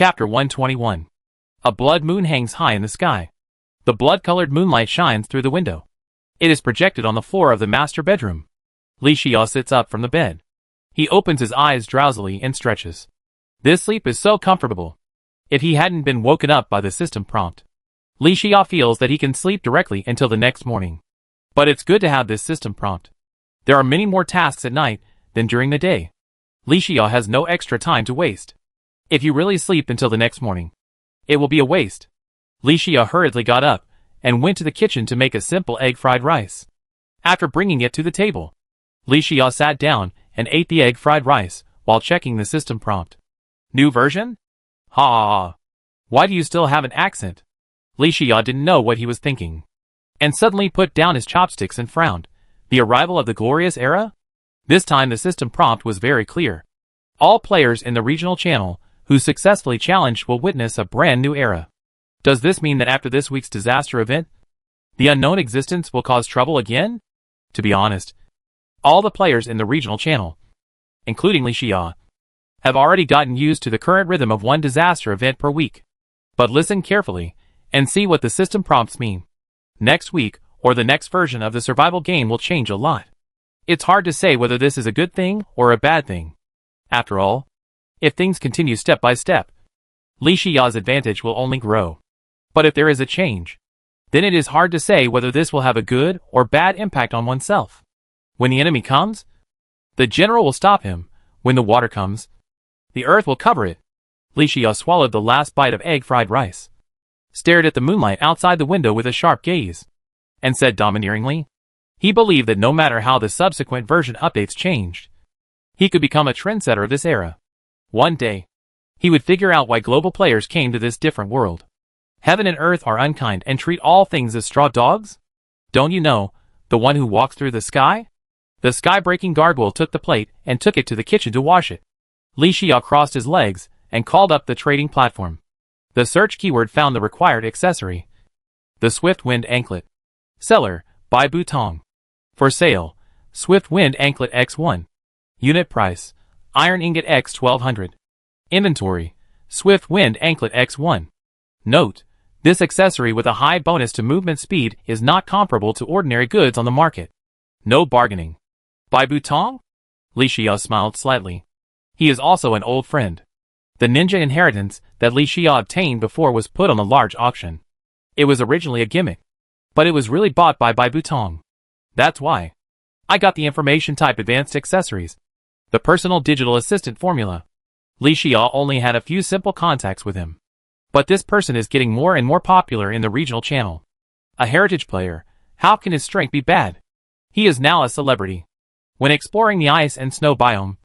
Chapter 121. A blood moon hangs high in the sky. The blood-colored moonlight shines through the window. It is projected on the floor of the master bedroom. Li Xiao sits up from the bed. He opens his eyes drowsily and stretches. This sleep is so comfortable. If he hadn't been woken up by the system prompt, Li Xiao feels that he can sleep directly until the next morning. But it's good to have this system prompt. There are many more tasks at night than during the day. Li Xiao has no extra time to waste. If you really sleep until the next morning, it will be a waste. Li Xiao hurriedly got up and went to the kitchen to make a simple egg fried rice. After bringing it to the table, Li Xiao sat down and ate the egg fried rice while checking the system prompt. New version? Ha! Why do you still have an accent? Li Xiao didn't know what he was thinking, and suddenly put down his chopsticks and frowned. The arrival of the glorious era? This time the system prompt was very clear. All players in the regional channel who successfully challenged will witness a brand new era. Does this mean that after this week's disaster event, the unknown existence will cause trouble again? To be honest, all the players in the regional channel, including Li Xiao, have already gotten used to the current rhythm of one disaster event per week. But listen carefully and see what the system prompts mean. Next week, or the next version of the survival game will change a lot. It's hard to say whether this is a good thing or a bad thing. After all, if things continue step by step, Li Xiao's advantage will only grow. But if there is a change, then it is hard to say whether this will have a good or bad impact on oneself. When the enemy comes, the general will stop him. When the water comes, the earth will cover it. Li Xiao swallowed the last bite of egg fried rice, stared at the moonlight outside the window with a sharp gaze, and said domineeringly, he believed that no matter how the subsequent version updates changed, he could become a trendsetter of this era. One day, he would figure out why global players came to this different world. Heaven and earth are unkind and treat all things as straw dogs? Don't you know, the one who walks through the sky? The sky-breaking gargoyle took the plate and took it to the kitchen to wash it. Li Xiao crossed his legs and called up the trading platform. The search keyword found the required accessory. The Swift Wind Anklet. Seller, Bai Butong. For sale, Swift Wind Anklet X1. Unit price, Iron Ingot X 1200. Inventory, Swift Wind Anklet X1. Note, this accessory with a high bonus to movement speed is not comparable to ordinary goods on the market. No bargaining. Bai Butong? Li Xiao smiled slightly. He is also an old friend. The ninja inheritance that Li Xiao obtained before was put on a large auction. It was originally a gimmick, but it was really bought by Bai Butong. That's why I got the information type advanced accessories. The personal digital assistant formula. Li Xiao only had a few simple contacts with him. But this person is getting more and more popular in the regional channel. A heritage player, how can his strength be bad? He is now a celebrity. When exploring the ice and snow biome,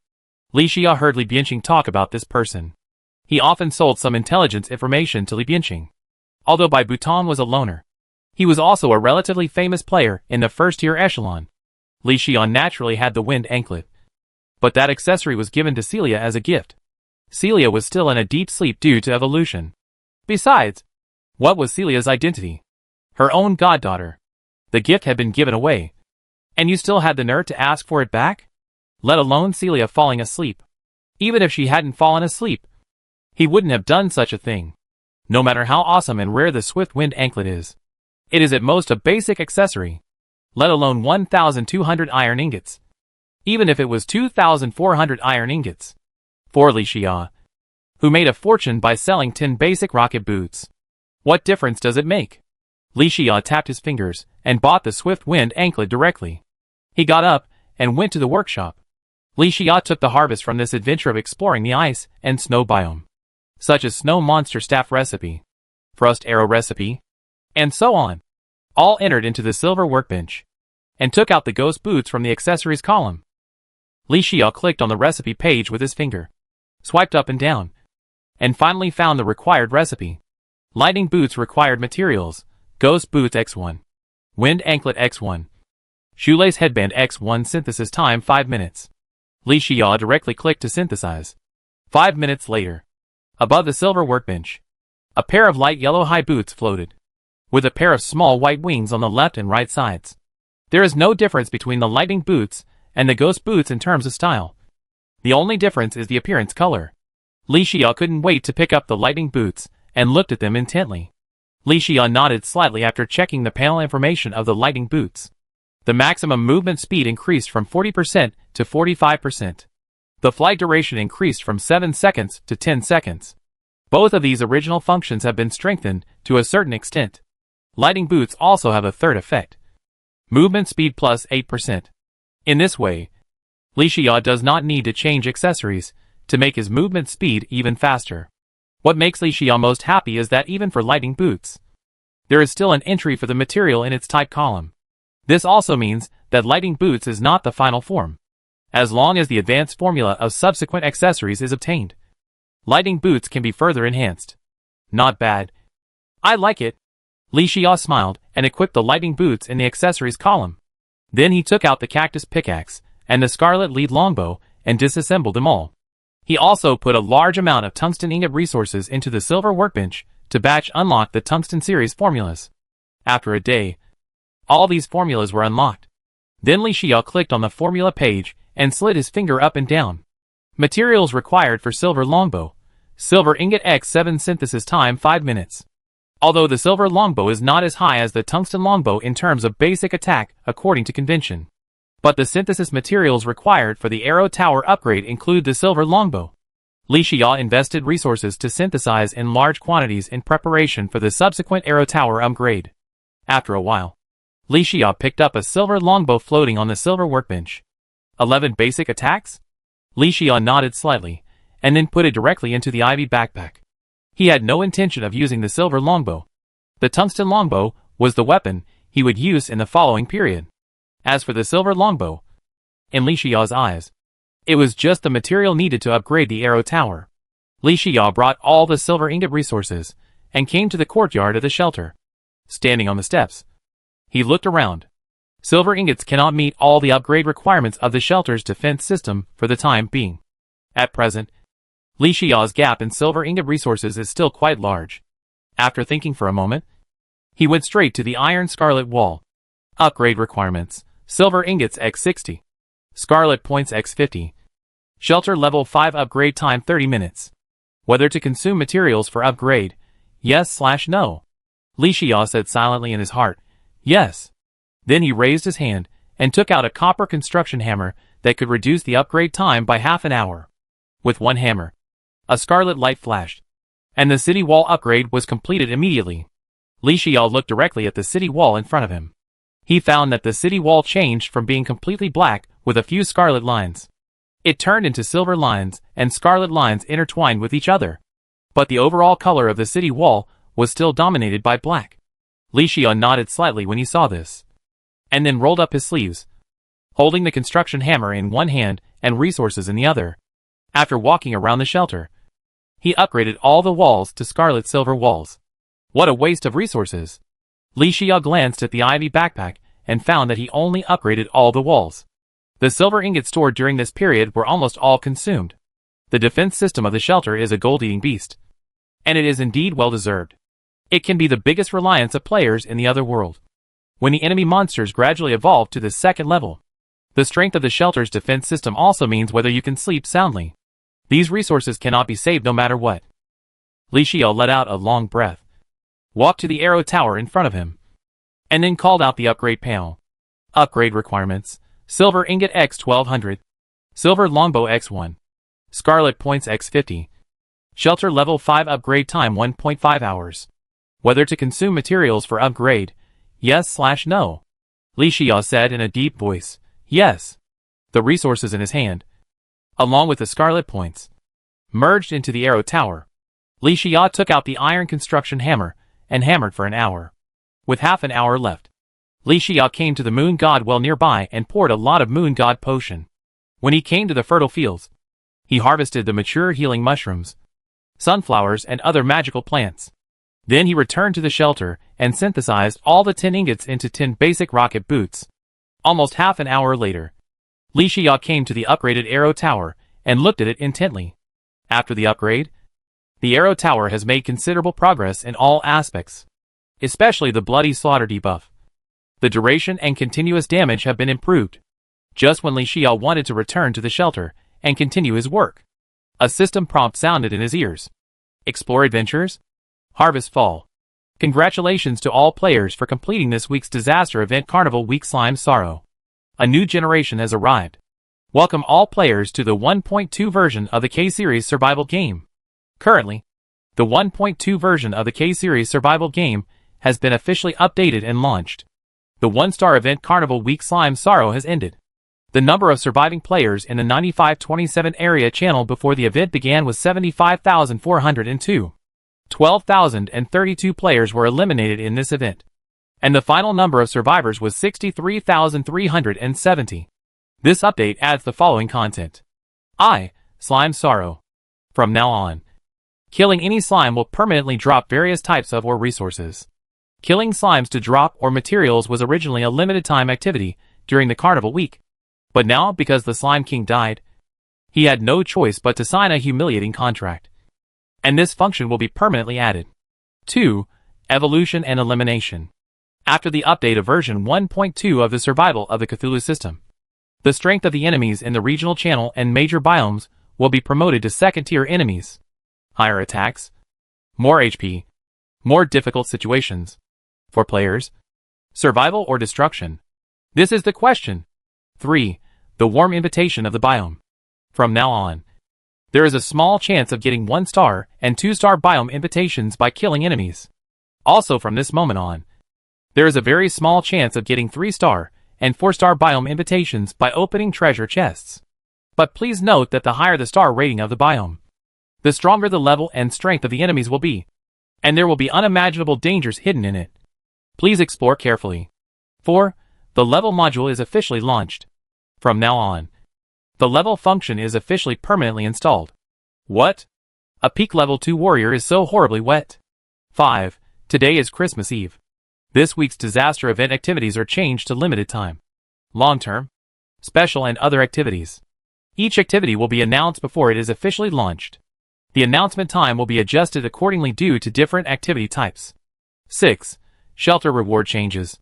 Li Xiao heard Li Bianqing talk about this person. He often sold some intelligence information to Li Bianqing. Although Bai Butong was a loner, he was also a relatively famous player in the first-tier echelon. Li Xiao naturally had the wind anklet. But that accessory was given to Celia as a gift. Celia was still in a deep sleep due to evolution. Besides, what was Celia's identity? Her own goddaughter. The gift had been given away, and you still had the nerve to ask for it back? Let alone Celia falling asleep. Even if she hadn't fallen asleep, he wouldn't have done such a thing. No matter how awesome and rare the Swift Wind Anklet is, it is at most a basic accessory, let alone 1,200 iron ingots. Even if it was 2,400 iron ingots. For Li Xiao, who made a fortune by selling 10 basic rocket boots. What difference does it make? Li Xiao tapped his fingers and bought the Swift Wind Anklet directly. He got up and went to the workshop. Li Xiao took the harvest from this adventure of exploring the ice and snow biome, such as Snow Monster Staff Recipe, Frost Arrow Recipe, and so on. All entered into the silver workbench, and took out the ghost boots from the accessories column. Li Xiao clicked on the recipe page with his finger, swiped up and down, and finally found the required recipe. Lightning Boots required materials, Ghost Boots X1, Wind Anklet X1, Shoelace Headband X1. Synthesis time 5 minutes. Li Xiao directly clicked to synthesize. 5 minutes later, above the silver workbench, a pair of light yellow high boots floated, with a pair of small white wings on the left and right sides. There is no difference between the lightning boots and the ghost boots in terms of style. The only difference is the appearance color. Li Xiao couldn't wait to pick up the lightning boots and looked at them intently. Li Xiao nodded slightly after checking the panel information of the lightning boots. The maximum movement speed increased from 40% to 45%. The flight duration increased from 7 seconds to 10 seconds. Both of these original functions have been strengthened to a certain extent. Lightning boots also have a third effect. Movement speed plus 8%. In this way, Li Xiao does not need to change accessories to make his movement speed even faster. What makes Li Xiao most happy is that even for lightning boots, there is still an entry for the material in its type column. This also means that lightning boots is not the final form. As long as the advanced formula of subsequent accessories is obtained, lightning boots can be further enhanced. Not bad. I like it. Li Xiao smiled and equipped the lightning boots in the accessories column. Then he took out the cactus pickaxe and the scarlet lead longbow and disassembled them all. He also put a large amount of tungsten ingot resources into the silver workbench to batch unlock the tungsten series formulas. After a day, all these formulas were unlocked. Then Li Xiao clicked on the formula page and slid his finger up and down. Materials required for silver longbow. Silver ingot X7 synthesis time 5 minutes. Although the silver longbow is not as high as the tungsten longbow in terms of basic attack according to convention, but the synthesis materials required for the arrow tower upgrade include the silver longbow. Li Xiao invested resources to synthesize in large quantities in preparation for the subsequent arrow tower upgrade. After a while, Li Xiao picked up a silver longbow floating on the silver workbench. 11 basic attacks? Li Xiao nodded slightly, and then put it directly into the ivy backpack. He had no intention of using the silver longbow. The tungsten longbow was the weapon he would use in the following period. As for the silver longbow, in Li Xiao's eyes, it was just the material needed to upgrade the arrow tower. Li Xiao brought all the silver ingot resources and came to the courtyard of the shelter. Standing on the steps, he looked around. Silver ingots cannot meet all the upgrade requirements of the shelter's defense system for the time being. At present, Li Xiao's gap in silver ingot resources is still quite large. After thinking for a moment, he went straight to the iron scarlet wall. Upgrade requirements: silver ingots X60, scarlet points X50. Shelter level 5 upgrade time 30 minutes. Whether to consume materials for upgrade, yes/no. Li Xiao said silently in his heart, yes. Then he raised his hand and took out a copper construction hammer that could reduce the upgrade time by half an hour. With one hammer, a scarlet light flashed, and the city wall upgrade was completed immediately. Li Xiao looked directly at the city wall in front of him. He found that the city wall changed from being completely black with a few scarlet lines. It turned into silver lines, and scarlet lines intertwined with each other. But the overall color of the city wall was still dominated by black. Li Xiao nodded slightly when he saw this, and then rolled up his sleeves, holding the construction hammer in one hand and resources in the other. After walking around the shelter, he upgraded all the walls to scarlet silver walls. What a waste of resources! Li Xiao glanced at the ivy backpack and found that he only upgraded all the walls. The silver ingots stored during this period were almost all consumed. The defense system of the shelter is a gold-eating beast, and it is indeed well-deserved. It can be the biggest reliance of players in the other world. When the enemy monsters gradually evolve to the second level, the strength of the shelter's defense system also means whether you can sleep soundly. These resources cannot be saved no matter what. Li Xiao let out a long breath, walked to the arrow tower in front of him, and then called out the upgrade panel. Upgrade requirements: silver ingot X1200, silver longbow X1, scarlet points X50. Shelter level 5 upgrade time 1.5 hours. Whether to consume materials for upgrade, yes/no. Li Xiao said in a deep voice, yes. The resources in his hand, along with the scarlet points, merged into the arrow tower. Li Xiao took out the iron construction hammer and hammered for an hour. With half an hour left, Li Xiao came to the moon god well nearby and poured a lot of moon god potion. When he came to the fertile fields, he harvested the mature healing mushrooms, sunflowers, and other magical plants. Then he returned to the shelter and synthesized all the 10 ingots into 10 basic rocket boots. Almost half an hour later, Li Xiao came to the upgraded arrow tower and looked at it intently. After the upgrade, the arrow tower has made considerable progress in all aspects, especially the bloody slaughter debuff. The duration and continuous damage have been improved. Just when Li Xiao wanted to return to the shelter and continue his work, A system prompt sounded in his ears. Explore adventures? Harvest Fall. Congratulations to all players for completing this week's disaster event Carnival Week Slime Sorrow. A new generation has arrived. Welcome all players to the 1.2 version of the K-Series survival game. Currently, the 1.2 version of the K-Series survival game has been officially updated and launched. The one-star event Carnival Week Slime Sorrow has ended. The number of surviving players in the 9527 area channel before the event began was 75,402. 12,032 players were eliminated in this event, and the final number of survivors was 63,370. This update adds the following content. Slime Sorrow. From now on, killing any slime will permanently drop various types of or resources. Killing slimes to drop or materials was originally a limited time activity during the Carnival week, but now because the Slime King died, he had no choice but to sign a humiliating contract, and this function will be permanently added. 2. Evolution and Elimination. After the update of version 1.2 of the Survival of the Cthulhu system, the strength of the enemies in the regional channel and major biomes will be promoted to second-tier enemies. Higher attacks, more HP, more difficult situations. For players, survival or destruction? This is the question. 3. The warm invitation of the biome. From now on, there is a small chance of getting 1-star and 2-star biome invitations by killing enemies. Also from this moment on, there is a very small chance of getting 3-star and 4-star biome invitations by opening treasure chests. But please note that the higher the star rating of the biome, the stronger the level and strength of the enemies will be, and there will be unimaginable dangers hidden in it. Please explore carefully. 4. The level module is officially launched. From now on, the level function is officially permanently installed. What? A peak level 2 warrior is so horribly wet. 5. Today is Christmas Eve. This week's disaster event activities are changed to limited time, long-term, special and other activities. Each activity will be announced before it is officially launched. The announcement time will be adjusted accordingly due to different activity types. 6. Shelter reward changes.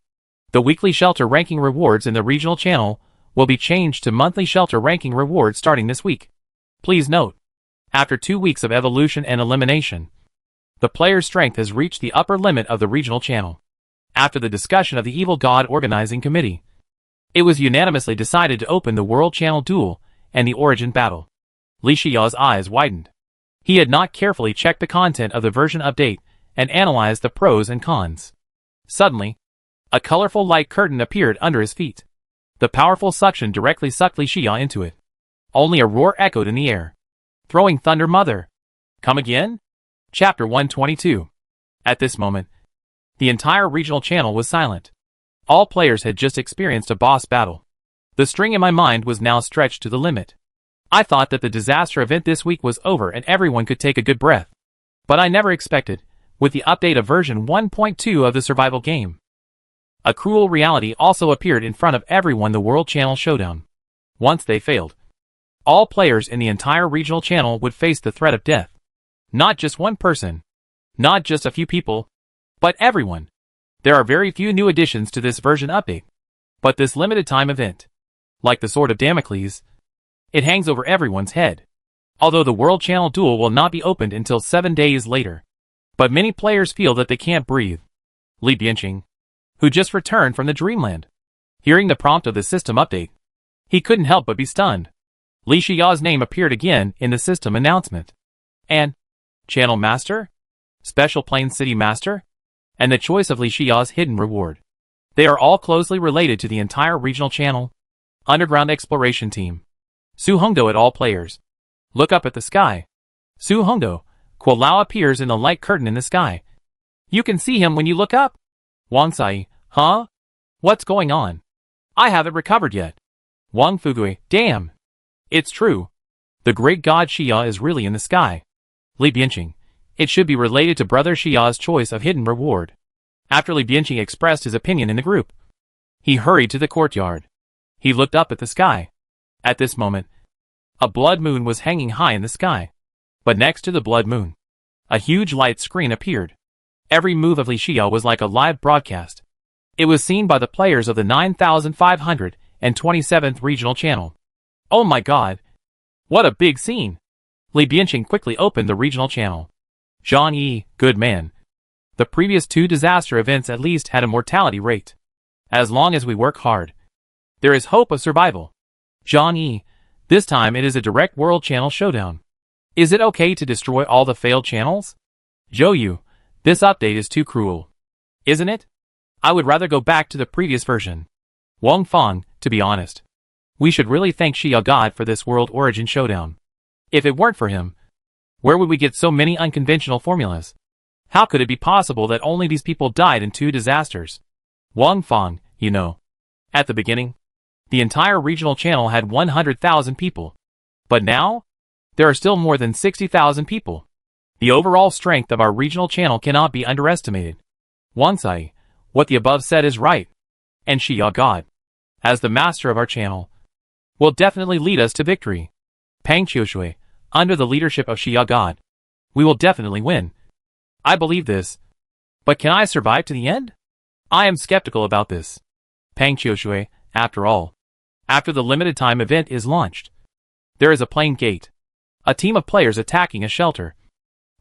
The weekly shelter ranking rewards in the regional channel will be changed to monthly shelter ranking rewards starting this week. Please note, after 2 weeks of evolution and elimination, the player's strength has reached the upper limit of the regional channel. After the discussion of the Evil God Organizing Committee, it was unanimously decided to open the World Channel Duel and the Origin Battle. Li Xiao's eyes widened. He had not carefully checked the content of the version update and analyzed the pros and cons. Suddenly, a colorful light curtain appeared under his feet. The powerful suction directly sucked Li Xia into it. Only a roar echoed in the air. Throwing Thunder Mother. Come again? Chapter 122. At this moment, the entire regional channel was silent. All players had just experienced a boss battle. The string in my mind was now stretched to the limit. I thought that the disaster event this week was over and everyone could take a good breath. But I never expected, with the update of version 1.2 of the survival game, a cruel reality also appeared in front of everyone: the World Channel Showdown. Once they failed, all players in the entire regional channel would face the threat of death. Not just one person, not just a few people, but everyone. There are very few new additions to this version update, but this limited time event, like the Sword of Damocles, it hangs over everyone's head. Although the World Channel Duel will not be opened until 7 days later, but many players feel that they can't breathe. Li Bianqing, who just returned from the Dreamland, hearing the prompt of the system update, he couldn't help but be stunned. Li Xiao's name appeared again in the system announcement. And Channel Master, Special Plains City Master, and the choice of Li Xiao's hidden reward. They are all closely related to the entire regional channel underground exploration team. Su Hongdo at all players. Look up at the sky. Su Hongdo, Kuo Lao appears in the light curtain in the sky. You can see him when you look up. Wang Sai, huh? What's going on? I haven't recovered yet. Wang Fugui, damn. It's true. The great god Xia is really in the sky. Li Bianqing, it should be related to brother Xia's choice of hidden reward. After Li Bianqing expressed his opinion in the group, he hurried to the courtyard. He looked up at the sky. At this moment, a blood moon was hanging high in the sky. But next to the blood moon, a huge light screen appeared. Every move of Li Xia was like a live broadcast. It was seen by the players of the 9527th regional channel. Oh my god! What a big scene! Li Bianqing quickly opened the regional channel. Zhang Yi, good man. The previous 2 disaster events at least had a mortality rate. As long as we work hard, there is hope of survival. Zhang Yi, this time it is a direct world channel showdown. Is it okay to destroy all the failed channels? Zhou Yu, this update is too cruel. Isn't it? I would rather go back to the previous version. Wang Fang, to be honest. We should really thank Xia God for this world origin showdown. If it weren't for him, where would we get so many unconventional formulas? How could it be possible that only these people died in 2 disasters? Wang Fang, you know. At the beginning, the entire regional channel had 100,000 people. But now, there are still more than 60,000 people. The overall strength of our regional channel cannot be underestimated. Wang Sai, what the above said is right. And Xia God, as the master of our channel, will definitely lead us to victory. Pang Qiushui, under the leadership of Xia God, we will definitely win. I believe this. But can I survive to the end? I am skeptical about this. Pang Qiushui, after all, after the limited time event is launched, there is a plane gate. A team of players attacking a shelter.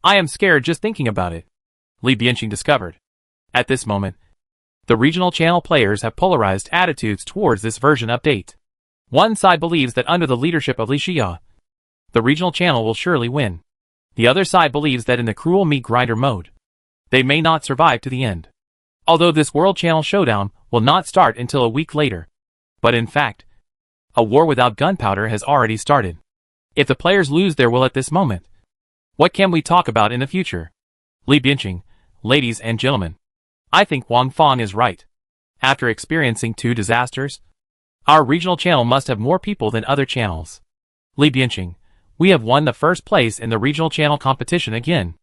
I am scared just thinking about it. Li Bianqing discovered. At this moment, the regional channel players have polarized attitudes towards this version update. One side believes that under the leadership of Li Xia, the regional channel will surely win. The other side believes that in the cruel meat grinder mode, they may not survive to the end. Although this world channel showdown will not start until a week later. But in fact, a war without gunpowder has already started. If the players lose their will at this moment, what can we talk about in the future? Li Bianqing, ladies and gentlemen, I think Wang Fang is right. After experiencing 2 disasters, our regional channel must have more people than other channels. Li Bianqing, we have won the first place in the regional channel competition again.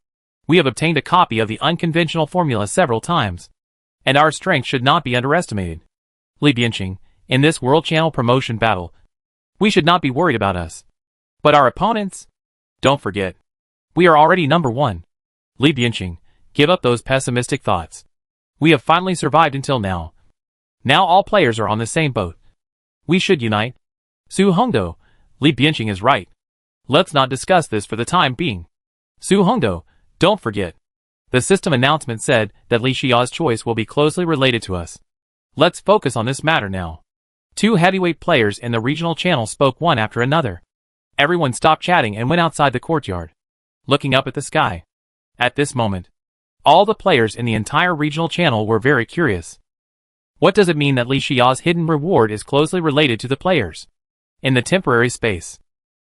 We have obtained a copy of the unconventional formula several times, and our strength should not be underestimated. Li Bianqing, in this world channel promotion battle, we should not be worried about us. But our opponents? Don't forget, we are already number 1. Li Bianqing, give up those pessimistic thoughts. We have finally survived until now. Now all players are on the same boat. We should unite. Su Hongdo, Li Bianqing is right. Let's not discuss this for the time being. Su Hongdo, don't forget. The system announcement said that Li Xia's choice will be closely related to us. Let's focus on this matter now. 2 heavyweight players in the regional channel spoke one after another. Everyone stopped chatting and went outside the courtyard, looking up at the sky. At this moment, all the players in the entire regional channel were very curious. What does it mean that Li Xia's hidden reward is closely related to the players? In the temporary space,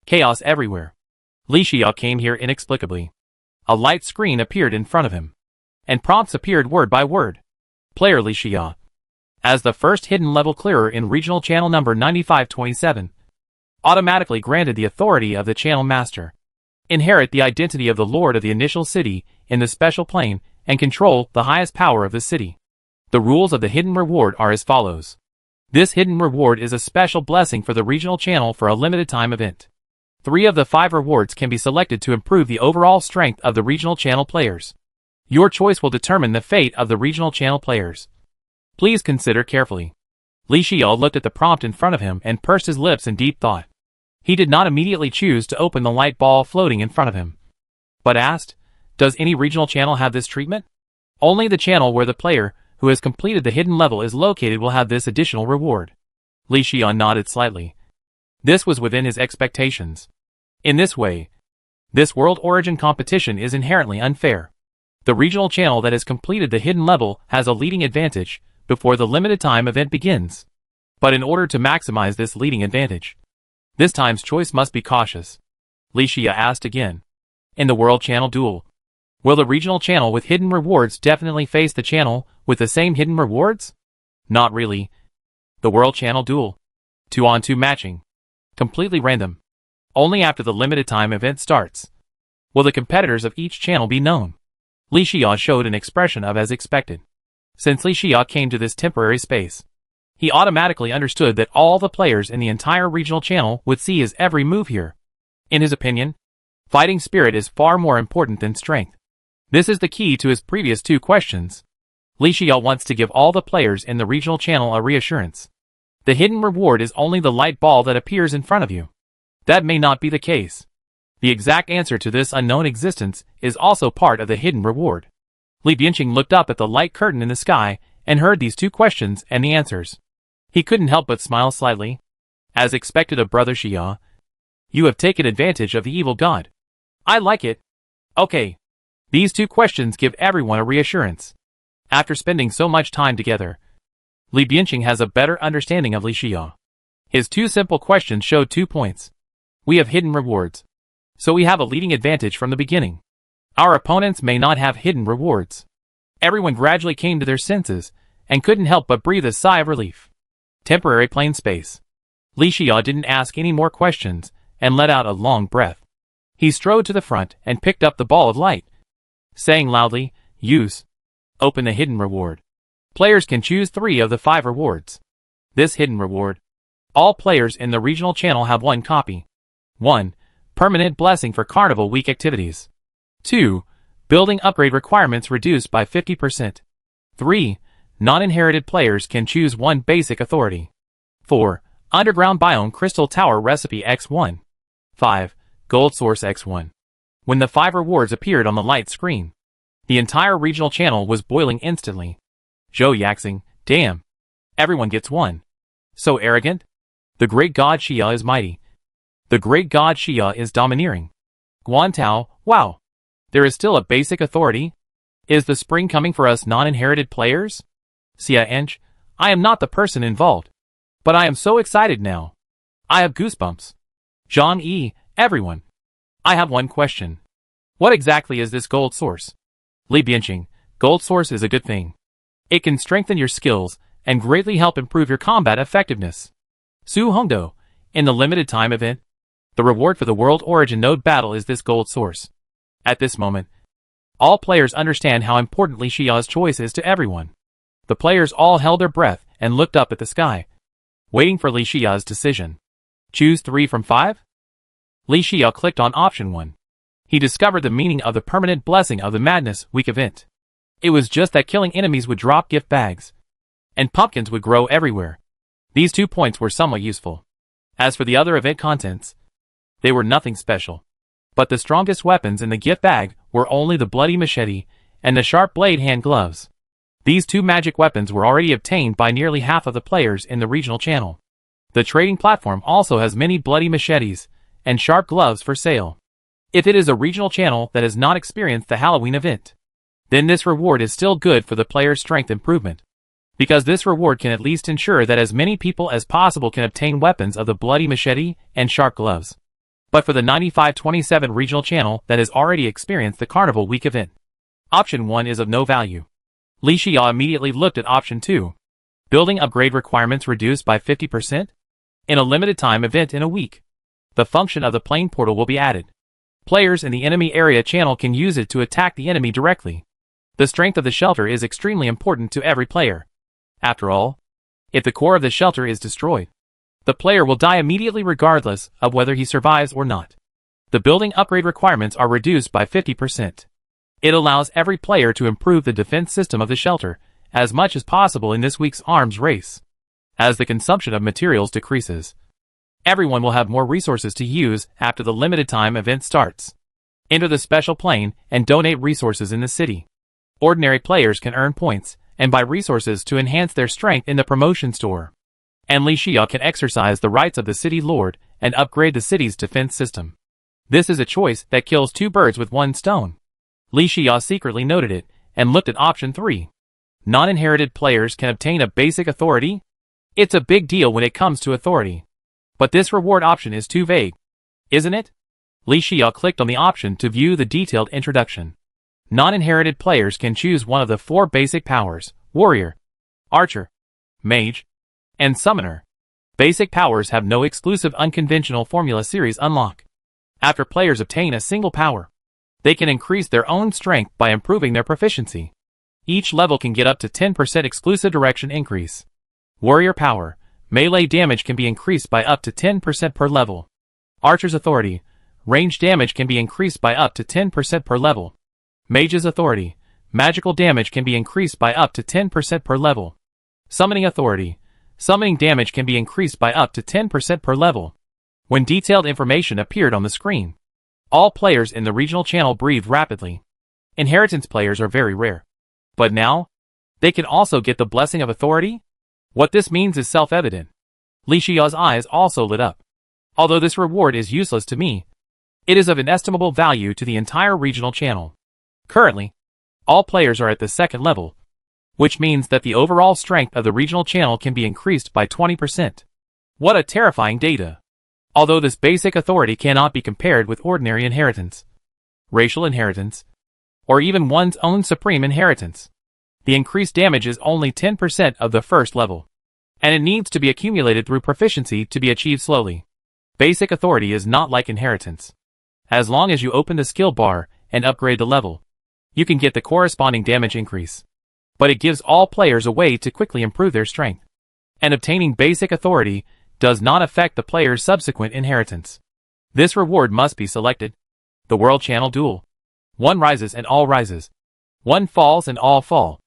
chaos everywhere. Li Xia came here inexplicably. A light screen appeared in front of him, and prompts appeared word by word. Player Li Xia, as the first hidden level clearer in regional channel number 9527, automatically granted the authority of the channel master, inherit the identity of the lord of the initial city in the special plane, and control the highest power of the city. The rules of the hidden reward are as follows. This hidden reward is a special blessing for the regional channel for a limited time event. 3 of the 5 rewards can be selected to improve the overall strength of the regional channel players. Your choice will determine the fate of the regional channel players. Please consider carefully. Li Xia looked at the prompt in front of him and pursed his lips in deep thought. He did not immediately choose to open the light ball floating in front of him, but asked, does any regional channel have this treatment? Only the channel where the player who has completed the hidden level is located will have this additional reward. Li Xia nodded slightly. This was within his expectations. In this way, this world origin competition is inherently unfair. The regional channel that has completed the hidden level has a leading advantage before the limited time event begins. But in order to maximize this leading advantage, this time's choice must be cautious. Li Xia asked again. In the world channel duel, will the regional channel with hidden rewards definitely face the channel with the same hidden rewards? Not really. The world channel duel, 2-on-2 matching, completely random. Only after the limited time event starts will the competitors of each channel be known. Li Xia showed an expression of as expected. Since Li Xia came to this temporary space, he automatically understood that all the players in the entire regional channel would see his every move here. In his opinion, fighting spirit is far more important than strength. This is the key to his previous 2 questions. Li Xia wants to give all the players in the regional channel a reassurance. The hidden reward is only the light ball that appears in front of you. That may not be the case. The exact answer to this unknown existence is also part of the hidden reward. Li Bianqing looked up at the light curtain in the sky and heard these two questions and the answers. He couldn't help but smile slightly. As expected of Brother Xia, you have taken advantage of the evil god. I like it. Okay. These two questions give everyone a reassurance. After spending so much time together, Li Bianqing has a better understanding of Li Xia. His two simple questions showed 2 points. We have hidden rewards, so we have a leading advantage from the beginning. Our opponents may not have hidden rewards. Everyone gradually came to their senses and couldn't help but breathe a sigh of relief. Temporary plain space. Li Xia didn't ask any more questions and let out a long breath. He strode to the front and picked up the ball of light, saying loudly, use. Open the hidden reward. Players can choose 3 of the 5 rewards. This hidden reward. All players in the regional channel have 1 copy. 1. Permanent blessing for Carnival Week activities. 2. Building upgrade requirements reduced by 50%. 3. Non-inherited players can choose 1 basic authority. 4. Underground Biome Crystal Tower Recipe X1. 5. Gold Source X1. When the 5 rewards appeared on the light screen, the entire regional channel was boiling instantly. Zhou Yaxing, damn. Everyone gets 1. So arrogant? The great god Xia is mighty. The great god Xia is domineering. Guantao, wow. There is still a basic authority? Is the spring coming for us non-inherited players? Xia Ench, I am not the person involved. But I am so excited now. I have goosebumps. Zhang Yi, everyone. I have one question. What exactly is this gold source? Li Bianqing, gold source is a good thing. It can strengthen your skills and greatly help improve your combat effectiveness. Su Hongdo, in the limited time event, the reward for the World Origin Node battle is this gold source. At this moment, all players understand how important Li Xia's choice is to everyone. The players all held their breath and looked up at the sky, waiting for Li Xia's decision. Choose 3 from 5? Li Xia clicked on option 1. He discovered the meaning of the permanent blessing of the Madness Week event. It was just that killing enemies would drop gift bags, and pumpkins would grow everywhere. These 2 points were somewhat useful. As for the other event contents, they were nothing special. But the strongest weapons in the gift bag were only the bloody machete and the sharp blade hand gloves. These 2 magic weapons were already obtained by nearly half of the players in the regional channel. The trading platform also has many bloody machetes and sharp gloves for sale. If it is a regional channel that has not experienced the Halloween event, then this reward is still good for the player's strength improvement, because this reward can at least ensure that as many people as possible can obtain weapons of the bloody machete and sharp gloves. But for the 9527 regional channel that has already experienced the Carnival Week event, option 1 is of no value. Li Xia immediately looked at option 2. Building upgrade requirements reduced by 50%? In a limited time event in a week, the function of the plane portal will be added. Players in the enemy area channel can use it to attack the enemy directly. The strength of the shelter is extremely important to every player. After all, if the core of the shelter is destroyed, the player will die immediately regardless of whether he survives or not. The building upgrade requirements are reduced by 50%. It allows every player to improve the defense system of the shelter as much as possible in this week's arms race. As the consumption of materials decreases, everyone will have more resources to use after the limited time event starts. Enter the special plane and donate resources in the city. Ordinary players can earn points and buy resources to enhance their strength in the promotion store. And Li Xia can exercise the rights of the city lord and upgrade the city's defense system. This is a choice that kills 2 birds with 1 stone. Li Xia secretly noted it and looked at option 3. Non-inherited players can obtain a basic authority? It's a big deal when it comes to authority. But this reward option is too vague, isn't it? Li Xia clicked on the option to view the detailed introduction. Non-inherited players can choose one of the 4 basic powers: Warrior, Archer, Mage, and Summoner. Basic powers have no exclusive unconventional formula series unlock. After players obtain a single power, they can increase their own strength by improving their proficiency. Each level can get up to 10% exclusive direction increase. Warrior power: melee damage can be increased by up to 10% per level. Archer's authority: range damage can be increased by up to 10% per level. Mage's authority: magical damage can be increased by up to 10% per level. Summoning authority: summoning damage can be increased by up to 10% per level. When detailed information appeared on the screen, All players in the regional channel breathe rapidly. Inheritance players are very rare. But now, they can also get the blessing of authority? What this means is self-evident. Li Xiao's eyes also lit up. Although this reward is useless to me, it is of inestimable value to the entire regional channel. Currently, all players are at the second level, which means that the overall strength of the regional channel can be increased by 20%. What a terrifying data! Although this basic authority cannot be compared with ordinary inheritance, racial inheritance, or even one's own supreme inheritance, the increased damage is only 10% of the first level, and it needs to be accumulated through proficiency to be achieved slowly. Basic authority is not like inheritance. As long as you open the skill bar and upgrade the level, you can get the corresponding damage increase. But it gives all players a way to quickly improve their strength. And obtaining basic authority does not affect the player's subsequent inheritance. This reward must be selected. The World Channel Duel. One rises and all rises. One falls and all fall.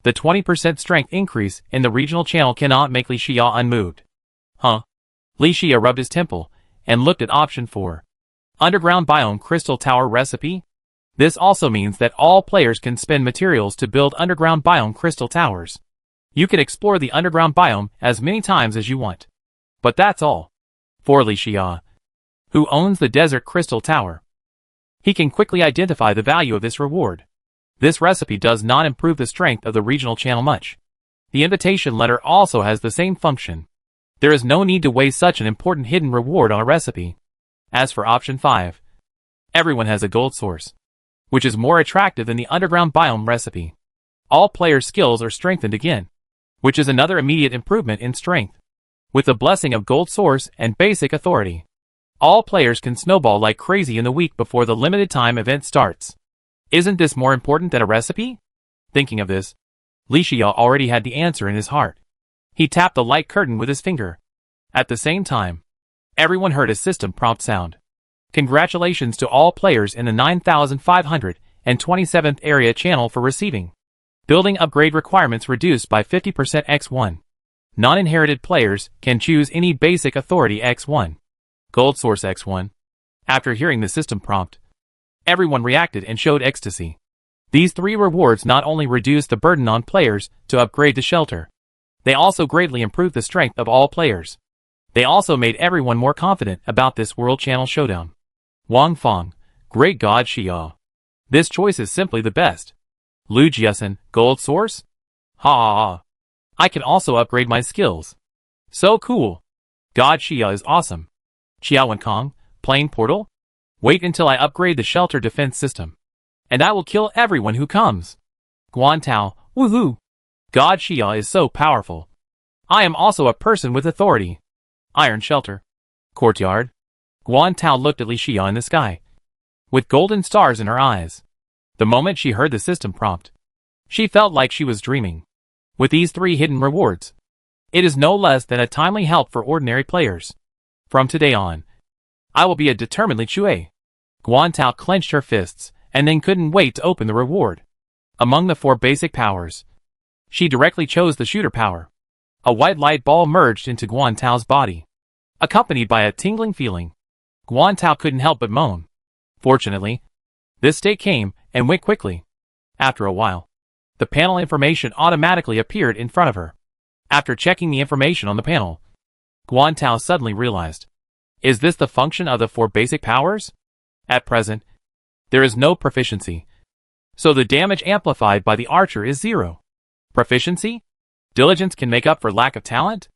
The 20% strength increase in the regional channel cannot make Li Xia unmoved. Huh? Li Xia rubbed his temple and looked at option 4. Underground Biome Crystal Tower Recipe? This also means that all players can spend materials to build underground biome crystal towers. You can explore the underground biome as many times as you want. But that's all. For Li Xia, who owns the desert crystal tower, he can quickly identify the value of this reward. This recipe does not improve the strength of the regional channel much. The invitation letter also has the same function. There is no need to waste such an important hidden reward on a recipe. As for option 5, everyone has a gold source, which is more attractive than the underground biome recipe. All players' skills are strengthened again, which is another immediate improvement in strength. With the blessing of gold source and basic authority, all players can snowball like crazy in the week before the limited time event starts. Isn't this more important than a recipe? Thinking of this, Li Xia already had the answer in his heart. He tapped the light curtain with his finger. At the same time, everyone heard a system prompt sound. Congratulations to all players in the 9527th area channel for receiving building upgrade requirements reduced by 50% x1. Non-inherited players can choose any basic authority x1. Gold source x1. After hearing the system prompt, everyone reacted and showed ecstasy. These 3 rewards not only reduce the burden on players to upgrade the shelter, they also greatly improve the strength of all players. They also made everyone more confident about this World Channel Showdown. Wang Feng, Great God Xia. This choice is simply the best. Lu Jiasen, Gold Source? Ha ha ha. I can also upgrade my skills. So cool. God Xia is awesome. Xiao Kong, Plane Portal? Wait until I upgrade the shelter defense system, and I will kill everyone who comes. Guan Tao, woohoo. God Xia is so powerful. I am also a person with authority. Iron Shelter. Courtyard. Guan Tao looked at Li Xia in the sky, with golden stars in her eyes. The moment she heard the system prompt, she felt like she was dreaming. With these 3 hidden rewards, it is no less than a timely help for ordinary players. From today on, I will be a determined Li Xue. Guan Tao clenched her fists and then couldn't wait to open the reward. Among the 4 basic powers, she directly chose the shooter power. A white light ball merged into Guan Tao's body, accompanied by a tingling feeling. Guan Tao couldn't help but moan. Fortunately, this state came and went quickly. After a while, the panel information automatically appeared in front of her. After checking the information on the panel, Guan Tao suddenly realized, is this the function of the 4 basic powers? At present, there is no proficiency, so the damage amplified by the archer is 0. Proficiency? Diligence can make up for lack of talent?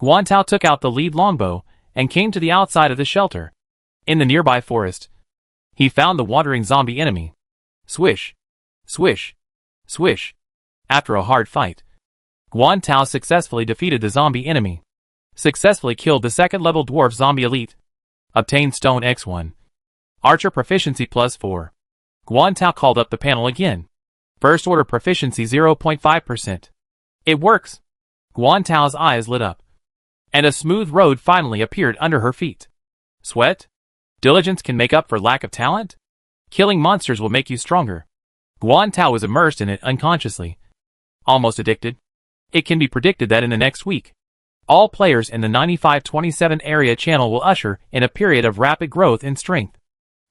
Guan Tao took out the lead longbow and came to the outside of the shelter. In the nearby forest, he found the wandering zombie enemy. Swish, swish, swish. After a hard fight, Guan Tao successfully defeated the zombie enemy. Successfully killed the 2nd level dwarf zombie elite. Obtained stone x1. Archer proficiency +4. Guan Tao called up the panel again. First order proficiency 0.5%. It works. Guan Tao's eyes lit up, and a smooth road finally appeared under her feet. Sweat? Diligence can make up for lack of talent? Killing monsters will make you stronger. Guan Tao was immersed in it unconsciously, almost addicted. It can be predicted that in the next week, all players in the 9527 area channel will usher in a period of rapid growth in strength.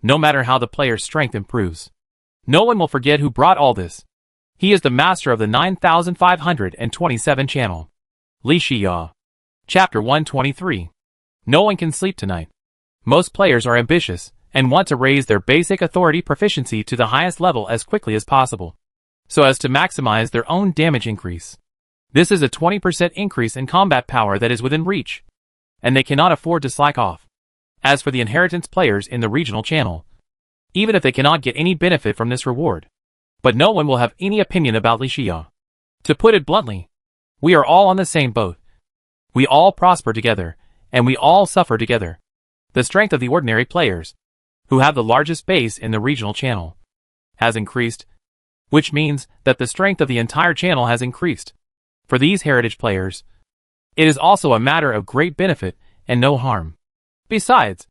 No matter how the player's strength improves, no one will forget who brought all this. He is the master of the 9527 channel. Li Shiyao. Chapter 123. No one can sleep tonight. Most players are ambitious and want to raise their basic authority proficiency to the highest level as quickly as possible, so as to maximize their own damage increase. This is a 20% increase in combat power that is within reach, and they cannot afford to slack off. As for the inheritance players in the regional channel, even if they cannot get any benefit from this reward, but no one will have any opinion about Li Shiyao. To put it bluntly, we are all on the same boat. We all prosper together, and we all suffer together. The strength of the ordinary players, who have the largest base in the regional channel, has increased, which means that the strength of the entire channel has increased. For these heritage players, it is also a matter of great benefit and no harm. Besides,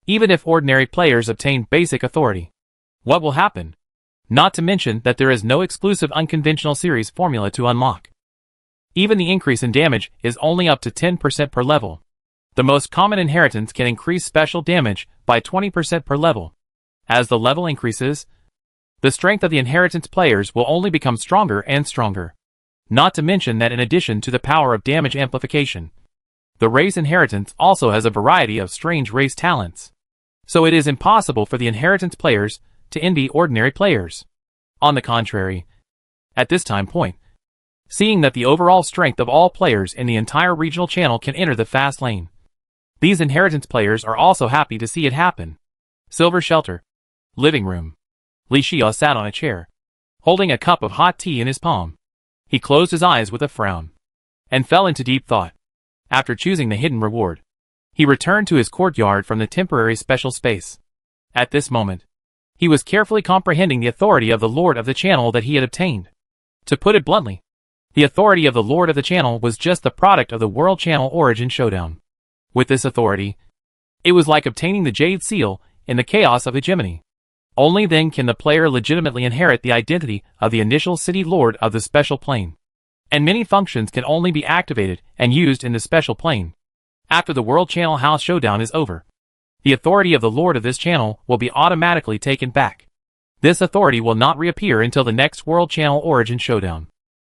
even if ordinary players obtain basic authority, what will happen? Not to mention that there is no exclusive unconventional series formula to unlock. Even the increase in damage is only up to 10% per level. The most common inheritance can increase special damage by 20% per level. As the level increases, the strength of the inheritance players will only become stronger and stronger. Not to mention that in addition to the power of damage amplification, the race inheritance also has a variety of strange race talents. So it is impossible for the inheritance players to envy ordinary players. On the contrary, at this time point, seeing that the overall strength of all players in the entire regional channel can enter the fast lane, these inheritance players are also happy to see it happen. Silver Shelter. Living room. Li Shiyao sat on a chair, holding a cup of hot tea in his palm. He closed his eyes with a frown, and fell into deep thought. After choosing the hidden reward, he returned to his courtyard from the temporary special space. At this moment, he was carefully comprehending the authority of the Lord of the Channel that he had obtained. To put it bluntly, the authority of the Lord of the Channel was just the product of the World Channel Origin Showdown. With this authority, it was like obtaining the Jade Seal in the chaos of hegemony. Only then can the player legitimately inherit the identity of the initial city lord of the special plane. And many functions can only be activated and used in the special plane after the World Channel House Showdown is over. The authority of the lord of this channel will be automatically taken back. This authority will not reappear until the next World Channel Origin Showdown.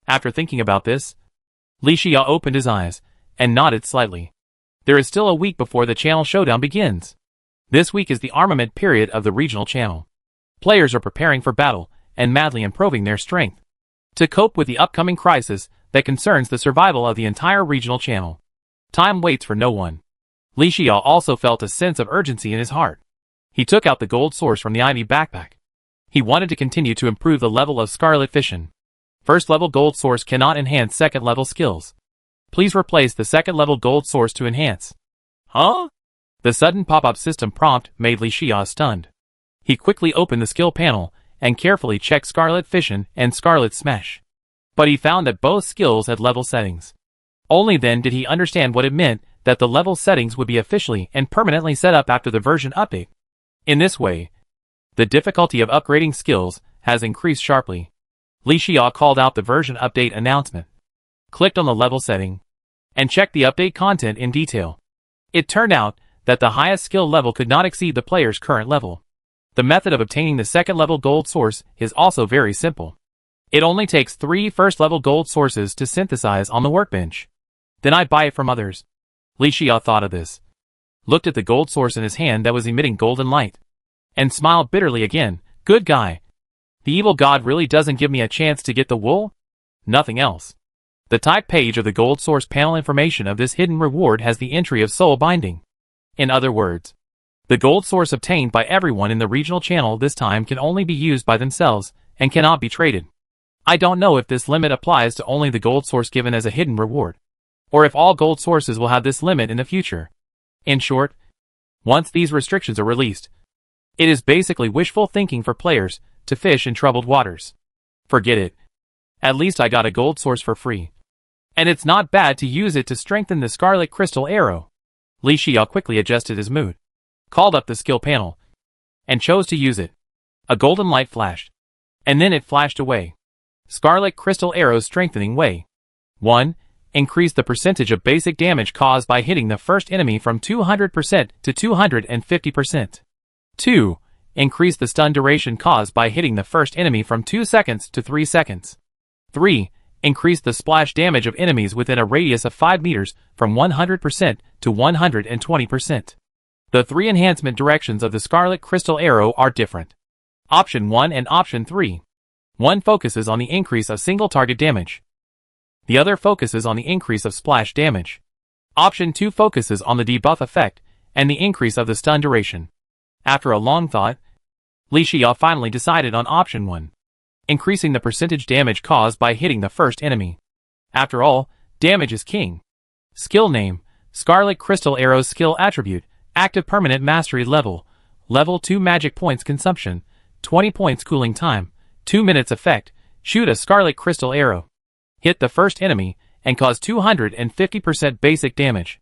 After thinking about this, Li Shiyao opened his eyes and nodded slightly. There is still a week before the Channel Showdown begins. This week is the armament period of the regional channel. Players are preparing for battle and madly improving their strength to cope with the upcoming crisis that concerns the survival of the entire regional channel. Time waits for no one. Li Shiyao also felt a sense of urgency in his heart. He took out the gold source from the ivy backpack. He wanted to continue to improve the level of Scarlet Fission. First level gold source cannot enhance second level skills. Please replace the second level gold source to enhance. Huh? The sudden pop-up system prompt made Li Shiyao stunned. He quickly opened the skill panel and carefully checked Scarlet Fission and Scarlet Smash. But he found that both skills had level settings. Only then did he understand what it meant that the level settings would be officially and permanently set up after the version update. In this way, the difficulty of upgrading skills has increased sharply. Li Shiyao called out the version update announcement, clicked on the level setting, and checked the update content in detail. It turned out that the highest skill level could not exceed the player's current level. The method of obtaining the second level gold source is also very simple. It only takes 3 first level gold sources to synthesize on the workbench. Then I buy it from others. Li Shiyao thought of this, looked at the gold source in his hand that was emitting golden light, and smiled bitterly again. Good guy. The evil god really doesn't give me a chance to get the wool? Nothing else. The type page of the gold source panel information of this hidden reward has the entry of soul binding. In other words, the gold source obtained by everyone in the regional channel this time can only be used by themselves and cannot be traded. I don't know if this limit applies to only the gold source given as a hidden reward, or if all gold sources will have this limit in the future. In short, once these restrictions are released, it is basically wishful thinking for players to fish in troubled waters. Forget it. At least I got a gold source for free. And it's not bad to use it to strengthen the Scarlet Crystal Arrow. Li Shiyao quickly adjusted his mood, called up the skill panel, and chose to use it. A golden light flashed, and then it flashed away. Scarlet Crystal Arrow's strengthening way. 1. Increase the percentage of basic damage caused by hitting the first enemy from 200% to 250%. 2. Increase the stun duration caused by hitting the first enemy from 2 seconds to 3 seconds. 3. Increase the splash damage of enemies within a radius of 5 meters from 100% to 120%. The 3 enhancement directions of the Scarlet Crystal Arrow are different. Option 1 and Option 3. One focuses on the increase of single target damage. The other focuses on the increase of splash damage. Option 2 focuses on the debuff effect and the increase of the stun duration. After a long thought, Li Xia finally decided on Option 1. Increasing the percentage damage caused by hitting the first enemy. After all, damage is king. Skill name, Scarlet Crystal Arrow's skill attribute, active permanent mastery level, level 2 magic points consumption, 20 points cooling time, 2 minutes effect, shoot a Scarlet Crystal Arrow. Hit the first enemy, and cause 250% basic damage.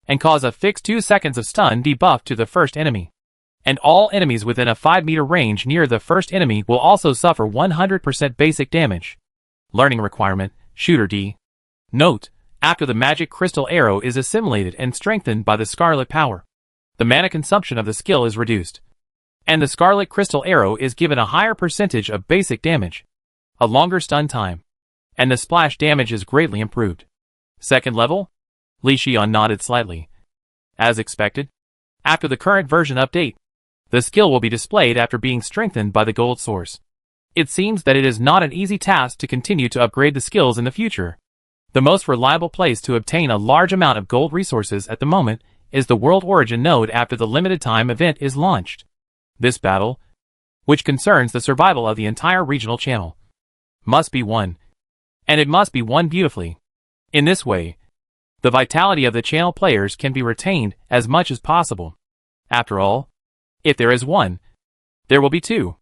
And cause a fixed 2 seconds of stun debuff to the first enemy. And all enemies within a 5-meter range near the first enemy will also suffer 100% basic damage. Learning requirement, Shooter D. Note, after the magic crystal arrow is assimilated and strengthened by the scarlet power, the mana consumption of the skill is reduced. And the scarlet crystal arrow is given a higher percentage of basic damage, a longer stun time, and the splash damage is greatly improved. Second level? Li Xian nodded slightly. As expected, after the current version update, the skill will be displayed after being strengthened by the gold source. It seems that it is not an easy task to continue to upgrade the skills in the future. The most reliable place to obtain a large amount of gold resources at the moment is the World Origin node after the limited time event is launched. This battle, which concerns the survival of the entire regional channel, must be won. And it must be won beautifully. In this way, the vitality of the channel players can be retained as much as possible. After all, if there is one, there will be two.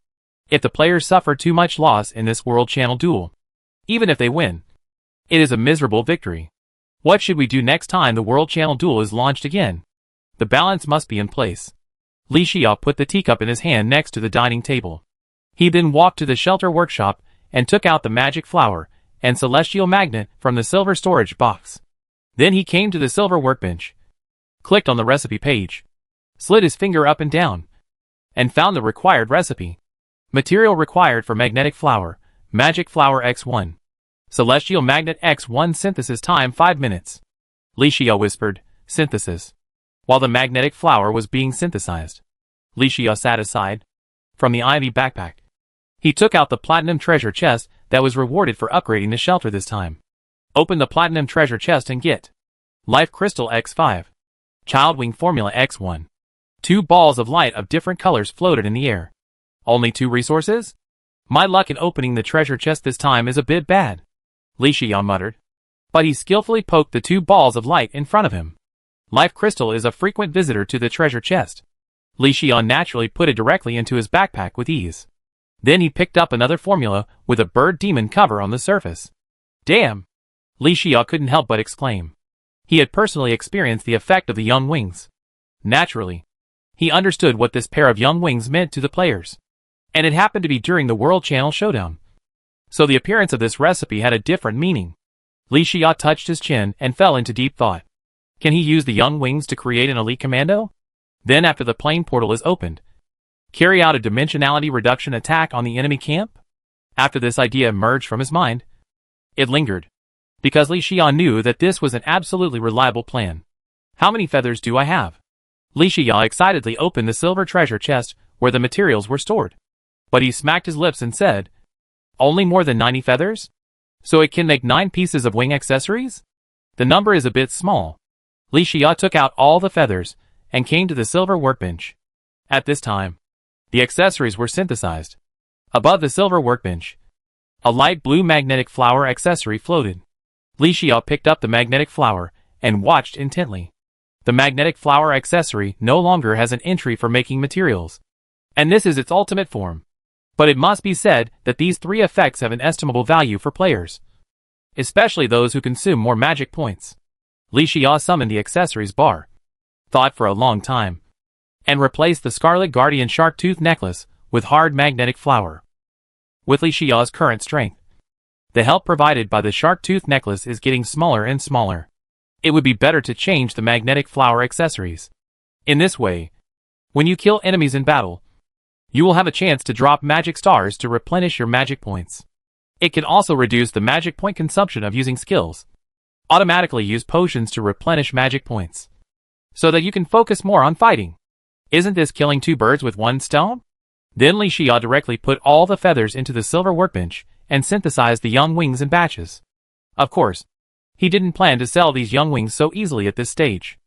If the players suffer too much loss in this world channel duel, even if they win, it is a miserable victory. What should we do next time the world channel duel is launched again? The balance must be in place. Li Xia put the teacup in his hand next to the dining table. He then walked to the shelter workshop and took out the magic flower and celestial magnet from the silver storage box. Then he came to the silver workbench, clicked on the recipe page, slid his finger up and down, and found the required recipe. Material required for magnetic flower, magic flower X1. Celestial magnet X1 synthesis time 5 minutes. Li Xia whispered, synthesis, while the magnetic flower was being synthesized. Li Xia sat aside from the ivy backpack. He took out the platinum treasure chest that was rewarded for upgrading the shelter this time. Open the platinum treasure chest and get Life Crystal X5. Child Wing Formula X1. 2 balls of light of different colors floated in the air. Only 2 resources? My luck in opening the treasure chest this time is a bit bad, Li Xian muttered. But he skillfully poked the 2 balls of light in front of him. Life Crystal is a frequent visitor to the treasure chest. Li Xian naturally put it directly into his backpack with ease. Then he picked up another formula with a bird demon cover on the surface. Damn! Li Xia couldn't help but exclaim. He had personally experienced the effect of the young wings. Naturally, he understood what this pair of young wings meant to the players. And it happened to be during the World Channel Showdown. So the appearance of this recipe had a different meaning. Li Xia touched his chin and fell into deep thought. Can he use the young wings to create an elite commando? Then after the plane portal is opened, carry out a dimensionality reduction attack on the enemy camp? After this idea emerged from his mind, it lingered, because Li Xian knew that this was an absolutely reliable plan. How many feathers do I have? Li Xian excitedly opened the silver treasure chest where the materials were stored. But he smacked his lips and said, only more than 90 feathers? So it can make 9 pieces of wing accessories? The number is a bit small. Li Xian took out all the feathers and came to the silver workbench. At this time, the accessories were synthesized. Above the silver workbench, a light blue magnetic flower accessory floated. Li Xian picked up the magnetic flower and watched intently. The magnetic flower accessory no longer has an entry for making materials, and this is its ultimate form. But it must be said that these 3 effects have an estimable value for players, especially those who consume more magic points. Li Xian summoned the accessories bar, thought for a long time, and replaced the Scarlet Guardian Shark Tooth necklace with hard magnetic flower. With Li Xia's current strength, the help provided by the Shark Tooth necklace is getting smaller and smaller. It would be better to change the magnetic flower accessories. In this way, when you kill enemies in battle, You will have a chance to drop magic stars to replenish your magic points. It can also reduce the magic point consumption of using skills. Automatically use potions to replenish magic points, so that you can focus more on fighting. Isn't this killing two birds with one stone? Then Li Xia directly put all the feathers into the silver workbench and synthesized the young wings in batches. Of course, he didn't plan to sell these young wings so easily at this stage.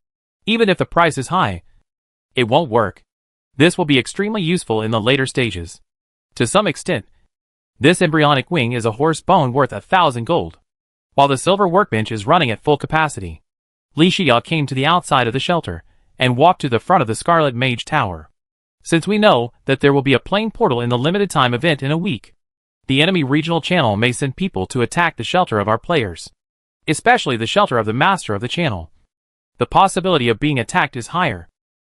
Even if the price is high, it won't work. This will be extremely useful in the later stages. To some extent, this embryonic wing is a horse bone worth 1,000 gold. While the silver workbench is running at full capacity, Li Xia came to the outside of the shelter and walked to the front of the Scarlet Mage Tower. Since we know that there will be a plane portal in the limited time event in a week, the enemy regional channel may send people to attack the shelter of our players, especially the shelter of the master of the channel. The possibility of being attacked is higher.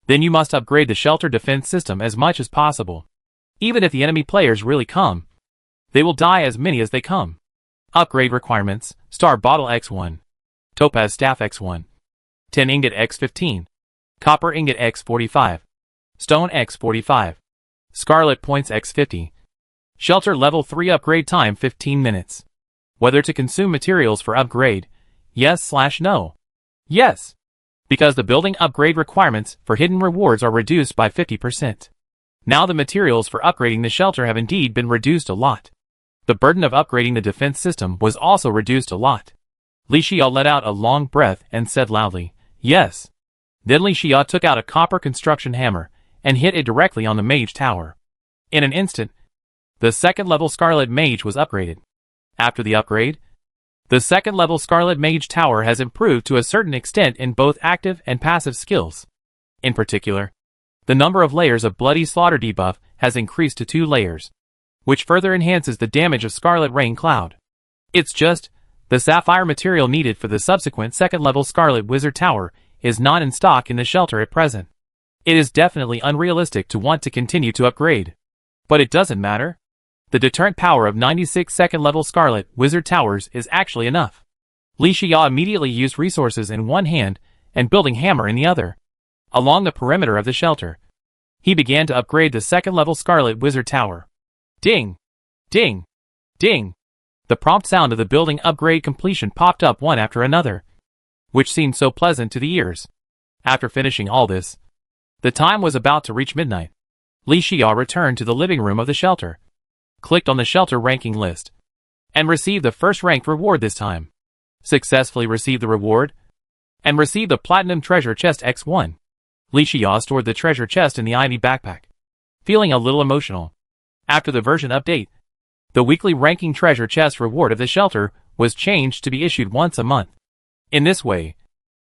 Then you must upgrade the shelter defense system as much as possible. Even if the enemy players really come, they will die as many as they come. Upgrade requirements: Star Bottle X1, Topaz Staff X1, Tin Ingot X15, Copper Ingot X45, Stone X45, Scarlet Points X50. Shelter Level 3 upgrade time 15 minutes. Whether to consume materials for upgrade, yes/no. Yes, because the building upgrade requirements for hidden rewards are reduced by 50%. Now the materials for upgrading the shelter have indeed been reduced a lot. The burden of upgrading the defense system was also reduced a lot. Li Xia let out a long breath and said loudly, "Yes." Then Li Xia took out a copper construction hammer and hit it directly on the mage tower. In an instant, the second-level Scarlet Mage was upgraded. After the upgrade, the second-level Scarlet Mage Tower has improved to a certain extent in both active and passive skills. In particular, the number of layers of Bloody Slaughter debuff has increased to 2 layers, which further enhances the damage of Scarlet Rain Cloud. It's just, the sapphire material needed for the subsequent second-level Scarlet Wizard Tower is not in stock in the shelter at present. It is definitely unrealistic to want to continue to upgrade. But it doesn't matter. The deterrent power of 96 second-level Scarlet Wizard Towers is actually enough. Li Xia immediately used resources in one hand and building hammer in the other. Along the perimeter of the shelter, he began to upgrade the second-level Scarlet Wizard Tower. Ding! Ding! Ding! The prompt sound of the building upgrade completion popped up one after another, which seemed so pleasant to the ears. After finishing all this, the time was about to reach midnight. Li Xia returned to the living room of the shelter, clicked on the shelter ranking list, and received the first ranked reward this time. Successfully received the reward, and received the Platinum Treasure Chest X1. Li Xia stored the treasure chest in the ivy backpack, feeling a little emotional. After the version update, the weekly ranking treasure chest reward of the shelter was changed to be issued once a month. In this way,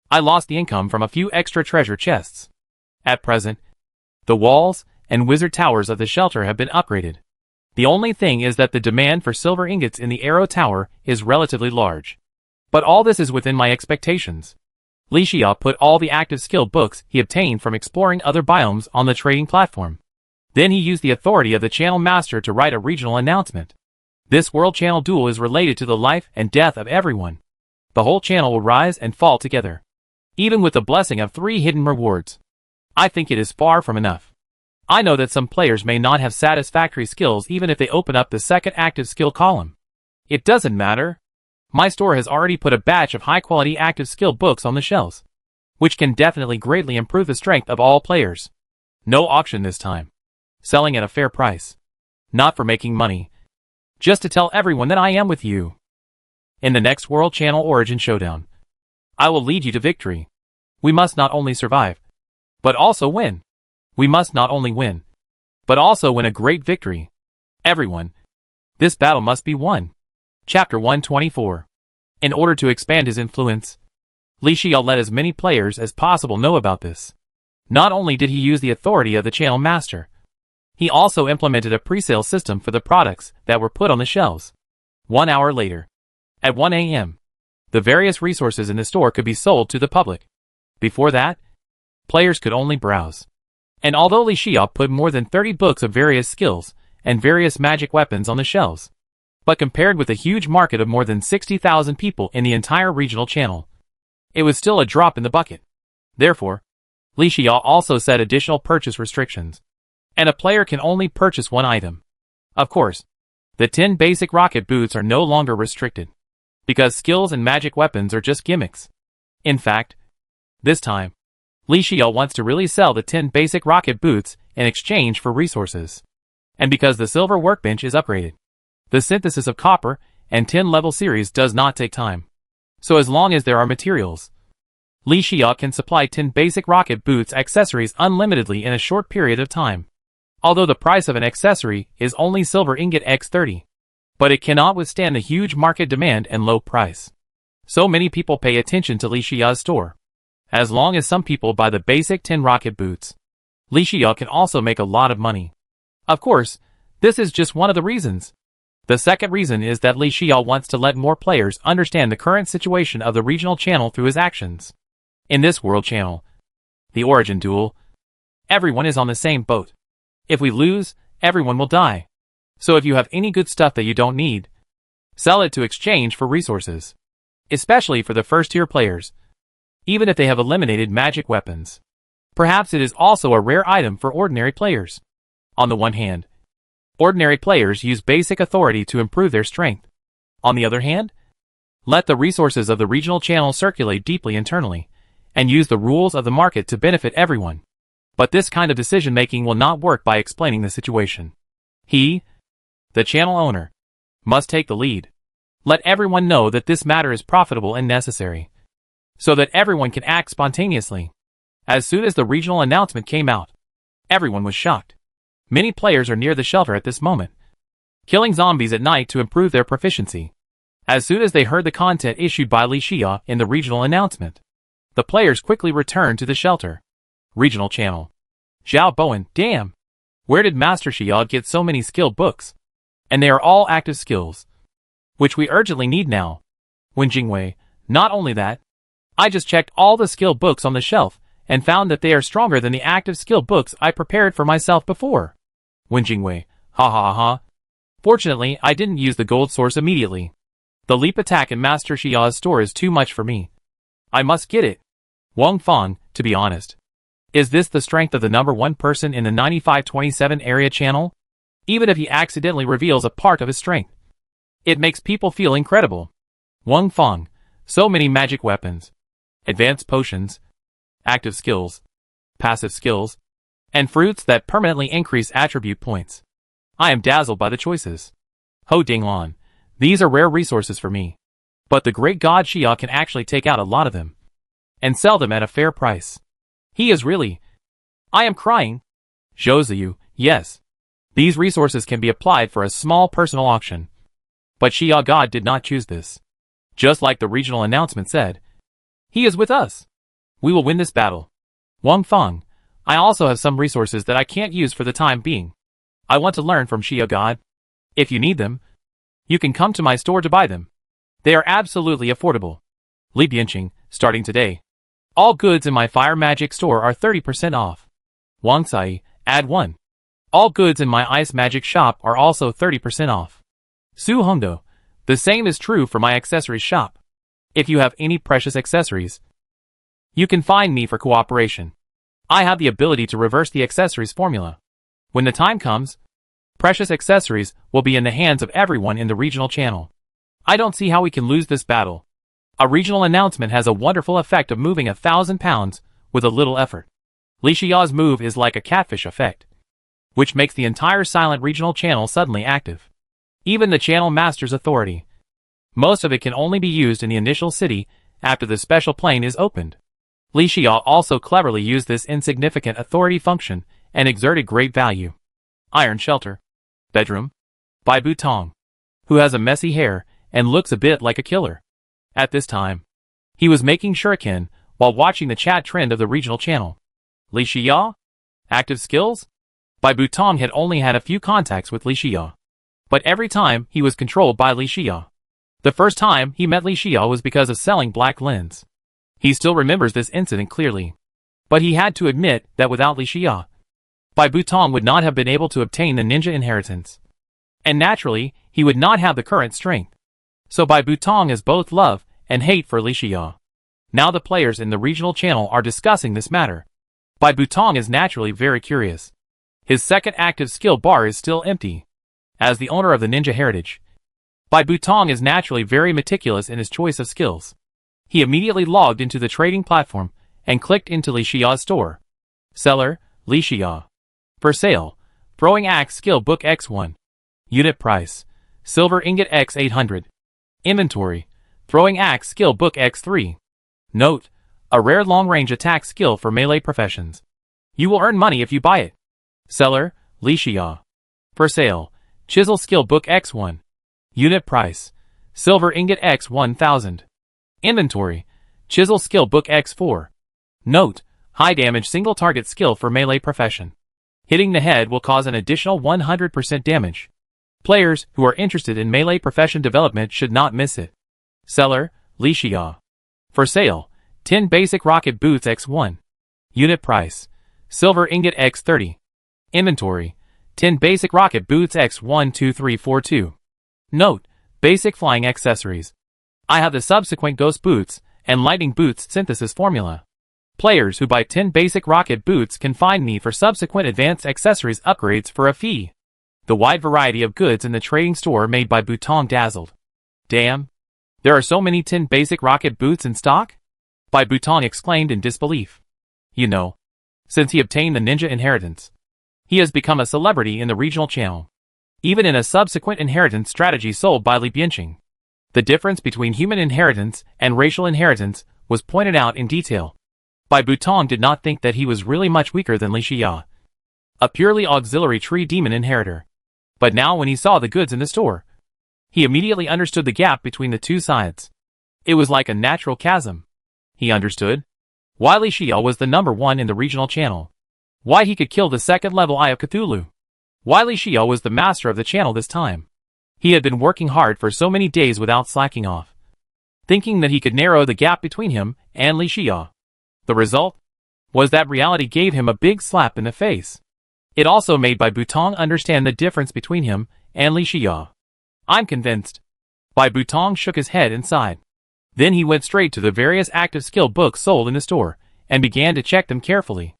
I lost the income from a few extra treasure chests. At present, the walls and wizard towers of the shelter have been upgraded. The only thing is that the demand for silver ingots in the Arrow Tower is relatively large. But all this is within my expectations. Li Xia put all the active skill books he obtained from exploring other biomes on the trading platform. Then he used the authority of the channel master to write a regional announcement. This world channel duel is related to the life and death of everyone. The whole channel will rise and fall together, even with the blessing of 3 hidden rewards. I think it is far from enough. I know that some players may not have satisfactory skills even if they open up the second active skill column. It doesn't matter. My store has already put a batch of high-quality active skill books on the shelves, which can definitely greatly improve the strength of all players. No auction this time. Selling at a fair price. Not for making money. Just to tell everyone that I am with you. In the next World Channel Origin Showdown, I will lead you to victory. We must not only survive, but also win. We must not only win, but also win a great victory. Everyone, this battle must be won. Chapter 124. In order to expand his influence, Li Xia let as many players as possible know about this. Not only did he use the authority of the channel master, he also implemented a pre-sale system for the products that were put on the shelves. 1 hour later, at 1 a.m., the various resources in the store could be sold to the public. Before that, players could only browse. And although Li Xia put more than 30 books of various skills and various magic weapons on the shelves, but compared with a huge market of more than 60,000 people in the entire regional channel, it was still a drop in the bucket. Therefore, Li Xia also set additional purchase restrictions. and a player can only purchase one item. Of course, the 10 basic rocket boots are no longer restricted, because skills and magic weapons are just gimmicks. In fact, this time, Li Xiao wants to really sell the 10 basic rocket boots in exchange for resources. And because the silver workbench is upgraded, the synthesis of copper and tin level series does not take time. So as long as there are materials, Li Xiao can supply 10 basic rocket boots accessories unlimitedly in a short period of time. Although the price of an accessory is only silver ingot x30, but it cannot withstand the huge market demand and low price. So many people pay attention to Li Xiao's store. As long as some people buy the basic 10 rocket boots, Li Xiao can also make a lot of money. Of course, this is just one of the reasons. The second reason is that Li Xiao wants to let more players understand the current situation of the regional channel through his actions. In this world channel, the origin duel, everyone is on the same boat. If we lose, everyone will die. So if you have any good stuff that you don't need, sell it to exchange for resources. Especially for the first-tier players, even if they have eliminated magic weapons. Perhaps it is also a rare item for ordinary players. On the one hand, ordinary players use basic authority to improve their strength. On the other hand, let the resources of the regional channel circulate deeply internally, and use the rules of the market to benefit everyone. But this kind of decision-making will not work by explaining the situation. He, the channel owner, must take the lead. Let everyone know that this matter is profitable and necessary, so that everyone can act spontaneously. As soon as the regional announcement came out, everyone was shocked. Many players are near the shelter at this moment, killing zombies at night to improve their proficiency. As soon as they heard the content issued by Li Xiao in the regional announcement, the players quickly returned to the shelter. Regional channel. Zhao Bowen, damn! Where did Master Xiao get so many skill books? And they are all active skills, which we urgently need now. Wen Jingwei, not only that, I just checked all the skill books on the shelf and found that they are stronger than the active skill books I prepared for myself before. Wen Jingwei, ha ha ha. Fortunately, I didn't use the gold source immediately. The leap attack in Master Xiao's store is too much for me. I must get it. Wang Fang, to be honest. Is this the strength of the number one person in the 9527 area channel? Even if he accidentally reveals a part of his strength, it makes people feel incredible. Wang Fang, so many magic weapons, advanced potions, active skills, passive skills, and fruits that permanently increase attribute points. I am dazzled by the choices. Ho Dinglan, these are rare resources for me. But the great god Xia can actually take out a lot of them and sell them at a fair price. He is really... I am crying. Zhou Ziyu, yes. These resources can be applied for a small personal auction. But Xia God did not choose this. Just like the regional announcement said, he is with us. We will win this battle. Wang Feng, I also have some resources that I can't use for the time being. I want to learn from Xia God. If you need them, you can come to my store to buy them. They are absolutely affordable. Li Bianqing, starting today, all goods in my fire magic store are 30% off. Wang Sai, add 1. All goods in my ice magic shop are also 30% off. Su Hongdo, the same is true for my accessories shop. If you have any precious accessories, you can find me for cooperation. I have the ability to reverse the accessories formula. When the time comes, precious accessories will be in the hands of everyone in the regional channel. I don't see how we can lose this battle. A regional announcement has a wonderful effect of moving 1,000 pounds with a little effort. Li Xiao's move is like a catfish effect, which makes the entire silent regional channel suddenly active. Even the channel master's authority. Most of it can only be used in the initial city after the special plane is opened. Li Xiao also cleverly used this insignificant authority function and exerted great value. Iron Shelter. Bedroom. By Butong, who has a messy hair and looks a bit like a killer. At this time, he was making shuriken while watching the chat trend of the regional channel. Li Xiao? Active skills? Bai Butong had only had a few contacts with Li Xiao, but every time he was controlled by Li Xiao. The first time he met Li Xiao was because of selling black lens. He still remembers this incident clearly, but he had to admit that without Li Xiao, Bai Butong would not have been able to obtain the ninja inheritance. And naturally, he would not have the current strength. So Bai Butong has both love and hate for Li Xiao. Now the players in the regional channel are discussing this matter. Bai Butong is naturally very curious. His second active skill bar is still empty. As the owner of the ninja heritage, Bai Butong is naturally very meticulous in his choice of skills. He immediately logged into the trading platform and clicked into Li Xiao's store. Seller, Li Xiao. For sale, Throwing Axe Skill Book X1. Unit price, Silver Ingot X800. Inventory, Throwing Axe Skill Book X3. Note, a rare long-range attack skill for melee professions. You will earn money if you buy it. Seller, Li Xiao. For sale, Chisel Skill Book X1. Unit price, Silver Ingot X1000. Inventory, Chisel Skill Book X4. Note, high damage single target skill for melee profession. Hitting the head will cause an additional 100% damage. Players who are interested in melee profession development should not miss it. Seller, Li Xiao. For sale, 10 Basic Rocket Boots X1. Unit price, Silver Ingot X30. Inventory, 10 Basic Rocket Boots X12342. Note, Basic Flying Accessories. I have the subsequent Ghost Boots and Lightning Boots synthesis formula. Players who buy 10 Basic Rocket Boots can find me for subsequent advanced accessories upgrades for a fee. The wide variety of goods in the trading store made by Butong dazzled. Damn! There are so many 10 Basic Rocket Boots in stock? Bai Butong exclaimed in disbelief. You know, since he obtained the ninja inheritance, he has become a celebrity in the regional channel. Even in a subsequent inheritance strategy sold by Li Bianqing, the difference between human inheritance and racial inheritance was pointed out in detail. Bai Butong did not think that he was really much weaker than Li Xia, a purely auxiliary tree demon inheritor. But now when he saw the goods in the store, he immediately understood the gap between the two sides. It was like a natural chasm. He understood why Li Xia was the number one in the regional channel, why he could kill the second level Eye of Cthulhu, why Li Xia was the master of the channel this time. He had been working hard for so many days without slacking off, thinking that he could narrow the gap between him and Li Xia. The result was that reality gave him a big slap in the face. It also made Bai Butong understand the difference between him and Li Xia. I'm convinced. Bai Butong shook his head and sighed. Then he went straight to the various active skill books sold in the store, and began to check them carefully.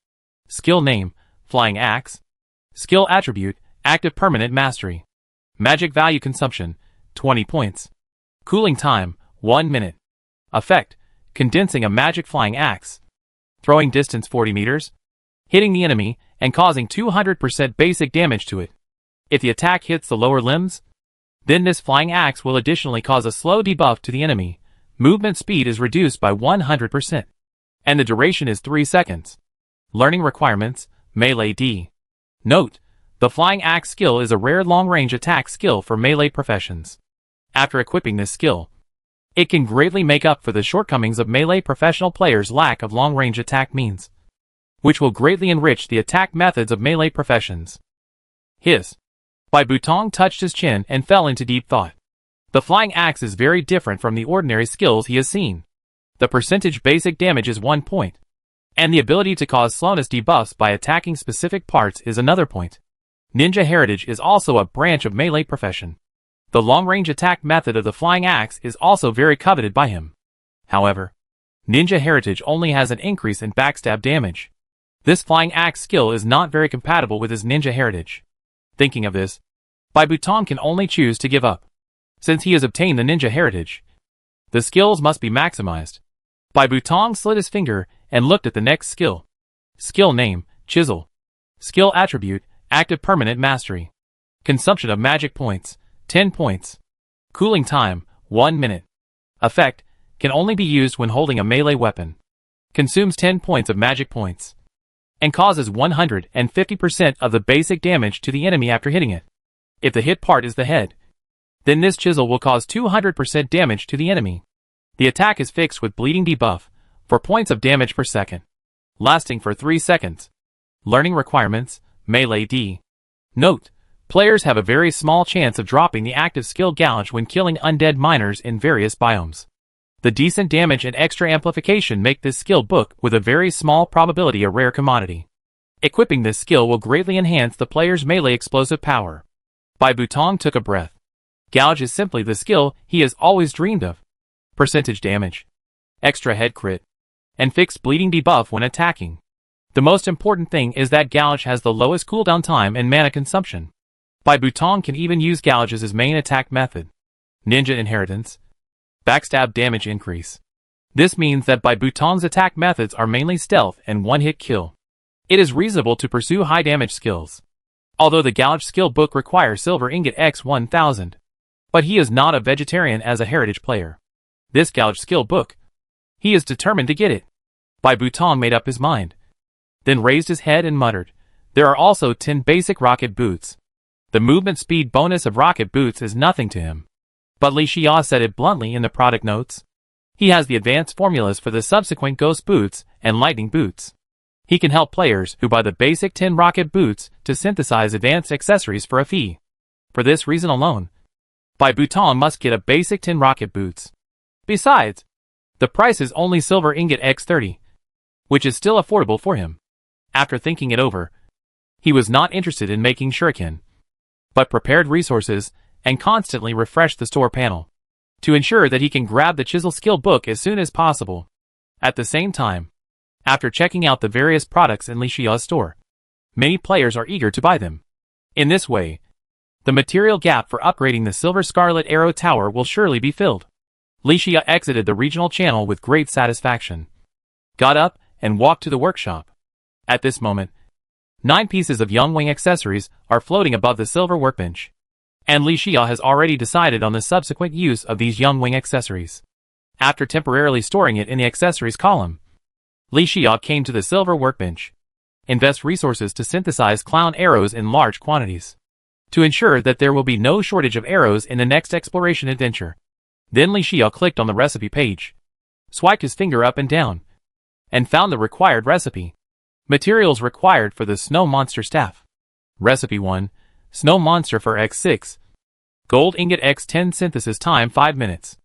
Skill name, Flying Axe. Skill attribute, Active Permanent Mastery. Magic value consumption, 20 points. Cooling time, 1 minute. Effect, condensing a magic flying axe. Throwing distance 40 meters. Hitting the enemy, and causing 200% basic damage to it. If the attack hits the lower limbs, then this flying axe will additionally cause a slow debuff to the enemy. Movement speed is reduced by 100%. And the duration is 3 seconds. Learning requirements, Melee D. Note, the Flying Axe skill is a rare long-range attack skill for melee professions. After equipping this skill, it can greatly make up for the shortcomings of melee professional players' lack of long-range attack means, which will greatly enrich the attack methods of melee professions. Hiss. Bai Butong touched his chin and fell into deep thought. The Flying Axe is very different from the ordinary skills he has seen. The percentage basic damage is 1 point, and the ability to cause slowness debuffs by attacking specific parts is another point. Ninja Heritage is also a branch of melee profession. The long-range attack method of the Flying Axe is also very coveted by him. However, Ninja Heritage only has an increase in backstab damage. This Flying Axe skill is not very compatible with his Ninja Heritage. Thinking of this, Bai Butong can only choose to give up. Since he has obtained the Ninja Heritage, the skills must be maximized. Bai Butong slid his finger and looked at the next skill. Skill name, Chisel. Skill attribute, Active Permanent Mastery. Consumption of magic points, 10 points. Cooling time, 1 minute. Effect, can only be used when holding a melee weapon. Consumes 10 points of magic points, and causes 150% of the basic damage to the enemy after hitting it. If the hit part is the head, then this chisel will cause 200% damage to the enemy. The attack is fixed with bleeding debuff, 4 points of damage per second, lasting for 3 seconds. Learning requirements, Melee D. Note, players have a very small chance of dropping the active skill gouge when killing undead miners in various biomes. The decent damage and extra amplification make this skill book with a very small probability a rare commodity. Equipping this skill will greatly enhance the player's melee explosive power. Bai Butong took a breath. Gouge is simply the skill he has always dreamed of. Percentage damage, extra head crit, and fixed bleeding debuff when attacking. The most important thing is that Gouge has the lowest cooldown time and mana consumption. Bai Butong can even use Gouge as his main attack method. Ninja Inheritance. Backstab damage increase. This means that Bai Butong's attack methods are mainly stealth and one-hit kill. It is reasonable to pursue high damage skills. Although the Gouge skill book requires Silver Ingot X 1000. But he is not a vegetarian as a heritage player. This Gouge skill book. He is determined to get it. Bai Butong made up his mind. Then raised his head and muttered, "There are also 10 basic rocket boots. The movement speed bonus of rocket boots is nothing to him." But Li Xia said it bluntly in the product notes. He has the advanced formulas for the subsequent ghost boots and lightning boots. He can help players who buy the basic 10 rocket boots to synthesize advanced accessories for a fee. For this reason alone, Bai Butong must get a basic 10 rocket boots. Besides, the price is only Silver Ingot X30, which is still affordable for him. After thinking it over, he was not interested in making shuriken, but prepared resources and constantly refreshed the store panel to ensure that he can grab the chisel skill book as soon as possible. At the same time, after checking out the various products in Li Xia's store, many players are eager to buy them. In this way, the material gap for upgrading the Silver Scarlet Arrow Tower will surely be filled. Li Xia exited the regional channel with great satisfaction, got up, and walked to the workshop. At this moment, 9 pieces of Youngwing accessories are floating above the silver workbench, and Li Xia has already decided on the subsequent use of these Youngwing accessories. After temporarily storing it in the accessories column, Li Xia came to the silver workbench, invest resources to synthesize clown arrows in large quantities, to ensure that there will be no shortage of arrows in the next exploration adventure. Then Li Xia clicked on the recipe page, swiped his finger up and down, and found the required recipe. Materials required for the Snow Monster Staff. Recipe 1. Snow Monster for X6. Gold Ingot X10 synthesis time 5 minutes.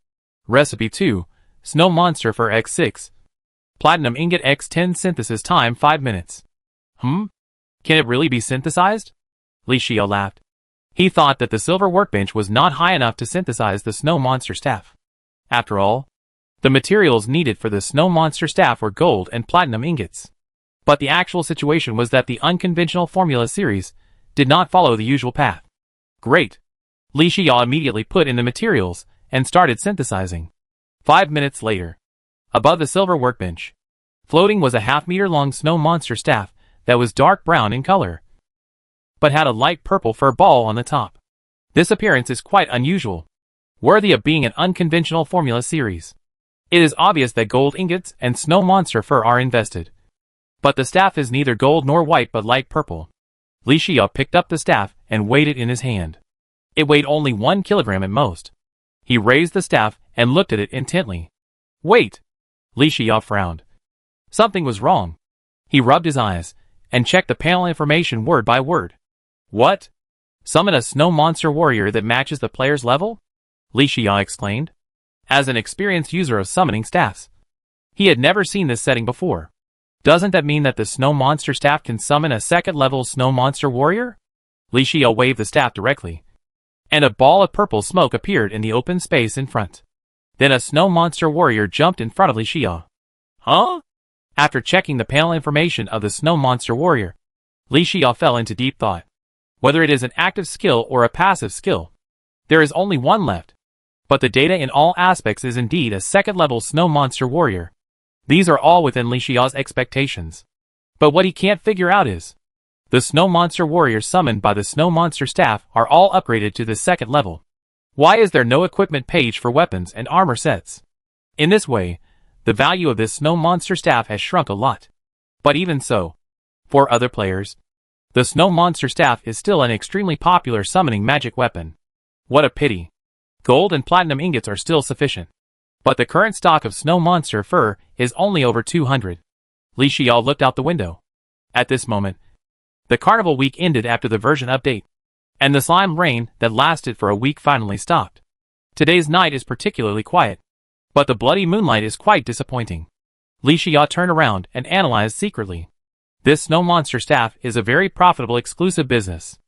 Recipe 2. Snow Monster for X6. Platinum Ingot X10 synthesis time 5 minutes. Can it really be synthesized? Li Xia laughed. He thought that the silver workbench was not high enough to synthesize the Snow Monster Staff. After all, the materials needed for the Snow Monster Staff were gold and platinum ingots. But the actual situation was that the unconventional formula series did not follow the usual path. Great! Li Xia immediately put in the materials and started synthesizing. 5 minutes later, above the silver workbench, floating was a half-meter-long Snow Monster Staff that was dark brown in color, but had a light purple fur ball on the top. This appearance is quite unusual, worthy of being an unconventional formula series. It is obvious that gold ingots and Snow Monster fur are invested. But the staff is neither gold nor white but light purple. Li Xia picked up the staff and weighed it in his hand. It weighed only 1 kilogram at most. He raised the staff and looked at it intently. Wait! Li Xia frowned. Something was wrong. He rubbed his eyes and checked the panel information word by word. What? Summon a Snow Monster warrior that matches the player's level? Li Xia exclaimed. As an experienced user of summoning staffs, he had never seen this setting before. Doesn't that mean that the Snow Monster Staff can summon a second-level Snow Monster warrior? Li Xia waved the staff directly, and a ball of purple smoke appeared in the open space in front. Then a Snow Monster warrior jumped in front of Li Xia. Huh? After checking the panel information of the Snow Monster warrior, Li Xia fell into deep thought. Whether it is an active skill or a passive skill, there is only one left. But the data in all aspects is indeed a second-level Snow Monster warrior. These are all within Li Xia's expectations. But what he can't figure out is, the Snow Monster warriors summoned by the Snow Monster Staff are all upgraded to the second level. Why is there no equipment page for weapons and armor sets? In this way, the value of this Snow Monster Staff has shrunk a lot. But even so, for other players, the Snow Monster Staff is still an extremely popular summoning magic weapon. What a pity. Gold and platinum ingots are still sufficient. But the current stock of Snow Monster fur is only over 200. Li Xia looked out the window. At this moment, the carnival week ended after the version update, and the slime rain that lasted for a week finally stopped. Today's night is particularly quiet, but the bloody moonlight is quite disappointing. Li Xia turned around and analyzed secretly. This Snow Monster Staff is a very profitable exclusive business.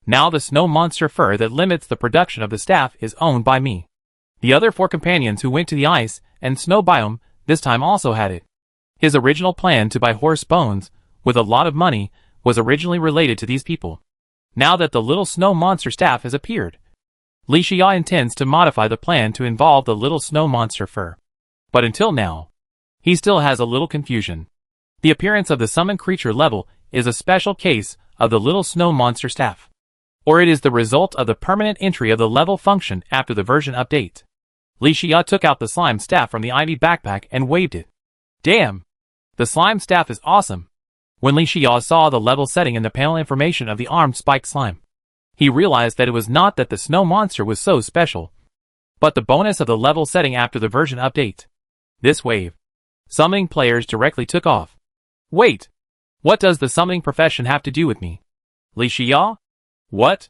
Now the Snow Monster fur that limits the production of the staff is owned by me. The other 4 companions who went to the ice and snow biome this time also had it. His original plan to buy horse bones with a lot of money, was originally related to these people. Now that the little snow monster staff has appeared, Li Xia intends to modify the plan to involve the little snow monster fur. But until now, he still has a little confusion. The appearance of the summoned creature level is a special case of the little snow monster staff, or it is the result of the permanent entry of the level function after the version update. Li Xia took out the slime staff from the ivy backpack and waved it. Damn! The slime staff is awesome! When Li Xia saw the level setting in the panel information of the armed spiked slime, he realized that it was not that the snow monster was so special, but the bonus of the level setting after the version update. This wave, summoning players directly took off. Wait! What does the summoning profession have to do with me? Li Xia? What?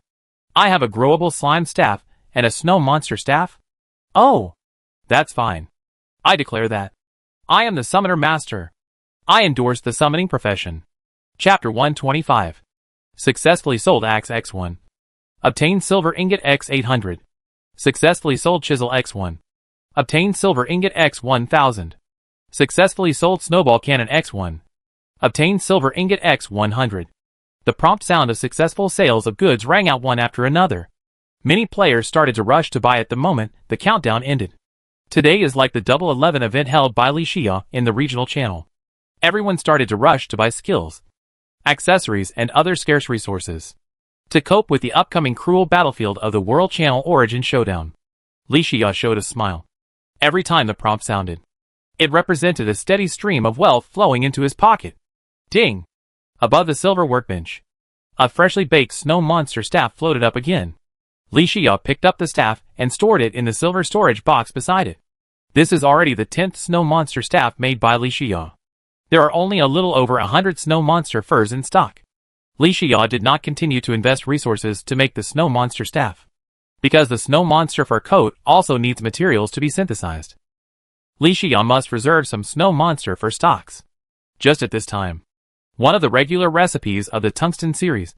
I have a growable slime staff and a snow monster staff? Oh! That's fine. I declare that I am the summoner master. I endorse the summoning profession. Chapter 125. Successfully sold Axe X1. Obtained Silver Ingot X800. Successfully sold Chisel X1. Obtained Silver Ingot X1000. Successfully sold Snowball Cannon X1. Obtained Silver Ingot X100. The prompt sound of successful sales of goods rang out one after another. Many players started to rush to buy at the moment the countdown ended. Today is like the Double 11 event held by Li Xia in the regional channel. Everyone started to rush to buy skills, accessories, and other scarce resources to cope with the upcoming cruel battlefield of the World Channel Origin Showdown. Li Xia showed a smile every time the prompt sounded. It represented a steady stream of wealth flowing into his pocket. Ding! Above the silver workbench, a freshly baked snow monster staff floated up again. Li Xia picked up the staff and stored it in the silver storage box beside it. This is already the 10th snow monster staff made by Li Xia. There are only a little over 100 snow monster furs in stock. Li Xia did not continue to invest resources to make the snow monster staff, because the snow monster fur coat also needs materials to be synthesized. Li Xia must reserve some snow monster fur stocks. Just at this time, one of the regular recipes of the tungsten series,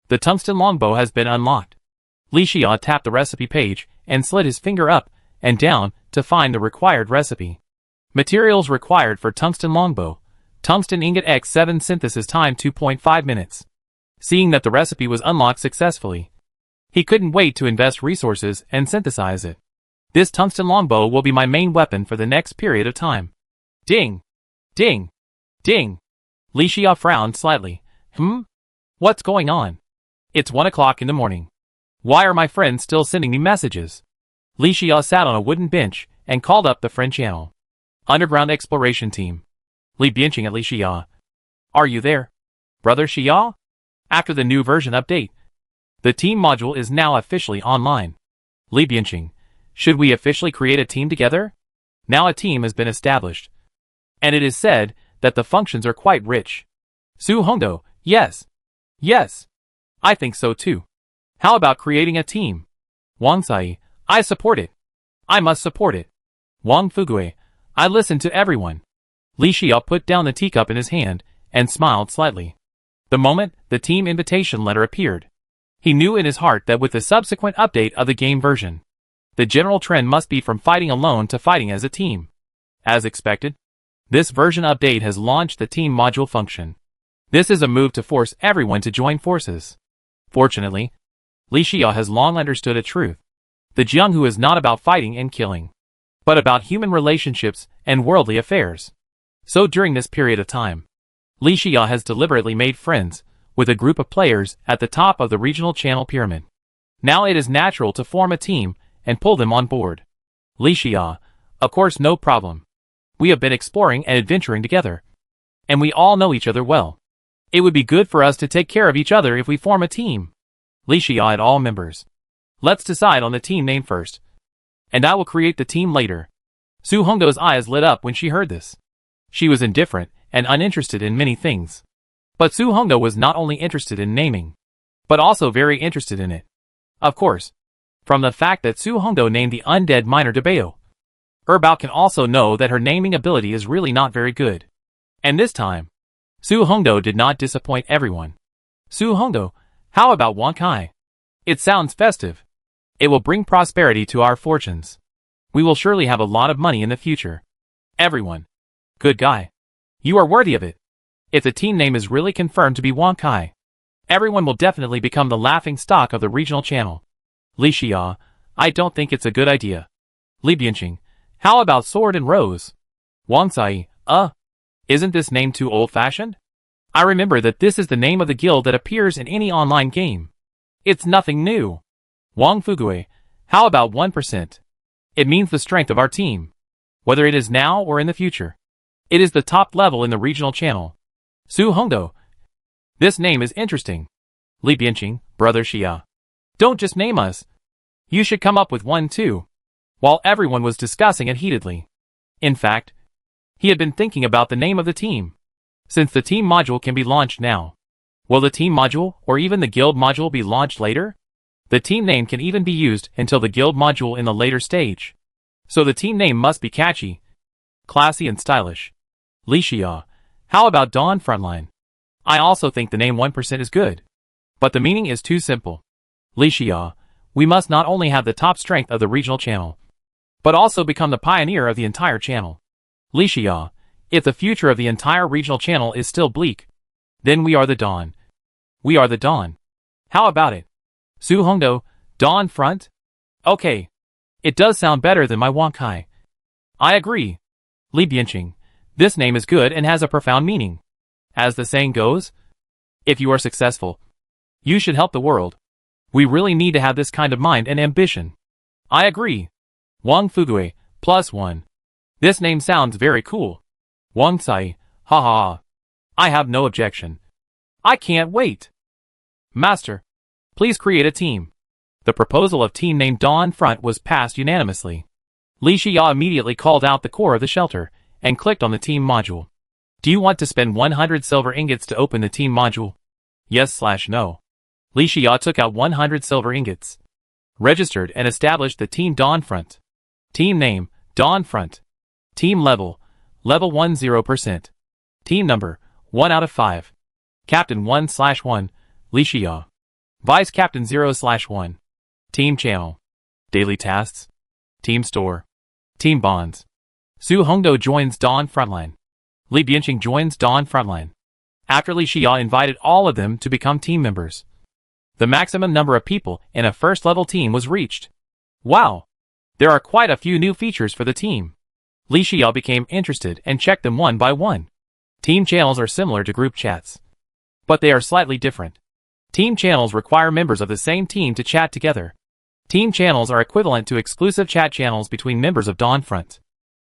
the tungsten longbow, has been unlocked. Li Xia tapped the recipe page and slid his finger up and down to find the required recipe. Materials required for tungsten longbow. Tungsten ingot X7 synthesis time 2.5 minutes. Seeing that the recipe was unlocked successfully, he couldn't wait to invest resources and synthesize it. This tungsten longbow will be my main weapon for the next period of time. Ding! Ding! Ding! Li Xia frowned slightly. What's going on? It's 1 o'clock in the morning. Why are my friends still sending me messages? Li Xia sat on a wooden bench and called up the friend channel. Underground Exploration Team. Li Bianching at Li Xia. Are you there, Brother Xia? After the new version update, the team module is now officially online. Li Bianching. Should we officially create a team together? Now a team has been established, and it is said that the functions are quite rich. Su Hongdo. Yes. Yes. I think so too. How about creating a team? Wang Sai. I support it. I must support it. Wang Fugue. I listen to everyone. Li Xia put down the teacup in his hand and smiled slightly. The moment the team invitation letter appeared, he knew in his heart that with the subsequent update of the game version, the general trend must be from fighting alone to fighting as a team. As expected, this version update has launched the team module function. This is a move to force everyone to join forces. Fortunately, Li Xia has long understood a truth. The Jianghu is not about fighting and killing, but about human relationships and worldly affairs. So during this period of time, Li Xia has deliberately made friends with a group of players at the top of the regional channel pyramid. Now it is natural to form a team and pull them on board. Li Xia. Of course, no problem. We have been exploring and adventuring together, and we all know each other well. It would be good for us to take care of each other if we form a team. Li Xia at all members. Let's decide on the team name first, and I will create the team later. Su Hongdo's eyes lit up when she heard this. She was indifferent and uninterested in many things. But Su Hongdo was not only interested in naming, but also very interested in it. Of course, from the fact that Su Hongdo named the undead miner Debao, Erbao can also know that her naming ability is really not very good. And this time, Su Hongdo did not disappoint everyone. Su Hongdo, how about Wang Kai? It sounds festive. It will bring prosperity to our fortunes. We will surely have a lot of money in the future. Everyone. Good guy. You are worthy of it. If the team name is really confirmed to be Wankai, everyone will definitely become the laughing stock of the regional channel. Li Xia, I don't think it's a good idea. Li Bianqing, how about Sword and Rose? Wang Sai, isn't this name too old-fashioned? I remember that this is the name of the guild that appears in any online game. It's nothing new. Wang Fugui, how about 1%? It means the strength of our team, whether it is now or in the future. It is the top level in the regional channel. Su Hongdo, this name is interesting. Li Bianqing, brother Xia, don't just name us. You should come up with one too. While everyone was discussing it heatedly. In fact, he had been thinking about the name of the team. Since the team module can be launched now, will the team module or even the guild module be launched later? The team name can even be used until the guild module in the later stage. So the team name must be catchy, classy and stylish. Li Xia, how about Dawn Frontline? I also think the name 1% is good. But the meaning is too simple. Li Xia, we must not only have the top strength of the regional channel, but also become the pioneer of the entire channel. Li Xia, if the future of the entire regional channel is still bleak, then we are the Dawn. We are the Dawn. How about it? Su Hongdo, Dawn Front? Okay. It does sound better than my Wankai. I agree. Li Bianqing, this name is good and has a profound meaning. As the saying goes, if you are successful, you should help the world. We really need to have this kind of mind and ambition. I agree. Wang Fugui, +1. This name sounds very cool. Wang Sai, ha. I have no objection. I can't wait. Master, please create a team. The proposal of team name Dawn Front was passed unanimously. Li Xia immediately called out the core of the shelter and clicked on the team module. Do you want to spend 100 silver ingots to open the team module? Yes/no. Li Xia took out 100 silver ingots, registered and established the team Dawn Front. Team name, Dawn Front. Team level 10%. Team number, 1 out of 5. Captain 1/1, Li Xia. Vice Captain 0/1. Team channel. Daily tasks. Team store. Team bonds. Su Hongdo joins Dawn Frontline. Li Bianqing joins Dawn Frontline. After Li Xia invited all of them to become team members, the maximum number of people in a first-level team was reached. Wow! There are quite a few new features for the team. Li Xia became interested and checked them one by one. Team channels are similar to group chats, but they are slightly different. Team channels require members of the same team to chat together. Team channels are equivalent to exclusive chat channels between members of Dawn Front.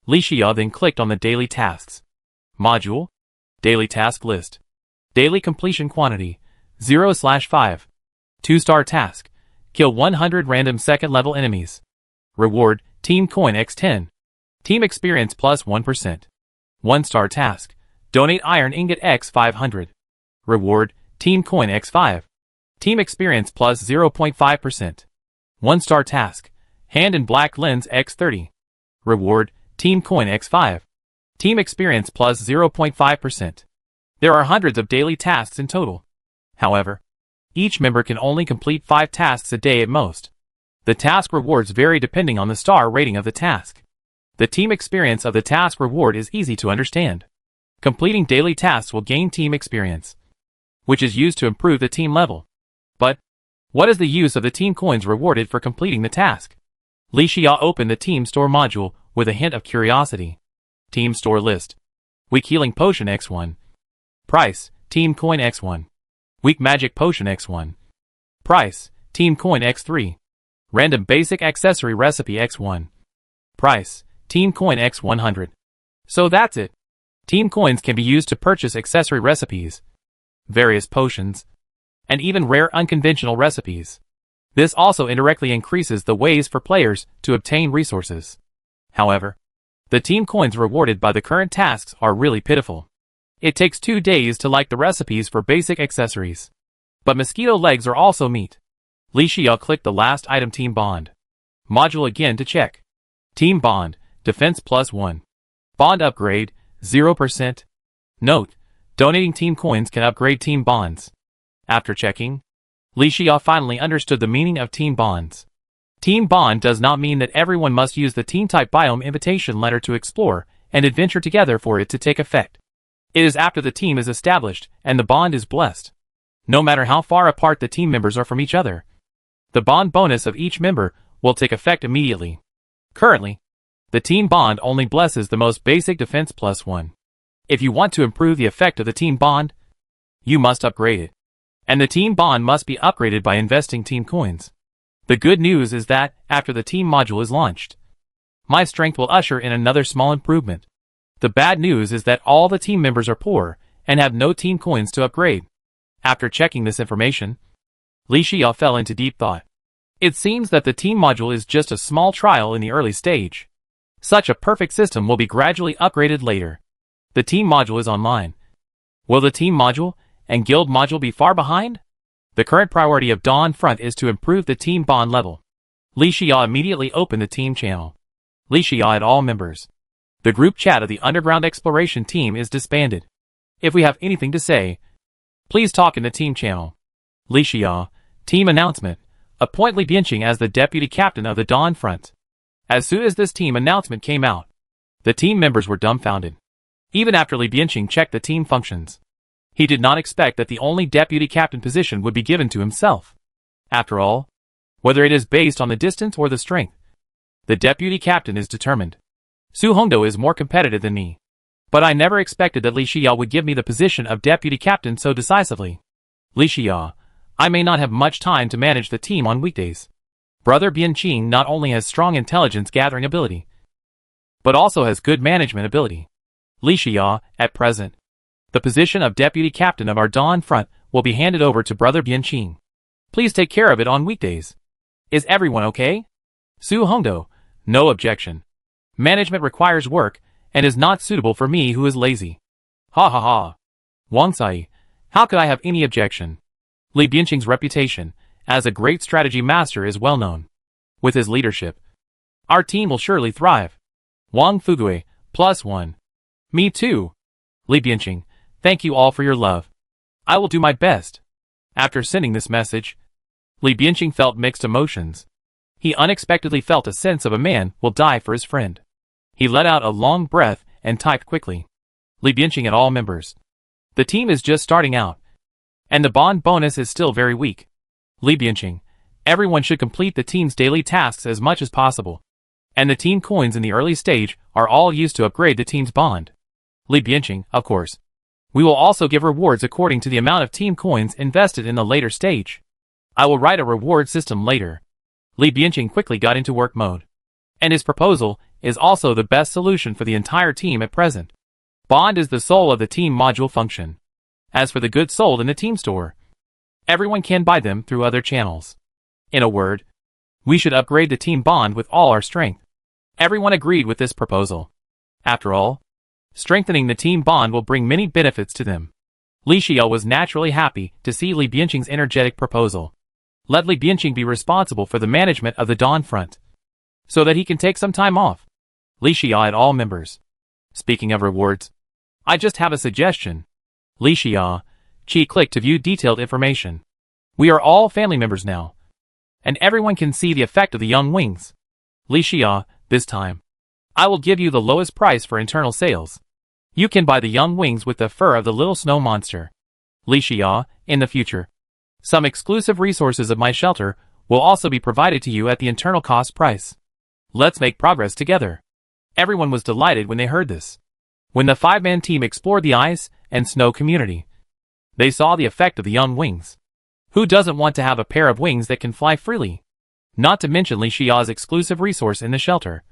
Li Xia then clicked on the Daily Tasks module. Daily Task List. Daily Completion Quantity, 0/5. 2-star task. Kill 100 random second-level enemies. Reward, Team Coin x10. Team Experience +1%. 1-star task. Donate Iron Ingot x500. Reward, Team Coin x5. Team Experience +0.5%. 1-star task. Hand in Black Lens x30. Reward, Team Coin x5. Team Experience +0.5%. There are hundreds of daily tasks in total. However, each member can only complete 5 tasks a day at most. The task rewards vary depending on the star rating of the task. The team experience of the task reward is easy to understand. Completing daily tasks will gain team experience, which is used to improve the team level. But, what is the use of the team coins rewarded for completing the task? Li Xia opened the team store module with a hint of curiosity. Team store list. Weak Healing Potion x1. Price, Team Coin x1. Weak Magic Potion x1. Price, Team Coin x3. Random Basic Accessory Recipe x1. Price, Team Coin x100. So that's it. Team coins can be used to purchase accessory recipes, various potions, and even rare unconventional recipes. This also indirectly increases the ways for players to obtain resources. However, the team coins rewarded by the current tasks are really pitiful. It takes 2 days to like the recipes for basic accessories. But mosquito legs are also meat. Li Xia clicked the last item Team Bond module again to check. Team Bond, Defense +1. Bond upgrade, 0%. Note, donating team coins can upgrade team bonds. After checking, Li Xia finally understood the meaning of team bonds. Team bond does not mean that everyone must use the team type biome invitation letter to explore and adventure together for it to take effect. It is after the team is established and the bond is blessed. No matter how far apart the team members are from each other, the bond bonus of each member will take effect immediately. Currently, the team bond only blesses the most basic defense +1. If you want to improve the effect of the team bond, you must upgrade it. And the team bond must be upgraded by investing team coins. The good news is that, after the team module is launched, my strength will usher in another small improvement. The bad news is that all the team members are poor and have no team coins to upgrade. After checking this information, Li Xia fell into deep thought. It seems that the team module is just a small trial in the early stage. Such a perfect system will be gradually upgraded later. The team module is online. Will the team module and guild module be far behind? The current priority of Dawn Front is to improve the team bond level. Li Xia immediately opened the team channel. Li Xia at all members. The group chat of the underground exploration team is disbanded. If we have anything to say, please talk in the team channel. Li Xia, team announcement. Appoint Li Bianqing as the deputy captain of the Dawn Front. As soon as this team announcement came out, the team members were dumbfounded. Even after Li Bianqing checked the team functions, he did not expect that the only deputy captain position would be given to himself. After all, whether it is based on the distance or the strength, the deputy captain is determined. Su Hongdo is more competitive than me. But I never expected that Li Xia would give me the position of deputy captain so decisively. Li Xia, I may not have much time to manage the team on weekdays. Brother Bianqing not only has strong intelligence gathering ability, but also has good management ability. Li Xia, at present, the position of deputy captain of our Dawn Front will be handed over to Brother Bianqing. Please take care of it on weekdays. Is everyone okay? Su Hongdo, no objection. Management requires work, and is not suitable for me who is lazy. Ha ha ha. Wang Sai, how could I have any objection? Li Bianqing's reputation as a great strategy master is well known. With his leadership, our team will surely thrive. Wang Fugui, +1. Me too. Li Bianqing, thank you all for your love. I will do my best. After sending this message, Li Bianqing felt mixed emotions. He unexpectedly felt a sense of a man will die for his friend. He let out a long breath and typed quickly. Li Bianqing at all members. The team is just starting out, and the bond bonus is still very weak. Li Bianqing, everyone should complete the team's daily tasks as much as possible. And the team coins in the early stage are all used to upgrade the team's bond. Li Bianqing, of course. We will also give rewards according to the amount of team coins invested in the later stage. I will write a reward system later. Li Bianqing quickly got into work mode. And his proposal is also the best solution for the entire team at present. Bond is the soul of the team module function. As for the goods sold in the team store, everyone can buy them through other channels. In a word, we should upgrade the team bond with all our strength. Everyone agreed with this proposal. After all, strengthening the team bond will bring many benefits to them. Li Xia was naturally happy to see Li Bianqing's energetic proposal. Let Li Bianqing be responsible for the management of the Dawn Front, so that he can take some time off. Li Xia at all members. Speaking of rewards, I just have a suggestion. Li Xia, click to view detailed information. We are all family members now, and everyone can see the effect of the young wings. Li Xia, this time, I will give you the lowest price for internal sales. You can buy the young wings with the fur of the little snow monster. Li Xia, in the future, some exclusive resources of my shelter will also be provided to you at the internal cost price. Let's make progress together. Everyone was delighted when they heard this. When the 5-man team explored the ice and snow community, they saw the effect of the young wings. Who doesn't want to have a pair of wings that can fly freely? Not to mention Li Xia's exclusive resource in the shelter,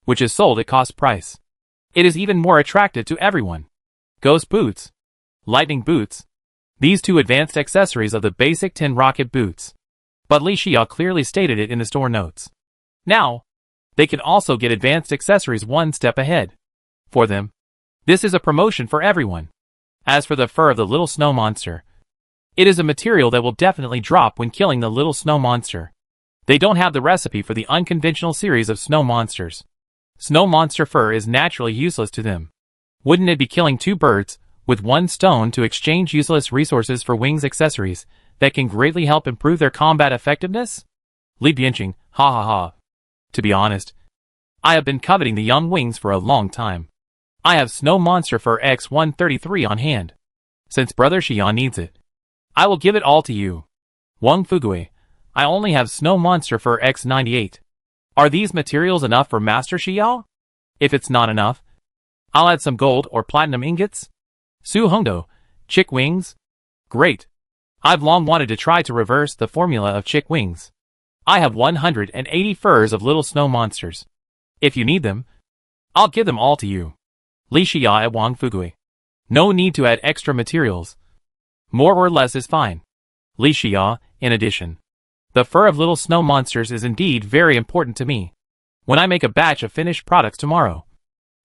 which is sold at cost price. It is even more attractive to everyone. Ghost boots, lightning boots, these two advanced accessories of the basic 10 rocket boots. But Li Xia clearly stated it in the store notes. Now, they can also get advanced accessories one step ahead. For them, this is a promotion for everyone. As for the fur of the little snow monster, it is a material that will definitely drop when killing the little snow monster. They don't have the recipe for the unconventional series of snow monsters. Snow monster fur is naturally useless to them. Wouldn't it be killing 2 birds with 1 stone to exchange useless resources for wings accessories that can greatly help improve their combat effectiveness? Li Bianqing, ha ha ha. To be honest, I have been coveting the young wings for a long time. I have snow monster fur X133 on hand. Since Brother Xiao needs it, I will give it all to you. Wang Fugui, I only have snow monster fur X98. Are these materials enough for Master Xiao? If it's not enough, I'll add some gold or platinum ingots. Su Hongdo, chick wings? Great. I've long wanted to try to reverse the formula of chick wings. I have 180 furs of little snow monsters. If you need them, I'll give them all to you. Li Xia at Wang Fugui. No need to add extra materials. More or less is fine. Li Xia, in addition. The fur of little snow monsters is indeed very important to me. When I make a batch of finished products tomorrow,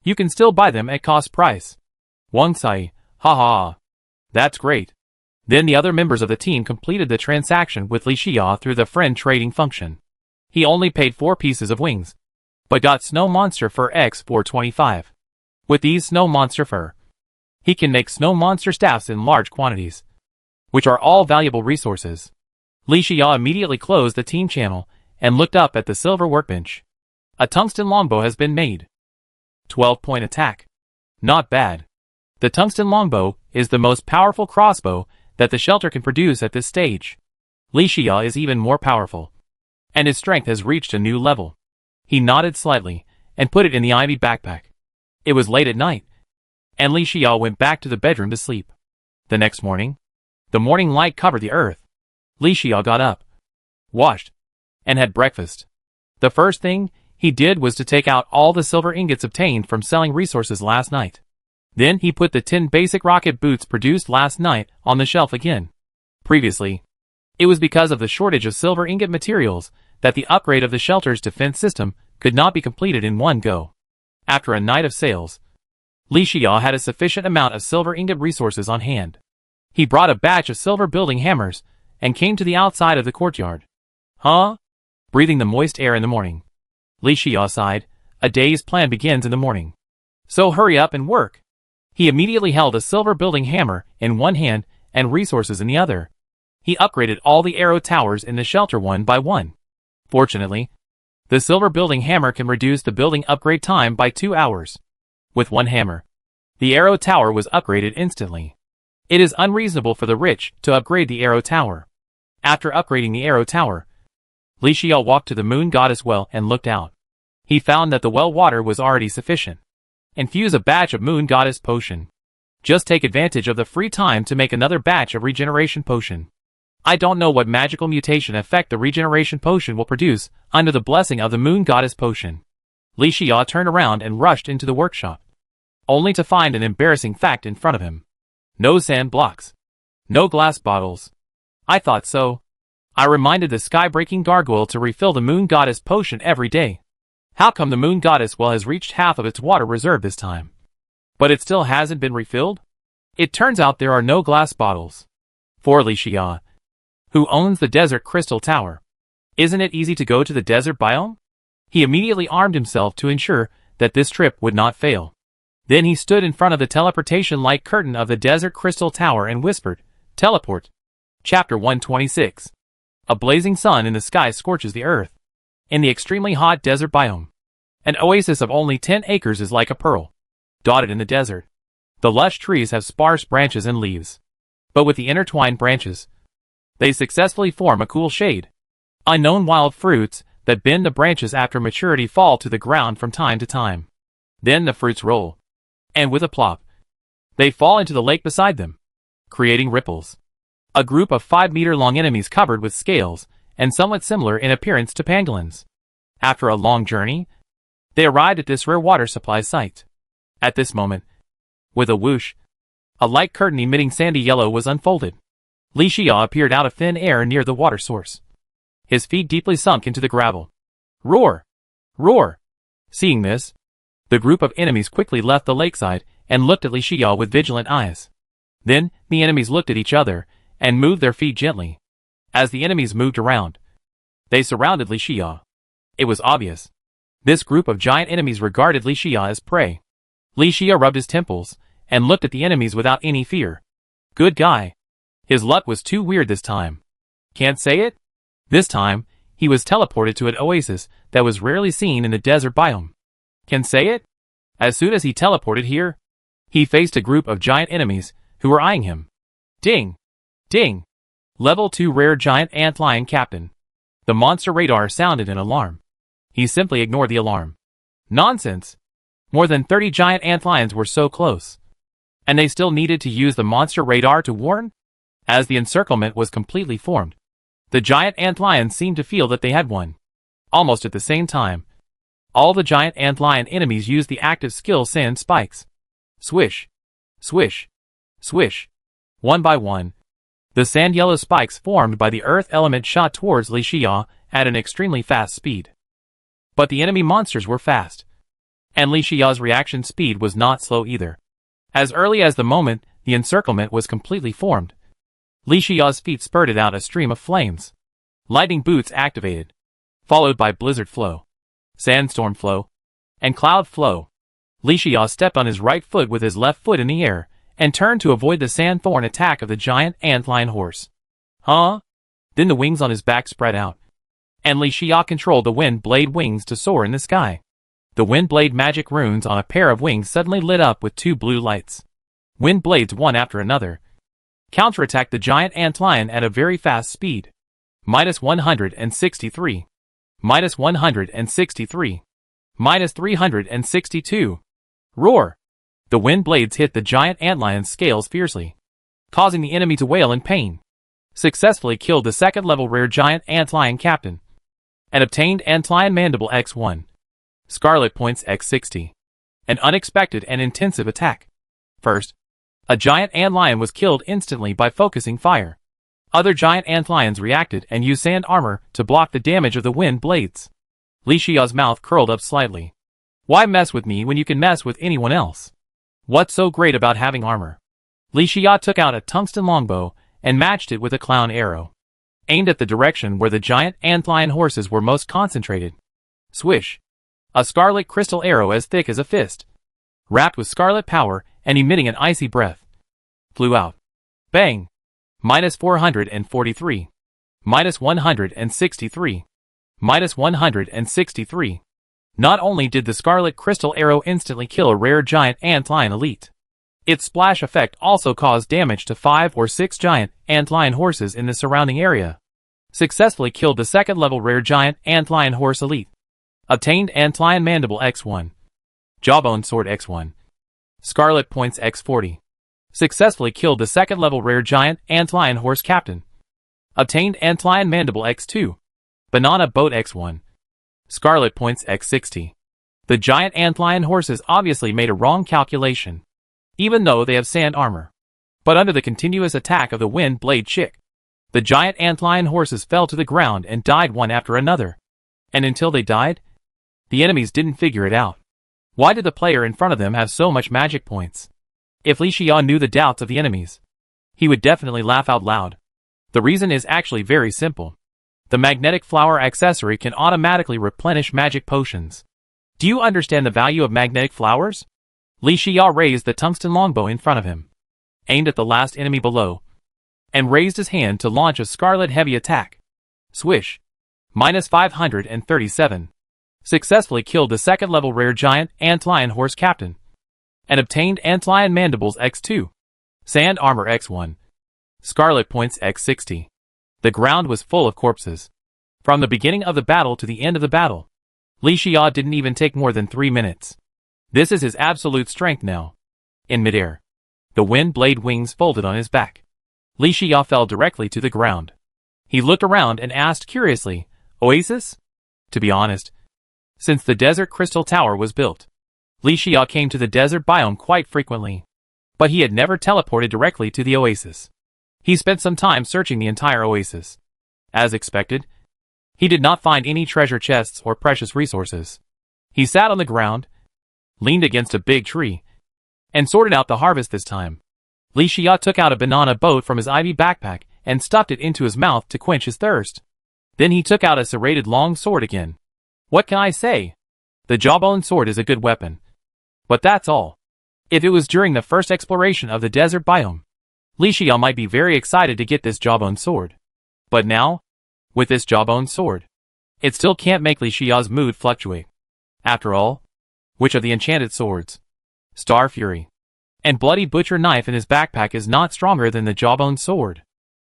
you can still buy them at cost price. Wang Sai, ha ha. That's great. Then the other members of the team completed the transaction with Li Xia through the friend trading function. He only paid 4 pieces of wings, but got snow monster fur X425. With these snow monster fur, he can make snow monster staffs in large quantities, which are all valuable resources. Li Xia immediately closed the team channel and looked up at the silver workbench. A tungsten longbow has been made. 12-point attack. Not bad. The tungsten longbow is the most powerful crossbow that the shelter can produce at this stage. Li Xia is even more powerful, and his strength has reached a new level. He nodded slightly and put it in the ivy backpack. It was late at night, and Li Xia went back to the bedroom to sleep. The next morning, the morning light covered the earth. Li Xia got up, washed, and had breakfast. The first thing he did was to take out all the silver ingots obtained from selling resources last night. Then he put the 10 basic rocket boots produced last night on the shelf again. Previously, it was because of the shortage of silver ingot materials that the upgrade of the shelter's defense system could not be completed in one go. After a night of sales, Li Xia had a sufficient amount of silver ingot resources on hand. He brought a batch of silver building hammers and came to the outside of the courtyard. Huh? Breathing the moist air in the morning, Li Xia sighed. A day's plan begins in the morning, so hurry up and work. He immediately held a silver building hammer in one hand and resources in the other. He upgraded all the arrow towers in the shelter one by one. Fortunately, the silver building hammer can reduce the building upgrade time by 2 hours. With one hammer, the arrow tower was upgraded instantly. It is unreasonable for the rich to upgrade the arrow tower. After upgrading the arrow tower, Li Xia walked to the moon goddess well and looked out. He found that the well water was already sufficient. Infuse a batch of moon goddess potion. Just take advantage of the free time to make another batch of regeneration potion. I don't know what magical mutation effect the regeneration potion will produce under the blessing of the moon goddess potion. Li Xia turned around and rushed into the workshop, only to find an embarrassing fact in front of him. No sand blocks. No glass bottles. I thought so. I reminded the sky-breaking gargoyle to refill the moon goddess potion every day. How come the moon goddess well has reached half of its water reserve this time, but it still hasn't been refilled? It turns out there are no glass bottles. For Li Xia, who owns the desert crystal tower, isn't it easy to go to the desert biome? He immediately armed himself to ensure that this trip would not fail. Then he stood in front of the teleportation light curtain of the desert crystal tower and whispered, "Teleport." Chapter 126. A blazing sun in the sky scorches the earth. In the extremely hot desert biome, an oasis of only 10 acres is like a pearl, dotted in the desert. The lush trees have sparse branches and leaves, but with the intertwined branches, they successfully form a cool shade. Unknown wild fruits that bend the branches after maturity fall to the ground from time to time. Then the fruits roll, and with a plop, they fall into the lake beside them, creating ripples. A group of 5-meter-long enemies covered with scales and somewhat similar in appearance to pangolins. After a long journey, they arrived at this rare water supply site. At this moment, with a whoosh, a light curtain emitting sandy yellow was unfolded. Li Xia appeared out of thin air near the water source. His feet deeply sunk into the gravel. Roar! Roar! Seeing this, the group of enemies quickly left the lakeside and looked at Li Xia with vigilant eyes. Then, the enemies looked at each other and moved their feet gently. As the enemies moved around, they surrounded Li Xia. It was obvious. This group of giant enemies regarded Li Xia as prey. Li Xia rubbed his temples and looked at the enemies without any fear. Good guy. His luck was too weird this time. Can't say it? This time, he was teleported to an oasis that was rarely seen in the desert biome. Can say it? As soon as he teleported here, he faced a group of giant enemies who were eyeing him. Ding! Ding! Level 2 Rare Giant Antlion Captain. The monster radar sounded an alarm. He simply ignored the alarm. Nonsense! More than 30 giant antlions were so close. And they still needed to use the monster radar to warn? As the encirclement was completely formed, the giant antlions seemed to feel that they had won. Almost at the same time, all the giant antlion enemies used the active skill sand spikes. Swish! Swish! Swish! One by one, the sand yellow spikes formed by the earth element shot towards Li Xia at an extremely fast speed. But the enemy monsters were fast, and Li Xia's reaction speed was not slow either. As early as the moment the encirclement was completely formed, Li Xia's feet spurted out a stream of flames. Lightning boots activated, followed by blizzard flow, sandstorm flow, and cloud flow. Li Xia stepped on his right foot with his left foot in the air, and turned to avoid the sand thorn attack of the giant antlion horse. Huh? Then the wings on his back spread out, and Li Xia controlled the wind blade wings to soar in the sky. The wind blade magic runes on a pair of wings suddenly lit up with two blue lights. Wind blades one after another counterattacked the giant antlion at a very fast speed. -163. -163. -362. Roar! The wind blades hit the giant antlion's scales fiercely, causing the enemy to wail in pain. Successfully killed the second-level rare giant antlion captain, and obtained Antlion Mandible X1. Scarlet Points X60. An unexpected and intensive attack. First, a giant antlion was killed instantly by focusing fire. Other giant antlions reacted and used sand armor to block the damage of the wind blades. Li Xia's mouth curled up slightly. Why mess with me when you can mess with anyone else? What's so great about having armor? Li Xia took out a tungsten longbow and matched it with a clown arrow, aimed at the direction where the giant antlion horses were most concentrated. Swish! A scarlet crystal arrow as thick as a fist, wrapped with scarlet power and emitting an icy breath, flew out. Bang! -443. -163. -163. Not only did the scarlet crystal arrow instantly kill a rare giant antlion elite, its splash effect also caused damage to 5 or 6 giant antlion horses in the surrounding area. Successfully killed the second-level rare giant antlion horse elite. Obtained Antlion Mandible X1. Jawbone Sword X1. Scarlet Points X40. Successfully killed the second-level rare giant antlion horse captain. Obtained Antlion Mandible X2. Banana Boat X1. Scarlet Points X60. The giant antlion horses obviously made a wrong calculation, even though they have sand armor. But under the continuous attack of the wind blade chick, the giant antlion horses fell to the ground and died one after another. And until they died, the enemies didn't figure it out. Why did the player in front of them have so much magic points? If Li Xia knew the doubts of the enemies, he would definitely laugh out loud. The reason is actually very simple. The magnetic flower accessory can automatically replenish magic potions. Do you understand the value of magnetic flowers? Li Xia raised the tungsten longbow in front of him, aimed at the last enemy below, and raised his hand to launch a scarlet heavy attack. Swish! -537. Successfully killed the second-level rare giant antlion horse captain, and obtained Antlion Mandibles X2. Sand Armor X1. Scarlet Points X60. The ground was full of corpses. From the beginning of the battle to the end of the battle, Li Xia didn't even take more than 3 minutes. This is his absolute strength now. In midair, the wind blade wings folded on his back. Li Xia fell directly to the ground. He looked around and asked curiously, Oasis? To be honest, since the Desert Crystal Tower was built, Li Xia came to the desert biome quite frequently. But he had never teleported directly to the oasis. He spent some time searching the entire oasis. As expected, he did not find any treasure chests or precious resources. He sat on the ground, leaned against a big tree, and sorted out the harvest this time. Li Xia took out a banana boat from his ivy backpack and stuffed it into his mouth to quench his thirst. Then he took out a serrated long sword again. What can I say? The jawbone sword is a good weapon. But that's all. If it was during the first exploration of the desert biome, Li Xia might be very excited to get this jawbone sword. But now, with this jawbone sword, it still can't make Li Xia's mood fluctuate. After all, Which of the enchanted swords, Star Fury, and Bloody Butcher knife in his backpack is not stronger than the Jawbone sword?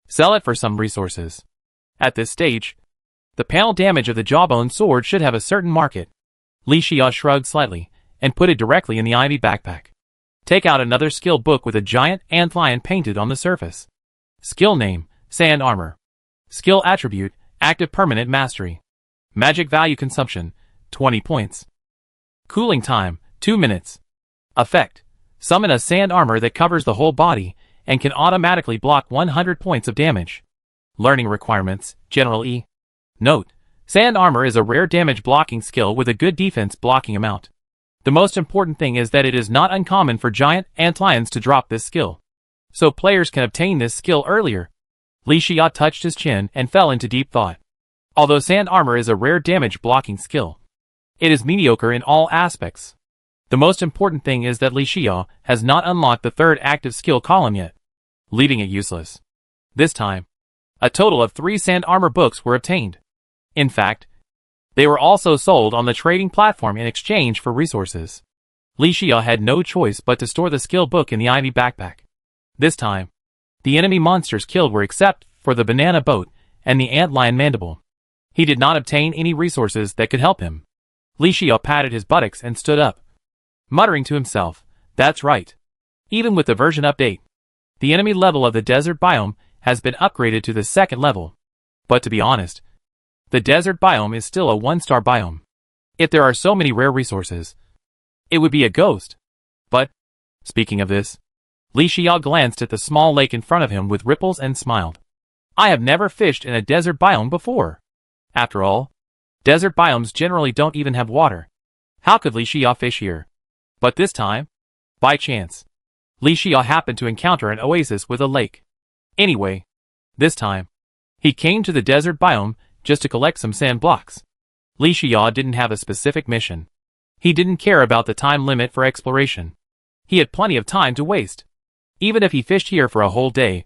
Sell it for some resources. At this stage, the panel damage of the Jawbone sword should have a certain market. Li Xia shrugged slightly and put it directly in the ivy backpack. Take out another skill book with a giant antlion painted on the surface. Skill name, Sand Armor. Skill attribute, Active Permanent Mastery. Magic value consumption, 20 points. Cooling time, 2 minutes. Effect, summon a sand armor that covers the whole body and can automatically block 100 points of damage. Learning requirements, General E. Note, sand armor is a rare damage blocking skill with a good defense blocking amount. The most important thing is that it is not uncommon for giant antlions to drop this skill, so players can obtain this skill earlier. Li Xia touched his chin and fell into deep thought. Although sand armor is a rare damage blocking skill, it is mediocre in all aspects. The most important thing is that Li Xia has not unlocked the third active skill column yet, leaving it useless. This time, a total of 3 sand armor books were obtained. In fact, they were also sold on the trading platform in exchange for resources. Li Xia had no choice but to store the skill book in the ivy backpack. This time, the enemy monsters killed were except for the banana boat and the antlion mandible. He did not obtain any resources that could help him. Li Xia patted his buttocks and stood up, muttering to himself, "That's right. Even with the version update, the enemy level of the desert biome has been upgraded to the 2nd level. But to be honest, the desert biome is still a 1-star biome. If there are so many rare resources, it would be a ghost." But, speaking of this, Li Xia glanced at the small lake in front of him with ripples and smiled. "I have never fished in a desert biome before. After all, desert biomes generally don't even have water. How could Li Xia fish here?" But this time, by chance, Li Xia happened to encounter an oasis with a lake. Anyway, this time, he came to the desert biome just to collect some sand blocks. Li Xia didn't have a specific mission. He didn't care about the time limit for exploration. He had plenty of time to waste. Even if he fished here for a whole day,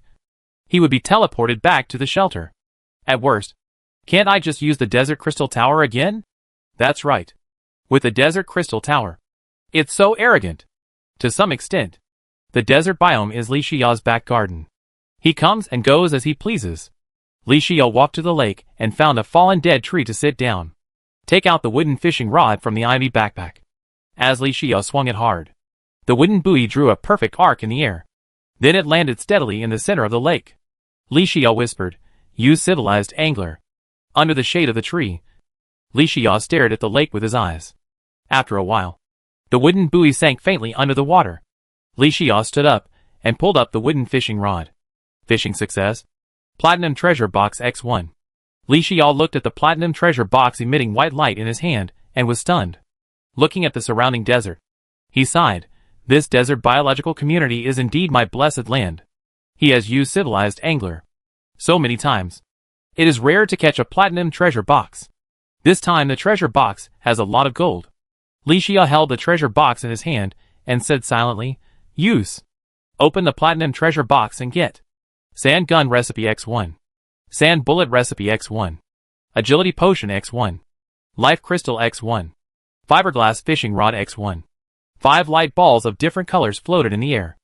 he would be teleported back to the shelter. At worst, can't I just use the Desert Crystal Tower again? That's right. With the Desert Crystal Tower. It's so arrogant. To some extent, the desert biome is Li Xia's back garden. He comes and goes as he pleases. Li Xia walked to the lake and found a fallen dead tree to sit down. Take out the wooden fishing rod from the ivy backpack. As Li Xia swung it hard, the wooden buoy drew a perfect arc in the air. Then it landed steadily in the center of the lake. Li Xia whispered, "You civilized angler." Under the shade of the tree, Li Xia stared at the lake with his eyes. After a while, the wooden buoy sank faintly under the water. Li Xia stood up and pulled up the wooden fishing rod. Fishing success. Platinum Treasure Box X1. Li Xia looked at the platinum treasure box emitting white light in his hand and was stunned. Looking at the surrounding desert, he sighed. This desert biological community is indeed my blessed land. He has used civilized angler so many times. It is rare to catch a platinum treasure box. This time the treasure box has a lot of gold. Li Xia held the treasure box in his hand and said silently, "Use. Open the platinum treasure box and get Sand Gun Recipe X1. Sand Bullet Recipe X1. Agility Potion X1. Life Crystal X1. Fiberglass Fishing Rod X1. 5 light balls of different colors floated in the air.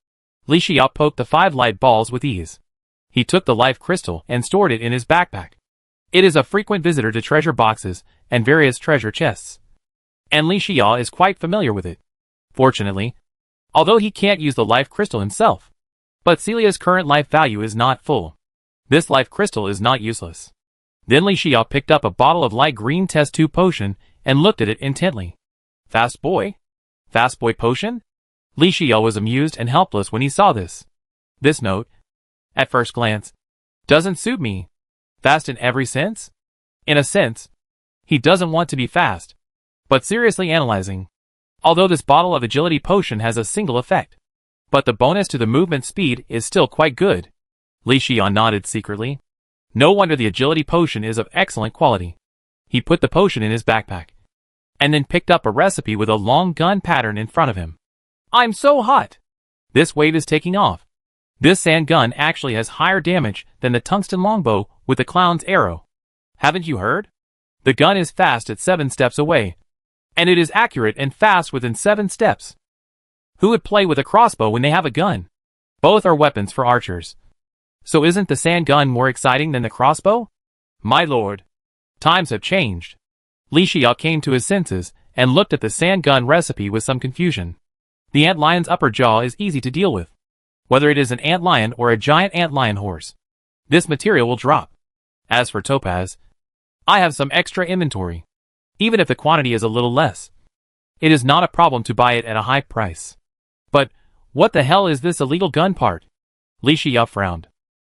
Li Xia poked the 5 light balls with ease. He took the life crystal and stored it in his backpack. It is a frequent visitor to treasure boxes and various treasure chests, and Li Xia is quite familiar with it. Fortunately, although he can't use the life crystal himself, but Celia's current life value is not full. This life crystal is not useless. Then Li Xia picked up a bottle of light green test tube potion and looked at it intently. Fast boy? Fast boy potion? Li Xia was amused and helpless when he saw this. This note, at first glance, doesn't suit me. Fast in every sense? In a sense, he doesn't want to be fast. But seriously analyzing, although this bottle of agility potion has a single effect, but the bonus to the movement speed is still quite good. Li Xia nodded secretly. No wonder the agility potion is of excellent quality. He put the potion in his backpack, and then picked up a recipe with a long gun pattern in front of him. I'm so hot! This wave is taking off. This sand gun actually has higher damage than the tungsten longbow with the clown's arrow. Haven't you heard? The gun is fast at 7 steps away. And it is accurate and fast within 7 steps. Who would play with a crossbow when they have a gun? Both are weapons for archers. So isn't the sand gun more exciting than the crossbow? My lord. Times have changed. Li Xia came to his senses and looked at the sand gun recipe with some confusion. The antlion's upper jaw is easy to deal with. Whether it is an antlion or a giant antlion horse, this material will drop. As for topaz, I have some extra inventory. Even if the quantity is a little less, it is not a problem to buy it at a high price. But what the hell is this illegal gun part? Li Xia frowned.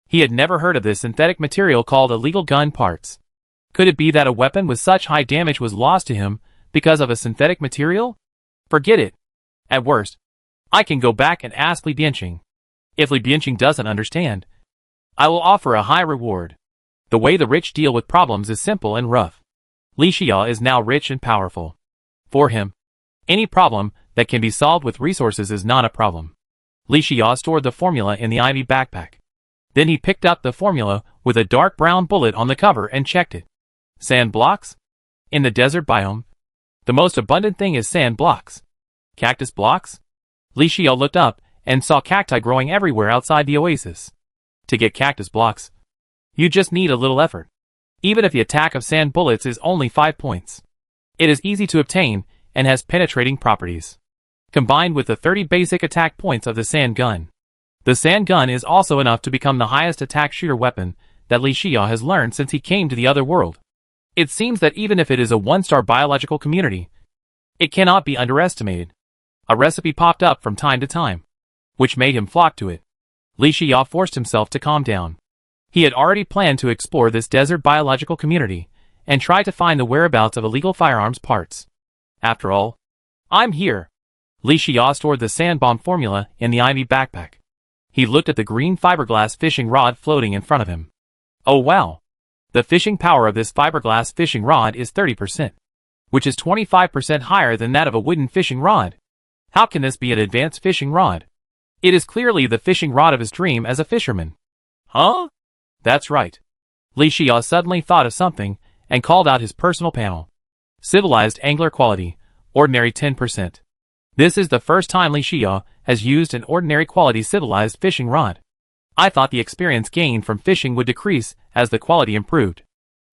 He had never heard of this synthetic material called illegal gun parts. Could it be that a weapon with such high damage was lost to him because of a synthetic material? Forget it. At worst, I can go back and ask Li Bianqing. If Li Bianqing doesn't understand, I will offer a high reward. The way the rich deal with problems is simple and rough. Li Xia is now rich and powerful. For him, any problem that can be solved with resources is not a problem. Li Xia stored the formula in the ivy backpack. Then he picked up the formula with a dark brown bullet on the cover and checked it. Sand blocks? In the desert biome, the most abundant thing is sand blocks. Cactus blocks? Li Xia looked up and saw cacti growing everywhere outside the oasis. To get cactus blocks, you just need a little effort. Even if the attack of sand bullets is only 5 points. It is easy to obtain and has penetrating properties. Combined with the 30 basic attack points of the sand gun, the sand gun is also enough to become the highest attack shooter weapon that Li Xia has learned since he came to the other world. It seems that even if it is a 1-star biological community, it cannot be underestimated. A recipe popped up from time to time, which made him flock to it. Li Xia forced himself to calm down. He had already planned to explore this desert biological community and try to find the whereabouts of illegal firearms parts. After all, I'm here. Li Xia stored the sand bomb formula in the ivy backpack. He looked at the green fiberglass fishing rod floating in front of him. Oh wow! The fishing power of this fiberglass fishing rod is 30%, which is 25% higher than that of a wooden fishing rod. How can this be an advanced fishing rod? It is clearly the fishing rod of his dream as a fisherman. Huh? That's right. Li Xia suddenly thought of something and called out his personal panel. Civilized angler quality, ordinary 10%. This is the first time Li Xia has used an ordinary quality civilized fishing rod. I thought the experience gained from fishing would decrease as the quality improved.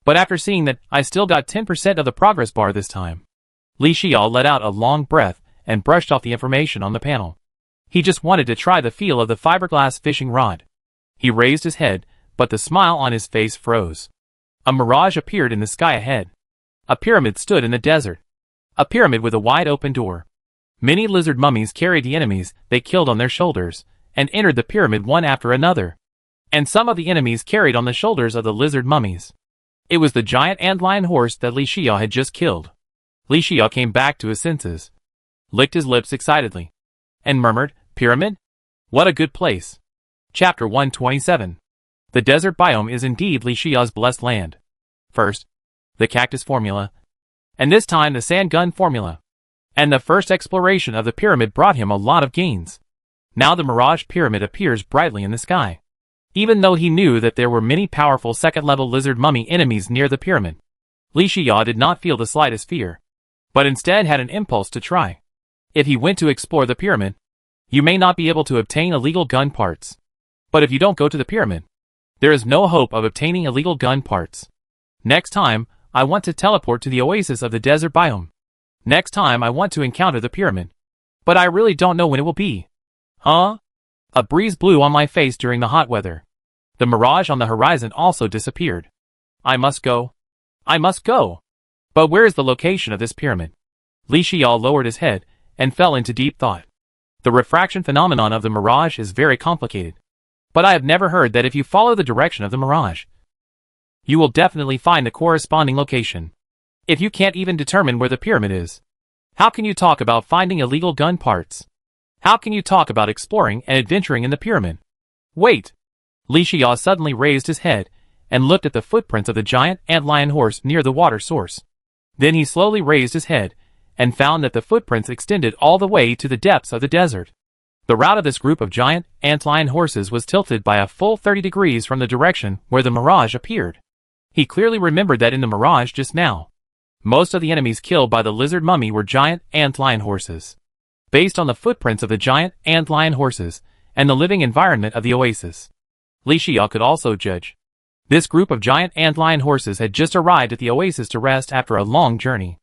But after seeing that I still got 10% of the progress bar this time, Li Xia let out a long breath and brushed off the information on the panel. He just wanted to try the feel of the fiberglass fishing rod. He raised his head, but the smile on his face froze. A mirage appeared in the sky ahead. A pyramid stood in the desert. A pyramid with a wide open door. Many lizard mummies carried the enemies they killed on their shoulders and entered the pyramid one after another. And some of the enemies carried on the shoulders of the lizard mummies. It was the giant antlion horse that Li Xia had just killed. Li Xia came back to his senses, licked his lips excitedly, and murmured, "Pyramid? What a good place." Chapter 127. The desert biome is indeed Li Xia's blessed land. First, the cactus formula, and this time the sand gun formula. And the first exploration of the pyramid brought him a lot of gains. Now the Mirage Pyramid appears brightly in the sky. Even though he knew that there were many powerful second-level lizard mummy enemies near the pyramid, Li Xia did not feel the slightest fear, but instead had an impulse to try. If he went to explore the pyramid, you may not be able to obtain illegal gun parts. But if you don't go to the pyramid, there is no hope of obtaining illegal gun parts. Next time, I want to teleport to the oasis of the desert biome. Next time I want to encounter the pyramid. But I really don't know when it will be. Huh? A breeze blew on my face during the hot weather. The mirage on the horizon also disappeared. I must go. I must go. But where is the location of this pyramid? Li Xia lowered his head and fell into deep thought. The refraction phenomenon of the mirage is very complicated. But I have never heard that if you follow the direction of the mirage, you will definitely find the corresponding location. If you can't even determine where the pyramid is, how can you talk about finding illegal gun parts? How can you talk about exploring and adventuring in the pyramid? Wait! Li Xia suddenly raised his head and looked at the footprints of the giant antlion horse near the water source. Then he slowly raised his head and found that the footprints extended all the way to the depths of the desert. The route of this group of giant antlion horses was tilted by a full 30 degrees from the direction where the mirage appeared. He clearly remembered that in the mirage just now, Most of the enemies killed by the lizard mummy were giant antlion horses. Based on the footprints of the giant antlion horses and the living environment of the oasis, Li Xiao could also judge. This group of giant antlion horses had just arrived at the oasis to rest after a long journey.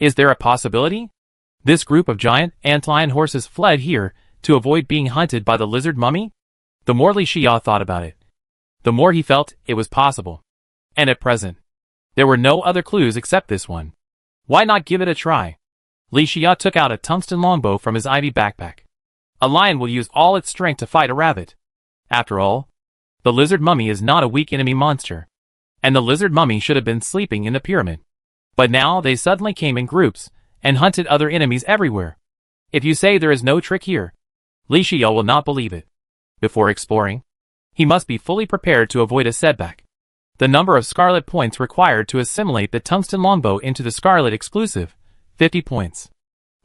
Is there a possibility? This group of giant antlion horses fled here to avoid being hunted by the lizard mummy? The more Li Xiao thought about it, the more he felt it was possible. And at present, there were no other clues except this one. Why not give it a try? Li Xiao took out a tungsten longbow from his ivy backpack. A lion will use all its strength to fight a rabbit. After all, the lizard mummy is not a weak enemy monster. And the lizard mummy should have been sleeping in the pyramid. But now they suddenly came in groups and hunted other enemies everywhere. If you say there is no trick here, Li Xiao will not believe it. Before exploring, he must be fully prepared to avoid a setback. The number of scarlet points required to assimilate the tungsten longbow into the scarlet exclusive, 50 points.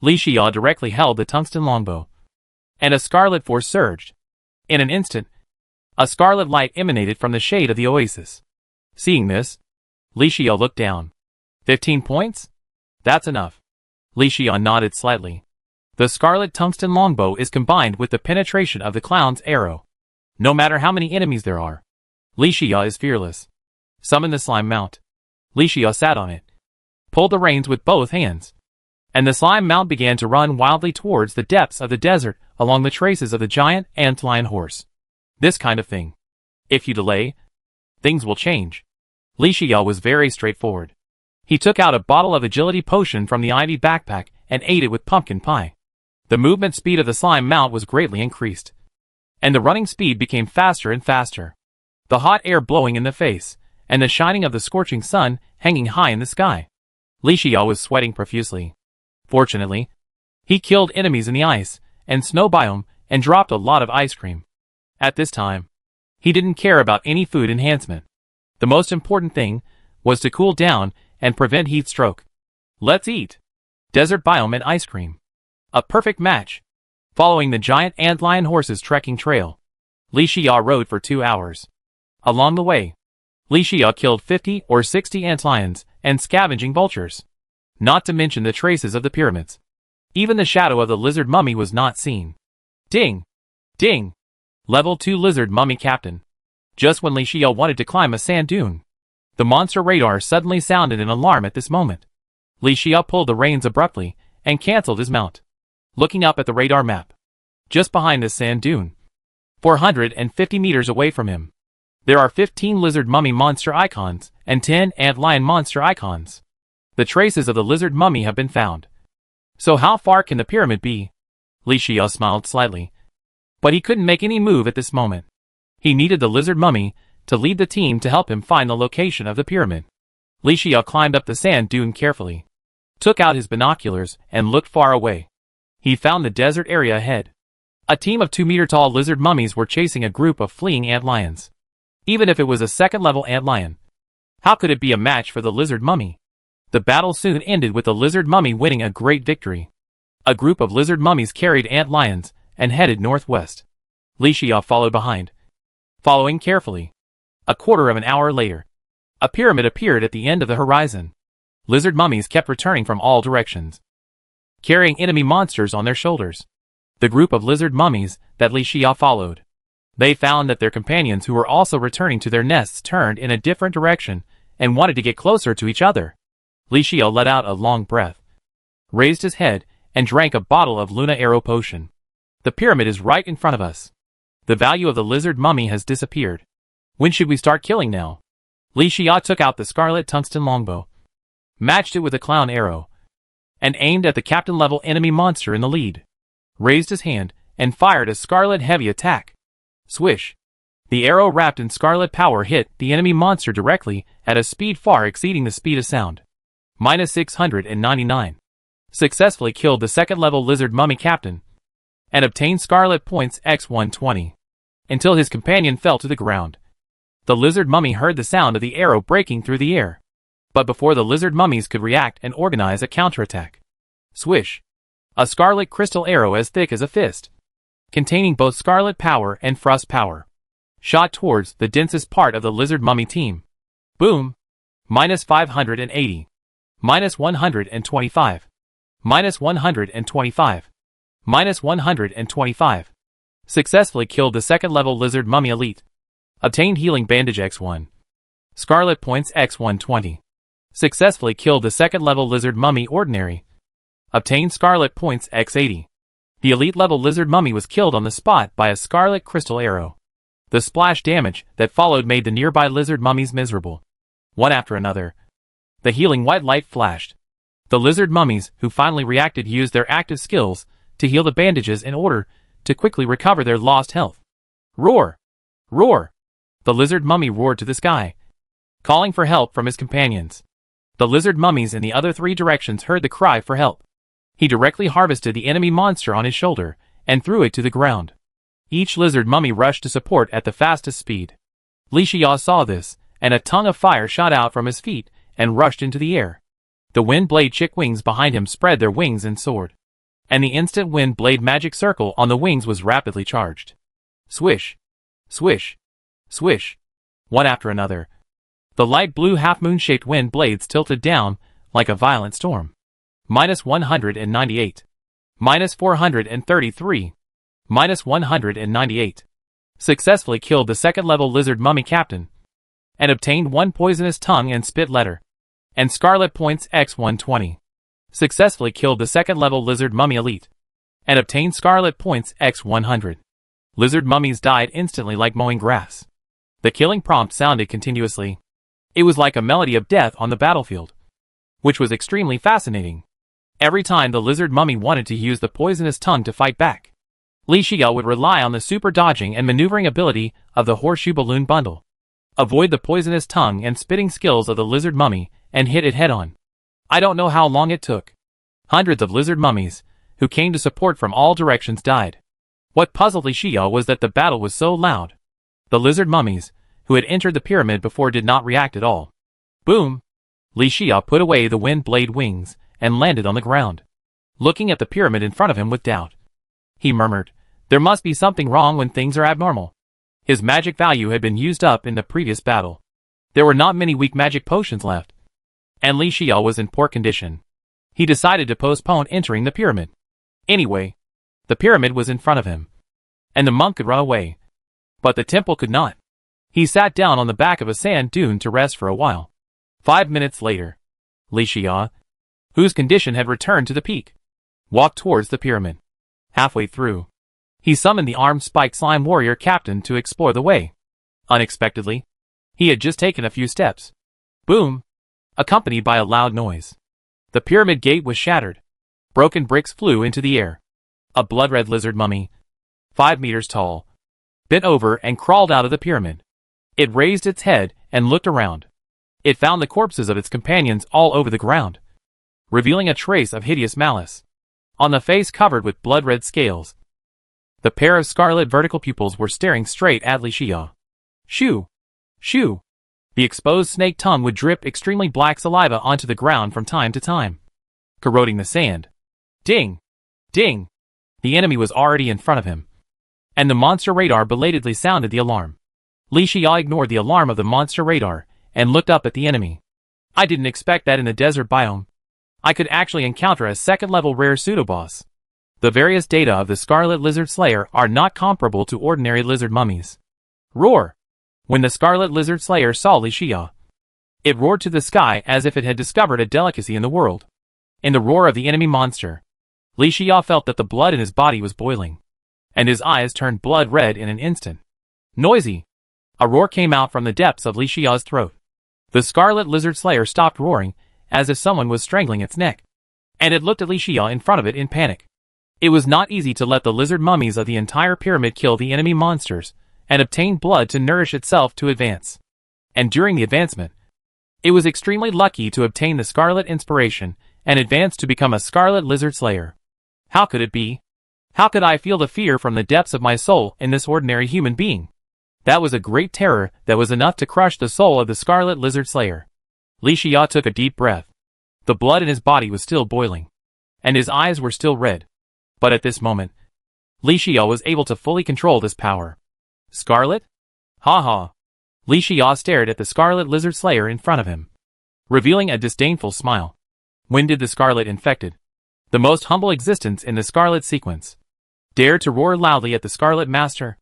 Li Xiao directly held the tungsten longbow, and a scarlet force surged. In an instant, a scarlet light emanated from the shade of the oasis. Seeing this, Li Xiao looked down. 15 points? That's enough. Li Xiao nodded slightly. The scarlet tungsten longbow is combined with the penetration of the clown's arrow. No matter how many enemies there are, Li Xiao is fearless. Summon the slime mount. Li Xiao sat on it, pulled the reins with both hands, and the slime mount began to run wildly towards the depths of the desert along the traces of the giant antlion horse. This kind of thing. If you delay, things will change. Li Xiao was very straightforward. He took out a bottle of agility potion from the ivy backpack and ate it with pumpkin pie. The movement speed of the slime mount was greatly increased, and the running speed became faster and faster. The hot air blowing in the face, and the shining of the scorching sun hanging high in the sky. Li Xiao was sweating profusely. Fortunately, he killed enemies in the ice and snow biome and dropped a lot of ice cream. At this time, he didn't care about any food enhancement. The most important thing was to cool down and prevent heat stroke. Let's eat. Desert biome and ice cream. A perfect match. Following the giant antlion horse's trekking trail, Li Xiao rode for 2 hours. Along the way, Li Xiao killed 50 or 60 antlions and scavenging vultures. Not to mention the traces of the pyramids. Even the shadow of the lizard mummy was not seen. Ding! Ding! Level 2 lizard mummy captain. Just when Li Xiao wanted to climb a sand dune, the monster radar suddenly sounded an alarm at this moment. Li Xiao pulled the reins abruptly and cancelled his mount. Looking up at the radar map, just behind this sand dune, 450 meters away from him, there are 15 lizard mummy monster icons and 10 antlion monster icons. The traces of the lizard mummy have been found. So how far can the pyramid be? Li Xiao smiled slightly, but he couldn't make any move at this moment. He needed the lizard mummy to lead the team to help him find the location of the pyramid. Li Xiao climbed up the sand dune carefully, took out his binoculars and looked far away. He found the desert area ahead. A team of 2-meter-tall lizard mummies were chasing a group of fleeing antlions. Even if it was a second-level antlion, how could it be a match for the lizard mummy? The battle soon ended with the lizard mummy winning a great victory. A group of lizard mummies carried antlions and headed northwest. Li Xiao followed behind, following carefully. A quarter of an hour later, a pyramid appeared at the end of the horizon. Lizard mummies kept returning from all directions, carrying enemy monsters on their shoulders. The group of lizard mummies that Li Xiao followed, they found that their companions who were also returning to their nests turned in a different direction and wanted to get closer to each other. Li Xiao let out a long breath, raised his head, and drank a bottle of Luna Arrow potion. The pyramid is right in front of us. The value of the lizard mummy has disappeared. When should we start killing now? Li Xiao took out the scarlet tungsten longbow, matched it with a clown arrow, and aimed at the captain-level enemy monster in the lead. Raised his hand and fired a scarlet heavy attack. Swish! The arrow wrapped in scarlet power hit the enemy monster directly at a speed far exceeding the speed of sound. -699. Successfully killed the second-level lizard mummy captain and obtained scarlet points x120 until his companion fell to the ground. The lizard mummy heard the sound of the arrow breaking through the air, but before the lizard mummies could react and organize a counterattack, swish! A scarlet crystal arrow as thick as a fist, containing both scarlet power and frost power, shot towards the densest part of the lizard mummy team. Boom! -580. Minus 125. Minus 125. Minus 125. Successfully killed the second level Lizard Mummy Elite. Obtained Healing Bandage X1. Scarlet Points X120. Successfully killed the second level Lizard Mummy Ordinary. Obtained Scarlet Points X80. The elite level Lizard Mummy was killed on the spot by a Scarlet Crystal Arrow. The splash damage that followed made the nearby Lizard Mummies miserable. One after another. The healing white light flashed. The Lizard Mummies who finally reacted used their active skills to heal the bandages in order to quickly recover their lost health. Roar! Roar! The Lizard Mummy roared to the sky, calling for help from his companions. The Lizard Mummies in the other three directions heard the cry for help. He directly harvested the enemy monster on his shoulder and threw it to the ground. Each Lizard Mummy rushed to support at the fastest speed. Li Xia saw this, and a tongue of fire shot out from his feet and rushed into the air. The Wind Blade chick wings behind him spread their wings and soared. And the instant Wind Blade magic circle on the wings was rapidly charged. Swish! Swish! Swish! One after another. The light blue half-moon-shaped wind blades tilted down like a violent storm. Minus 198. Minus 433. Minus 198. Successfully killed the second-level Lizard Mummy Captain. And obtained one Poisonous Tongue and Spit Letter. And Scarlet Points X120. Successfully killed the second-level Lizard Mummy Elite. And obtained Scarlet Points X100. Lizard Mummies died instantly like mowing grass. The killing prompt sounded continuously. It was like a melody of death on the battlefield, which was extremely fascinating. Every time the Lizard Mummy wanted to use the Poisonous Tongue to fight back, Li Xia would rely on the super dodging and maneuvering ability of the Horseshoe Balloon Bundle, avoid the Poisonous Tongue and spitting skills of the Lizard Mummy, and hit it head-on. I don't know how long it took. Hundreds of Lizard Mummies, who came to support from all directions, died. What puzzled Li Xia was that the battle was so loud. The Lizard Mummies, who had entered the pyramid before, did not react at all. Boom! Li Xia put away the wind blade wings and landed on the ground, looking at the pyramid in front of him with doubt. He murmured, "There must be something wrong when things are abnormal." His magic value had been used up in the previous battle. There were not many weak magic potions left, and Li Xia was in poor condition. He decided to postpone entering the pyramid. Anyway, the pyramid was in front of him, and the monk could run away, but the temple could not. He sat down on the back of a sand dune to rest for a while. 5 minutes later, Li Xia, whose condition had returned to the peak, walked towards the pyramid. Halfway through, he summoned the armed spiked slime warrior captain to explore the way. Unexpectedly, he had just taken a few steps. Boom! Accompanied by a loud noise. The pyramid gate was shattered. Broken bricks flew into the air. A blood-red lizard mummy, 5 meters tall, bent over and crawled out of the pyramid. It raised its head and looked around. It found the corpses of its companions all over the ground, revealing a trace of hideous malice on the face covered with blood-red scales. The pair of scarlet vertical pupils were staring straight at Li Xia. Shoo! Shoo! The exposed snake tongue would drip extremely black saliva onto the ground from time to time, corroding the sand. Ding! Ding! The enemy was already in front of him, and the monster radar belatedly sounded the alarm. Li Xia ignored the alarm of the monster radar and looked up at the enemy. I didn't expect that in the desert biome I could actually encounter a second-level rare pseudoboss. The various data of the Scarlet Lizard Slayer are not comparable to ordinary lizard mummies. Roar! When the Scarlet Lizard Slayer saw Li Xia, it roared to the sky as if it had discovered a delicacy in the world. In the roar of the enemy monster, Li Xia felt that the blood in his body was boiling, and his eyes turned blood red in an instant. Noisy! A roar came out from the depths of Li Xia's throat. The Scarlet Lizard Slayer stopped roaring, as if someone was strangling its neck, and it looked at Li Xia in front of it in panic. It was not easy to let the lizard mummies of the entire pyramid kill the enemy monsters and obtain blood to nourish itself to advance. And during the advancement, it was extremely lucky to obtain the Scarlet Inspiration and advance to become a Scarlet Lizard Slayer. How could it be? How could I feel the fear from the depths of my soul in this ordinary human being? That was a great terror that was enough to crush the soul of the Scarlet Lizard Slayer. Li Xia took a deep breath. The blood in his body was still boiling, and his eyes were still red. But at this moment, Li Xia was able to fully control this power. Scarlet? Ha ha! Li Xia stared at the Scarlet Lizard Slayer in front of him, revealing a disdainful smile. When did the Scarlet Infected, the most humble existence in the Scarlet sequence, dare to roar loudly at the Scarlet Master?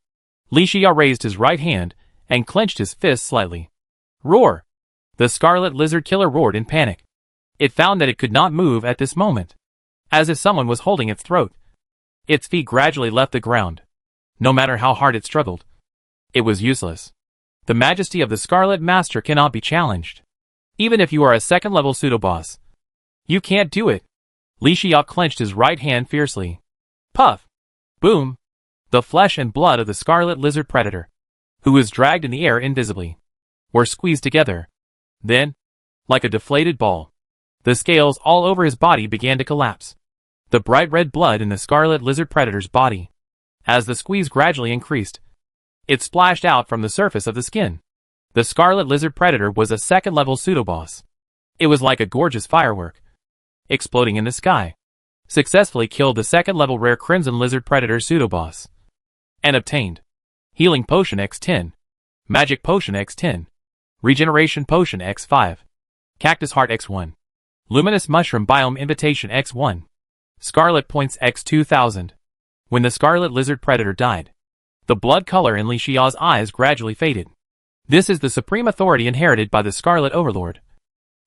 Li Xia raised his right hand and clenched his fist slightly. Roar! The Scarlet Lizard Killer roared in panic. It found that it could not move at this moment, as if someone was holding its throat. Its feet gradually left the ground. No matter how hard it struggled, it was useless. The majesty of the Scarlet Master cannot be challenged. Even if you are a second-level pseudo-boss, you can't do it. Li Xia clenched his right hand fiercely. Puff! Boom! The flesh and blood of the Scarlet Lizard Predator, who was dragged in the air invisibly, were squeezed together. Then, like a deflated ball, the scales all over his body began to collapse. The bright red blood in the Scarlet Lizard Predator's body, as the squeeze gradually increased, it splashed out from the surface of the skin. The Scarlet Lizard Predator was a second-level pseudo-boss. It was like a gorgeous firework, exploding in the sky. Successfully killed the second-level rare Crimson Lizard Predator pseudo-boss, and obtained Healing Potion X10, Magic Potion X10, Regeneration Potion X5, Cactus Heart X1, Luminous Mushroom Biome Invitation X1, Scarlet Points X2000. When the Scarlet Lizard Predator died, the blood color in Li Xia's eyes gradually faded. This is the supreme authority inherited by the Scarlet Overlord,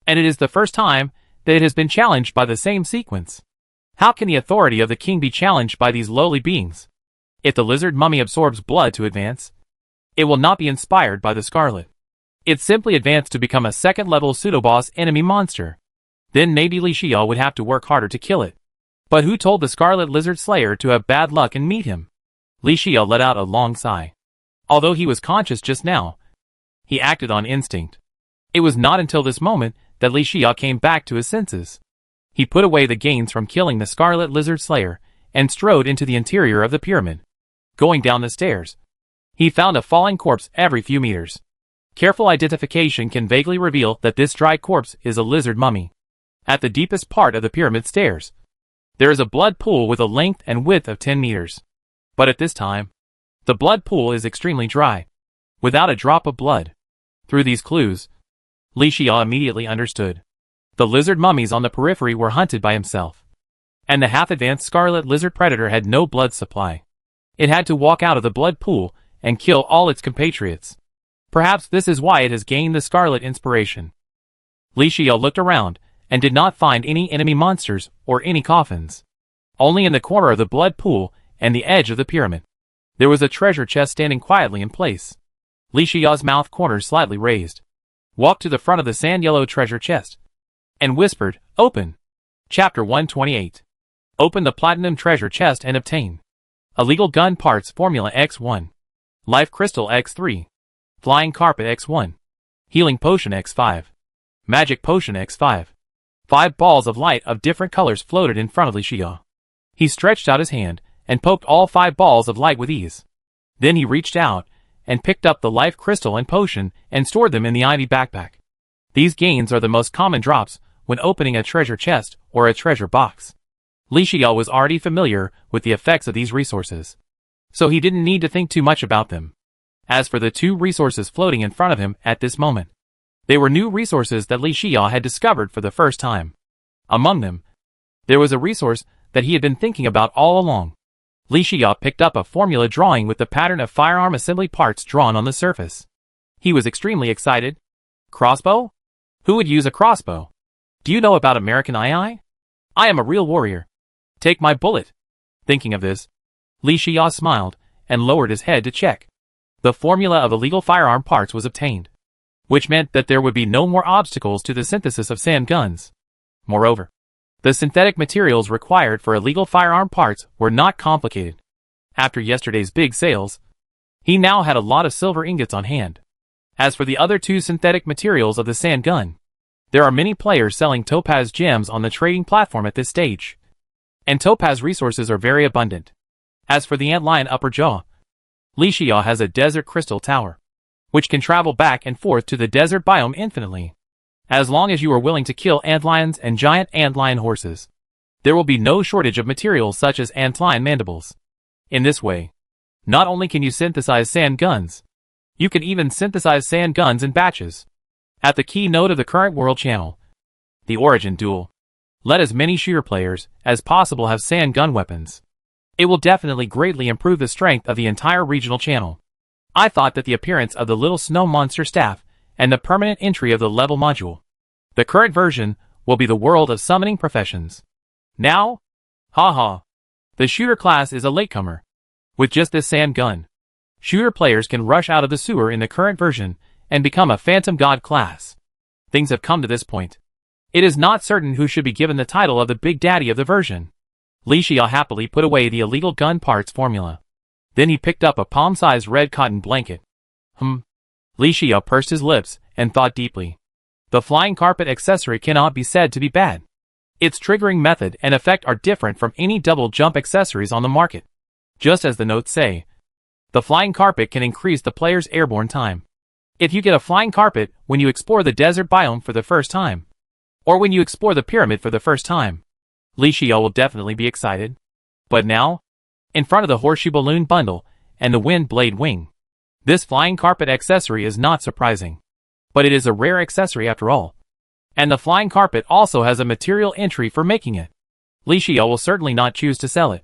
and it is the first time that it has been challenged by the same sequence. How can the authority of the king be challenged by these lowly beings? If the lizard mummy absorbs blood to advance, it will not be inspired by the Scarlet. It simply advanced to become a second-level pseudo-boss enemy monster. Then maybe Li Xia would have to work harder to kill it. But who told the Scarlet Lizard Slayer to have bad luck and meet him? Li Xia let out a long sigh. Although he was conscious just now, he acted on instinct. It was not until this moment that Li Xia came back to his senses. He put away the gains from killing the Scarlet Lizard Slayer and strode into the interior of the pyramid. Going down the stairs, he found a falling corpse every few meters. Careful identification can vaguely reveal that this dry corpse is a lizard mummy. At the deepest part of the pyramid stairs, there is a blood pool with a length and width of 10 meters. But at this time, the blood pool is extremely dry, without a drop of blood. Through these clues, Li Xia immediately understood. The lizard mummies on the periphery were hunted by himself, and the half-advanced Scarlet Lizard Predator had no blood supply. It had to walk out of the blood pool and kill all its compatriots. Perhaps this is why it has gained the Scarlet Inspiration. Li Xia looked around and did not find any enemy monsters or any coffins. Only in the corner of the blood pool and the edge of the pyramid, there was a treasure chest standing quietly in place. Li Xia's mouth corners slightly raised, walked to the front of the sand-yellow treasure chest, and whispered, "Open." Chapter 128. Open the platinum treasure chest and obtain Illegal Gun Parts Formula X1, Life Crystal X3, Flying Carpet X1, Healing Potion X5, Magic Potion X5. 5 balls of light of different colors floated in front of Li Xia. He stretched out his hand and poked all 5 balls of light with ease. Then he reached out and picked up the life crystal and potion and stored them in the ivy backpack. These gains are the most common drops when opening a treasure chest or a treasure box. Li Xia was already familiar with the effects of these resources, so he didn't need to think too much about them. As for the 2 resources floating in front of him at this moment, they were new resources that Li Xia had discovered for the first time. Among them, there was a resource that he had been thinking about all along. Li Xia picked up a formula drawing with the pattern of firearm assembly parts drawn on the surface. He was extremely excited. Crossbow? Who would use a crossbow? Do you know about American II? I am a real warrior. Take my bullet. Thinking of this, Li Xia smiled and lowered his head to check. The formula of illegal firearm parts was obtained, which meant that there would be no more obstacles to the synthesis of sand guns. Moreover, the synthetic materials required for illegal firearm parts were not complicated. After yesterday's big sales, he now had a lot of silver ingots on hand. As for the other 2 synthetic materials of the sand gun, there are many players selling topaz gems on the trading platform at this stage, and topaz resources are very abundant. As for the antlion upper jaw, Li Xia has a desert crystal tower, which can travel back and forth to the desert biome infinitely. As long as you are willing to kill antlions and giant antlion horses, there will be no shortage of materials such as antlion mandibles. In this way, not only can you synthesize sand guns, you can even synthesize sand guns in batches. At the keynote of the current world channel, the Origin Duel, Let as many shooter players as possible have sand gun weapons. It will definitely greatly improve the strength of the entire regional channel. I thought that the appearance of the little snow monster staff and the permanent entry of the level module. The current version will be the world of summoning professions. Now? Haha. The shooter class is a latecomer. With just this sand gun, shooter players can rush out of the sewer in the current version and become a phantom god class. Things have come to this point. It is not certain who should be given the title of the big daddy of the version. Li Xia happily put away the illegal gun parts formula. Then he picked up a palm-sized red cotton blanket. Li Xia pursed his lips and thought deeply. The flying carpet accessory cannot be said to be bad. Its triggering method and effect are different from any double jump accessories on the market. Just as the notes say, the flying carpet can increase the player's airborne time. If you get a flying carpet when you explore the desert biome for the first time, or when you explore the pyramid for the first time, Li Xia will definitely be excited. But now, in front of the horseshoe balloon bundle and the wind blade wing, this flying carpet accessory is not surprising. But it is a rare accessory after all. And the flying carpet also has a material entry for making it. Li Xia will certainly not choose to sell it.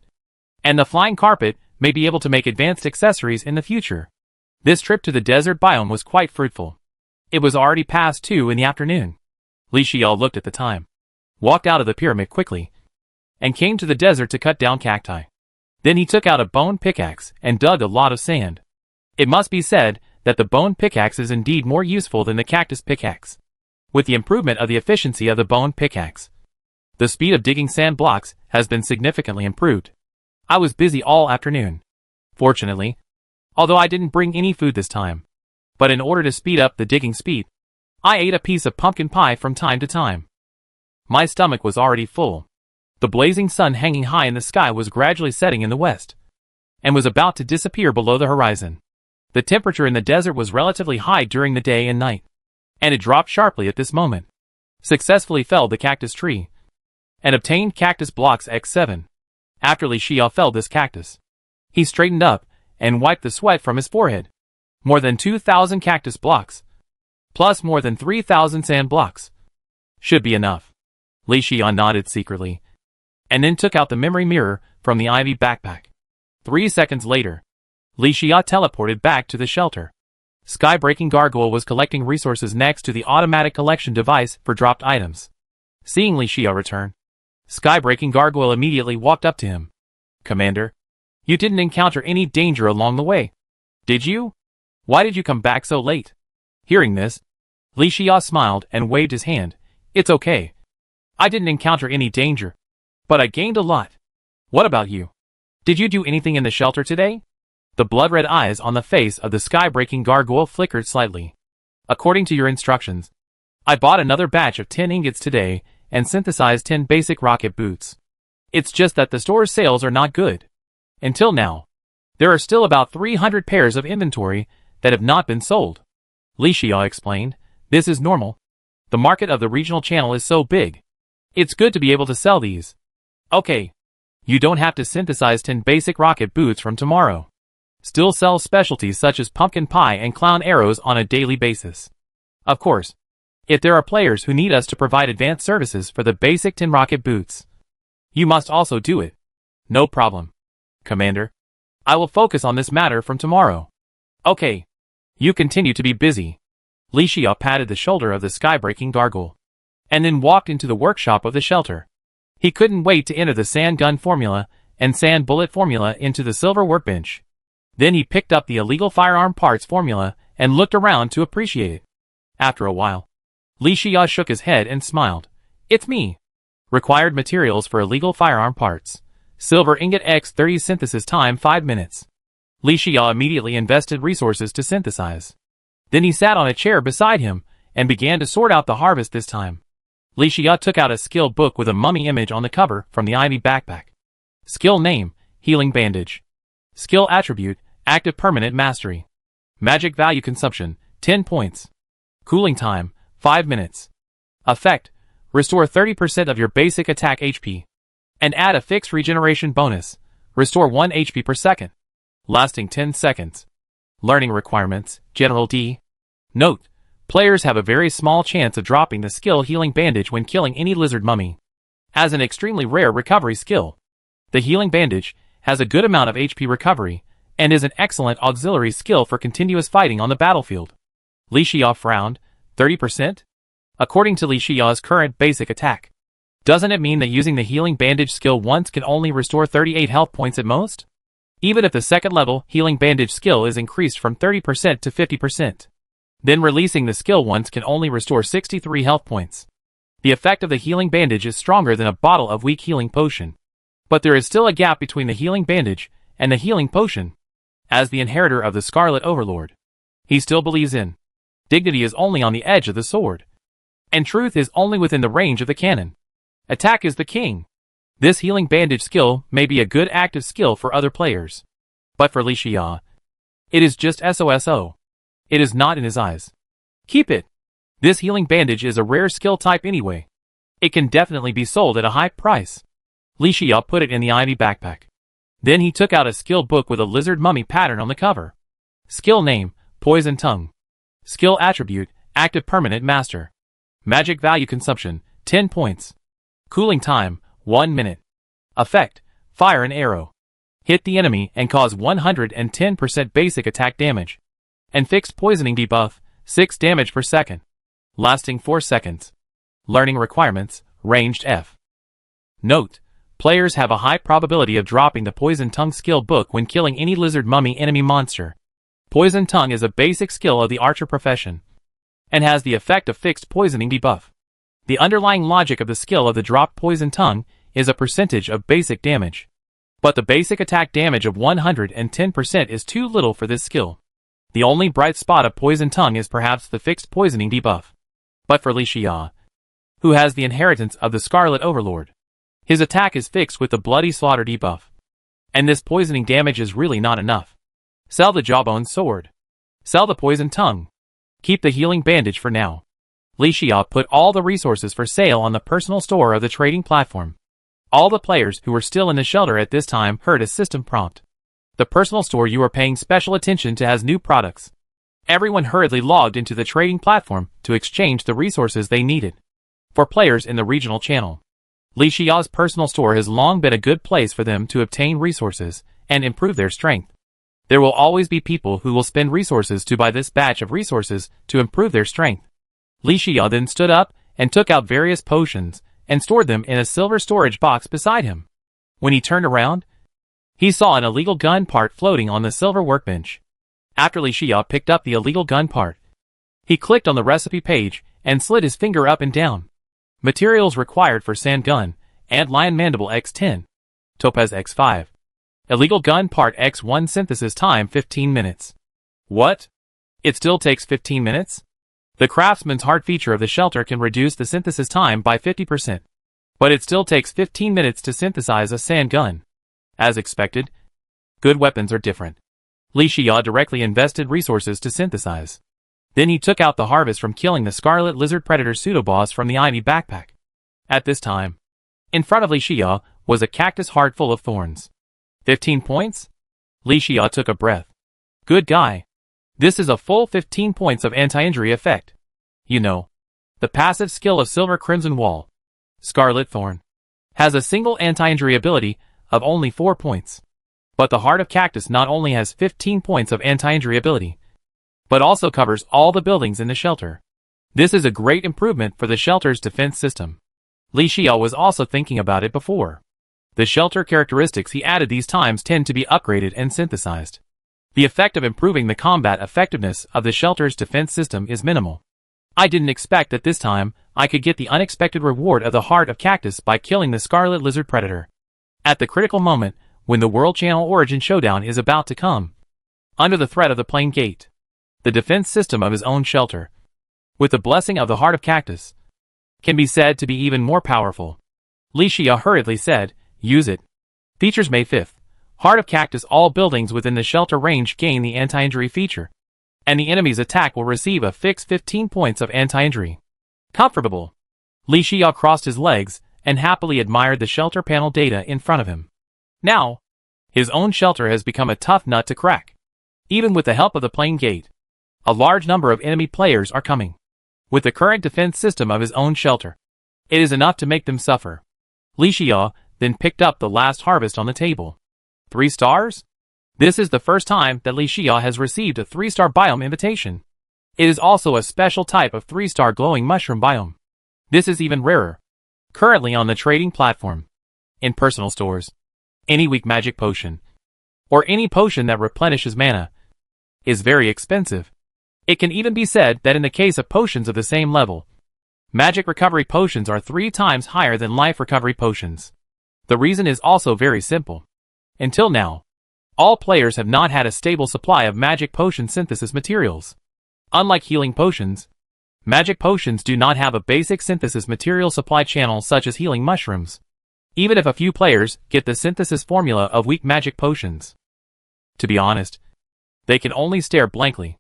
And the flying carpet may be able to make advanced accessories in the future. This trip to the desert biome was quite fruitful. It was already past 2 in the afternoon. Li Xia looked at the time, walked out of the pyramid quickly, and came to the desert to cut down cacti. Then he took out a bone pickaxe and dug a lot of sand. It must be said that the bone pickaxe is indeed more useful than the cactus pickaxe. With the improvement of the efficiency of the bone pickaxe, the speed of digging sand blocks has been significantly improved. I was busy all afternoon. Fortunately, although I didn't bring any food this time. But in order to speed up the digging speed, I ate a piece of pumpkin pie from time to time. My stomach was already full. The blazing sun hanging high in the sky was gradually setting in the west, and was about to disappear below the horizon. The temperature in the desert was relatively high during the day and night, and it dropped sharply at this moment. Successfully felled the cactus tree, and obtained cactus blocks X7. After Li Xia felled this cactus, he straightened up and wiped the sweat from his forehead. More than 2,000 cactus blocks, plus more than 3,000 sand blocks, should be enough. Li Xia nodded secretly, and then took out the memory mirror from the ivy backpack. 3 seconds later, Li Xia teleported back to the shelter. Sky-breaking Gargoyle was collecting resources next to the automatic collection device for dropped items. Seeing Li Xia return, Sky-breaking Gargoyle immediately walked up to him. "Commander, you didn't encounter any danger along the way, did you? Why did you come back so late?" Hearing this, Li Xia smiled and waved his hand. "It's okay. I didn't encounter any danger, but I gained a lot. What about you? Did you do anything in the shelter today?" The blood-red eyes on the face of the sky-breaking gargoyle flickered slightly. "According to your instructions, I bought another batch of 10 ingots today and synthesized 10 basic rocket boots. It's just that the store's sales are not good. Until now, there are still about 300 pairs of inventory that have not been sold." Li Xia explained. "This is normal. The market of the regional channel is so big. It's good to be able to sell these. Okay. You don't have to synthesize 10 basic rocket boots from tomorrow. Still sell specialties such as pumpkin pie and clown arrows on a daily basis. Of course, if there are players who need us to provide advanced services for the basic 10 rocket boots, you must also do it." "No problem, Commander. I will focus on this matter from tomorrow." "Okay. You continue to be busy." Li Xia patted the shoulder of the sky-breaking gargoyle, and then walked into the workshop of the shelter. He couldn't wait to enter the sand gun formula and sand bullet formula into the silver workbench. Then he picked up the illegal firearm parts formula and looked around to appreciate it. After a while, Li Xia shook his head and smiled. "It's me. Required materials for illegal firearm parts. Silver ingot X30 synthesis time 5 minutes. Li Xia immediately invested resources to synthesize. Then he sat on a chair beside him and began to sort out the harvest this time. Li Xia took out a skill book with a mummy image on the cover from the ivy backpack. Skill name, Healing Bandage. Skill attribute, Active Permanent Mastery. Magic value consumption, 10 points. Cooling time, 5 minutes. Effect, restore 30% of your basic attack HP. And add a fixed regeneration bonus, restore 1 HP per second. Lasting 10 seconds. Learning requirements, General D. Note, players have a very small chance of dropping the skill Healing Bandage when killing any lizard mummy. as an extremely rare recovery skill. The Healing Bandage has a good amount of HP recovery and is an excellent auxiliary skill for continuous fighting on the battlefield. Li Xia frowned. 30%? According to Li Xia's current basic attack, doesn't it mean that using the Healing Bandage skill once can only restore 38 health points at most? Even if the second level Healing Bandage skill is increased from 30% to 50%, then releasing the skill once can only restore 63 health points. The effect of the Healing Bandage is stronger than a bottle of weak healing potion. But there is still a gap between the Healing Bandage and the healing potion. As the inheritor of the Scarlet Overlord, he still believes in dignity is only on the edge of the sword, and truth is only within the range of the cannon. Attack is the king. This Healing Bandage skill may be a good active skill for other players, but for Li Xia, it is just SOSO. It is not in his eyes. Keep it. This Healing Bandage is a rare skill type anyway. It can definitely be sold at a high price. Li Xia put it in the ivy backpack. Then he took out a skill book with a lizard mummy pattern on the cover. Skill name, Poison Tongue. Skill attribute, Active Permanent Master. Magic value consumption, 10 points. Cooling time, 1 minute. Effect, fire an arrow. Hit the enemy and cause 110% basic attack damage. And fixed poisoning debuff, 6 damage per second. Lasting 4 seconds. Learning requirements, ranged F. Note, players have a high probability of dropping the Poison Tongue skill book when killing any lizard mummy enemy monster. Poison Tongue is a basic skill of the archer profession, and has the effect of fixed poisoning debuff. The underlying logic of the skill of the dropped Poison Tongue is a percentage of basic damage. But the basic attack damage of 110% is too little for this skill. The only bright spot of Poison Tongue is perhaps the fixed poisoning debuff. But for Li Xia, who has the inheritance of the Scarlet Overlord, his attack is fixed with the Bloody Slaughter debuff. And this poisoning damage is really not enough. Sell the Jawbone Sword. Sell the Poison Tongue. Keep the Healing Bandage for now. Li Xia put all the resources for sale on the personal store of the trading platform. All the players who were still in the shelter at this time heard a system prompt. The personal store you are paying special attention to has new products. Everyone hurriedly logged into the trading platform to exchange the resources they needed. For players in the regional channel, Li Xia's personal store has long been a good place for them to obtain resources and improve their strength. There will always be people who will spend resources to buy this batch of resources to improve their strength. Li Xia then stood up and took out various potions and stored them in a silver storage box beside him. When he turned around, he saw an illegal gun part floating on the silver workbench. After Li Xia picked up the illegal gun part, he clicked on the recipe page and slid his finger up and down. Materials required for sand gun, and lion mandible X10, topaz X5. Illegal gun part X1 synthesis time 15 minutes. What? It still takes 15 minutes? The craftsman's heart feature of the shelter can reduce the synthesis time by 50%. But it still takes 15 minutes to synthesize a sand gun. As expected, good weapons are different. Li Xia directly invested resources to synthesize. Then he took out the harvest from killing the Scarlet Lizard Predator pseudo-boss from the ivy backpack. At this time, in front of Li Xia was a cactus heart full of thorns. 15 points? Li Xia took a breath. Good guy. This is a full 15 points of anti-injury effect. You know, the passive skill of Silver Crimson Wall, Scarlet Thorn, has a single anti-injury ability of only 4 points. But the Heart of Cactus not only has 15 points of anti-injury ability, but also covers all the buildings in the shelter. This is a great improvement for the shelter's defense system. Li Xia was also thinking about it before. The shelter characteristics he added these times tend to be upgraded and synthesized. The effect of improving the combat effectiveness of the shelter's defense system is minimal. I didn't expect that this time I could get the unexpected reward of the Heart of Cactus by killing the Scarlet Lizard Predator. At the critical moment, when the World Channel Origin Showdown is about to come, under the threat of the Plain Gate, the defense system of his own shelter, with the blessing of the Heart of Cactus, can be said to be even more powerful. Li Xia hurriedly said, use it. Features May 5th. Heart of Cactus. All buildings within the shelter range gain the anti-injury feature, and the enemy's attack will receive a fixed 15 points of anti-injury. Comfortable. Li Xia crossed his legs and happily admired the shelter panel data in front of him. Now, his own shelter has become a tough nut to crack. Even with the help of the Plain Gate, a large number of enemy players are coming. With the current defense system of his own shelter, it is enough to make them suffer. Li Xia then picked up the last harvest on the table. 3 stars? This is the first time that Li Xia has received a 3-star biome invitation. It is also a special type of 3-star glowing mushroom biome. This is even rarer. Currently on the trading platform, in personal stores, any weak magic potion, or any potion that replenishes mana, is very expensive. It can even be said that in the case of potions of the same level, magic recovery potions are 3 times higher than life recovery potions. The reason is also very simple. Until now, all players have not had a stable supply of magic potion synthesis materials. Unlike healing potions, magic potions do not have a basic synthesis material supply channel such as healing mushrooms, even if a few players get the synthesis formula of weak magic potions. To be honest, they can only stare blankly.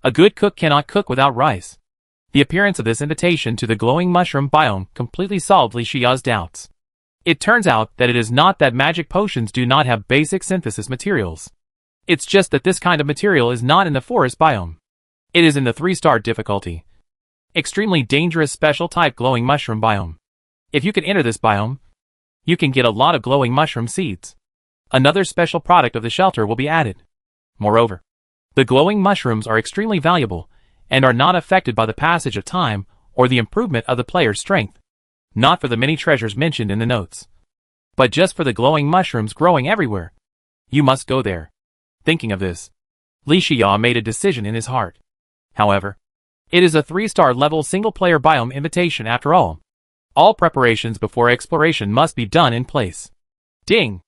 A good cook cannot cook without rice. The appearance of this invitation to the glowing mushroom biome completely solved Li Xia's doubts. It turns out that it is not that magic potions do not have basic synthesis materials. It's just that this kind of material is not in the forest biome. It is in the 3-star difficulty. Extremely dangerous special type glowing mushroom biome. If you can enter this biome, you can get a lot of glowing mushroom seeds. Another special product of the shelter will be added. Moreover, the glowing mushrooms are extremely valuable and are not affected by the passage of time or the improvement of the player's strength. Not for the many treasures mentioned in the notes, but just for the glowing mushrooms growing everywhere. You must go there. Thinking of this, Li Xia made a decision in his heart. However, it is a 3-star level single-player biome invitation after all. All preparations before exploration must be done in place. Ding!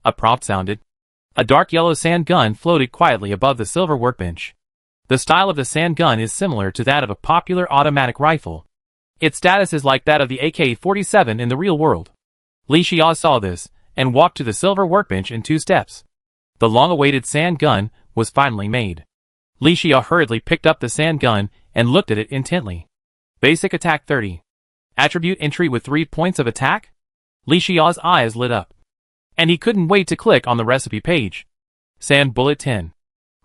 A prompt sounded. A dark yellow sand gun floated quietly above the silver workbench. The style of the sand gun is similar to that of a popular automatic rifle. Its status is like that of the AK-47 in the real world. Li Xia saw this, and walked to the silver workbench in 2 steps. The long-awaited sand gun was finally made. Li Xia hurriedly picked up the sand gun and looked at it intently. Basic attack 30. Attribute entry with 3 points of attack? Li Xia's eyes lit up, and he couldn't wait to click on the recipe page. Sand bullet 10.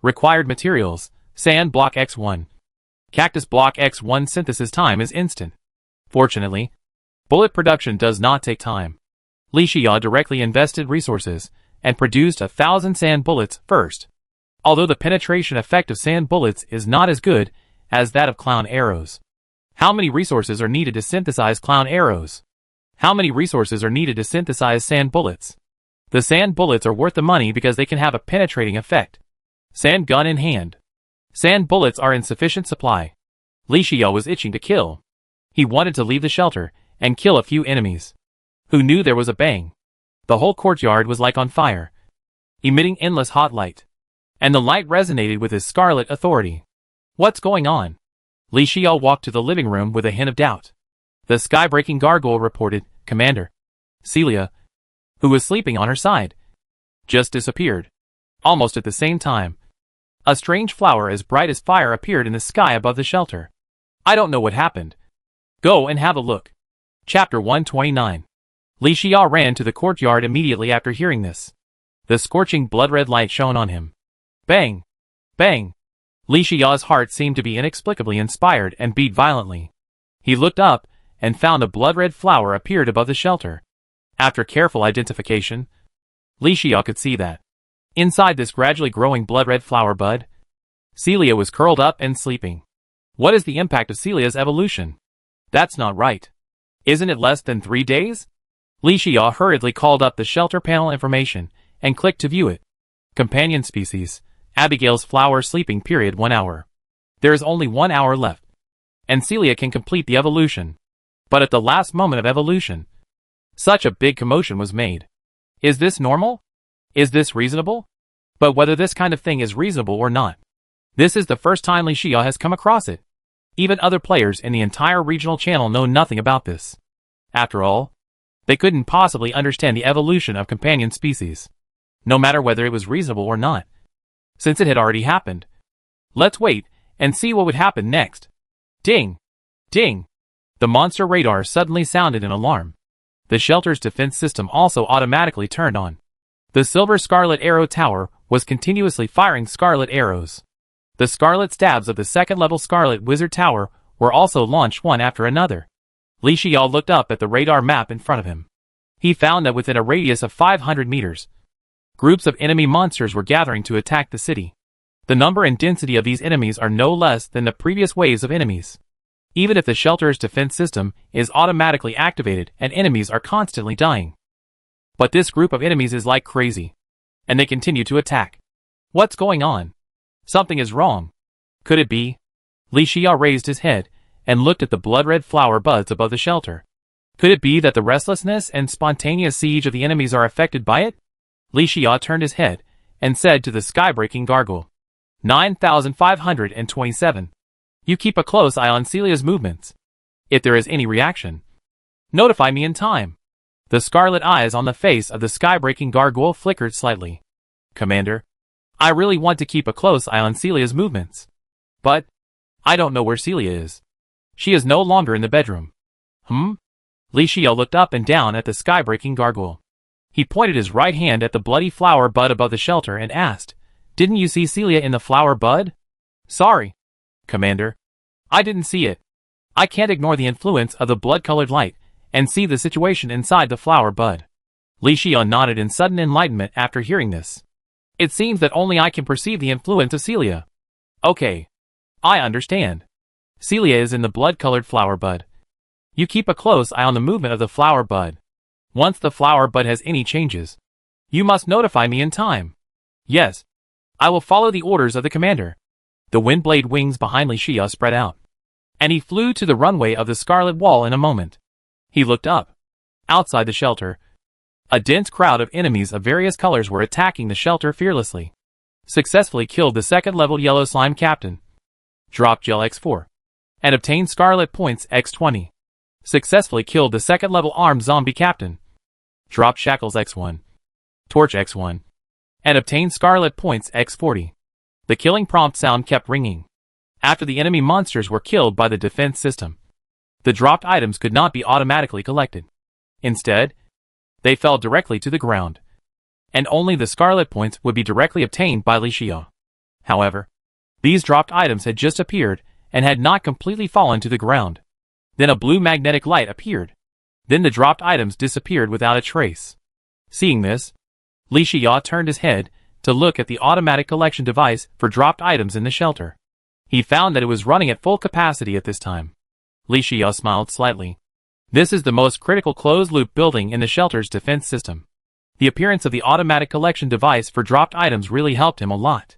Required materials, sand block X1. Cactus block X1 synthesis time is instant. Fortunately, bullet production does not take time. Li Xia directly invested resources and produced 1,000 sand bullets first. Although the penetration effect of sand bullets is not as good as that of clown arrows. How many resources are needed to synthesize clown arrows? How many resources are needed to synthesize sand bullets? The sand bullets are worth the money because they can have a penetrating effect. Sand gun in hand. Sand bullets are in sufficient supply. Li Xia was itching to kill. He wanted to leave the shelter and kill a few enemies. Who knew there was a bang? The whole courtyard was like on fire, emitting endless hot light. And the light resonated with his scarlet authority. What's going on? Li Xia walked to the living room with a hint of doubt. The sky-breaking gargoyle reported, Commander. Celia, who was sleeping on her side, just disappeared. Almost at the same time, a strange flower as bright as fire appeared in the sky above the shelter. I don't know what happened. Go and have a look. Chapter 129. Li Xia ran to the courtyard immediately after hearing this. The scorching blood-red light shone on him. Bang! Bang! Li Xia's heart seemed to be inexplicably inspired and beat violently. He looked up and found a blood-red flower appeared above the shelter. After careful identification, Li Xia could see that inside this gradually growing blood-red flower bud, Celia was curled up and sleeping. What is the impact of Celia's evolution? That's not right. Isn't it less than 3 days? Li Xia hurriedly called up the shelter panel information and clicked to view it. Companion species, Abigail's flower sleeping period 1 hour. There is only 1 hour left, and Celia can complete the evolution. But at the last moment of evolution, such a big commotion was made. Is this normal? Is this reasonable? But whether this kind of thing is reasonable or not, this is the first time Li Xia has come across it. Even other players in the entire regional channel know nothing about this. After all, they couldn't possibly understand the evolution of companion species, no matter whether it was reasonable or not, since it had already happened. Let's wait and see what would happen next. Ding! Ding! The monster radar suddenly sounded an alarm. The shelter's defense system also automatically turned on. The silver Scarlet Arrow Tower was continuously firing scarlet arrows. The scarlet stabs of the second-level Scarlet Wizard Tower were also launched one after another. Li Xia looked up at the radar map in front of him. He found that within a radius of 500 meters, groups of enemy monsters were gathering to attack the city. The number and density of these enemies are no less than the previous waves of enemies. Even if the shelter's defense system is automatically activated and enemies are constantly dying. But this group of enemies is like crazy. And they continue to attack. What's going on? Something is wrong. Could it be? Li Xia raised his head and looked at the blood-red flower buds above the shelter. Could it be that the restlessness and spontaneous siege of the enemies are affected by it? Li Xia turned his head and said to the sky-breaking gargoyle. 9527. You keep a close eye on Celia's movements. If there is any reaction, notify me in time. The scarlet eyes on the face of the sky-breaking gargoyle flickered slightly. Commander, I really want to keep a close eye on Celia's movements. But I don't know where Celia is. She is no longer in the bedroom. Li Xia looked up and down at the sky-breaking gargoyle. He pointed his right hand at the bloody flower bud above the shelter and asked, Didn't you see Celia in the flower bud? Sorry, Commander. I didn't see it. I can't ignore the influence of the blood-colored light and see the situation inside the flower bud. Li Xia nodded in sudden enlightenment after hearing this. It seems that only I can perceive the influence of Celia. Okay. I understand. Celia is in the blood-colored flower bud. You keep a close eye on the movement of the flower bud. Once the flower bud has any changes, you must notify me in time. Yes. I will follow the orders of the commander. The wind-blade wings behind Li Xia spread out, and he flew to the runway of the scarlet wall in a moment. He looked up. Outside the shelter, a dense crowd of enemies of various colors were attacking the shelter fearlessly. Successfully killed the second-level yellow slime captain. Dropped gel X4. And obtained scarlet points X20. Successfully killed the second-level armed zombie captain. Dropped shackles X1. Torch X1. And obtained scarlet points X40. The killing prompt sound kept ringing. After the enemy monsters were killed by the defense system, the dropped items could not be automatically collected. Instead, they fell directly to the ground. And only the scarlet points would be directly obtained by Li Xia. However, these dropped items had just appeared and had not completely fallen to the ground. Then a blue magnetic light appeared. Then the dropped items disappeared without a trace. Seeing this, Li Xia turned his head to look at the automatic collection device for dropped items in the shelter. He found that it was running at full capacity at this time. Li Xia smiled slightly. This is the most critical closed-loop building in the shelter's defense system. The appearance of the automatic collection device for dropped items really helped him a lot.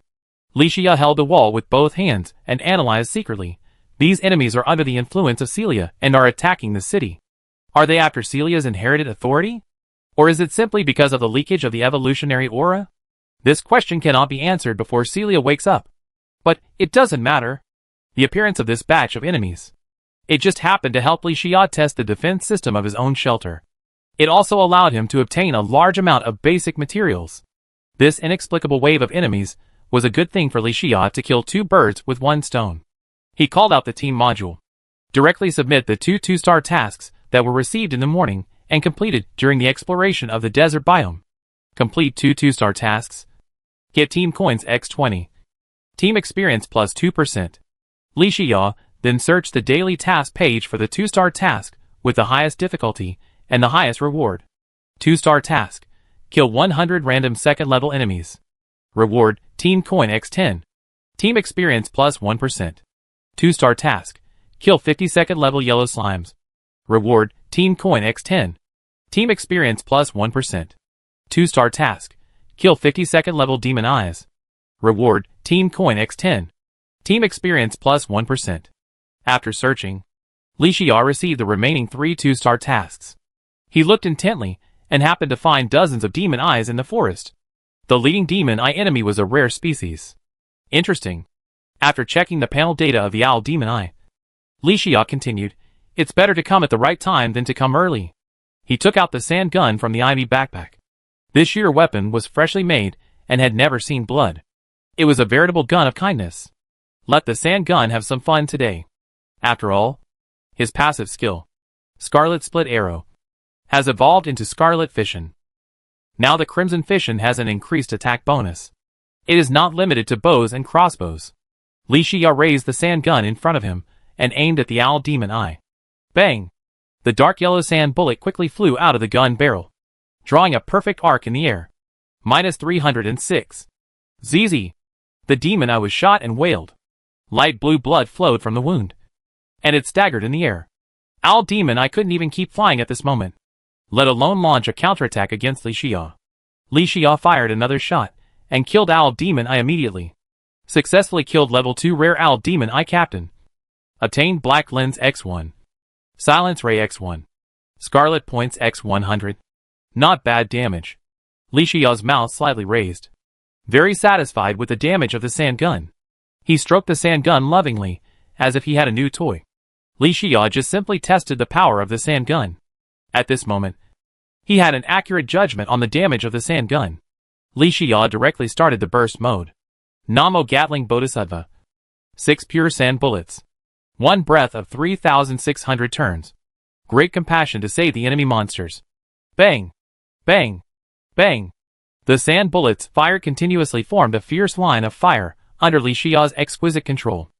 Li Xia held the wall with both hands and analyzed secretly. These enemies are under the influence of Celia and are attacking the city. Are they after Celia's inherited authority? Or is it simply because of the leakage of the evolutionary aura? This question cannot be answered before Celia wakes up. But it doesn't matter. The appearance of this batch of enemies. It just happened to help Li Xia test the defense system of his own shelter. It also allowed him to obtain a large amount of basic materials. This inexplicable wave of enemies was a good thing for Li Xia to kill two birds with one stone. He called out the team module. Directly submit the two 2-star tasks that were received in the morning and completed during the exploration of the desert biome. Complete 2 2-star tasks. Get team coins X20. Team experience plus 2%. Li Xia then searched the daily task page for the 2-star task with the highest difficulty and the highest reward. 2-star task. Kill 100 random second-level enemies. Reward, team coin X10. Team experience plus 1%. 2-star task. Kill 50 second-level yellow slimes. Reward, team coin X10. Team experience plus 1%. 2-star task. Kill 50 second-level demon eyes. Reward, team coin X10. Team experience plus 1%. After searching, Li Xia received the remaining 3 2-star tasks. He looked intently and happened to find dozens of demon eyes in the forest. The leading demon eye enemy was a rare species. Interesting. After checking the panel data of the owl demon eye, Li Xia continued, It's better to come at the right time than to come early. He took out the sand gun from the ivy backpack. This sheer weapon was freshly made and had never seen blood. It was a veritable gun of kindness. Let the sand gun have some fun today. After all, his passive skill, Scarlet Split Arrow, has evolved into Scarlet Fission. Now the Crimson Fission has an increased attack bonus. It is not limited to bows and crossbows. Li Xia raised the sand gun in front of him and aimed at the owl demon eye. Bang! The dark yellow sand bullet quickly flew out of the gun barrel. drawing a perfect arc in the air. Minus 306. ZZ. The demon I was shot and wailed. Light blue blood flowed from the wound. And it staggered in the air. Owl demon I couldn't even keep flying at this moment, let alone launch a counterattack against Li Xia. Li Xia fired another shot, and killed Owl demon I immediately. Successfully killed level 2 rare Owl demon I captain. Obtained Black Lens X1. Silence Ray X1. Scarlet Points X100. Not bad damage. Li Xia's mouth slightly raised. Very satisfied with the damage of the sand gun. He stroked the sand gun lovingly, as if he had a new toy. Li Xia just simply tested the power of the sand gun. At this moment, he had an accurate judgment on the damage of the sand gun. Li Xia directly started the burst mode. Namo Gatling Bodhisattva. 6 pure sand bullets. 1 breath of 3,600 turns. Great compassion to save the enemy monsters. Bang! Bang! Bang! The sand bullets fired continuously formed a fierce line of fire under Li Xia's exquisite control.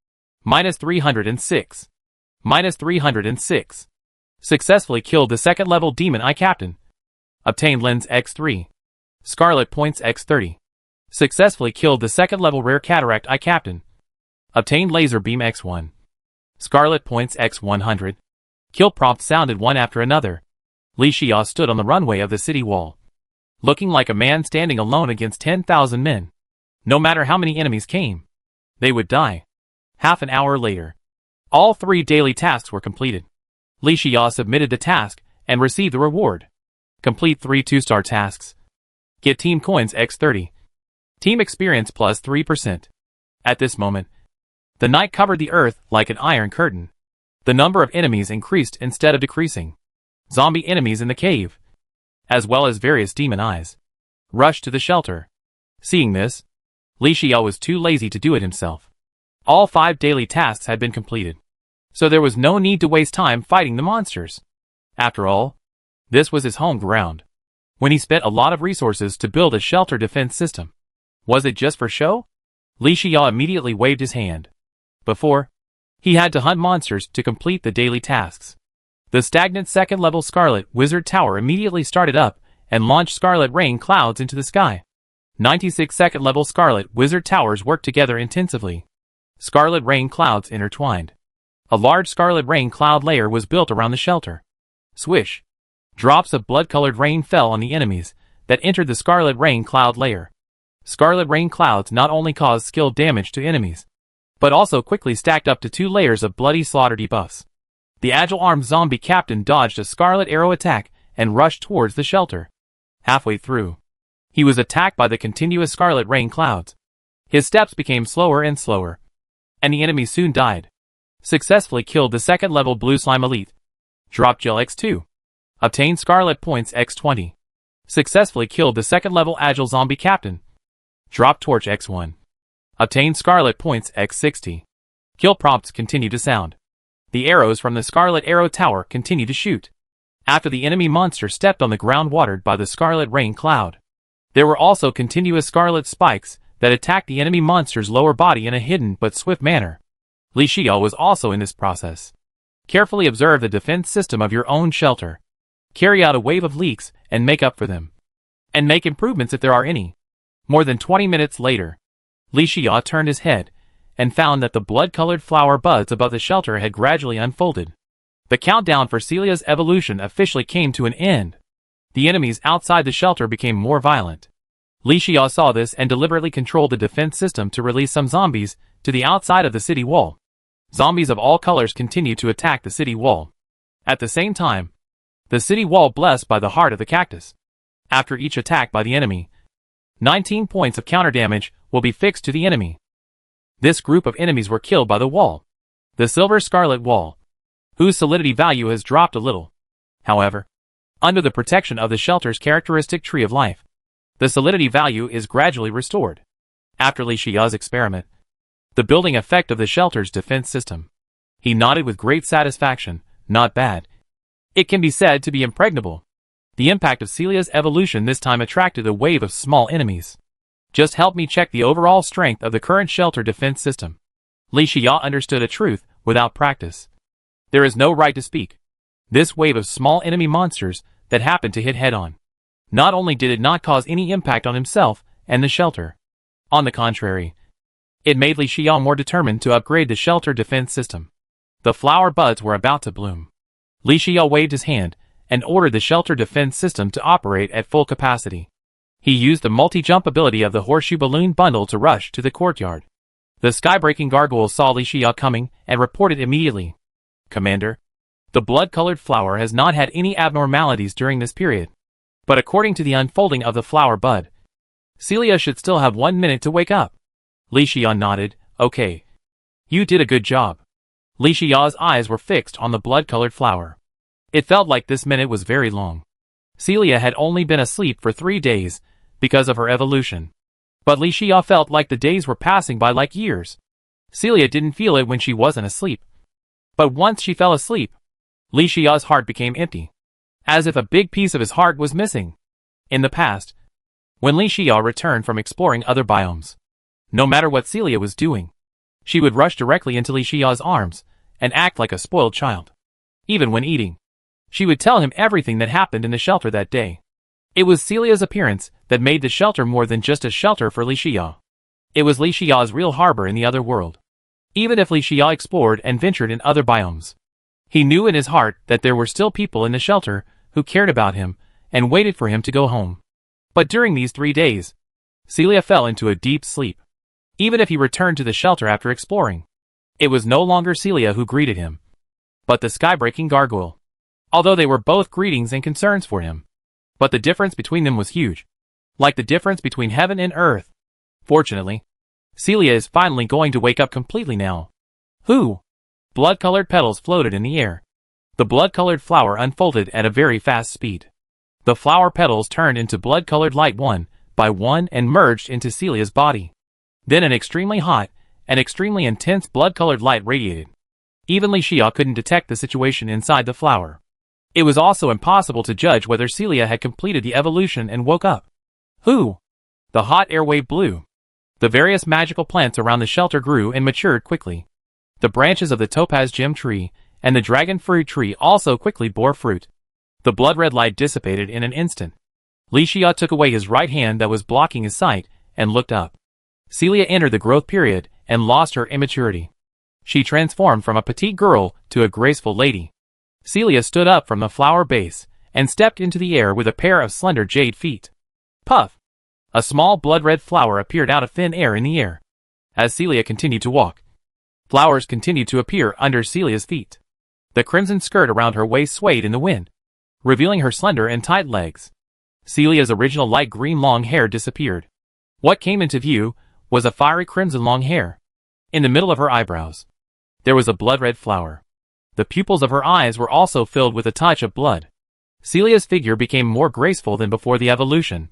Minus 306. Minus 306. Successfully killed the second level demon I captain. Obtained Lens X3. Scarlet Points X30. Successfully killed the second level rare cataract I captain. Obtained Laser Beam X1. Scarlet Points X100. Kill prompts sounded one after another. Li Xia stood on the runway of the city wall, looking like a man standing alone against 10,000 men. No matter how many enemies came, they would die. Half an hour later, all 3 daily tasks were completed. Li Xia submitted the task and received the reward. Complete 3 2-star tasks. Get Team Coins X30. Team Experience plus 3%. At this moment, the night covered the earth like an iron curtain. The number of enemies increased instead of decreasing. Zombie enemies in the cave, as well as various demon eyes, rushed to the shelter. Seeing this, Li Xia was too lazy to do it himself. All 5 daily tasks had been completed, so there was no need to waste time fighting the monsters. After all, this was his home ground. When he spent a lot of resources to build a shelter defense system, was it just for show? Li Xia immediately waved his hand. Before, he had to hunt monsters to complete the daily tasks. The stagnant second-level Scarlet Wizard Tower immediately started up and launched Scarlet Rain Clouds into the sky. 96 second-level Scarlet Wizard Towers worked together intensively. Scarlet Rain Clouds intertwined. A large Scarlet Rain Cloud layer was built around the shelter. Swish! Drops of blood-colored rain fell on the enemies that entered the Scarlet Rain Cloud layer. Scarlet Rain Clouds not only caused skill damage to enemies, but also quickly stacked up to 2 layers of bloody slaughter debuffs. The agile armed zombie captain dodged a Scarlet Arrow attack and rushed towards the shelter. Halfway through, he was attacked by the continuous Scarlet Rain Clouds. His steps became slower and slower, and the enemy soon died. Successfully killed the second-level Blue Slime Elite. Drop Gel X2. Obtained Scarlet Points X20. Successfully killed the second-level Agile Zombie Captain. Drop Torch X1. Obtained Scarlet Points X60. Kill prompts continue to sound. The arrows from the Scarlet Arrow Tower continue to shoot. After the enemy monster stepped on the ground watered by the Scarlet Rain Cloud, there were also continuous Scarlet Spikes that attacked the enemy monster's lower body in a hidden but swift manner. Li Xia was also in this process. Carefully observe the defense system of your own shelter. Carry out a wave of leaks and make up for them. And make improvements if there are any. More than 20 minutes later, Li Xia turned his head and found that the blood-colored flower buds above the shelter had gradually unfolded. The countdown for Celia's evolution officially came to an end. The enemies outside the shelter became more violent. Li Xia saw this and deliberately controlled the defense system to release some zombies to the outside of the city wall. Zombies of all colors continued to attack the city wall. At the same time, the city wall blessed by the heart of the cactus. After each attack by the enemy, 19 points of counter damage will be fixed to the enemy. This group of enemies were killed by the wall, the Silver Scarlet Wall, whose solidity value has dropped a little. However, under the protection of the shelter's characteristic Tree of Life, the solidity value is gradually restored. After Li Xia's experiment, the building effect of the shelter's defense system, he nodded with great satisfaction. Not bad. It can be said to be impregnable. The impact of Celia's evolution this time attracted a wave of small enemies. Just help me check the overall strength of the current shelter defense system. Li Xia understood a truth without practice. There is no right to speak. This wave of small enemy monsters that happened to hit head-on Not only did it not cause any impact on himself and the shelter. On the contrary, it made Li Xiao more determined to upgrade the shelter defense system. The flower buds were about to bloom. Li Xiao waved his hand and ordered the shelter defense system to operate at full capacity. He used the multi-jump ability of the horseshoe balloon bundle to rush to the courtyard. The sky-breaking gargoyle saw Li Xiao coming and reported immediately. Commander, the blood-colored flower has not had any abnormalities during this period. But according to the unfolding of the flower bud, Celia should still have 1 minute to wake up. Li Xiao nodded. Okay. You did a good job. Li Xiao's eyes were fixed on the blood-colored flower. It felt like this minute was very long. Celia had only been asleep for 3 days because of her evolution. But Li Xiao felt like the days were passing by like years. Celia didn't feel it when she wasn't asleep. But once she fell asleep, Li Xiao's heart became empty, as if a big piece of his heart was missing. In the past, when Li Xiao returned from exploring other biomes, no matter what Celia was doing, she would rush directly into Li Xiao's arms and act like a spoiled child. Even when eating, she would tell him everything that happened in the shelter that day. It was Celia's appearance that made the shelter more than just a shelter for Li Xiao. It was Li Xiao's real harbor in the other world. Even if Li Xiao explored and ventured in other biomes, he knew in his heart that there were still people in the shelter who cared about him and waited for him to go home. But during these 3 days, Celia fell into a deep sleep. Even if he returned to the shelter after exploring, it was no longer Celia who greeted him, but the sky-breaking gargoyle. Although they were both greetings and concerns for him, but the difference between them was huge, like the difference between heaven and earth. Fortunately, Celia is finally going to wake up completely now. Who? Blood-colored petals floated in the air. The blood-colored flower unfolded at a very fast speed. The flower petals turned into blood-colored light one by one and merged into Celia's body. Then an extremely hot and extremely intense blood-colored light radiated. Even Li Xiao couldn't detect the situation inside the flower. It was also impossible to judge whether Celia had completed the evolution and woke up. Who? The hot air wave blew. The various magical plants around the shelter grew and matured quickly. The branches of the topaz gem tree and the dragon fruit tree also quickly bore fruit. The blood-red light dissipated in an instant. Li Xiao took away his right hand that was blocking his sight and looked up. Celia entered the growth period and lost her immaturity. She transformed from a petite girl to a graceful lady. Celia stood up from the flower base and stepped into the air with a pair of slender jade feet. Puff! A small blood-red flower appeared out of thin air in the air. As Celia continued to walk, flowers continued to appear under Celia's feet. The crimson skirt around her waist swayed in the wind, revealing her slender and tight legs. Celia's original light green long hair disappeared. What came into view was a fiery crimson long hair. In the middle of her eyebrows, there was a blood-red flower. The pupils of her eyes were also filled with a touch of blood. Celia's figure became more graceful than before the evolution.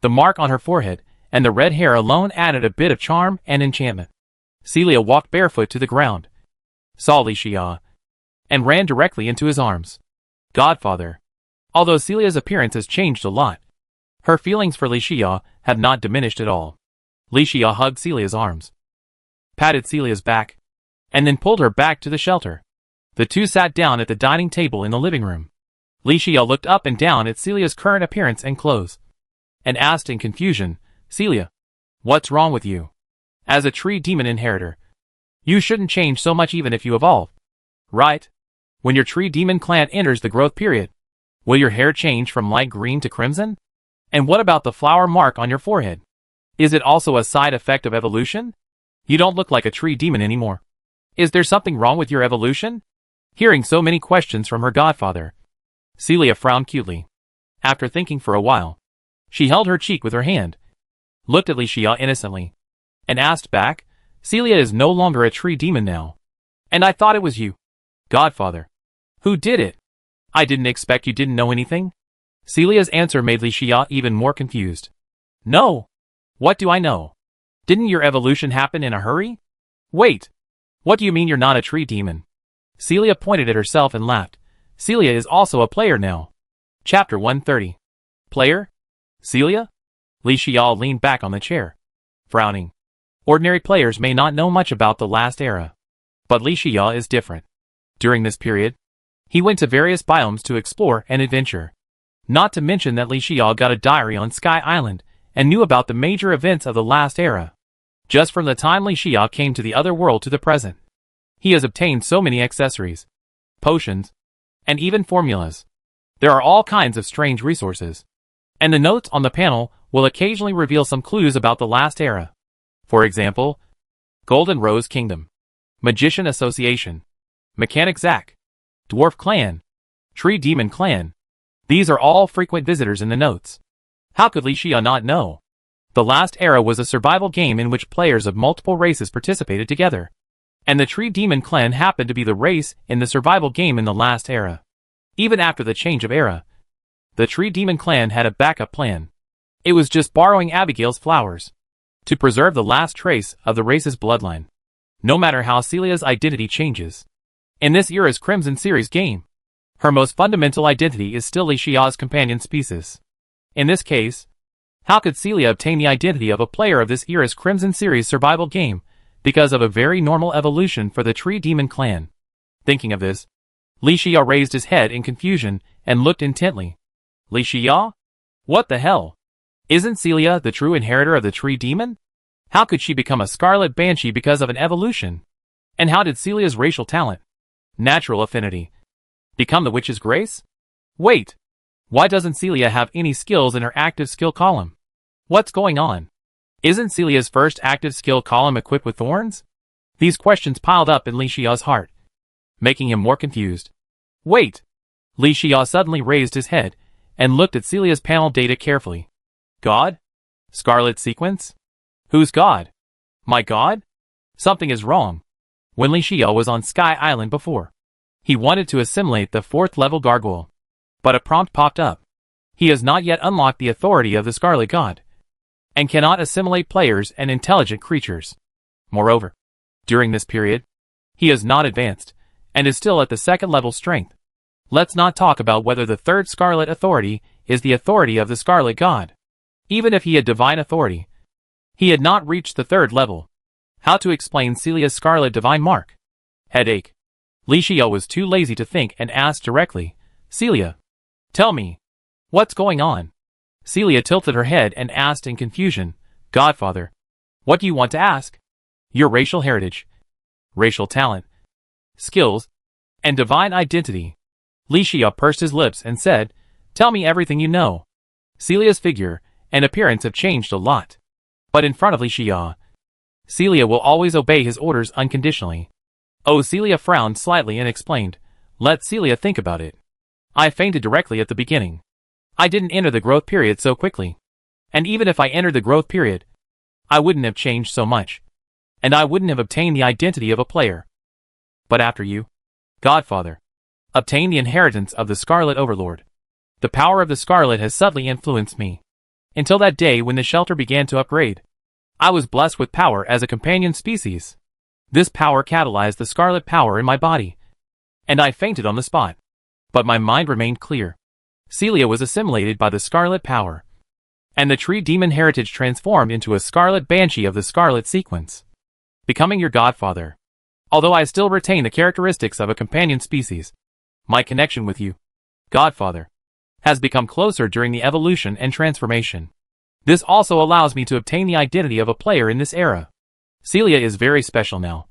The mark on her forehead and the red hair alone added a bit of charm and enchantment. Celia walked barefoot to the ground, saw Li Xiao, and ran directly into his arms. Godfather. Although Celia's appearance has changed a lot, her feelings for Li Xiao have not diminished at all. Li Xiao hugged Celia's arms, patted Celia's back, and then pulled her back to the shelter. The two sat down at the dining table in the living room. Li Xiao looked up and down at Celia's current appearance and clothes, and asked in confusion, Celia, what's wrong with you? As a tree demon inheritor, you shouldn't change so much even if you evolve, right? When your tree demon clan enters the growth period, will your hair change from light green to crimson? And what about the flower mark on your forehead? Is it also a side effect of evolution? You don't look like a tree demon anymore. Is there something wrong with your evolution? Hearing so many questions from her godfather, Celia frowned cutely. After thinking for a while, she held her cheek with her hand, looked at Li Xiao innocently, and asked back, Celia is no longer a tree demon now. And I thought it was you. Godfather. Who did it? I didn't expect you didn't know anything. Celia's answer made Li Xiao even more confused. No. What do I know? Didn't your evolution happen in a hurry? Wait. What do you mean you're not a tree demon? Celia pointed at herself and laughed. Celia is also a player now. Chapter 130. Player? Celia? Li Xiao leaned back on the chair, frowning. Ordinary players may not know much about the last era, but Li Xiao is different. During this period, he went to various biomes to explore and adventure. Not to mention that Li Xiao got a diary on Sky Island and knew about the major events of the last era. Just from the time Li Xiao came to the other world to the present, he has obtained so many accessories, potions, and even formulas. There are all kinds of strange resources. And the notes on the panel will occasionally reveal some clues about the last era. For example, Golden Rose Kingdom, Magician Association, Mechanic Zack, Dwarf Clan, Tree Demon Clan. These are all frequent visitors in the notes. How could Li Xiao not know? The last era was a survival game in which players of multiple races participated together. And the Tree Demon Clan happened to be the race in the survival game in the last era. Even after the change of era, the Tree Demon Clan had a backup plan. It was just borrowing Abigail's flowers to preserve the last trace of the race's bloodline, no matter how Celia's identity changes. In this era's Crimson Series game, her most fundamental identity is still Li Xiao's companion species. In this case, how could Celia obtain the identity of a player of this era's Crimson Series survival game because of a very normal evolution for the Tree Demon Clan? Thinking of this, Li Xiao raised his head in confusion and looked intently. Li Xiao? What the hell? Isn't Celia the true inheritor of the Tree Demon? How could she become a Scarlet Banshee because of an evolution? And how did Celia's racial talent, natural affinity, become the Witch's Grace? Wait! Why doesn't Celia have any skills in her active skill column? What's going on? Isn't Celia's first active skill column equipped with thorns? These questions piled up in Li Xiao's heart, making him more confused. Wait! Li Xiao suddenly raised his head and looked at Celia's panel data carefully. God? Scarlet Sequence? Who's God? My God? Something is wrong. When Li Xiao was on Sky Island before, he wanted to assimilate the 4th level gargoyle. But a prompt popped up. He has not yet unlocked the authority of the Scarlet God, and cannot assimilate players and intelligent creatures. Moreover, during this period, he has not advanced, and is still at the 2nd level strength. Let's not talk about whether the 3rd Scarlet Authority is the authority of the Scarlet God. Even if he had divine authority, he had not reached the 3rd level. How to explain Celia's Scarlet Divine Mark? Headache. Li Xiao was too lazy to think and asked directly, Celia, tell me, what's going on? Celia tilted her head and asked in confusion, Godfather, what do you want to ask? Your racial heritage, racial talent, skills, and divine identity. Li Xiao pursed his lips and said, tell me everything you know. Celia's figure and appearance have changed a lot. But in front of Li Xiao, Celia will always obey his orders unconditionally. Oh, Celia frowned slightly and explained, let Celia think about it. I fainted directly at the beginning. I didn't enter the growth period so quickly. And even if I entered the growth period, I wouldn't have changed so much. And I wouldn't have obtained the identity of a player. But after you, Godfather, obtained the inheritance of the Scarlet Overlord, the power of the Scarlet has subtly influenced me. Until that day when the shelter began to upgrade, I was blessed with power as a companion species. This power catalyzed the Scarlet power in my body, and I fainted on the spot. But my mind remained clear. Celia was assimilated by the Scarlet power, and the Tree Demon heritage transformed into a Scarlet Banshee of the Scarlet Sequence, becoming your Godfather. Although I still retain the characteristics of a companion species, my connection with you, Godfather, has become closer during the evolution and transformation. This also allows me to obtain the identity of a player in this era. Celia is very special now,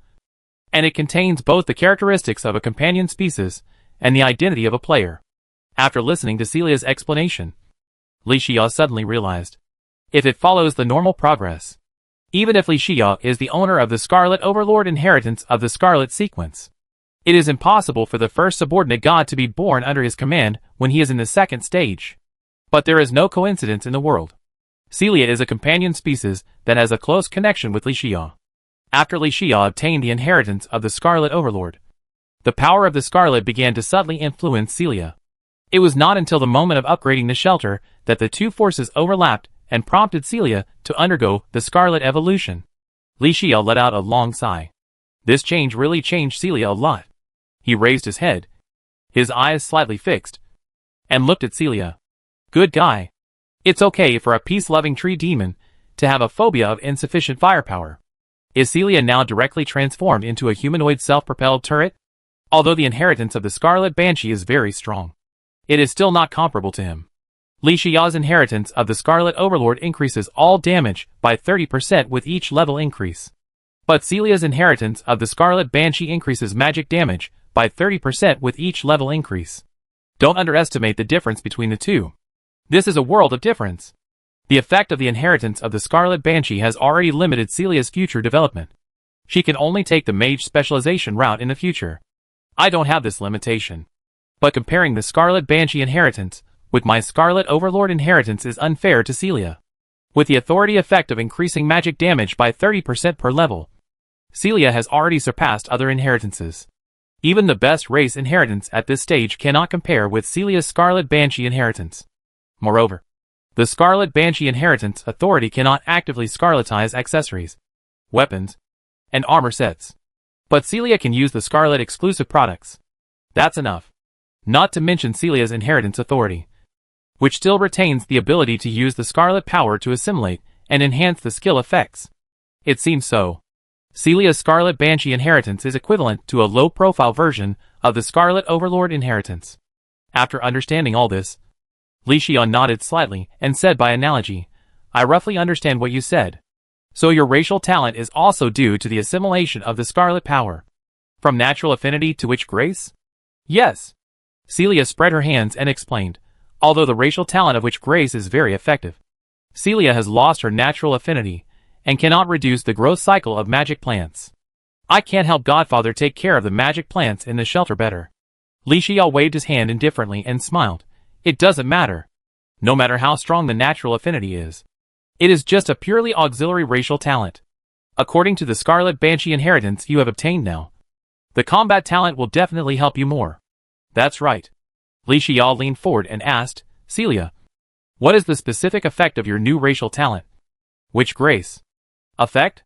and it contains both the characteristics of a companion species and the identity of a player. After listening to Celia's explanation, Li Xiao suddenly realized, if it follows the normal progress, even if Li Xiao is the owner of the Scarlet Overlord inheritance of the Scarlet Sequence, it is impossible for the first subordinate god to be born under his command when he is in the 2nd stage. But there is no coincidence in the world. Celia is a companion species that has a close connection with Li Xiao. After Li Xiao obtained the inheritance of the Scarlet Overlord, the power of the Scarlet began to subtly influence Celia. It was not until the moment of upgrading the shelter that the two forces overlapped and prompted Celia to undergo the Scarlet evolution. Li Xiao let out a long sigh. This change really changed Celia a lot. He raised his head, his eyes slightly fixed, and looked at Celia. Good guy. It's okay for a peace-loving tree demon to have a phobia of insufficient firepower. Is Celia now directly transformed into a humanoid self-propelled turret? Although the inheritance of the Scarlet Banshee is very strong, it is still not comparable to him. Li Xiao's inheritance of the Scarlet Overlord increases all damage by 30% with each level increase. But Celia's inheritance of the Scarlet Banshee increases magic damage by 30% with each level increase. Don't underestimate the difference between the two. This is a world of difference. The effect of the inheritance of the Scarlet Banshee has already limited Celia's future development. She can only take the mage specialization route in the future. I don't have this limitation. But comparing the Scarlet Banshee inheritance with my Scarlet Overlord inheritance is unfair to Celia. With the authority effect of increasing magic damage by 30% per level, Celia has already surpassed other inheritances. Even the best race inheritance at this stage cannot compare with Celia's Scarlet Banshee inheritance. Moreover, the Scarlet Banshee inheritance authority cannot actively scarletize accessories, weapons, and armor sets. But Celia can use the Scarlet exclusive products. That's enough. Not to mention Celia's inheritance authority, which still retains the ability to use the Scarlet power to assimilate and enhance the skill effects. It seems so. Celia's Scarlet Banshee inheritance is equivalent to a low-profile version of the Scarlet Overlord inheritance. After understanding all this, Li Xiao nodded slightly and said by analogy, I roughly understand what you said. So your racial talent is also due to the assimilation of the Scarlet power. From natural affinity to witch grace? Yes. Celia spread her hands and explained, although the racial talent of witch grace is very effective, Celia has lost her natural affinity and cannot reduce the growth cycle of magic plants. I can't help Godfather take care of the magic plants in the shelter better. Li Xiao waved his hand indifferently and smiled. It doesn't matter. No matter how strong the natural affinity is. It is just a purely auxiliary racial talent. According to the Scarlet Banshee inheritance you have obtained now, the combat talent will definitely help you more. That's right. Li Xiao leaned forward and asked, Celia, what is the specific effect of your new racial talent? Witch grace. Effect?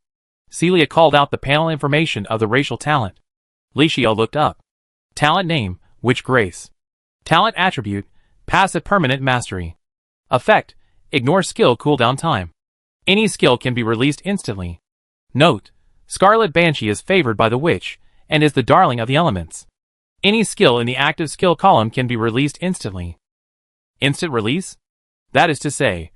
Celia called out the panel information of the racial talent. Li Xiao looked up. Talent name, witch grace. Talent attribute, passive permanent mastery. Effect, ignore skill cooldown time. Any skill can be released instantly. Note, Scarlet Banshee is favored by the witch, and is the darling of the elements. Any skill in the active skill column can be released instantly. Instant release? That is to say,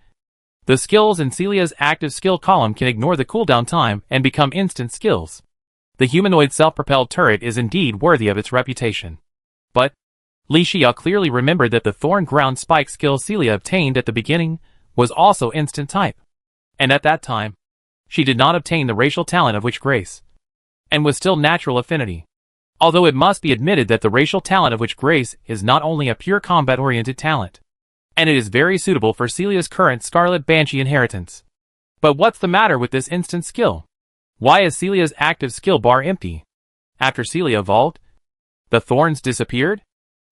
the skills in Celia's active skill column can ignore the cooldown time and become instant skills. The humanoid self-propelled turret is indeed worthy of its reputation. But Li Xiao clearly remembered that the Thorn Ground Spike skill Celia obtained at the beginning was also instant type. And at that time, she did not obtain the racial talent of witch grace, and was still natural affinity. Although it must be admitted that the racial talent of witch grace is not only a pure combat-oriented talent, and it is very suitable for Celia's current Scarlet Banshee inheritance. But what's the matter with this instant skill? Why is Celia's active skill bar empty? After Celia evolved, the thorns disappeared?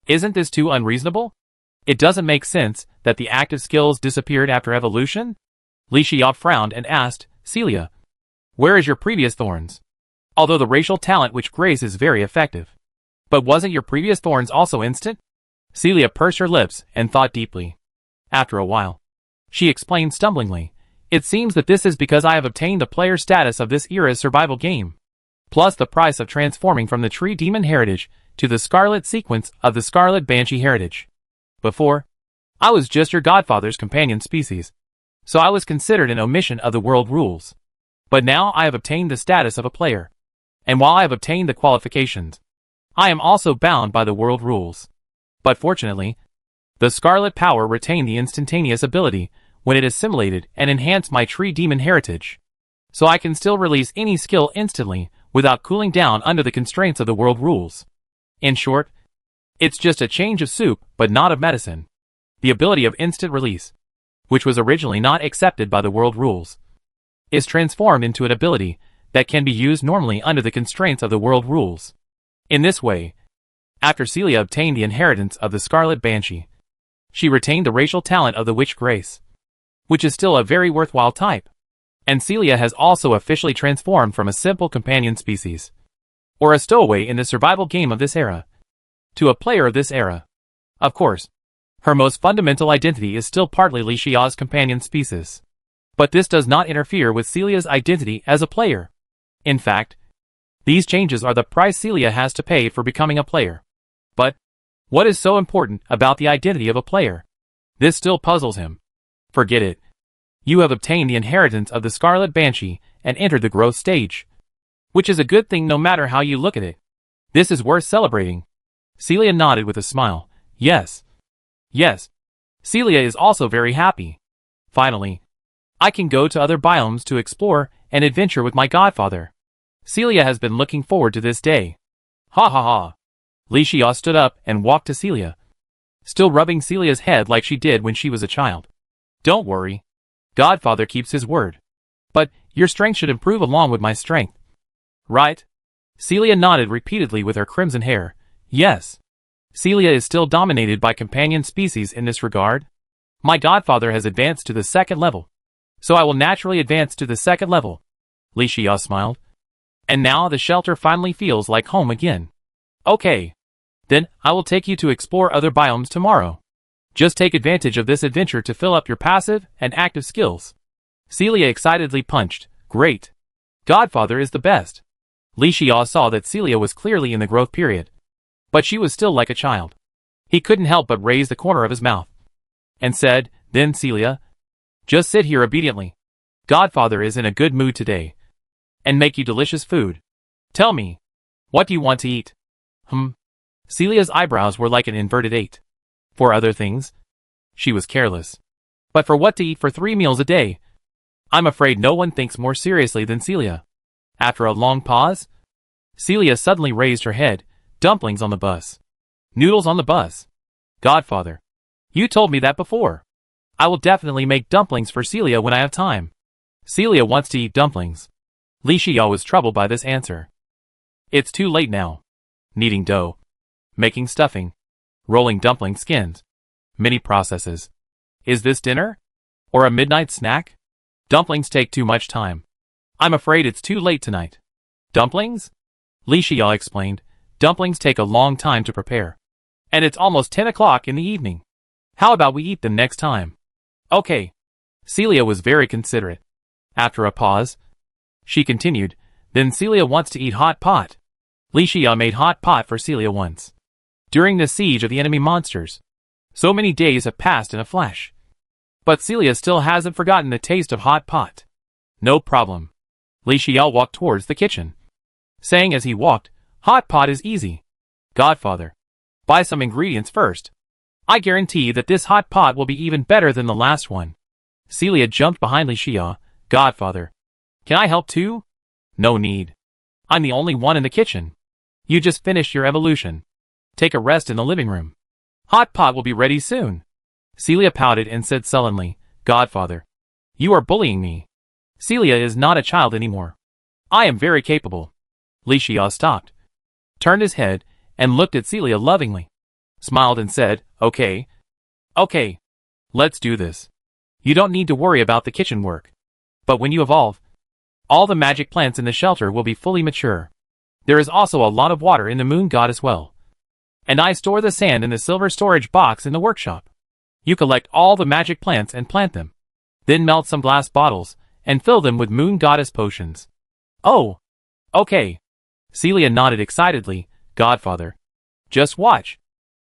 Isn't this too unreasonable? It doesn't make sense that the active skills disappeared after evolution? Li Xiao frowned and asked, Celia, where is your previous thorns? Although the racial talent witch grace is very effective. But wasn't your previous thorns also instant? Celia pursed her lips and thought deeply. After a while, she explained stumblingly, it seems that this is because I have obtained the player status of this era's survival game, plus the price of transforming from the Tree Demon heritage to the Scarlet sequence of the Scarlet Banshee heritage. Before, I was just your godfather's companion species, so I was considered an omission of the world rules. But now I have obtained the status of a player, and while I have obtained the qualifications, I am also bound by the world rules. But fortunately, the Scarlet power retained the instantaneous ability when it assimilated and enhanced my Tree Demon heritage, so I can still release any skill instantly without cooling down under the constraints of the world rules. In short, it's just a change of soup but not of medicine. The ability of instant release, which was originally not accepted by the world rules, is transformed into an ability that can be used normally under the constraints of the world rules. In this way, after Celia obtained the inheritance of the Scarlet Banshee, she retained the racial talent of the witch grace, which is still a very worthwhile type. And Celia has also officially transformed from a simple companion species, or a stowaway in the survival game of this era, to a player of this era. Of course, her most fundamental identity is still partly Li Xiao's companion species. But this does not interfere with Celia's identity as a player. In fact, these changes are the price Celia has to pay for becoming a player. But what is so important about the identity of a player? This still puzzles him. Forget it. You have obtained the inheritance of the Scarlet Banshee and entered the growth stage. Which is a good thing no matter how you look at it. This is worth celebrating. Celia nodded with a smile. Yes. Yes. Celia is also very happy. Finally, I can go to other biomes to explore and adventure with my godfather. Celia has been looking forward to this day. Ha ha ha. Li Xia stood up and walked to Celia, still rubbing Celia's head like she did when she was a child. Don't worry. Godfather keeps his word. But your strength should improve along with my strength. Right? Celia nodded repeatedly with her crimson hair. Yes. Celia is still dominated by companion species in this regard. My godfather has advanced to the second level, so I will naturally advance to the second level. Li Xia smiled. And now the shelter finally feels like home again. Okay. Then I will take you to explore other biomes tomorrow. Just take advantage of this adventure to fill up your passive and active skills. Celia excitedly punched. Great. Godfather is the best. Li Xia saw that Celia was clearly in the growth period, but she was still like a child. He couldn't help but raise the corner of his mouth and said, Then Celia, just sit here obediently. Godfather is in a good mood today and make you delicious food. Tell me, what do you want to eat? Celia's eyebrows were like an inverted 8. For other things, she was careless. But for what to eat for 3 meals a day, I'm afraid no one thinks more seriously than Celia. After a long pause, Celia suddenly raised her head. Dumplings on the bus. Noodles on the bus. Godfather, you told me that before. I will definitely make dumplings for Celia when I have time. Celia wants to eat dumplings. Li Xia was troubled by this answer. It's too late now. Kneading dough, making stuffing, rolling dumpling skins. Many processes. Is this dinner? Or a midnight snack? Dumplings take too much time. I'm afraid it's too late tonight. Dumplings? Li Xia explained. Dumplings take a long time to prepare. And it's almost 10 o'clock in the evening. How about we eat them next time? Okay. Celia was very considerate. After a pause, she continued, Then Celia wants to eat hot pot. Li Xia made hot pot for Celia once, during the siege of the enemy monsters. So many days have passed in a flash. But Celia still hasn't forgotten the taste of hot pot. No problem. Li Xia walked towards the kitchen, saying as he walked, Hot pot is easy. Godfather, buy some ingredients first. I guarantee that this hot pot will be even better than the last one. Celia jumped behind Li Xia. Godfather, can I help too? No need. I'm the only one in the kitchen. You just finished your evolution. Take a rest in the living room. Hot pot will be ready soon. Celia pouted and said sullenly, Godfather, you are bullying me. Celia is not a child anymore. I am very capable. Li Xia stopped, turned his head, and looked at Celia lovingly, smiled and said, Okay. Let's do this. You don't need to worry about the kitchen work. But when you evolve, all the magic plants in the shelter will be fully mature. There is also a lot of water in the moon goddess well. And I store the sand in the silver storage box in the workshop. You collect all the magic plants and plant them. Then melt some glass bottles and fill them with moon goddess potions. Oh, okay. Celia nodded excitedly. Godfather, just watch.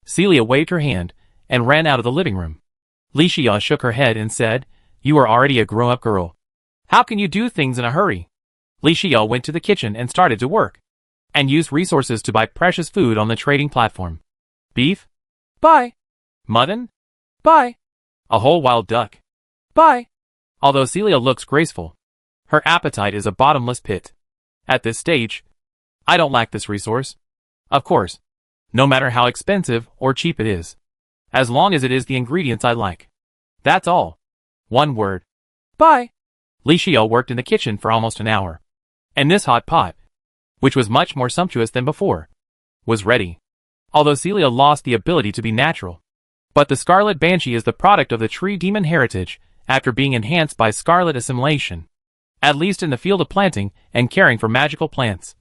Celia waved her hand and ran out of the living room. Li Xia shook her head and said, You are already a grown-up girl. How can you do things in a hurry? Li Xia went to the kitchen and started to work, and used resources to buy precious food on the trading platform. Beef? Buy. Mutton? Buy. A whole wild duck? Buy. Although Celia looks graceful, her appetite is a bottomless pit. At this stage, I don't lack this resource. Of course, no matter how expensive or cheap it is, as long as it is the ingredients I like. That's all. One word. Buy. Li Xia worked in the kitchen for almost an hour, and this hot pot, which was much more sumptuous than before, was ready. Although Celia lost the ability to be natural. But the Scarlet Banshee is the product of the tree demon heritage after being enhanced by scarlet assimilation, at least in the field of planting and caring for magical plants.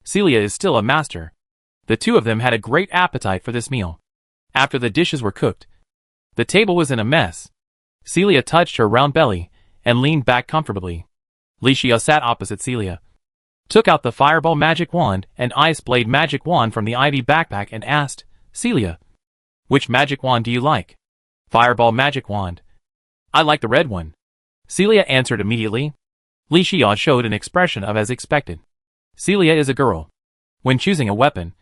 Celia is still a master. The two of them had a great appetite for this meal. After the dishes were cooked, the table was in a mess. Celia touched her round belly and leaned back comfortably. Li Xia sat opposite Celia, took out the fireball magic wand and ice blade magic wand from the ivy backpack and asked, Celia, which magic wand do you like? Fireball magic wand. I like the red one. Celia answered immediately. Li Xia showed an expression of as expected. Celia is a girl. When choosing a weapon,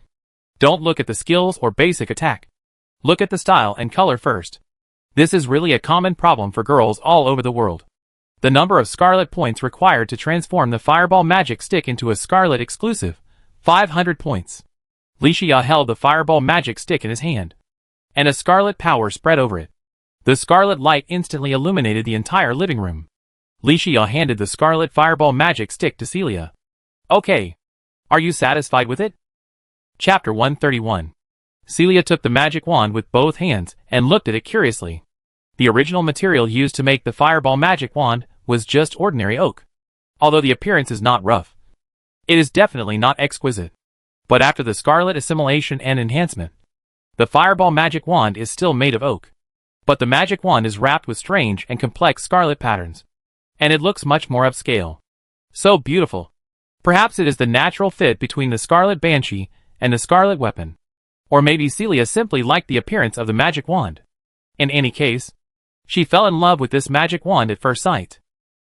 don't look at the skills or basic attack. Look at the style and color first. This is really a common problem for girls all over the world. The number of Scarlet points required to transform the Fireball magic stick into a Scarlet exclusive, 500 points. Li Xia held the Fireball magic stick in his hand, and a Scarlet power spread over it. The Scarlet light instantly illuminated the entire living room. Li Xia handed the Scarlet Fireball magic stick to Celia. Okay. Are you satisfied with it? Chapter 131. Celia took the magic wand with both hands and looked at it curiously. The original material used to make the Fireball magic wand was just ordinary oak. Although the appearance is not rough, it is definitely not exquisite. But after the Scarlet assimilation and enhancement, the Fireball magic wand is still made of oak. But the magic wand is wrapped with strange and complex Scarlet patterns, and it looks much more upscale. So beautiful. Perhaps it is the natural fit between the Scarlet Banshee and the Scarlet weapon. Or maybe Celia simply liked the appearance of the magic wand. In any case, she fell in love with this magic wand at first sight.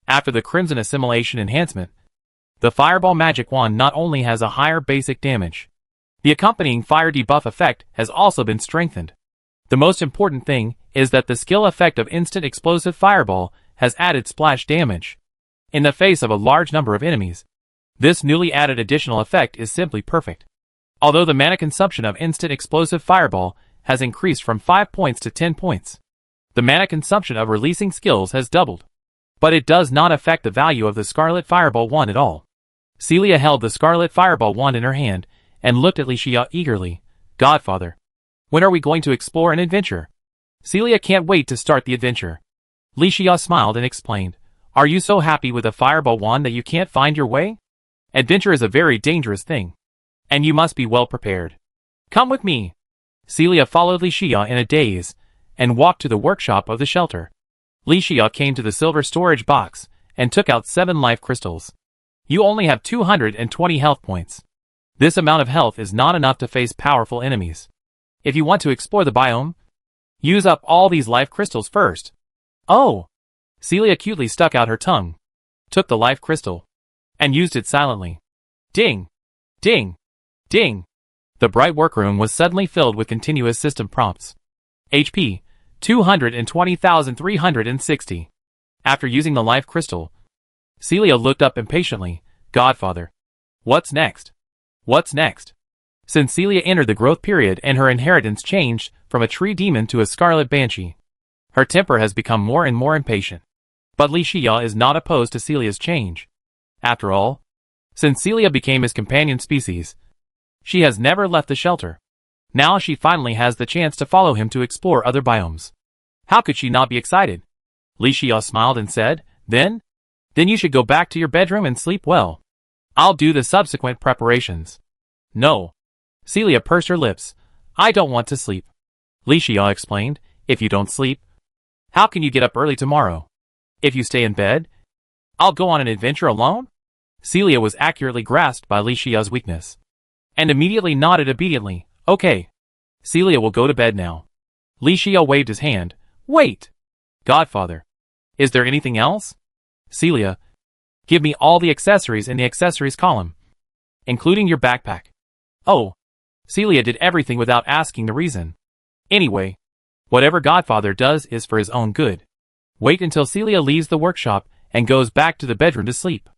After the Crimson Assimilation enhancement, the Fireball magic wand not only has a higher basic damage, the accompanying fire debuff effect has also been strengthened. The most important thing is that the skill effect of instant explosive fireball has added splash damage. In the face of a large number of enemies, this newly added additional effect is simply perfect. Although the mana consumption of instant explosive fireball has increased from 5 points to 10 points, the mana consumption of releasing skills has doubled. But it does not affect the value of the Scarlet Fireball wand at all. Celia held the Scarlet Fireball wand in her hand and looked at Li Xia eagerly. Godfather, when are we going to explore an adventure? Celia can't wait to start the adventure. Li Xia smiled and explained. Are you so happy with a Fireball wand that you can't find your way? Adventure is a very dangerous thing, and you must be well prepared. Come with me. Celia followed Li Xia in a daze and walked to the workshop of the shelter. Li Xia came to the silver storage box and took out 7 life crystals. You only have 220 health points. This amount of health is not enough to face powerful enemies. If you want to explore the biome, use up all these life crystals first. Oh! Celia cutely stuck out her tongue, took the life crystal, and used it silently. Ding! Ding! Ding! The bright workroom was suddenly filled with continuous system prompts. HP 220,360. After using the life crystal, Celia looked up impatiently. Godfather, what's next? What's next? Since Celia entered the growth period and her inheritance changed from a tree demon to a Scarlet Banshee, her temper has become more and more impatient. But Li Xia is not opposed to Celia's change. After all, since Celia became his companion species, she has never left the shelter. Now she finally has the chance to follow him to explore other biomes. How could she not be excited? Li Xia smiled and said, Then you should go back to your bedroom and sleep well. I'll do the subsequent preparations. No. Celia pursed her lips. I don't want to sleep. Li Xia explained, If you don't sleep, how can you get up early tomorrow? If you stay in bed, I'll go on an adventure alone? Celia was accurately grasped by Li Xia's weakness, and immediately nodded obediently. Okay. Celia will go to bed now. Li Xia waved his hand. Wait! Godfather, is there anything else? Celia, give me all the accessories in the accessories column, including your backpack. Oh. Celia did everything without asking the reason. Anyway, whatever Godfather does is for his own good. Wait until Celia leaves the workshop and goes back to the bedroom to sleep.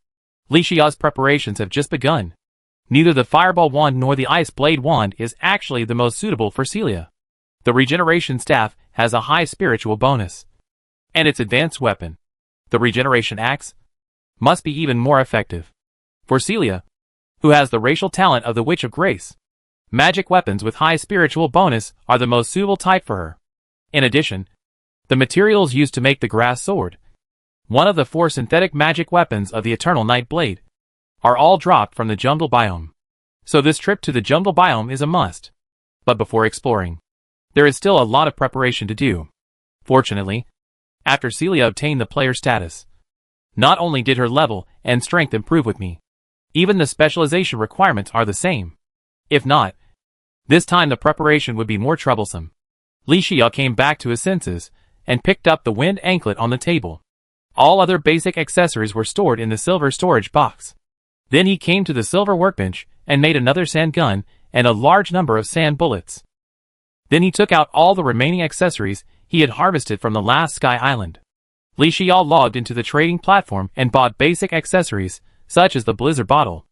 Li Xia's preparations have just begun. Neither the Fireball wand nor the Ice Blade wand is actually the most suitable for Celia. The Regeneration Staff has a high spiritual bonus, and its advanced weapon, the Regeneration Axe, must be even more effective. For Celia, who has the racial talent of the Witch of Grace, magic weapons with high spiritual bonus are the most suitable type for her. In addition, the materials used to make the grass sword, one of the 4 synthetic magic weapons of the Eternal Night Blade, are all dropped from the jungle biome. So this trip to the jungle biome is a must. But before exploring, there is still a lot of preparation to do. Fortunately, after Celia obtained the player status, not only did her level and strength improve with me, even the specialization requirements are the same. If not, this time the preparation would be more troublesome. Li Xia came back to his senses and picked up the wind anklet on the table. All other basic accessories were stored in the silver storage box. Then he came to the silver workbench and made another sand gun and a large number of sand bullets. Then he took out all the remaining accessories he had harvested from the last Sky Island. Li Xia logged into the trading platform and bought basic accessories, such as the blizzard bottle.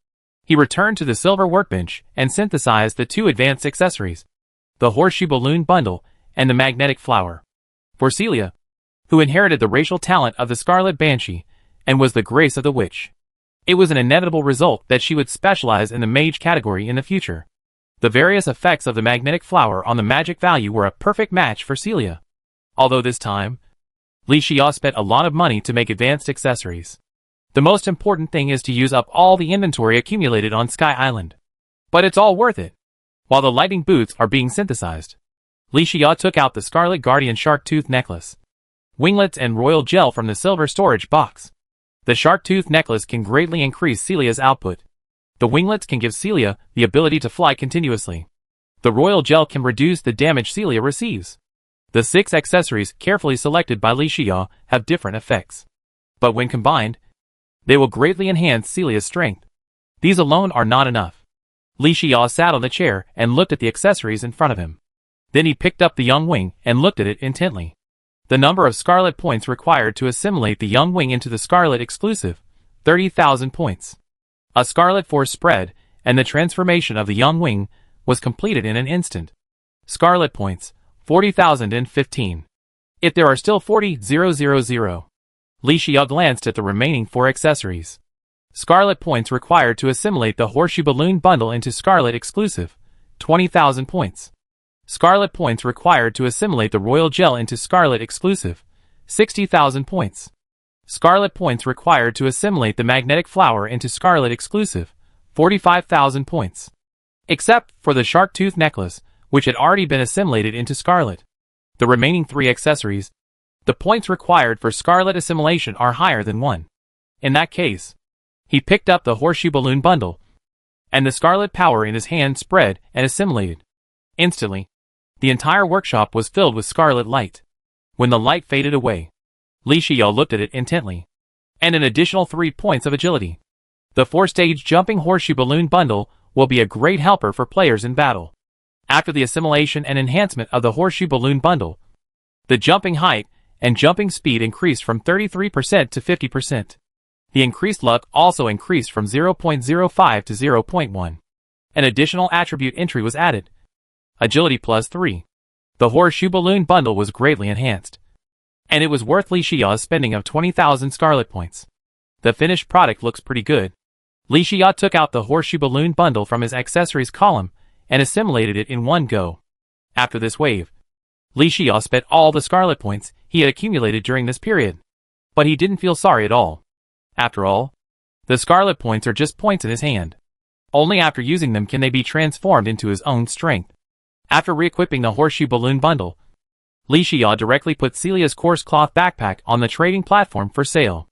He returned to the silver workbench and synthesized the two advanced accessories, the horseshoe balloon bundle and the magnetic flower. For Celia, who inherited the racial talent of the Scarlet Banshee and was the grace of the witch, it was an inevitable result that she would specialize in the mage category in the future. The various effects of the magnetic flower on the magic value were a perfect match for Celia. Although this time, Li Xia spent a lot of money to make advanced accessories. The most important thing is to use up all the inventory accumulated on Sky Island. But it's all worth it. While the lightning boots are being synthesized, Li Xia took out the Scarlet Guardian Shark Tooth Necklace, winglets and royal gel from the silver storage box. The Shark Tooth Necklace can greatly increase Celia's output. The winglets can give Celia the ability to fly continuously. The royal gel can reduce the damage Celia receives. The 6 accessories carefully selected by Li Xia have different effects. But when combined, they will greatly enhance Celia's strength. These alone are not enough. Li Xia sat on the chair and looked at the accessories in front of him. Then he picked up the young wing and looked at it intently. The number of scarlet points required to assimilate the young wing into the scarlet exclusive, 30,000 points. A scarlet force spread, and the transformation of the young wing was completed in an instant. Scarlet points, 40,015. If there are still 40,000. Li Xia glanced at the remaining 4 accessories. Scarlet points required to assimilate the horseshoe balloon bundle into scarlet exclusive, 20,000 points. Scarlet points required to assimilate the royal gel into scarlet exclusive, 60,000 points. Scarlet points required to assimilate the magnetic flower into scarlet exclusive, 45,000 points. Except for the shark tooth necklace, which had already been assimilated into scarlet. The remaining 3 accessories, the points required for scarlet assimilation are higher than 1. In that case, he picked up the horseshoe balloon bundle, and the scarlet power in his hand spread and assimilated. Instantly, the entire workshop was filled with scarlet light. When the light faded away, Li Xia looked at it intently. And an additional 3 points of agility. The 4-stage jumping horseshoe balloon bundle will be a great helper for players in battle. After the assimilation and enhancement of the horseshoe balloon bundle, the jumping height and jumping speed increased from 33% to 50%. The increased luck also increased from 0.05 to 0.1. An additional attribute entry was added. Agility plus 3. The horseshoe balloon bundle was greatly enhanced. And it was worth Li Xia's spending of 20,000 scarlet points. The finished product looks pretty good. Li Xia took out the horseshoe balloon bundle from his accessories column and assimilated it in one go. After this wave, Li Xia spent all the scarlet points he had accumulated during this period. But he didn't feel sorry at all. After all, the scarlet points are just points in his hand. Only after using them can they be transformed into his own strength. After re-equipping the horseshoe balloon bundle, Li Xia directly put Celia's coarse cloth backpack on the trading platform for sale.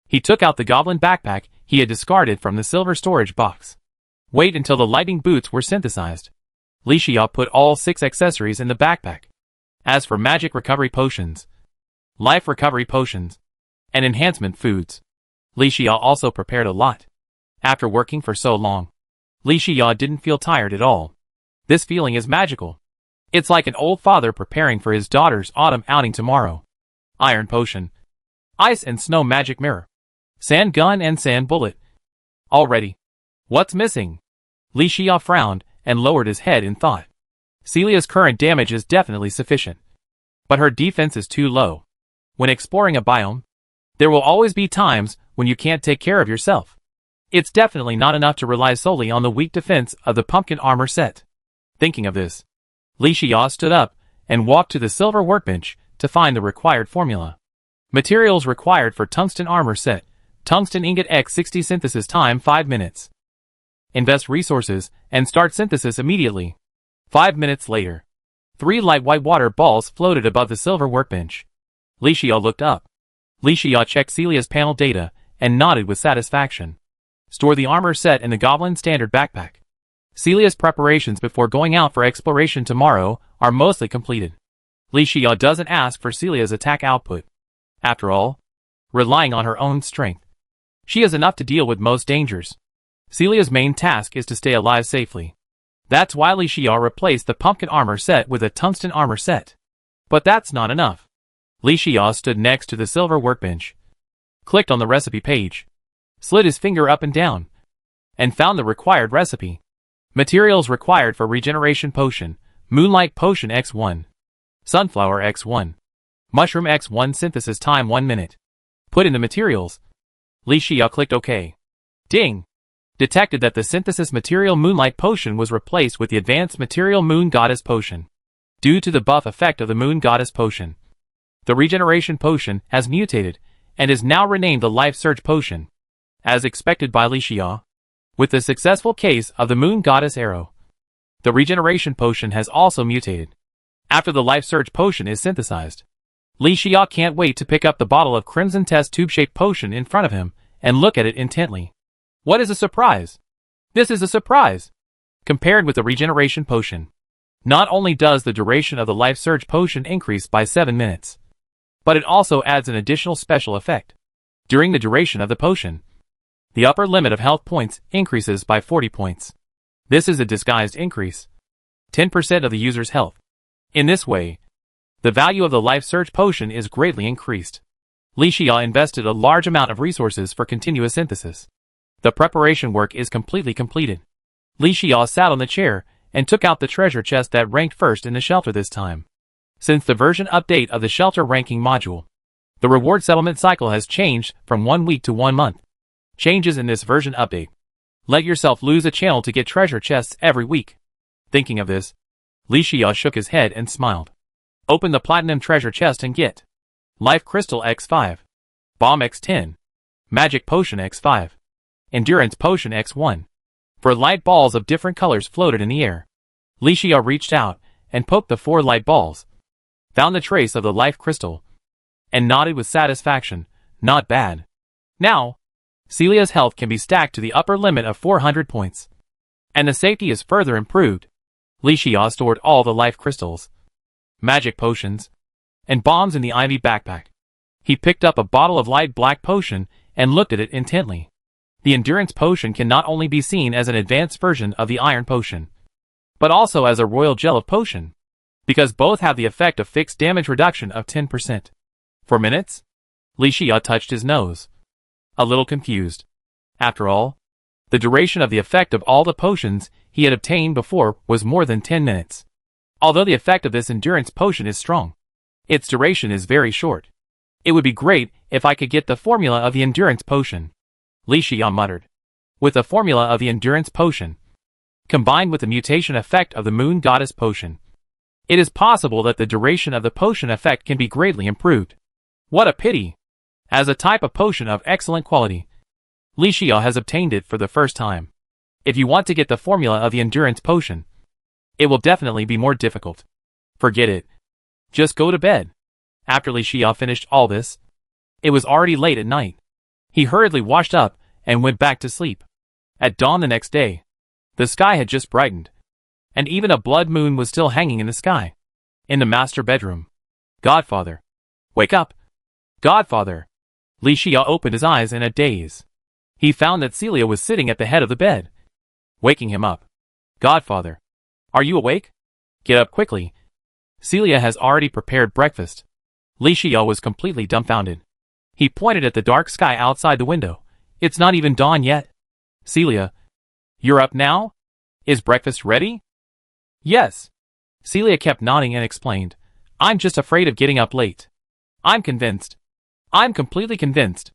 He took out the goblin backpack he had discarded from the silver storage box. Wait until the lightning boots were synthesized. Li Xia put all 6 accessories in the backpack. As for magic recovery potions, life recovery potions, and enhancement foods, Li Xia also prepared a lot. After working for so long, Li Xia didn't feel tired at all. This feeling is magical. It's like an old father preparing for his daughter's autumn outing tomorrow. Iron potion, ice and snow magic mirror, sand gun and sand bullet. All ready. What's missing? Li Xia frowned and lowered his head in thought. Celia's current damage is definitely sufficient, but her defense is too low. When exploring a biome, there will always be times when you can't take care of yourself. It's definitely not enough to rely solely on the weak defense of the pumpkin armor set. Thinking of this, Li Xia stood up and walked to the silver workbench to find the required formula. Materials required for tungsten armor set. Tungsten ingot X60 synthesis time 5 minutes. Invest resources and start synthesis immediately. 5 minutes later, 3 light white water balls floated above the silver workbench. Li Xia looked up. Li Xia checked Celia's panel data and nodded with satisfaction. Store the armor set in the goblin standard backpack. Celia's preparations before going out for exploration tomorrow are mostly completed. Li Xia doesn't ask for Celia's attack output. After all, relying on her own strength, she has enough to deal with most dangers. Celia's main task is to stay alive safely. That's why Li Xia replaced the pumpkin armor set with a tungsten armor set. But that's not enough. Li Xia stood next to the silver workbench, clicked on the recipe page, slid his finger up and down, and found the required recipe. Materials required for Regeneration Potion: Moonlight Potion X1, Sunflower X1, Mushroom X1. Synthesis time 1 minute. Put in the materials. Li Xia clicked OK. Ding! Detected that the synthesis material Moonlight Potion was replaced with the advanced material Moon Goddess Potion. Due to the buff effect of the Moon Goddess Potion, the Regeneration Potion has mutated and is now renamed the Life Surge Potion. As expected by Li Xia, with the successful case of the Moon Goddess Arrow, the Regeneration Potion has also mutated. After the Life Surge Potion is synthesized, Li Xia can't wait to pick up the bottle of Crimson Test tube-shaped potion in front of him and look at it intently. What is a surprise? This is a surprise! Compared with the Regeneration Potion, not only does the duration of the Life Surge Potion increase by 7 minutes, but it also adds an additional special effect. During the duration of the potion, the upper limit of health points increases by 40 points. This is a disguised increase, 10% of the user's health. In this way, the value of the Life Surge Potion is greatly increased. Li Xia invested a large amount of resources for continuous synthesis. The preparation work is completely completed. Li Xia sat on the chair and took out the treasure chest that ranked first in the shelter this time. Since the version update of the shelter ranking module, the reward settlement cycle has changed from 1 week to 1 month. Changes in this version update let yourself lose a channel to get treasure chests every week. Thinking of this, Li Xia shook his head and smiled. Open the Platinum treasure chest and get Life Crystal X5, Bomb X10, Magic Potion X5, Endurance Potion X1. For light balls of different colors floated in the air. Li Xia reached out and poked the 4 light balls, found the trace of the Life Crystal, and nodded with satisfaction. Not bad. Now, Celia's health can be stacked to the upper limit of 400 points, and the safety is further improved. Li Xia stored all the life crystals, magic potions, and bombs in the ivy backpack. He picked up a bottle of light black potion and looked at it intently. The endurance potion can not only be seen as an advanced version of the iron potion, but also as a royal gel of potion, because both have the effect of fixed damage reduction of 10%. For minutes, Li Xia touched his nose, a little confused. After all, the duration of the effect of all the potions he had obtained before was more than 10 minutes. Although the effect of this endurance potion is strong, its duration is very short. It would be great if I could get the formula of the endurance potion, Li Xia muttered. With the formula of the endurance potion, combined with the mutation effect of the Moon Goddess potion, it is possible that the duration of the potion effect can be greatly improved. What a pity! As a type of potion of excellent quality, Li Xia has obtained it for the first time. If you want to get the formula of the endurance potion, it will definitely be more difficult. Forget it. Just go to bed. After Li Xia finished all this, it was already late at night. He hurriedly washed up and went back to sleep. At dawn the next day, the sky had just brightened, and even a blood moon was still hanging in the sky. In the master bedroom, Godfather. Wake up! Godfather! Li Xia opened his eyes in a daze. He found that Celia was sitting at the head of the bed, waking him up. Godfather, are you awake? Get up quickly. Celia has already prepared breakfast. Li Xia was completely dumbfounded. He pointed at the dark sky outside the window. It's not even dawn yet. Celia, you're up now? Is breakfast ready? Yes. Celia kept nodding and explained. I'm just afraid of getting up late. I'm convinced. I'm completely convinced.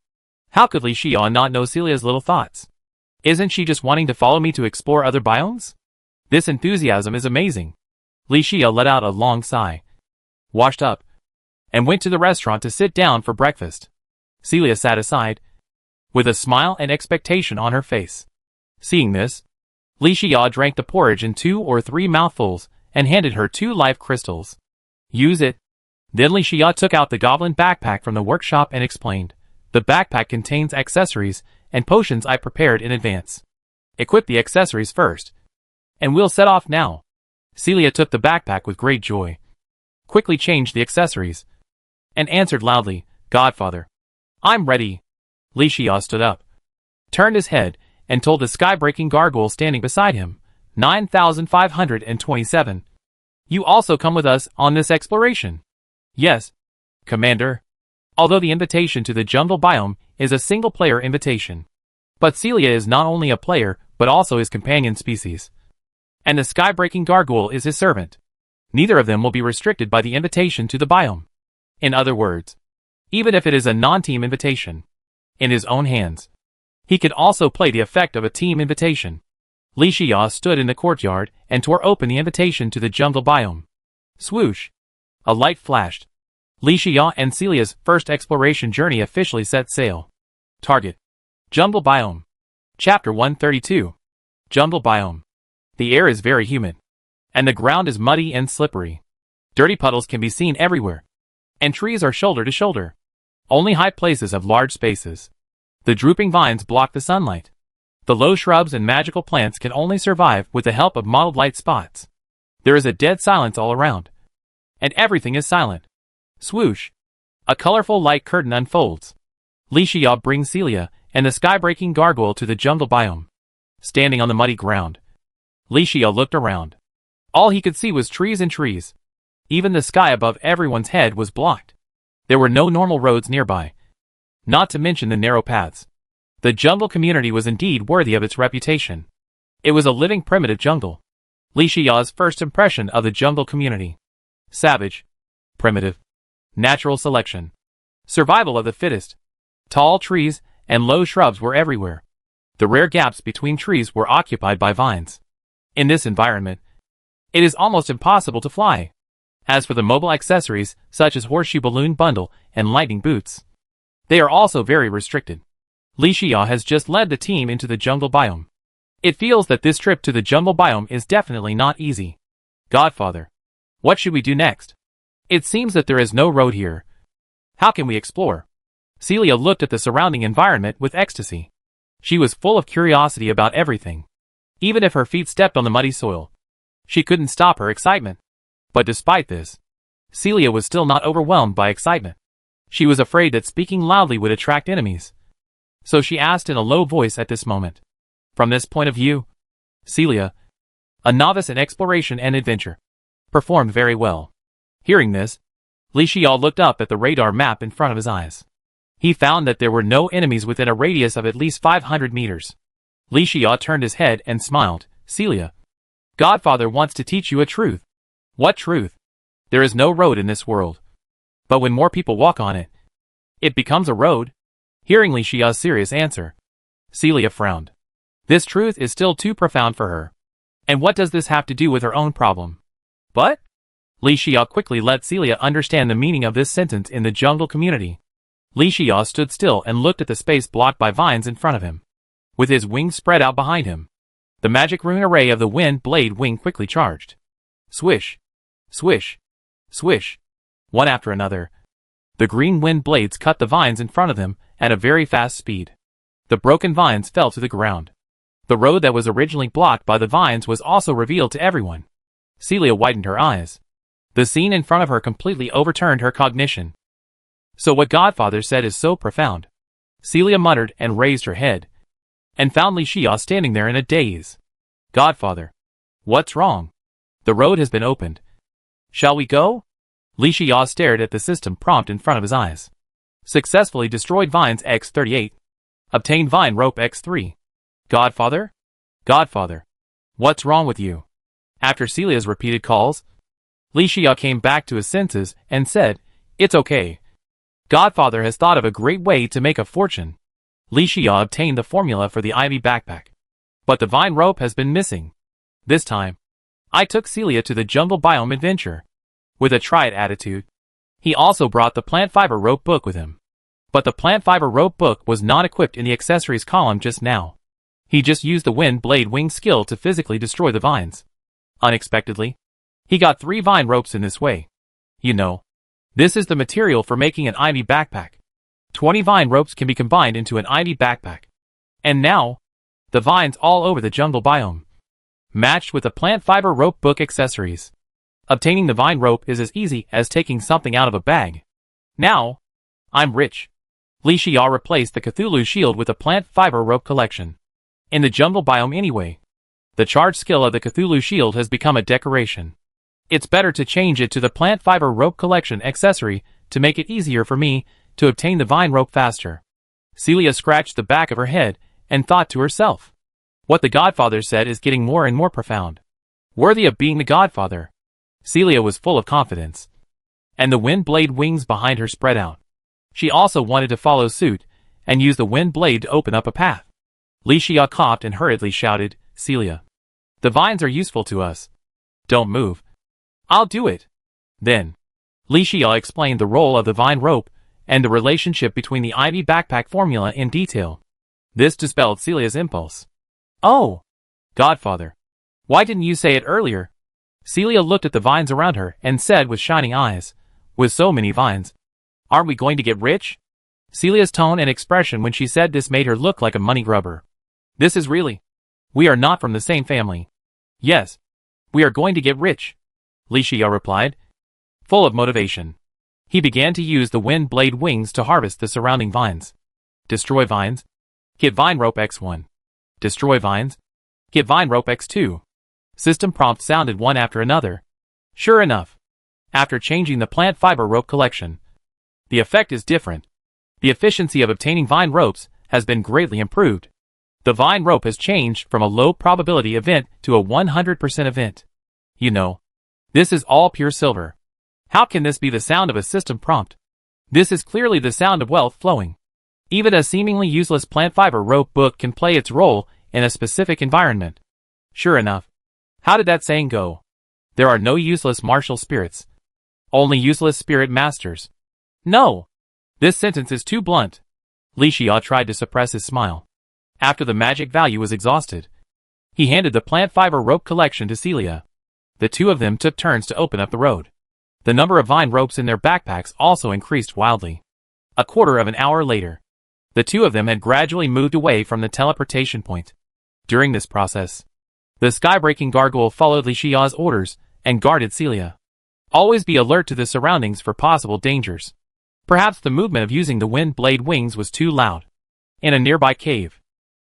How could Li Xia not know Celia's little thoughts? Isn't she just wanting to follow me to explore other biomes? This enthusiasm is amazing. Li Xia let out a long sigh, washed up, and went to the restaurant to sit down for breakfast. Celia sat aside, with a smile and expectation on her face. Seeing this, Li Xia drank the porridge in 2 or 3 mouthfuls and handed her 2 life crystals. Use it. Then Li Xia took out the goblin backpack from the workshop and explained. The backpack contains accessories and potions I prepared in advance. Equip the accessories first, and we'll set off now. Celia took the backpack with great joy. quickly changed the accessories, and answered loudly, "Godfather, I'm ready." Li Xia stood up, turned his head, and told the sky-breaking gargoyle standing beside him, 9527. "You also come with us on this exploration." "Yes, Commander." Although the invitation to the jungle biome is a single-player invitation, but Celia is not only a player but also his companion species, and the sky-breaking gargoyle is his servant. Neither of them will be restricted by the invitation to the biome. In other words, even if it is a non-team invitation, in his own hands, he can also play the effect of a team invitation. Li Xia stood in the courtyard and tore open the invitation to the jungle biome. Swoosh! A light flashed. Li Xia and Celia's first exploration journey officially set sail. Target: Jungle Biome. Chapter 132. Jungle Biome. The air is very humid, and the ground is muddy and slippery. Dirty puddles can be seen everywhere, and trees are shoulder to shoulder. Only high places have large spaces. The drooping vines block the sunlight. The low shrubs and magical plants can only survive with the help of mottled light spots. There is a dead silence all around, and everything is silent. Swoosh! A colorful light curtain unfolds. Li Xia brings Celia and the sky-breaking gargoyle to the jungle biome. Standing on the muddy ground, Li Xia looked around. All he could see was trees and trees. Even the sky above everyone's head was blocked. There were no normal roads nearby, not to mention the narrow paths. The jungle community was indeed worthy of its reputation. It was a living primitive jungle. Li Xia's first impression of the jungle community: savage, primitive, natural selection, survival of the fittest. Tall trees and low shrubs were everywhere. The rare gaps between trees were occupied by vines. In this environment, it is almost impossible to fly. As for the mobile accessories, such as horseshoe balloon bundle and lightning boots, they are also very restricted. Li Xia has just led the team into the jungle biome. It feels that this trip to the jungle biome is definitely not easy. Godfather, what should we do next? It seems that there is no road here. How can we explore? Celia looked at the surrounding environment with ecstasy. She was full of curiosity about everything. Even if her feet stepped on the muddy soil, she couldn't stop her excitement. But despite this, Celia was still not overwhelmed by excitement. She was afraid that speaking loudly would attract enemies. So she asked in a low voice at this moment. From this point of view, Celia, a novice in exploration and adventure, performed very well. Hearing this, Li Xia looked up at the radar map in front of his eyes. He found that there were no enemies within a radius of at least 500 meters. Li Xia turned his head and smiled. Celia, Godfather wants to teach you a truth. What truth? There is no road in this world. But when more people walk on it, it becomes a road. Hearing Li Xia's serious answer, Celia frowned. This truth is still too profound for her. And what does this have to do with her own problem? But Li Xia quickly let Celia understand the meaning of this sentence in the jungle community. Li Xia stood still and looked at the space blocked by vines in front of him. With his wings spread out behind him, the magic rune array of the wind blade wing quickly charged. Swish! Swish! Swish! One after another, the green wind blades cut the vines in front of them at a very fast speed. The broken vines fell to the ground. The road that was originally blocked by the vines was also revealed to everyone. Celia widened her eyes. The scene in front of her completely overturned her cognition. So what Godfather said is so profound. Celia muttered and raised her head, and found Li Xia standing there in a daze. Godfather, what's wrong? The road has been opened. Shall we go? Li Xia stared at the system prompt in front of his eyes. Successfully destroyed vines X38. Obtained vine rope X3. Godfather? Godfather, what's wrong with you? After Celia's repeated calls, Li Xia came back to his senses and said, It's okay. Godfather has thought of a great way to make a fortune. Li Xia obtained the formula for the ivy backpack. But the vine rope has been missing. This time, I took Celia to the jungle biome adventure. With a try-it attitude, he also brought the plant fiber rope book with him. But the plant fiber rope book was not equipped in the accessories column just now. He just used the wind blade wing skill to physically destroy the vines. Unexpectedly, he got 3 vine ropes in this way. You know, this is the material for making an ivy backpack. 20 vine ropes can be combined into an ivy backpack. And now, the vines all over the jungle biome, matched with the plant fiber rope book accessories. Obtaining the vine rope is as easy as taking something out of a bag. Now, I'm rich. Li Xiao replaced the Cthulhu shield with a plant fiber rope collection. In the jungle biome anyway. The charged skill of the Cthulhu shield has become a decoration. It's better to change it to the plant fiber rope collection accessory to make it easier for me to obtain the vine rope faster. Celia scratched the back of her head and thought to herself. What the Godfather said is getting more and more profound. Worthy of being the Godfather. Celia was full of confidence. And the wind blade wings behind her spread out. She also wanted to follow suit and use the wind blade to open up a path. Li Xiao coughed and hurriedly shouted, Celia. The vines are useful to us. Don't move. I'll do it. Then, Li Xiao explained the role of the vine rope and the relationship between the Ivy backpack formula in detail. This dispelled Celia's impulse. Oh, Godfather. Why didn't you say it earlier? Celia looked at the vines around her and said with shining eyes, with so many vines, aren't we going to get rich? Celia's tone and expression when she said this made her look like a money grubber. This is really. We are not from the same family. Yes. We are going to get rich. Li Xiao replied, full of motivation. He began to use the wind blade wings to harvest the surrounding vines. Destroy vines. Get vine rope X1. Destroy vines. Get vine rope X2. System prompts sounded one after another. Sure enough. After changing the plant fiber rope collection, the effect is different. The efficiency of obtaining vine ropes has been greatly improved. The vine rope has changed from a low probability event to a 100% event. You know, this is all pure silver. How can this be the sound of a system prompt? This is clearly the sound of wealth flowing. Even a seemingly useless plant fiber rope book can play its role in a specific environment. Sure enough. How did that saying go? There are no useless martial spirits. Only useless spirit masters. No. This sentence is too blunt. Li Xiao tried to suppress his smile. After the magic value was exhausted, he handed the plant fiber rope collection to Celia. The two of them took turns to open up the road. The number of vine ropes in their backpacks also increased wildly. A quarter of an hour later, the two of them had gradually moved away from the teleportation point. During this process, the skybreaking gargoyle followed Li Xiao's orders and guarded Celia. Always be alert to the surroundings for possible dangers. Perhaps the movement of using the wind blade wings was too loud. In a nearby cave,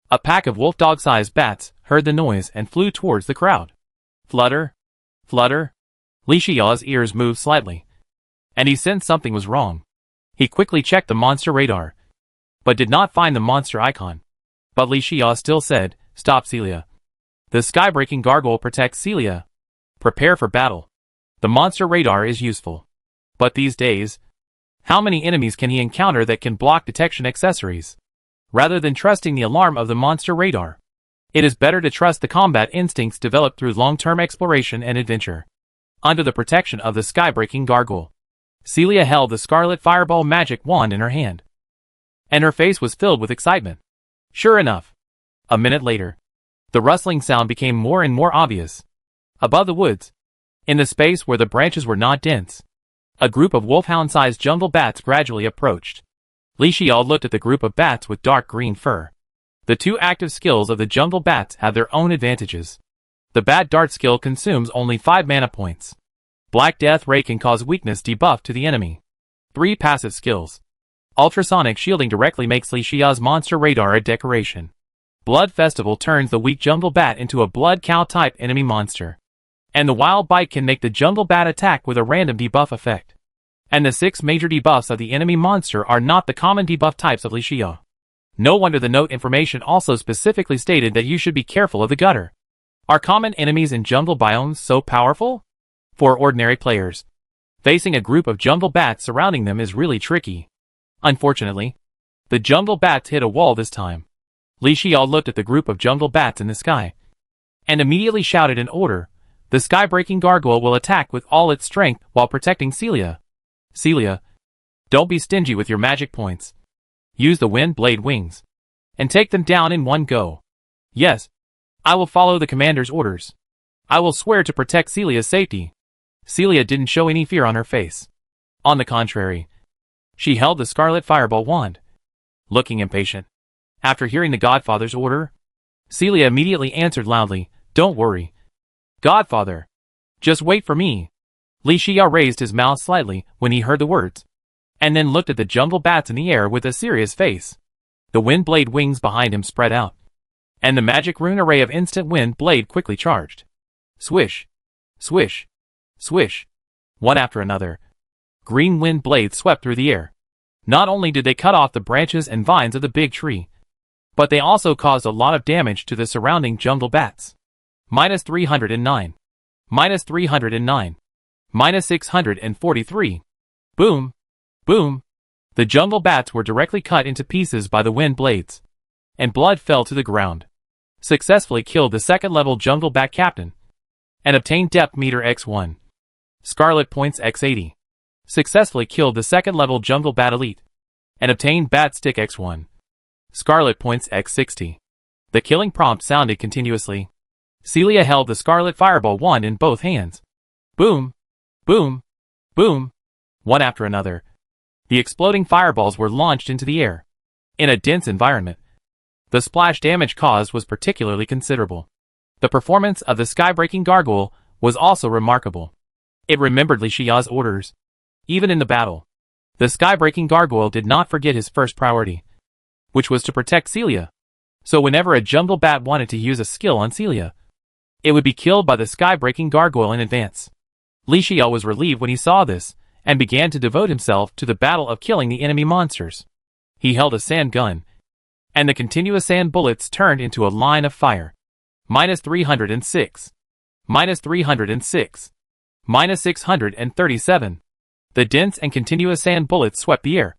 a pack of wolf dog-sized bats heard the noise and flew towards the crowd. Flutter, flutter. Li Xiao's ears moved slightly, and he sensed something was wrong. He quickly checked the monster radar, but did not find the monster icon. But Li Xiao still said, stop Celia. The skybreaking gargoyle protects Celia. Prepare for battle. The monster radar is useful. But these days, how many enemies can he encounter that can block detection accessories? Rather than trusting the alarm of the monster radar, it is better to trust the combat instincts developed through long-term exploration and adventure. Under the protection of the skybreaking gargoyle, Celia held the scarlet fireball magic wand in her hand. And her face was filled with excitement. Sure enough. A minute later, the rustling sound became more and more obvious. Above the woods, in the space where the branches were not dense, a group of wolfhound-sized jungle bats gradually approached. Li Xiao looked at the group of bats with dark green fur. The two active skills of the jungle bats have their own advantages. The Bat Dart skill consumes only 5 mana points. Black Death Ray can cause weakness debuff to the enemy. 3 passive skills. Ultrasonic Shielding directly makes Li Xiao's monster radar a decoration. Blood Festival turns the weak jungle bat into a blood cow type enemy monster. And the Wild Bite can make the jungle bat attack with a random debuff effect. And the 6 major debuffs of the enemy monster are not the common debuff types of Li Xiao. No wonder the note information also specifically stated that you should be careful of the gutter. Are common enemies in jungle biomes so powerful? For ordinary players, facing a group of jungle bats surrounding them is really tricky. Unfortunately, the jungle bats hit a wall this time. Li Xiao looked at the group of jungle bats in the sky, and immediately shouted an order. The skybreaking gargoyle will attack with all its strength while protecting Celia. Celia, don't be stingy with your magic points. Use the wind blade wings, and take them down in one go. Yes, I will follow the commander's orders. I will swear to protect Celia's safety. Celia didn't show any fear on her face. On the contrary, she held the scarlet fireball wand, looking impatient. After hearing the Godfather's order, Celia immediately answered loudly, don't worry. Godfather, just wait for me. Li Xia raised his mouth slightly when he heard the words, and then looked at the jungle bats in the air with a serious face. The wind blade wings behind him spread out, and the magic rune array of instant wind blade quickly charged. Swish, swish, swish. One after another, green wind blades swept through the air. Not only did they cut off the branches and vines of the big tree, but they also caused a lot of damage to the surrounding jungle bats. -309. -309. -643. Boom! Boom! The jungle bats were directly cut into pieces by the wind blades, and blood fell to the ground. Successfully killed the second-level jungle bat captain, and obtained depth meter x1. Scarlet points x80. Successfully killed the second-level jungle bat elite, and obtained bat stick x1. Scarlet points x60. The killing prompt sounded continuously. Celia held the scarlet fireball wand in both hands. Boom! Boom! Boom! One after another, the exploding fireballs were launched into the air. In a dense environment, the splash damage caused was particularly considerable. The performance of the sky-breaking gargoyle was also remarkable. It remembered Li Xia's orders. Even in the battle, the sky-breaking gargoyle did not forget his first priority, which was to protect Celia. So whenever a jungle bat wanted to use a skill on Celia, it would be killed by the sky-breaking gargoyle in advance. Li Xia was relieved when he saw this, and began to devote himself to the battle of killing the enemy monsters. He held a sand gun, and the continuous sand bullets turned into a line of fire. -306. -306. -637. The dense and continuous sand bullets swept the air,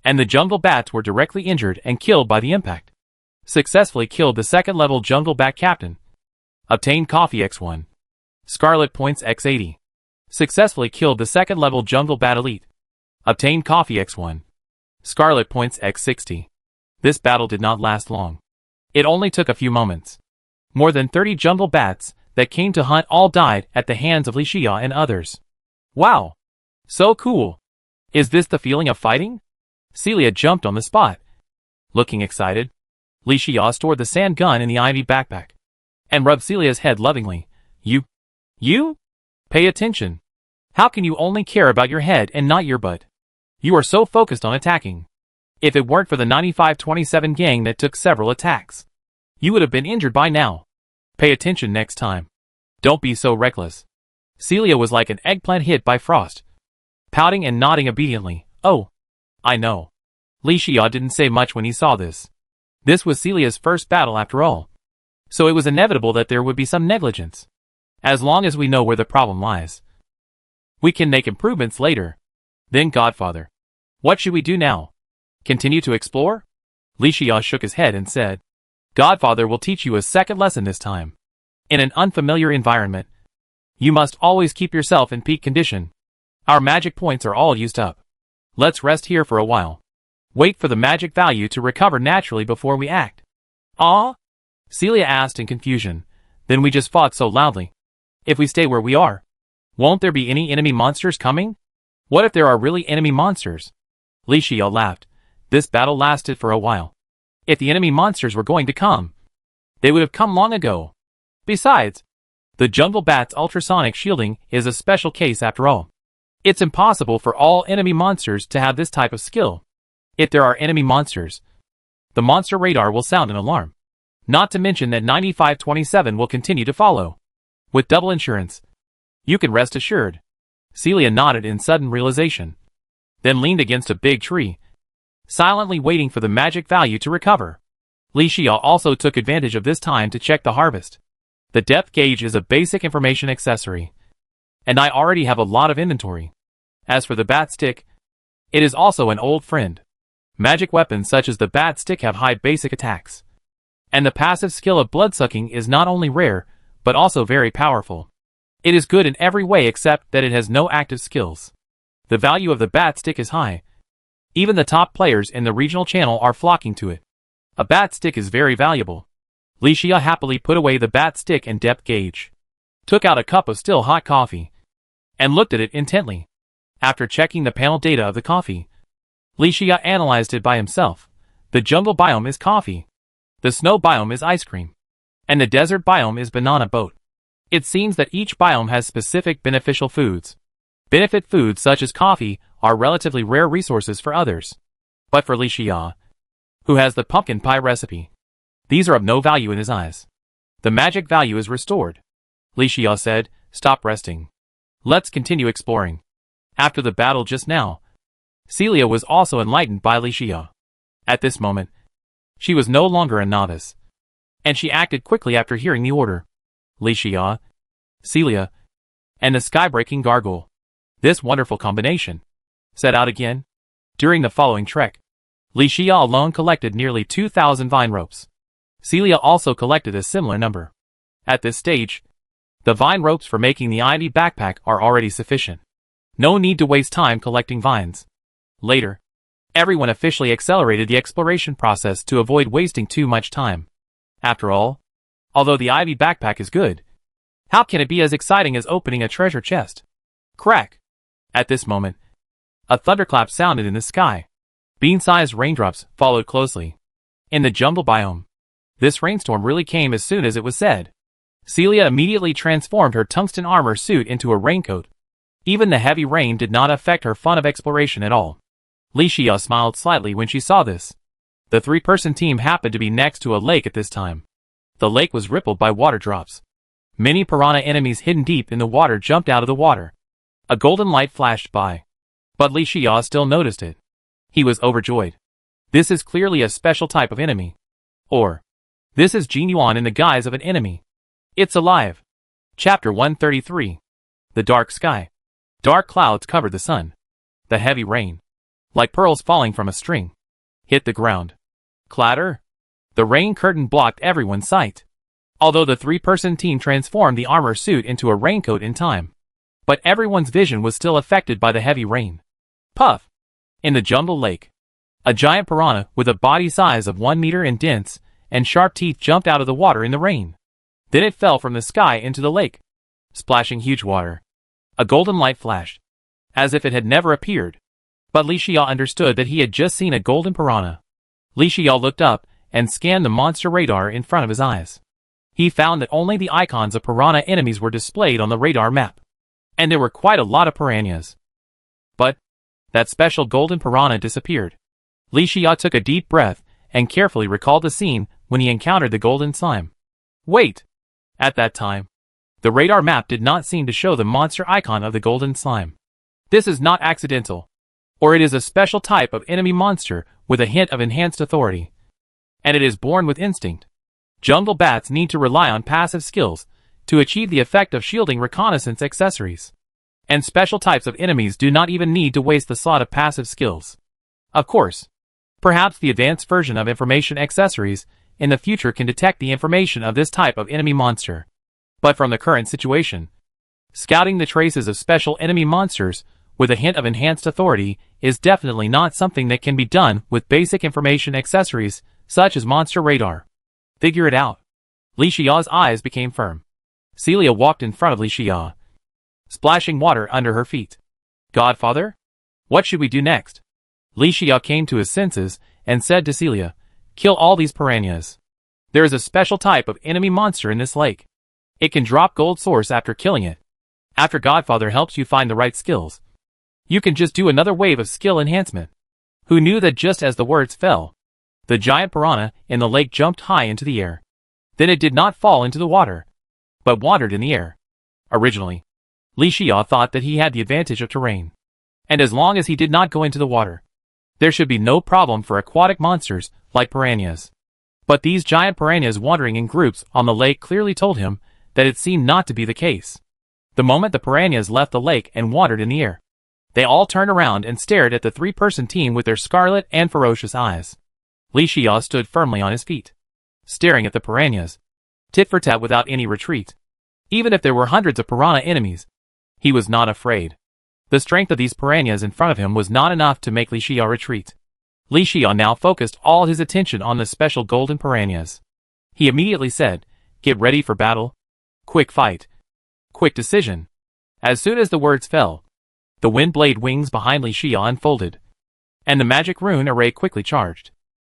and the jungle bats were directly injured and killed by the impact. Successfully killed the second-level jungle bat captain. Obtained coffee x1. Scarlet points x80. Successfully killed the second-level jungle bat elite. Obtained coffee x1. Scarlet points x60. This battle did not last long. It only took a few moments. More than 30 jungle bats that came to hunt all died at the hands of Li Xia and others. Wow! So cool! Is this the feeling of fighting? Celia jumped on the spot. Looking excited, Li Xia stored the sand gun in the ivy backpack, and rubbed Celia's head lovingly. You? Pay attention. How can you only care about your head and not your butt? You are so focused on attacking. If it weren't for the 9527 gang that took several attacks, you would have been injured by now. Pay attention next time. Don't be so reckless. Celia was like an eggplant hit by frost, pouting and nodding obediently. Oh, I know. Li Xia didn't say much when he saw this. This was Celia's first battle after all, so it was inevitable that there would be some negligence. As long as we know where the problem lies, we can make improvements later. Then Godfather, what should we do now? Continue to explore? Li Xia shook his head and said, Godfather will teach you a second lesson this time. In an unfamiliar environment, you must always keep yourself in peak condition. Our magic points are all used up. Let's rest here for a while. Wait for the magic value to recover naturally before we act. Ah? Celia asked in confusion. Then we just fought so loudly. If we stay where we are, won't there be any enemy monsters coming? What if there are really enemy monsters? Li Xia laughed. This battle lasted for a while. If the enemy monsters were going to come, they would have come long ago. Besides, the jungle bat's ultrasonic shielding is a special case after all. It's impossible for all enemy monsters to have this type of skill. If there are enemy monsters, the monster radar will sound an alarm. Not to mention that 9527 will continue to follow. With double insurance, you can rest assured. Celia nodded in sudden realization, then leaned against a big tree, silently waiting for the magic value to recover. Li Xia also took advantage of this time to check the harvest. The depth gauge is a basic information accessory, and I already have a lot of inventory. As for the bat stick, it is also an old friend. Magic weapons such as the bat stick have high basic attacks, and the passive skill of bloodsucking is not only rare, but also very powerful. It is good in every way except that it has no active skills. The value of the bat stick is high. Even the top players in the regional channel are flocking to it. A bat stick is very valuable. Li Xia happily put away the bat stick and depth gauge, took out a cup of still hot coffee, and looked at it intently. After checking the panel data of the coffee, Li Xia analyzed it by himself. The jungle biome is coffee, the snow biome is ice cream, and the desert biome is banana boat. It seems that each biome has specific beneficial foods. Benefit foods such as coffee are relatively rare resources for others. But for Li Xia, who has the pumpkin pie recipe, these are of no value in his eyes. The magic value is restored. Li Xia said, "Stop resting. Let's continue exploring." After the battle just now, Celia was also enlightened by Li Xia. At this moment, she was no longer a novice, and she acted quickly after hearing the order. Li Xia, Celia, and the sky-breaking gargoyle. This wonderful combination set out again. During the following trek, Li Xia alone collected nearly 2,000 vine ropes. Celia also collected a similar number. At this stage, the vine ropes for making the ivy backpack are already sufficient. No need to waste time collecting vines. Later, everyone officially accelerated the exploration process to avoid wasting too much time. After all, although the ivy backpack is good, how can it be as exciting as opening a treasure chest? Crack! At this moment, a thunderclap sounded in the sky. Bean-sized raindrops followed closely. In the jungle biome, this rainstorm really came as soon as it was said. Celia immediately transformed her tungsten armor suit into a raincoat. Even the heavy rain did not affect her fun of exploration at all. Li Xia smiled slightly when she saw this. The three-person team happened to be next to a lake at this time. The lake was rippled by water drops. Many piranha enemies hidden deep in the water jumped out of the water. A golden light flashed by. But Li Xia still noticed it. He was overjoyed. This is clearly a special type of enemy. Or, this is Jin Yuan in the guise of an enemy. It's alive. Chapter 133. The Dark Sky. Dark clouds covered the sun. The heavy rain, like pearls falling from a string, hit the ground. Clatter! The rain curtain blocked everyone's sight. Although the three-person team transformed the armor suit into a raincoat in time, but everyone's vision was still affected by the heavy rain. Puff! In the jungle lake, a giant piranha with a body size of 1 meter and dense and sharp teeth jumped out of the water in the rain. Then it fell from the sky into the lake, splashing huge water. A golden light flashed, as if it had never appeared. But Li Xia understood that he had just seen a golden piranha. Li Xia looked up and scanned the monster radar in front of his eyes. He found that only the icons of piranha enemies were displayed on the radar map. And there were quite a lot of piranhas. But that special golden piranha disappeared. Li Xia took a deep breath and carefully recalled the scene when he encountered the golden slime. Wait! At that time, the radar map did not seem to show the monster icon of the golden slime. This is not accidental, or it is a special type of enemy monster with a hint of enhanced authority. And it is born with instinct. Jungle bats need to rely on passive skills to achieve the effect of shielding reconnaissance accessories. And special types of enemies do not even need to waste the slot of passive skills. Of course, perhaps the advanced version of information accessories in the future can detect the information of this type of enemy monster. But from the current situation, scouting the traces of special enemy monsters with a hint of enhanced authority is definitely not something that can be done with basic information accessories such as monster radar. Figure it out. Li Xia's eyes became firm. Celia walked in front of Li Xia, splashing water under her feet. Godfather? What should we do next? Li Xia came to his senses and said to Celia, kill all these piranhas. There is a special type of enemy monster in this lake. It can drop gold source after killing it. After Godfather helps you find the right skills, you can just do another wave of skill enhancement. Who knew that just as the words fell, the giant piranha in the lake jumped high into the air. Then it did not fall into the water, but wandered in the air. Originally, Li Xia thought that he had the advantage of terrain, and as long as he did not go into the water, there should be no problem for aquatic monsters like piranhas. But these giant piranhas wandering in groups on the lake clearly told him that it seemed not to be the case. The moment the piranhas left the lake and wandered in the air, they all turned around and stared at the three-person team with their scarlet and ferocious eyes. Li Xia stood firmly on his feet, staring at the piranhas, tit for tat without any retreat. Even if there were hundreds of piranha enemies, he was not afraid. The strength of these piranhas in front of him was not enough to make Li Xia retreat. Li Xia now focused all his attention on the special golden piranhas. He immediately said, "Get ready for battle. Quick fight. Quick decision." As soon as the words fell, the wind blade wings behind Li Xia unfolded, and the magic rune array quickly charged.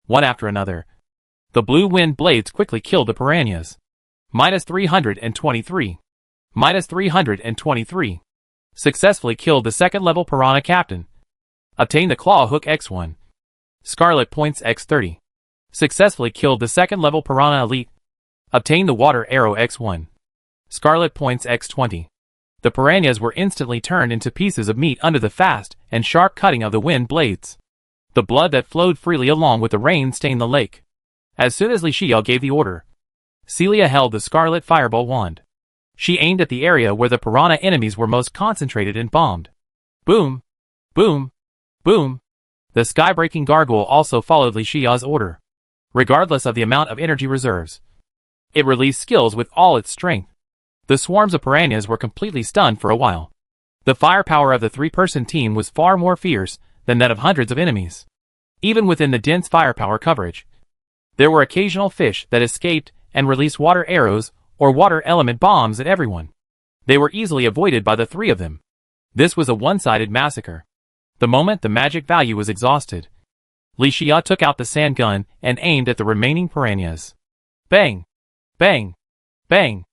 One after another, the blue wind blades quickly killed the piranhas. -323. -323. Successfully killed the second level Piranha Captain. Obtained the Claw Hook X1. Scarlet Points X30. Successfully killed the second level Piranha Elite. Obtained the Water Arrow X1. Scarlet Points X20. The piranhas were instantly turned into pieces of meat under the fast and sharp cutting of the wind blades. The blood that flowed freely along with the rain stained the lake. As soon as Li Xiao gave the order, Celia held the scarlet fireball wand. She aimed at the area where the piranha enemies were most concentrated and bombed. Boom! Boom! Boom! The sky-breaking gargoyle also followed Li Xiao's order. Regardless of the amount of energy reserves, it released skills with all its strength. The swarms of piranhas were completely stunned for a while. The firepower of the three-person team was far more fierce than that of hundreds of enemies. Even within the dense firepower coverage, there were occasional fish that escaped and released water arrows or water element bombs at everyone. They were easily avoided by the three of them. This was a one-sided massacre. The moment the magic value was exhausted, Li Xiao took out the sand gun and aimed at the remaining piranhas. Bang! Bang! Bang!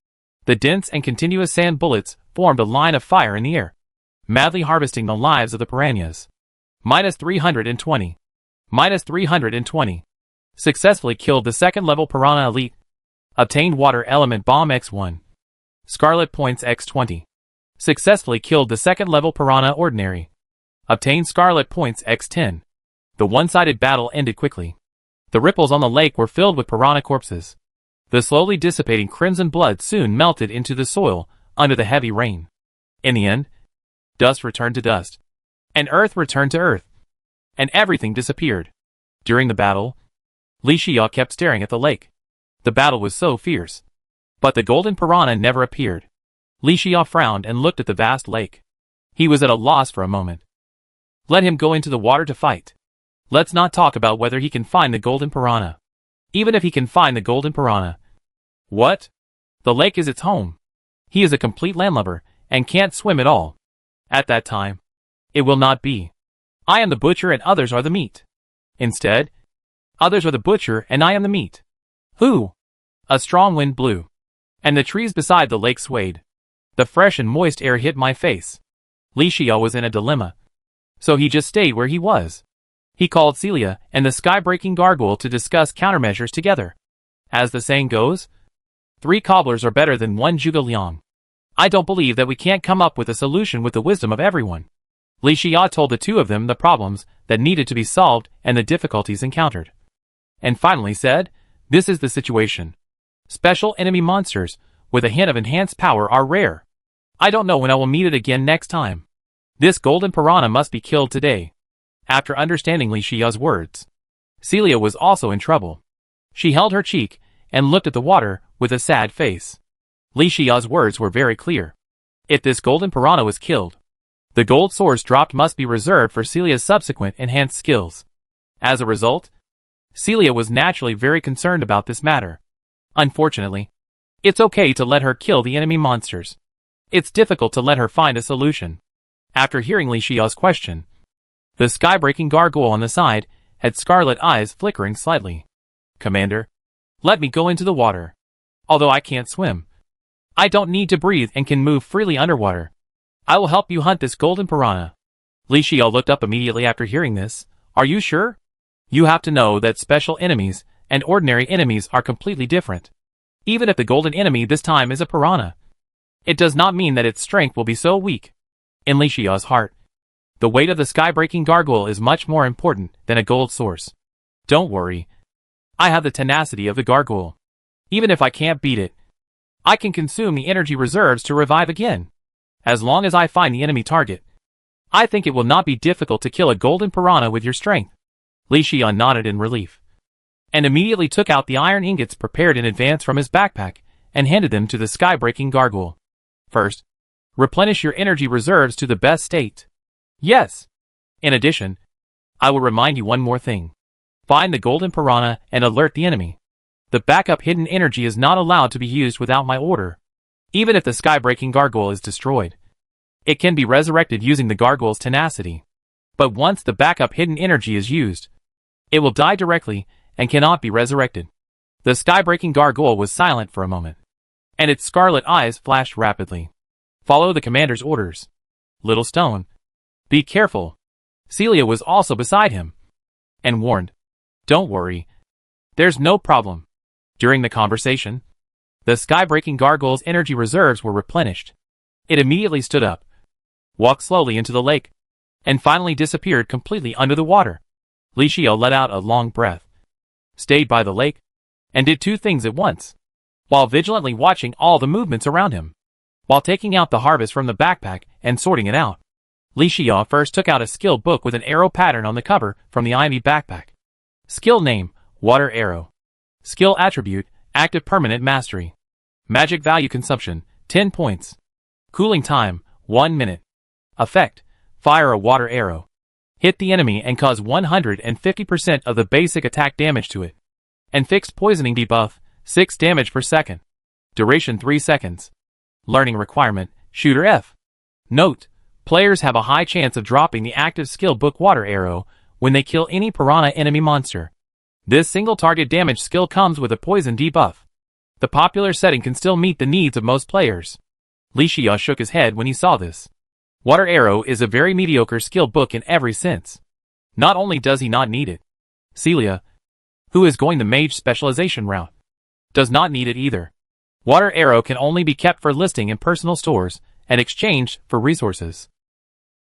The dense and continuous sand bullets formed a line of fire in the air, madly harvesting the lives of the piranhas. Minus 320. Minus 320. Successfully killed the second level Piranha Elite. Obtained Water Element Bomb X1. Scarlet Points X20. Successfully killed the second level Piranha Ordinary. Obtained Scarlet Points X10. The one-sided battle ended quickly. The ripples on the lake were filled with piranha corpses. The slowly dissipating crimson blood soon melted into the soil under the heavy rain. In the end, dust returned to dust, and earth returned to earth, and everything disappeared. During the battle, Li Xiao kept staring at the lake. The battle was so fierce, but the golden piranha never appeared. Li Xiao frowned and looked at the vast lake. He was at a loss for a moment. Let him go into the water to fight. Let's not talk about whether he can find the golden piranha. Even if he can find the golden piranha. What? The lake is its home. He is a complete landlubber and can't swim at all. At that time, it will not be. I am the butcher and others are the meat. Instead, others are the butcher and I am the meat. Who? A strong wind blew, and the trees beside the lake swayed. The fresh and moist air hit my face. Li Xiao was in a dilemma, so he just stayed where he was. He called Celia and the sky-breaking gargoyle to discuss countermeasures together. As the saying goes, 3 cobblers are better than 1 zhuge liang. I don't believe that we can't come up with a solution with the wisdom of everyone. Li Xiao told the two of them the problems that needed to be solved and the difficulties encountered. And finally said, this is the situation. Special enemy monsters with a hint of enhanced power are rare. I don't know when I will meet it again next time. This golden piranha must be killed today. After understanding Li Xiao's words, Celia was also in trouble. She held her cheek and looked at the water with a sad face. Li Xiao's words were very clear. If this golden piranha was killed, the gold source dropped must be reserved for Celia's subsequent enhanced skills. As a result, Celia was naturally very concerned about this matter. Unfortunately, it's okay to let her kill the enemy monsters. It's difficult to let her find a solution. After hearing Li Xiao's question, the sky-breaking gargoyle on the side had scarlet eyes flickering slightly. Commander, let me go into the water. Although I can't swim, I don't need to breathe and can move freely underwater. I will help you hunt this golden piranha. Li Xiao looked up immediately after hearing this. Are you sure? You have to know that special enemies and ordinary enemies are completely different. Even if the golden enemy this time is a piranha, it does not mean that its strength will be so weak. In Li Xiao's heart, the weight of the sky-breaking gargoyle is much more important than a gold source. Don't worry. I have the tenacity of the gargoyle. Even if I can't beat it, I can consume the energy reserves to revive again. As long as I find the enemy target, I think it will not be difficult to kill a golden piranha with your strength. Li Xiao nodded in relief, and immediately took out the iron ingots prepared in advance from his backpack and handed them to the sky-breaking gargoyle. First, replenish your energy reserves to the best state. Yes. In addition, I will remind you one more thing. Find the golden piranha and alert the enemy. The backup hidden energy is not allowed to be used without my order. Even if the sky-breaking gargoyle is destroyed, it can be resurrected using the gargoyle's tenacity. But once the backup hidden energy is used, it will die directly and cannot be resurrected. The sky-breaking gargoyle was silent for a moment, and its scarlet eyes flashed rapidly. Follow the commander's orders. Little stone. Be careful. Celia was also beside him and warned, don't worry. There's no problem. During the conversation, the sky-breaking gargoyle's energy reserves were replenished. It immediately stood up, walked slowly into the lake, and finally disappeared completely under the water. Li Xiao let out a long breath, stayed by the lake, and did two things at once, while vigilantly watching all the movements around him. While taking out the harvest from the backpack and sorting it out, Li Xiao first took out a skill book with an arrow pattern on the cover from the enemy backpack. Skill name, Water Arrow. Skill attribute, Active Permanent Mastery. Magic value consumption, 10 points. Cooling time, 1 minute. Effect, fire a water arrow. Hit the enemy and cause 150% of the basic attack damage to it. And fixed poisoning debuff, 6 damage per second. Duration 3 seconds. Learning requirement, Shooter F. Note, players have a high chance of dropping the active skill book Water Arrow when they kill any piranha enemy monster. This single target damage skill comes with a poison debuff. The popular setting can still meet the needs of most players. Li Xiao shook his head when he saw this. Water Arrow is a very mediocre skill book in every sense. Not only does he not need it, Celia, who is going the mage specialization route, does not need it either. Water Arrow can only be kept for listing in personal stores and exchanged for resources.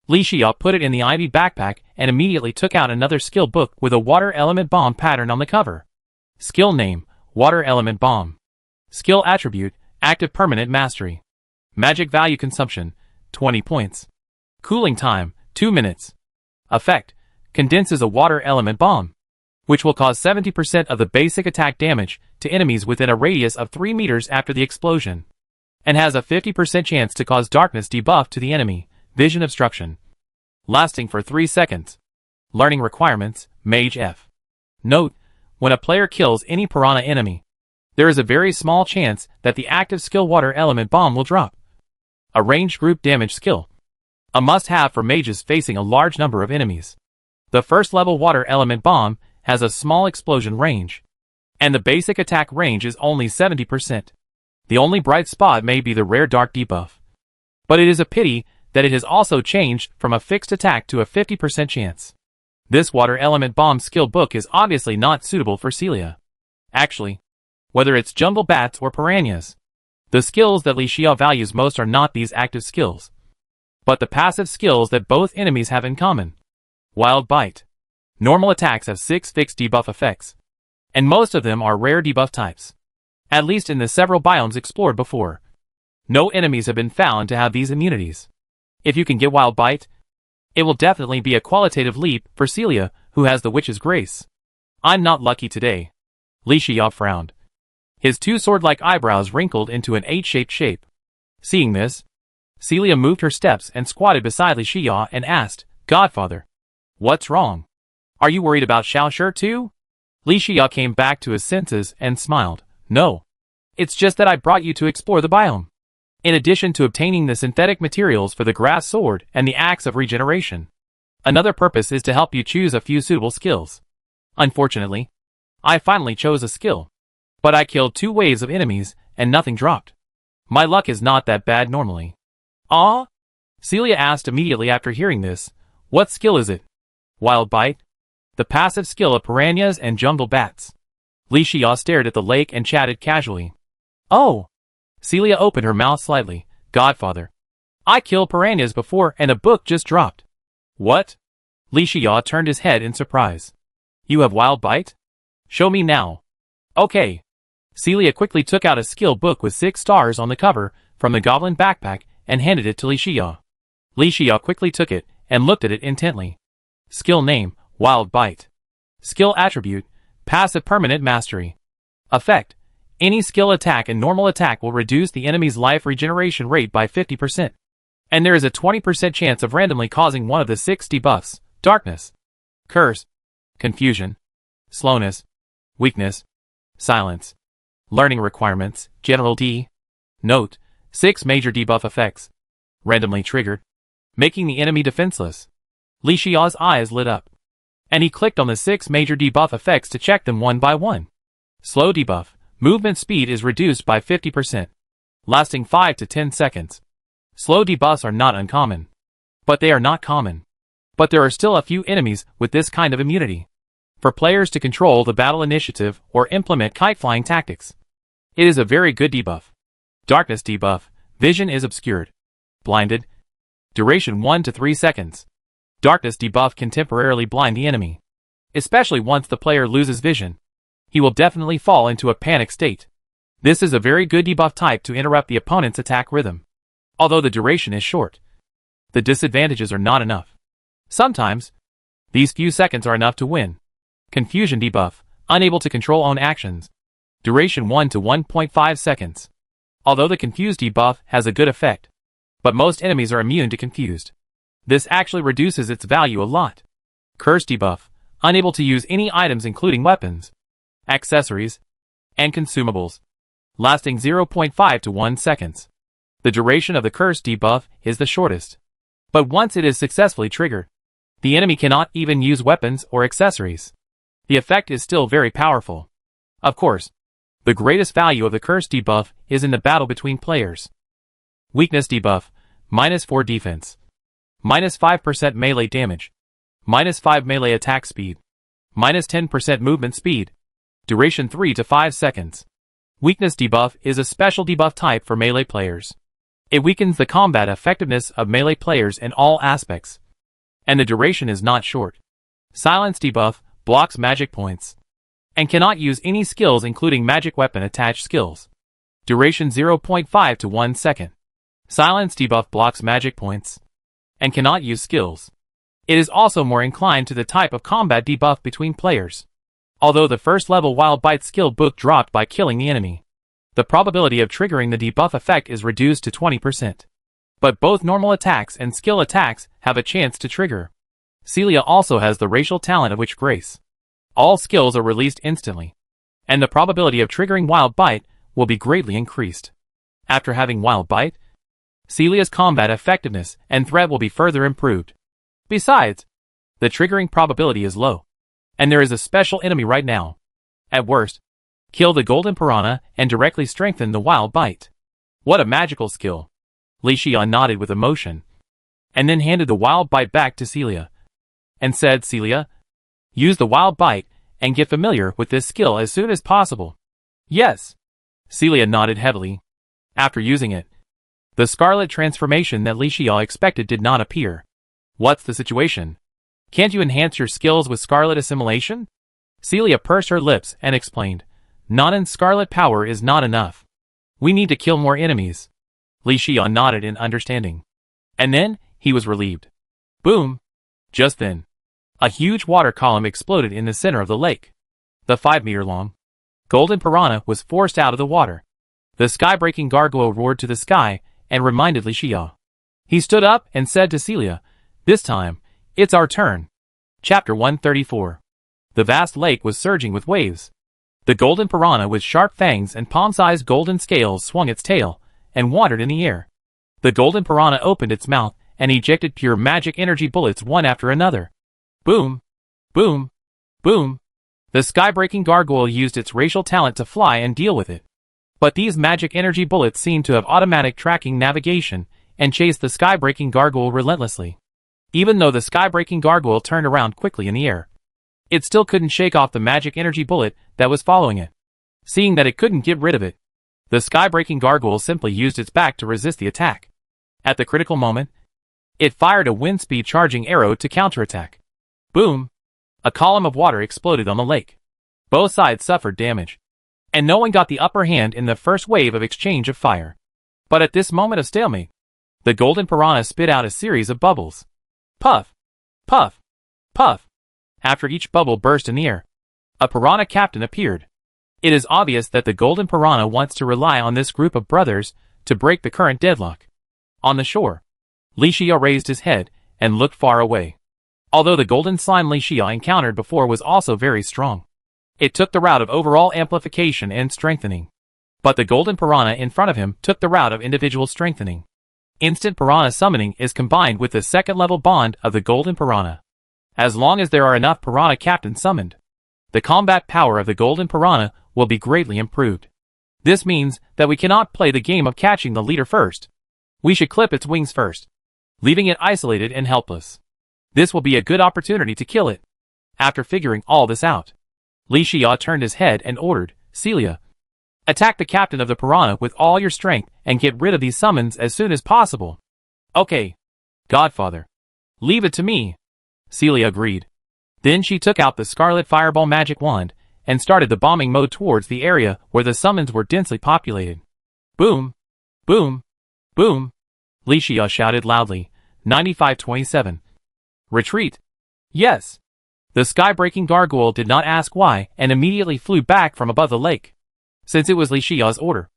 Li Xiao put it in the ivy backpack and immediately took out another skill book with a water element bomb pattern on the cover. Skill name, Water Element Bomb. Skill attribute, Active Permanent Mastery. Magic value consumption, 20 points. Cooling time, 2 minutes. Effect, condenses a water element bomb, which will cause 70% of the basic attack damage to enemies within a radius of 3 meters after the explosion, and has a 50% chance to cause darkness debuff to the enemy, vision obstruction, lasting for 3 seconds. Learning requirements, Mage F. Note, when a player kills any piranha enemy, there is a very small chance that the active skill water element bomb will drop. A ranged group damage skill. A must-have for mages facing a large number of enemies. The first level water element bomb has a small explosion range, and the basic attack range is only 70%. The only bright spot may be the rare dark debuff. But it is a pity that it has also changed from a fixed attack to a 50% chance. This water element bomb skill book is obviously not suitable for Celia. Actually, whether it's jungle bats or piranhas, the skills that Li Xiao values most are not these active skills, but the passive skills that both enemies have in common. Wild Bite. Normal attacks have 6 fixed debuff effects, and most of them are rare debuff types, at least in the several biomes explored before. No enemies have been found to have these immunities. If you can get Wild Bite, it will definitely be a qualitative leap for Celia, who has the Witch's Grace. I'm not lucky today. Li Xiao frowned. His two sword-like eyebrows wrinkled into an H-shaped shape. Seeing this, Celia moved her steps and squatted beside Li Xiao and asked, Godfather, what's wrong? Are you worried about Xiaoshi too? Li Xiao came back to his senses and smiled. No. It's just that I brought you to explore the biome. In addition to obtaining the synthetic materials for the grass sword and the axe of regeneration, another purpose is to help you choose a few suitable skills. Unfortunately, I finally chose a skill, but I killed 2 waves of enemies and nothing dropped. My luck is not that bad normally. Ah? Celia asked immediately after hearing this. What skill is it? Wild Bite? The passive skill of piranhas and jungle bats. Li Xiao stared at the lake and chatted casually. Oh! Celia opened her mouth slightly. Godfather, I killed piranhas before and a book just dropped. What? Li Xiao turned his head in surprise. You have Wild Bite? Show me now. Okay. Celia quickly took out a skill book with 6 stars on the cover from the goblin backpack and handed it to Li Xiao. Li Xiao quickly took it and looked at it intently. Skill name, Wild Bite. Skill attribute, Passive Permanent Mastery. Effect, any skill attack and normal attack will reduce the enemy's life regeneration rate by 50%. And there is a 20% chance of randomly causing one of the 6 debuffs, Darkness, Curse, Confusion, Slowness, Weakness, Silence. Learning requirements, General D. Note, 6 major debuff effects. Randomly triggered, making the enemy defenseless. Li Xiao's eyes lit up, and he clicked on the 6 major debuff effects to check them one by one. Slow debuff, movement speed is reduced by 50%, lasting 5 to 10 seconds. Slow debuffs are not uncommon. but they are not common. But there are still a few enemies with this kind of immunity. For players to control the battle initiative or implement kite-flying tactics. It is a very good debuff. Darkness debuff. Vision is obscured. Blinded. Duration 1 to 3 seconds. Darkness debuff can temporarily blind the enemy. Especially once the player loses vision. He will definitely fall into a panic state. This is a very good debuff type to interrupt the opponent's attack rhythm. Although the duration is short, the disadvantages are not enough. Sometimes, these few seconds are enough to win. Confusion debuff. Unable to control own actions. Duration 1 to 1.5 seconds. Although the confused debuff has a good effect, but most enemies are immune to confused. This actually reduces its value a lot. Curse debuff. Unable to use any items including weapons, accessories, and consumables. Lasting 0.5 to 1 seconds. The duration of the curse debuff is the shortest. But once it is successfully triggered, the enemy cannot even use weapons or accessories. The effect is still very powerful. Of course, the greatest value of the curse debuff is in the battle between players. Weakness debuff. -4 defense. -5% melee damage. -5 melee attack speed. -10% movement speed. Duration 3 to 5 seconds. Weakness debuff is a special debuff type for melee players. It weakens the combat effectiveness of melee players in all aspects. And the duration is not short. Silence debuff blocks magic points. And cannot use any skills including magic weapon attached skills. Duration 0.5 to 1 second. Silence debuff blocks magic points. And cannot use skills. It is also more inclined to the type of combat debuff between players. Although the first level Wild Bite skill book dropped by killing the enemy, the probability of triggering the debuff effect is reduced to 20%. But both normal attacks and skill attacks have a chance to trigger. Celia also has the racial talent of Witch Grace. All skills are released instantly, and the probability of triggering Wild Bite will be greatly increased. After having Wild Bite, Celia's combat effectiveness and threat will be further improved. Besides, the triggering probability is low, and there is a special enemy right now. At worst, kill the Golden Piranha and directly strengthen the Wild Bite. What a magical skill! Li Xian nodded with emotion, and then handed the Wild Bite back to Celia, and said, Celia, use the Wild Bite and get familiar with this skill as soon as possible. Yes. Celia nodded heavily. After using it, the scarlet transformation that Li Xiao expected did not appear. What's the situation? Can't you enhance your skills with scarlet assimilation? Celia pursed her lips and explained, Nanan's scarlet power is not enough. We need to kill more enemies. Li Xiao nodded in understanding. And then, he was relieved. Boom! Just then, a huge water column exploded in the center of the lake. The 5-meter-long Golden Piranha was forced out of the water. The sky-breaking gargoyle roared to the sky and reminded Li Xiao. He stood up and said to Celia, This time, it's our turn. Chapter 134. The vast lake was surging with waves. The Golden Piranha with sharp fangs and palm-sized golden scales swung its tail and wandered in the air. The Golden Piranha opened its mouth and ejected pure magic energy bullets one after another. Boom! Boom! Boom! The sky-breaking gargoyle used its racial talent to fly and deal with it. But these magic energy bullets seemed to have automatic tracking navigation and chased the sky-breaking gargoyle relentlessly. Even though the sky-breaking gargoyle turned around quickly in the air, it still couldn't shake off the magic energy bullet that was following it. Seeing that it couldn't get rid of it, the sky-breaking gargoyle simply used its back to resist the attack. At the critical moment, it fired a wind-speed charging arrow to counterattack. Boom! A column of water exploded on the lake. Both sides suffered damage, and no one got the upper hand in the first wave of exchange of fire. But at this moment of stalemate, the Golden Piranha spit out a series of bubbles. Puff! Puff! Puff! After each bubble burst in the air, a piranha captain appeared. It is obvious that the Golden Piranha wants to rely on this group of brothers to break the current deadlock. On the shore, Li Xiao raised his head and looked far away. Although the golden slime Li Xiao encountered before was also very strong, it took the route of overall amplification and strengthening. But the Golden Piranha in front of him took the route of individual strengthening. Instant Piranha summoning is combined with the second-level bond of the Golden Piranha. As long as there are enough Piranha captains summoned, the combat power of the Golden Piranha will be greatly improved. This means that we cannot play the game of catching the leader first. We should clip its wings first. leaving it isolated and helpless. This will be a good opportunity to kill it. After figuring all this out, Li Xia turned his head and ordered, Celia, attack the captain of the piranha with all your strength and get rid of these summons as soon as possible. Okay, Godfather. Leave it to me. Celia agreed. Then she took out the Scarlet Fireball magic wand and started the bombing mode towards the area where the summons were densely populated. Boom! Boom! Boom! Li Xia shouted loudly, 9527. Retreat! Yes! The sky-breaking gargoyle did not ask why and immediately flew back from above the lake. Since it was Li Xia's order,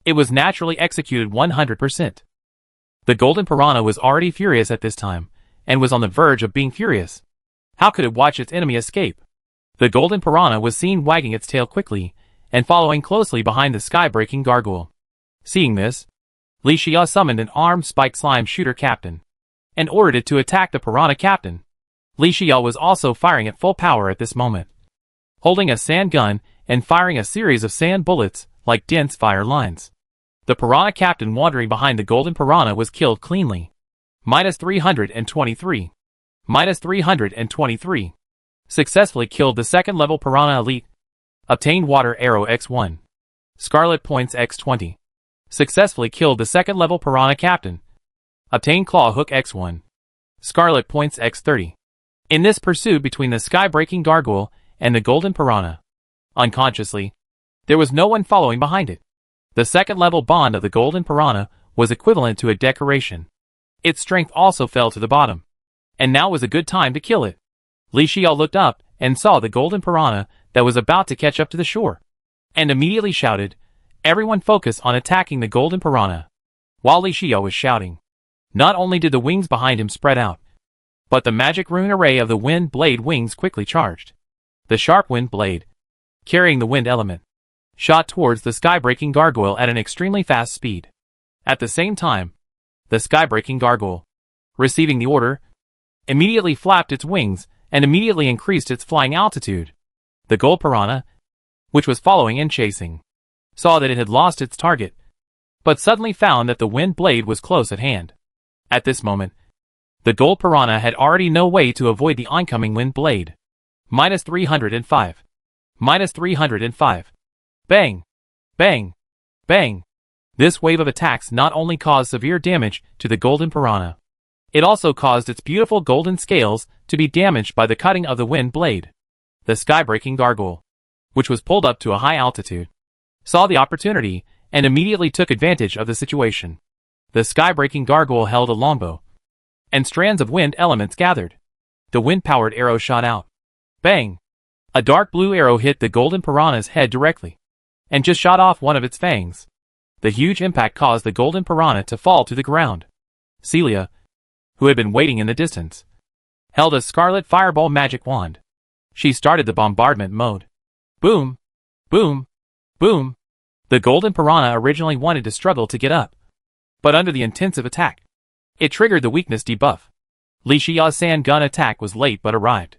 it was naturally executed 100%. The golden piranha was already furious at this time, and was on the verge of being furious. How could it watch its enemy escape? The golden piranha was seen wagging its tail quickly, and following closely behind the sky-breaking gargoyle. Seeing this, Li Xia summoned an armed spike slime shooter captain, and ordered it to attack the piranha captain. Li Xia was also firing at full power at this moment, holding a sand gun and firing a series of sand bullets like dense fire lines. The piranha captain wandering behind the golden piranha was killed cleanly. Minus 323. Minus 323. Successfully killed the second level piranha elite. Obtained water arrow x1. Scarlet points x20. Successfully killed the second level piranha captain. Obtained claw hook x1. Scarlet points x30. In this pursuit between the sky-breaking gargoyle and the golden piranha, unconsciously, there was no one following behind it. The second level bond of the golden piranha was equivalent to a decoration. Its strength also fell to the bottom. And now was a good time to kill it. Li Xia looked up and saw the golden piranha that was about to catch up to the shore, and immediately shouted, everyone focus on attacking the golden piranha. While Li Xia was shouting, not only did the wings behind him spread out, but the magic rune array of the wind blade wings quickly charged. The sharp wind blade, carrying the wind element, shot towards the sky-breaking gargoyle at an extremely fast speed. At the same time, the sky-breaking gargoyle, receiving the order, immediately flapped its wings and immediately increased its flying altitude. The gold piranha, which was following and chasing, saw that it had lost its target, but suddenly found that the wind blade was close at hand. At this moment, the gold piranha had already no way to avoid the oncoming wind blade. Minus 305. Minus 305. Bang! Bang! Bang! This wave of attacks not only caused severe damage to the golden piranha, it also caused its beautiful golden scales to be damaged by the cutting of the wind blade. The sky-breaking gargoyle, which was pulled up to a high altitude, saw the opportunity and immediately took advantage of the situation. The sky-breaking gargoyle held a longbow, and strands of wind elements gathered. The wind-powered arrow shot out. Bang! A dark blue arrow hit the golden piranha's head directly, and just shot off one of its fangs. The huge impact caused the golden piranha to fall to the ground. Celia, who had been waiting in the distance, held a scarlet fireball magic wand. She started the bombardment mode. Boom! Boom! Boom! The golden piranha originally wanted to struggle to get up, but under the intensive attack, it triggered the weakness debuff. Li Xia's sand gun attack was late but arrived.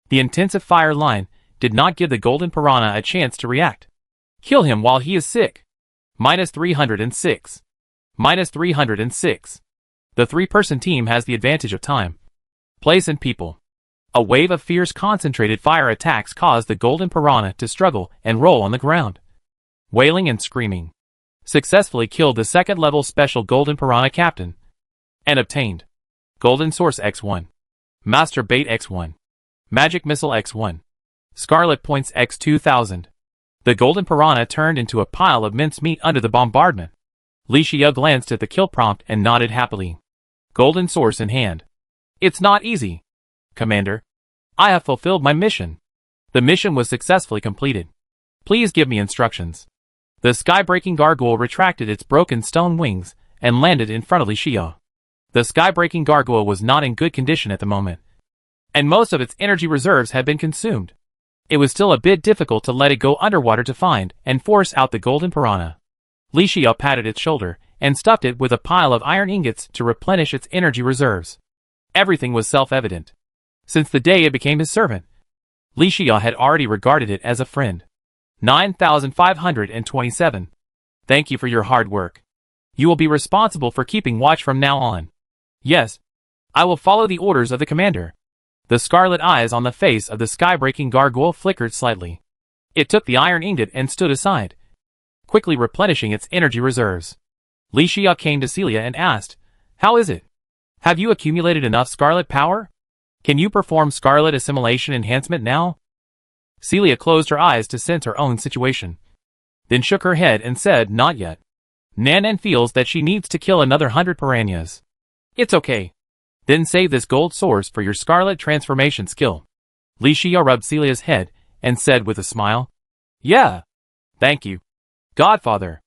The intensive fire line did not give the golden piranha a chance to react. Kill him while he is sick. Minus 306. Minus 306. The three-person team has the advantage of time, place and people. A wave of fierce concentrated fire attacks caused the golden piranha to struggle and roll on the ground. Wailing and screaming, successfully killed the second-level special golden piranha captain, and obtained Golden Source X1, Master Bait X1, Magic Missile X1, Scarlet Points X2000. The golden piranha turned into a pile of mincemeat under the bombardment. Li Xia glanced at the kill prompt and nodded happily. Golden Source in hand. It's not easy, Commander. I have fulfilled my mission. The mission was successfully completed. Please give me instructions. The sky-breaking gargoyle retracted its broken stone wings and landed in front of Li Xia. The sky-breaking gargoyle was not in good condition at the moment, and most of its energy reserves had been consumed. It was still a bit difficult to let it go underwater to find and force out the golden piranha. Li Xia patted its shoulder and stuffed it with a pile of iron ingots to replenish its energy reserves. Everything was self-evident. Since the day it became his servant, Li Xia had already regarded it as a friend. 9527. Thank you for your hard work. You will be responsible for keeping watch from now on. Yes, I will follow the orders of the commander. The scarlet eyes on the face of the sky-breaking gargoyle flickered slightly. It took the iron ingot and stood aside, quickly replenishing its energy reserves. Li Xia came to Celia and asked, "How is it? Have you accumulated enough scarlet power? Can you perform scarlet assimilation enhancement now?" Celia closed her eyes to sense her own situation, then shook her head and said, "Not yet." Nan feels that she needs to kill another 100 piranhas. "It's okay. Then save this gold source for your scarlet transformation skill." Li Xia rubbed Celia's head and said with a smile, "Yeah. Thank you, Godfather."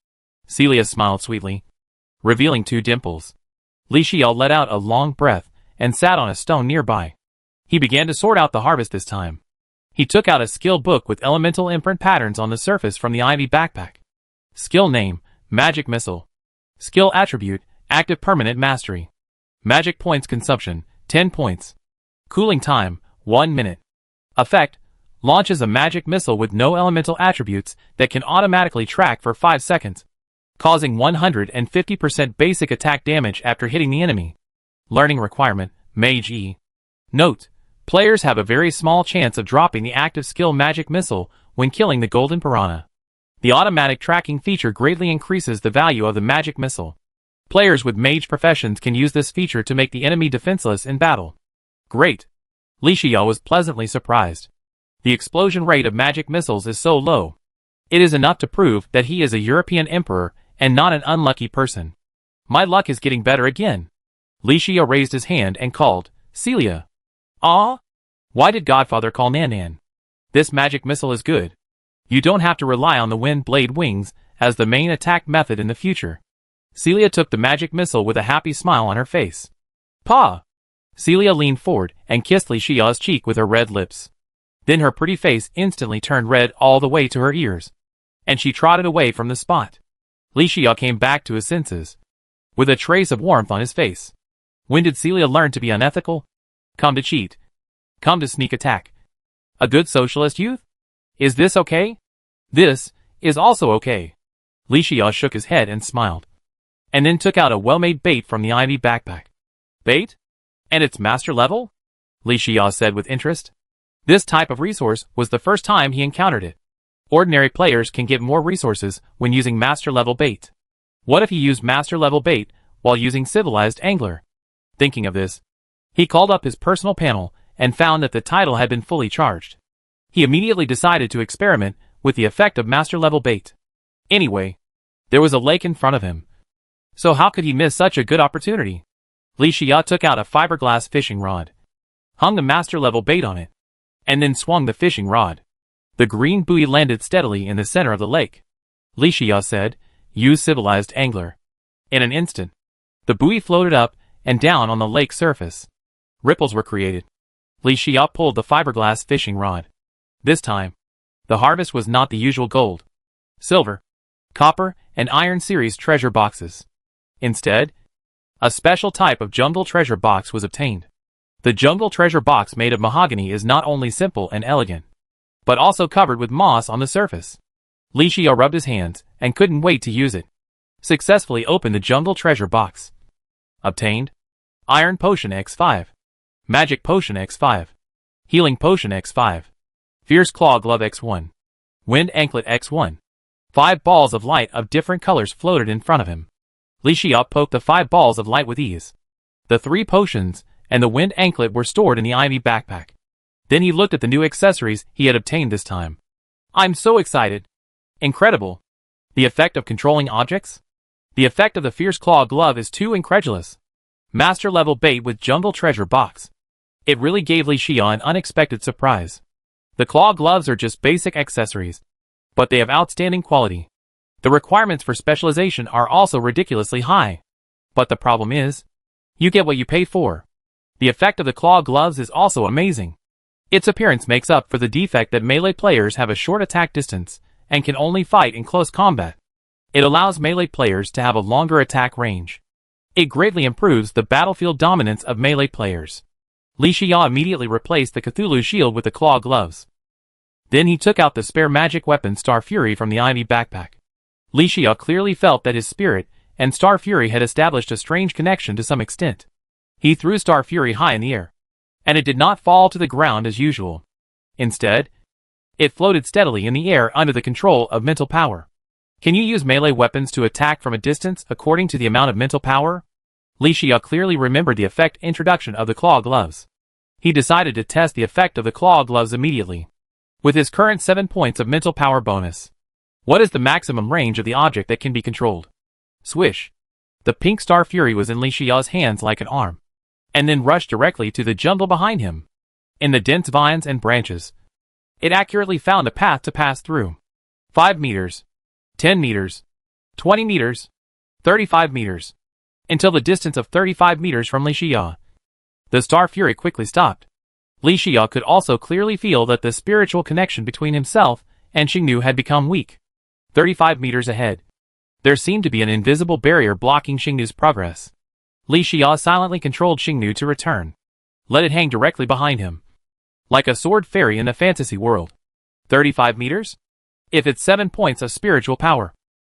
Celia smiled sweetly, revealing 2 dimples. Li Xia let out a long breath and sat on a stone nearby. He began to sort out the harvest this time. He took out a skill book with elemental imprint patterns on the surface from the ivy backpack. Skill name, Magic Missile. Skill attribute, Active Permanent Mastery. Magic points consumption, 10 points. Cooling time, 1 minute. Effect, launches a magic missile with no elemental attributes that can automatically track for 5 seconds, causing 150% basic attack damage after hitting the enemy. Learning requirement, Mage E. Note, players have a very small chance of dropping the active skill Magic Missile when killing the Golden Piranha. The automatic tracking feature greatly increases the value of the Magic Missile. Players with mage professions can use this feature to make the enemy defenseless in battle. Great! Li Xia was pleasantly surprised. The explosion rate of magic missiles is so low. It is enough to prove that he is a European emperor and not an unlucky person. My luck is getting better again. Li Xia raised his hand and called, "Celia." "Ah? Why did Godfather call Nan? This magic missile is good. You don't have to rely on the wind blade wings as the main attack method in the future." Celia took the magic missile with a happy smile on her face. "Pa!" Celia leaned forward and kissed Li Xia's cheek with her red lips. Then her pretty face instantly turned red all the way to her ears, and she trotted away from the spot. Li Xia came back to his senses, with a trace of warmth on his face. When did Celia learn to be unethical? Come to cheat. Come to sneak attack. A good socialist youth? Is this okay? This is also okay. Li Xia shook his head and smiled, and then took out a well-made bait from the ivy backpack. "Bait? And it's master level?" Li Xia said with interest. This type of resource was the first time he encountered it. Ordinary players can get more resources when using master level bait. What if he used master level bait while using civilized angler? Thinking of this, he called up his personal panel and found that the title had been fully charged. He immediately decided to experiment with the effect of master level bait. Anyway, there was a lake in front of him, so how could he miss such a good opportunity? Li Xia took out a fiberglass fishing rod, hung the master level bait on it, and then swung the fishing rod. The green buoy landed steadily in the center of the lake. Li Xia said, "Use civilized angler." In an instant, the buoy floated up and down on the lake surface. Ripples were created. Li Xia pulled the fiberglass fishing rod. This time, the harvest was not the usual gold, silver, copper, and iron series treasure boxes. Instead, a special type of jungle treasure box was obtained. The jungle treasure box made of mahogany is not only simple and elegant, but also covered with moss on the surface. Li Xia rubbed his hands and couldn't wait to use it. Successfully opened the jungle treasure box. Obtained: Iron Potion X5, Magic Potion X5, Healing Potion X5, Fierce Claw Glove X1, Wind Anklet X1. 5 balls of light of different colors floated in front of him. Li Xia poked the 5 balls of light with ease. The 3 potions and the wind anklet were stored in the ivy backpack. Then he looked at the new accessories he had obtained this time. "I'm so excited. Incredible. The effect of controlling objects? The effect of the Fierce Claw Glove is too incredulous. Master level bait with jungle treasure box." It really gave Li Xia an unexpected surprise. The claw gloves are just basic accessories, but they have outstanding quality. The requirements for specialization are also ridiculously high. But the problem is, you get what you pay for. The effect of the claw gloves is also amazing. Its appearance makes up for the defect that melee players have a short attack distance and can only fight in close combat. It allows melee players to have a longer attack range. It greatly improves the battlefield dominance of melee players. Li Xia immediately replaced the Cthulhu shield with the claw gloves. Then he took out the spare magic weapon Star Fury from the ivy backpack. Li Xia clearly felt that his spirit and Star Fury had established a strange connection to some extent. He threw Star Fury high in the air, and it did not fall to the ground as usual. Instead, it floated steadily in the air under the control of mental power. Can you use melee weapons to attack from a distance according to the amount of mental power? Li Xia clearly remembered the effect introduction of the claw gloves. He decided to test the effect of the claw gloves immediately. With his current 7 points of mental power bonus, what is the maximum range of the object that can be controlled? Swish! The pink Star Fury was in Li Xia's hands like an arm, and then rushed directly to the jungle behind him. In the dense vines and branches, it accurately found a path to pass through. 5 meters, 10 meters, 20 meters, 35 meters, until the distance of 35 meters from Li Xia. The Star Fury quickly stopped. Li Xia could also clearly feel that the spiritual connection between himself and Xingnu had become weak. 35 meters ahead, there seemed to be an invisible barrier blocking Xingnu's progress. Li Xia silently controlled Xingnu to return. Let it hang directly behind him, like a sword fairy in the fantasy world. 35 meters? If it's 7 points of spiritual power,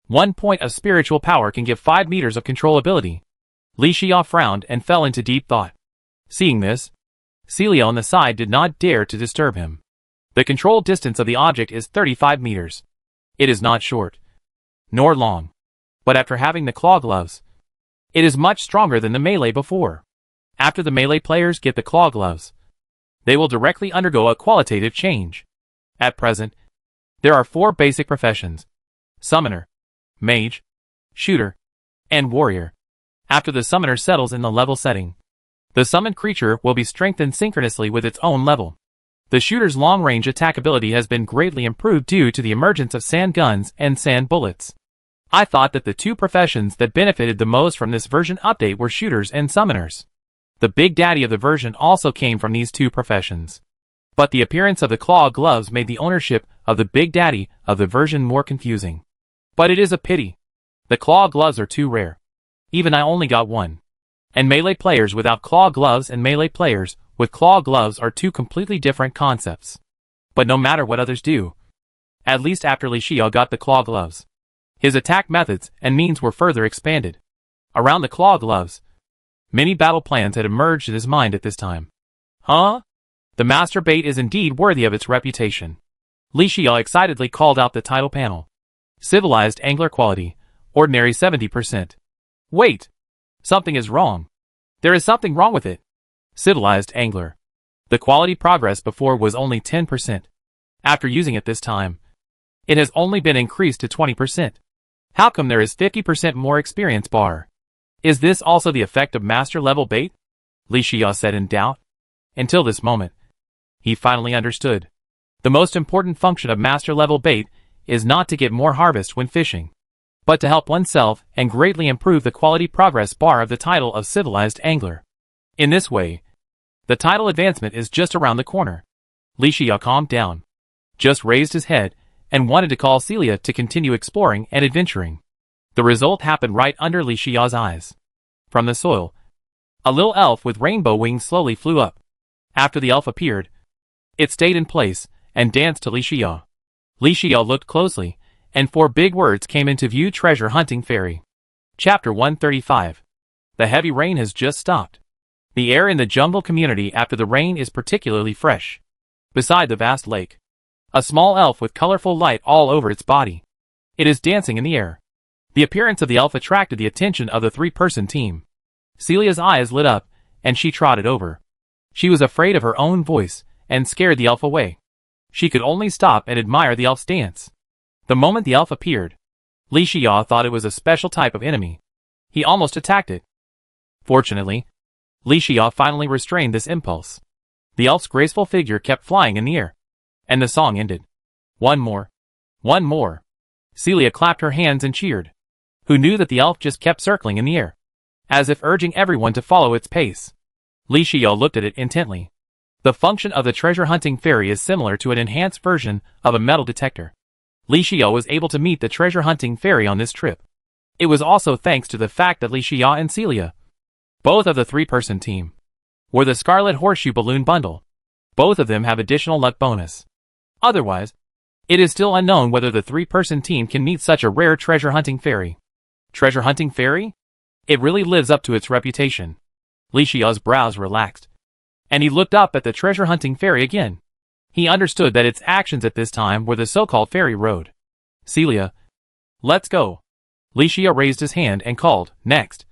1 point of spiritual power can give 5 meters of controllability. Li Xia frowned and fell into deep thought. Seeing this, Celia on the side did not dare to disturb him. The control distance of the object is 35 meters. It is not short, nor long, but after having the claw gloves, it is much stronger than the melee before. After the melee players get the claw gloves, they will directly undergo a qualitative change. At present, there are 4 basic professions: summoner, mage, shooter, and warrior. After the summoner settles in the level setting, the summoned creature will be strengthened synchronously with its own level. The shooter's long-range attack ability has been greatly improved due to the emergence of sand guns and sand bullets. I thought that the 2 professions that benefited the most from this version update were shooters and summoners. The big daddy of the version also came from these 2 professions. But the appearance of the claw gloves made the ownership of the big daddy of the version more confusing. But it is a pity. The claw gloves are too rare. Even I only got 1. And melee players without claw gloves and melee players with claw gloves are 2 completely different concepts. But no matter what others do, at least after Li Xia got the claw gloves, his attack methods and means were further expanded. Around the claw gloves, many battle plans had emerged in his mind at this time. Huh? The master bait is indeed worthy of its reputation. Li Xia excitedly called out the title panel. Civilized angler quality, ordinary 70%. Wait! Something is wrong. There is something wrong with it. Civilized angler. The quality progress before was only 10%. After using it this time, it has only been increased to 20%. How come there is 50% more experience bar? Is this also the effect of master level bait? Li Xia said in doubt. Until this moment, he finally understood. The most important function of master level bait is not to get more harvest when fishing, but to help oneself and greatly improve the quality progress bar of the title of civilized angler. In this way, the title advancement is just around the corner. Li Xia calmed down, just raised his head, and wanted to call Celia to continue exploring and adventuring. The result happened right under Li Xia's eyes. From the soil, a little elf with rainbow wings slowly flew up. After the elf appeared, it stayed in place and danced to Li Xia. Li Xia looked closely, and 4 big words came into view: treasure hunting fairy. Chapter 135. The heavy rain has just stopped. The air in the jungle community after the rain is particularly fresh. Beside the vast lake, a small elf with colorful light all over its body. It is dancing in the air. The appearance of the elf attracted the attention of the 3-person team. Celia's eyes lit up, and she trotted over. She was afraid of her own voice, and scared the elf away. She could only stop and admire the elf's dance. The moment the elf appeared, Li Xia thought it was a special type of enemy. He almost attacked it. Fortunately, Li Xia finally restrained this impulse. The elf's graceful figure kept flying in the air, and the song ended. One more. One more. Celia clapped her hands and cheered. Who knew that the elf just kept circling in the air, as if urging everyone to follow its pace? Li Xia looked at it intently. The function of the treasure hunting fairy is similar to an enhanced version of a metal detector. Li Xia was able to meet the treasure hunting fairy on this trip. It was also thanks to the fact that Li Xia and Celia, both of the 3-person team, were the Scarlet Horseshoe Balloon Bundle. Both of them have additional luck bonus. Otherwise, it is still unknown whether the 3-person team can meet such a rare treasure hunting fairy. Treasure hunting fairy? It really lives up to its reputation. Li Xiao's brows relaxed, and he looked up at the treasure-hunting fairy again. He understood that its actions at this time were the so-called fairy road. Celia, let's go. Li Xiao raised his hand and called, next.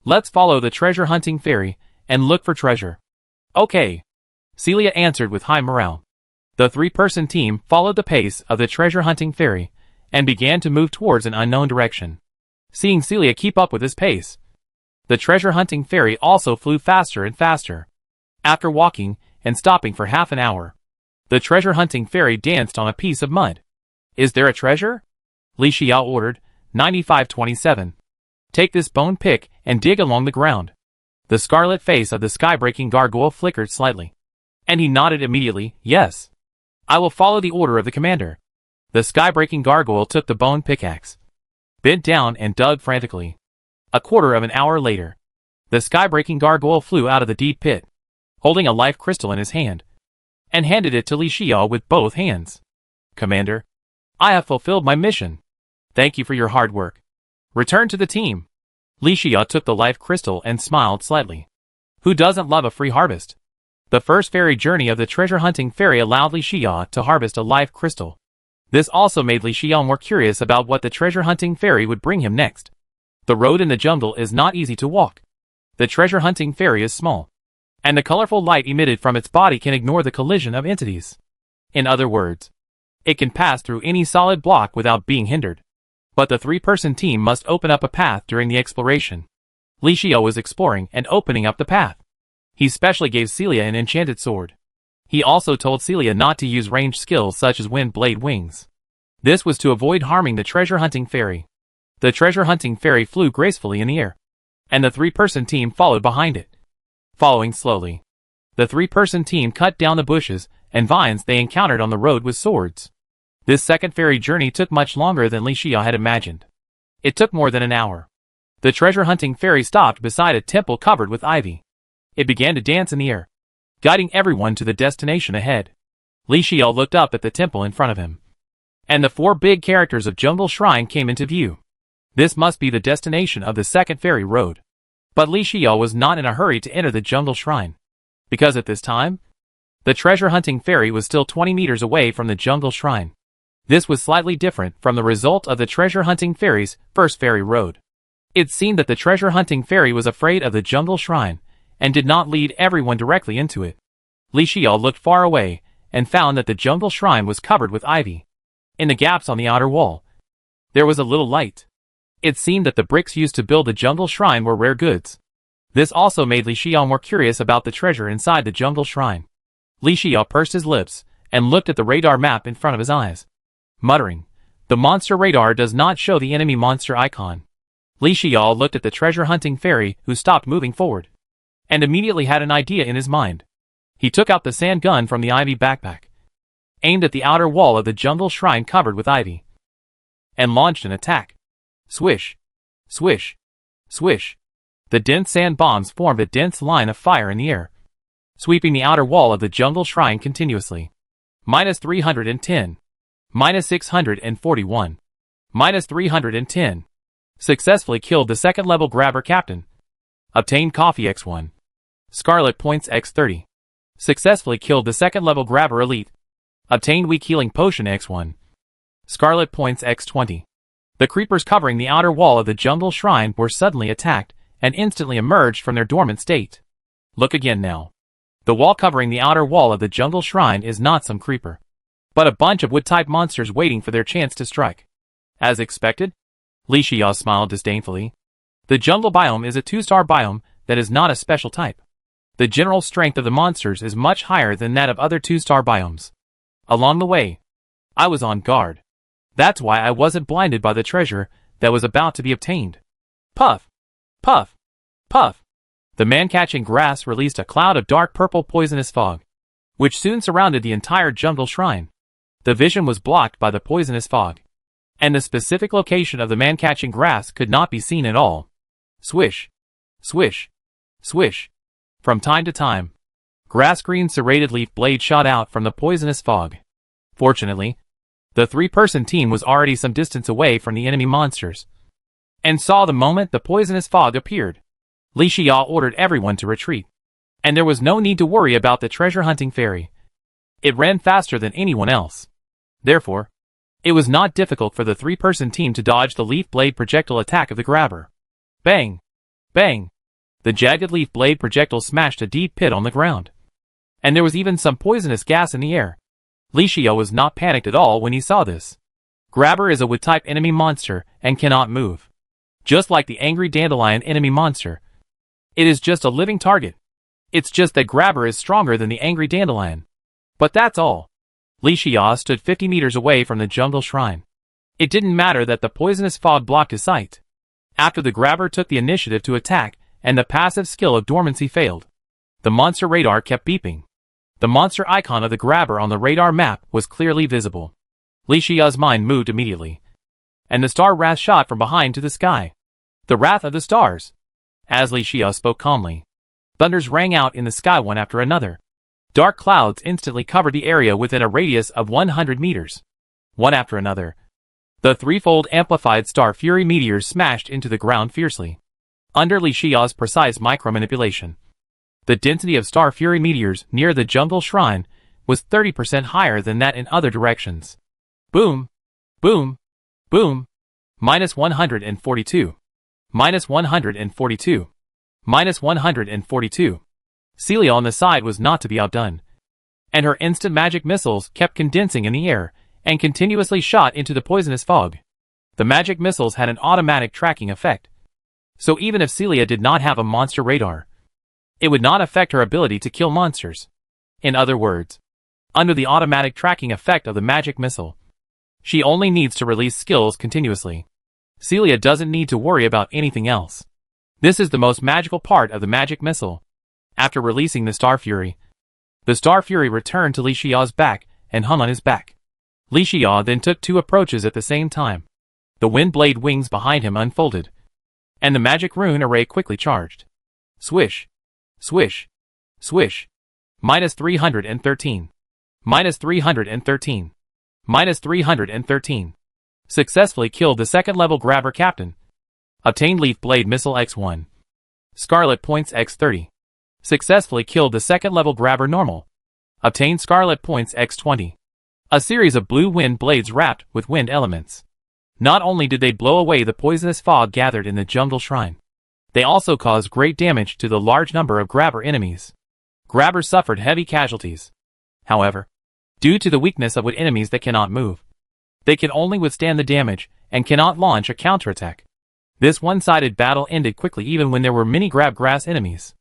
Let's follow the treasure-hunting fairy and look for treasure. Okay. Celia answered with high morale. The three-person team followed the pace of the treasure-hunting fairy and began to move towards an unknown direction. Seeing Celia keep up with his pace, the treasure-hunting fairy also flew faster and faster. After walking and stopping for half an hour, the treasure-hunting fairy danced on a piece of mud. Is there a treasure? Li Xiao ordered, 9527. Take this bone pick and dig along the ground. The scarlet face of the sky-breaking gargoyle flickered slightly, and he nodded immediately, yes. I will follow the order of the commander. The sky-breaking gargoyle took the bone pickaxe, bent down and dug frantically. A quarter of an hour later, the sky-breaking gargoyle flew out of the deep pit, holding a life crystal in his hand, and handed it to Li Xiao with both hands. Commander, I have fulfilled my mission. Thank you for your hard work. Return to the team. Li Xiao took the life crystal and smiled slightly. Who doesn't love a free harvest? The first fairy journey of the treasure-hunting fairy allowed Li Xiao to harvest a life crystal. This also made Li Xiao more curious about what the treasure-hunting fairy would bring him next. The road in the jungle is not easy to walk. The treasure-hunting fairy is small, and the colorful light emitted from its body can ignore the collision of entities. In other words, it can pass through any solid block without being hindered. But the three-person team must open up a path during the exploration. Li Xiao was exploring and opening up the path. He specially gave Celia an enchanted sword. He also told Celia not to use ranged skills such as wind blade wings. This was to avoid harming the treasure-hunting fairy. The treasure-hunting fairy flew gracefully in the air, and the three-person team followed behind it. Following slowly, the three-person team cut down the bushes and vines they encountered on the road with swords. This second fairy journey took much longer than Li Xiao had imagined. It took more than an hour. The treasure-hunting fairy stopped beside a temple covered with ivy. It began to dance in the air, guiding everyone to the destination ahead. Li Xiao looked up at the temple in front of him, and the four big characters of Jungle Shrine came into view. This must be the destination of the second fairy road. But Li Xiao was not in a hurry to enter the Jungle Shrine, because at this time, the treasure-hunting fairy was still 20 meters away from the Jungle Shrine. This was slightly different from the result of the treasure-hunting fairy's first fairy road. It seemed that the treasure-hunting fairy was afraid of the Jungle Shrine, and did not lead everyone directly into it. Li Xiao looked far away, and found that the Jungle Shrine was covered with ivy. In the gaps on the outer wall, there was a little light. It seemed that the bricks used to build the Jungle Shrine were rare goods. This also made Li Xiao more curious about the treasure inside the Jungle Shrine. Li Xiao pursed his lips, and looked at the radar map in front of his eyes, muttering, "The monster radar does not show the enemy monster icon." Li Xiao looked at the treasure-hunting fairy, who stopped moving forward, and immediately had an idea in his mind. He took out the sand gun from the ivy backpack, aimed at the outer wall of the Jungle Shrine covered with ivy, and launched an attack. Swish! Swish! Swish! The dense sand bombs formed a dense line of fire in the air, sweeping the outer wall of the Jungle Shrine continuously. -310. -641. -310. Successfully killed the second-level grabber captain. Obtained Coffee X1. Scarlet Points X30. Successfully killed the second-level grabber elite. Obtained Weak Healing Potion X1. Scarlet Points X20. The creepers covering the outer wall of the Jungle Shrine were suddenly attacked, and instantly emerged from their dormant state. Look again now. The wall covering the outer wall of the Jungle Shrine is not some creeper, but a bunch of wood-type monsters waiting for their chance to strike. As expected? Li Xiao smiled disdainfully. The jungle biome is a 2-star biome that is not a special type. The general strength of the monsters is much higher than that of other 2-star biomes. Along the way, I was on guard. That's why I wasn't blinded by the treasure that was about to be obtained. Puff! Puff! Puff! The man-catching grass released a cloud of dark purple poisonous fog, which soon surrounded the entire Jungle Shrine. The vision was blocked by the poisonous fog, and the specific location of the man-catching grass could not be seen at all. Swish! Swish! Swish! From time to time, grass-green serrated leaf blades shot out from the poisonous fog. Fortunately, the three-person team was already some distance away from the enemy monsters, and saw the moment the poisonous fog appeared. Li Xia ordered everyone to retreat. And there was no need to worry about the treasure-hunting fairy. It ran faster than anyone else. Therefore, it was not difficult for the three-person team to dodge the leaf blade projectile attack of the grabber. Bang! Bang! The jagged leaf blade projectile smashed a deep pit on the ground. And there was even some poisonous gas in the air. Li Xia was not panicked at all when he saw this. Grabber is a wood-type enemy monster and cannot move. Just like the angry dandelion enemy monster. It is just a living target. It's just that Grabber is stronger than the angry dandelion. But that's all. Li Xia stood 50 meters away from the jungle shrine. It didn't matter that the poisonous fog blocked his sight. After the Grabber took the initiative to attack, and the passive skill of dormancy failed, the monster radar kept beeping. The monster icon of the Grabber on the radar map was clearly visible. Li Xia's mind moved immediately. And the star wrath shot from behind to the sky. The wrath of the stars. As Li Xia spoke calmly, thunders rang out in the sky one after another. Dark clouds instantly covered the area within a radius of 100 meters. One after another, the threefold amplified star fury meteors smashed into the ground fiercely. Under Li Xia's precise micromanipulation, the density of star fury meteors near the jungle shrine was 30% higher than that in other directions. Boom! Boom! Boom! Minus 142. Minus 142. Minus 142. Celia on the side was not to be outdone. And her instant magic missiles kept condensing in the air and continuously shot into the poisonous fog. The magic missiles had an automatic tracking effect. So even if Celia did not have a monster radar, it would not affect her ability to kill monsters. In other words, under the automatic tracking effect of the magic missile, she only needs to release skills continuously. Celia doesn't need to worry about anything else. This is the most magical part of the magic missile. After releasing the Star Fury, the Star Fury returned to Li Xia's back and hung on his back. Li Xia then took two approaches at the same time. The wind blade wings behind him unfolded, and the magic rune array quickly charged. Swish! Swish! Swish! Minus 313. Minus 313. Minus 313. Successfully killed the second-level Grabber Captain. Obtained Leaf Blade Missile X1. Scarlet Points X30. Successfully killed the second-level Grabber Normal. Obtained Scarlet Points X20. A series of blue wind blades wrapped with wind elements. Not only did they blow away the poisonous fog gathered in the jungle shrine, they also caused great damage to the large number of Grabber enemies. Grabbers suffered heavy casualties. However, due to the weakness of wood enemies that cannot move, they can only withstand the damage and cannot launch a counterattack. This one-sided battle ended quickly even when there were many Grabgrass enemies.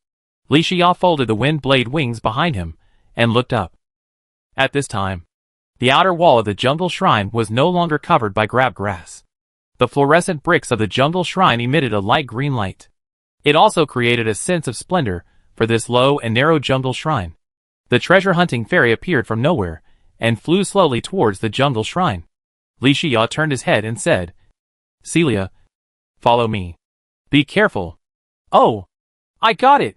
Li Xia folded the wind blade wings behind him and looked up. At this time, the outer wall of the jungle shrine was no longer covered by Grabgrass. The fluorescent bricks of the jungle shrine emitted a light green light. It also created a sense of splendor for this low and narrow jungle shrine. The treasure-hunting fairy appeared from nowhere and flew slowly towards the jungle shrine. Li Xia turned his head and said, "Celia, follow me. Be careful." "Oh, I got it."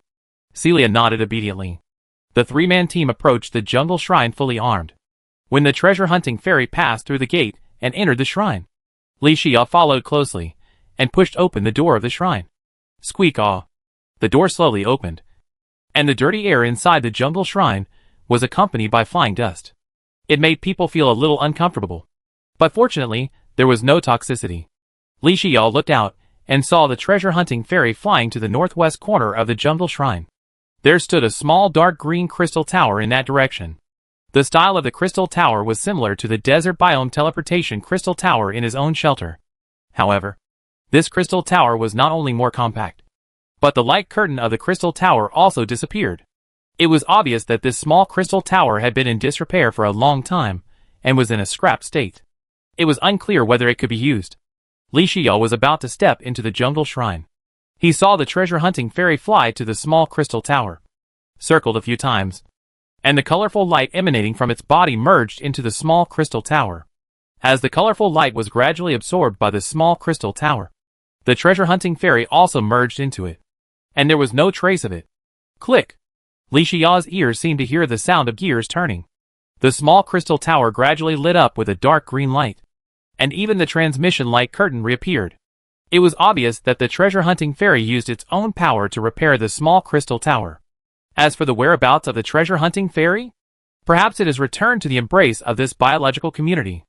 Celia nodded obediently. The three-man team approached the jungle shrine fully armed. When the treasure-hunting fairy passed through the gate and entered the shrine, Li Xia followed closely and pushed open the door of the shrine. Squeak-aw. The door slowly opened, and the dirty air inside the jungle shrine was accompanied by flying dust. It made people feel a little uncomfortable. But fortunately, there was no toxicity. Li Xia looked out and saw the treasure-hunting fairy flying to the northwest corner of the jungle shrine. There stood a small dark green crystal tower in that direction. The style of the crystal tower was similar to the desert biome teleportation crystal tower in his own shelter. However, this crystal tower was not only more compact, but the light curtain of the crystal tower also disappeared. It was obvious that this small crystal tower had been in disrepair for a long time and was in a scrap state. It was unclear whether it could be used. Li Xia was about to step into the jungle shrine. He saw the treasure-hunting fairy fly to the small crystal tower, circled a few times, and the colorful light emanating from its body merged into the small crystal tower. As the colorful light was gradually absorbed by the small crystal tower, the treasure-hunting fairy also merged into it, and there was no trace of it. Click! Li Xia's ears seemed to hear the sound of gears turning. The small crystal tower gradually lit up with a dark green light, and even the transmission light curtain reappeared. It was obvious that the treasure-hunting fairy used its own power to repair the small crystal tower. As for the whereabouts of the treasure-hunting fairy, perhaps it has returned to the embrace of this biological community.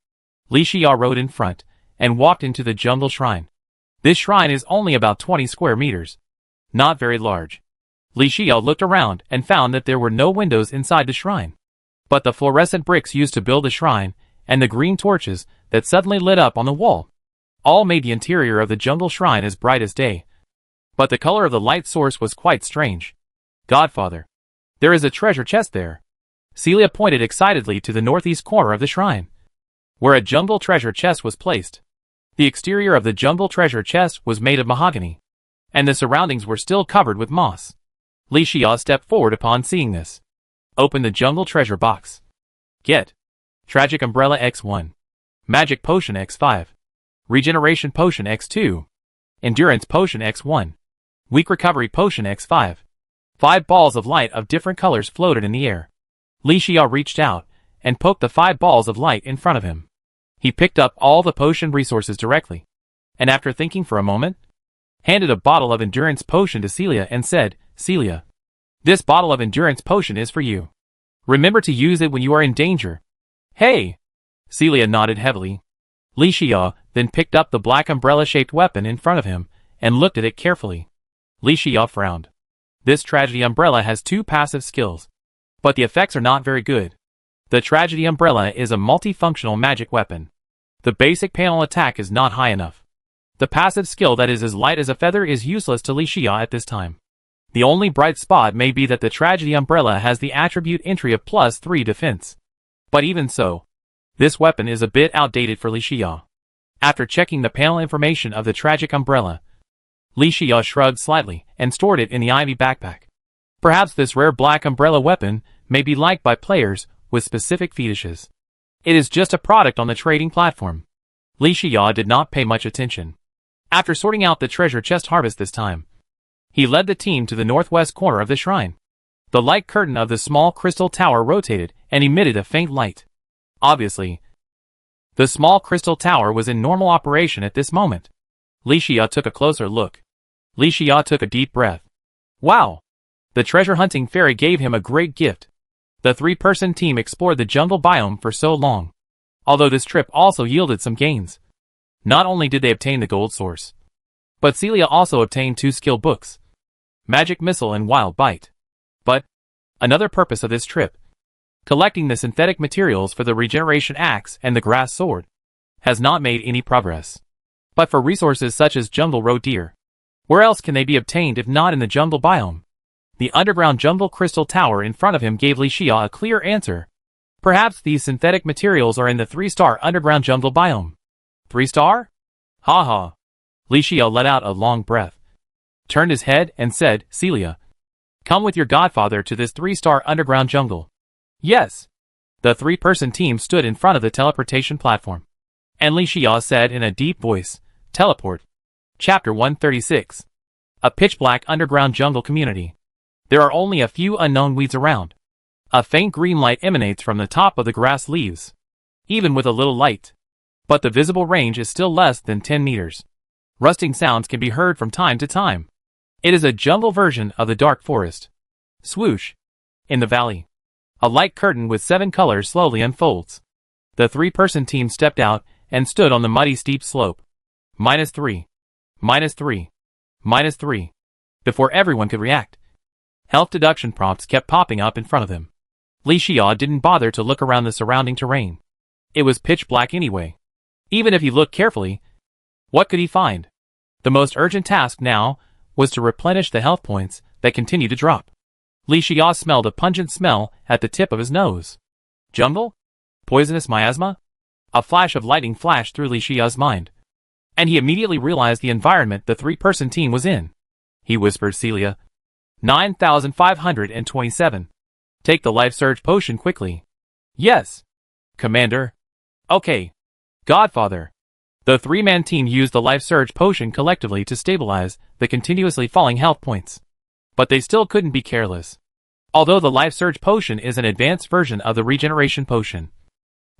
Li Xia rode in front and walked into the jungle shrine. This shrine is only about 20 square meters. Not very large. Li Xia looked around and found that there were no windows inside the shrine. But the fluorescent bricks used to build the shrine, and the green torches that suddenly lit up on the wall, all made the interior of the jungle shrine as bright as day. But the color of the light source was quite strange. Godfather, there is a treasure chest there. Celia pointed excitedly to the northeast corner of the shrine, where a jungle treasure chest was placed. The exterior of the jungle treasure chest was made of mahogany, and the surroundings were still covered with moss. Li Xia stepped forward upon seeing this. Open the jungle treasure box. Get Tragic Umbrella X1, Magic Potion X5, Regeneration Potion X2, Endurance Potion X1, Weak Recovery Potion X5. 5 balls of light of different colors floated in the air. Li Xia reached out and poked the 5 balls of light in front of him. He picked up all the potion resources directly, and after thinking for a moment, handed a bottle of endurance potion to Celia and said, Celia, this bottle of endurance potion is for you. Remember to use it when you are in danger. Hey! Celia nodded heavily. Li Xia then picked up the black umbrella-shaped weapon in front of him and looked at it carefully. Li Xia frowned. This tragedy umbrella has 2 passive skills, but the effects are not very good. The tragedy umbrella is a multifunctional magic weapon. The basic panel attack is not high enough. The passive skill that is as light as a feather is useless to Li Xia at this time. The only bright spot may be that the tragedy umbrella has the attribute entry of +3 defense. But even so, this weapon is a bit outdated for Li Xia. After checking the panel information of the tragic umbrella, Li Xia shrugged slightly and stored it in the ivy backpack. Perhaps this rare black umbrella weapon may be liked by players with specific fetishes. It is just a product on the trading platform. Li Xia did not pay much attention. After sorting out the treasure chest harvest this time, he led the team to the northwest corner of the shrine. The light curtain of the small crystal tower rotated and emitted a faint light. Obviously, the small crystal tower was in normal operation at this moment. Li Xia took a closer look. Li Xia took a deep breath. Wow! The treasure-hunting fairy gave him a great gift. The 3-person team explored the jungle biome for so long, although this trip also yielded some gains. Not only did they obtain the gold source, but Celia also obtained 2 skill books, Magic Missile and Wild Bite. But another purpose of this trip, collecting the synthetic materials for the regeneration axe and the grass sword, has not made any progress. But for resources such as jungle roe deer, where else can they be obtained if not in the jungle biome? The underground jungle crystal tower in front of him gave Li Xia a clear answer. Perhaps these synthetic materials are in the 3-star underground jungle biome. 3-star? Ha ha. Li Xia let out a long breath, turned his head and said, Celia, come with your godfather to this 3-star underground jungle. Yes. The 3-person team stood in front of the teleportation platform, and Li Xia said in a deep voice, Teleport. Chapter 136. A pitch-black underground jungle community. There are only a few unknown weeds around. A faint green light emanates from the top of the grass leaves, even with a little light. But the visible range is still less than 10 meters. Rusting sounds can be heard from time to time. It is a jungle version of the dark forest. Swoosh. In the valley, a light curtain with 7 colors slowly unfolds. The 3-person team stepped out and stood on the muddy steep slope. -3. -3. -3. Before everyone could react, health deduction prompts kept popping up in front of them. Li Xia didn't bother to look around the surrounding terrain. It was pitch black anyway. Even if he looked carefully, what could he find? The most urgent task now was to replenish the health points that continued to drop. Li Xia smelled a pungent smell at the tip of his nose. Jungle? Poisonous miasma? A flash of lightning flashed through Li Xia's mind, and he immediately realized the environment the 3-person team was in. He whispered, Celia, 9527. Take the life surge potion quickly. Yes, Commander. Okay, Godfather. The 3-man team used the life surge potion collectively to stabilize the continuously falling health points. But they still couldn't be careless. Although the life surge potion is an advanced version of the regeneration potion,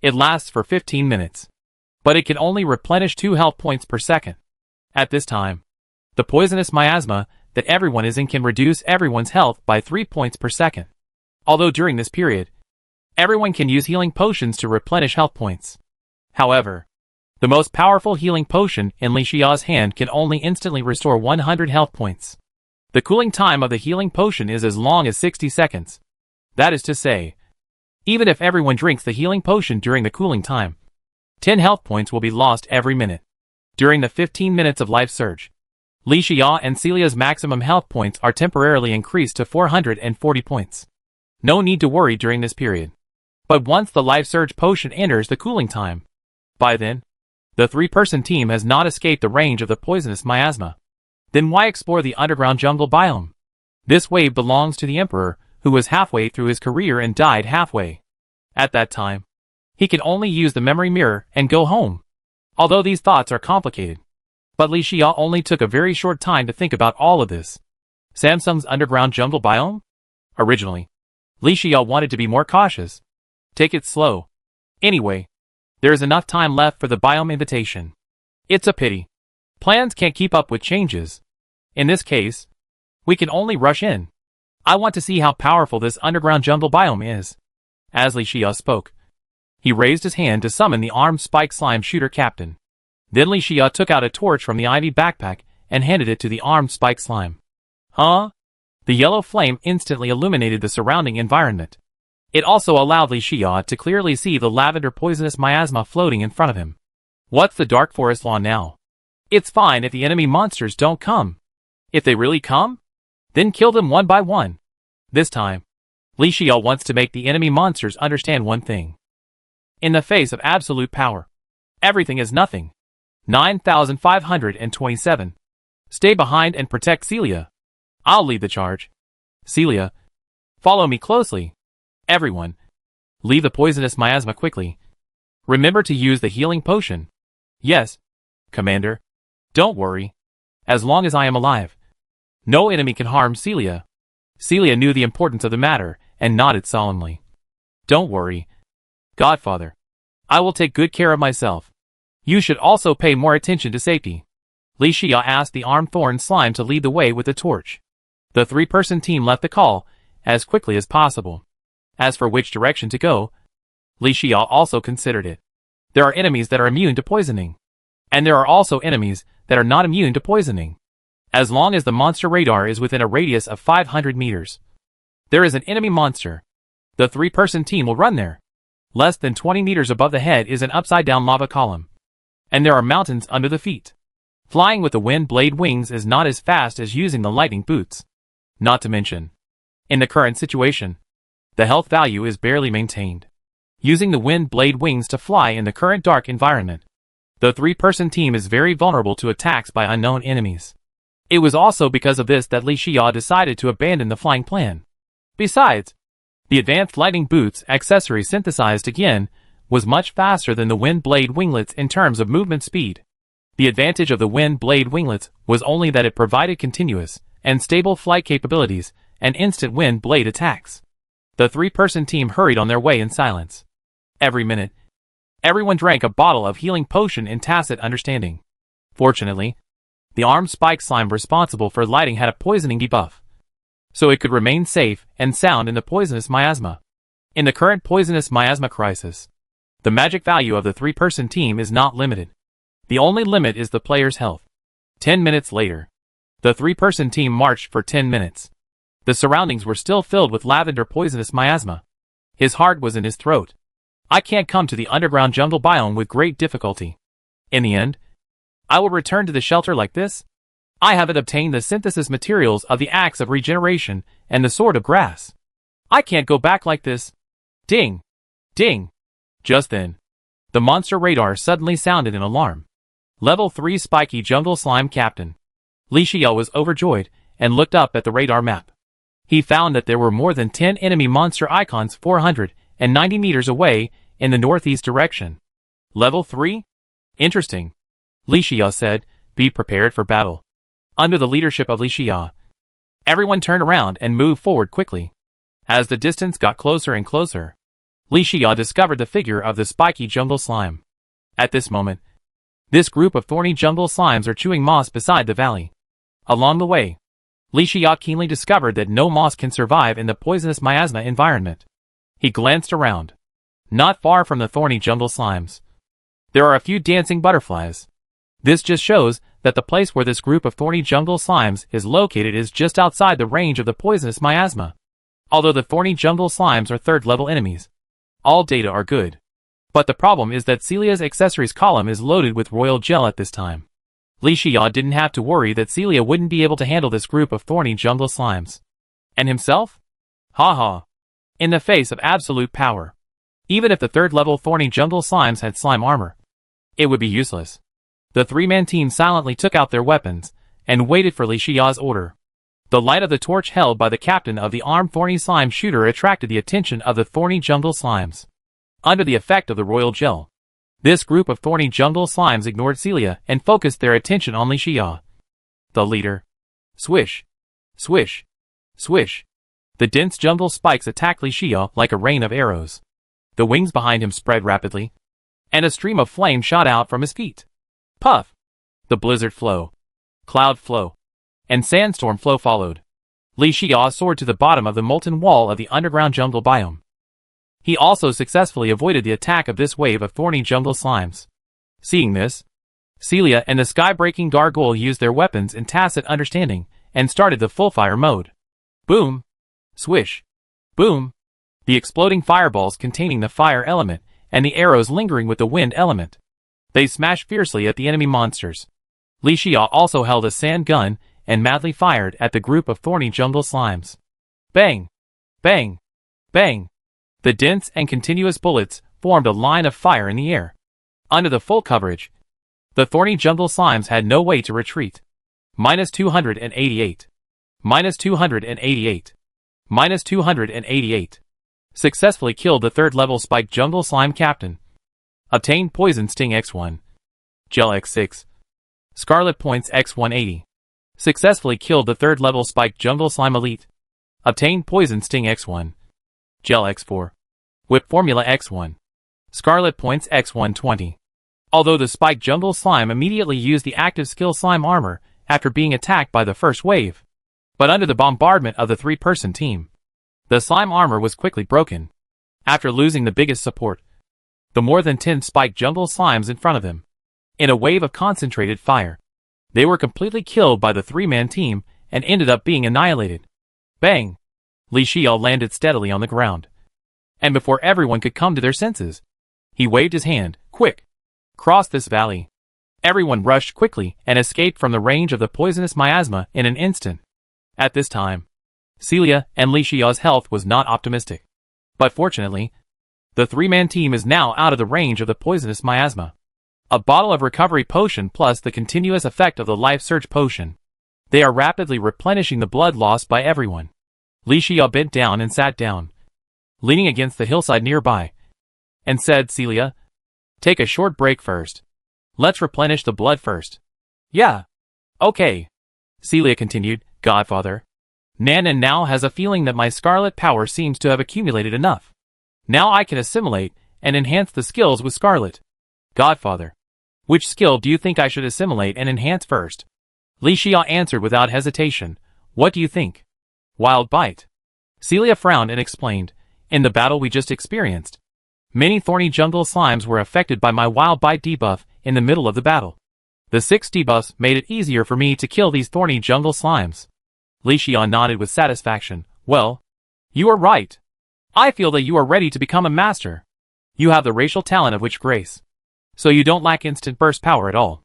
it lasts for 15 minutes. But it can only replenish 2 health points per second. At this time, the poisonous miasma that everyone is in can reduce everyone's health by 3 points per second. Although during this period, everyone can use healing potions to replenish health points. However, the most powerful healing potion in Li Xiao's hand can only instantly restore 100 health points. The cooling time of the healing potion is as long as 60 seconds. That is to say, even if everyone drinks the healing potion during the cooling time, 10 health points will be lost every minute. During the 15 minutes of life surge, Li Xia and Celia's maximum health points are temporarily increased to 440 points. No need to worry during this period. But once the life surge potion enters the cooling time, by then, the 3-person team has not escaped the range of the poisonous miasma. Then why explore the underground jungle biome? This wave belongs to the Emperor, who was halfway through his career and died halfway. At that time, he could only use the memory mirror and go home. Although these thoughts are complicated, but Li Xia only took a very short time to think about all of this. Samsung's underground jungle biome? Originally, Li Xia wanted to be more cautious. Take it slow. Anyway, there is enough time left for the biome invitation. It's a pity. Plans can't keep up with changes. In this case, we can only rush in. I want to see how powerful this underground jungle biome is. As Li Xia spoke, he raised his hand to summon the armed spike slime shooter captain. Then Li Xia took out a torch from the ivy backpack and handed it to the armed spike slime. Huh? The yellow flame instantly illuminated the surrounding environment. It also allowed Li Xia to clearly see the lavender poisonous miasma floating in front of him. What's the dark forest law now? It's fine if the enemy monsters don't come. If they really come, then kill them one by one. This time, Li Xia wants to make the enemy monsters understand one thing. In the face of absolute power, everything is nothing. 9527. Stay behind and protect Celia. I'll lead the charge. Celia, follow me closely. Everyone, leave the poisonous miasma quickly. Remember to use the healing potion. Yes, Commander. Don't worry. As long as I am alive, no enemy can harm Celia. Celia knew the importance of the matter and nodded solemnly. Don't worry, Godfather. I will take good care of myself. You should also pay more attention to safety. Li Xia asked the armed thorn slime to lead the way with the torch. The 3-person team left the call as quickly as possible. As for which direction to go, Li Xia also considered it. There are enemies that are immune to poisoning. And there are also enemies that are not immune to poisoning. As long as the monster radar is within a radius of 500 meters, there is an enemy monster. The 3-person team will run there. Less than 20 meters above the head is an upside-down lava column. And there are mountains under the feet. Flying with the wind blade wings is not as fast as using the lightning boots. Not to mention, in the current situation, the health value is barely maintained. Using the wind blade wings to fly in the current dark environment, the 3-person team is very vulnerable to attacks by unknown enemies. It was also because of this that Li Xia decided to abandon the flying plan. Besides, the advanced lightning boots accessory synthesized again was much faster than the wind blade winglets in terms of movement speed. The advantage of the wind blade winglets was only that it provided continuous and stable flight capabilities and instant wind blade attacks. The 3-person team hurried on their way in silence. Every minute, everyone drank a bottle of healing potion in tacit understanding. Fortunately, the armed spike slime responsible for lighting had a poisoning debuff, so it could remain safe and sound in the poisonous miasma. In the current poisonous miasma crisis, the magic value of the 3-person team is not limited. The only limit is the player's health. 10 minutes later, the 3-person team marched for 10 minutes. The surroundings were still filled with lavender poisonous miasma. His heart was in his throat. I can't come to the underground jungle biome with great difficulty. In the end, I will return to the shelter like this. I haven't obtained the synthesis materials of the axe of regeneration and the sword of grass. I can't go back like this. Ding! Ding! Just then, the monster radar suddenly sounded an alarm. Level 3 Spiky Jungle Slime Captain. Li Xia was overjoyed and looked up at the radar map. He found that there were more than 10 enemy monster icons 490 meters away in the northeast direction. Level 3? Interesting. Li Xia said, be prepared for battle. Under the leadership of Li Xia, everyone turned around and moved forward quickly. As the distance got closer and closer, Li Xia discovered the figure of the spiky jungle slime. At this moment, This group of thorny jungle slimes are chewing moss beside the valley. Along the way, Li Xia keenly discovered that no moss can survive in the poisonous miasma environment. He glanced around. Not far from the thorny jungle slimes, there are a few dancing butterflies. This just shows that the place where this group of thorny jungle slimes is located is just outside the range of the poisonous miasma. Although the thorny jungle slimes are third-level enemies, all data are good. But the problem is that Celia's accessories column is loaded with royal gel at this time. Li Xia didn't have to worry that Celia wouldn't be able to handle this group of thorny jungle slimes. And himself? Haha. In the face of absolute power, even if the third-level thorny jungle slimes had slime armor, it would be useless. The three-man team silently took out their weapons and waited for Li Xia's order. The light of the torch held by the captain of the armed thorny slime shooter attracted the attention of the thorny jungle slimes. Under the effect of the royal gel, this group of thorny jungle slimes ignored Celia and focused their attention on Li Xia. The leader. Swish. Swish. Swish. The dense jungle spikes attacked Li Xia like a rain of arrows. The wings behind him spread rapidly, and a stream of flame shot out from his feet. Puff! The blizzard flow, cloud flow, and sandstorm flow followed. Li Xia soared to the bottom of the molten wall of the underground jungle biome. He also successfully avoided the attack of this wave of thorny jungle slimes. Seeing this, Celia and the sky-breaking gargoyle used their weapons in tacit understanding and started the full-fire mode. Boom! Swish! Boom! The exploding fireballs containing the fire element and the arrows lingering with the wind element. They smashed fiercely at the enemy monsters. Li Xia also held a sand gun and madly fired at the group of thorny jungle slimes. Bang! Bang! Bang! The dense and continuous bullets formed a line of fire in the air. Under the full coverage, the thorny jungle slimes had no way to retreat. -288. -288. -288. Successfully killed the third-level spiked jungle slime captain. Obtained Poison Sting X1. Gel X6. Scarlet Points X180. Successfully killed the third-level spiked jungle slime elite. Obtained Poison Sting X1. Gel X4. Whip Formula X1. Scarlet Points X120. Although the spiked jungle slime immediately used the active skill slime armor after being attacked by the first wave, but under the bombardment of the three-person team, the slime armor was quickly broken. After losing the biggest support, the more than 10 spiked jungle slimes in front of him, in a wave of concentrated fire, they were completely killed by the three-man team and ended up being annihilated. Bang! Li Xia landed steadily on the ground. And before everyone could come to their senses, he waved his hand. Quick! Cross this valley. Everyone rushed quickly and escaped from the range of the poisonous miasma in an instant. At this time, Celia and Li Xia's health was not optimistic. But fortunately, the three-man team is now out of the range of the poisonous miasma. A bottle of recovery potion plus the continuous effect of the life surge potion. They are rapidly replenishing the blood lost by everyone. Li Xia bent down and sat down, leaning against the hillside nearby, and said, Celia, take a short break first. Let's replenish the blood first. Yeah. Okay. Celia continued, Godfather. Nan now has a feeling that my scarlet power seems to have accumulated enough. Now I can assimilate and enhance the skills with Scarlet. Godfather, which skill do you think I should assimilate and enhance first? Li Xia answered without hesitation. What do you think? Wild Bite. Celia frowned and explained. In the battle we just experienced, many thorny jungle slimes were affected by my Wild Bite debuff in the middle of the battle. The 6 debuffs made it easier for me to kill these thorny jungle slimes. Li Xia nodded with satisfaction. Well, you are right. I feel that you are ready to become a master. You have the racial talent of Witch Grace, so you don't lack instant burst power at all.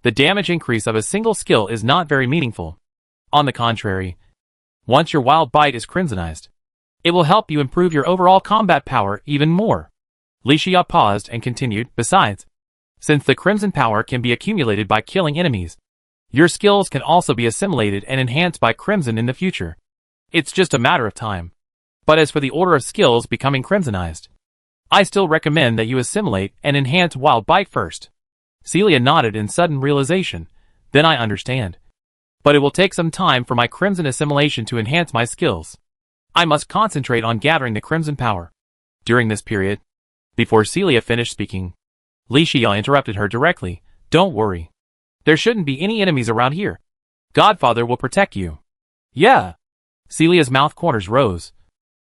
The damage increase of a single skill is not very meaningful. On the contrary, once your Wild Bite is crimsonized, it will help you improve your overall combat power even more. Li Xia paused and continued, besides, since the crimson power can be accumulated by killing enemies, your skills can also be assimilated and enhanced by crimson in the future. It's just a matter of time. But as for the order of skills becoming crimsonized, I still recommend that you assimilate and enhance Wild Bite first. Celia nodded in sudden realization. Then I understand. But it will take some time for my crimson assimilation to enhance my skills. I must concentrate on gathering the crimson power. During this period, before Celia finished speaking, Li Xia interrupted her directly. Don't worry. There shouldn't be any enemies around here. Godfather will protect you. Yeah. Celia's mouth corners rose,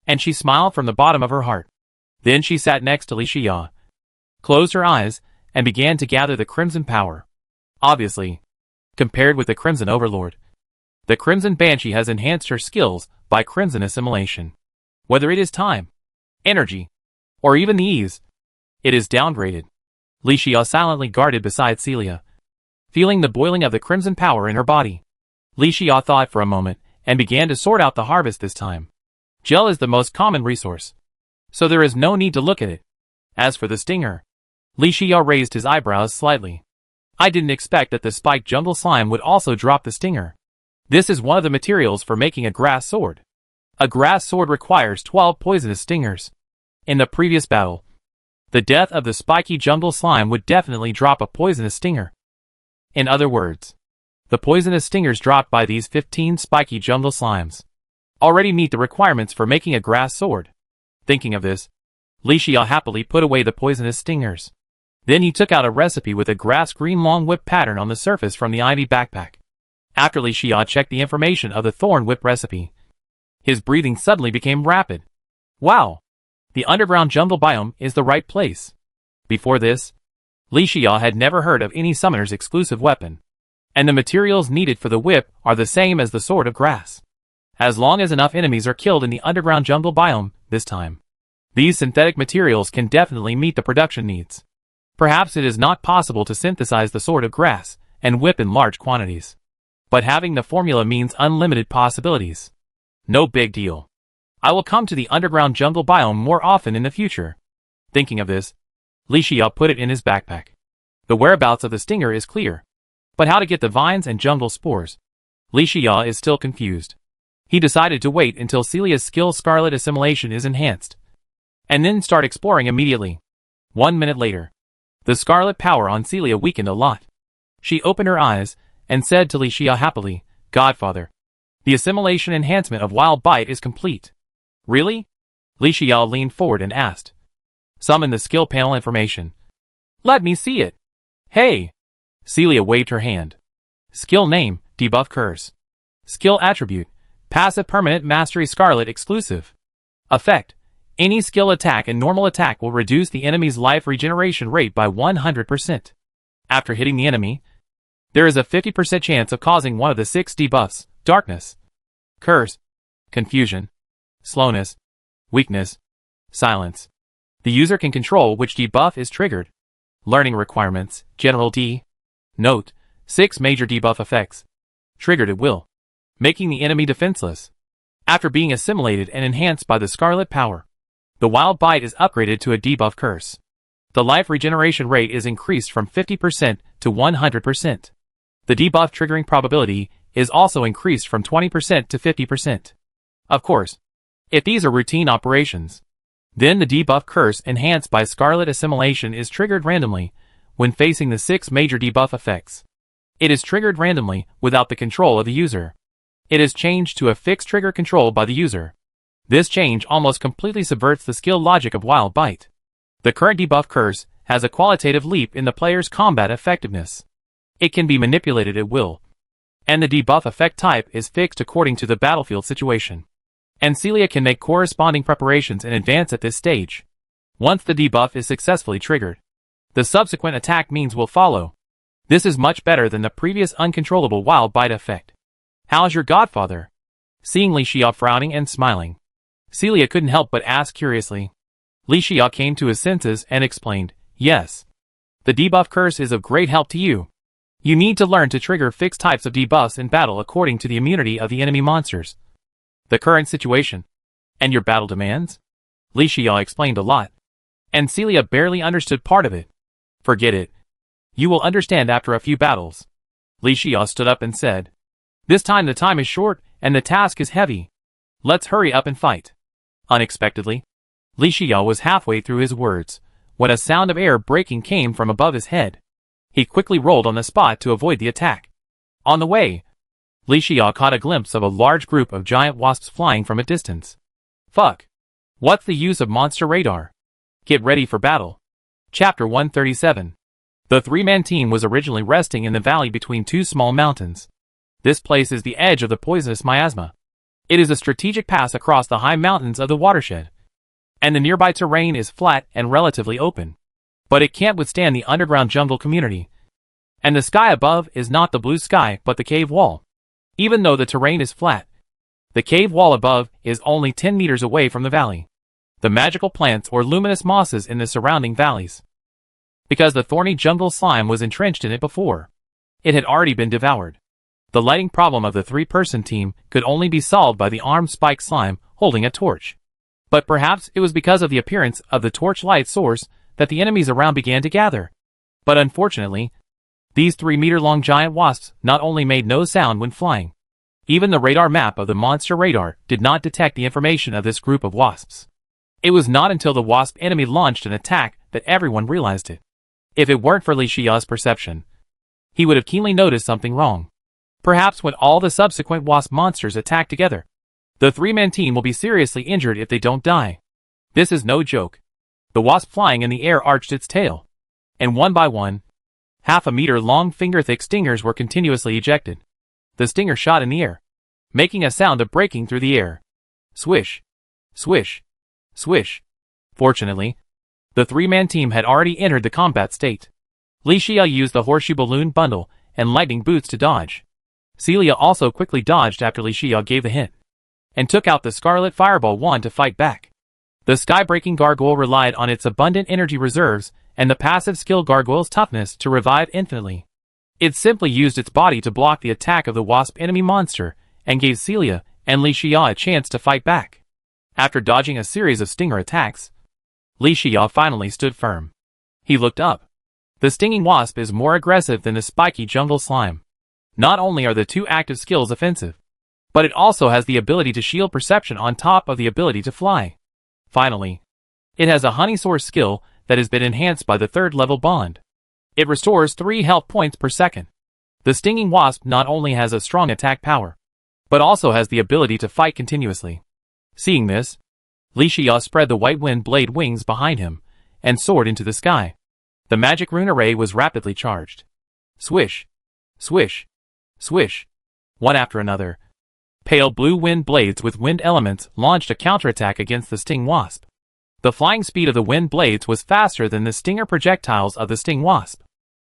and she smiled from the bottom of her heart. Then she sat next to Li Xia, closed her eyes, and began to gather the Crimson power. Obviously, compared with the Crimson Overlord, the Crimson Banshee has enhanced her skills by Crimson assimilation. Whether it is time, energy, or even the ease, it is downgraded. Li Xia silently guarded beside Celia, feeling the boiling of the Crimson power in her body. Li Xia thought for a moment and began to sort out the harvest this time. Gel is the most common resource, so there is no need to look at it. As for the stinger, Li Xia raised his eyebrows slightly. I didn't expect that the spiked jungle slime would also drop the stinger. This is one of the materials for making a grass sword. A grass sword requires 12 poisonous stingers. In the previous battle, the death of the spiky jungle slime would definitely drop a poisonous stinger. In other words, the poisonous stingers dropped by these 15 spiky jungle slimes already meet the requirements for making a grass sword. Thinking of this, Li Xia happily put away the poisonous stingers. Then he took out a recipe with a grass green long whip pattern on the surface from the ivy backpack. After Li Xia checked the information of the thorn whip recipe, his breathing suddenly became rapid. Wow! The underground jungle biome is the right place. Before this, Li Xia had never heard of any summoner's exclusive weapon, and the materials needed for the whip are the same as the sword of grass. As long as enough enemies are killed in the underground jungle biome this time, these synthetic materials can definitely meet the production needs. Perhaps it is not possible to synthesize the sword of grass and whip in large quantities, but having the formula means unlimited possibilities. No big deal. I will come to the underground jungle biome more often in the future. Thinking of this, Li Xia put it in his backpack. The whereabouts of the stinger is clear, but how to get the vines and jungle spores? Li Xia is still confused. He decided to wait until Celia's skill Scarlet Assimilation is enhanced, and then start exploring immediately. 1 minute later, the Scarlet power on Celia weakened a lot. She opened her eyes and said to Li Xia happily, Godfather, the assimilation enhancement of Wild Bite is complete. Really? Li Xia leaned forward and asked. Summon the skill panel information. Let me see it. Hey! Celia waved her hand. Skill name, Debuff Curse. Skill attribute, Passive Permanent Mastery Scarlet Exclusive. Effect, any skill attack and normal attack will reduce the enemy's life regeneration rate by 100%. After hitting the enemy, there is a 50% chance of causing one of the 6 debuffs, Darkness, Curse, Confusion, Slowness, Weakness, Silence. The user can control which debuff is triggered. Learning requirements, General D. Note, 6 major debuff effects. Triggered at will, making the enemy defenseless. After being assimilated and enhanced by the Scarlet power, the Wild Bite is upgraded to a debuff curse. The life regeneration rate is increased from 50% to 100%. The debuff triggering probability is also increased from 20% to 50%. Of course, if these are routine operations, then the debuff curse enhanced by Scarlet Assimilation is triggered randomly when facing the 6 major debuff effects. It is triggered randomly without the control of the user. It is changed to a fixed trigger controlled by the user. This change almost completely subverts the skill logic of Wild Bite. The current debuff curse has a qualitative leap in the player's combat effectiveness. It can be manipulated at will, and the debuff effect type is fixed according to the battlefield situation. And Celia can make corresponding preparations in advance at this stage. Once the debuff is successfully triggered, the subsequent attack means will follow. This is much better than the previous uncontrollable Wild Bite effect. How's your godfather? Seeing Li Xia frowning and smiling, Celia couldn't help but ask curiously. Li Xia came to his senses and explained, yes. The debuff curse is of great help to you. You need to learn to trigger fixed types of debuffs in battle according to the immunity of the enemy monsters, the current situation, and your battle demands. Li Xia explained a lot, and Celia barely understood part of it. Forget it. You will understand after a few battles. Li Xia stood up and said, this time the time is short and the task is heavy. Let's hurry up and fight. Unexpectedly, Li Xia was halfway through his words when a sound of air breaking came from above his head. He quickly rolled on the spot to avoid the attack. On the way, Li Xia caught a glimpse of a large group of giant wasps flying from a distance. Fuck. What's the use of monster radar? Get ready for battle. Chapter 137. The three-man team was originally resting in the valley between two small mountains. This place is the edge of the poisonous miasma. It is a strategic pass across the high mountains of the watershed, and the nearby terrain is flat and relatively open. But it can't withstand the underground jungle community. And the sky above is not the blue sky but the cave wall. Even though the terrain is flat, the cave wall above is only 10 meters away from the valley. The magical plants or luminous mosses in the surrounding valleys. Because the thorny jungle slime was entrenched in it before, it had already been devoured. The lighting problem of the three-person team could only be solved by the armed spike slime holding a torch. But perhaps it was because of the appearance of the torch light source that the enemies around began to gather. But unfortunately, these 3-meter-long giant wasps not only made no sound when flying. Even the radar map of the monster radar did not detect the information of this group of wasps. It was not until the wasp enemy launched an attack that everyone realized it. If it weren't for Li Xiao's perception, he would have keenly noticed something wrong. Perhaps when all the subsequent wasp monsters attack together, the three-man team will be seriously injured if they don't die. This is no joke. The wasp flying in the air arched its tail, and one by one, half-a-meter-long finger-thick stingers were continuously ejected. The stinger shot in the air, making a sound of breaking through the air. Swish, swish, swish. Fortunately, the three-man team had already entered the combat state. Li Xiao used the horseshoe balloon bundle and lightning boots to dodge. Celia also quickly dodged after Li Xiao gave the hint, and took out the Scarlet Fireball wand to fight back. The sky-breaking gargoyle relied on its abundant energy reserves and the passive skill Gargoyle's toughness to revive infinitely. It simply used its body to block the attack of the wasp enemy monster and gave Celia and Li Xiao a chance to fight back. After dodging a series of stinger attacks, Li Xiao finally stood firm. He looked up. The stinging wasp is more aggressive than the spiky jungle slime. Not only are the two active skills offensive, but it also has the ability to shield perception on top of the ability to fly. Finally, it has a honey source skill that has been enhanced by the third-level bond. It restores 3 health points per second. The stinging wasp not only has a strong attack power, but also has the ability to fight continuously. Seeing this, Li Xiao spread the white wind blade wings behind him and soared into the sky. The magic rune array was rapidly charged. Swish, swish, swish. One after another, pale blue wind blades with wind elements launched a counterattack against the sting wasp. The flying speed of the wind blades was faster than the stinger projectiles of the sting wasp.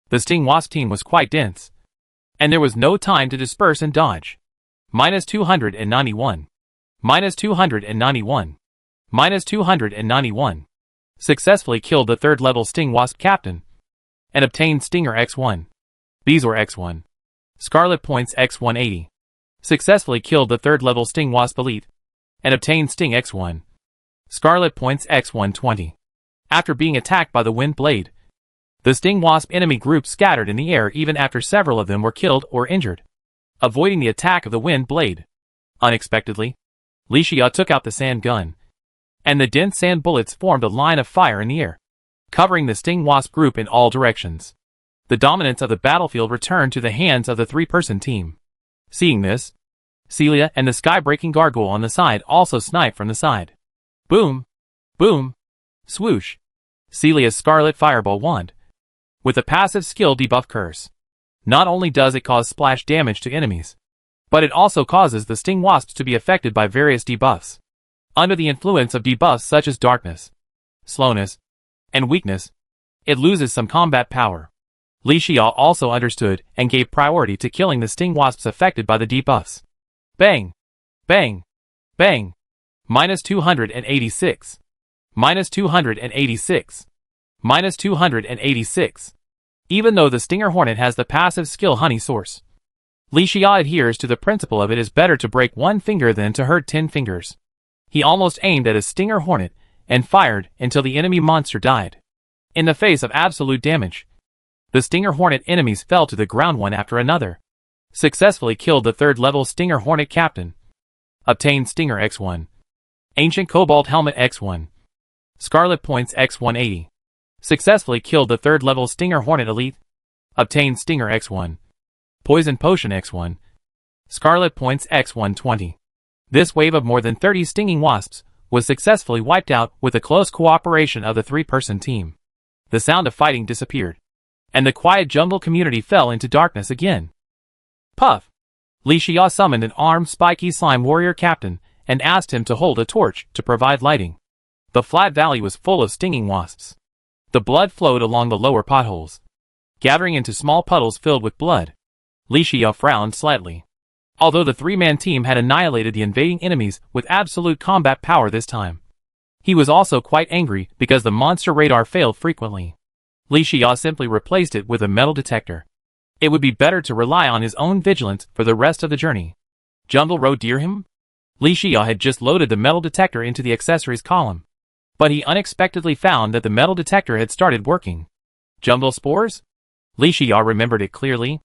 The sting wasp team was quite dense, and there was no time to disperse and dodge. -291. -291. -291. Successfully killed the third-level sting wasp captain, and obtained Stinger X1. These were X1. Scarlet points X180. Successfully killed the third-level sting wasp elite, and obtained Sting X1. Scarlet points X120. After being attacked by the wind blade, the sting wasp enemy group scattered in the air even after several of them were killed or injured, avoiding the attack of the wind blade. Unexpectedly, Li Xiao took out the sand gun, and the dense sand bullets formed a line of fire in the air, covering the sting wasp group in all directions. The dominance of the battlefield returned to the hands of the three-person team. Seeing this, Celia and the sky-breaking gargoyle on the side also sniped from the side. Boom! Boom! Swoosh! Celia's Scarlet Fireball wand, with a passive skill debuff curse. Not only does it cause splash damage to enemies, but it also causes the sting wasps to be affected by various debuffs. Under the influence of debuffs such as darkness, slowness, and weakness, it loses some combat power. Li Xiao also understood and gave priority to killing the sting wasps affected by the debuffs. Bang! Bang! Bang! -286. -286. -286. Even though the Stinger Hornet has the passive skill Honey Source, Li Xiao adheres to the principle of it is better to break one finger than to hurt 10 fingers. He almost aimed at a Stinger Hornet and fired until the enemy monster died. In the face of absolute damage, the Stinger Hornet enemies fell to the ground one after another. Successfully killed the third-level Stinger Hornet captain. Obtained Stinger X1. Ancient Cobalt Helmet X1. Scarlet Points X180. Successfully killed the third-level Stinger Hornet elite. Obtained Stinger X1. Poison Potion X1. Scarlet Points X120. This wave of more than 30 stinging wasps was successfully wiped out with the close cooperation of the three-person team. The sound of fighting disappeared, and the quiet jungle community fell into darkness again. Puff! Li Xia summoned an armed spiky slime warrior captain and asked him to hold a torch to provide lighting. The flat valley was full of stinging wasps. The blood flowed along the lower potholes, gathering into small puddles filled with blood. Li Xia frowned slightly. Although the three-man team had annihilated the invading enemies with absolute combat power this time, he was also quite angry because the monster radar failed frequently. Li Xia simply replaced it with a metal detector. It would be better to rely on his own vigilance for the rest of the journey. Jungle Road dear him? Li Xia had just loaded the metal detector into the accessories column, but he unexpectedly found that the metal detector had started working. Jungle spores? Li Xia remembered it clearly.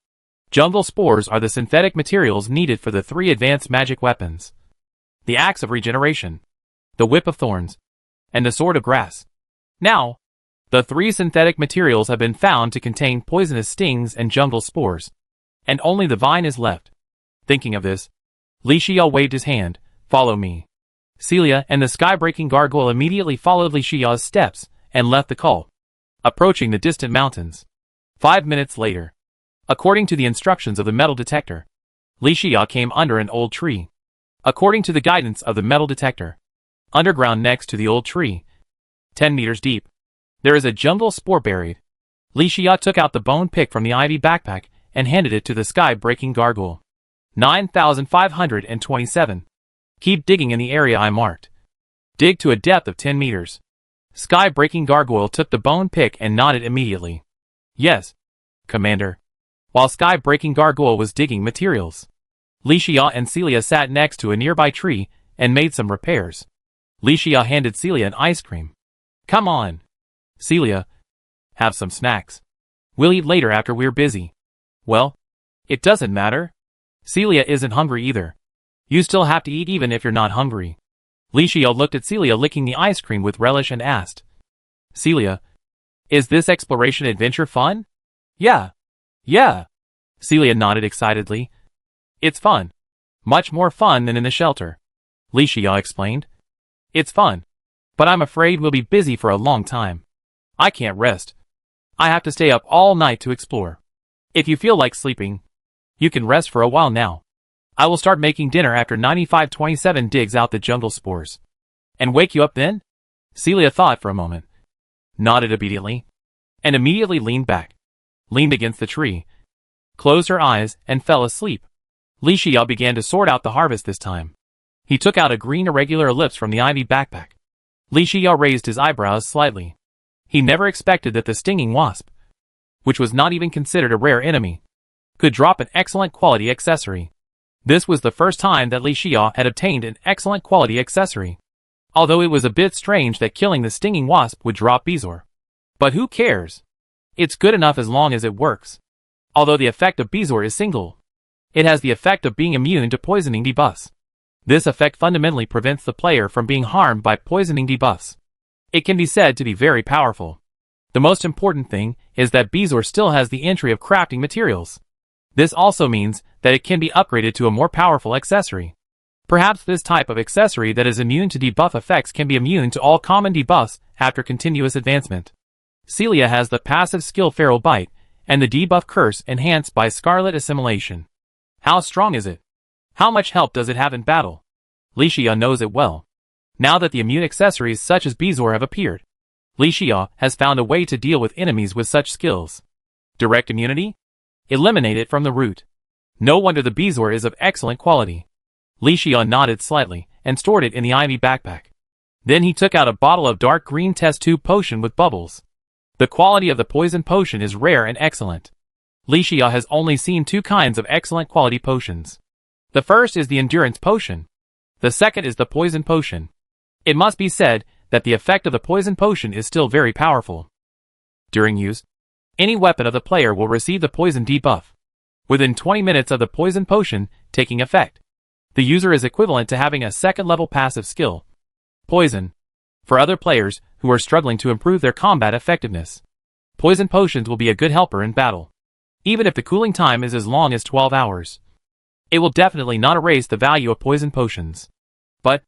Jungle spores are the synthetic materials needed for the 3 advanced magic weapons: the Axe of Regeneration, the Whip of Thorns, and the Sword of Grass. Now, the 3 synthetic materials have been found to contain poisonous stings and jungle spores, and only the vine is left. Thinking of this, Li Xia waved his hand. Follow me. Celia and the sky-breaking gargoyle immediately followed Li Xia's steps and left the cult, approaching the distant mountains. 5 minutes later, according to the instructions of the metal detector, Li Xia came under an old tree. According to the guidance of the metal detector, underground next to the old tree, 10 meters deep, there is a jungle spore buried. Li Xia took out the bone pick from the ivy backpack and handed it to the sky-breaking gargoyle. 9,527. Keep digging in the area I marked. Dig to a depth of 10 meters. Sky-breaking gargoyle took the bone pick and nodded immediately. Yes, Commander. While sky-breaking gargoyle was digging materials, Li Xia and Celia sat next to a nearby tree and made some repairs. Li Xia handed Celia an ice cream. Come on, Celia. Have some snacks. We'll eat later after we're busy. Well, it doesn't matter. Celia isn't hungry either. You still have to eat even if you're not hungry. Li Xia looked at Celia licking the ice cream with relish and asked, Celia, is this exploration adventure fun? Yeah. Celia nodded excitedly. It's fun. Much more fun than in the shelter. Li Xia explained. It's fun, but I'm afraid we'll be busy for a long time. I can't rest. I have to stay up all night to explore. If you feel like sleeping, you can rest for a while now. I will start making dinner after 9527 digs out the jungle spores. And wake you up then? Celia thought for a moment, nodded obediently, and immediately leaned back, leaned against the tree, closed her eyes, and fell asleep. Li Xia began to sort out the harvest this time. He took out a green irregular ellipse from the ivy backpack. Li Xia raised his eyebrows slightly. He never expected that the stinging wasp, which was not even considered a rare enemy, could drop an excellent quality accessory. This was the first time that Li Xia had obtained an excellent quality accessory, although it was a bit strange that killing the stinging wasp would drop Bezoar. But who cares? It's good enough as long as it works. Although the effect of Bezoar is single, it has the effect of being immune to poisoning debuffs. This effect fundamentally prevents the player from being harmed by poisoning debuffs. It can be said to be very powerful. The most important thing is that Bezoar still has the entry of crafting materials. This also means that it can be upgraded to a more powerful accessory. Perhaps this type of accessory that is immune to debuff effects can be immune to all common debuffs after continuous advancement. Celia has the passive skill Feral Bite, and the debuff Curse enhanced by Scarlet Assimilation. How strong is it? How much help does it have in battle? Li Xia knows it well. Now that the immune accessories such as Bezoar have appeared, Li Xia has found a way to deal with enemies with such skills. Direct immunity? Eliminate it from the root. No wonder the Bezoar is of excellent quality. Li Xia nodded slightly and stored it in the ivy backpack. Then he took out a bottle of dark green test tube potion with bubbles. The quality of the poison potion is rare and excellent. Li Xia has only seen 2 kinds of excellent quality potions. The first is the endurance potion. The second is the poison potion. It must be said that the effect of the poison potion is still very powerful. During use, any weapon of the player will receive the poison debuff within 20 minutes of the poison potion taking effect. The user is equivalent to having a second-level passive skill, Poison. For other players who are struggling to improve their combat effectiveness, poison potions will be a good helper in battle. Even if the cooling time is as long as 12 hours. It will definitely not erase the value of poison potions. But,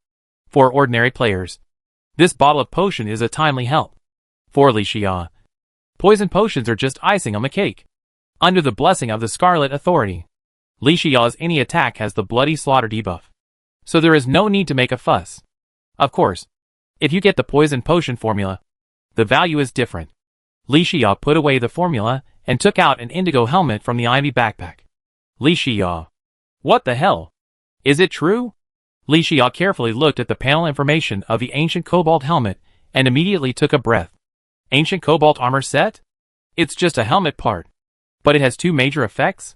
for ordinary players, this bottle of potion is a timely help. For Li Xia, Poison potions are just icing on the cake. Under the blessing of the Scarlet Authority, Li Xiao's any attack has the Bloody Slaughter debuff. So there is no need to make a fuss. Of course, if you get the poison potion formula, the value is different. Li Xiao put away the formula and took out an indigo helmet from the ivy backpack. Li Xiao. What the hell? Is it true? Li Xiao carefully looked at the panel information of the ancient cobalt helmet and immediately took a breath. Ancient cobalt armor set? It's just a helmet part. But it has two major effects?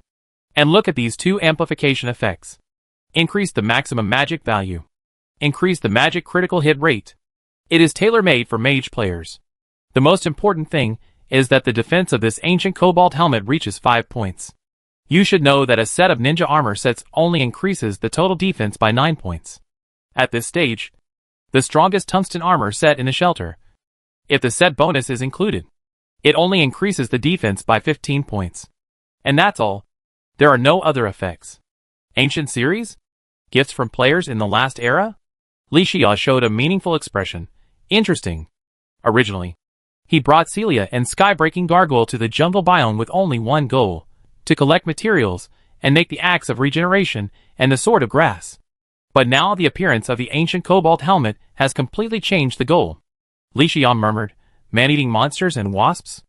And look at these two amplification effects. Increase the maximum magic value. Increase the magic critical hit rate. It is tailor-made for mage players. The most important thing is that the defense of this ancient cobalt helmet reaches 5 points. You should know that a set of ninja armor sets only increases the total defense by 9 points. At this stage, the strongest tungsten armor set in the shelter, if the set bonus is included, it only increases the defense by 15 points. And that's all. There are no other effects. Ancient series? Gifts from players in the last era? Li Xiao showed a meaningful expression. Interesting. Originally, he brought Celia and Skybreaking Gargoyle to the jungle biome with only one goal: to collect materials and make the axe of regeneration and the sword of grass. But now the appearance of the ancient cobalt helmet has completely changed the goal. Li Xiao murmured, man-eating monsters and wasps?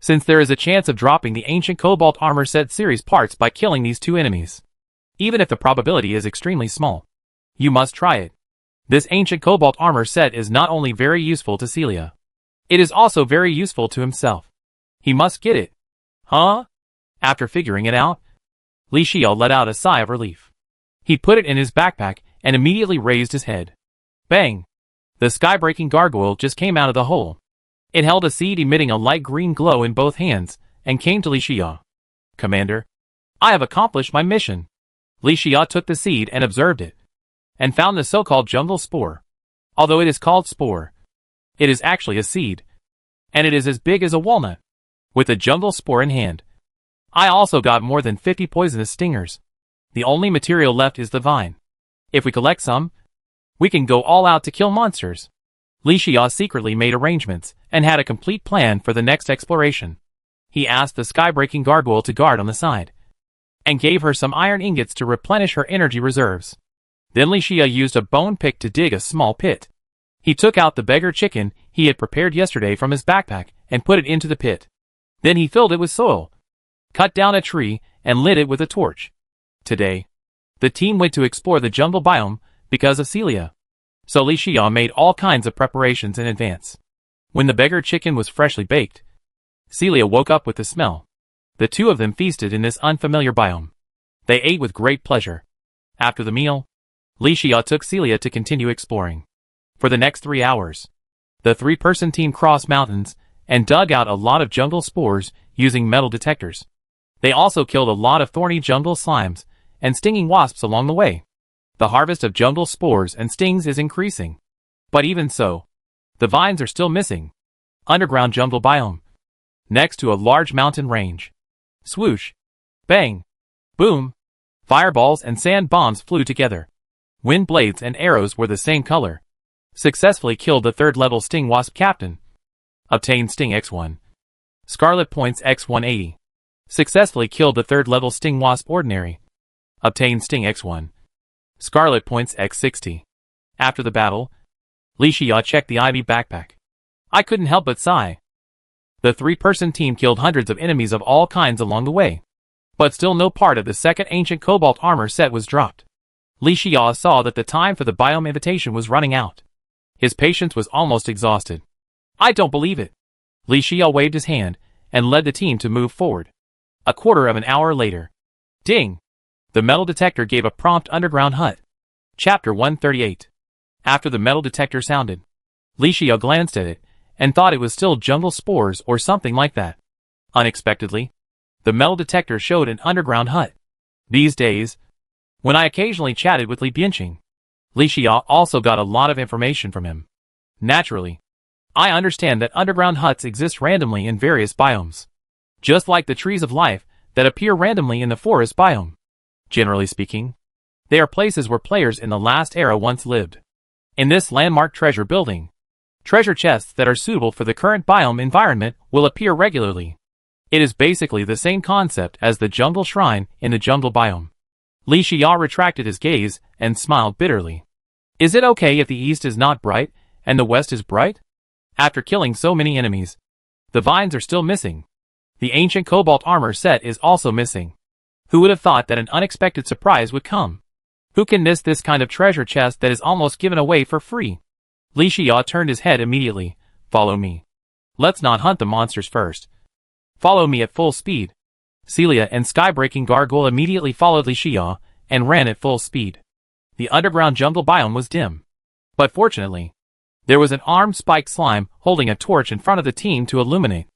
Since there is a chance of dropping the ancient cobalt armor set series parts by killing these two enemies, even if the probability is extremely small, you must try it. This ancient cobalt armor set is not only very useful to Celia, it is also very useful to himself. He must get it. Huh? After figuring it out, Li Xiao let out a sigh of relief. He put it in his backpack and immediately raised his head. Bang! The Skybreaking Gargoyle just came out of the hole. It held a seed emitting a light green glow in both hands and came to Li Xiao. Commander, I have accomplished my mission. Li Xiao took the seed and observed it, and found the so-called jungle spore. Although it is called spore, it is actually a seed, and it is as big as a walnut. With the jungle spore in hand, I also got more than 50 poisonous stingers. The only material left is the vine. If we collect some, we can go all out to kill monsters. Li Xiao secretly made arrangements and had a complete plan for the next exploration. He asked the Skybreaking Gargoyle to guard on the side, and gave her some iron ingots to replenish her energy reserves. Then Li Xiao used a bone pick to dig a small pit. He took out the beggar chicken he had prepared yesterday from his backpack and put it into the pit. Then he filled it with soil, cut down a tree, and lit it with a torch. Today, the team went to explore the jungle biome because of Celia. So Li Xiao made all kinds of preparations in advance. When the beggar chicken was freshly baked, Celia woke up with the smell. The two of them feasted in this unfamiliar biome. They ate with great pleasure. After the meal, Li Xiao took Celia to continue exploring. For the next 3 hours, the three-person team crossed mountains and dug out a lot of jungle spores using metal detectors. They also killed a lot of thorny jungle slimes and stinging wasps along the way. The harvest of jungle spores and stings is increasing. But even so, the vines are still missing. Underground jungle biome, next to a large mountain range. Swoosh! Bang! Boom! Fireballs and sand bombs flew together. Wind blades and arrows were the same color. Successfully killed the 3rd level Sting Wasp Captain. Obtained Sting X1. Scarlet Points X180. Successfully killed the 3rd level Sting Wasp Ordinary. Obtained Sting X1. Scarlet Points X60. After the battle, Li Xiao checked the ivy backpack. I couldn't help but sigh. The three-person team killed hundreds of enemies of all kinds along the way. But still no part of the second ancient cobalt armor set was dropped. Li Xiao saw that the time for the biome invitation was running out. His patience was almost exhausted. I don't believe it. Li Xiao waved his hand and led the team to move forward. A quarter of an hour later. Ding! The metal detector gave a prompt underground hut. Chapter 138. After the metal detector sounded, Li Xiao glanced at it and thought it was still jungle spores or something like that. Unexpectedly, the metal detector showed an underground hut. These days, when I occasionally chatted with Li Bianqing, Li Xiao also got a lot of information from him. Naturally, I understand that underground huts exist randomly in various biomes, just like the trees of life that appear randomly in the forest biome. Generally speaking, they are places where players in the last era once lived. In this landmark treasure building, Treasure chests that are suitable for the current biome environment will appear regularly. It is basically the same concept as the jungle shrine in the jungle biome. Li Xia retracted his gaze and smiled bitterly. Is it okay if the east is not bright and the west is bright? After killing so many enemies, the vines are still missing. The ancient cobalt armor set is also missing. Who would have thought that an unexpected surprise would come? Who can miss this kind of treasure chest that is almost given away for free? Li Xia turned his head immediately. Follow me. Let's not hunt the monsters first. Follow me at full speed. Celia and Skybreaking Gargoyle immediately followed Li Xia and ran at full speed. The underground jungle biome was dim. But fortunately, there was an armed spiked slime holding a torch in front of the team to illuminate.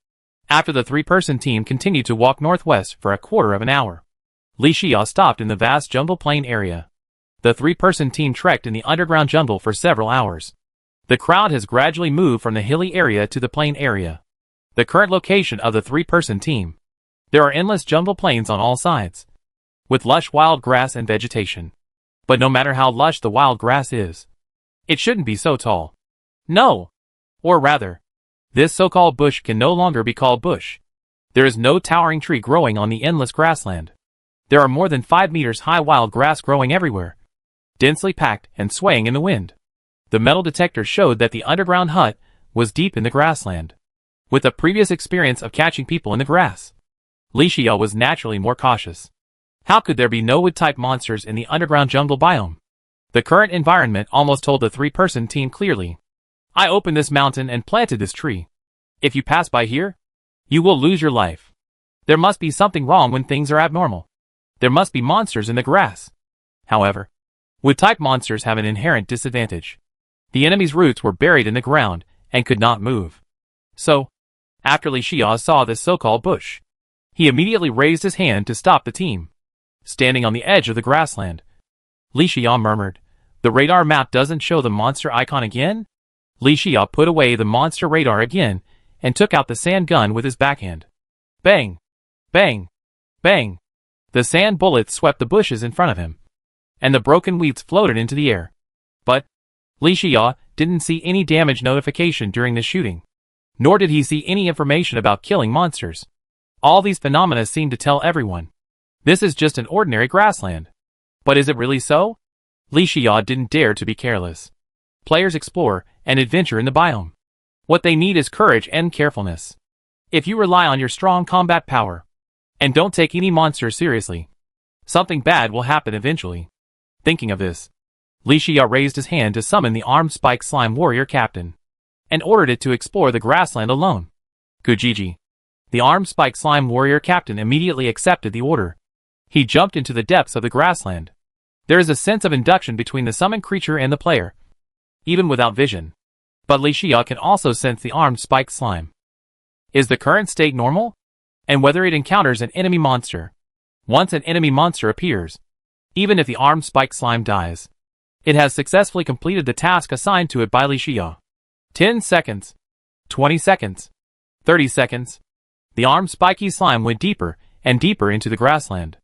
After the three-person team continued to walk northwest for a quarter of an hour, Li Xia stopped in the vast jungle plain area. The three-person team trekked in the underground jungle for several hours. The crowd has gradually moved from the hilly area to the plain area. The current location of the three-person team. There are endless jungle plains on all sides, with lush wild grass and vegetation. But no matter how lush the wild grass is, it shouldn't be so tall. No! Or rather, this so-called bush can no longer be called bush. There is no towering tree growing on the endless grassland. There are more than 5 meters high wild grass growing everywhere, densely packed and swaying in the wind. The metal detector showed that the underground hut was deep in the grassland. With a previous experience of catching people in the grass, Li Xia was naturally more cautious. How could there be no wood-type monsters in the underground jungle biome? The current environment almost told the three-person team clearly. I opened this mountain and planted this tree. If you pass by here, you will lose your life. There must be something wrong when things are abnormal. There must be monsters in the grass. However, wood-type monsters have an inherent disadvantage. The enemy's roots were buried in the ground and could not move. So, after Li Xia saw this so-called bush, he immediately raised his hand to stop the team. Standing on the edge of the grassland, Li Xia murmured, "The radar map doesn't show the monster icon again?" Li Xia put away the monster radar again and took out the sand gun with his backhand. Bang! Bang! Bang! The sand bullets swept the bushes in front of him, and the broken weeds floated into the air. But Li Xia didn't see any damage notification during the shooting, nor did he see any information about killing monsters. All these phenomena seemed to tell everyone, this is just an ordinary grassland. But is it really so? Li Xia didn't dare to be careless. Players explore and adventure in the biome. What they need is courage and carefulness. If you rely on your strong combat power, and don't take any monsters seriously, something bad will happen eventually. Thinking of this, Li Xia raised his hand to summon the armed spike slime warrior captain, and ordered it to explore the grassland alone. Gujiji. The armed spike slime warrior captain immediately accepted the order. He jumped into the depths of the grassland. There is a sense of induction between the summoned creature and the player, even without vision. But Li Xia can also sense the armed spike slime. Is the current state normal? And whether it encounters an enemy monster. Once an enemy monster appears, even if the armed spike slime dies, it has successfully completed the task assigned to it by Li Xia. 10 seconds. 20 seconds. 30 seconds. The armed spiky slime went deeper and deeper into the grassland.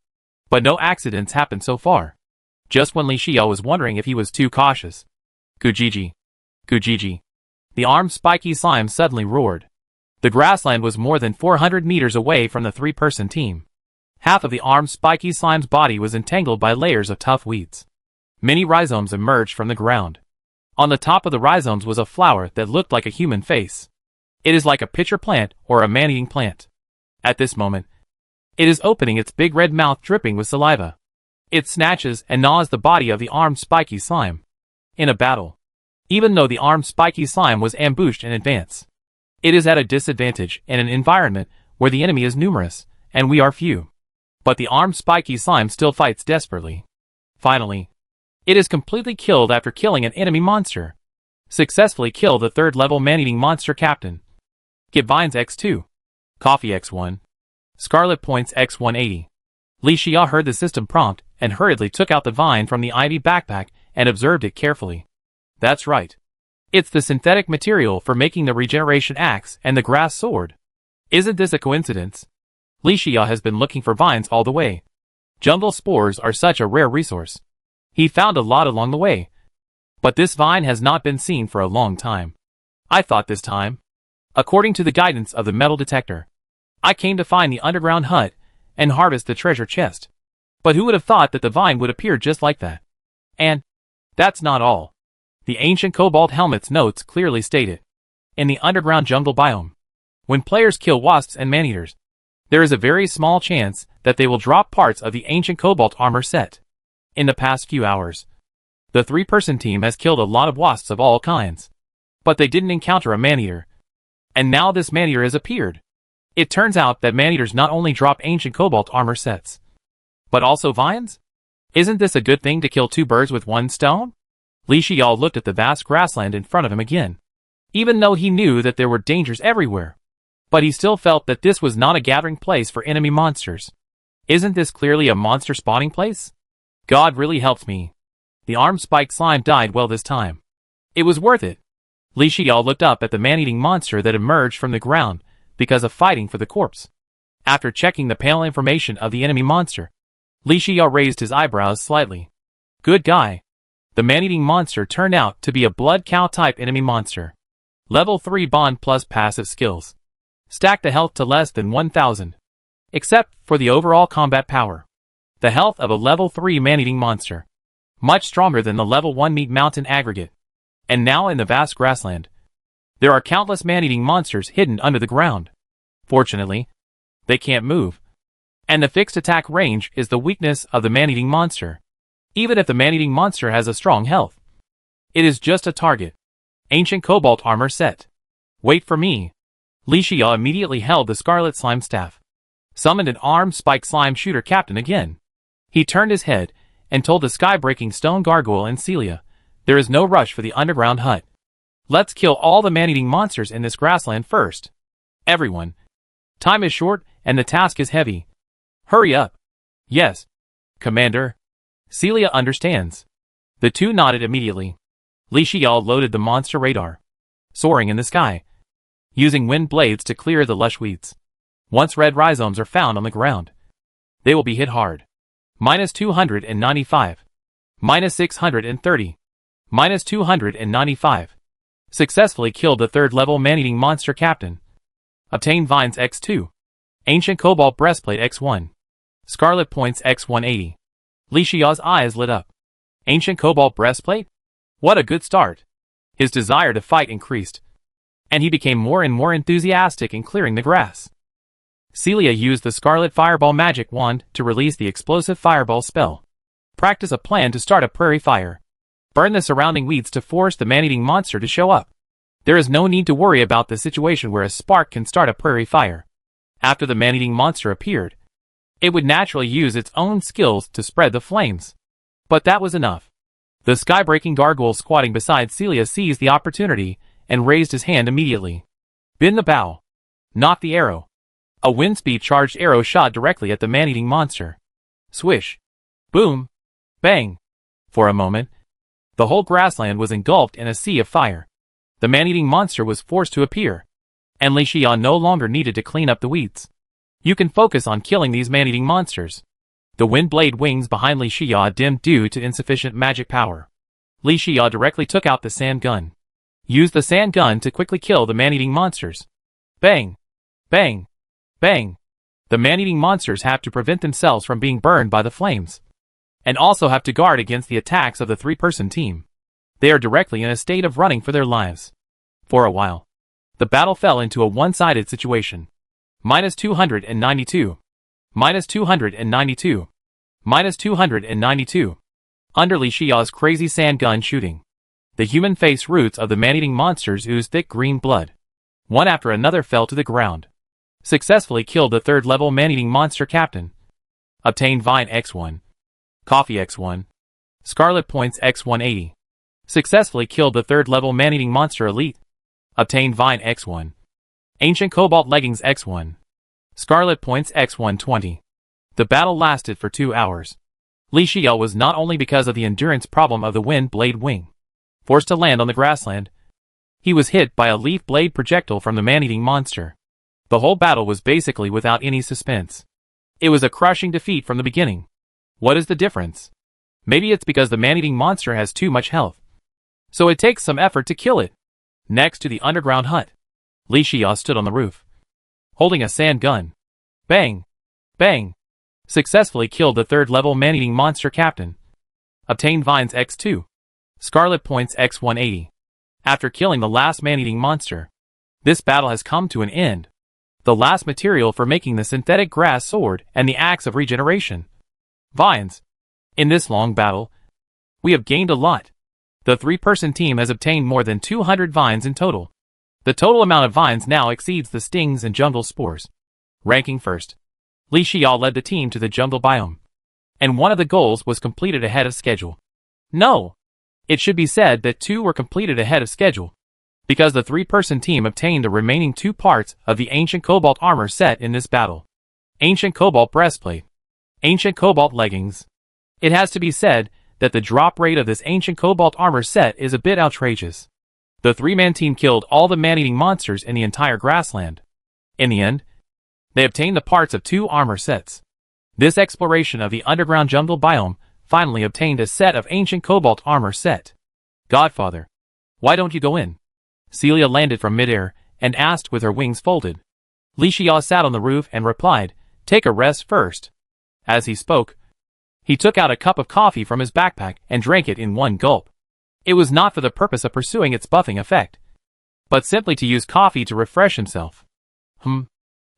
But no accidents happened so far. Just when Li Xia was wondering if he was too cautious. Gujiji. Gujiji. The armed spiky slime suddenly roared. The grassland was more than 400 meters away from the three-person team. Half of the armed spiky slime's body was entangled by layers of tough weeds. Many rhizomes emerged from the ground. On the top of the rhizomes was a flower that looked like a human face. It is like a pitcher plant or a man-eating plant. At this moment, it is opening its big red mouth dripping with saliva. It snatches and gnaws the body of the armed spiky slime. In a battle, even though the armed spiky slime was ambushed in advance, it is at a disadvantage in an environment where the enemy is numerous and we are few. But the armed spiky slime still fights desperately. Finally, it is completely killed after killing an enemy monster. Successfully kill the third-level man-eating monster captain. Get Vines X2. Coffee X1. Scarlet Points X180. Li Xia heard the system prompt and hurriedly took out the vine from the ivy backpack and observed it carefully. That's right. It's the synthetic material for making the regeneration axe and the grass sword. Isn't this a coincidence? Li Xia has been looking for vines all the way. Jungle spores are such a rare resource. He found a lot along the way, but this vine has not been seen for a long time. I thought this time. According to the guidance of the metal detector, I came to find the underground hut and harvest the treasure chest. But who would have thought that the vine would appear just like that? And that's not all. The ancient cobalt helmet's notes clearly state it. In the underground jungle biome, when players kill wasps and man-eaters, there is a very small chance that they will drop parts of the ancient cobalt armor set. In the past few hours, the three-person team has killed a lot of wasps of all kinds. But they didn't encounter a man-eater. And now this man-eater has appeared. It turns out that man-eaters not only drop ancient cobalt armor sets, but also vines? Isn't this a good thing to kill two birds with one stone? Li Xiao looked at the vast grassland in front of him again. Even though he knew that there were dangers everywhere, but he still felt that this was not a gathering place for enemy monsters. Isn't this clearly a monster spawning place? God really helped me. The arm-spiked slime died well this time. It was worth it. Li Xiao looked up at the man-eating monster that emerged from the ground because of fighting for the corpse. After checking the panel information of the enemy monster, Li Xiao raised his eyebrows slightly. Good guy. The man-eating monster turned out to be a blood cow type enemy monster. Level 3 bond plus passive skills. Stack the health to less than 1000. Except for the overall combat power. The health of a level 3 man-eating monster. Much stronger than the level 1 meat mountain aggregate. And now in the vast grassland, there are countless man-eating monsters hidden under the ground. Fortunately, they can't move. And the fixed attack range is the weakness of the man-eating monster. Even if the man-eating monster has a strong health, it is just a target. Ancient cobalt armor set. Wait for me. Li Xiao immediately held the scarlet slime staff. Summoned an armed spike slime shooter captain again. He turned his head and told the sky-breaking stone gargoyle and Celia, there is no rush for the underground hut. Let's kill all the man-eating monsters in this grassland first. Everyone. Time is short and the task is heavy. Hurry up. Yes, Commander. Celia understands. The two nodded immediately. Li Xiao loaded the monster radar, soaring in the sky, using wind blades to clear the lush weeds. Once red rhizomes are found on the ground, they will be hit hard. -295. -630. -295. Successfully killed the third-level man-eating monster captain. Obtained Vines X2. Ancient Cobalt Breastplate X1. Scarlet Points X180. Li Xiao's eyes lit up. Ancient Cobalt Breastplate? What a good start. His desire to fight increased, and he became more and more enthusiastic in clearing the grass. Celia used the Scarlet Fireball magic wand to release the explosive fireball spell. Practice a plan to start a prairie fire. Burn the surrounding weeds to force the man-eating monster to show up. There is no need to worry about the situation where a spark can start a prairie fire. After the man-eating monster appeared, it would naturally use its own skills to spread the flames. But that was enough. The sky-breaking gargoyle squatting beside Celia seized the opportunity and raised his hand immediately. Bend the bow. Knock the arrow. A wind-speed charged arrow shot directly at the man-eating monster. Swish. Boom. Bang. For a moment, the whole grassland was engulfed in a sea of fire. The man-eating monster was forced to appear, and Li Xiao no longer needed to clean up the weeds. You can focus on killing these man-eating monsters. The wind blade wings behind Li Xiao dimmed due to insufficient magic power. Li Xiao directly took out the sand gun. Used the sand gun to quickly kill the man-eating monsters. Bang! Bang! Bang! The man-eating monsters have to prevent themselves from being burned by the flames, and also have to guard against the attacks of the three-person team. They are directly in a state of running for their lives. For a while, the battle fell into a one-sided situation. -292. -292. -292. Under Li Xiao's crazy sand gun shooting, the human face roots of the man-eating monsters oozed thick green blood. One after another fell to the ground. Successfully killed the third-level man-eating monster captain. Obtained Vine X1. Coffee X1. Scarlet Points X180. Successfully killed the third-level man-eating monster elite. Obtained Vine X1. Ancient Cobalt Leggings X1. Scarlet Points X120. The battle lasted for 2 hours. Li Xiao was not only because of the endurance problem of the wind blade wing, forced to land on the grassland, he was hit by a leaf blade projectile from the man-eating monster. The whole battle was basically without any suspense. It was a crushing defeat from the beginning. What is the difference? Maybe it's because the man-eating monster has too much health, so it takes some effort to kill it. next to the underground hut. Li Xia stood on the roof, holding a sand gun. Bang! Bang! Successfully killed the third-level man-eating monster captain. Obtained Vines X2. Scarlet Points X180. After killing the last man-eating monster, this battle has come to an end. The last material for making the synthetic grass sword and the axe of regeneration. Vines. In this long battle, we have gained a lot. The 3-person team has obtained more than 200 vines in total. The total amount of vines now exceeds the stings and jungle spores. Ranking first, Li Xia led the team to the jungle biome. And one of the goals was completed ahead of schedule. No! It should be said that 2 were completed ahead of schedule, because the 3-person team obtained the remaining 2 parts of the Ancient Cobalt armor set in this battle. Ancient Cobalt breastplate. Ancient Cobalt leggings. It has to be said that the drop rate of this Ancient Cobalt armor set is a bit outrageous. The 3-man team killed all the man-eating monsters in the entire grassland. In the end, they obtained the parts of 2 armor sets. This exploration of the underground jungle biome finally obtained a set of Ancient Cobalt armor set. Godfather, why don't you go in? Celia landed from midair and asked with her wings folded. Li Xia sat on the roof and replied, "Take a rest first." As he spoke, he took out a cup of coffee from his backpack and drank it in one gulp. It was not for the purpose of pursuing its buffing effect, but simply to use coffee to refresh himself.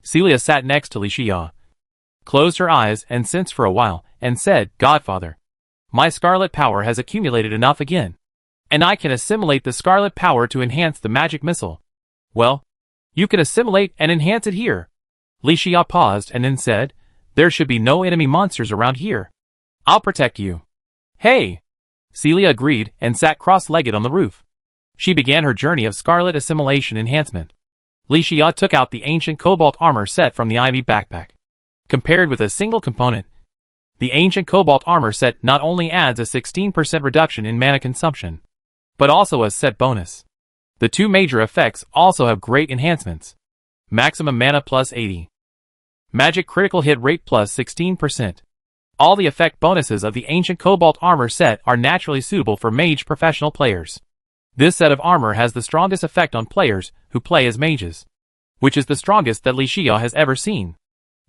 Celia sat next to Li Xia, closed her eyes and sensed for a while, and said, "Godfather, my scarlet power has accumulated enough again, and I can assimilate the scarlet power to enhance the magic missile." "Well, you can assimilate and enhance it here." Li Xia paused and then said, "There should be no enemy monsters around here. I'll protect you." "Hey!" Celia agreed and sat cross-legged on the roof. She began her journey of scarlet assimilation enhancement. Li Xia took out the Ancient Cobalt armor set from the Ivy backpack. Compared with a single component, the Ancient Cobalt armor set not only adds a 16% reduction in mana consumption, but also a set bonus. The 2 major effects also have great enhancements. Maximum mana plus 80. Magic critical hit rate plus 16%. All the effect bonuses of the Ancient Cobalt armor set are naturally suitable for mage professional players. This set of armor has the strongest effect on players who play as mages, which is the strongest that Li Xia has ever seen.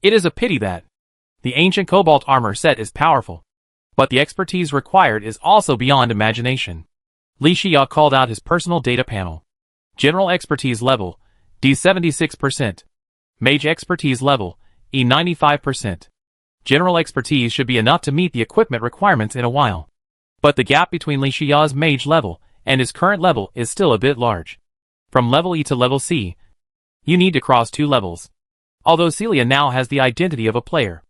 It is a pity that the Ancient Cobalt armor set is powerful, but the expertise required is also beyond imagination. Li Xia called out his personal data panel. General expertise level, D76%. Mage expertise level, E95%. General expertise should be enough to meet the equipment requirements in a while. But the gap between Li Xia's mage level and his current level is still a bit large. From level E to level C, you need to cross 2 levels. Although Celia now has the identity of a player,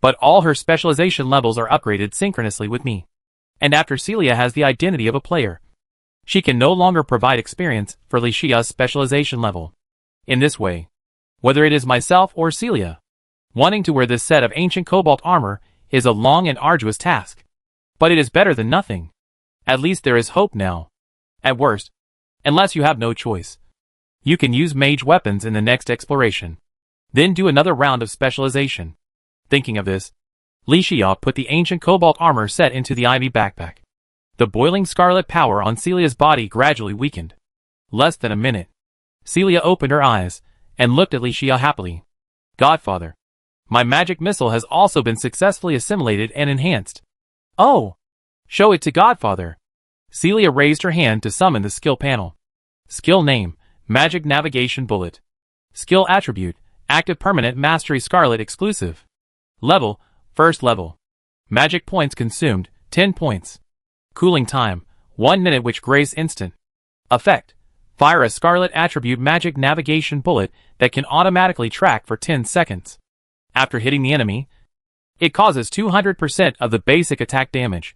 but all her specialization levels are upgraded synchronously with me. And after Celia has the identity of a player, she can no longer provide experience for Li Xia's specialization level. In this way, whether it is myself or Celia, wanting to wear this set of Ancient Cobalt armor is a long and arduous task. But it is better than nothing. At least there is hope now. At worst, unless you have no choice, you can use mage weapons in the next exploration. Then do another round of specialization. Thinking of this, Li Xia put the Ancient Cobalt armor set into the Ivy backpack. The boiling scarlet power on Celia's body gradually weakened. Less than a minute, Celia opened her eyes and looked at Li Xia happily. "Godfather, my magic missile has also been successfully assimilated and enhanced." "Oh! Show it to Godfather." Celia raised her hand to summon the skill panel. Skill name, Magic Navigation Bullet. Skill attribute, Active Permanent Mastery Scarlet Exclusive. Level, First Level. Magic points consumed, 10 points. Cooling time, 1 minute which grace instant. Effect, fire a Scarlet Attribute Magic Navigation Bullet that can automatically track for 10 seconds. After hitting the enemy, it causes 200% of the basic attack damage.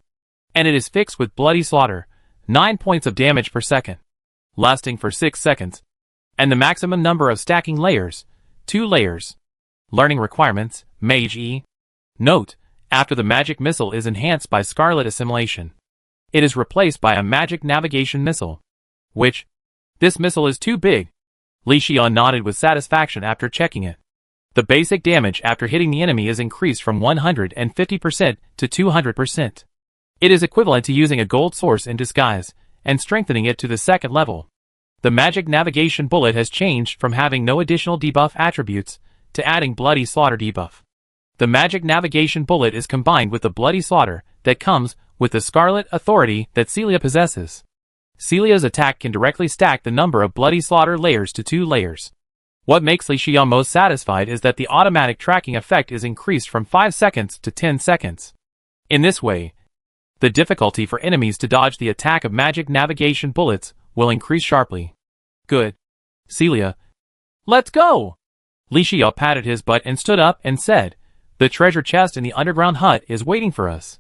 And it is fixed with Bloody Slaughter, 9 points of damage per second, lasting for 6 seconds. And the maximum number of stacking layers, 2 layers. Learning requirements, Mage E. Note, after the magic missile is enhanced by Scarlet Assimilation, it is replaced by a Magic Navigation Missile. Which? This missile is too big. Li Xia nodded with satisfaction after checking it. The basic damage after hitting the enemy is increased from 150% to 200%. It is equivalent to using a gold source in disguise and strengthening it to the 2nd level. The magic navigation bullet has changed from having no additional debuff attributes to adding bloody slaughter debuff. The magic navigation bullet is combined with the bloody slaughter that comes with the scarlet authority that Celia possesses. Celia's attack can directly stack the number of bloody slaughter layers to 2 layers. What makes Li Xia most satisfied is that the automatic tracking effect is increased from 5 seconds to 10 seconds. In this way, the difficulty for enemies to dodge the attack of magic navigation bullets will increase sharply. Good. Celia. Let's go! Li Xia patted his butt and stood up and said, "The treasure chest in the underground hut is waiting for us."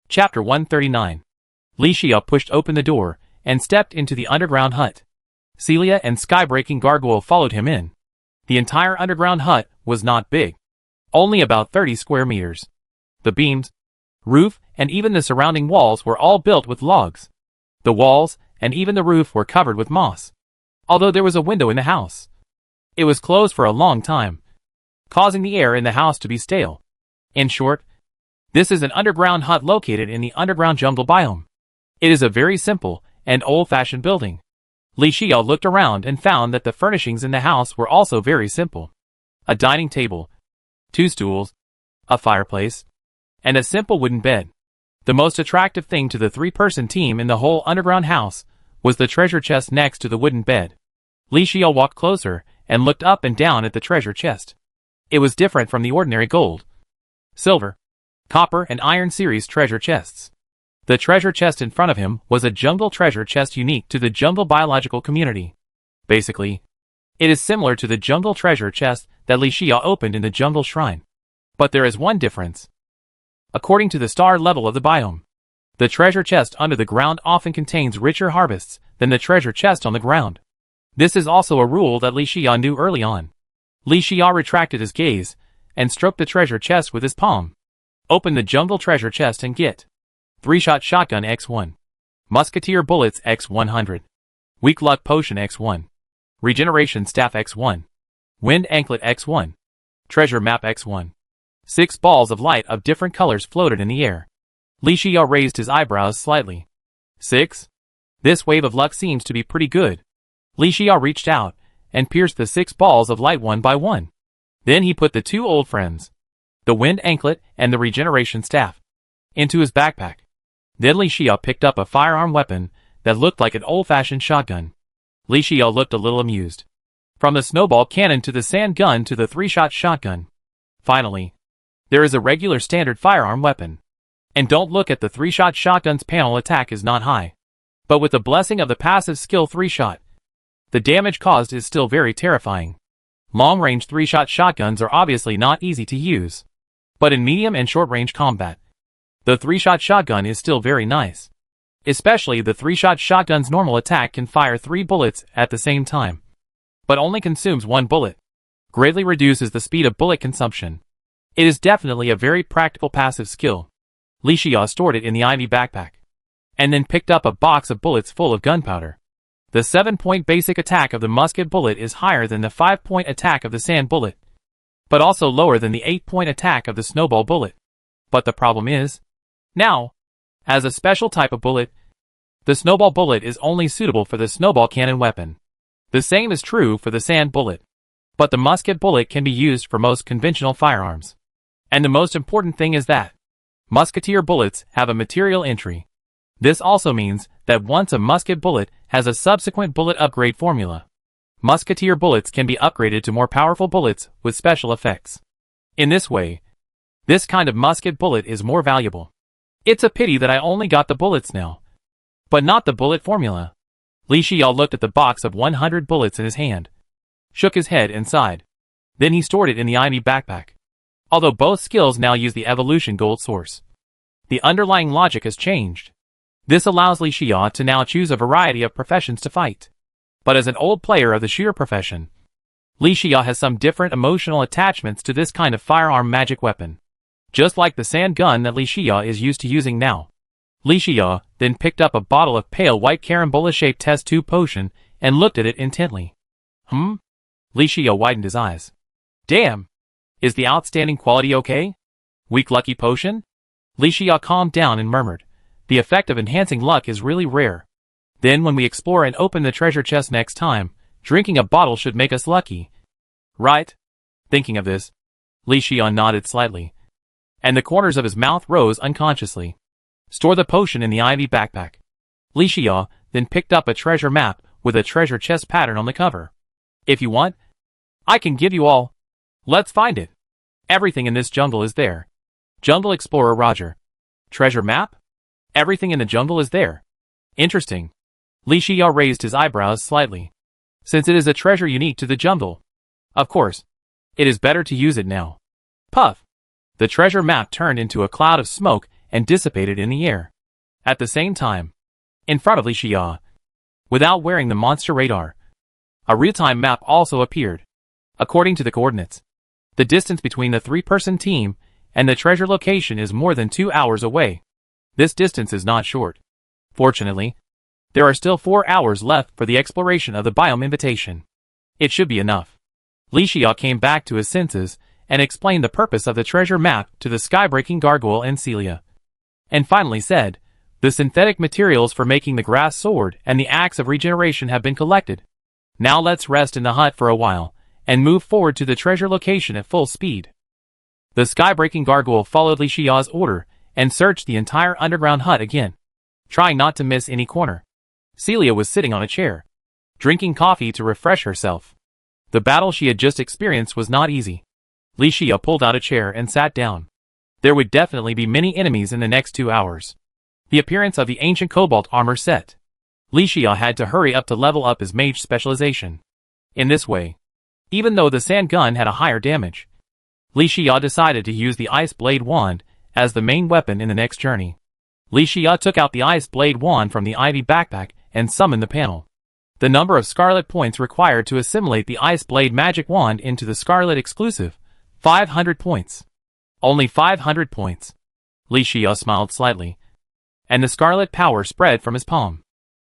Chapter 139. Li Xia pushed open the door and stepped into the underground hut. Celia and Skybreaking Gargoyle followed him in. The entire underground hut was not big. Only about 30 square meters. The beams, roof, and even the surrounding walls were all built with logs. The walls and even the roof were covered with moss. Although there was a window in the house, it was closed for a long time, causing the air in the house to be stale. In short, this is an underground hut located in the underground jungle biome. It is a very simple and old-fashioned building. Li Xia looked around and found that the furnishings in the house were also very simple. A dining table, 2 stools, a fireplace, and a simple wooden bed. The most attractive thing to the 3-person team in the whole underground house was the treasure chest next to the wooden bed. Li Xia walked closer and looked up and down at the treasure chest. It was different from the ordinary gold, silver, copper, and iron series treasure chests. The treasure chest in front of him was a jungle treasure chest unique to the jungle biological community. Basically, it is similar to the jungle treasure chest that Li Xia opened in the jungle shrine. But there is one difference. According to the star level of the biome, the treasure chest under the ground often contains richer harvests than the treasure chest on the ground. This is also a rule that Li Xia knew early on. Li Xia retracted his gaze and stroked the treasure chest with his palm. Open the jungle treasure chest and get 3-shot shotgun X1, musketeer bullets X100, weak luck potion X1, regeneration staff X1, wind anklet X1, treasure map X1. 6 balls of light of different colors floated in the air. Li Xia raised his eyebrows slightly. 6? This wave of luck seems to be pretty good. Li Xia reached out and pierced the 6 balls of light one by one. Then he put the 2 old friends, the wind anklet and the regeneration staff, into his backpack. Then Li Xia picked up a firearm weapon that looked like an old-fashioned shotgun. Li Xia looked a little amused. From the snowball cannon to the sand gun to the 3-shot shotgun. Finally, there is a regular standard firearm weapon. And don't look at the 3-shot shotgun's panel attack is not high. But with the blessing of the passive skill 3-shot, the damage caused is still very terrifying. Long-range 3-shot shotguns are obviously not easy to use. But in medium and short-range combat, the 3-shot shotgun is still very nice. Especially the 3-shot shotgun's normal attack can fire 3 bullets at the same time, but only consumes 1 bullet. Greatly reduces the speed of bullet consumption. It is definitely a very practical passive skill. Li Xia stored it in the ivy backpack, and then picked up a box of bullets full of gunpowder. The 7-point basic attack of the musket bullet is higher than the 5-point attack of the sand bullet, but also lower than the 8-point attack of the snowball bullet. But the problem is, now, as a special type of bullet, the snowball bullet is only suitable for the snowball cannon weapon. The same is true for the sand bullet. But the musket bullet can be used for most conventional firearms. And the most important thing is that musketeer bullets have a material entry. This also means that once a musket bullet has a subsequent bullet upgrade formula, musketeer bullets can be upgraded to more powerful bullets with special effects. In this way, this kind of musket bullet is more valuable. It's a pity that I only got the bullets now, but not the bullet formula. Li Xia looked at the box of 100 bullets in his hand, shook his head and sighed. Then he stored it in the ivy backpack. Although both skills now use the evolution gold source, the underlying logic has changed. This allows Li Xia to now choose a variety of professions to fight. But as an old player of the shooter profession, Li Xia has some different emotional attachments to this kind of firearm magic weapon. Just like the sand gun that Li Xia is used to using now. Li Xia then picked up a bottle of pale white carambola-shaped test tube potion and looked at it intently. Li Xia widened his eyes. Damn! Is the outstanding quality okay? Weak lucky potion? Li Xia calmed down and murmured. The effect of enhancing luck is really rare. Then when we explore and open the treasure chest next time, drinking a bottle should make us lucky. Right? Thinking of this, Li Xian nodded slightly, and the corners of his mouth rose unconsciously. Store the potion in the ivy backpack. Li Xian then picked up a treasure map with a treasure chest pattern on the cover. If you want, I can give you all. Let's find it. Everything in this jungle is there. Jungle Explorer Roger. Treasure map? Everything in the jungle is there. Interesting. Li Xian raised his eyebrows slightly. Since it is a treasure unique to the jungle, of course, it is better to use it now. Puff! The treasure map turned into a cloud of smoke and dissipated in the air. At the same time, in front of Li Xian, without wearing the monster radar, a real-time map also appeared. According to the coordinates, the distance between the three-person team and the treasure location is more than 2 hours away. This distance is not short. Fortunately, there are still 4 hours left for the exploration of the biome invitation. It should be enough. Li Xian came back to his senses and explained the purpose of the treasure map to the skybreaking gargoyle and Celia. And finally said, the synthetic materials for making the grass sword and the axe of regeneration have been collected. Now let's rest in the hut for a while and move forward to the treasure location at full speed. The skybreaking gargoyle followed Li Xian's order and searched the entire underground hut again, trying not to miss any corner. Celia was sitting on a chair, drinking coffee to refresh herself. The battle she had just experienced was not easy. Li Xian pulled out a chair and sat down. There would definitely be many enemies in the next 2 hours. The appearance of the ancient cobalt armor set. Li Xian had to hurry up to level up his mage specialization. In this way, even though the sand gun had a higher damage, Li Xian decided to use the ice blade wand as the main weapon in the next journey. Li Xian took out the ice blade wand from the ivy backpack and summoned the panel. The number of scarlet points required to assimilate the ice blade magic wand into the scarlet exclusive, 500 points. Only 500 points. Li Xian smiled slightly, and the scarlet power spread from his palm.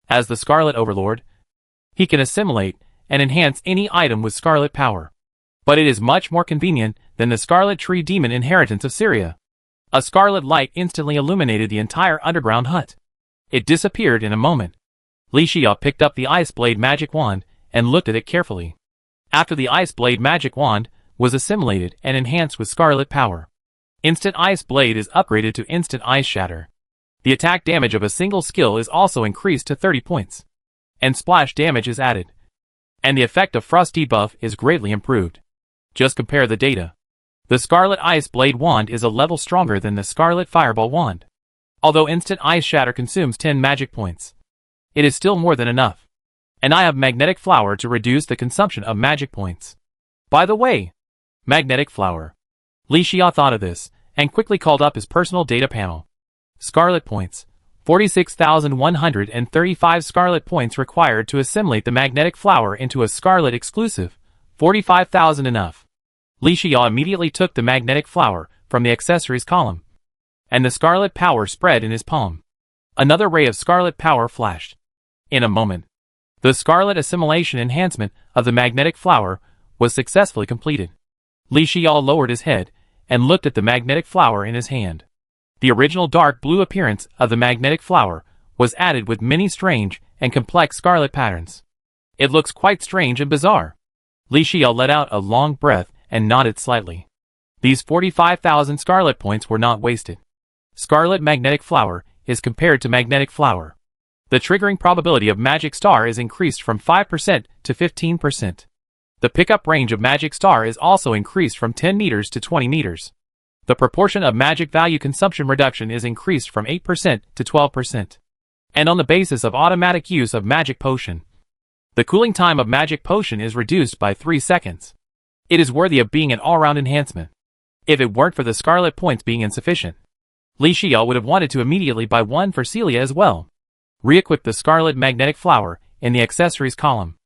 As the Scarlet Overlord, he can assimilate and enhance any item with scarlet power. But it is much more convenient than the Scarlet Tree Demon inheritance of Syria. A scarlet light instantly illuminated the entire underground hut. It disappeared in a moment. Li Xian picked up the Ice Blade magic wand and looked at it carefully. After the Ice Blade magic wand was assimilated and enhanced with scarlet power, Instant Ice Blade is upgraded to Instant Ice Shatter. The attack damage of a single skill is also increased to 30 points. And splash damage is added. And the effect of Frost debuff is greatly improved. Just compare the data. The Scarlet Ice Blade wand is a level stronger than the Scarlet Fireball wand. Although Instant Ice Shatter consumes 10 magic points, it is still more than enough. And I have Magnetic Flower to reduce the consumption of magic points. By the way, Magnetic Flower. Li Xian thought of this, and quickly called up his personal data panel. Scarlet points. 46,135 scarlet points required to assimilate the magnetic flower into a scarlet exclusive. 45,000 enough. Li Xian immediately took the magnetic flower from the accessories column, and the scarlet power spread in his palm. Another ray of scarlet power flashed. In a moment, the scarlet assimilation enhancement of the magnetic flower was successfully completed. Li Xian lowered his head and looked at the magnetic flower in his hand. The original dark blue appearance of the magnetic flower was added with many strange and complex scarlet patterns. It looks quite strange and bizarre. Li Xian let out a long breath and nodded slightly. These 45,000 scarlet points were not wasted. Scarlet magnetic flower is compared to magnetic flower. The triggering probability of Magic Star is increased from 5% to 15%. The pickup range of Magic Star is also increased from 10 meters to 20 meters. The proportion of magic value consumption reduction is increased from 8% to 12%. And on the basis of automatic use of Magic Potion, the cooling time of Magic Potion is reduced by 3 seconds. It is worthy of being an all-round enhancement. If it weren't for the scarlet points being insufficient, Li Xian would have wanted to immediately buy one for Celia as well. Re-equip the Scarlet Magnetic Flower in the accessories column.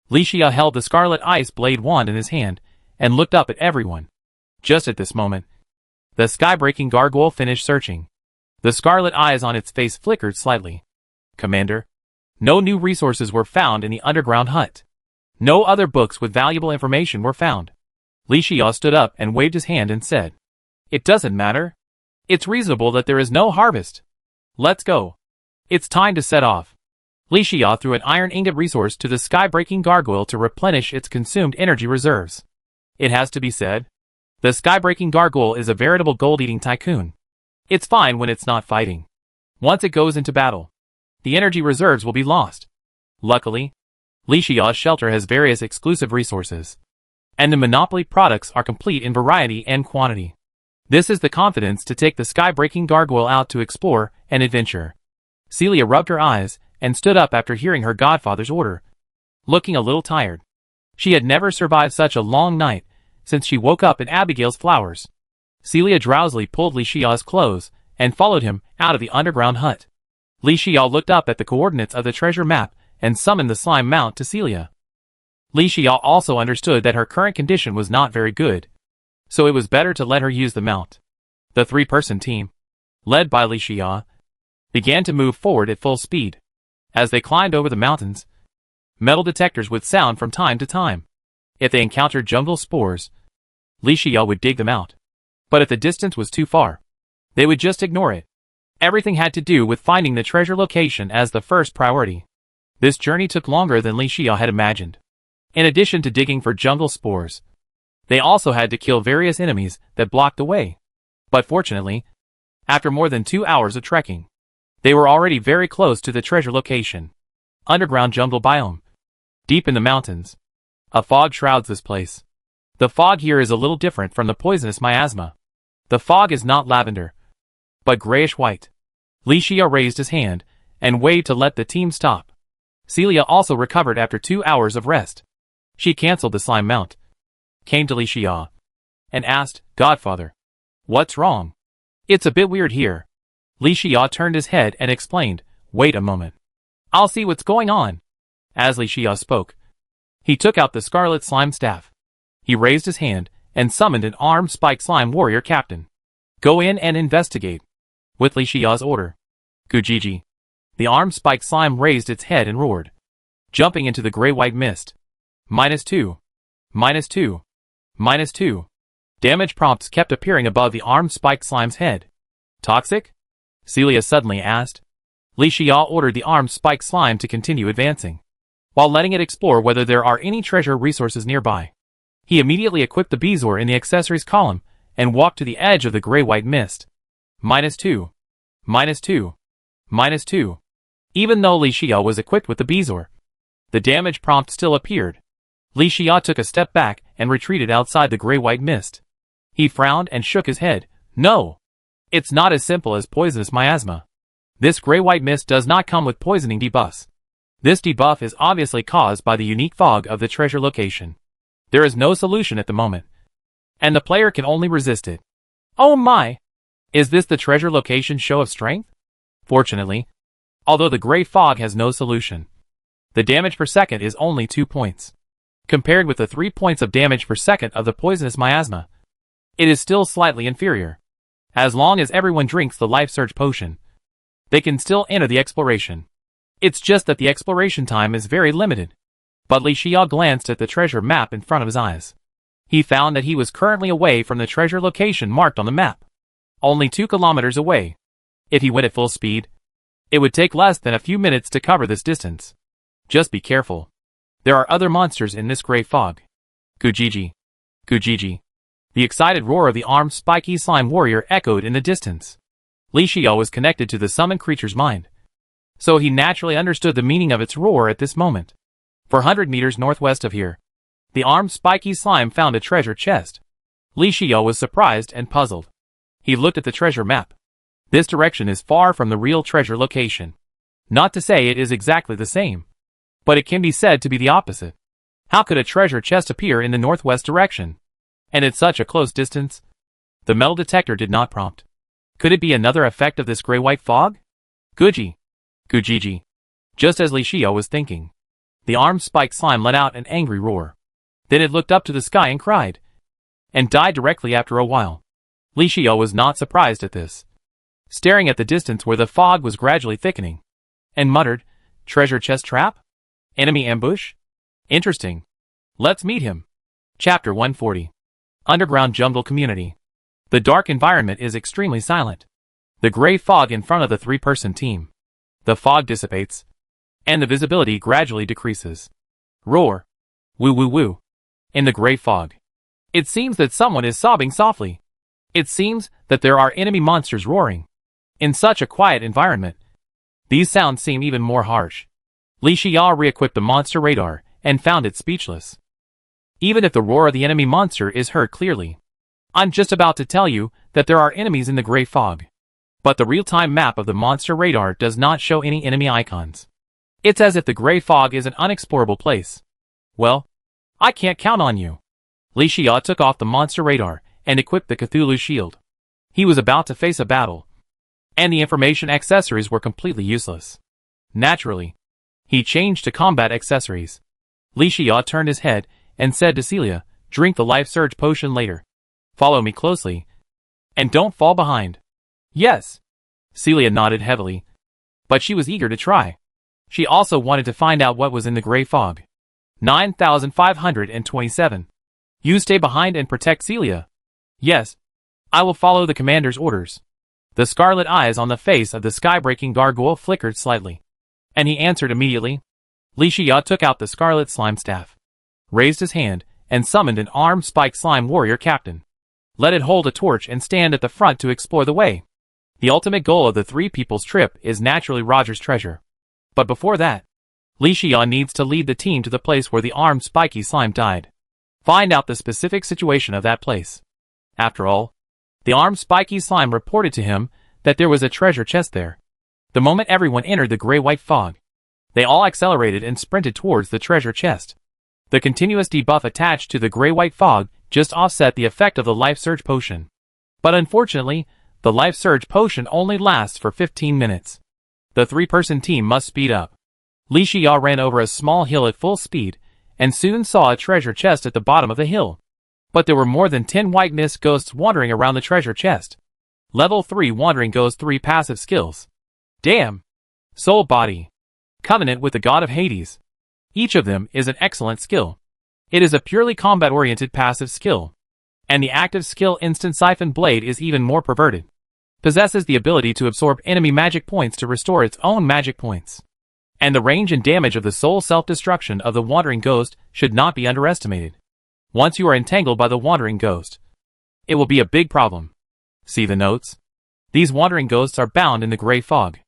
Li Xian held the Scarlet Ice Blade wand in his hand and looked up at everyone. Just at this moment, the sky-breaking gargoyle finished searching. The scarlet eyes on its face flickered slightly. Commander, no new resources were found in the underground hut. No other books with valuable information were found. Li Xian stood up and waved his hand and said, "It doesn't matter. It's reasonable that there is no harvest. Let's go. It's time to set off." Li Xia threw an iron ingot resource to the sky-breaking gargoyle to replenish its consumed energy reserves. It has to be said, the sky-breaking gargoyle is a veritable gold-eating tycoon. It's fine when it's not fighting. Once it goes into battle, the energy reserves will be lost. Luckily, Li Xia's shelter has various exclusive resources, and the monopoly products are complete in variety and quantity. This is the confidence to take the sky-breaking gargoyle out to explore and adventure. Celia rubbed her eyes and stood up after hearing her godfather's order, looking a little tired. She had never survived such a long night since she woke up in Abigail's flowers. Celia drowsily pulled Li Xia's clothes and followed him out of the underground hut. Li Xia looked up at the coordinates of the treasure map and summoned the slime mount to Celia. Li Xia also understood that her current condition was not very good, so it was better to let her use the mount. The three-person team, led by Li Xia, began to move forward at full speed. As they climbed over the mountains, metal detectors would sound from time to time. If they encountered jungle spores, Li Xia would dig them out. But if the distance was too far, they would just ignore it. Everything had to do with finding the treasure location as the first priority. This journey took longer than Li Xia had imagined. In addition to digging for jungle spores, they also had to kill various enemies that blocked the way. But fortunately, after more than 2 hours of trekking, they were already very close to the treasure location. Underground jungle biome. Deep in the mountains, a fog shrouds this place. The fog here is a little different from the poisonous miasma. The fog is not lavender, but grayish-white. Li Xia raised his hand and waved to let the team stop. Celia also recovered after 2 hours of rest. She cancelled the slime mount, came to Li Xia, and asked, "Godfather, what's wrong? It's a bit weird here." Li Xia turned his head and explained, "Wait a moment. I'll see what's going on." As Li Xia spoke, he took out the scarlet slime staff. He raised his hand and summoned an armed spike slime warrior captain. "Go in and investigate." With Li Xia's order, Gujiji, the armed spike slime raised its head and roared, jumping into the gray-white mist. -2, -2, -2. Damage prompts kept appearing above the armed spike slime's head. Toxic? Celia suddenly asked. Li Xia ordered the armed spike slime to continue advancing, while letting it explore whether there are any treasure resources nearby. He immediately equipped the bezoar in the accessories column and walked to the edge of the gray-white mist. -2, -2, -2. Even though Li Xia was equipped with the bezoar, the damage prompt still appeared. Li Xia took a step back and retreated outside the gray-white mist. He frowned and shook his head. "No. It's not as simple as poisonous miasma. This gray-white mist does not come with poisoning debuffs. This debuff is obviously caused by the unique fog of the treasure location. There is no solution at the moment, and the player can only resist it." "Oh my! Is this the treasure location show of strength?" Fortunately, although the gray fog has no solution, the damage per second is only 2 points. Compared with the 3 points of damage per second of the poisonous miasma, it is still slightly inferior. As long as everyone drinks the life surge potion, they can still enter the exploration. It's just that the exploration time is very limited. But Li Xia glanced at the treasure map in front of his eyes. He found that he was currently away from the treasure location marked on the map, only 2 kilometers away. If he went at full speed, it would take less than a few minutes to cover this distance. Just be careful. There are other monsters in this gray fog. Gujiji. Gujiji. The excited roar of the armed spiky slime warrior echoed in the distance. Li Xia was connected to the summoned creature's mind, so he naturally understood the meaning of its roar at this moment. 400 meters northwest of here, the armed spiky slime found a treasure chest. Li Xia was surprised and puzzled. He looked at the treasure map. This direction is far from the real treasure location. Not to say it is exactly the same, but it can be said to be the opposite. How could a treasure chest appear in the northwest direction, and at such a close distance? The metal detector did not prompt. Could it be another effect of this gray-white fog? Gujiji. Just as Li Xia was thinking, the armed spike slime let out an angry roar. Then it looked up to the sky and cried, and died directly after a while. Li Xia was not surprised at this, staring at the distance where the fog was gradually thickening, and muttered, "Treasure chest trap? Enemy ambush? Interesting. Let's meet him." Chapter 140. Underground Jungle Community. The dark environment is extremely silent. The gray fog in front of the 3-person team. The fog dissipates, and the visibility gradually decreases. Roar. Woo woo woo. In the gray fog. It seems that someone is sobbing softly. It seems that there are enemy monsters roaring. In such a quiet environment, these sounds seem even more harsh. Li Xia re-equipped the monster radar and found it speechless. Even if the roar of the enemy monster is heard clearly, I'm just about to tell you that there are enemies in the gray fog. But the real-time map of the monster radar does not show any enemy icons. It's as if the gray fog is an unexplorable place. Well, I can't count on you. Li Xia took off the monster radar and equipped the Cthulhu shield. He was about to face a battle, and the information accessories were completely useless. Naturally, he changed to combat accessories. Li Xia turned his head and said to Celia, "Drink the life surge potion later. Follow me closely, and don't fall behind." Yes. Celia nodded heavily, but she was eager to try. She also wanted to find out what was in the gray fog. 9527. You stay behind and protect Celia. Yes. I will follow the commander's orders. The scarlet eyes on the face of the sky-breaking gargoyle flickered slightly, and he answered immediately. Li Xia took out the scarlet slime staff, raised his hand, and summoned an armed spike slime warrior captain. Let it hold a torch and stand at the front to explore the way. The ultimate goal of the three people's trip is naturally Roger's treasure. But before that, Li Xia needs to lead the team to the place where the armed spiky slime died. Find out the specific situation of that place. After all, the armed spiky slime reported to him that there was a treasure chest there. The moment everyone entered the gray-white fog, they all accelerated and sprinted towards the treasure chest. The continuous debuff attached to the gray-white fog just offset the effect of the life surge potion. But unfortunately, the life surge potion only lasts for 15 minutes. The three-person team must speed up. Li Xia ran over a small hill at full speed, and soon saw a treasure chest at the bottom of the hill. But there were more than 10 white mist ghosts wandering around the treasure chest. Level 3 Wandering Ghost 3 passive skills. Damn! Soul Body. Covenant with the God of Hades. Each of them is an excellent skill. It is a purely combat-oriented passive skill. And the active skill Instant Siphon Blade is even more perverted. Possesses the ability to absorb enemy magic points to restore its own magic points. And the range and damage of the soul self-destruction of the Wandering Ghost should not be underestimated. Once you are entangled by the Wandering Ghost, it will be a big problem. See the notes? These Wandering Ghosts are bound in the gray fog.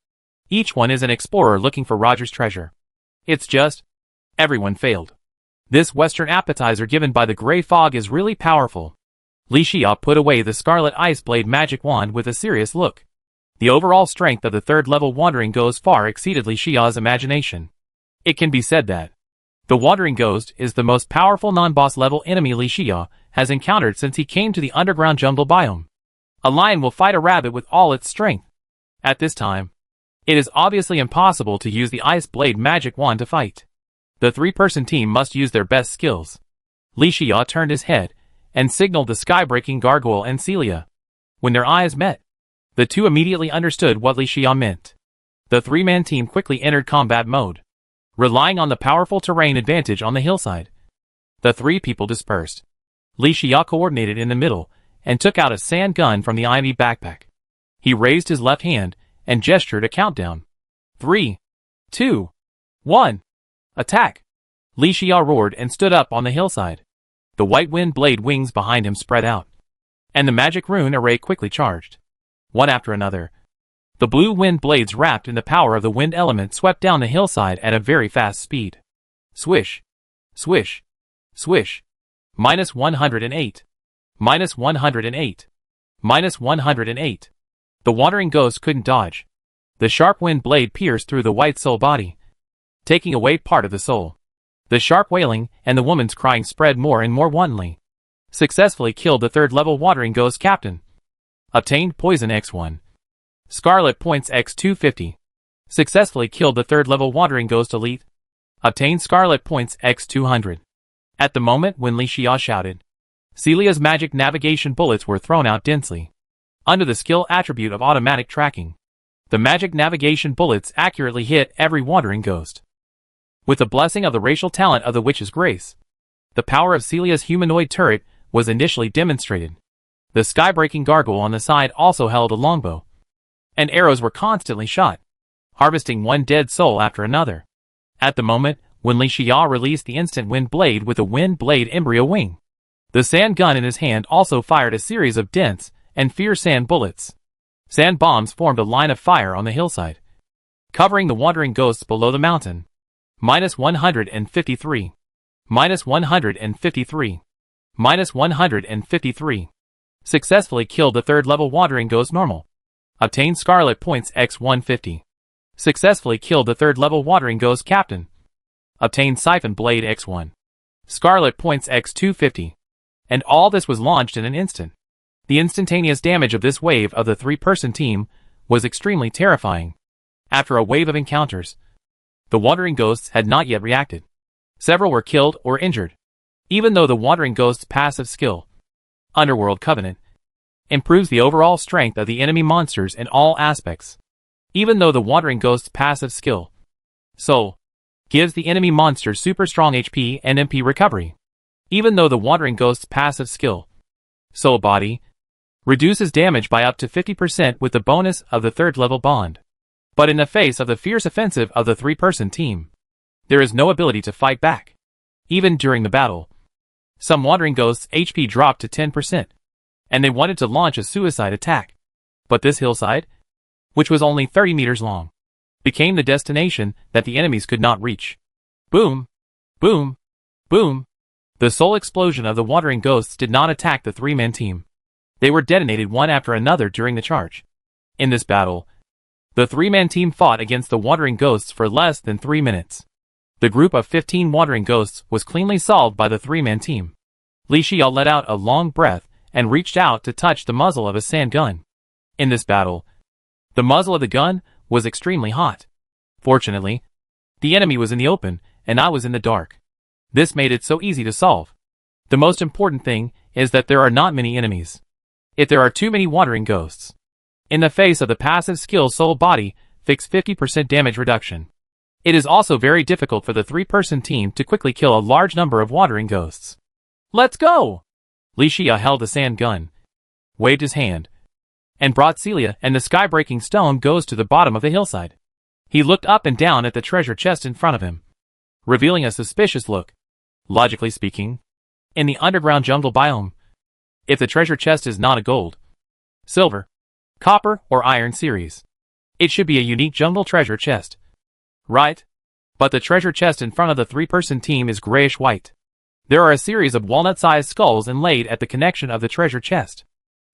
Each one is an explorer looking for Roger's treasure. It's just, everyone failed. This Western appetizer given by the gray fog is really powerful. Li Xia put away the Scarlet Ice Blade magic wand with a serious look. The overall strength of the third-level Wandering Ghost far exceeded Li Xia's imagination. It can be said that the Wandering Ghost is the most powerful non-boss level enemy Li Xia has encountered since he came to the underground jungle biome. A lion will fight a rabbit with all its strength. At this time, it is obviously impossible to use the Ice Blade magic wand to fight. The three-person team must use their best skills. Li Xia turned his head and signaled the sky-breaking gargoyle and Celia. When their eyes met, the two immediately understood what Li Xia meant. The three-man team quickly entered combat mode, relying on the powerful terrain advantage on the hillside. The three people dispersed. Li Xia coordinated in the middle and took out a sand gun from the enemy backpack. He raised his left hand and gestured a countdown. 3, 2, 1. Attack! Li Xia roared and stood up on the hillside. The white wind blade wings behind him spread out, and the magic rune array quickly charged. One after another, the blue wind blades wrapped in the power of the wind element swept down the hillside at a very fast speed. Swish! Swish! Swish! -108. -108. -108. The Wandering Ghost couldn't dodge. The sharp wind blade pierced through the white soul body, taking away part of the soul. The sharp wailing and the woman's crying spread more and more wantonly. Successfully killed the third-level Wandering Ghost captain. Obtained Poison X1. Scarlet Points X250. Successfully killed the third-level Wandering Ghost elite. Obtained Scarlet Points X200. At the moment when Li Xia shouted, Celia's magic navigation bullets were thrown out densely. Under the skill attribute of automatic tracking, the magic navigation bullets accurately hit every Wandering Ghost. With the blessing of the racial talent of the Witch's Grace, the power of Celia's humanoid turret was initially demonstrated. The sky-breaking gargoyle on the side also held a longbow, and arrows were constantly shot, harvesting one dead soul after another. At the moment, when Li Xia released the instant wind blade with a wind blade embryo wing, the sand gun in his hand also fired a series of dense and fierce sand bullets. Sand bombs formed a line of fire on the hillside, covering the wandering ghosts below the mountain. -153. -153. -153. Successfully killed the third level wandering ghost normal. Obtained Scarlet points x150. Successfully killed the third level wandering ghost captain. Obtained Siphon Blade x1. Scarlet points x250. And all this was launched in an instant. The instantaneous damage of this wave of the three-person team was extremely terrifying. After a wave of encounters, the wandering ghosts had not yet reacted. Several were killed or injured. Even though the wandering ghost's passive skill, Underworld Covenant, improves the overall strength of the enemy monsters in all aspects. Even though the wandering ghost's passive skill, Soul, gives the enemy monsters super strong HP and MP recovery. Even though the wandering ghost's passive skill, Soul Body, reduces damage by up to 50% with the bonus of the third level bond. But in the face of the fierce offensive of the three-person team, there is no ability to fight back. Even during the battle, some wandering ghosts' HP dropped to 10%, and they wanted to launch a suicide attack. But this hillside, which was only 30 meters long, became the destination that the enemies could not reach. Boom! Boom! Boom! The soul explosion of the wandering ghosts did not attack the three-man team. They were detonated one after another during the charge. In this battle, the three-man team fought against the wandering ghosts for less than 3 minutes. The group of 15 wandering ghosts was cleanly solved by the three-man team. Li Xia let out a long breath and reached out to touch the muzzle of a sand gun. In this battle, the muzzle of the gun was extremely hot. Fortunately, the enemy was in the open and I was in the dark. This made it so easy to solve. The most important thing is that there are not many enemies. If there are too many wandering ghosts, in the face of the passive skill Soul Body, fix 50% damage reduction. It is also very difficult for the three-person team to quickly kill a large number of wandering ghosts. Let's go! Li Xia held the sand gun, waved his hand, and brought Celia and the sky-breaking stone goes to the bottom of the hillside. He looked up and down at the treasure chest in front of him, revealing a suspicious look. Logically speaking, in the underground jungle biome, if the treasure chest is not a gold, silver, copper, or iron series, it should be a unique jungle treasure chest. Right? But the treasure chest in front of the three-person team is grayish-white. There are a series of walnut-sized skulls inlaid at the connection of the treasure chest.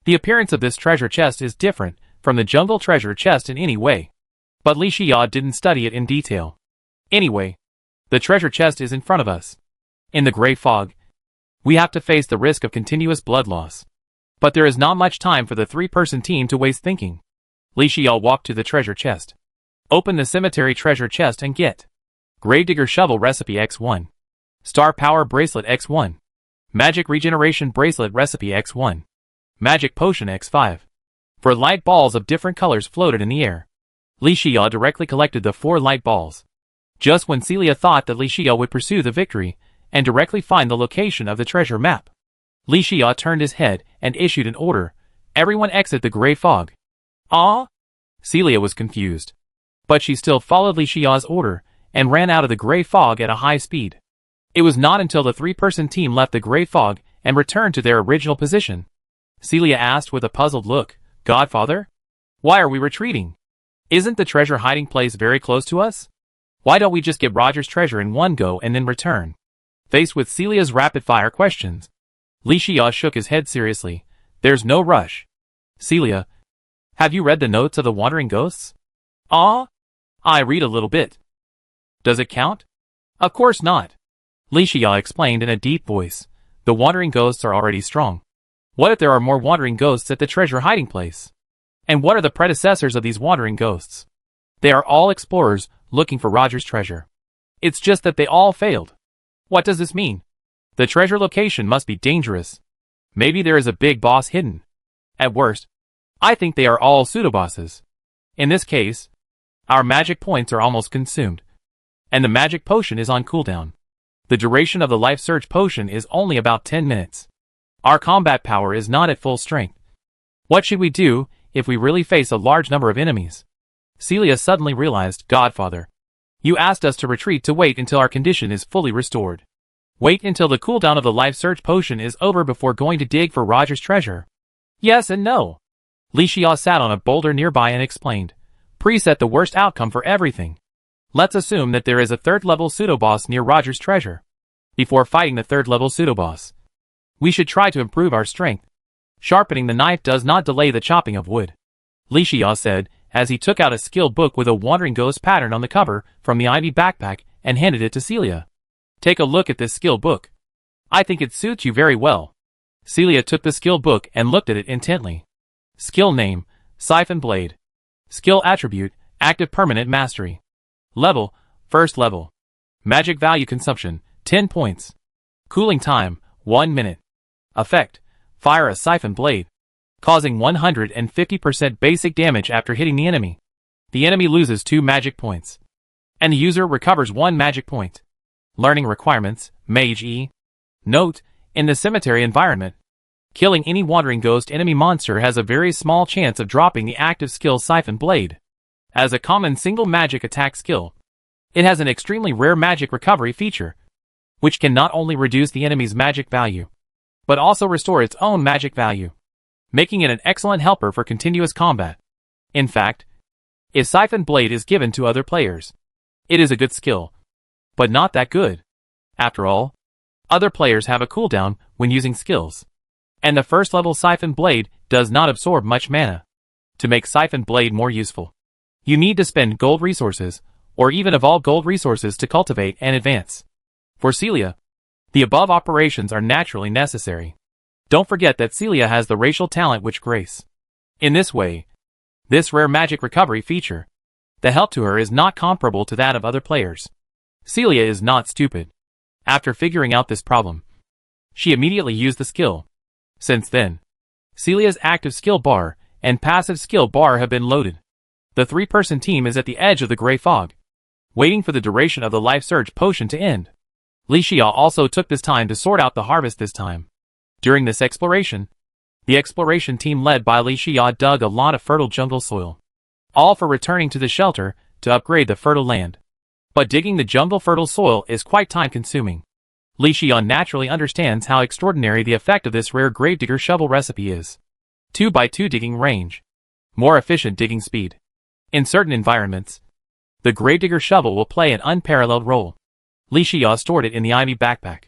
The appearance of this treasure chest is different from the jungle treasure chest in any way. But Li Xia didn't study it in detail. Anyway, the treasure chest is in front of us. In the gray fog, we have to face the risk of continuous blood loss. But there is not much time for the three-person team to waste thinking. Li Xia walked to the treasure chest. Open the cemetery treasure chest and get Gravedigger Shovel Recipe X1. Star Power Bracelet X1. Magic Regeneration Bracelet Recipe X1. Magic Potion X5. 4 light balls of different colors floated in the air. Li Xia directly collected the 4 light balls. Just when Celia thought that Li Xia would pursue the victory and directly find the location of the treasure map, Li Xia turned his head and issued an order. Everyone exit the gray fog. Ah? Celia was confused. But she still followed Li Xia's order and ran out of the gray fog at a high speed. It was not until the three-person team left the gray fog and returned to their original position. Celia asked with a puzzled look, Godfather? Why are we retreating? Isn't the treasure hiding place very close to us? Why don't we just get Roger's treasure in one go and then return? Faced with Celia's rapid-fire questions, Li Xia shook his head seriously. There's no rush. Celia, have you read the notes of the wandering ghosts? Ah? I read a little bit. Does it count? Of course not. Li Xia explained in a deep voice. The wandering ghosts are already strong. What if there are more wandering ghosts at the treasure hiding place? And what are the predecessors of these wandering ghosts? They are all explorers looking for Roger's treasure. It's just that they all failed. What does this mean? The treasure location must be dangerous. Maybe there is a big boss hidden. At worst, I think they are all pseudo-bosses. In this case, our magic points are almost consumed, and the magic potion is on cooldown. The duration of the life surge potion is only about 10 minutes. Our combat power is not at full strength. What should we do if we really face a large number of enemies? Celia suddenly realized, Godfather, You asked us to retreat to wait until our condition is fully restored. Wait until the cooldown of the life surge potion is over before going to dig for Roger's treasure. Yes and no. Li Xia sat on a boulder nearby and explained. Preset the worst outcome for everything. Let's assume that there is a third-level pseudo-boss near Roger's treasure. Before fighting the third-level pseudo-boss, we should try to improve our strength. Sharpening the knife does not delay the chopping of wood. Li Xia said, as he took out a skill book with a wandering ghost pattern on the cover from the ivy backpack and handed it to Celia. Take a look at this skill book. I think it suits you very well. Celia took the skill book and looked at it intently. Skill name, Siphon Blade. Skill attribute, Active Permanent Mastery. Level, First Level. Magic value consumption, 10 points. Cooling time, 1 minute. Effect, fire a siphon blade, causing 150% basic damage after hitting the enemy. The enemy loses 2 magic points, and the user recovers 1 magic point. Learning requirements, Mage E. Note, in the cemetery environment, killing any wandering ghost enemy monster has a very small chance of dropping the active skill Siphon Blade. As a common single magic attack skill, it has an extremely rare magic recovery feature, which can not only reduce the enemy's magic value, but also restore its own magic value, making it an excellent helper for continuous combat. In fact, if Siphon Blade is given to other players, it is a good skill, but not that good. After all, other players have a cooldown when using skills, and the first level Siphon Blade does not absorb much mana. To make Siphon Blade more useful, you need to spend gold resources, or even evolve gold resources to cultivate and advance. For Celia, the above operations are naturally necessary. Don't forget that Celia has the racial talent which Grace. In this way, this rare magic recovery feature, the help to her is not comparable to that of other players. Celia is not stupid. After figuring out this problem, she immediately used the skill. Since then, Celia's active skill bar and passive skill bar have been loaded. The 3-person team is at the edge of the gray fog, waiting for the duration of the life surge potion to end. Li Xia also took this time to sort out the harvest this time. During this exploration, the exploration team led by Li Xia dug a lot of fertile jungle soil, all for returning to the shelter to upgrade the fertile land. But digging the jungle fertile soil is quite time-consuming. Li Xia naturally understands how extraordinary the effect of this rare gravedigger shovel recipe is. 2x2 digging range. More efficient digging speed. In certain environments, the gravedigger shovel will play an unparalleled role. Li Xia stored it in the ivy backpack.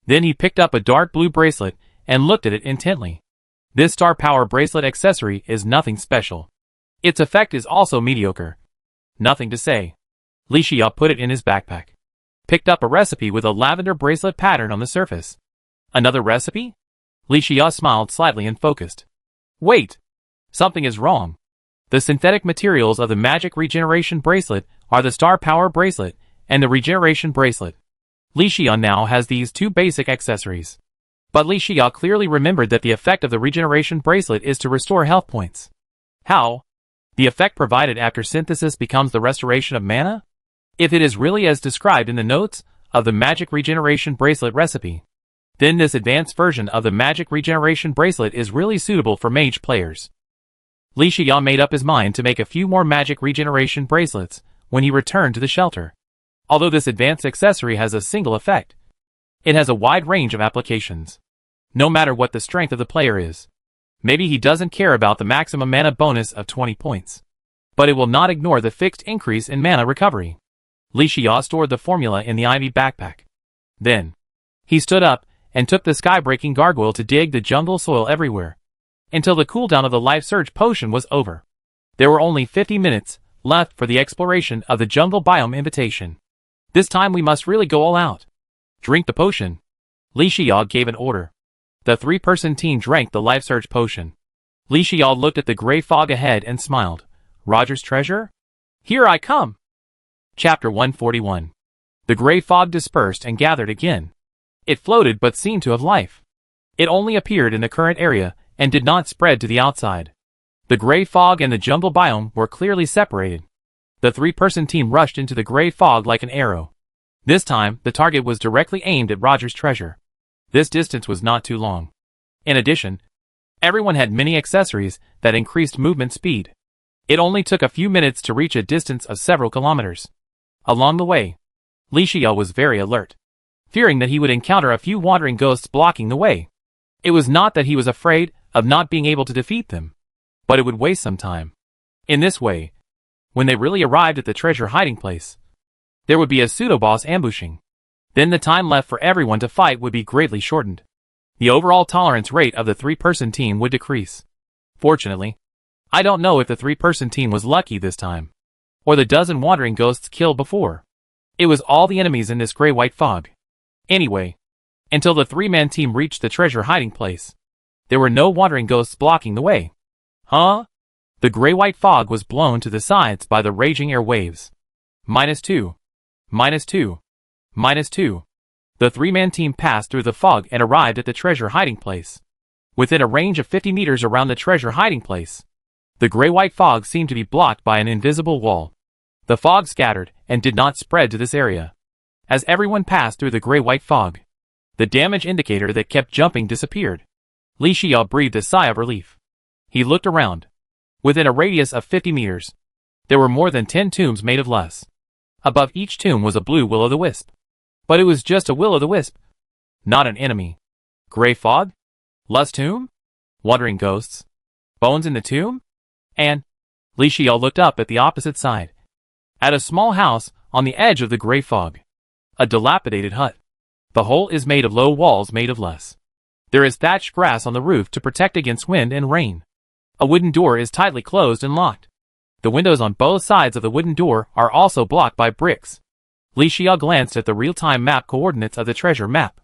Then he picked up a dark blue bracelet and looked at it intently. This star power bracelet accessory is nothing special. Its effect is also mediocre. Nothing to say. Li Xia put it in his backpack. Picked up a recipe with a lavender bracelet pattern on the surface. Another recipe? Li Xia smiled slightly and focused. Wait! Something is wrong. The synthetic materials of the magic regeneration bracelet are the star power bracelet and the regeneration bracelet. Li Xia now has these 2 basic accessories. But Li Xia clearly remembered that the effect of the regeneration bracelet is to restore health points. How? The effect provided after synthesis becomes the restoration of mana? If it is really as described in the notes of the magic regeneration bracelet recipe, then this advanced version of the magic regeneration bracelet is really suitable for mage players. Li Xia made up his mind to make a few more magic regeneration bracelets when he returned to the shelter. Although this advanced accessory has a single effect, it has a wide range of applications. No matter what the strength of the player is. Maybe he doesn't care about the maximum mana bonus of 20 points. But it will not ignore the fixed increase in mana recovery. Li Xia stored the formula in the ivy backpack. Then, he stood up and took the sky-breaking gargoyle to dig the jungle soil everywhere, until the cooldown of the life surge potion was over. There were only 50 minutes left for the exploration of the jungle biome invitation. This time we must really go all out. Drink the potion. Li Xia gave an order. The 3-person team drank the life surge potion. Li Xia looked at the gray fog ahead and smiled. Roger's treasure? Here I come! Chapter 141. The gray fog dispersed and gathered again. It floated but seemed to have life. It only appeared in the current area and did not spread to the outside. The gray fog and the jungle biome were clearly separated. The 3-person team rushed into the gray fog like an arrow. This time, the target was directly aimed at Roger's treasure. This distance was not too long. In addition, everyone had many accessories that increased movement speed. It only took a few minutes to reach a distance of several kilometers. Along the way, Li Xiao was very alert, fearing that he would encounter a few wandering ghosts blocking the way. It was not that he was afraid of not being able to defeat them, but it would waste some time. In this way, when they really arrived at the treasure hiding place, there would be a pseudo-boss ambushing. Then the time left for everyone to fight would be greatly shortened. The overall tolerance rate of the three-person team would decrease. Fortunately, I don't know if the three-person team was lucky this time, or the dozen wandering ghosts killed before. It was all the enemies in this gray-white fog. Anyway, until the three-man team reached the treasure hiding place, there were no wandering ghosts blocking the way. Huh? The gray-white fog was blown to the sides by the raging air waves. -2. -2. -2. The three-man team passed through the fog and arrived at the treasure hiding place. Within a range of 50 meters around the treasure hiding place, the gray-white fog seemed to be blocked by an invisible wall. The fog scattered and did not spread to this area. As everyone passed through the gray-white fog, the damage indicator that kept jumping disappeared. Li Xiao breathed a sigh of relief. He looked around. Within a radius of 50 meters, there were more than 10 tombs made of less. Above each tomb was a blue will-o'-the-wisp. But it was just a will-o'-the-wisp, not an enemy. Gray fog? Lust tomb? Wandering ghosts? Bones in the tomb? And Li Xiao looked up at the opposite side, at a small house on the edge of the gray fog. A dilapidated hut. The whole is made of low walls made of less. There is thatched grass on the roof to protect against wind and rain. A wooden door is tightly closed and locked. The windows on both sides of the wooden door are also blocked by bricks. Li Xiao glanced at the real-time map coordinates of the treasure map.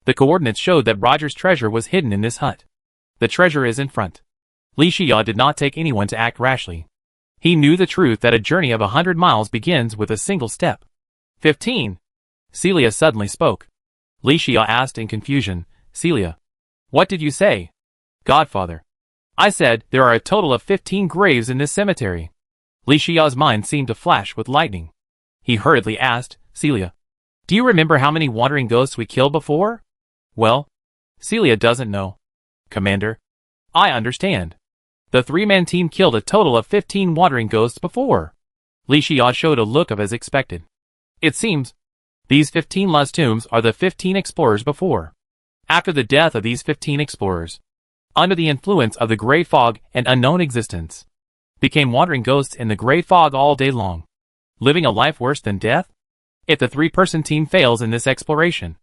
The coordinates showed that Roger's treasure was hidden in this hut. The treasure is in front. Li Xiao did not take anyone to act rashly. He knew the truth that a journey of 100 miles begins with a single step. 15. Celia suddenly spoke. Li Xiao asked in confusion, Celia, what did you say? Godfather. I said there are a total of 15 graves in this cemetery. Li Xiao's mind seemed to flash with lightning. He hurriedly asked, Celia, do you remember how many wandering ghosts we killed before? Well, Celia doesn't know. Commander, I understand. The three-man team killed a total of 15 wandering ghosts before. Li Xiao showed a look of as expected. It seems, these 15 lost tombs are the 15 explorers before. After the death of these 15 explorers, under the influence of the gray fog and unknown existence, became wandering ghosts in the gray fog all day long, living a life worse than death? If the three-person team fails in this exploration,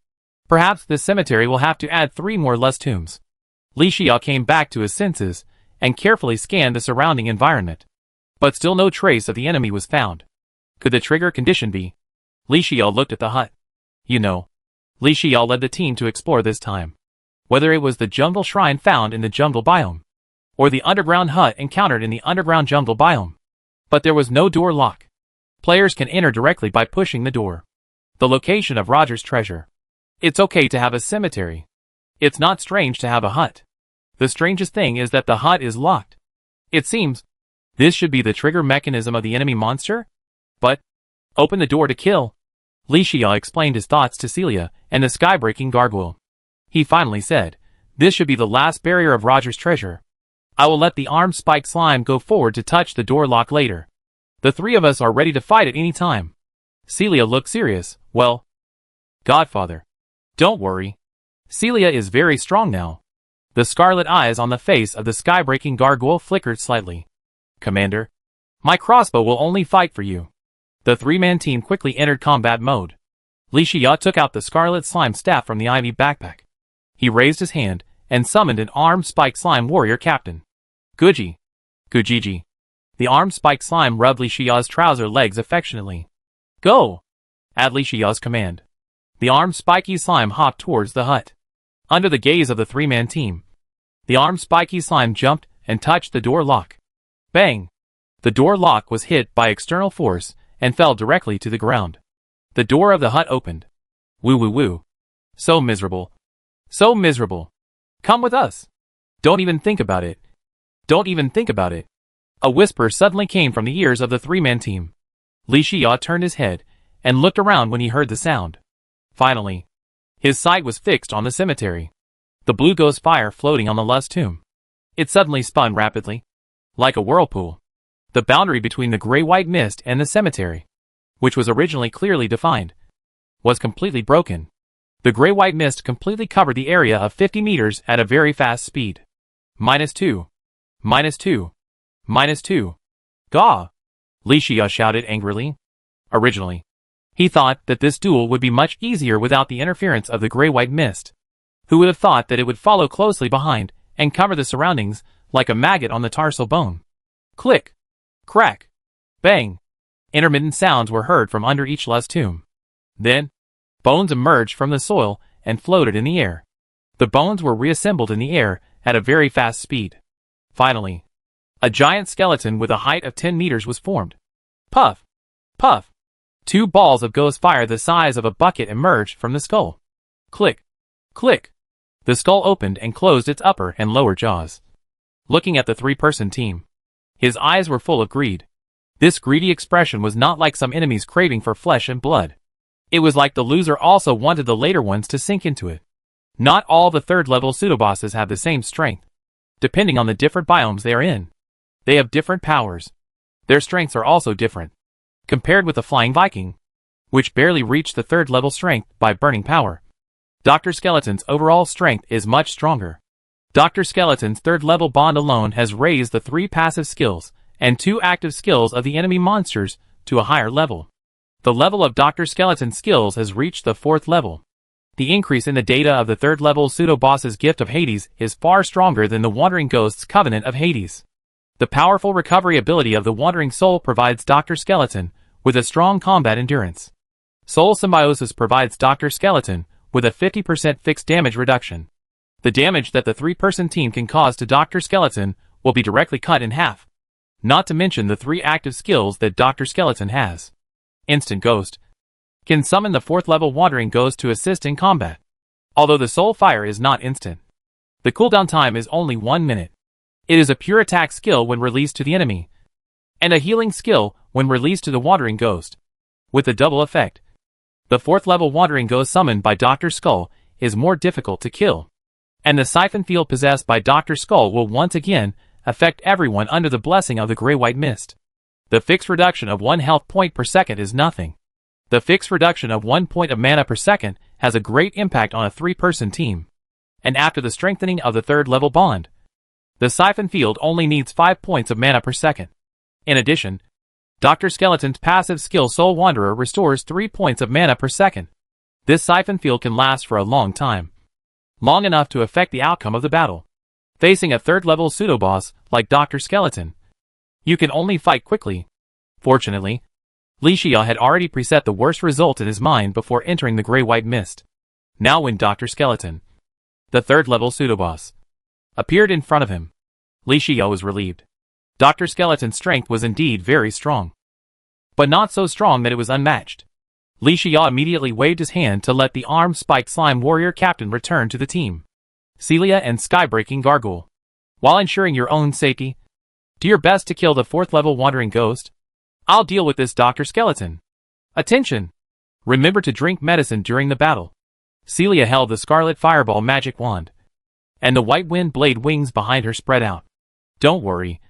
perhaps this cemetery will have to add 3 more less tombs. Li Xiao came back to his senses and carefully scanned the surrounding environment. But still no trace of the enemy was found. Could the trigger condition be? Li Xiao looked at the hut. You know, Li Xiao led the team to explore this time. Whether it was the jungle shrine found in the jungle biome, or the underground hut encountered in the underground jungle biome. But there was no door lock. Players can enter directly by pushing the door. The location of Roger's treasure. It's okay to have a cemetery. It's not strange to have a hut. The strangest thing is that the hut is locked. It seems, this should be the trigger mechanism of the enemy monster? But, open the door to kill. Li Xiao explained his thoughts to Celia and the sky-breaking gargoyle. He finally said, this should be the last barrier of Roger's treasure. I will let the armed spike slime go forward to touch the door lock later. The 3 of us are ready to fight at any time. Celia looked serious. Well, Godfather, don't worry. Celia is very strong now. The scarlet eyes on the face of the sky-breaking gargoyle flickered slightly. Commander, my crossbow will only fight for you. The 3-man team quickly entered combat mode. Li Xiao took out the scarlet slime staff from the ivy backpack. He raised his hand and summoned an armed spike slime warrior captain. Guji. Gujiji. The armed spike slime rubbed Li Xiao's trouser legs affectionately. Go! At Li Xiao's command, the armed spiky slime hopped towards the hut. Under the gaze of the 3-man team, the armed spiky slime jumped and touched the door lock. Bang! The door lock was hit by external force and fell directly to the ground. The door of the hut opened. Woo woo woo. So miserable. So miserable. Come with us. Don't even think about it. Don't even think about it. A whisper suddenly came from the ears of the 3-man team. Li Xiao turned his head and looked around when he heard the sound. Finally, his sight was fixed on the cemetery. The blue ghost fire floating on the lust tomb. It suddenly spun rapidly, like a whirlpool. The boundary between the gray-white mist and the cemetery. which was originally clearly defined, was completely broken. The gray-white mist completely covered the area of 50 meters at a very fast speed. -2. -2. -2. Gah! Li Xia shouted angrily. Originally, he thought that this duel would be much easier without the interference of the gray-white mist. Who would have thought that it would follow closely behind and cover the surroundings like a maggot on the tarsal bone? Click! Crack! Bang! Intermittent sounds were heard from under each last tomb. Then, bones emerged from the soil and floated in the air. The bones were reassembled in the air at a very fast speed. Finally, a giant skeleton with a height of 10 meters was formed. Puff! Puff! 2 balls of ghost fire the size of a bucket emerged from the skull. Click! Click! The skull opened and closed its upper and lower jaws. Looking at the 3-person team, his eyes were full of greed. This greedy expression was not like some enemy's craving for flesh and blood. It was like the loser also wanted the later ones to sink into it. Not all the 3rd-level pseudobosses have the same strength. Depending on the different biomes they are in, they have different powers. Their strengths are also different. Compared with the Flying Viking, which barely reached the 3rd-level strength by burning power, Dr. Skeleton's overall strength is much stronger. Dr. Skeleton's 3rd-level bond alone has raised the 3 passive skills and 2 active skills of the enemy monsters to a higher level. The level of Dr. Skeleton's skills has reached the 4th level. The increase in the data of the 3rd-level pseudo-boss's Gift of Hades is far stronger than the Wandering Ghost's Covenant of Hades. The powerful recovery ability of the Wandering Soul provides Dr. Skeleton with a strong combat endurance. Soul Symbiosis provides Dr. Skeleton with a 50% fixed damage reduction. The damage that the 3-person team can cause to Dr. Skeleton will be directly cut in half. Not to mention the 3 active skills that Dr. Skeleton has. Instant Ghost can summon the 4th-level Wandering Ghost to assist in combat. Although the Soul Fire is not instant, the cooldown time is only 1 minute. It is a pure attack skill when released to the enemy, and a healing skill when released to the Wandering Ghost. With a double effect, the 4th-level Wandering Ghost summoned by Dr. Skull is more difficult to kill, and the siphon field possessed by Dr. Skull will once again affect everyone under the blessing of the gray-white mist. The fixed reduction of 1 health point per second is nothing. The fixed reduction of 1 point of mana per second has a great impact on a 3-person team. And after the strengthening of the 3rd-level bond, the siphon field only needs 5 points of mana per second. In addition, Dr. Skeleton's passive skill Soul Wanderer restores 3 points of mana per second. This siphon field can last for a long time. Long enough to affect the outcome of the battle. Facing a 3rd-level pseudo-boss like Dr. Skeleton, you can only fight quickly. Fortunately, Li Xia had already preset the worst result in his mind before entering the gray-white mist. Now when Dr. Skeleton, the 3rd-level pseudo-boss, appeared in front of him, Li Xia was relieved. Dr. Skeleton's strength was indeed very strong, but not so strong that it was unmatched. Li Xia immediately waved his hand to let the armed spiked slime warrior captain return to the team. Celia and Skybreaking Gargoyle, while ensuring your own safety, do your best to kill the 4th-level Wandering Ghost. I'll deal with this Dr. Skeleton. Attention! Remember to drink medicine during the battle. Celia held the Scarlet Fireball magic wand, and the white wind blade wings behind her spread out. Don't worry,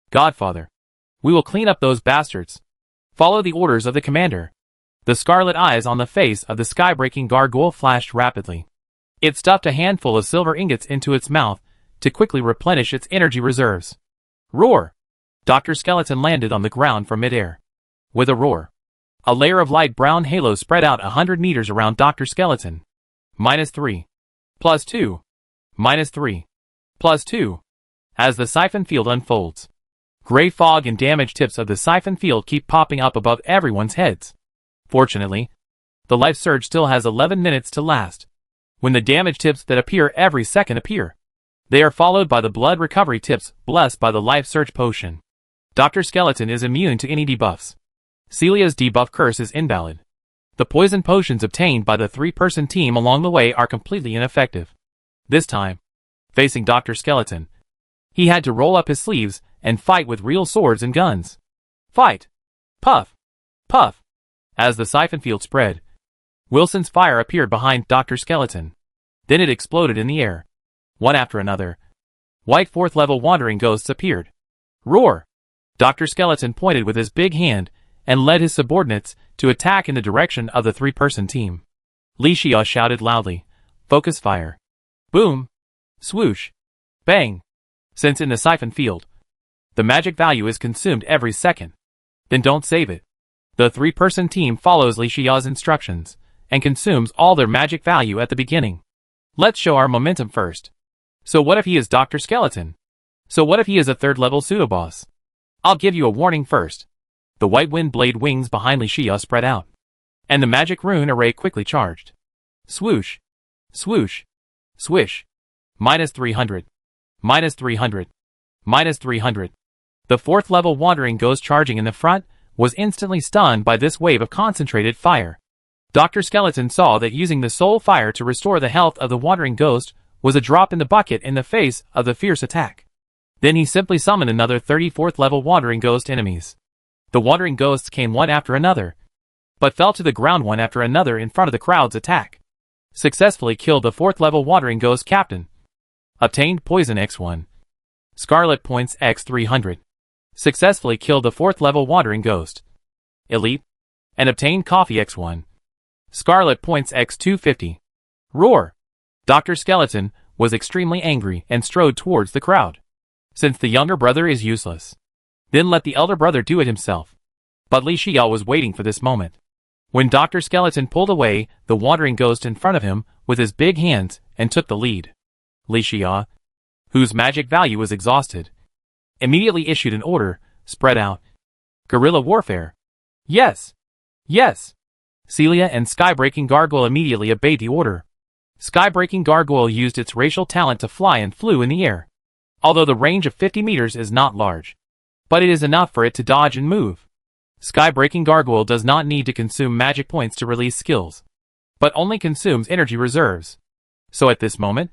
Godfather. We will clean up those bastards. Follow the orders of the commander. The scarlet eyes on the face of the Skybreaking Gargoyle flashed rapidly. It stuffed a handful of silver ingots into its mouth to quickly replenish its energy reserves. Roar! Dr. Skeleton landed on the ground from midair. With a roar, a layer of light brown halo spread out 100 meters around Dr. Skeleton. -3. +2. -3. +2. As the siphon field unfolds, gray fog and damage tips of the siphon field keep popping up above everyone's heads. Fortunately, the life surge still has 11 minutes to last. When the damage tips that appear every second appear, they are followed by the blood recovery tips blessed by the life surge potion. Dr. Skeleton is immune to any debuffs. Celia's debuff curse is invalid. The poison potions obtained by the 3-person team along the way are completely ineffective. This time, facing Dr. Skeleton, he had to roll up his sleeves and fight with real swords and guns. Fight! Puff! Puff! As the siphon field spread, Wilson's fire appeared behind Dr. Skeleton. Then it exploded in the air. One after another, white 4th-level Wandering Ghosts appeared. Roar! Dr. Skeleton pointed with his big hand and led his subordinates to attack in the direction of the three-person team. Li Xia shouted loudly, "Focus fire!" Boom! Swoosh! Bang! Since in the siphon field, the magic value is consumed every second, then don't save it. The three-person team follows Li Xia's instructions and consumes all their magic value at the beginning. Let's show our momentum first. So what if he is Dr. Skeleton? So what if he is a third-level pseudo-boss? I'll give you a warning first. The white wind blade wings behind Li Xia spread out, and the magic rune array quickly charged. Swoosh! Swoosh! Swish! -300. -300. -300. The fourth-level wandering ghost charging in the front was instantly stunned by this wave of concentrated fire. Dr. Skeleton saw that using the soul fire to restore the health of the wandering ghost was a drop in the bucket in the face of the fierce attack. Then he simply summoned another 34th level wandering ghost enemies. The wandering ghosts came one after another, but fell to the ground one after another in front of the crowd's attack. Successfully killed the 4th level wandering ghost captain. Obtained poison X1. Scarlet points X300. Successfully killed the 4th level wandering ghost. Elite. And obtained coffee X1. Scarlet points X250. Roar! Dr. Skeleton was extremely angry and strode towards the crowd. Since the younger brother is useless, then let the elder brother do it himself. But Li Xia was waiting for this moment. When Dr. Skeleton pulled away the wandering ghost in front of him with his big hands and took the lead, Li Xia, whose magic value was exhausted, immediately issued an order, spread out. Guerrilla warfare. Yes! Yes! Celia and Skybreaking Gargoyle immediately obeyed the order. Skybreaking Gargoyle used its racial talent to fly and flew in the air. Although the range of 50 meters is not large, but it is enough for it to dodge and move. Skybreaking Gargoyle does not need to consume magic points to release skills, but only consumes energy reserves. So at this moment,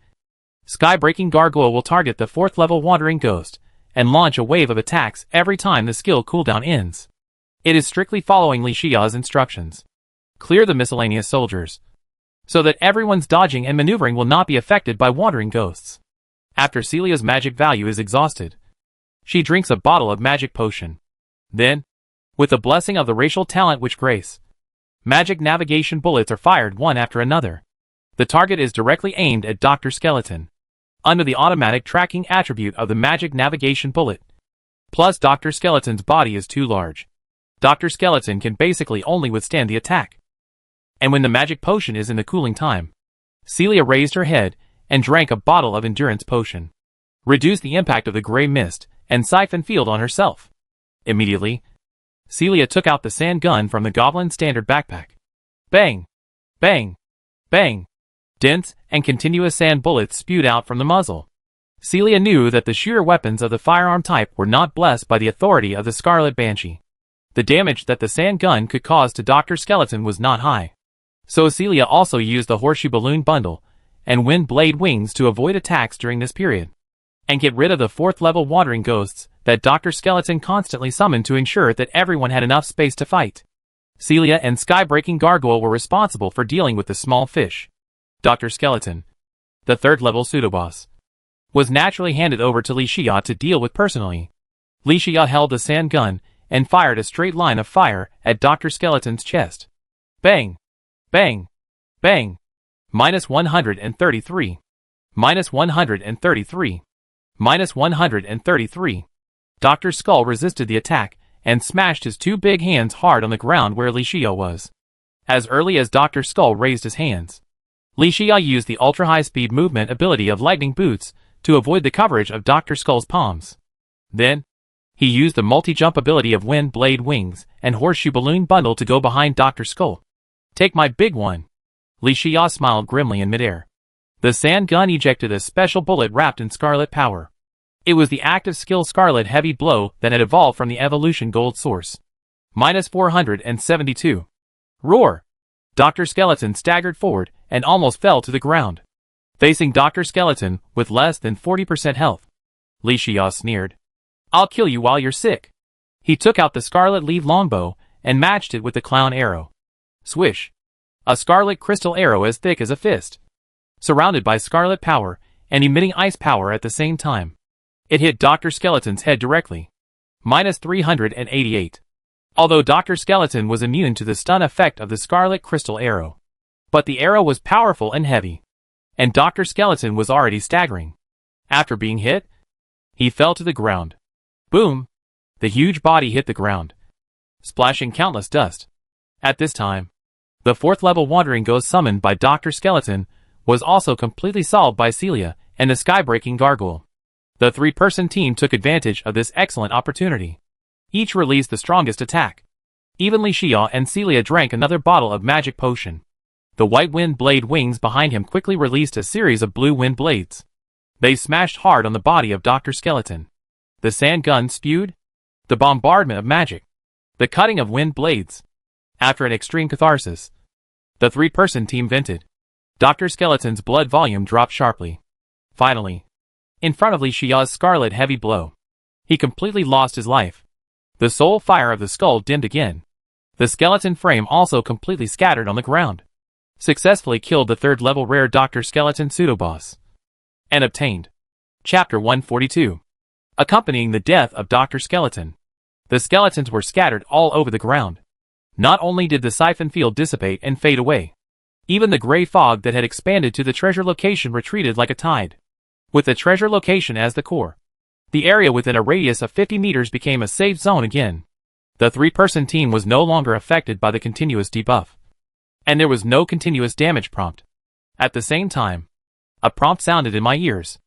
Skybreaking Gargoyle will target the 4th level wandering ghost and launch a wave of attacks every time the skill cooldown ends. It is strictly following Li Xia's instructions. Clear the miscellaneous soldiers, so that everyone's dodging and maneuvering will not be affected by wandering ghosts. After Celia's magic value is exhausted, she drinks a bottle of magic potion. Then, with the blessing of the racial talent which grace, magic navigation bullets are fired one after another. The target is directly aimed at Dr. Skeleton, under the automatic tracking attribute of the magic navigation bullet. Plus Dr. Skeleton's body is too large. Dr. Skeleton can basically only withstand the attack. And when the magic potion is in the cooling time, Celia raised her head and drank a bottle of endurance potion. Reduced the impact of the gray mist and siphon field on herself. Immediately, Celia took out the sand gun from the goblin standard backpack. Bang! Bang! Bang! Dense and continuous sand bullets spewed out from the muzzle. Celia knew that the shooter weapons of the firearm type were not blessed by the authority of the Scarlet Banshee. The damage that the sand gun could cause to Dr. Skeleton was not high. So Celia also used the horseshoe balloon bundle and wind blade wings to avoid attacks during this period, and get rid of the 4th level wandering ghosts that Dr. Skeleton constantly summoned to ensure that everyone had enough space to fight. Celia and Skybreaking Gargoyle were responsible for dealing with the small fish. Dr. Skeleton, the 3rd level pseudo-boss, was naturally handed over to Li Xia to deal with personally. Li Xia held the sand gun and fired a straight line of fire at Dr. Skeleton's chest. Bang! Bang! Bang! -133. -133. -133. Dr. Skull resisted the attack and smashed his two big hands hard on the ground where Li Xia was. As early as Dr. Skull raised his hands, Li Xia used the ultra-high-speed movement ability of Lightning Boots to avoid the coverage of Dr. Skull's palms. Then, he used the multi-jump ability of Wind Blade Wings and Horseshoe Balloon Bundle to go behind Dr. Skull. Take my big one. Li Xia smiled grimly in midair. The sand gun ejected a special bullet wrapped in scarlet power. It was the active skill Scarlet Heavy Blow that had evolved from the evolution Gold Source. -472. Roar! Dr. Skeleton staggered forward and almost fell to the ground. Facing Dr. Skeleton with less than 40% health, Li Xia sneered. I'll kill you while you're sick. He took out the Scarlet Leaf Longbow and matched it with the Clown Arrow. Swish! A scarlet crystal arrow as thick as a fist, surrounded by scarlet power and emitting ice power at the same time. It hit Dr. Skeleton's head directly. -388. Although Dr. Skeleton was immune to the stun effect of the Scarlet Crystal arrow. But the arrow was powerful and heavy. And Dr. Skeleton was already staggering. After being hit, he fell to the ground. Boom! The huge body hit the ground, splashing countless dust. At this time, the 4th level Wandering Ghost summoned by Dr. Skeleton was also completely solved by Celia and the sky-breaking gargoyle. The 3-person team took advantage of this excellent opportunity. Each released the strongest attack. Even Li Xia and Celia drank another bottle of magic potion. The white wind blade wings behind him quickly released a series of blue wind blades. They smashed hard on the body of Dr. Skeleton. The sand gun spewed. The bombardment of magic. The cutting of wind blades. After an extreme catharsis, the 3-person team vented. Dr. Skeleton's blood volume dropped sharply. Finally, in front of Li Xia's scarlet heavy blow, he completely lost his life. The soul fire of the skull dimmed again. The skeleton frame also completely scattered on the ground. Successfully killed the 3rd level rare Dr. Skeleton pseudo-boss. And obtained. Chapter 142. Accompanying the death of Dr. Skeleton. The skeletons were scattered all over the ground. Not only did the siphon field dissipate and fade away, even the gray fog that had expanded to the treasure location retreated like a tide. With the treasure location as the core, the area within a radius of 50 meters became a safe zone again. The 3-person team was no longer affected by the continuous debuff. And there was no continuous damage prompt. At the same time, a prompt sounded in my ears.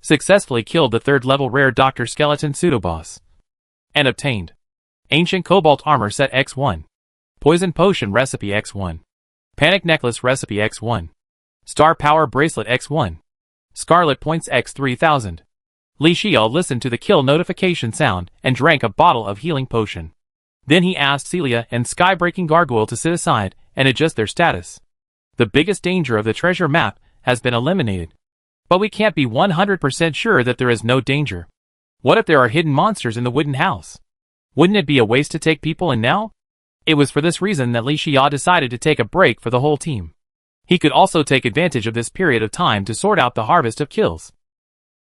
Successfully killed the 3rd level rare Dr. Skeleton pseudo-boss. And obtained. Ancient Cobalt Armor Set X1. Poison Potion Recipe X1. Panic Necklace Recipe X1. Star Power Bracelet X1. Scarlet Points X3000. Li Xia listened to the kill notification sound and drank a bottle of healing potion. Then he asked Celia and Sky-Breaking Gargoyle to sit aside and adjust their status. The biggest danger of the treasure map has been eliminated. But we can't be 100% sure that there is no danger. What if there are hidden monsters in the wooden house? Wouldn't it be a waste to take people in now? It was for this reason that Li Xia decided to take a break for the whole team. He could also take advantage of this period of time to sort out the harvest of kills.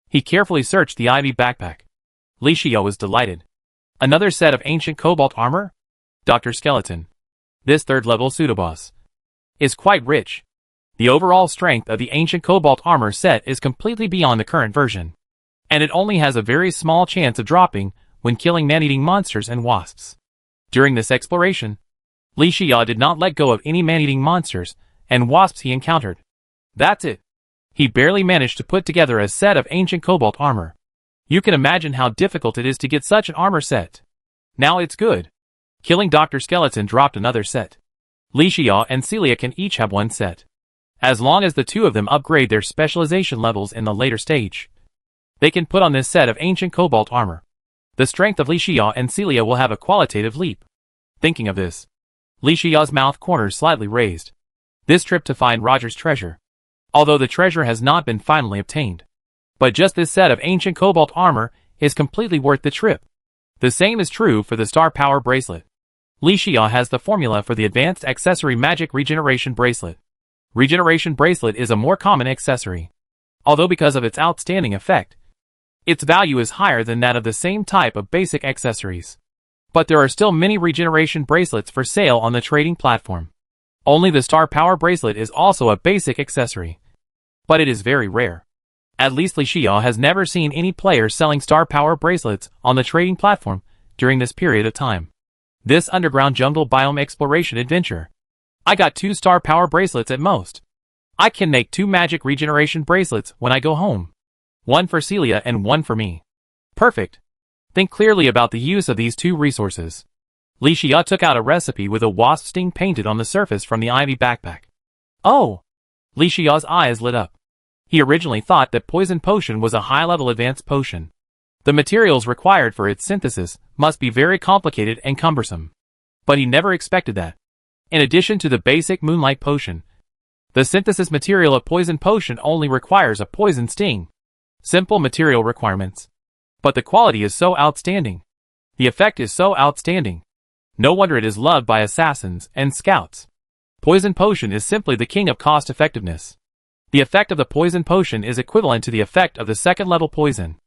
He carefully searched the ivy backpack. Li Xia was delighted. Another set of ancient cobalt armor? Dr. Skeleton. This 3rd level pseudo-boss is quite rich. The overall strength of the ancient cobalt armor set is completely beyond the current version. And it only has a very small chance of dropping when killing man-eating monsters and wasps. During this exploration, Li Xia did not let go of any man-eating monsters and wasps he encountered. That's it. He barely managed to put together a set of ancient cobalt armor. You can imagine how difficult it is to get such an armor set. Now it's good. Killing Dr. Skeleton dropped another set. Li Xia and Celia can each have one set. As long as the two of them upgrade their specialization levels in the later stage, they can put on this set of ancient cobalt armor. The strength of Li Xia and Celia will have a qualitative leap. Thinking of this, Li Xia's mouth corners slightly raised. This trip to find Roger's treasure. Although the treasure has not been finally obtained. But just this set of ancient cobalt armor is completely worth the trip. The same is true for the Star Power Bracelet. Li Xia has the formula for the Advanced Accessory Magic Regeneration Bracelet. Regeneration Bracelet is a more common accessory. Although because of its outstanding effect, its value is higher than that of the same type of basic accessories. But there are still many regeneration bracelets for sale on the trading platform. Only the Star Power Bracelet is also a basic accessory. But it is very rare. At least Li Xia has never seen any player selling Star Power Bracelets on the trading platform during this period of time. This underground jungle biome exploration adventure. I got 2 Star Power Bracelets at most. I can make 2 magic regeneration bracelets when I go home. One for Celia and one for me. Perfect. Think clearly about the use of these 2 resources. Li Xia took out a recipe with a wasp sting painted on the surface from the ivy backpack. Oh! Li Xia's eyes lit up. He originally thought that poison potion was a high-level advanced potion. The materials required for its synthesis must be very complicated and cumbersome. But he never expected that. In addition to the basic moonlight potion, the synthesis material of poison potion only requires a poison sting. Simple material requirements. But the quality is so outstanding. The effect is so outstanding. No wonder it is loved by assassins and scouts. Poison potion is simply the king of cost-effectiveness. The effect of the poison potion is equivalent to the effect of the 2nd level poison.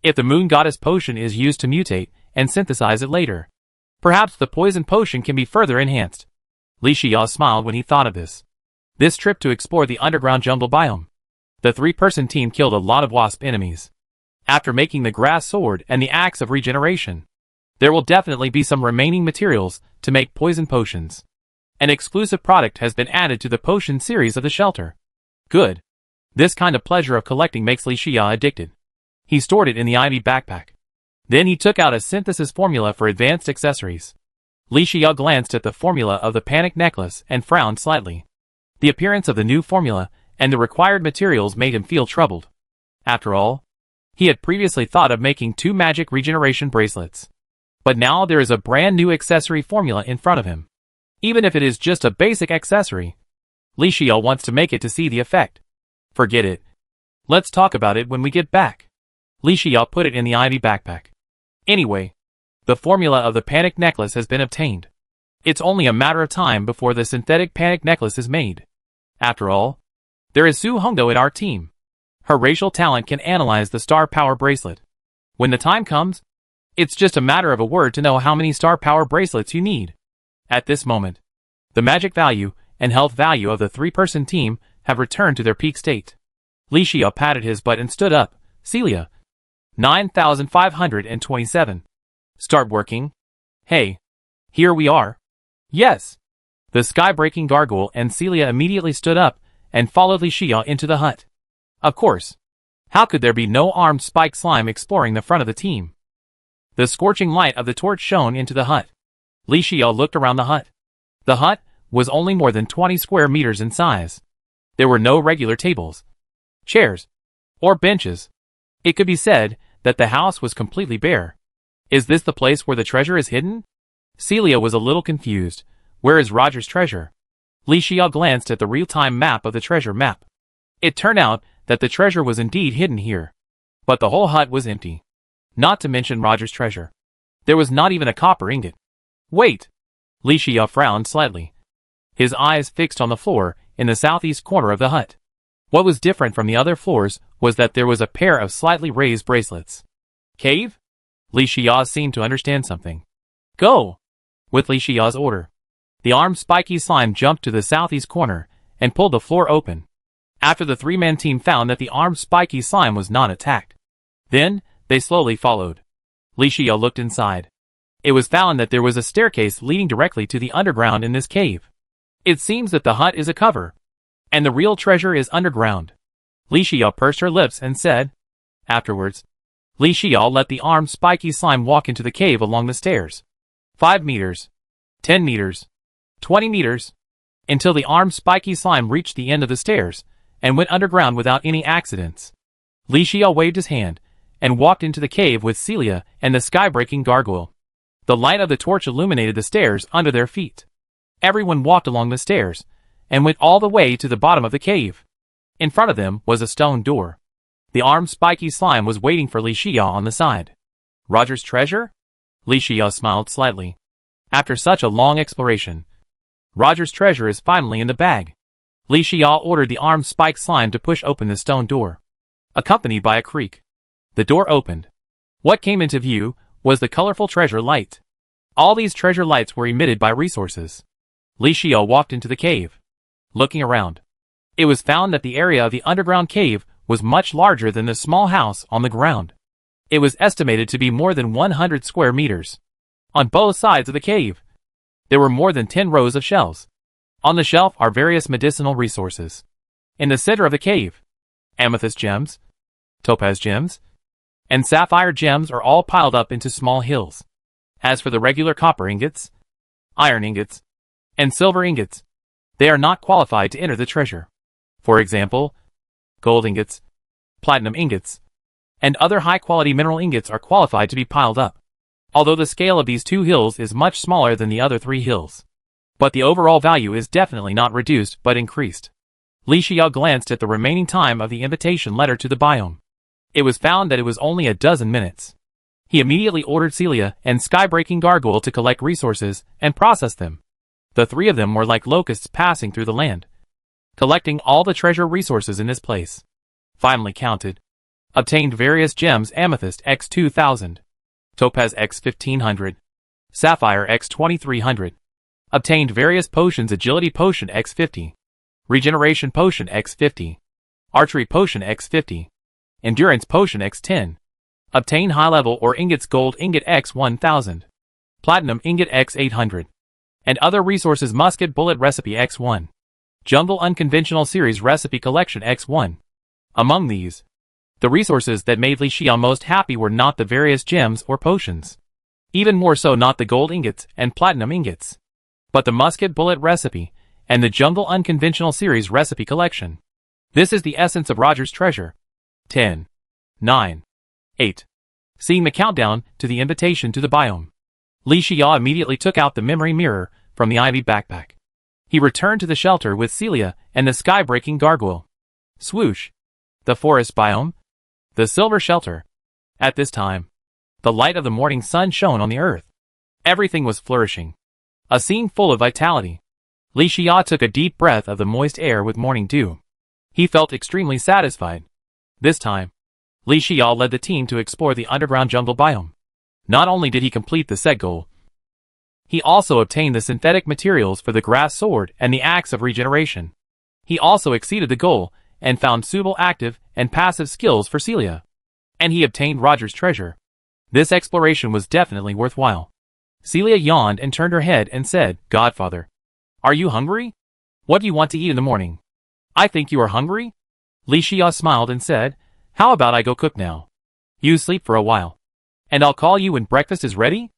If the moon goddess potion is used to mutate and synthesize it later, Perhaps the poison potion can be further enhanced. Li Shiyao smiled when he thought of this. This trip to explore the underground jungle biome. The three-person team killed a lot of wasp enemies. After making the grass sword and the axe of regeneration, there will definitely be some remaining materials to make poison potions. An exclusive product has been added to the potion series of the shelter. Good. This kind of pleasure of collecting makes Li Shiyao addicted. He stored it in the ivy backpack. Then he took out a synthesis formula for advanced accessories. Li Shiyao glanced at the formula of the panic necklace and frowned slightly. The appearance of the new formula and the required materials made him feel troubled. After all, he had previously thought of making 2 magic regeneration bracelets. But now there is a brand new accessory formula in front of him. Even if it is just a basic accessory, Li Shiyao wants to make it to see the effect. Forget it. Let's talk about it when we get back. Li Shiyao put it in the ivy backpack. Anyway, the formula of the panic necklace has been obtained. It's only a matter of time before the synthetic panic necklace is made. After all, there is Su Hongdo in our team. Her racial talent can analyze the star power bracelet. When the time comes, it's just a matter of a word to know how many star power bracelets you need. At this moment, the magic value and health value of the three-person team have returned to their peak state. Li Shiyao patted his butt and stood up. Celia. 9,527. Start working. Hey. Here we are. Yes. The sky-breaking gargoyle and Celia immediately stood up and followed Li Shiyao into the hut. Of course. How could there be no armed spike slime exploring the front of the team? The scorching light of the torch shone into the hut. Li Shiyao looked around the hut. The hut was only more than 20 square meters in size. There were no regular tables, chairs, or benches. It could be said that the house was completely bare. Is this the place where the treasure is hidden? Celia was a little confused. Where is Roger's treasure? Li Shiyao glanced at the real-time map of the treasure map. It turned out that the treasure was indeed hidden here. But the whole hut was empty. Not to mention Roger's treasure. There was not even a copper ingot. Wait! Li Shiyao frowned slightly. His eyes fixed on the floor in the southeast corner of the hut. What was different from the other floors was that there was a pair of slightly raised bracelets. Cave? Li Shiyao seemed to understand something. Go! With Li Shiyao's order, the armed spiky slime jumped to the southeast corner and pulled the floor open. After the three-man team found that the armed spiky slime was not attacked, then they slowly followed. Li Shiyao looked inside. It was found that there was a staircase leading directly to the underground in this cave. It seems that the hut is a cover, and the real treasure is underground. Li Shiyao pursed her lips and said. Afterwards, Li Shiyao let the armed spiky slime walk into the cave along the stairs. 5 meters, 10 meters, 20 meters, until the armed spiky slime reached the end of the stairs and went underground without any accidents. Li Shiyao waved his hand and walked into the cave with Celia and the sky-breaking gargoyle. The light of the torch illuminated the stairs under their feet. Everyone walked along the stairs and went all the way to the bottom of the cave. In front of them was a stone door. The armed spiky slime was waiting for Li Shiyao on the side. Roger's treasure? Li Shiyao smiled slightly. After such a long exploration, Roger's treasure is finally in the bag. Li Shiyao ordered the armed spike slime to push open the stone door. Accompanied by a creak, the door opened. What came into view was the colorful treasure light. All these treasure lights were emitted by resources. Li Shiyao walked into the cave. Looking around, it was found that the area of the underground cave was much larger than the small house on the ground. It was estimated to be more than 100 square meters. On both sides of the cave, there were more than 10 rows of shelves. On the shelf are various medicinal resources. In the center of the cave, amethyst gems, topaz gems, and sapphire gems are all piled up into small hills. As for the regular copper ingots, iron ingots, and silver ingots, they are not qualified to enter the treasure. For example, gold ingots, platinum ingots, and other high-quality mineral ingots are qualified to be piled up. Although the scale of these 2 hills is much smaller than the other 3 hills. But the overall value is definitely not reduced but increased. Li Shiyao glanced at the remaining time of the invitation letter to the biome. It was found that it was only a dozen minutes. He immediately ordered Celia and Sky-Breaking Gargoyle to collect resources and process them. The 3 of them were like locusts passing through the land, collecting all the treasure resources in this place. Finally counted. Obtained various gems: amethyst x 2000, topaz x 1500, Sapphire X 2300. Obtained various potions: Agility Potion X 50, Regeneration Potion X 50, Archery Potion X 50, Endurance Potion X 10. Obtain high level or ingots: Gold Ingot X 1000, Platinum Ingot X 800, and other resources: Musket Bullet Recipe X 1, Jungle Unconventional Series Recipe Collection X 1. Among these, the resources that made Li Xiao most happy were not the various gems or potions, even more so not the gold ingots and platinum ingots, but the Musket Bullet Recipe and the Jungle Unconventional Series Recipe Collection. This is the essence of Roger's treasure. 10, 9, 8. Seeing the countdown to the invitation to the biome, Li Xiao immediately took out the memory mirror from the ivy backpack. He returned to the shelter with Celia and the sky-breaking gargoyle. Swoosh. The forest biome. The silver shelter. At this time, the light of the morning sun shone on the earth. Everything was flourishing. A scene full of vitality. Li Xiao took a deep breath of the moist air with morning dew. He felt extremely satisfied. This time, Li Xiao led the team to explore the underground jungle biome. Not only did he complete the set goal, he also obtained the synthetic materials for the grass sword and the axe of regeneration. He also exceeded the goal and found suitable active and passive skills for Celia. And he obtained Roger's treasure. This exploration was definitely worthwhile. Celia yawned and turned her head and said, "Godfather, are you hungry? What do you want to eat in the morning?" "I think you are hungry?" Li Xiao smiled and said, "How about I go cook now? You sleep for a while, and I'll call you when breakfast is ready?"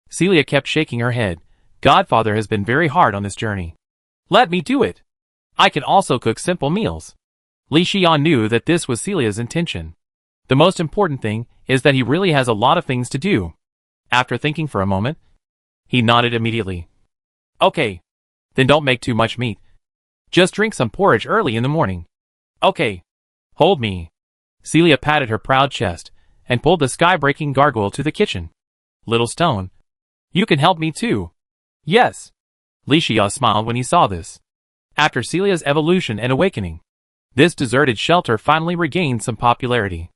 Celia kept shaking her head. "Godfather has been very hard on this journey. Let me do it. I can also cook simple meals." Li Xiao knew that this was Celia's intention. The most important thing is that he really has a lot of things to do. After thinking for a moment, he nodded immediately. "Okay. Then don't make too much meat. Just drink some porridge early in the morning." "Okay. Hold me." Celia patted her proud chest and pulled the sky-breaking gargoyle to the kitchen. "Little Stone, you can help me too." "Yes." Li Xiao smiled when he saw this. After Celia's evolution and awakening, this deserted shelter finally regained some popularity.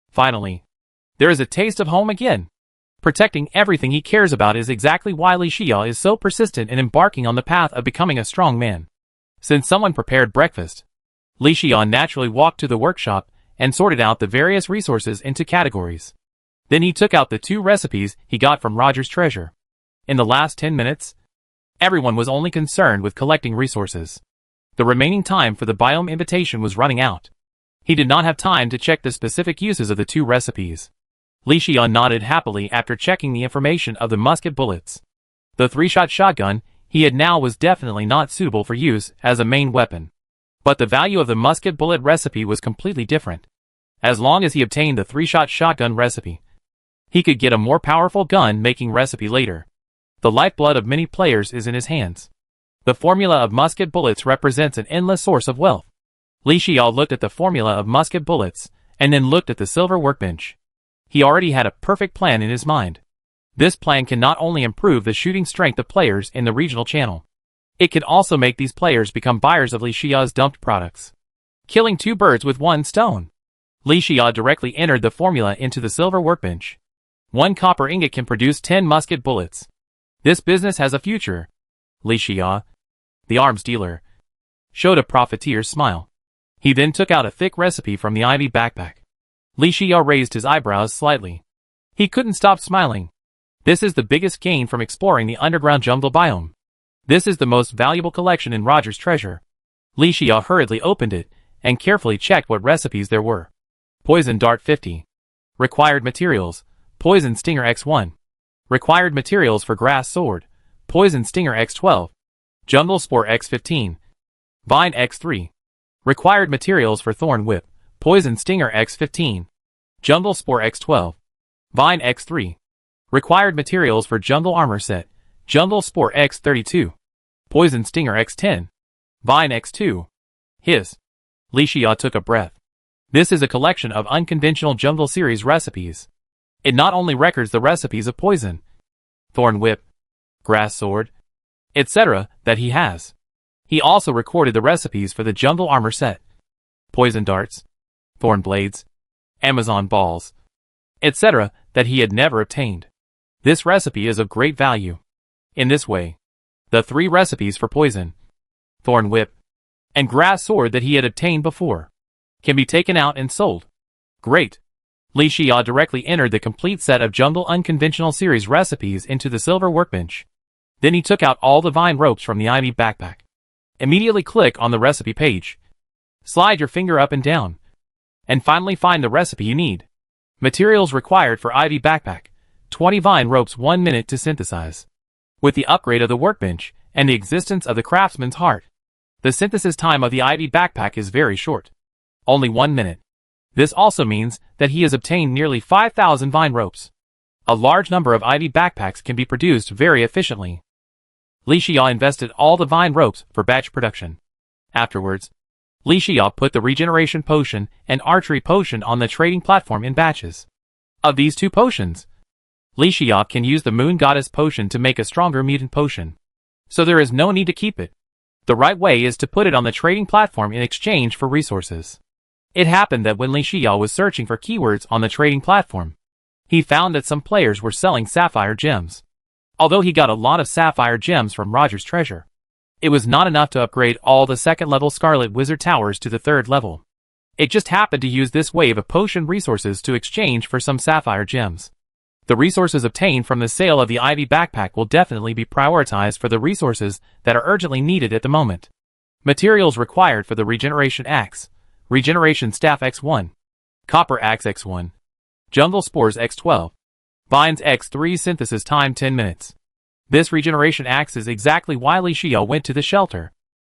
Finally, there is a taste of home again. Protecting everything he cares about is exactly why Li Xiao is so persistent in embarking on the path of becoming a strong man. Since someone prepared breakfast, Li Xiao naturally walked to the workshop and sorted out the various resources into categories. Then he took out the 2 recipes he got from Roger's treasure. In the last 10 minutes, everyone was only concerned with collecting resources. The remaining time for the biome invitation was running out. He did not have time to check the specific uses of the 2 recipes. Li Xiao nodded happily after checking the information of the musket bullets. The 3-shot shotgun he had now was definitely not suitable for use as a main weapon. But the value of the musket bullet recipe was completely different. As long as he obtained the 3-shot shotgun recipe, he could get a more powerful gun-making recipe later. The lifeblood of many players is in his hands. The formula of musket bullets represents an endless source of wealth. Li Xiao looked at the formula of musket bullets, and then looked at the silver workbench. He already had a perfect plan in his mind. This plan can not only improve the shooting strength of players in the regional channel, it can also make these players become buyers of Li Xiao's dumped products. Killing 2 birds with 1 stone. Li Xiao directly entered the formula into the silver workbench. 1 copper ingot can produce 10 musket bullets. This business has a future. Li Xiao, the arms dealer, showed a profiteer's smile. He then took out a thick recipe from the ivy backpack. Li Xiao raised his eyebrows slightly. He couldn't stop smiling. This is the biggest gain from exploring the underground jungle biome. This is the most valuable collection in Roger's treasure. Li Xiao hurriedly opened it and carefully checked what recipes there were. Poison Dart 50. Required materials: Poison Stinger X1. Required materials for Grass Sword: Poison Stinger X12. Jungle Spore X15. Vine X3. Required materials for Thorn Whip: Poison Stinger X15. Jungle Spore X12. Vine X3. Required materials for Jungle Armor Set: Jungle Spore X32. Poison Stinger X10. Vine X2. Hiss. Li Xiao took a breath. This is a collection of unconventional jungle series recipes. It not only records the recipes of Poison, Thorn Whip, Grass Sword, etc. that he has. He also recorded the recipes for the Jungle Armor Set, Poison Darts, Thorn Blades, Amazon Balls, etc. that he had never obtained. This recipe is of great value. In this way, the 3 recipes for poison, thorn whip, and grass sword that he had obtained before can be taken out and sold. Great. Li Xia directly entered the complete set of Jungle Unconventional Series recipes into the silver workbench. Then he took out all the vine ropes from the ivy backpack. Immediately click on the recipe page. Slide your finger up and down. And finally find the recipe you need. Materials required for ivy backpack. 20 vine ropes 1 minute to synthesize. With the upgrade of the workbench and the existence of the craftsman's heart, the synthesis time of the ivy backpack is very short. Only 1 minute. This also means that he has obtained nearly 5,000 vine ropes. A large number of ivy backpacks can be produced very efficiently. Li Xia invested all the vine ropes for batch production. Afterwards, Li Xia put the regeneration potion and archery potion on the trading platform in batches. Of these 2 potions, Li Xia can use the Moon Goddess potion to make a stronger mutant potion. So there is no need to keep it. The right way is to put it on the trading platform in exchange for resources. It happened that when Li Xia was searching for keywords on the trading platform, he found that some players were selling sapphire gems. Although he got a lot of sapphire gems from Roger's treasure, it was not enough to upgrade all the 2nd level Scarlet Wizard towers to the 3rd level. It just happened to use this wave of potion resources to exchange for some sapphire gems. The resources obtained from the sale of the ivy backpack will definitely be prioritized for the resources that are urgently needed at the moment. Materials required for the regeneration axe. Regeneration staff X1. Copper axe X1. Jungle spores X12. Vines X3 synthesis time 10 minutes. This regeneration axe is exactly why Li Xia went to the shelter.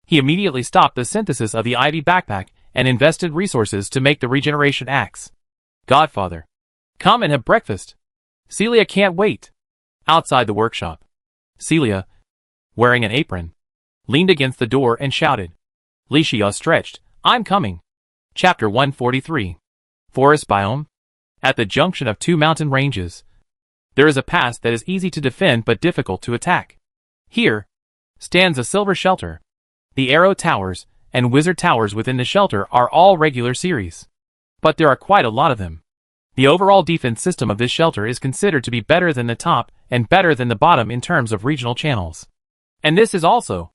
He immediately stopped the synthesis of the ivy backpack and invested resources to make the regeneration axe. Godfather, come and have breakfast. Celia can't wait. Outside the workshop, Celia, wearing an apron, leaned against the door and shouted. Li Xia stretched. I'm coming. Chapter 143. Forest Biome. At the junction of 2 mountain ranges, there is a pass that is easy to defend but difficult to attack. Here stands a silver shelter. The arrow towers and wizard towers within the shelter are all regular series, but there are quite a lot of them. The overall defense system of this shelter is considered to be better than the top and better than the bottom in terms of regional channels. And this is also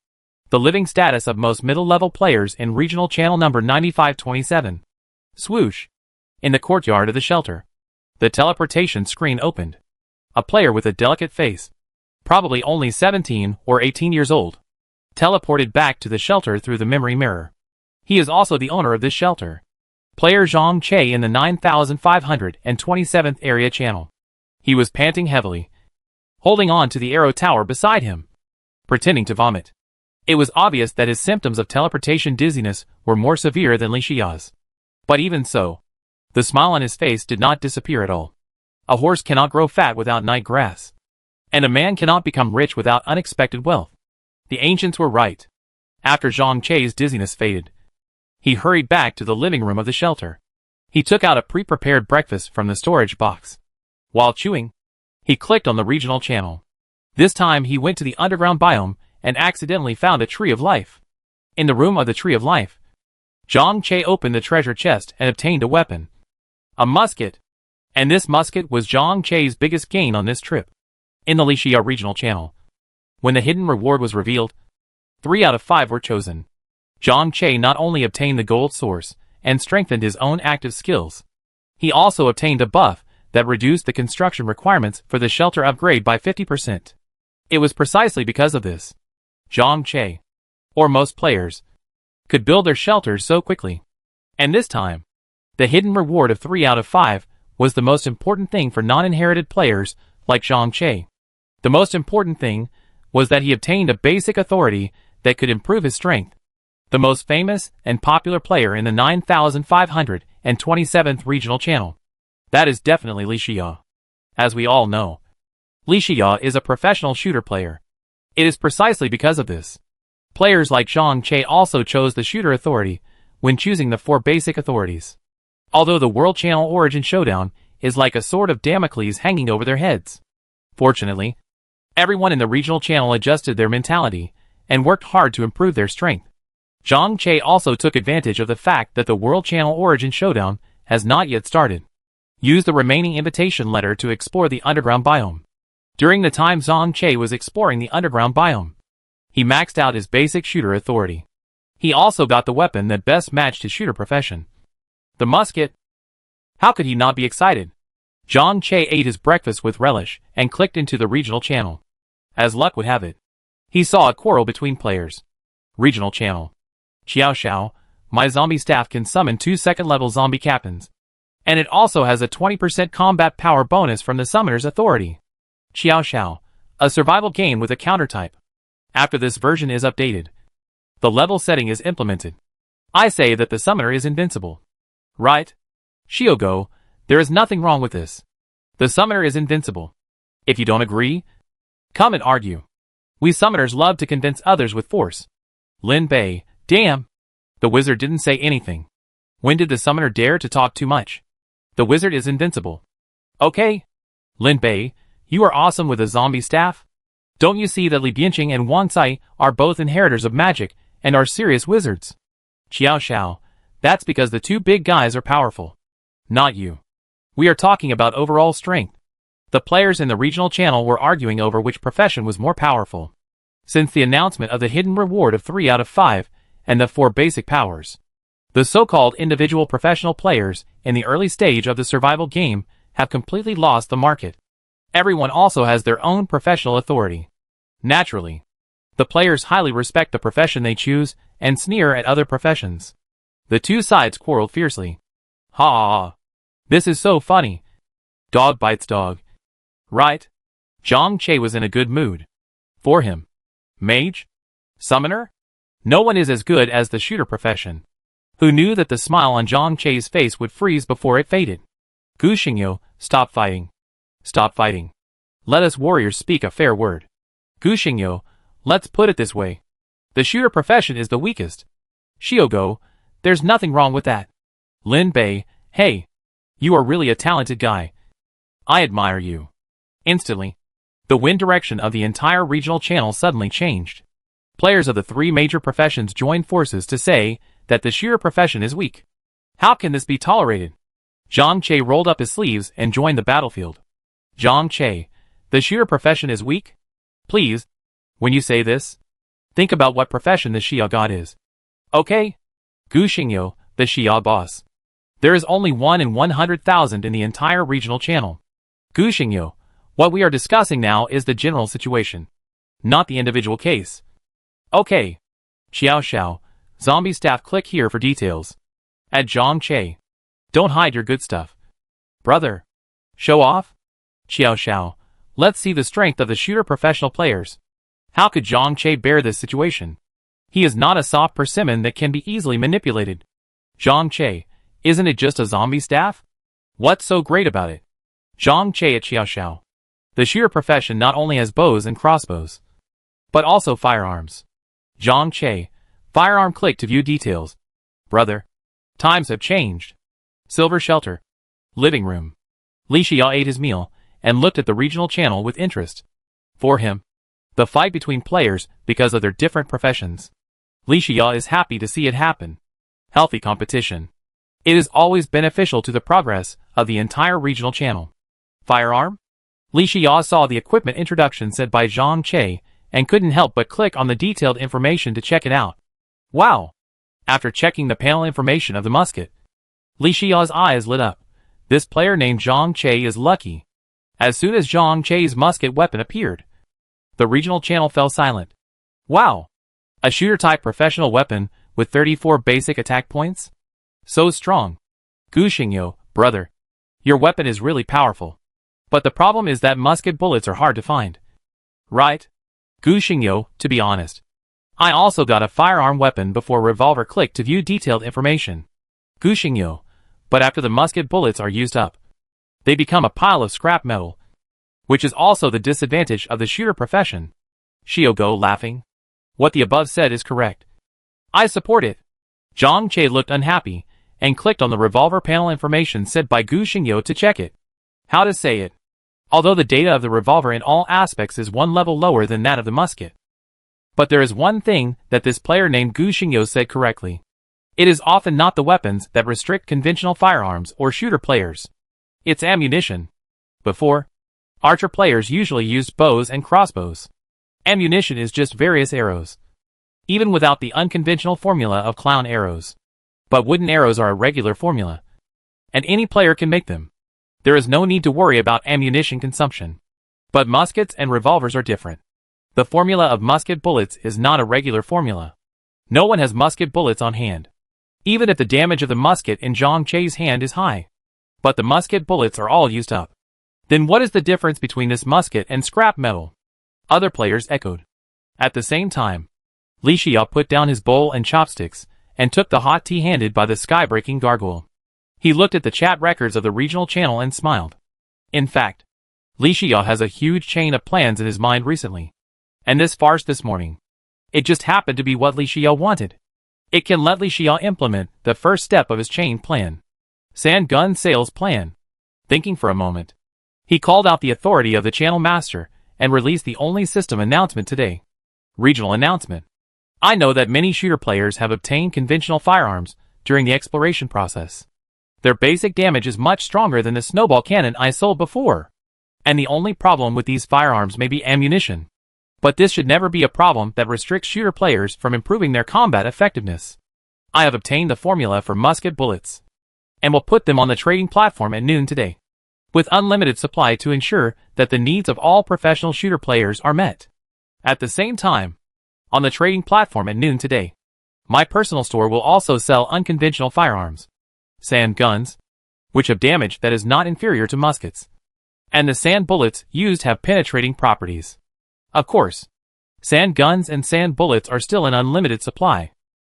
the living status of most middle-level players in regional channel number 9527. Swoosh. In the courtyard of the shelter, the teleportation screen opened. A player with a delicate face, probably only 17 or 18 years old, teleported back to the shelter through the memory mirror. He is also the owner of this shelter. Player Zhang Che in the 9527th area channel. He was panting heavily, holding on to the arrow tower beside him, pretending to vomit. It was obvious that his symptoms of teleportation dizziness were more severe than Li Xia's. But even so, the smile on his face did not disappear at all. A horse cannot grow fat without night grass, and a man cannot become rich without unexpected wealth. The ancients were right. After Zhang Che's dizziness faded, he hurried back to the living room of the shelter. He took out a pre-prepared breakfast from the storage box. While chewing, he clicked on the regional channel. This time he went to the underground biome and accidentally found a tree of life. In the room of the tree of life, Zhang Che opened the treasure chest and obtained a weapon. A musket. And this musket was Zhang Che's biggest gain on this trip. In the Li Xia regional channel, when the hidden reward was revealed, 3 out of 5 were chosen. Zhang Che not only obtained the gold source and strengthened his own active skills, he also obtained a buff that reduced the construction requirements for the shelter upgrade by 50%. It was precisely because of this Zhang Che, or most players, could build their shelters so quickly. And this time, the hidden reward of 3 out of 5 was the most important thing for non-inherited players like Zhang Che. The most important thing was that he obtained a basic authority that could improve his strength. The most famous and popular player in the 9527th regional channel. That is definitely Li Xia. As we all know, Li Xia is a professional shooter player. It is precisely because of this. Players like Zhang Che also chose the shooter authority when choosing the 4 basic authorities. Although the World Channel Origin Showdown is like a sword of Damocles hanging over their heads. Fortunately, everyone in the regional channel adjusted their mentality and worked hard to improve their strength. Zhang Che also took advantage of the fact that the World Channel Origin Showdown has not yet started. Use the remaining invitation letter to explore the underground biome. During the time Zhang Che was exploring the underground biome, he maxed out his basic shooter authority. He also got the weapon that best matched his shooter profession. The musket. How could he not be excited? Zhang Che ate his breakfast with relish and clicked into the regional channel. As luck would have it, he saw a quarrel between players. Regional channel. Xiao Xiao, my zombie staff can summon 2 second-level zombie captains. And it also has a 20% combat power bonus from the summoner's authority. Xiao Xiao, a survival game with a counter type. After this version is updated, the level setting is implemented. I say that the summoner is invincible. Right? Shiogo, there is nothing wrong with this. The summoner is invincible. If you don't agree, come and argue. We summoners love to convince others with force. Lin Bei, damn. The wizard didn't say anything. When did the summoner dare to talk too much? The wizard is invincible. Okay. Lin Bei, you are awesome with a zombie staff. Don't you see that Li Bianqing and Wang Cai are both inheritors of magic and are serious wizards? Xiao Xiao, that's because the 2 big guys are powerful. Not you. We are talking about overall strength. The players in the regional channel were arguing over which profession was more powerful. Since the announcement of the hidden reward of 3 out of 5 and the 4 basic powers, the so-called individual professional players in the early stage of the survival game have completely lost the market. Everyone also has their own professional authority. Naturally, the players highly respect the profession they choose and sneer at other professions. The 2 sides quarreled fiercely. Ha ha ha. This is so funny. Dog bites dog. Right? Zhang Che was in a good mood. For him. Mage? Summoner? No one is as good as the shooter profession. Who knew that the smile on Zhang Che's face would freeze before it faded? Gu Xingyu, stop fighting. Stop fighting. Let us warriors speak a fair word. Gu Xingyu, let's put it this way. The shooter profession is the weakest. Shiogo, there's nothing wrong with that. Lin Bei, hey. You are really a talented guy. I admire you. Instantly, the wind direction of the entire regional channel suddenly changed. Players of the 3 major professions joined forces to say that the shooter profession is weak. How can this be tolerated? Zhang Che rolled up his sleeves and joined the battlefield. Zhang Che, the shooter profession is weak? Please, when you say this, think about what profession the Xia god is. Okay? Gu Xingyu, the Xia boss. There is only 1 in 100,000 in the entire regional channel. Gu Xingyu, what we are discussing now is the general situation, not the individual case. Okay. Xiao Xiao, zombie staff, click here for details. At Zhang Che. Don't hide your good stuff. Brother. Show off? Xiao Xiao, let's see the strength of the shooter professional players. How could Zhang Che bear this situation? He is not a soft persimmon that can be easily manipulated. Zhang Che, isn't it just a zombie staff? What's so great about it? Zhang Che at Xiao Xiao. The shooter profession not only has bows and crossbows, but also firearms. Zhang Che, firearm, click to view details. Brother. Times have changed. Silver shelter. Living room. Li Xia ate his meal and looked at the regional channel with interest. For him, the fight between players because of their different professions. Li Xia is happy to see it happen. Healthy competition. It is always beneficial to the progress of the entire regional channel. Firearm? Li Xia saw the equipment introduction said by Zhang Che and couldn't help but click on the detailed information to check it out. Wow! After checking the panel information of the musket, Li Xia's eyes lit up. This player named Zhang Che is lucky. As soon as Zhang Che's musket weapon appeared, the regional channel fell silent. Wow! A shooter-type professional weapon with 34 basic attack points? So strong. Gu Xingyu, brother. Your weapon is really powerful. But the problem is that musket bullets are hard to find. Right? Gu Xingyu, to be honest. I also got a firearm weapon before revolver, click to view detailed information. Gu Xingyu, but after the musket bullets are used up, they become a pile of scrap metal, which is also the disadvantage of the shooter profession. Shiogo laughing. What the above said is correct. I support it. Zhang Che looked unhappy and clicked on the revolver panel information said by Gu Xingyu to check it. How to say it? Although the data of the revolver in all aspects is 1 level lower than that of the musket. But there is one thing that this player named Gu Xingyu said correctly. It is often not the weapons that restrict conventional firearms or shooter players. It's ammunition. Before, Archer players usually use bows and crossbows. Ammunition is just various arrows, even without the unconventional formula of clown arrows. But wooden arrows are a regular formula, and any player can make them. There is no need to worry about ammunition consumption. But muskets and revolvers are different. The formula of musket bullets is not a regular formula. No one has musket bullets on hand, even if the damage of the musket in Zhang Che's hand is high. But the musket bullets are all used up. Then what is the difference between this musket and scrap metal? Other players echoed. At the same time, Li Xia put down his bowl and chopsticks, and took the hot tea handed by the sky-breaking gargoyle. He looked at the chat records of the regional channel and smiled. In fact, Li Xia has a huge chain of plans in his mind recently. And this farce this morning, it just happened to be what Li Xia wanted. It can let Li Xia implement the first step of his chain plan. Sand gun sales plan. Thinking for a moment, he called out the authority of the channel master and released the only system announcement today. Regional announcement. I know that many shooter players have obtained conventional firearms during the exploration process. Their basic damage is much stronger than the snowball cannon I sold before. And the only problem with these firearms may be ammunition. But this should never be a problem that restricts shooter players from improving their combat effectiveness. I have obtained the formula for musket bullets, and will put them on the trading platform at noon today, with unlimited supply to ensure that the needs of all professional shooter players are met. At the same time, on the trading platform at noon today, my personal store will also sell unconventional firearms, sand guns, which have damage that is not inferior to muskets. And the sand bullets used have penetrating properties. Of course, sand guns and sand bullets are still in unlimited supply.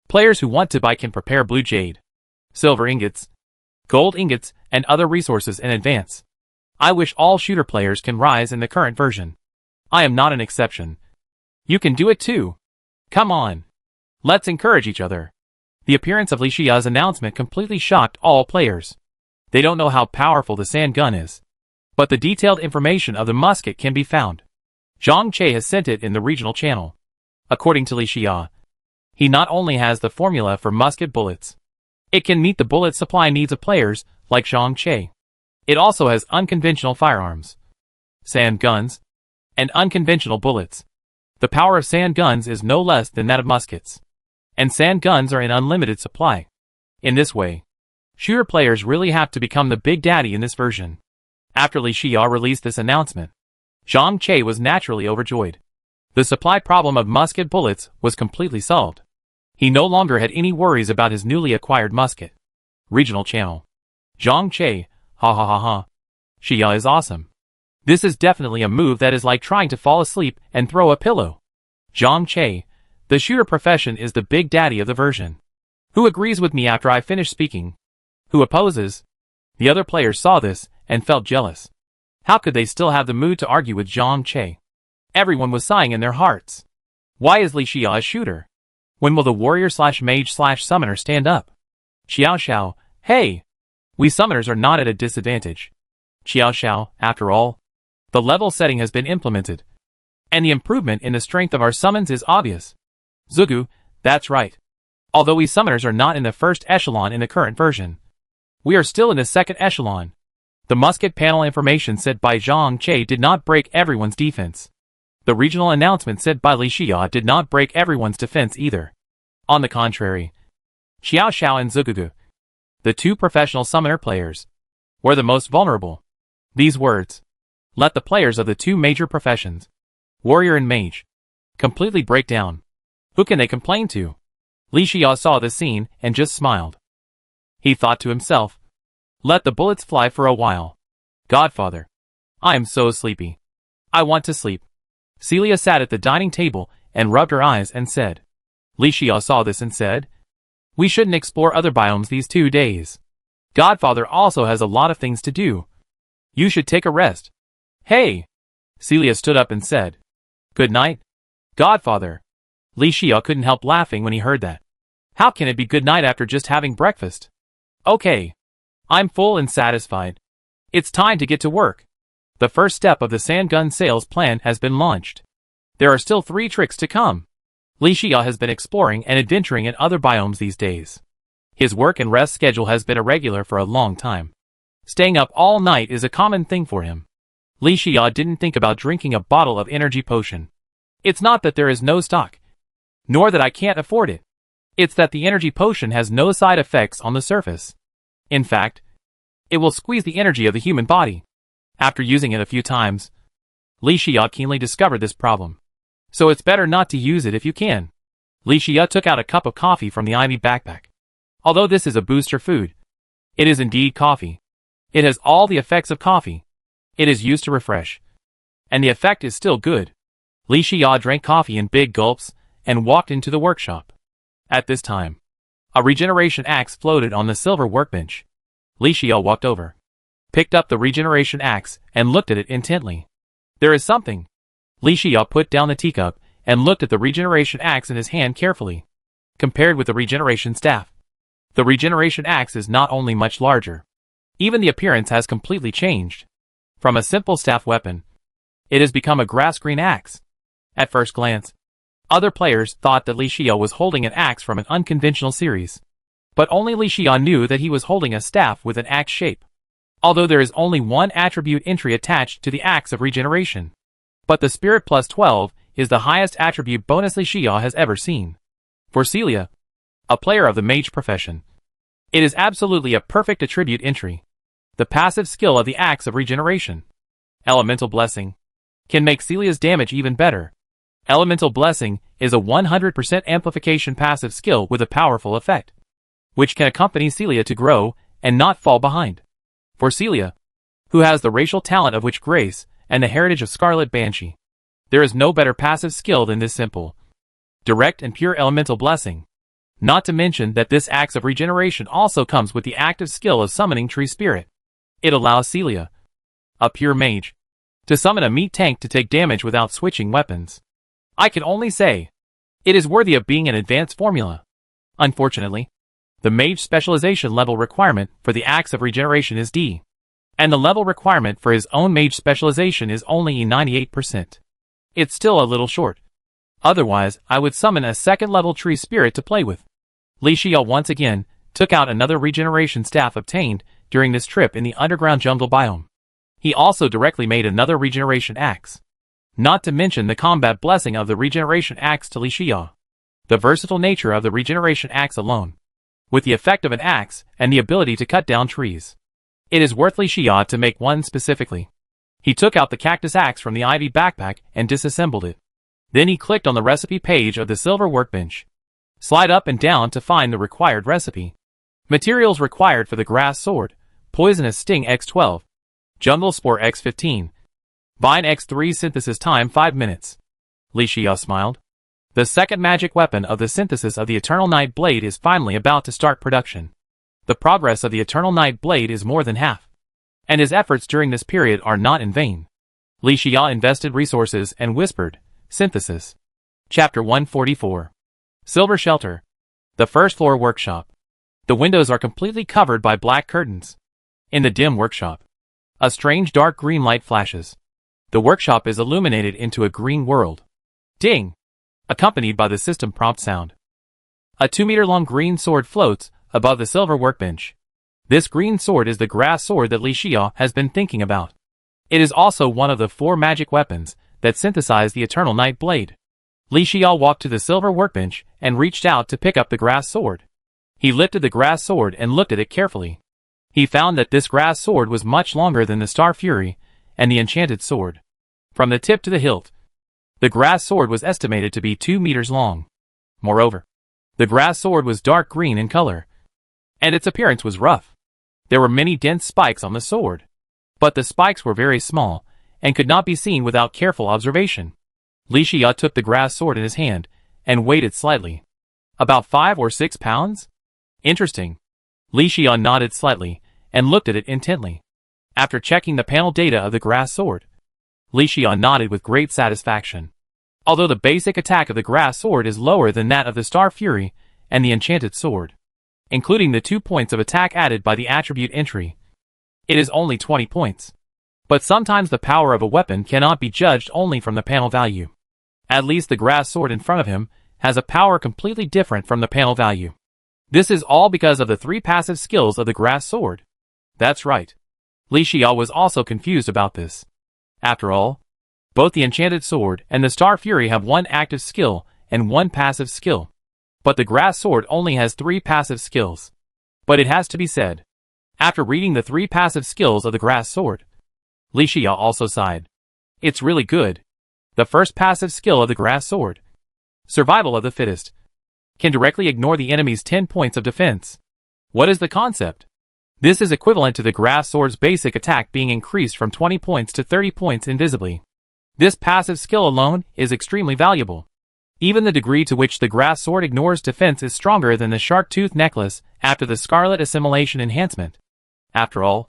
Players who want to buy can prepare blue jade, silver ingots, gold ingots, and other resources in advance. I wish all shooter players can rise in the current version. I am not an exception. You can do it too. Come on. Let's encourage each other. The appearance of Li Xia's announcement completely shocked all players. They don't know how powerful the sand gun is, but the detailed information of the musket can be found. Zhang Che has sent it in the regional channel. According to Li Xia, he not only has the formula for musket bullets, it can meet the bullet supply needs of players like Zhang Che. It also has unconventional firearms, sand guns, and unconventional bullets. The power of sand guns is no less than that of muskets, and sand guns are in unlimited supply. In this way, shooter players really have to become the big daddy in this version. After Li Xia released this announcement, Zhang Che was naturally overjoyed. The supply problem of musket bullets was completely solved. He no longer had any worries about his newly acquired musket. Regional channel. Zhang Che, ha ha ha ha. Xia is awesome. This is definitely a move that is like trying to fall asleep and throw a pillow. Zhang Che, the shooter profession is the big daddy of the version. Who agrees with me after I finish speaking? Who opposes? The other players saw this and felt jealous. How could they still have the mood to argue with Zhang Che? Everyone was sighing in their hearts. Why is Li Xia a shooter? When will the warrior/mage/summoner stand up? Xiao Xiao, hey! We summoners are not at a disadvantage. Xiao Xiao, after all, the level setting has been implemented, and the improvement in the strength of our summons is obvious. Zugu, that's right. Although we summoners are not in the first echelon in the current version, we are still in the second echelon. The musket panel information said by Zhang Che did not break everyone's defense. The regional announcement said by Li Xia did not break everyone's defense either. On the contrary, Xiao Xiao and Zugugu, the two professional summoner players, were the most vulnerable. These words let the players of the two major professions, warrior and mage, completely break down. Who can they complain to? Li Xia saw the scene and just smiled. He thought to himself, let the bullets fly for a while. Godfather, I am so sleepy. I want to sleep. Celia sat at the dining table and rubbed her eyes and said. Li Xia saw this and said, we shouldn't explore other biomes these 2 days. Godfather also has a lot of things to do. You should take a rest. Hey! Celia stood up and said, good night, Godfather. Li Xia couldn't help laughing when he heard that. How can it be good night after just having breakfast? Okay. I'm full and satisfied. It's time to get to work. The first step of the sand gun sales plan has been launched. There are still 3 tricks to come. Li Xia has been exploring and adventuring in other biomes these days. His work and rest schedule has been irregular for a long time. Staying up all night is a common thing for him. Li Xia didn't think about drinking a bottle of energy potion. It's not that there is no stock, nor that I can't afford it. It's that the energy potion has no side effects on the surface. In fact, it will squeeze the energy of the human body. After using it a few times, Li Xia keenly discovered this problem. So it's better not to use it if you can. Li Xia took out a cup of coffee from the ivy backpack. Although this is a booster food, it is indeed coffee. It has all the effects of coffee. It is used to refresh. And the effect is still good. Li Xia drank coffee in big gulps and walked into the workshop. At this time, a regeneration axe floated on the silver workbench. Li Xia walked over, picked up the regeneration axe, and looked at it intently. There is something. Li Xia put down the teacup and looked at the regeneration axe in his hand carefully. Compared with the regeneration staff, the regeneration axe is not only much larger, even the appearance has completely changed. From a simple staff weapon, it has become a grass-green axe. At first glance, other players thought that Li Xia was holding an axe from an unconventional series. But only Li Xia knew that he was holding a staff with an axe shape. Although there is only one attribute entry attached to the axe of regeneration. But the Spirit plus 12 is the highest attribute bonus Li Xia has ever seen. For Celia, a player of the mage profession, it is absolutely a perfect attribute entry. The passive skill of the axe of regeneration, Elemental Blessing, can make Celia's damage even better. Elemental Blessing is a 100% amplification passive skill with a powerful effect, which can accompany Celia to grow and not fall behind. For Celia, who has the racial talent of Witch Grace and the heritage of Scarlet Banshee, there is no better passive skill than this simple, direct and pure Elemental Blessing. Not to mention that this axe of regeneration also comes with the active skill of summoning Tree Spirit. It allows Celia, a pure mage, to summon a meat tank to take damage without switching weapons. I can only say, it is worthy of being an advanced formula. Unfortunately, the mage specialization level requirement for the axe of regeneration is D, and the level requirement for his own mage specialization is only 98%. It's still a little short. Otherwise, I would summon a second-level Tree Spirit to play with. Li Xia once again took out another regeneration staff obtained during this trip in the underground jungle biome. He also directly made another regeneration axe. Not to mention the combat blessing of the regeneration axe to Li Xia. The versatile nature of the regeneration axe alone, with the effect of an axe and the ability to cut down trees. It is worth Li Xia to make one specifically. He took out the cactus axe from the ivy backpack and disassembled it. Then he clicked on the recipe page of the silver workbench. Slide up and down to find the required recipe. Materials required for the grass sword: Poisonous Sting X12, Jungle Spore X15, Vine X3. Synthesis time 5 minutes. Li Xia smiled. The second magic weapon of the synthesis of the Eternal Night Blade is finally about to start production. The progress of the Eternal Night Blade is more than half, and his efforts during this period are not in vain. Li Xia invested resources and whispered, Synthesis. Chapter 144. Silver Shelter. The first floor workshop. The windows are completely covered by black curtains. In the dim workshop, a strange dark green light flashes. The workshop is illuminated into a green world. Ding! Accompanied by the system prompt sound. A 2-meter-long green sword floats above the silver workbench. This green sword is the grass sword that Li Xia has been thinking about. It is also one of the 4 magic weapons that synthesize the Eternal Night Blade. Li Xia walked to the silver workbench and reached out to pick up the grass sword. He lifted the grass sword and looked at it carefully. He found that this grass sword was much longer than the Star Fury and the enchanted sword. From the tip to the hilt, the grass sword was estimated to be 2 meters long. Moreover, the grass sword was dark green in color, and its appearance was rough. There were many dense spikes on the sword, but the spikes were very small and could not be seen without careful observation. Li Xia took the grass sword in his hand and weighed it slightly. About 5 or 6 pounds? Interesting. Li Xia nodded slightly and looked at it intently. After checking the panel data of the grass sword, Li Xia nodded with great satisfaction. Although the basic attack of the grass sword is lower than that of the Star Fury and the enchanted sword, including the 2 points of attack added by the attribute entry, it is only 20 points. But sometimes the power of a weapon cannot be judged only from the panel value. At least the grass sword in front of him has a power completely different from the panel value. This is all because of the 3 passive skills of the grass sword. That's right. Li Xia was also confused about this. After all, both the Enchanted Sword and the Star Fury have one active skill and one passive skill. But the Grass Sword only has 3 passive skills. But it has to be said, after reading the 3 passive skills of the Grass Sword, Li Xia also sighed. It's really good. The first passive skill of the Grass Sword, Survival of the Fittest, can directly ignore the enemy's 10 points of defense. What is the concept? This is equivalent to the Grass Sword's basic attack being increased from 20 points to 30 points invisibly. This passive skill alone is extremely valuable. Even the degree to which the Grass Sword ignores defense is stronger than the Shark Tooth Necklace after the Scarlet Assimilation enhancement. After all,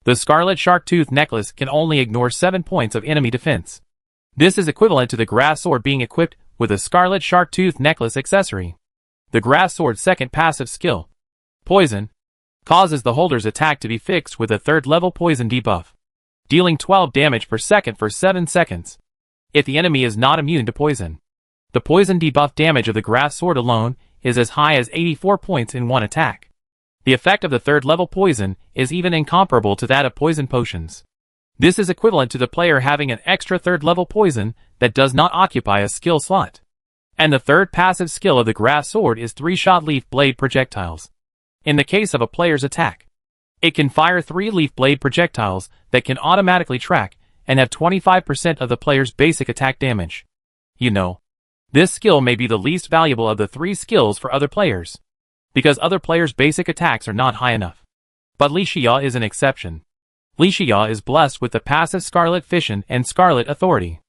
the Scarlet Shark Tooth Necklace can only ignore 7 points of enemy defense. This is equivalent to the Grass Sword being equipped with a Scarlet Shark Tooth Necklace accessory. The Grass Sword's second passive skill, Poison, causes the holder's attack to be fixed with a 3rd level poison debuff, dealing 12 damage per second for 7 seconds. If the enemy is not immune to poison, the poison debuff damage of the Grass Sword alone is as high as 84 points in one attack. The effect of the 3rd level poison is even incomparable to that of poison potions. This is equivalent to the player having an extra 3rd level poison that does not occupy a skill slot. And the 3rd passive skill of the Grass Sword is 3-shot leaf blade projectiles. In the case of a player's attack, it can fire 3 leaf blade projectiles that can automatically track and have 25% of the player's basic attack damage. You know, this skill may be the least valuable of the 3 skills for other players, because other players' basic attacks are not high enough. But Li Xia is an exception. Li Xia is blessed with the passive Scarlet Fission and Scarlet Authority,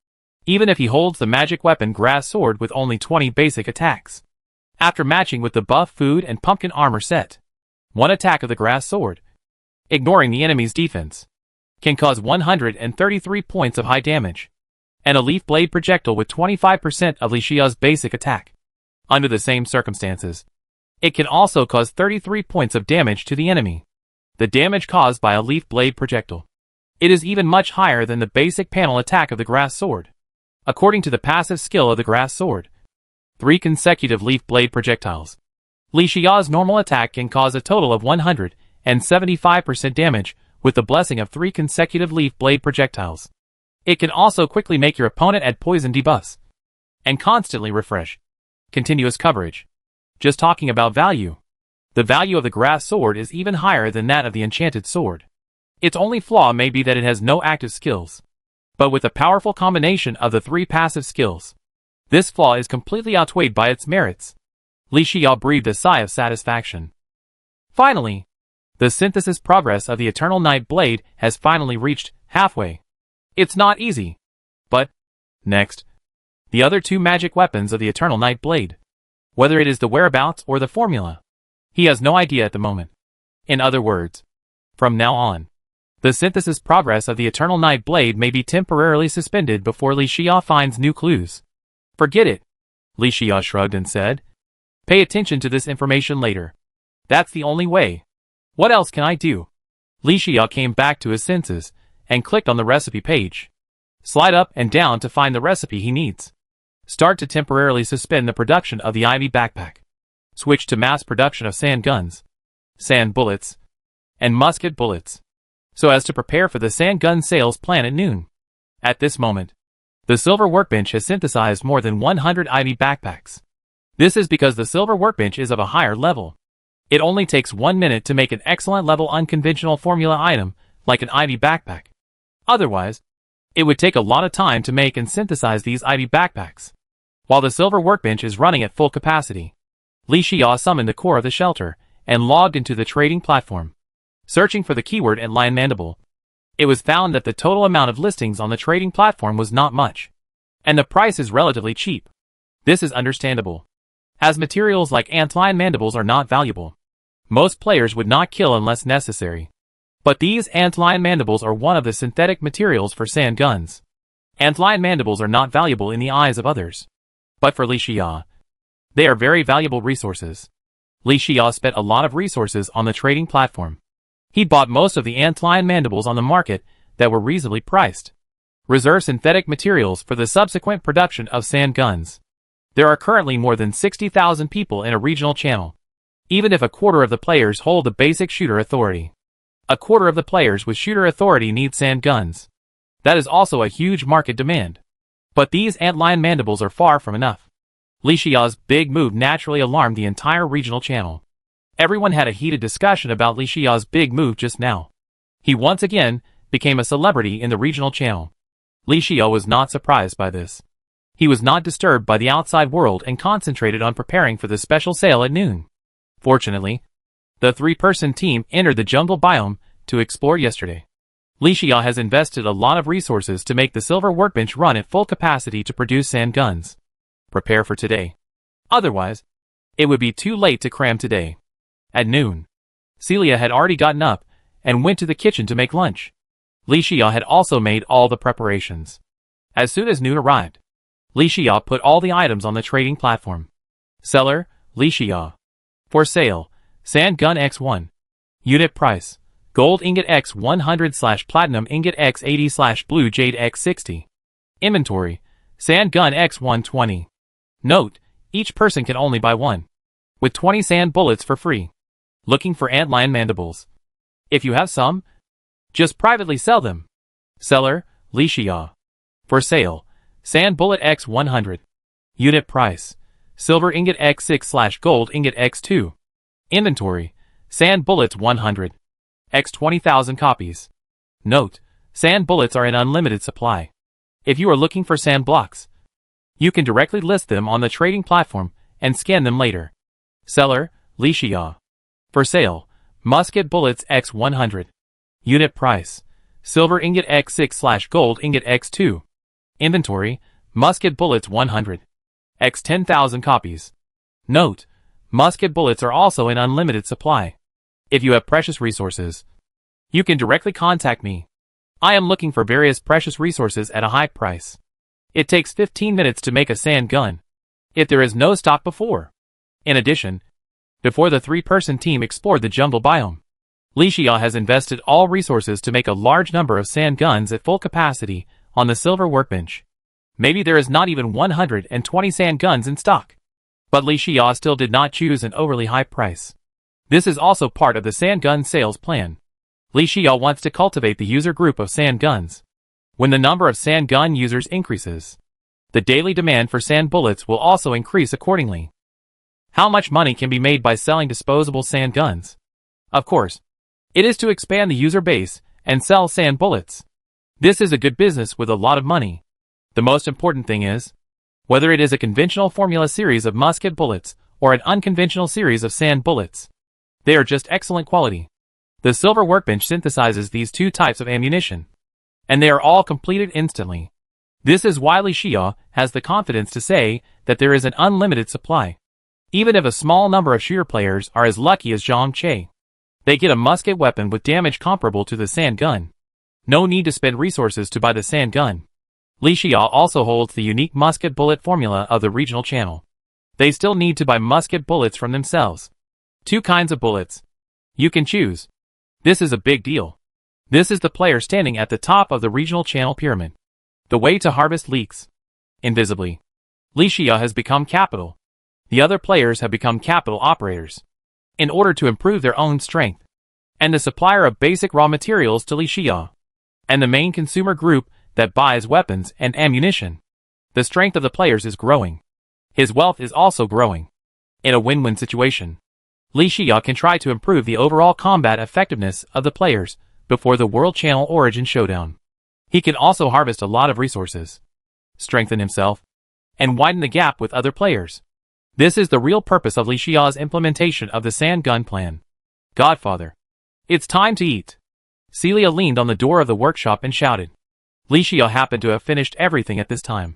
even if he holds the magic weapon Grass Sword with only 20 basic attacks. After matching with the buff food and pumpkin armor set, one attack of the Grass Sword, ignoring the enemy's defense, can cause 133 points of high damage, and a leaf blade projectile with 25% of Li Xia's basic attack. Under the same circumstances, it can also cause 33 points of damage to the enemy. The damage caused by a leaf blade projectile. It is even much higher than the basic panel attack of the Grass Sword. According to the passive skill of the Grass Sword, 3 consecutive leaf blade projectiles. Li Xia's normal attack can cause a total of 175% damage with the blessing of 3 consecutive leaf blade projectiles. It can also quickly make your opponent add poison debuffs and constantly refresh. Continuous coverage. Just talking about value. The value of the Grass Sword is even higher than that of the Enchanted Sword. Its only flaw may be that it has no active skills. But with a powerful combination of the 3 passive skills, this flaw is completely outweighed by its merits. Li Xia breathed a sigh of satisfaction. Finally, the synthesis progress of the Eternal Night Blade has finally reached halfway. It's not easy. But, next, the other 2 magic weapons of the Eternal Night Blade. Whether it is the whereabouts or the formula, he has no idea at the moment. In other words, from now on, the synthesis progress of the Eternal Night Blade may be temporarily suspended before Li Xia finds new clues. Forget it, Li Xia shrugged and said. Pay attention to this information later. That's the only way. What else can I do? Li Xia came back to his senses and clicked on the recipe page. Slide up and down to find the recipe he needs. Start to temporarily suspend the production of the Ivy backpack. Switch to mass production of sand guns, sand bullets, and musket bullets, so as to prepare for the sand gun sales plan at noon. At this moment, the Silver Workbench has synthesized more than 100 Ivy backpacks. This is because the Silver Workbench is of a higher level. It only takes 1 minute to make an excellent level unconventional formula item, like an Ivy backpack. Otherwise, it would take a lot of time to make and synthesize these Ivy backpacks. While the Silver Workbench is running at full capacity, Li Xia summoned the core of the shelter and logged into the trading platform. Searching for the keyword and lion mandible, it was found that the total amount of listings on the trading platform was not much, and the price is relatively cheap. This is understandable, as materials like antlion mandibles are not valuable. Most players would not kill unless necessary. But these antlion mandibles are one of the synthetic materials for sand guns. Antlion mandibles are not valuable in the eyes of others. But for Li Xia, they are very valuable resources. Li Xia spent a lot of resources on the trading platform. He bought most of the antlion mandibles on the market that were reasonably priced. Reserve synthetic materials for the subsequent production of sand guns. There are currently more than 60,000 people in a regional channel. Even if a quarter of the players hold the basic shooter authority, a quarter of the players with shooter authority need sand guns. That is also a huge market demand. But these antlion mandibles are far from enough. Li Xiao's big move naturally alarmed the entire regional channel. Everyone had a heated discussion about Li Xiao's big move just now. He once again became a celebrity in the regional channel. Li Xiao was not surprised by this. He was not disturbed by the outside world and concentrated on preparing for the special sale at noon. Fortunately, the three-person team entered the jungle biome to explore yesterday. Li Xiao has invested a lot of resources to make the silver workbench run at full capacity to produce sand guns. Prepare for today. Otherwise, it would be too late to cram today. At noon, Celia had already gotten up and went to the kitchen to make lunch. Li Xiao had also made all the preparations. As soon as noon arrived, Li Xiao put all the items on the trading platform. Seller, Li Xiao. For sale, Sand Gun X1. Unit price, Gold Ingot X100/Platinum Ingot X80/Blue Jade X60. Inventory, Sand Gun X120. Note, each person can only buy one. With 20 sand bullets for free. Looking for antlion mandibles. If you have some, just privately sell them. Seller, Li Xiao. For sale, Sand Bullet X100. Unit price, Silver Ingot X6/Gold Ingot X2. Inventory, Sand Bullets 100. X 20,000 copies. Note, sand bullets are in unlimited supply. If you are looking for sand blocks, you can directly list them on the trading platform and scan them later. Seller, Li Xiao. For sale, Musket Bullets X100. Unit price, Silver Ingot X6/Gold Ingot X2. Inventory, Musket Bullets 100. X 10,000 copies. Note, musket bullets are also in unlimited supply. If you have precious resources, you can directly contact me. I am looking for various precious resources at a high price. It takes 15 minutes to make a sand gun, if there is no stock before. In addition, before the three-person team explored the jungle biome, Li Xiao has invested all resources to make a large number of sand guns at full capacity on the silver workbench. Maybe there is not even 120 sand guns in stock. But Li Xiao still did not choose an overly high price. This is also part of the sand gun sales plan. Li Xiao wants to cultivate the user group of sand guns. When the number of sand gun users increases, the daily demand for sand bullets will also increase accordingly. How much money can be made by selling disposable sand guns? Of course, it is to expand the user base and sell sand bullets. This is a good business with a lot of money. The most important thing is, whether it is a conventional formula series of musket bullets or an unconventional series of sand bullets, they are just excellent quality. The silver workbench synthesizes these two types of ammunition, and they are all completed instantly. This is why Li Xiao has the confidence to say that there is an unlimited supply. Even if a small number of shooter players are as lucky as Zhang Che, they get a musket weapon with damage comparable to the sand gun. No need to spend resources to buy the sand gun. Li Xiao also holds the unique musket bullet formula of the regional channel. They still need to buy musket bullets from themselves. 2 kinds of bullets. You can choose. This is a big deal. This is the player standing at the top of the regional channel pyramid. The way to harvest leaks. Invisibly, Li Xiao has become capital. The other players have become capital operators, in order to improve their own strength, and the supplier of basic raw materials to Li Xiao, and the main consumer group that buys weapons and ammunition. The strength of the players is growing. His wealth is also growing. In a win-win situation, Li Xiao can try to improve the overall combat effectiveness of the players before the World Channel Origin Showdown. He can also harvest a lot of resources, strengthen himself, and widen the gap with other players. This is the real purpose of Li Xiao's implementation of the sand gun plan. Godfather, it's time to eat. Celia leaned on the door of the workshop and shouted. Li Xiao happened to have finished everything at this time.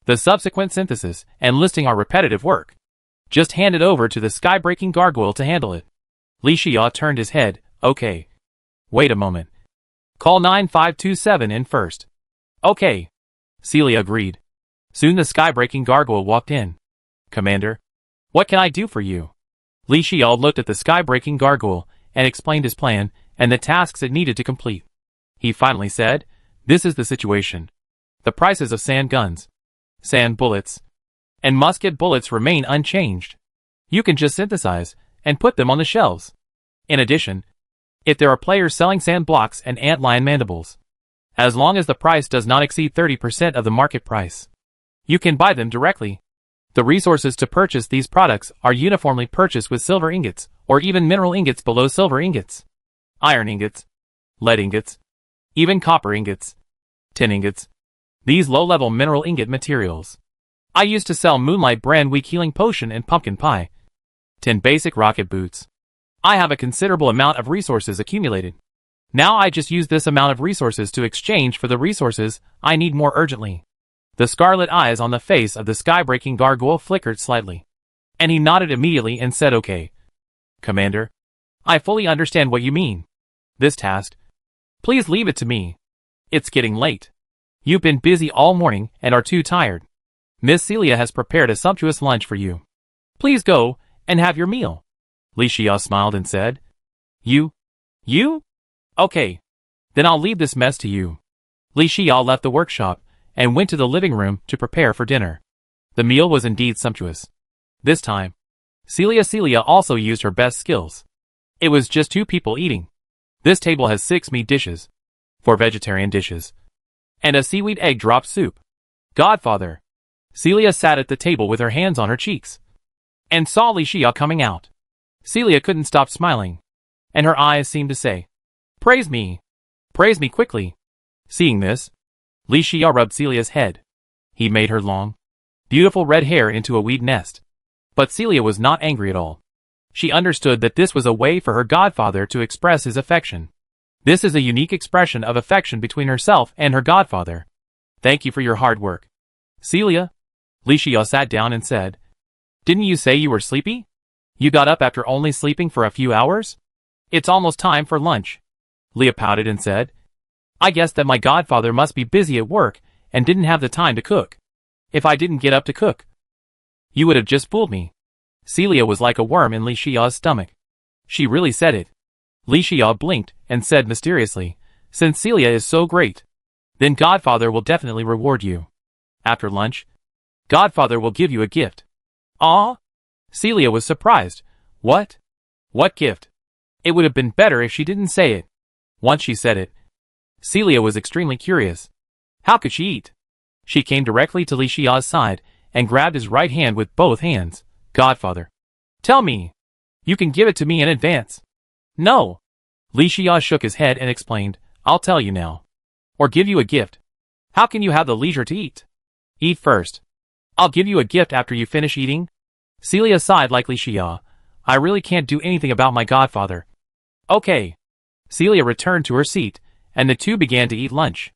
The subsequent synthesis and listing are repetitive work. Just hand it over to the sky-breaking gargoyle to handle it. Li Xiao turned his head. Okay. Wait a moment. Call 9527 in first. Okay. Celia agreed. Soon the sky-breaking gargoyle walked in. Commander, what can I do for you? Li Xiao looked at the sky-breaking gargoyle and explained his plan and the tasks it needed to complete. He finally said, this is the situation. The prices of sand guns, sand bullets, and musket bullets remain unchanged. You can just synthesize and put them on the shelves. In addition, if there are players selling sand blocks and antlion mandibles, as long as the price does not exceed 30% of the market price. You can buy them directly. The resources to purchase these products are uniformly purchased with silver ingots, or even mineral ingots below silver ingots, iron ingots, lead ingots, even copper ingots, tin ingots. These low-level mineral ingot materials. I used to sell Moonlight brand weak healing potion and pumpkin pie. 10 basic rocket boots. I have a considerable amount of resources accumulated. Now I just use this amount of resources to exchange for the resources I need more urgently. The scarlet eyes on the face of the sky-breaking gargoyle flickered slightly. And he nodded immediately and said, "Okay, Commander. I fully understand what you mean. This task. Please leave it to me. It's getting late. You've been busy all morning and are too tired. Miss Celia has prepared a sumptuous lunch for you. Please go and have your meal." Li Xia smiled and said, You? Okay. Then I'll leave this mess to you." Li Xia left the workshop and went to the living room to prepare for dinner. The meal was indeed sumptuous. This time, Celia also used her best skills. It was just 2 people eating. This table has 6 meat dishes, 4 vegetarian dishes, and a seaweed egg drop soup. Godfather. Celia sat at the table with her hands on her cheeks and saw Li Xia coming out. Celia couldn't stop smiling, and her eyes seemed to say, Praise me quickly." Seeing this, Li Xia rubbed Celia's head. He made her long, beautiful red hair into a weed nest. But Celia was not angry at all. She understood that this was a way for her godfather to express his affection. This is a unique expression of affection between herself and her godfather. "Thank you for your hard work, Celia." Li Xia sat down and said, "Didn't you say you were sleepy? You got up after only sleeping for a few hours? It's almost time for lunch." Leah pouted and said, "I guess that my godfather must be busy at work and didn't have the time to cook. If I didn't get up to cook, you would have just fooled me." Celia was like a worm in Li Xia's stomach. She really said it. Li Xia blinked and said mysteriously, "Since Celia is so great, then Godfather will definitely reward you. After lunch, Godfather will give you a gift." "Aw?" Celia was surprised. What? What gift? It would have been better if she didn't say it. Once she said it, Celia was extremely curious. How could she eat? She came directly to Li Xia's side and grabbed his right hand with both hands. "Godfather, tell me. You can give it to me in advance." "No." Li Xia shook his head and explained, "I'll tell you now. Or give you a gift. How can you have the leisure to eat? Eat first. I'll give you a gift after you finish eating." Celia sighed like Li Xia. "I really can't do anything about my godfather." "Okay." Celia returned to her seat, and the two began to eat lunch.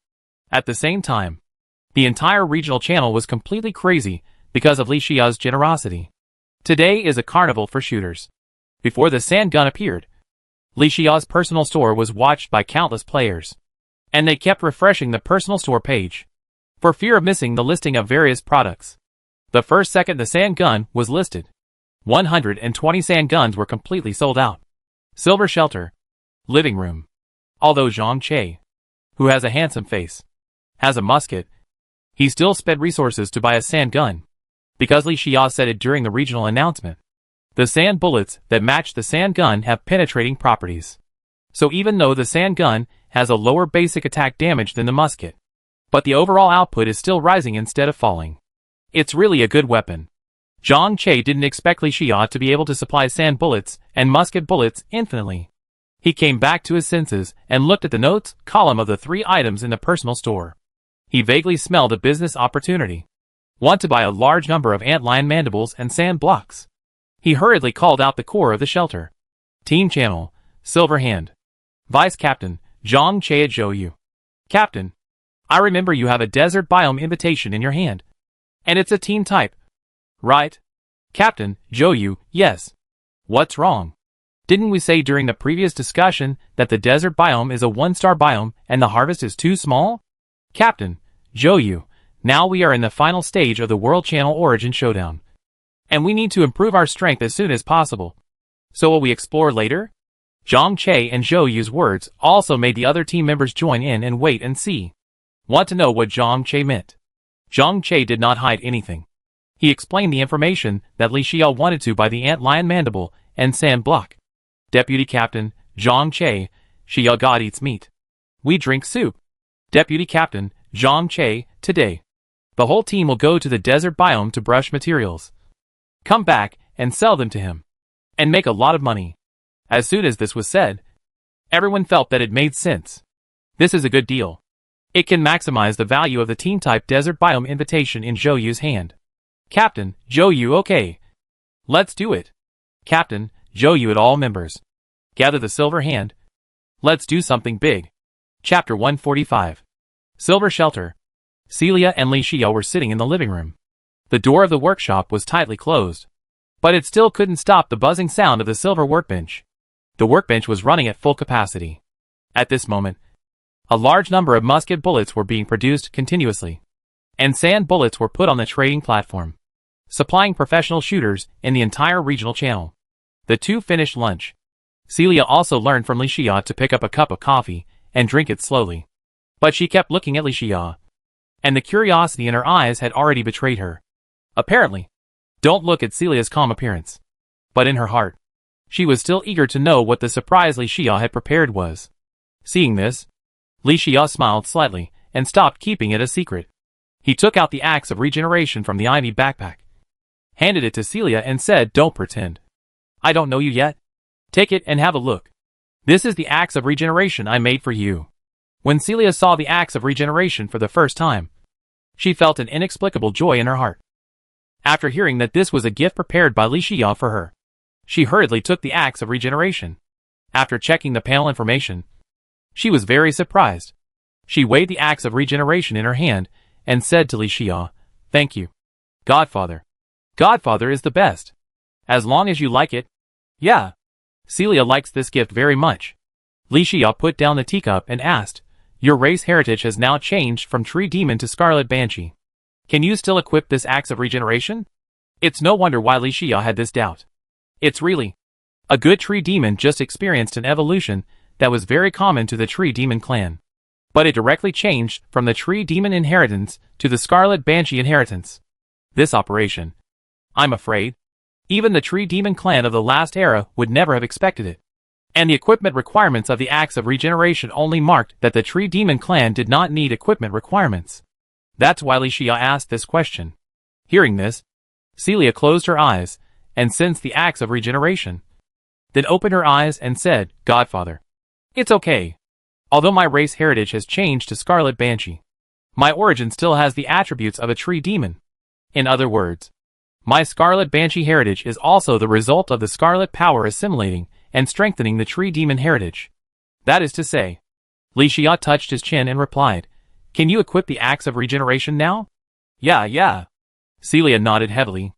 At the same time, the entire regional channel was completely crazy because of Li Xia's generosity. Today is a carnival for shooters. Before the sand gun appeared, Li Xia's personal store was watched by countless players, and they kept refreshing the personal store page for fear of missing the listing of various products. The first second the sand gun was listed, 120 sand guns were completely sold out. Silver shelter. Living room. Although Zhang Che, who has a handsome face, has a musket, he still spent resources to buy a sand gun, because Li Xia said it during the regional announcement. The sand bullets that match the sand gun have penetrating properties. So even though the sand gun has a lower basic attack damage than the musket, but the overall output is still rising instead of falling. It's really a good weapon. Zhang Che didn't expect Li Xia to be able to supply sand bullets and musket bullets infinitely. He came back to his senses and looked at the notes column of the 3 items in the personal store. He vaguely smelled a business opportunity. Want to buy a large number of antlion mandibles and sand blocks. He hurriedly called out the core of the shelter. Team Channel, Silver Hand. Vice Captain, Zhang Che Zhouyu. Captain, I remember you have a desert biome invitation in your hand. And it's a team type. Right? Captain, Zhouyu, yes. What's wrong? Didn't we say during the previous discussion that the desert biome is a 1-star biome and the harvest is too small? Captain, Zhouyu, now we are in the final stage of the World Channel Origin Showdown. And we need to improve our strength as soon as possible. So will we explore later? Zhang Che and Zhouyu's words also made the other team members join in and wait and see. Want to know what Zhang Che meant? Zhang Che did not hide anything. He explained the information that Li Xia wanted to buy the antlion mandible and sand block. Deputy Captain, Zhang Che, Xia God eats meat. We drink soup. Deputy Captain, Zhang Che, today. The whole team will go to the desert biome to brush materials. Come back and sell them to him. And make a lot of money. As soon as this was said, everyone felt that it made sense. This is a good deal. It can maximize the value of the team-type desert biome invitation in Zhou Yu's hand. Captain, Zhou Yu, okay. Let's do it. Captain, Zhou Yu, at all members. Gather the silver hand. Let's do something big. Chapter 145. Silver Shelter. Celia and Li Xiao were sitting in the living room. The door of the workshop was tightly closed. But it still couldn't stop the buzzing sound of the silver workbench. The workbench was running at full capacity. At this moment, a large number of musket bullets were being produced continuously. And sand bullets were put on the trading platform, supplying professional shooters in the entire regional channel. The two finished lunch. Celia also learned from Li Xiao to pick up a cup of coffee and drink it slowly. But she kept looking at Li Xiao, and the curiosity in her eyes had already betrayed her. Apparently, don't look at Celia's calm appearance. But in her heart, she was still eager to know what the surprise Li Xiao had prepared was. Seeing this, Li Xiao smiled slightly and stopped keeping it a secret. He took out the axe of regeneration from the ivy backpack, handed it to Celia and said, "Don't pretend. I don't know you yet. Take it and have a look. This is the axe of regeneration I made for you." When Celia saw the axe of regeneration for the first time, she felt an inexplicable joy in her heart. After hearing that this was a gift prepared by Li Xiao for her, she hurriedly took the axe of regeneration. After checking the panel information, she was very surprised. She weighed the axe of regeneration in her hand and said to Li Xiao, "Thank you, Godfather. Godfather is the best. As long as you like it." "Yeah. Celia likes this gift very much." Li Xiao put down the teacup and asked, "Your race heritage has now changed from Tree Demon to Scarlet Banshee. Can you still equip this axe of regeneration?" It's no wonder why Li Xiao had this doubt. It's really a good Tree Demon just experienced an evolution that was very common to the Tree Demon clan. But it directly changed from the Tree Demon inheritance to the Scarlet Banshee inheritance. This operation, I'm afraid, even the Tree Demon clan of the last era would never have expected it. And the equipment requirements of the axe of regeneration only marked that the Tree Demon clan did not need equipment requirements. That's why Li Xiao asked this question. Hearing this, Celia closed her eyes and sensed the axe of regeneration. Then opened her eyes and said, "Godfather, it's okay. Although my race heritage has changed to Scarlet Banshee, my origin still has the attributes of a Tree Demon. In other words, my Scarlet Banshee heritage is also the result of the Scarlet power assimilating and strengthening the Tree Demon heritage. That is to say." Li Xiao touched his chin and replied, "Can you equip the axe of regeneration now?" Yeah. Celia nodded heavily.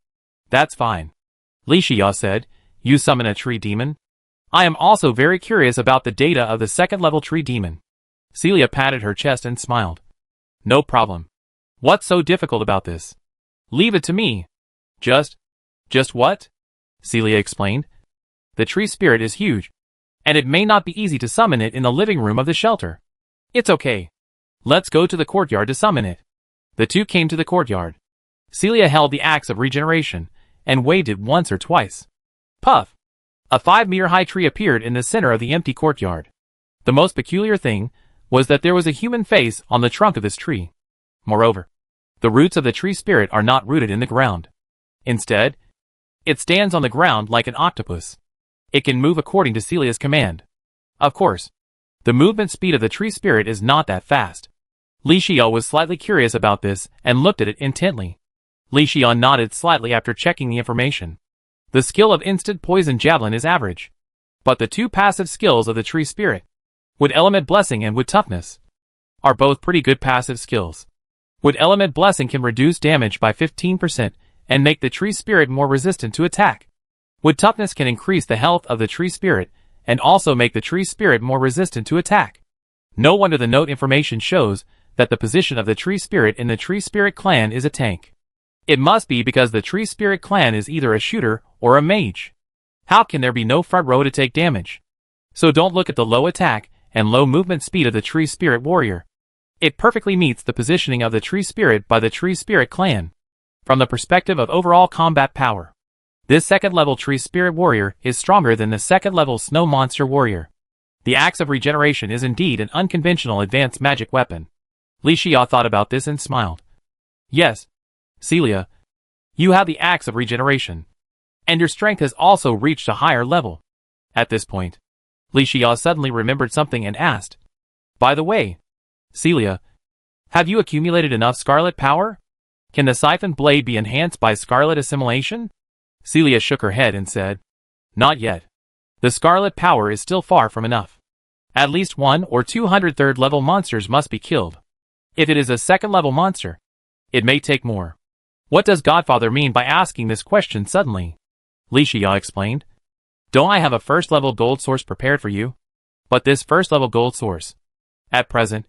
"That's fine." Li Xiao said, "You summon a Tree Demon? I am also very curious about the data of the second-level Tree Demon." Celia patted her chest and smiled. "No problem. What's so difficult about this? Leave it to me." Just what?" Celia explained. "The tree spirit is huge, and it may not be easy to summon it in the living room of the shelter." "It's okay. Let's go to the courtyard to summon it." The two came to the courtyard. Celia held the axe of regeneration and waved it once or twice. Puff! A 5-meter-high tree appeared in the center of the empty courtyard. The most peculiar thing was that there was a human face on the trunk of this tree. Moreover, the roots of the tree spirit are not rooted in the ground. Instead, it stands on the ground like an octopus. It can move according to Celia's command. Of course, the movement speed of the tree spirit is not that fast. Li Xiao was slightly curious about this and looked at it intently. Li Xiao nodded slightly after checking the information. The skill of Instant Poison Javelin is average. But the two passive skills of the Tree Spirit, Wood Element Blessing and Wood Toughness, are both pretty good passive skills. Wood Element Blessing can reduce damage by 15% and make the Tree Spirit more resistant to attack. Wood Toughness can increase the health of the Tree Spirit and also make the Tree Spirit more resistant to attack. No wonder the note information shows that the position of the Tree Spirit in the Tree Spirit clan is a tank. It must be because the Tree Spirit clan is either a shooter or a mage. How can there be no front row to take damage? So don't look at the low attack and low movement speed of the Tree Spirit warrior. It perfectly meets the positioning of the Tree Spirit by the Tree Spirit clan. From the perspective of overall combat power, this second-level Tree Spirit warrior is stronger than the second-level Snow Monster warrior. The Axe of Regeneration is indeed an unconventional advanced magic weapon. Li Xia thought about this and smiled. Yes, Celia, you have the axe of regeneration. And your strength has also reached a higher level. At this point, Li Xia suddenly remembered something and asked, by the way, Celia, have you accumulated enough scarlet power? Can the siphon blade be enhanced by scarlet assimilation? Celia shook her head and said, not yet. The scarlet power is still far from enough. At least 1 or 200 third-level monsters must be killed. If it is a second-level monster, it may take more. What does Godfather mean by asking this question suddenly? Li Xia explained. Don't I have a first-level gold source prepared for you? But this first-level gold source, at present,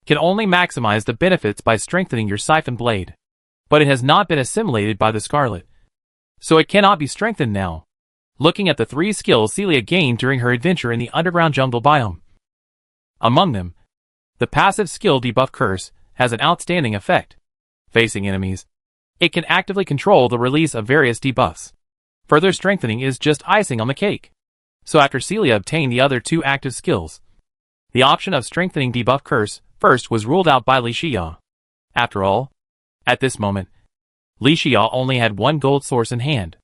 can only maximize the benefits by strengthening your siphon blade. But it has not been assimilated by the scarlet, so it cannot be strengthened now. Looking at the 3 skills Celia gained during her adventure in the underground jungle biome. Among them, the passive skill Debuff Curse has an outstanding effect. Facing enemies, it can actively control the release of various debuffs. Further strengthening is just icing on the cake. So after Celia obtained the other 2 active skills, the option of strengthening Debuff Curse first was ruled out by Li Xia. After all, at this moment, Li Xia only had 1 gold source in hand,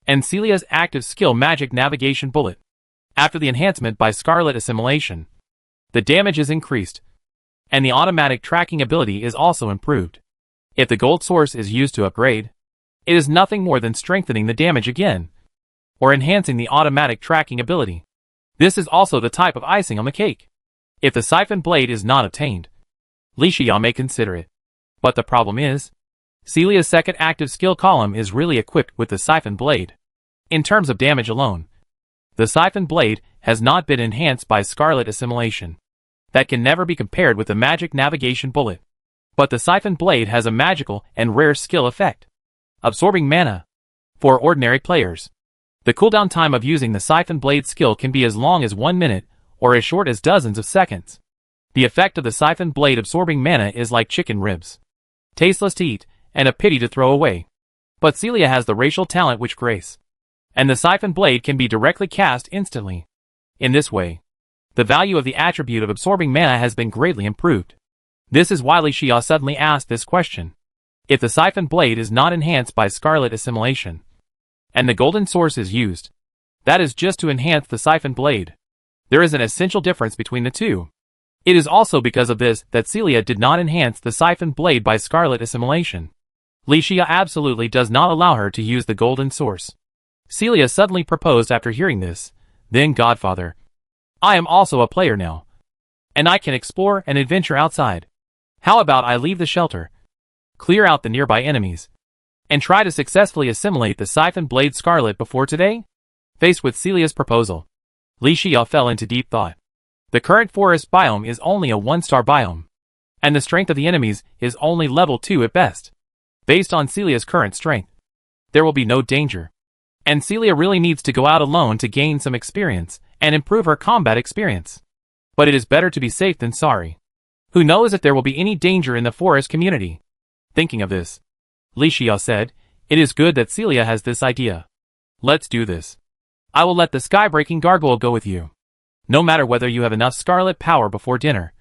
and Celia's active skill Magic Navigation Bullet. After the enhancement by Scarlet Assimilation, the damage is increased, and the automatic tracking ability is also improved. If the gold source is used to upgrade, it is nothing more than strengthening the damage again, or enhancing the automatic tracking ability. This is also the type of icing on the cake. If the siphon blade is not obtained, Li Xia may consider it. But the problem is, Celia's second active skill column is really equipped with the siphon blade. In terms of damage alone, the siphon blade has not been enhanced by Scarlet Assimilation. That can never be compared with the Magic Navigation Bullet. But the siphon blade has a magical and rare skill effect, absorbing mana. For ordinary players, the cooldown time of using the siphon blade skill can be as long as 1 minute, or as short as dozens of seconds. The effect of the siphon blade absorbing mana is like chicken ribs. Tasteless to eat, and a pity to throw away. But Celia has the racial talent which grace, and the siphon blade can be directly cast instantly. In this way, the value of the attribute of absorbing mana has been greatly improved. This is why Li Xia suddenly asked this question. If the siphon blade is not enhanced by Scarlet Assimilation, and the golden source is used, that is just to enhance the siphon blade. There is an essential difference between the two. It is also because of this that Celia did not enhance the siphon blade by Scarlet Assimilation. Li Xia absolutely does not allow her to use the golden source. Celia suddenly proposed after hearing this. Then Godfather, I am also a player now, and I can explore and adventure outside. How about I leave the shelter, clear out the nearby enemies, and try to successfully assimilate the siphon blade Scarlet before today? Faced with Celia's proposal, Li Xia fell into deep thought. The current forest biome is only a 1-star biome, and the strength of the enemies is only level 2 at best. Based on Celia's current strength, there will be no danger, and Celia really needs to go out alone to gain some experience and improve her combat experience. But it is better to be safe than sorry. Who knows if there will be any danger in the forest community? Thinking of this, Li Xia said, it is good that Celia has this idea. Let's do this. I will let the sky-breaking gargoyle go with you. No matter whether you have enough scarlet power before dinner,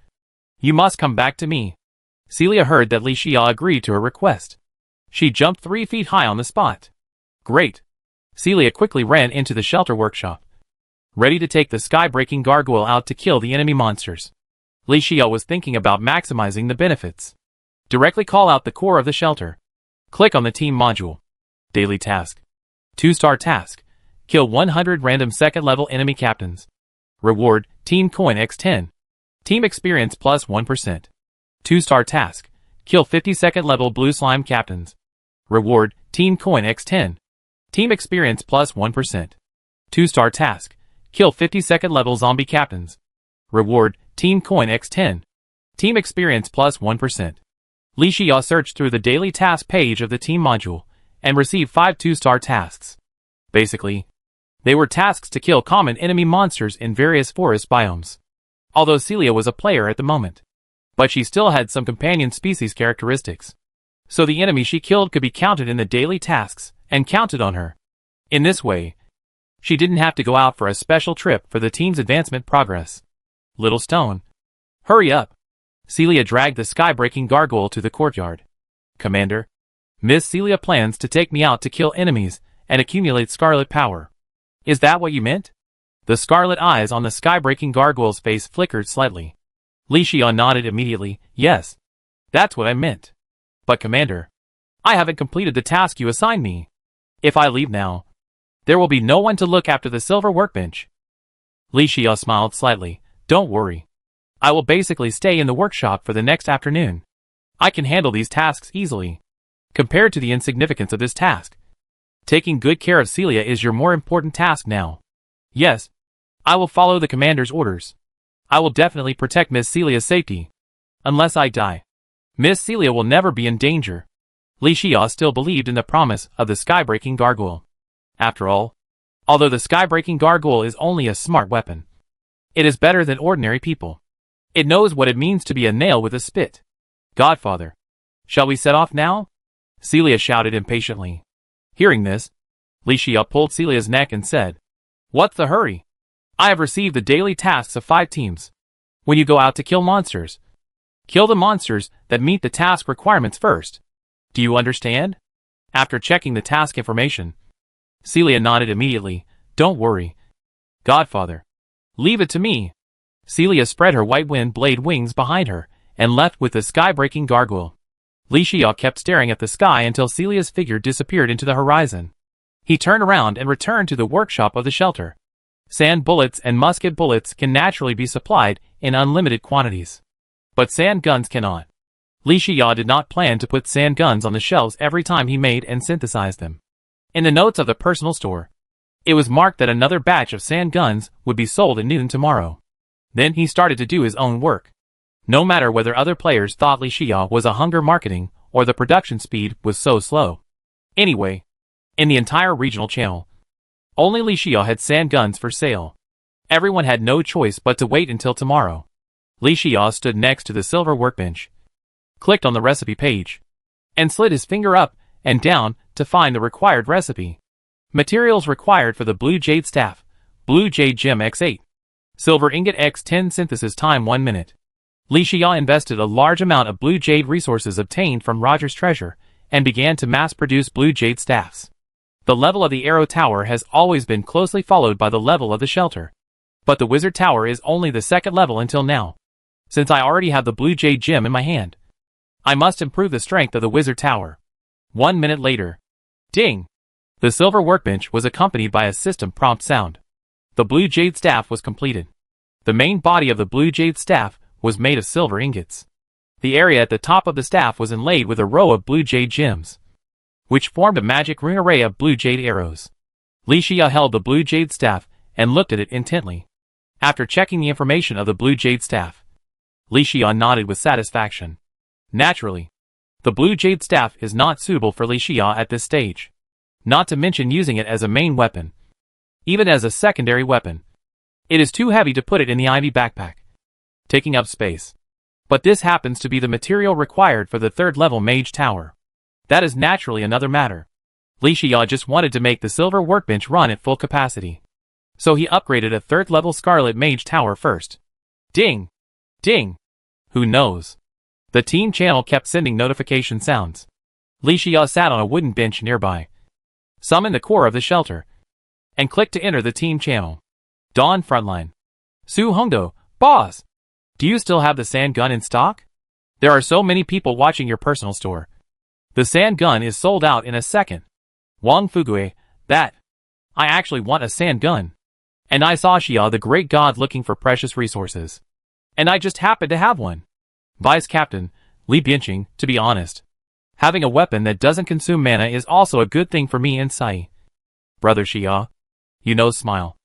you must come back to me. Celia heard that Li Xia agreed to her request. She jumped 3 feet high on the spot. Great. Celia quickly ran into the shelter workshop, ready to take the sky-breaking gargoyle out to kill the enemy monsters. Li Xia was thinking about maximizing the benefits. Directly call out the core of the shelter. Click on the team module. Daily task. 2-star task. Kill 100 random second-level enemy captains. Reward, Team Coin x10. Team Experience plus 1%. 2-star task. Kill 50 second-level blue slime captains. Reward, Team Coin x10. Team Experience plus 1%. 2-star task. Kill 50 second-level zombie captains. Reward, Team Coin x10. Team Experience plus 1%. Li Xia searched through the daily task page of the team module, and received 5 2-star tasks. Basically, they were tasks to kill common enemy monsters in various forest biomes. Although Celia was a player at the moment, but she still had some companion species characteristics. So the enemy she killed could be counted in the daily tasks, and counted on her. In this way, she didn't have to go out for a special trip for the team's advancement progress. Little Stone, hurry up. Celia dragged the sky-breaking gargoyle to the courtyard. Commander, Miss Celia plans to take me out to kill enemies and accumulate scarlet power. Is that what you meant? The scarlet eyes on the sky-breaking gargoyle's face flickered slightly. Li Xiao nodded immediately. Yes. That's what I meant. But Commander, I haven't completed the task you assigned me. If I leave now, there will be no one to look after the silver workbench. Li Xiao smiled slightly. Don't worry. I will basically stay in the workshop for the next afternoon. I can handle these tasks easily. Compared to the insignificance of this task, taking good care of Celia is your more important task now. Yes, I will follow the commander's orders. I will definitely protect Miss Celia's safety. Unless I die, Miss Celia will never be in danger. Li Xiao still believed in the promise of the sky-breaking gargoyle. After all, although the sky-breaking gargoyle is only a smart weapon, it is better than ordinary people. It knows what it means to be a nail with a spit. Godfather, shall we set off now? Celia shouted impatiently. Hearing this, Li Xiao pulled Celia's neck and said, What's the hurry? I have received the daily tasks of 5 teams. When you go out to kill monsters, kill the monsters that meet the task requirements first. Do you understand? After checking the task information, Celia nodded immediately. Don't worry, Godfather. Leave it to me. Celia spread her white wind blade wings behind her and left with the sky-breaking gargoyle. Li Xiao kept staring at the sky until Celia's figure disappeared into the horizon. He turned around and returned to the workshop of the shelter. Sand bullets and musket bullets can naturally be supplied in unlimited quantities, but sand guns cannot. Li Xiao did not plan to put sand guns on the shelves every time he made and synthesized them. In the notes of the personal store, it was marked that another batch of sand guns would be sold at noon tomorrow. Then he started to do his own work. No matter whether other players thought Li Xiao was a hunger marketing or the production speed was so slow. Anyway, in the entire regional channel, only Li Xiao had sand guns for sale. Everyone had no choice but to wait until tomorrow. Li Xiao stood next to the silver workbench, clicked on the recipe page, and slid his finger up and down to find the required recipe. Materials required for the Blue Jade Staff, Blue Jade Gem X8, Silver Ingot X10 synthesis time 1 minute. Li Xiao invested a large amount of Blue Jade resources obtained from Roger's treasure and began to mass-produce Blue Jade staffs. The level of the Arrow Tower has always been closely followed by the level of the shelter. But the Wizard Tower is only the second level until now. Since I already have the Blue Jade Gem in my hand, I must improve the strength of the Wizard Tower. 1 minute later. Ding! The silver workbench was accompanied by a system prompt sound. The Blue Jade Staff was completed. The main body of the Blue Jade Staff was made of silver ingots. The area at the top of the staff was inlaid with a row of Blue Jade gems, which formed a magic ring array of Blue Jade arrows. Li Xiao held the Blue Jade Staff and looked at it intently. After checking the information of the Blue Jade Staff, Li Xiao nodded with satisfaction. Naturally, the Blue Jade Staff is not suitable for Li Xiao at this stage, not to mention using it as a main weapon. Even as a secondary weapon, it is too heavy to put it in the ivy backpack, taking up space. But this happens to be the material required for the 3rd level Mage Tower. That is naturally another matter. Li Xiao just wanted to make the silver workbench run at full capacity, so he upgraded a 3rd level Scarlet Mage Tower first. Ding! Ding! Who knows? The team channel kept sending notification sounds. Li Xiao sat on a wooden bench nearby, summoned the core of the shelter, and clicked to enter the team channel. Dawn Frontline. Su Hongdo, boss! Do you still have the sand gun in stock? There are so many people watching your personal store. The sand gun is sold out in a second. Wang Fugue, that. I actually want a sand gun. And I saw Xia the great god looking for precious resources. And I just happened to have one. Vice Captain, Li Bianqing, to be honest, having a weapon that doesn't consume mana is also a good thing for me and Sai. Brother Xia. You know, smile.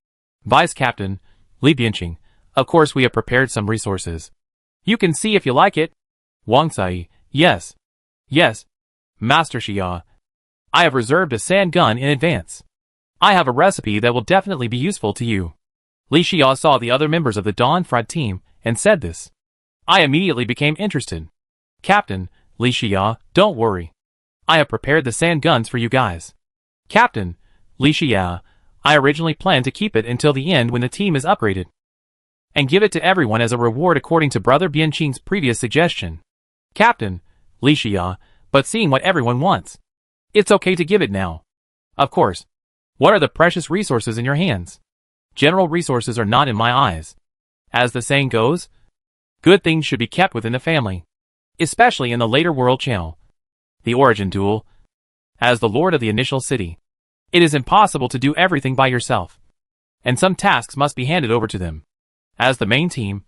Vice Captain, Li Bianqing, of course we have prepared some resources. You can see if you like it. Wang Sai, yes. Yes. Master Xia. I have reserved a sand gun in advance. I have a recipe that will definitely be useful to you. Li Xia saw the other members of the Dawn Fraud team and said this. I immediately became interested. Captain, Li Xia, don't worry. I have prepared the sand guns for you guys. Captain, Li Xia, I originally planned to keep it until the end when the team is upgraded. and give it to everyone as a reward according to Brother Bianqing's previous suggestion. Captain, Li Xia, but seeing what everyone wants. It's okay to give it now. Of course. What are the precious resources in your hands? General resources are not in my eyes. As the saying goes, good things should be kept within the family. Especially in the later world channel. The origin duel. As the lord of the initial city, it is impossible to do everything by yourself. And some tasks must be handed over to them. As the main team,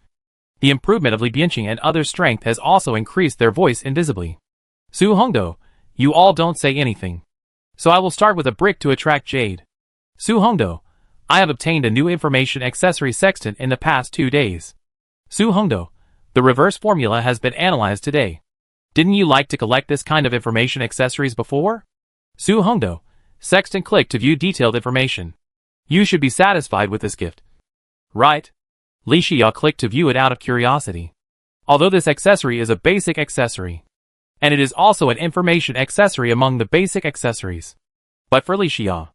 the improvement of Li Bianqing and others' strength has also increased their voice invisibly. Su Hongdo, you all don't say anything. So I will start with a brick to attract jade. Su Hongdo, I have obtained a new information accessory sextant in the past 2 days. Su Hongdo, the reverse formula has been analyzed today. Didn't you like to collect this kind of information accessories before? Su Hongdo, sextant click to view detailed information. You should be satisfied with this gift. Right? Li Xia clicked to view it out of curiosity. Although this accessory is a basic accessory, and it is also an information accessory among the basic accessories. But for Li Xia,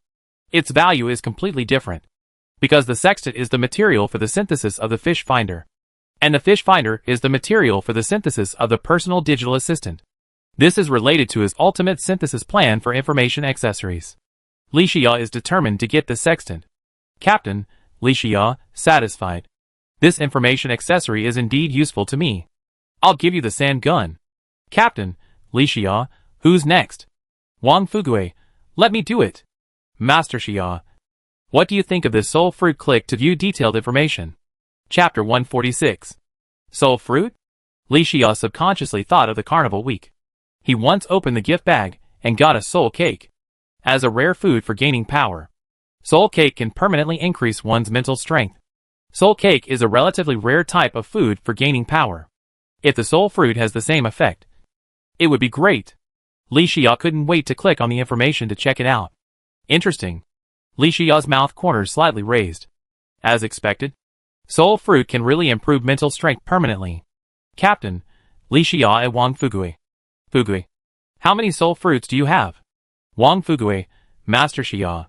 its value is completely different. Because the sextant is the material for the synthesis of the fish finder. And the fish finder is the material for the synthesis of the personal digital assistant. This is related to his ultimate synthesis plan for information accessories. Li Xia is determined to get the sextant. Captain, Li Xia, satisfied. This information accessory is indeed useful to me. I'll give you the sand gun. Captain, Li Xia, who's next? Wang Fugue, let me do it. Master Xia, what do you think of this soul fruit? Click to view detailed information. Chapter 146. Soul fruit? Li Xia subconsciously thought of the carnival week. He once opened the gift bag and got a soul cake. As a rare food for gaining power, soul cake can permanently increase one's mental strength. Soul cake is a relatively rare type of food for gaining power. If the soul fruit has the same effect, it would be great. Li Xia couldn't wait to click on the information to check it out. Interesting. Li Xia's mouth corners slightly raised. As expected, soul fruit can really improve mental strength permanently. Captain, Li Xia and Wang Fugue. Fugue, how many soul fruits do you have? Wang Fugue, Master Xia.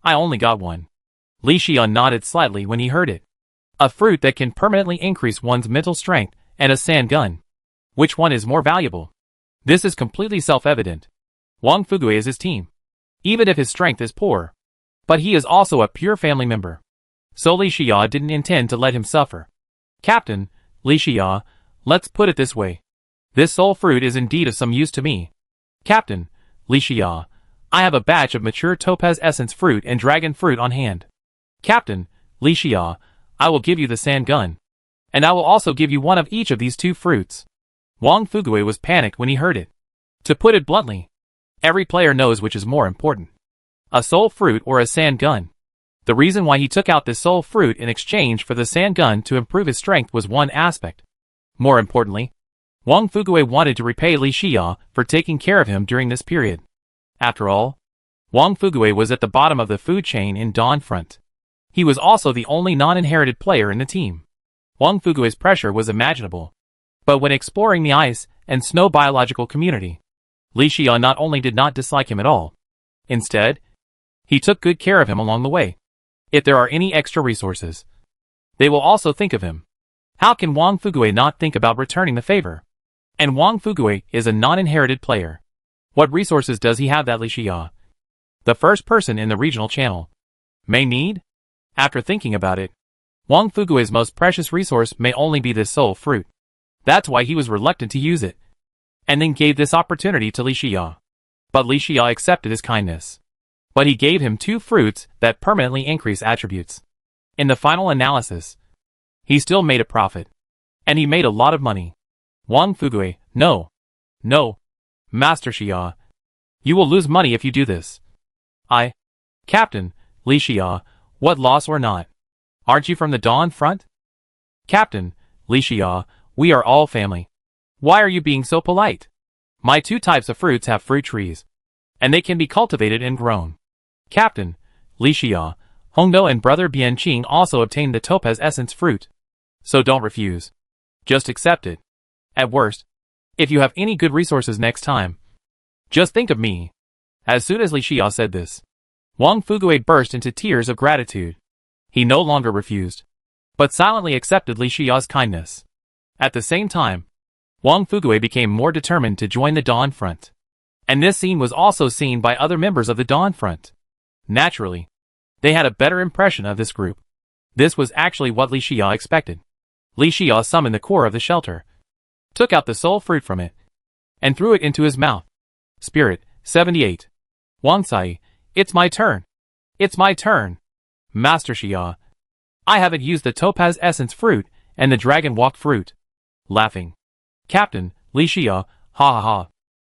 I only got one. Li Xia nodded slightly when he heard it. A fruit that can permanently increase one's mental strength and a sand gun. Which one is more valuable? This is completely self-evident. Wang Fugue is his team. Even if his strength is poor. But he is also a pure family member. So Li Xia didn't intend to let him suffer. Captain, Li Xia, let's put it this way. This soul fruit is indeed of some use to me. Captain, Li Xia, I have a batch of mature topaz essence fruit and dragon fruit on hand. Captain, Li Xia, I will give you the sand gun. And I will also give you one of each of these 2 fruits. Wang Fugue was panicked when he heard it. To put it bluntly, every player knows which is more important. A soul fruit or a sand gun. The reason why he took out this soul fruit in exchange for the sand gun to improve his strength was one aspect. More importantly, Wang Fugue wanted to repay Li Xia for taking care of him during this period. After all, Wang Fugue was at the bottom of the food chain in Dawn Front. He was also the only non-inherited player in the team. Wang Fugue's pressure was imaginable. But when exploring the ice and snow biological community, Li Xia not only did not dislike him at all. Instead, he took good care of him along the way. If there are any extra resources, they will also think of him. How can Wang Fugue not think about returning the favor? And Wang Fugue is a non-inherited player. What resources does he have that Li Xia, the first person in the regional channel, may need? After thinking about it, Wang Fugue's most precious resource may only be this soul fruit. That's why he was reluctant to use it, and then gave this opportunity to Li Xia. But Li Xia accepted his kindness. But he gave him 2 fruits that permanently increase attributes. In the final analysis, he still made a profit. And he made a lot of money. Wang Fugue, no. No. Master Xia. You will lose money if you do this. Captain, Li Xia, what loss or not? Aren't you from the Dawn Front? Captain, Li Xia, we are all family. Why are you being so polite? My 2 types of fruits have fruit trees, and they can be cultivated and grown. Captain, Li Xia, Hongdo and Brother Bianqing also obtained the topaz essence fruit. So don't refuse. Just accept it. At worst, if you have any good resources next time, just think of me. As soon as Li Xia said this, Wang Fugue burst into tears of gratitude. He no longer refused. but silently accepted Li Xiao's kindness. At the same time, Wang Fugui became more determined to join the Dawn Front. And this scene was also seen by other members of the Dawn Front. Naturally, they had a better impression of this group. This was actually what Li Xiao expected. Li Xiao summoned the core of the shelter, took out the soul fruit from it, and threw it into his mouth. Spirit, 78. Wang Sai, it's my turn. It's my turn. Master Xiao, I haven't used the topaz essence fruit and the dragon walk fruit. Laughing. Captain, Li Xiao, ha ha ha.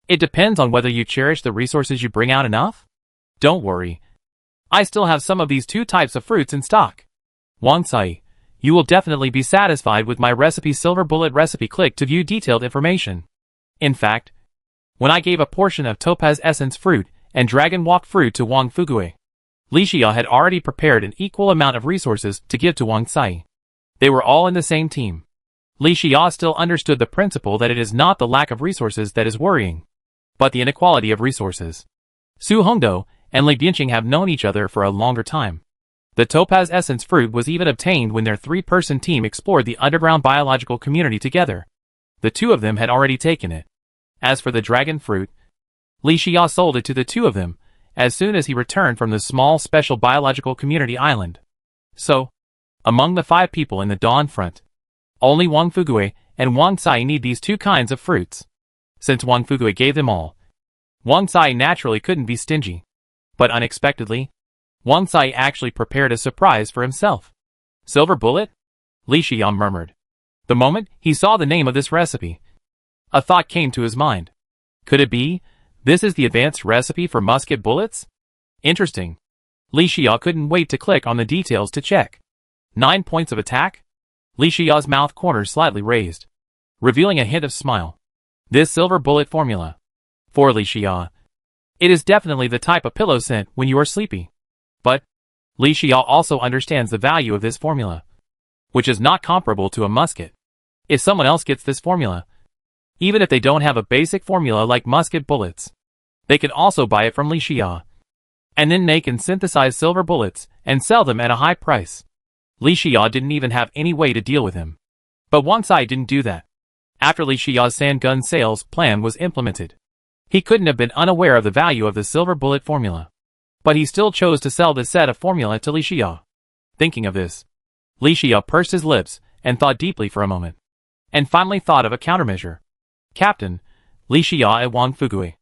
It depends on whether you cherish the resources you bring out enough. Don't worry. I still have some of these two types of fruits in stock. Wang Sai, you will definitely be satisfied with my recipe Silver Bullet recipe. Click to view detailed information. In fact, when I gave a portion of topaz essence fruit and dragon walk fruit to Wang Fugui, Li Xiao had already prepared an equal amount of resources to give to Wang Sai. They were all in the same team. Li Xiao still understood the principle that it is not the lack of resources that is worrying, but the inequality of resources. Su Hongdou and Li Bianqing have known each other for a longer time. The topaz essence fruit was even obtained when their three-person team explored the underground biological community together. The two of them had already taken it. As for the dragon fruit, Li Xiao sold it to the two of them as soon as he returned from the small special biological community island. So, among the 5 people in the Dawn Front, only Wang Fugui and Wang Sai need these two kinds of fruits. Since Wang Fugui gave them all, Wang Sai naturally couldn't be stingy. But unexpectedly, Wang Sai actually prepared a surprise for himself. Silver Bullet? Li Xiao murmured. The moment he saw the name of this recipe, a thought came to his mind. Could it be, this is the advanced recipe for musket bullets? Interesting. Li Xiao couldn't wait to click on the details to check. 9 points of attack? Li Xiao's mouth corners slightly raised, revealing a hint of smile. This Silver Bullet formula. For Li Xiao, it is definitely the type of pillow scent when you are sleepy. But Li Xiao also understands the value of this formula, which is not comparable to a musket. If someone else gets this formula, even if they don't have a basic formula like musket bullets, they can also buy it from Li Xiao. And then they can synthesize silver bullets and sell them at a high price. Li Xiao didn't even have any way to deal with him. But Wang Sai didn't do that. After Li Xiao's sand gun sales plan was implemented, he couldn't have been unaware of the value of the silver bullet formula. But he still chose to sell this set of formula to Li Xiao. Thinking of this, Li Xiao pursed his lips and thought deeply for a moment, and finally thought of a countermeasure. Captain, Li Xiao and Wang Fugui.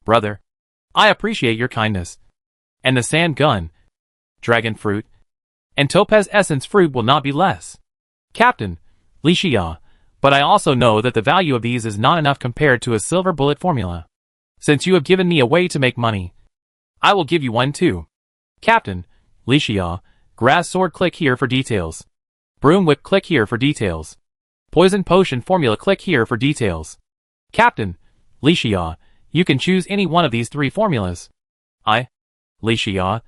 Brother, I appreciate your kindness. And the sand gun, dragon fruit, and topaz essence fruit will not be less. Captain, Li Xiao, but I also know that the value of these is not enough compared to a silver bullet formula. Since you have given me a way to make money, I will give you one too. Captain, Li Xiao, grass sword click here for details. Broom whip click here for details. Poison potion formula click here for details. Captain, Li Xiao, you can choose any one of these 3 formulas. I, Li Xiao,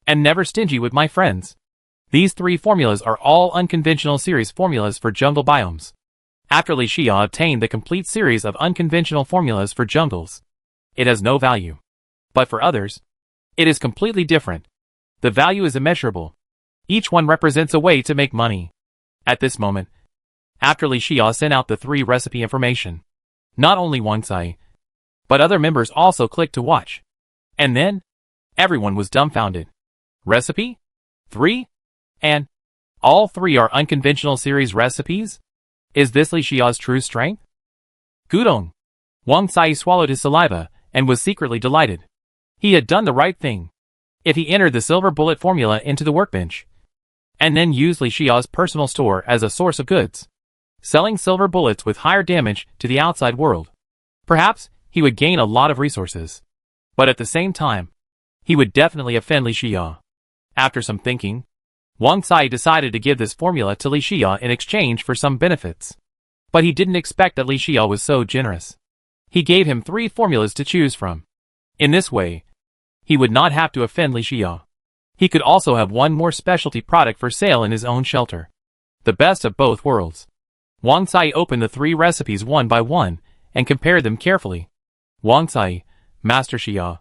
am never stingy with my friends. These 3 formulas are all unconventional series formulas for jungle biomes. After Li Xiao obtained the complete series of unconventional formulas for jungles, it has no value. But for others, it is completely different. The value is immeasurable. Each one represents a way to make money. At this moment, after Li Xiao sent out the 3 recipe information, not only Wang Sai, but other members also clicked to watch. And then, everyone was dumbfounded. Recipe? 3? And all 3 are unconventional series recipes? Is this Li Xiao's true strength? Gudong. Wang Sai swallowed his saliva and was secretly delighted. He had done the right thing. If he entered the silver bullet formula into the workbench, and then used Li Xiao's personal store as a source of goods, selling silver bullets with higher damage to the outside world, perhaps he would gain a lot of resources. But at the same time, he would definitely offend Li Xiao. After some thinking, Wang Sai decided to give this formula to Li Xiao in exchange for some benefits. But he didn't expect that Li Xiao was so generous. He gave him 3 formulas to choose from. In this way, he would not have to offend Li Xiao. He could also have one more specialty product for sale in his own shelter. The best of both worlds. Wang Sai opened the 3 recipes one by one and compared them carefully. Wang Sai, Master Xiao,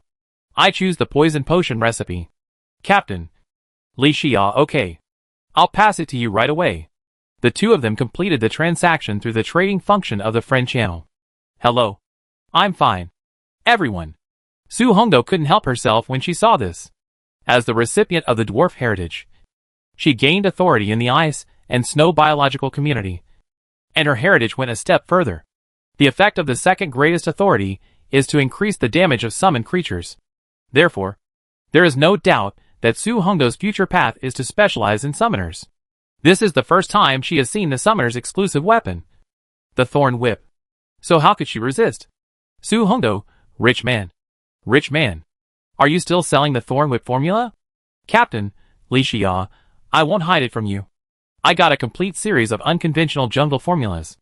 I choose the poison potion recipe. Captain, Li Xiao, okay. I'll pass it to you right away. The two of them completed the transaction through the trading function of the friend channel. Hello. I'm fine. Everyone. Su Hongdo couldn't help herself when she saw this. As the recipient of the dwarf heritage, she gained authority in the ice and snow biological community, and her heritage went a step further. The effect of the second greatest authority is to increase the damage of summoned creatures. Therefore, there is no doubt that Su Hongdo's future path is to specialize in summoners. This is the first time she has seen the summoner's exclusive weapon, the Thorn Whip. So how could she resist? Su Hongdo, rich man. Rich man. Are you still selling the Thorn Whip formula? Captain, Li Xia, I won't hide it from you. I got a complete series of unconventional jungle formulas.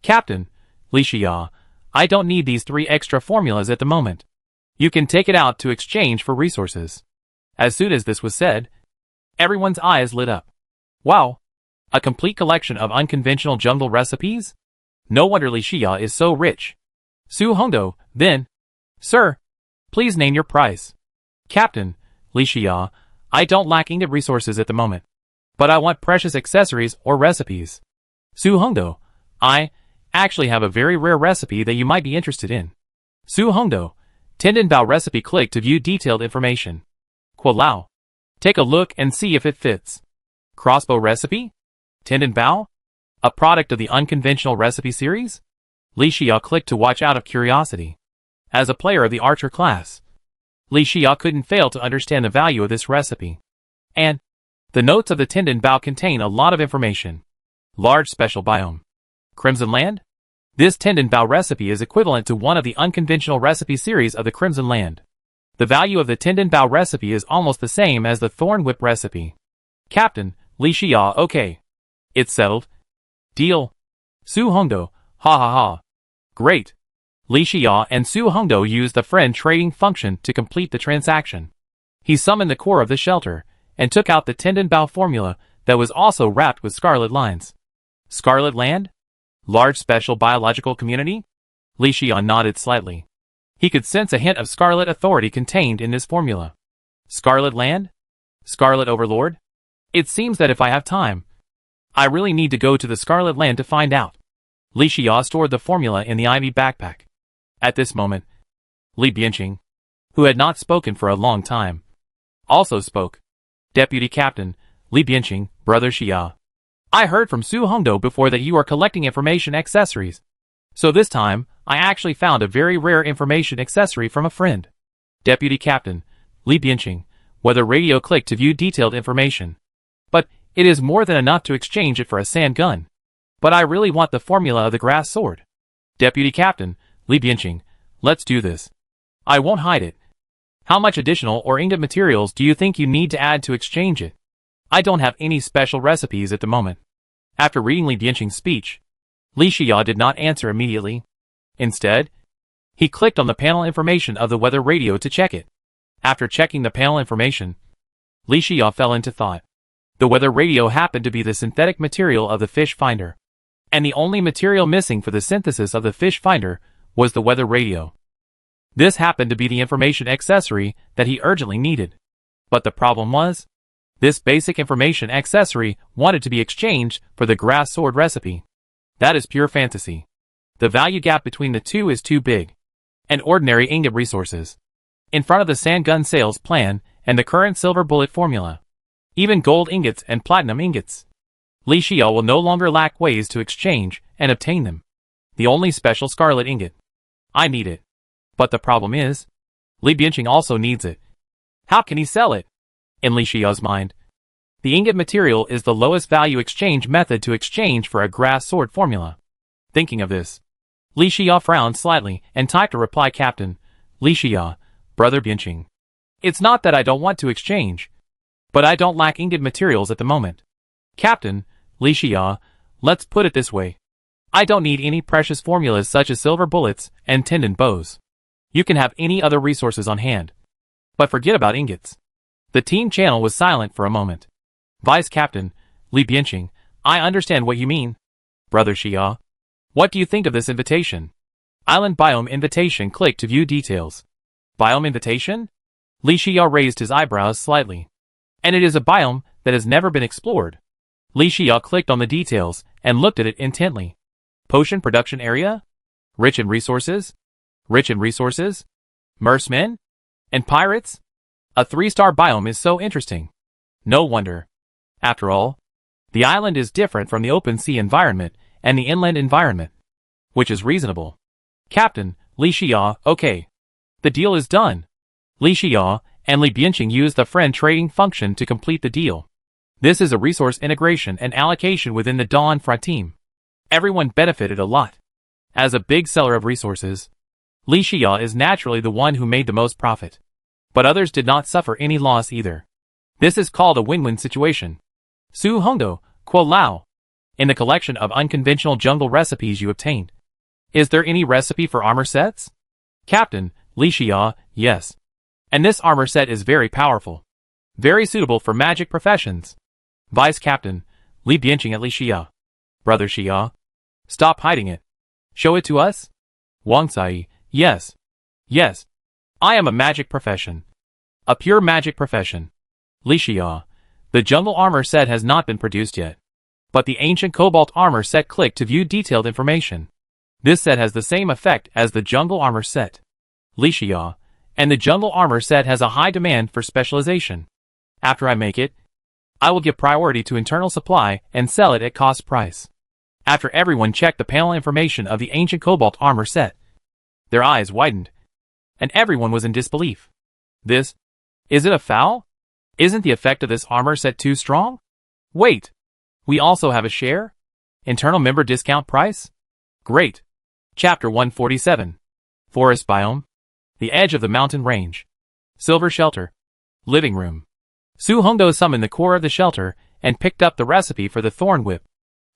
Captain, Li Xia, I don't need these 3 extra formulas at the moment. You can take it out to exchange for resources. As soon as this was said, everyone's eyes lit up. Wow! A complete collection of unconventional jungle recipes? No wonder Li Xia is so rich. Su Hongdo, then. Sir, please name your price. Captain, Li Xia, I don't lack ingot resources at the moment, but I want precious accessories or recipes. Su Hongdo, I actually have a very rare recipe that you might be interested in. Su Hongdo, Tendon Bao recipe. Click to view detailed information. Lao. Take a look and see if it fits. Crossbow recipe? Tendon Bao? A product of the unconventional recipe series? Li Xia clicked to watch out of curiosity. As a player of the archer class, Li Xia couldn't fail to understand the value of this recipe. And the notes of the Tendon Bao contain a lot of information. Large special biome. Crimson Land? This Tendon Bao recipe is equivalent to one of the unconventional recipe series of the Crimson Land. The value of the Tendon Bao recipe is almost the same as the Thorn Whip recipe. Captain, Li Xia, okay. It's settled. Deal. Su Hongdo, ha ha ha. Great. Li Xia and Su Hongdo used the friend trading function to complete the transaction. He summoned the core of the shelter, and took out the Tendon Bao formula that was also wrapped with scarlet lines. Scarlet Land? Large special biological community? Li Xia nodded slightly. He could sense a hint of scarlet authority contained in this formula. Scarlet Land? Scarlet Overlord? It seems that if I have time, I really need to go to the Scarlet Land to find out. Li Xia stored the formula in the ivy backpack. At this moment, Li Bianqing, who had not spoken for a long time, also spoke. Deputy Captain, Li Bianqing, Brother Xia. I heard from Su Hongdo before that you are collecting information accessories. So this time, I actually found a very rare information accessory from a friend. Deputy Captain, Li Bianqing, weather radio. Click to view detailed information. But it is more than enough to exchange it for a sand gun. But I really want the formula of the grass sword. Deputy Captain, Li Bianqing, let's do this. I won't hide it. How much additional or ingot materials do you think you need to add to exchange it? I don't have any special recipes at the moment. After reading Li Bianqing's speech, Li Xia did not answer immediately. Instead, he clicked on the panel information of the weather radio to check it. After checking the panel information, Li Xia fell into thought. The weather radio happened to be the synthetic material of the fish finder, and the only material missing for the synthesis of the fish finder was the weather radio. This happened to be the information accessory that he urgently needed. But the problem was, this basic information accessory wanted to be exchanged for the grass sword recipe. That is pure fantasy. The value gap between the two is too big. And ordinary ingot resources. In front of the sand gun sales plan and the current silver bullet formula. Even gold ingots and platinum ingots. Li Xia will no longer lack ways to exchange and obtain them. The only special scarlet ingot. I need it. But the problem is, Li Bianqing also needs it. How can he sell it? In Li Xia's mind, the ingot material is the lowest value exchange method to exchange for a grass sword formula. Thinking of this, Li Xia frowned slightly and typed a reply. Captain, Li Xia, Brother Bianqing. It's not that I don't want to exchange, but I don't lack ingot materials at the moment. Captain, Li Xia, let's put it this way. I don't need any precious formulas such as silver bullets and tendon bows. You can have any other resources on hand. But forget about ingots. The team channel was silent for a moment. Vice Captain, Li Bianqing, I understand what you mean. Brother Xia, what do you think of this invitation? Island biome invitation. Click to view details. Biome invitation? Li Xia raised his eyebrows slightly. And it is a biome that has never been explored. Li Xia clicked on the details and looked at it intently. Potion production area? Rich in resources? Rich in resources? Mercemen? And pirates? A 3-star biome is so interesting. No wonder. After all, the island is different from the open sea environment and the inland environment, which is reasonable. Captain, Li Xia, okay. The deal is done. Li Xia and Li Bianqing used the friend trading function to complete the deal. This is a resource integration and allocation within the Dawn Fra team. Everyone benefited a lot. As a big seller of resources, Li Xia is naturally the one who made the most profit. But others did not suffer any loss either. This is called a win-win situation. Su Hongdo, Kuo Lao. In the collection of unconventional jungle recipes you obtained, is there any recipe for armor sets? Captain, Li Xia, yes. And this armor set is very powerful. Very suitable for magic professions. Vice Captain, Li Bianqing at Li Xia. Brother Xia. Stop hiding it. Show it to us? Wang Sai, yes. Yes. I am a magic profession. A pure magic profession. Li Xia. The jungle armor set has not been produced yet. But the ancient cobalt armor set, click to view detailed information. This set has the same effect as the jungle armor set. Li Xia. And the jungle armor set has a high demand for specialization. After I make it, I will give priority to internal supply and sell it at cost price. After everyone checked the panel information of the ancient cobalt armor set, their eyes widened, and everyone was in disbelief. This? Is it a foul? Isn't the effect of this armor set too strong? Wait! We also have a share? Internal member discount price? Great! Chapter 147. Forest Biome. The edge of the mountain range. Silver Shelter. Living Room. Su Hongdo summoned the core of the shelter and picked up the recipe for the thorn whip.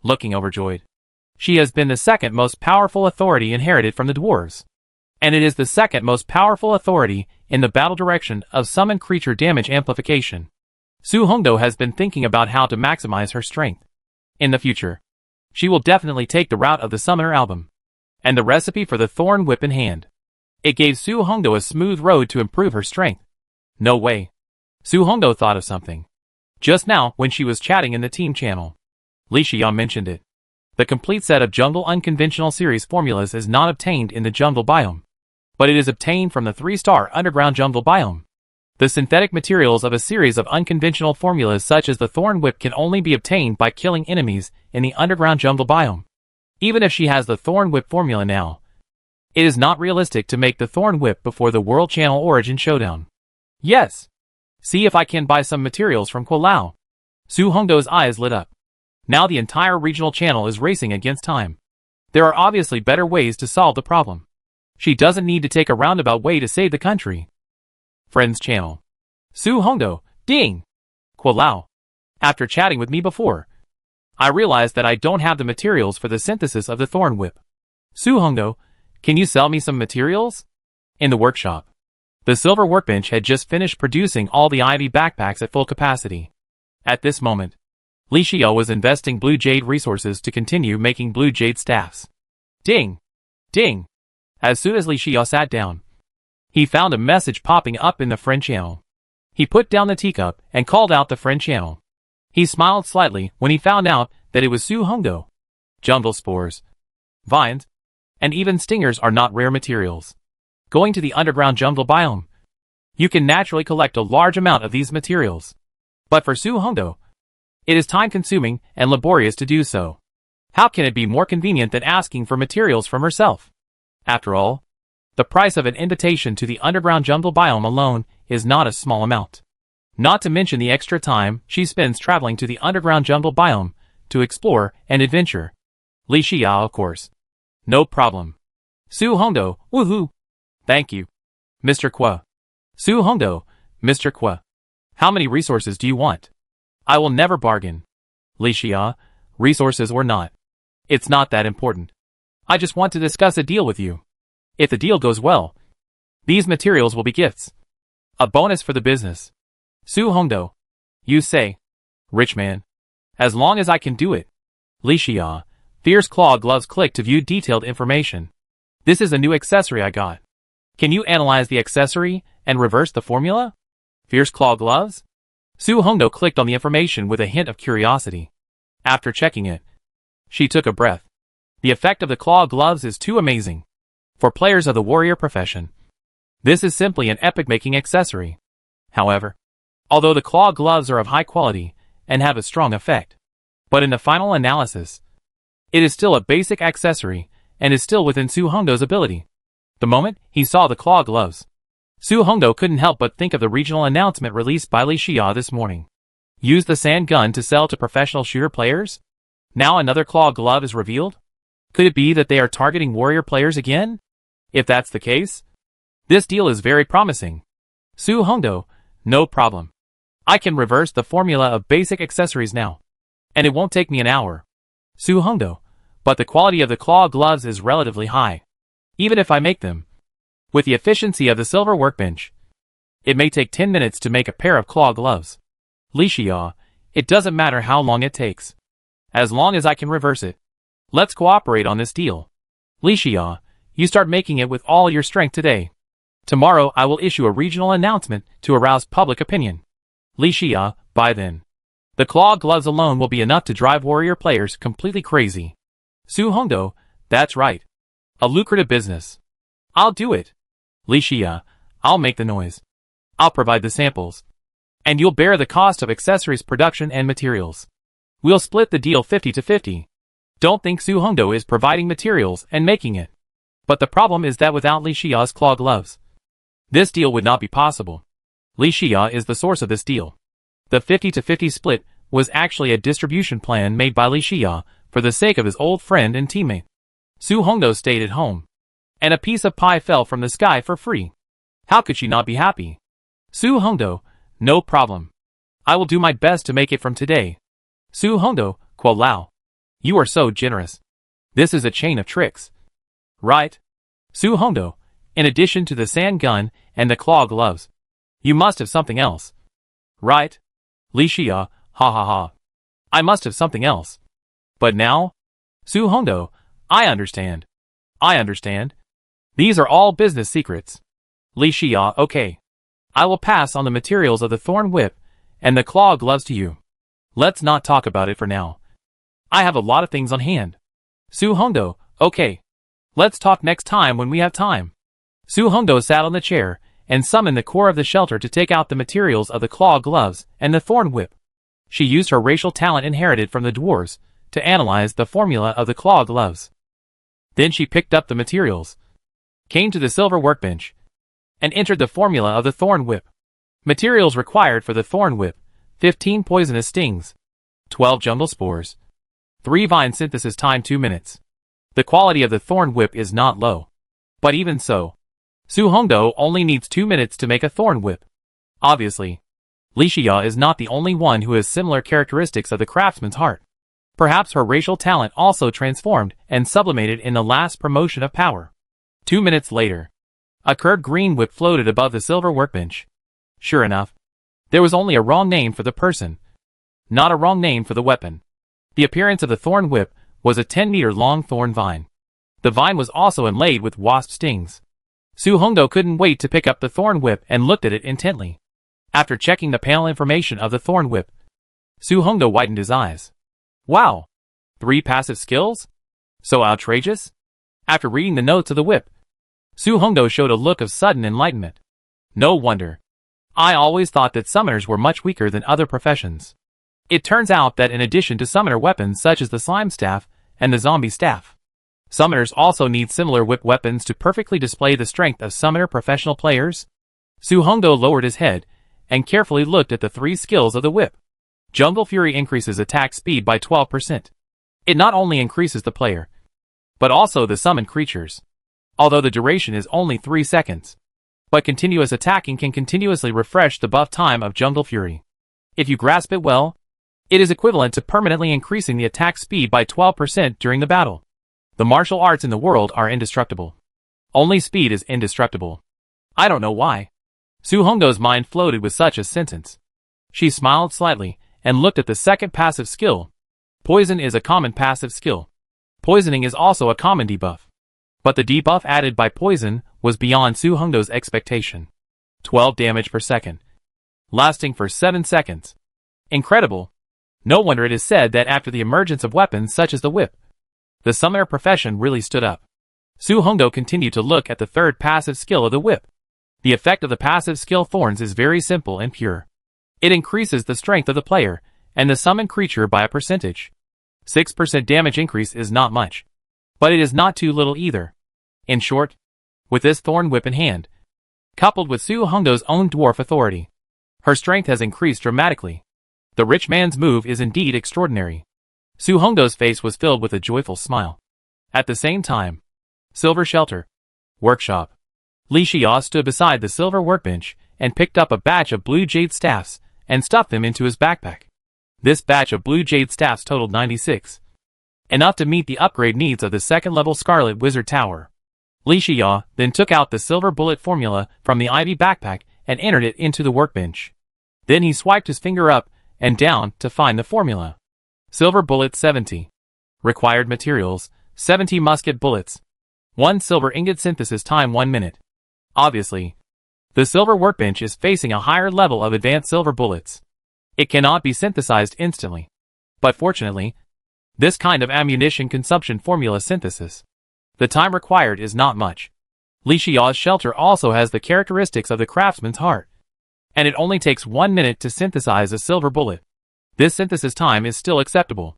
Looking overjoyed. She has been the second most powerful authority inherited from the dwarves. And it is the second most powerful authority in the battle direction of summon creature damage amplification. Su Hongdo has been thinking about how to maximize her strength. In the future, she will definitely take the route of the summoner album. And the recipe for the thorn whip in hand. It gave Su Hongdo a smooth road to improve her strength. No way. Su Hongdo thought of something. Just now, when she was chatting in the team channel, Li Xia mentioned it. The complete set of Jungle Unconventional Series formulas is not obtained in the jungle biome, but it is obtained from the 3-star underground jungle biome. The synthetic materials of a series of unconventional formulas such as the Thorn Whip can only be obtained by killing enemies in the underground jungle biome. Even if she has the Thorn Whip formula now, it is not realistic to make the Thorn Whip before the World Channel Origin Showdown. Yes! See if I can buy some materials from Kuo Lao. Su Hongdo's eyes lit up. Now the entire regional channel is racing against time. There are obviously better ways to solve the problem. She doesn't need to take a roundabout way to save the country. Friends channel. Su Hongdo, ding! Kuo Lao. After chatting with me before, I realized that I don't have the materials for the synthesis of the Thorn Whip. Su Hongdo, can you sell me some materials? In the workshop. The silver workbench had just finished producing all the ivy backpacks at full capacity. At this moment, Li Xia was investing blue jade resources to continue making blue jade staffs. Ding! Ding! As soon as Li Xia sat down, he found a message popping up in the friend channel. He put down the teacup and called out the friend channel. He smiled slightly when he found out that it was Su Hongdo. Jungle spores, vines, and even stingers are not rare materials. Going to the underground jungle biome, you can naturally collect a large amount of these materials. But for Su Hongdo, it is time-consuming and laborious to do so. How can it be more convenient than asking for materials from herself? After all, the price of an invitation to the underground jungle biome alone is not a small amount. Not to mention the extra time she spends traveling to the underground jungle biome to explore and adventure. Li Xia, of course. No problem. Su Hongdo, woohoo! Thank you. Mr. Kuo. Su Hongdo, Mr. Kuo. How many resources do you want? I will never bargain. Li Xia, resources or not. It's not that important. I just want to discuss a deal with you. If the deal goes well, these materials will be gifts. A bonus for the business. Su Hongdo. You say. Rich man. As long as I can do it. Li Xia. Fierce claw gloves, click to view detailed information. This is a new accessory I got. Can you analyze the accessory and reverse the formula? Fierce claw gloves? Su Hongdo clicked on the information with a hint of curiosity. After checking it, she took a breath. The effect of the claw gloves is too amazing. For players of the warrior profession, this is simply an epic-making accessory. However, although the claw gloves are of high quality and have a strong effect, but in the final analysis, it is still a basic accessory and is still within Su Hongdo's ability. The moment he saw the claw gloves, Su Hongdo couldn't help but think of the regional announcement released by Li Xia this morning. Use the sand gun to sell to professional shooter players? Now another claw glove is revealed? Could it be that they are targeting warrior players again? If that's the case, this deal is very promising. Su Hongdo, no problem. I can reverse the formula of basic accessories now, and it won't take me an hour. Su Hongdo, but the quality of the claw gloves is relatively high. Even if I make them with the efficiency of the silver workbench, it may take 10 minutes to make a pair of claw gloves. Li Xia, it doesn't matter how long it takes, as long as I can reverse it. Let's cooperate on this deal. Li Xia, you start making it with all your strength today. Tomorrow I will issue a regional announcement to arouse public opinion. Li Xia, by then, the claw gloves alone will be enough to drive warrior players completely crazy. Su Hongdo, that's right. A lucrative business. I'll do it. Li Xia, I'll make the noise. I'll provide the samples. And you'll bear the cost of accessories production and materials. We'll split the deal 50-50. Don't think Su Hongdo is providing materials and making it. But the problem is that without Li Xia's claw gloves, this deal would not be possible. Li Xia is the source of this deal. The 50-50 split was actually a distribution plan made by Li Xia for the sake of his old friend and teammate. Su Hongdo stayed at home, and a piece of pie fell from the sky for free. How could she not be happy? Su Hongdo, no problem. I will do my best to make it from today. Su Hongdo, Kuo Lao. You are so generous. This is a chain of tricks. Right? Su Hongdo, in addition to the sand gun and the claw gloves, you must have something else. Right? Li Xia, ha ha ha. I must have something else. But now? Su Hongdo, I understand. I understand. These are all business secrets. Li Xia, okay. I will pass on the materials of the thorn whip and the claw gloves to you. Let's not talk about it for now. I have a lot of things on hand. Su Hongdo, okay. Let's talk next time when we have time. Su Hongdo sat on the chair and summoned the core of the shelter to take out the materials of the claw gloves and the thorn whip. She used her racial talent inherited from the dwarves to analyze the formula of the claw gloves. Then she picked up the materials, came to the silver workbench, and entered the formula of the thorn whip. Materials required for the thorn whip: 15 poisonous stings, 12 jungle spores, 3 vine synthesis, time 2 minutes. The quality of the thorn whip is not low. But even so, Su Hongdo only needs 2 minutes to make a thorn whip. Obviously, Li Xia is not the only one who has similar characteristics of the craftsman's heart. Perhaps her racial talent also transformed and sublimated in the last promotion of power. 2 minutes later, a curved green whip floated above the silver workbench. Sure enough, there was only a wrong name for the person, not a wrong name for the weapon. The appearance of the thorn whip was a 10-meter-long thorn vine. The vine was also inlaid with wasp stings. Su Hongdo couldn't wait to pick up the thorn whip and looked at it intently. After checking the panel information of the thorn whip, Su Hongdo widened his eyes. Wow! 3 passive skills? So outrageous? After reading the notes of the whip, Su Hongdo showed a look of sudden enlightenment. No wonder. I always thought that summoners were much weaker than other professions. It turns out that in addition to summoner weapons such as the slime staff and the zombie staff, summoners also need similar whip weapons to perfectly display the strength of summoner professional players. Su Hongdo lowered his head and carefully looked at the 3 skills of the whip. Jungle Fury increases attack speed by 12%. It not only increases the player, but also the summoned creatures. Although the duration is only 3 seconds. But continuous attacking can continuously refresh the buff time of Jungle Fury. If you grasp it well, it is equivalent to permanently increasing the attack speed by 12% during the battle. The martial arts in the world are indestructible. Only speed is indestructible. I don't know why. Su Hongdo's mind floated with such a sentence. She smiled slightly and looked at the second passive skill. Poison is a common passive skill. Poisoning is also a common debuff. But the debuff added by poison was beyond Su Hongdo's expectation. 12 damage per second. Lasting for 7 seconds. Incredible. No wonder it is said that after the emergence of weapons such as the whip, the summoner profession really stood up. Su Hongdo continued to look at the third passive skill of the whip. The effect of the passive skill Thorns is very simple and pure. It increases the strength of the player and the summoned creature by a percentage. 6% damage increase is not much, but it is not too little either. In short, with this Thorn whip in hand, coupled with Su Hongdo's own dwarf authority, her strength has increased dramatically. The rich man's move is indeed extraordinary. Su Hongdo's face was filled with a joyful smile. At the same time, Silver Shelter Workshop. Li Xia stood beside the silver workbench and picked up a batch of blue jade staffs and stuffed them into his backpack. This batch of blue jade staffs totaled 96. Enough to meet the upgrade needs of the second-level Scarlet Wizard Tower. Li Xia then took out the silver bullet formula from the ivy backpack and entered it into the workbench. Then he swiped his finger up and down to find the formula. Silver bullet 70. Required materials, 70 musket bullets. 1 silver ingot synthesis time 1 minute. Obviously, the silver workbench is facing a higher level of advanced silver bullets. It cannot be synthesized instantly. But fortunately, this kind of ammunition consumption formula synthesis, the time required is not much. Li Xiao's shelter also has the characteristics of the craftsman's heart, and it only takes 1 minute to synthesize a silver bullet. This synthesis time is still acceptable.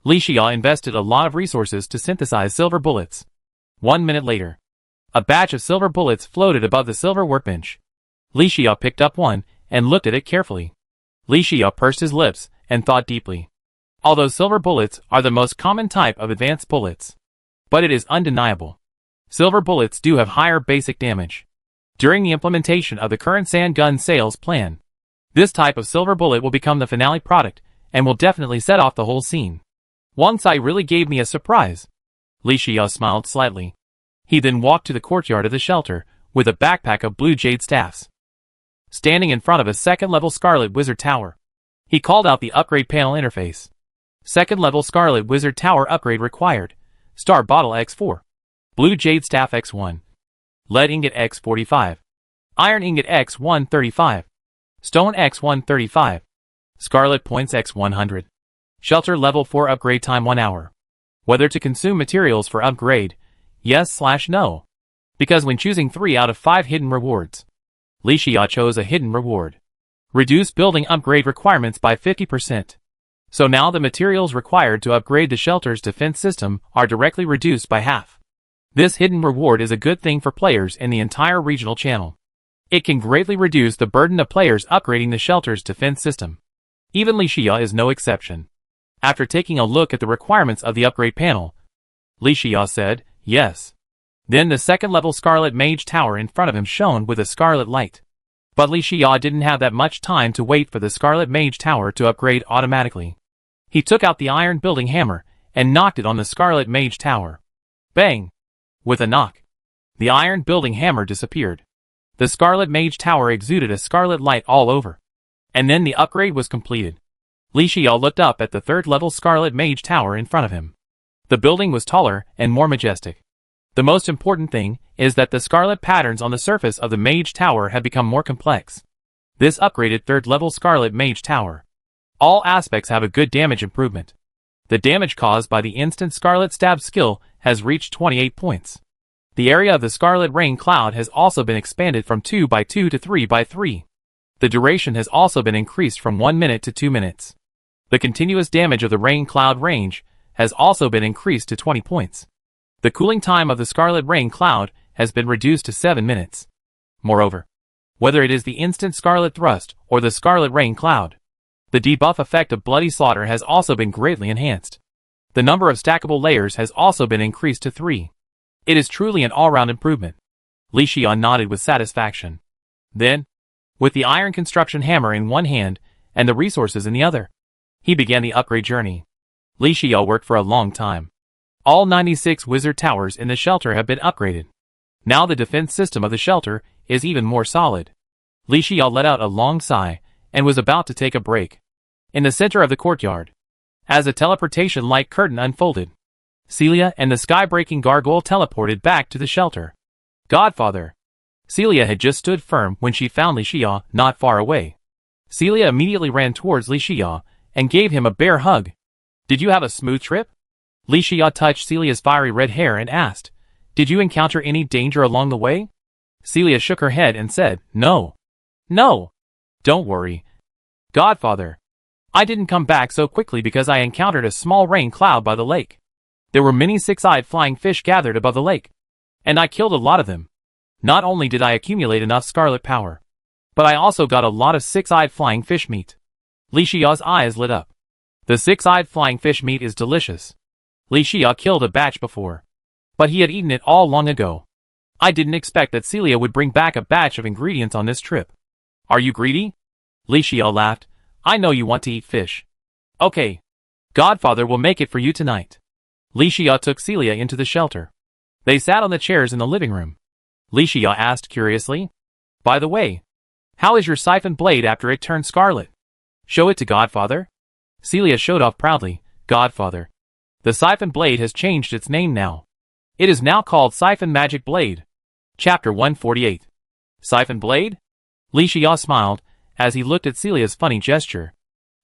Li Xia invested a lot of resources to synthesize silver bullets. 1 minute later, a batch of silver bullets floated above the silver workbench. Li Xia picked up one and looked at it carefully. Li Xia pursed his lips and thought deeply. Although silver bullets are the most common type of advanced bullets, but it is undeniable, silver bullets do have higher basic damage. During the implementation of the current sand gun sales plan, this type of silver bullet will become the finale product and will definitely set off the whole scene. Wang Cai really gave me a surprise. Li Xia smiled slightly. He then walked to the courtyard of the shelter with a backpack of blue jade staffs. Standing in front of a second-level Scarlet Wizard Tower, he called out the upgrade panel interface. Second-level Scarlet Wizard Tower upgrade required. Star Bottle X4. Blue Jade Staff X1. Lead Ingot X45. Iron Ingot X135. Stone X135. Scarlet Points X100. Shelter Level 4 upgrade time 1 hour. Whether to consume materials for upgrade, yes/no. Because when choosing 3 out of 5 hidden rewards, Li Xia chose a hidden reward. Reduce building upgrade requirements by 50%. So now the materials required to upgrade the shelter's defense system are directly reduced by half. This hidden reward is a good thing for players in the entire regional channel. It can greatly reduce the burden of players upgrading the shelter's defense system. Even Li Xia is no exception. After taking a look at the requirements of the upgrade panel, Li Xia said, yes. Then the second-level Scarlet Mage Tower in front of him shone with a scarlet light. But Li Xia didn't have that much time to wait for the Scarlet Mage Tower to upgrade automatically. He took out the iron building hammer and knocked it on the Scarlet Mage Tower. Bang! With a knock, the iron building hammer disappeared. The Scarlet Mage Tower exuded a scarlet light all over. And then the upgrade was completed. Li Xia looked up at the third-level Scarlet Mage Tower in front of him. The building was taller and more majestic. The most important thing is that the scarlet patterns on the surface of the Mage Tower have become more complex. This upgraded third-level Scarlet Mage Tower. All aspects have a good damage improvement. The damage caused by the instant Scarlet Stab skill has reached 28 points. The area of the Scarlet Rain Cloud has also been expanded from 2x2 to 3x3. The duration has also been increased from 1 minute to 2 minutes. The continuous damage of the Rain Cloud range has also been increased to 20 points. The cooling time of the Scarlet Rain Cloud has been reduced to 7 minutes. Moreover, whether it is the instant Scarlet Thrust or the Scarlet Rain Cloud, the debuff effect of Bloody Slaughter has also been greatly enhanced. The number of stackable layers has also been increased to 3. It is truly an all-round improvement. Li Xia nodded with satisfaction. Then, with the iron construction hammer in one hand and the resources in the other, he began the upgrade journey. Li Xia worked for a long time. All 96 wizard towers in the shelter have been upgraded. Now the defense system of the shelter is even more solid. Li Xia let out a long sigh and was about to take a break. In the center of the courtyard, as a teleportation light curtain unfolded, Celia and the sky-breaking gargoyle teleported back to the shelter. Godfather! Celia had just stood firm when she found Li Xia not far away. Celia immediately ran towards Li Xia and gave him a bear hug. Did you have a smooth trip? Li Xia touched Celia's fiery red hair and asked, did you encounter any danger along the way? Celia shook her head and said, no. No. Don't worry, Godfather. I didn't come back so quickly because I encountered a small rain cloud by the lake. There were many six-eyed flying fish gathered above the lake, and I killed a lot of them. Not only did I accumulate enough scarlet power, but I also got a lot of six-eyed flying fish meat. Li Xia's eyes lit up. The six-eyed flying fish meat is delicious. Li Xia killed a batch before, but he had eaten it all long ago. I didn't expect that Celia would bring back a batch of ingredients on this trip. Are you greedy? Li Xia laughed. I know you want to eat fish. Okay. Godfather will make it for you tonight. Li Xia took Celia into the shelter. They sat on the chairs in the living room. Li Xia asked curiously, by the way, how is your siphon blade after it turned scarlet? Show it to Godfather. Celia showed off proudly, Godfather. The siphon blade has changed its name now. It is now called Siphon Magic Blade. Chapter 148. Siphon Blade? Li Xia smiled, as he looked at Celia's funny gesture.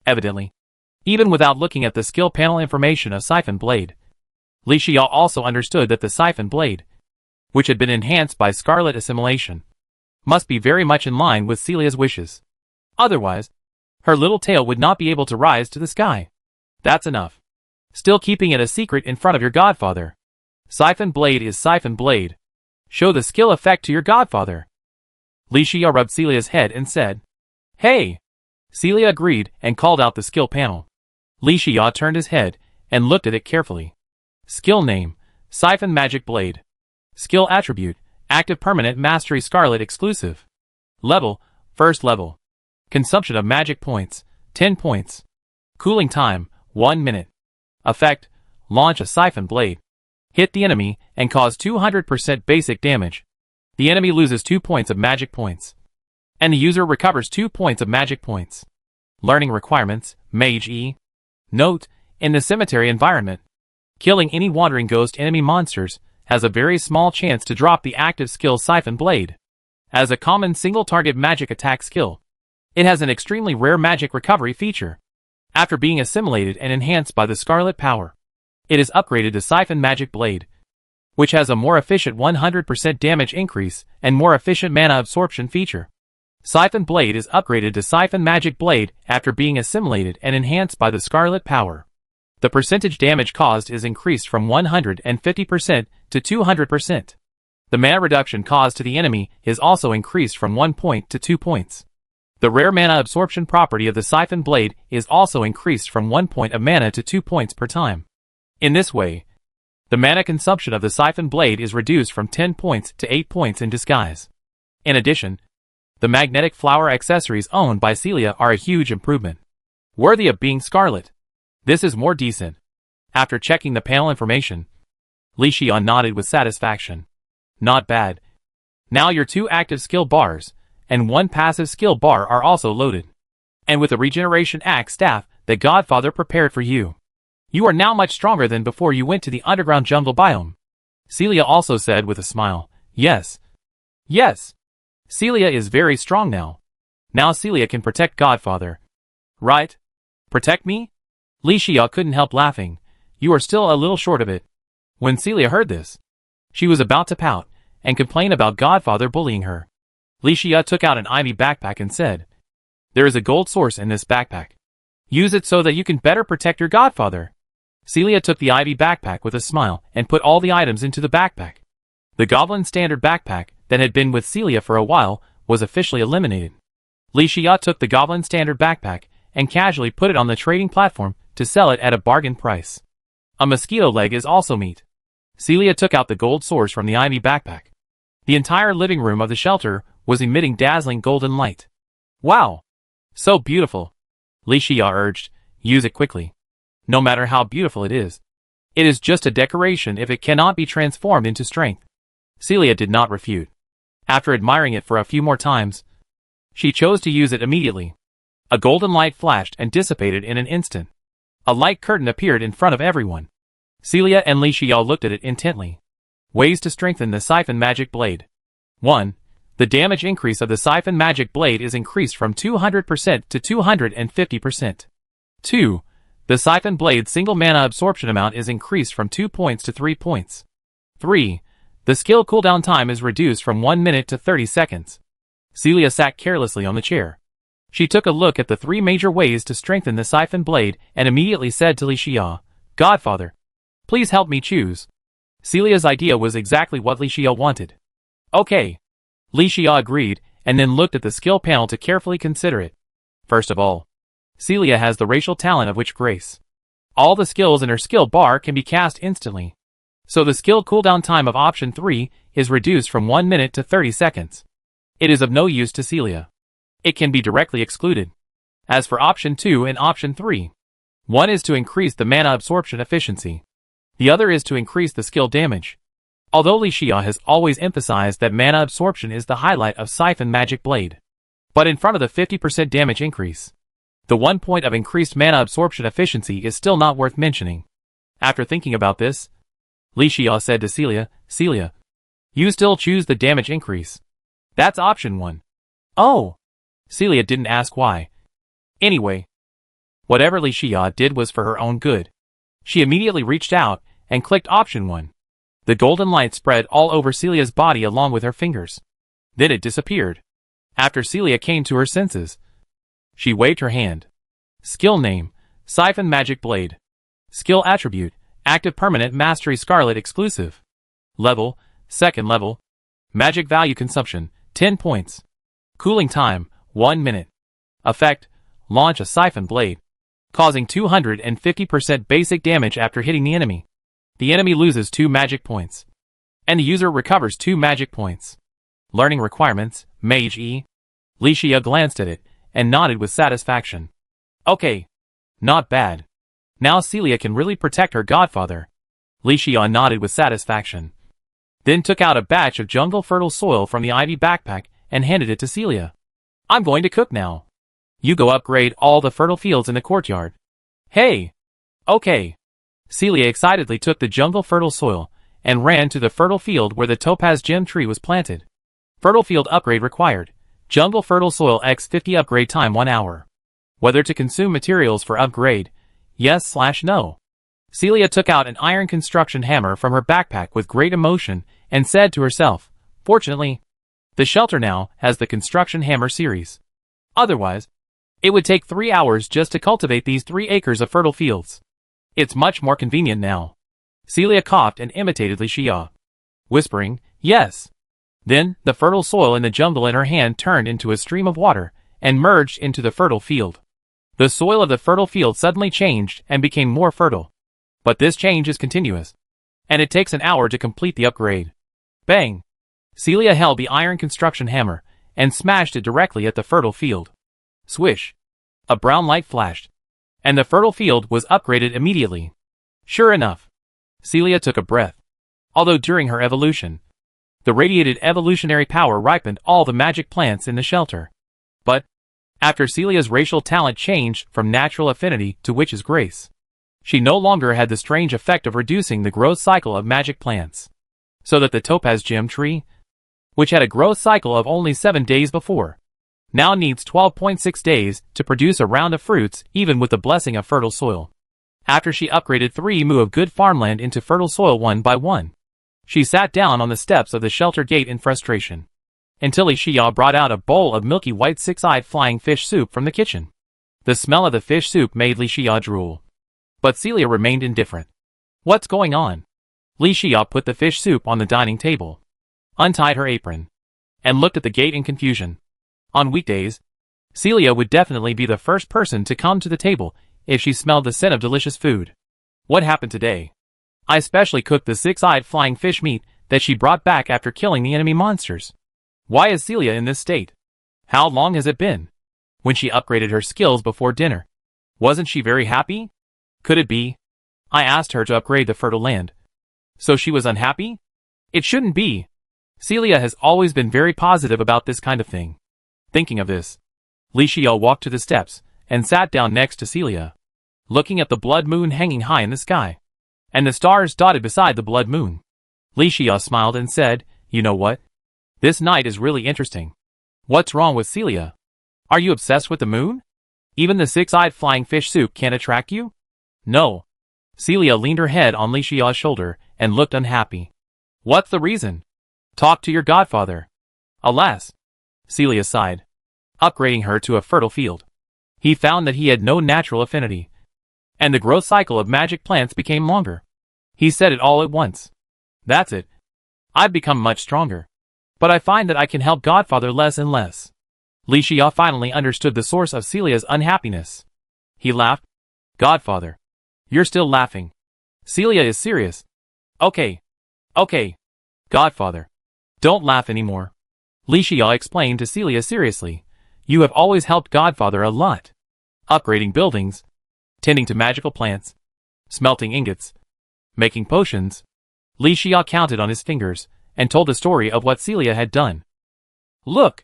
Evidently, even without looking at the skill panel information of Siphon Blade, Li Xia also understood that the Siphon Blade, which had been enhanced by Scarlet Assimilation, must be very much in line with Celia's wishes. Otherwise, her little tail would not be able to rise to the sky. That's enough. Still keeping it a secret in front of your Godfather. Siphon Blade is Siphon Blade. Show the skill effect to your Godfather. Li Xia rubbed Celia's head and said, Hey! Celia agreed and called out the skill panel. Li Xia turned his head and looked at it carefully. Skill name, Siphon Magic Blade. Skill attribute, Active Permanent Mastery Scarlet Exclusive. Level, First Level. Consumption of magic points, 10 points. Cooling time, 1 minute. Effect, launch a Siphon Blade. Hit the enemy and cause 200% basic damage. The enemy loses 2 points of magic points, and the user recovers 2 points of magic points. Learning requirements, Mage E. Note, in the cemetery environment, killing any wandering ghost enemy monsters has a very small chance to drop the active skill Siphon Blade. As a common single-target magic attack skill, it has an extremely rare magic recovery feature. After being assimilated and enhanced by the Scarlet Power, it is upgraded to Siphon Magic Blade, which has a more efficient 100% damage increase and more efficient mana absorption feature. Siphon Blade is upgraded to Siphon Magic Blade after being assimilated and enhanced by the Scarlet Power. The percentage damage caused is increased from 150% to 200%. The mana reduction caused to the enemy is also increased from 1 point to 2 points. The rare mana absorption property of the Siphon Blade is also increased from 1 point of mana to 2 points per time. In this way, the mana consumption of the Siphon Blade is reduced from 10 points to 8 points in disguise. In addition, the magnetic flower accessories owned by Celia are a huge improvement. Worthy of being scarlet. This is more decent. After checking the panel information, Li Xia nodded with satisfaction. Not bad. Now your 2 active skill bars and 1 passive skill bar are also loaded. And with the regeneration axe staff that Godfather prepared for you, you are now much stronger than before you went to the underground jungle biome. Celia also said with a smile, Yes. Yes. Celia is very strong now. Now Celia can protect Godfather. Right? Protect me? Li Xia couldn't help laughing. You are still a little short of it. When Celia heard this, she was about to pout and complain about Godfather bullying her. Li Xia took out an ivy backpack and said, There is a gold source in this backpack. Use it so that you can better protect your Godfather. Celia took the ivy backpack with a smile and put all the items into the backpack. The Goblin Standard backpack that had been with Celia for a while was officially eliminated. Li Xia took the Goblin Standard backpack and casually put it on the trading platform to sell it at a bargain price. A mosquito leg is also meat. Celia took out the gold source from the ivy backpack. The entire living room of the shelter was emitting dazzling golden light. Wow! So beautiful! Li Xia urged, use it quickly. No matter how beautiful it is just a decoration if it cannot be transformed into strength. Celia did not refute. After admiring it for a few more times, she chose to use it immediately. A golden light flashed and dissipated in an instant. A light curtain appeared in front of everyone. Celia and Li Xia looked at it intently. Ways to strengthen the Siphon Magic Blade. 1. The damage increase of the Siphon Magic Blade is increased from 200% to 250%. 2. The siphon blade's single mana absorption amount is increased from 2 points to 3 points. 3. The skill cooldown time is reduced from 1 minute to 30 seconds. Celia sat carelessly on the chair. She took a look at the 3 major ways to strengthen the siphon blade and immediately said to Li Xia, "Godfather, please help me choose." Celia's idea was exactly what Li Xia wanted. "Okay." Li Xia agreed, and then looked at the skill panel to carefully consider it. First of all, Celia has the racial talent of Witch Grace. All the skills in her skill bar can be cast instantly. So the skill cooldown time of option 3 is reduced from 1 minute to 30 seconds. It is of no use to Celia. It can be directly excluded. As for option 2 and option 3, one is to increase the mana absorption efficiency. The other is to increase the skill damage. Although Li Xia has always emphasized that mana absorption is the highlight of Siphon Magic Blade. But in front of the 50% damage increase, the 1 point of increased mana absorption efficiency is still not worth mentioning. After thinking about this, Li Xia said to Celia, "Celia, you still choose the damage increase. That's option 1. "Oh." Celia didn't ask why. Anyway, whatever Li Xia did was for her own good. She immediately reached out and clicked option 1. The golden light spread all over Celia's body along with her fingers. Then it disappeared. After Celia came to her senses, she waved her hand. Skill name, Siphon Magic Blade. Skill attribute, Active Permanent Mastery Scarlet Exclusive. Level, 2nd level. Magic value consumption, 10 points. Cooling time, 1 minute. Effect, launch a Siphon Blade, causing 250% basic damage after hitting the enemy. The enemy loses 2 magic points, and the user recovers 2 magic points. Learning requirements, Mage E. Li Xia glanced at it, and nodded with satisfaction. Okay. Not bad. Now Celia can really protect her godfather. Li Xia nodded with satisfaction. Then took out a batch of jungle fertile soil from the ivy backpack and handed it to Celia. "I'm going to cook now. You go upgrade all the fertile fields in the courtyard." "Hey!" "Okay." Celia excitedly took the jungle fertile soil and ran to the fertile field where the topaz gem tree was planted. Fertile field upgrade required. Jungle fertile soil x50 upgrade time 1 hour. Whether to consume materials for upgrade, yes/no. Celia took out an iron construction hammer from her backpack with great emotion and said to herself, "Fortunately, the shelter now has the construction hammer series. Otherwise, it would take 3 hours just to cultivate these 3 acres of fertile fields. It's much more convenient now." Celia coughed and imitated Li Xia, whispering, "Yes." Then, the fertile soil in the jungle in her hand turned into a stream of water and merged into the fertile field. The soil of the fertile field suddenly changed and became more fertile. But this change is continuous, and it takes an hour to complete the upgrade. Bang! Celia held the iron construction hammer and smashed it directly at the fertile field. Swish! A brown light flashed, and the fertile field was upgraded immediately. Sure enough, Celia took a breath. Although during her evolution, the radiated evolutionary power ripened all the magic plants in the shelter. But, after Celia's racial talent changed from natural affinity to witch's grace, she no longer had the strange effect of reducing the growth cycle of magic plants. So that the topaz gem tree, which had a growth cycle of only 7 days before, now needs 12.6 days to produce a round of fruits even with the blessing of fertile soil. After she upgraded 3 mu of good farmland into fertile soil 1 by 1, she sat down on the steps of the shelter gate in frustration, until Li Xia brought out a bowl of milky white 6-eyed flying fish soup from the kitchen. The smell of the fish soup made Li Xia drool. But Celia remained indifferent. "What's going on?" Li Xia put the fish soup on the dining table, untied her apron, and looked at the gate in confusion. On weekdays, Celia would definitely be the first person to come to the table if she smelled the scent of delicious food. What happened today? I specially cooked the 6-eyed flying fish meat that she brought back after killing the enemy monsters. Why is Celia in this state? How long has it been? When she upgraded her skills before dinner, wasn't she very happy? Could it be I asked her to upgrade the fertile land, so she was unhappy? It shouldn't be. Celia has always been very positive about this kind of thing. Thinking of this, Li Xia walked to the steps and sat down next to Celia, looking at the blood moon hanging high in the sky, and the stars dotted beside the blood moon. Li Xia smiled and said, "You know what? This night is really interesting." "What's wrong with Celia? Are you obsessed with the moon?" Even the six-eyed flying fish soup can't attract you? No. Celia leaned her head on Li Xiao's shoulder and looked unhappy. What's the reason? Talk to your godfather. Alas. Celia sighed. Upgrading her to a fertile field. He found that he had no natural affinity, and the growth cycle of magic plants became longer. He said it all at once. That's it. I've become much stronger. But I find that I can help Godfather less and less. Li Xia finally understood the source of Celia's unhappiness. He laughed. Godfather. You're still laughing. Celia is serious. Okay. Godfather. Don't laugh anymore. Li Xia explained to Celia seriously. You have always helped Godfather a lot. Upgrading buildings, tending to magical plants, smelting ingots, making potions. Li Xia counted on his fingers and told the story of what Celia had done. Look!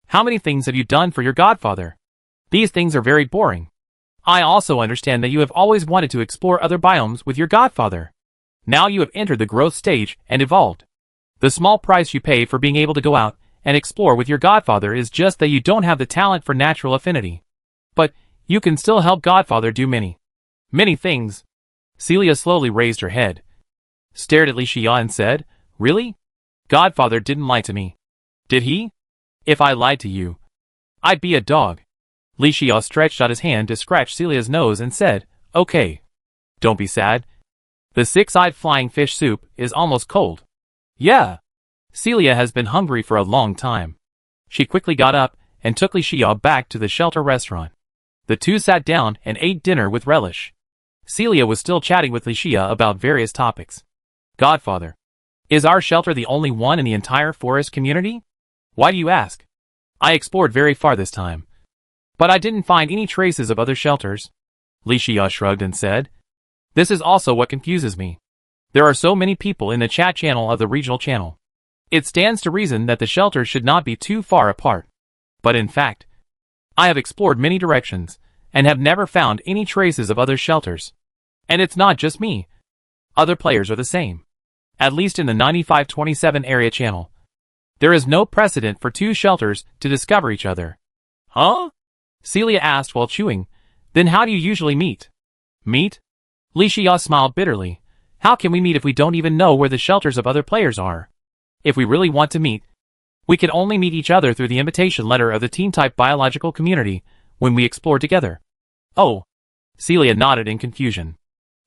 How many things have you done for your godfather? These things are very boring. I also understand that you have always wanted to explore other biomes with your godfather. Now you have entered the growth stage and evolved. The small price you pay for being able to go out and explore with your godfather is just that you don't have the talent for natural affinity. But you can still help Godfather do many things. Celia slowly raised her head, stared at Li Xia and said, Really? Godfather didn't lie to me. Did he? If I lied to you, I'd be a dog. Li Xia stretched out his hand to scratch Celia's nose and said, Okay. Don't be sad. The six-eyed flying fish soup is almost cold. Yeah. Celia has been hungry for a long time. She quickly got up and took Li Xia back to the shelter restaurant. The two sat down and ate dinner with relish. Celia was still chatting with Li Xia about various topics. Godfather. Is our shelter the only one in the entire forest community? Why do you ask? I explored very far this time, but I didn't find any traces of other shelters. Li Xia shrugged and said, This is also what confuses me. There are so many people in the chat channel of the regional channel. It stands to reason that the shelters should not be too far apart. But in fact, I have explored many directions, and have never found any traces of other shelters. And it's not just me. Other players are the same. At least in the 9527 area channel. There is no precedent for two shelters to discover each other. Huh? Celia asked while chewing. Then how do you usually meet? Meet? Li Xia smiled bitterly. How can we meet if we don't even know where the shelters of other players are? If we really want to meet, we can only meet each other through the invitation letter of the team-type biological community when we explore together. Oh. Celia nodded in confusion.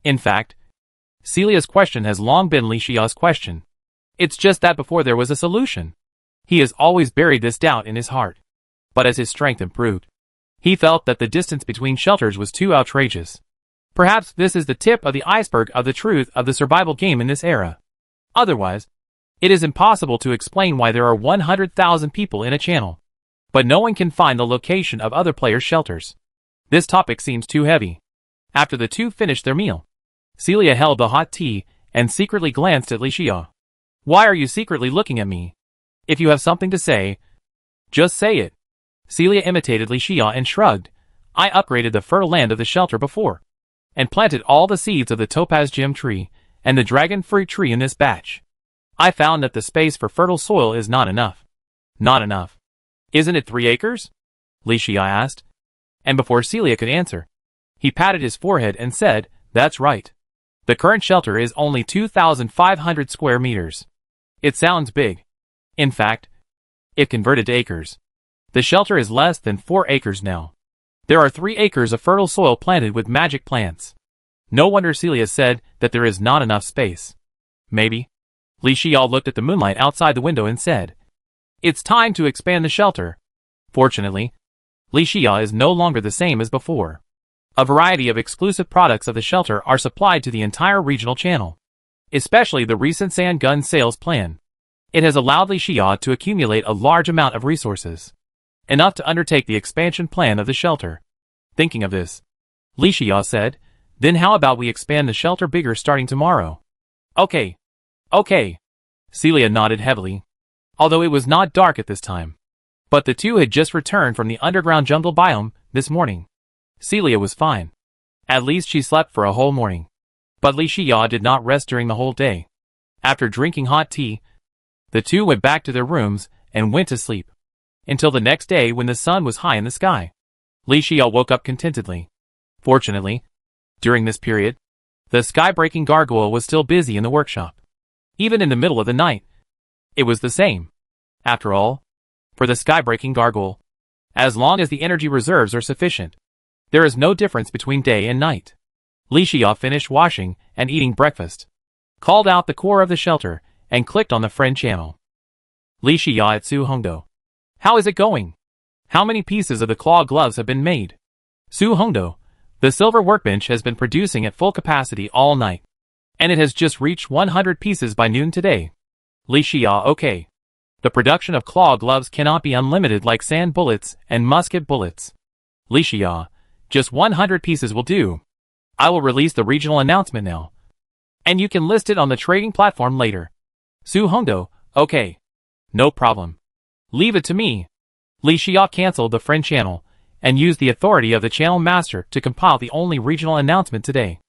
In fact, Celia's question has long been Li Xia's question. It's just that before there was a solution. He has always buried this doubt in his heart. But as his strength improved, he felt that the distance between shelters was too outrageous. Perhaps this is the tip of the iceberg of the truth of the survival game in this era. Otherwise, it is impossible to explain why there are 100,000 people in a channel, but no one can find the location of other players' shelters. This topic seems too heavy. After the two finished their meal, Celia held the hot tea and secretly glanced at Li Xia. Why are you secretly looking at me? If you have something to say, just say it. Celia imitated Li Xia and shrugged. I upgraded the fertile land of the shelter before, and planted all the seeds of the topaz gem tree and the dragon fruit tree in this batch. I found that the space for fertile soil is not enough. Not enough. Isn't it 3 acres? Li Xia asked. And before Celia could answer, he patted his forehead and said, That's right. The current shelter is only 2,500 square meters. It sounds big. In fact, if converted to acres, the shelter is less than 4 acres now. There are 3 acres of fertile soil planted with magic plants. No wonder Celia said that there is not enough space. Maybe. Li Xia looked at the moonlight outside the window and said, It's time to expand the shelter. Fortunately, Li Xia is no longer the same as before. A variety of exclusive products of the shelter are supplied to the entire regional channel, especially the recent sand gun sales plan. It has allowed Li Xia to accumulate a large amount of resources, enough to undertake the expansion plan of the shelter. Thinking of this, Li Xia said, Then how about we expand the shelter bigger starting tomorrow? Okay. Celia nodded heavily, although it was not dark at this time. But the two had just returned from the underground jungle biome this morning. Celia was fine. At least she slept for a whole morning. But Li Xia did not rest during the whole day. After drinking hot tea, the two went back to their rooms and went to sleep, until the next day when the sun was high in the sky. Li Xia woke up contentedly. Fortunately, during this period, the sky-breaking gargoyle was still busy in the workshop. Even in the middle of the night, it was the same. After all, for the sky-breaking gargoyle, as long as the energy reserves are sufficient, there is no difference between day and night. Li Xia finished washing and eating breakfast, called out the core of the shelter, and clicked on the friend channel. Li Xia at Su Hongdo. How is it going? How many pieces of the claw gloves have been made? Su Hongdo. The silver workbench has been producing at full capacity all night, and it has just reached 100 pieces by noon today. Li Xia, okay. The production of claw gloves cannot be unlimited like sand bullets and musket bullets. Li Xia, just 100 pieces will do. I will release the regional announcement now, and you can list it on the trading platform later. Su Hongdo, okay. No problem. Leave it to me. Li Xia cancelled the friend channel and used the authority of the channel master to compile the only regional announcement today.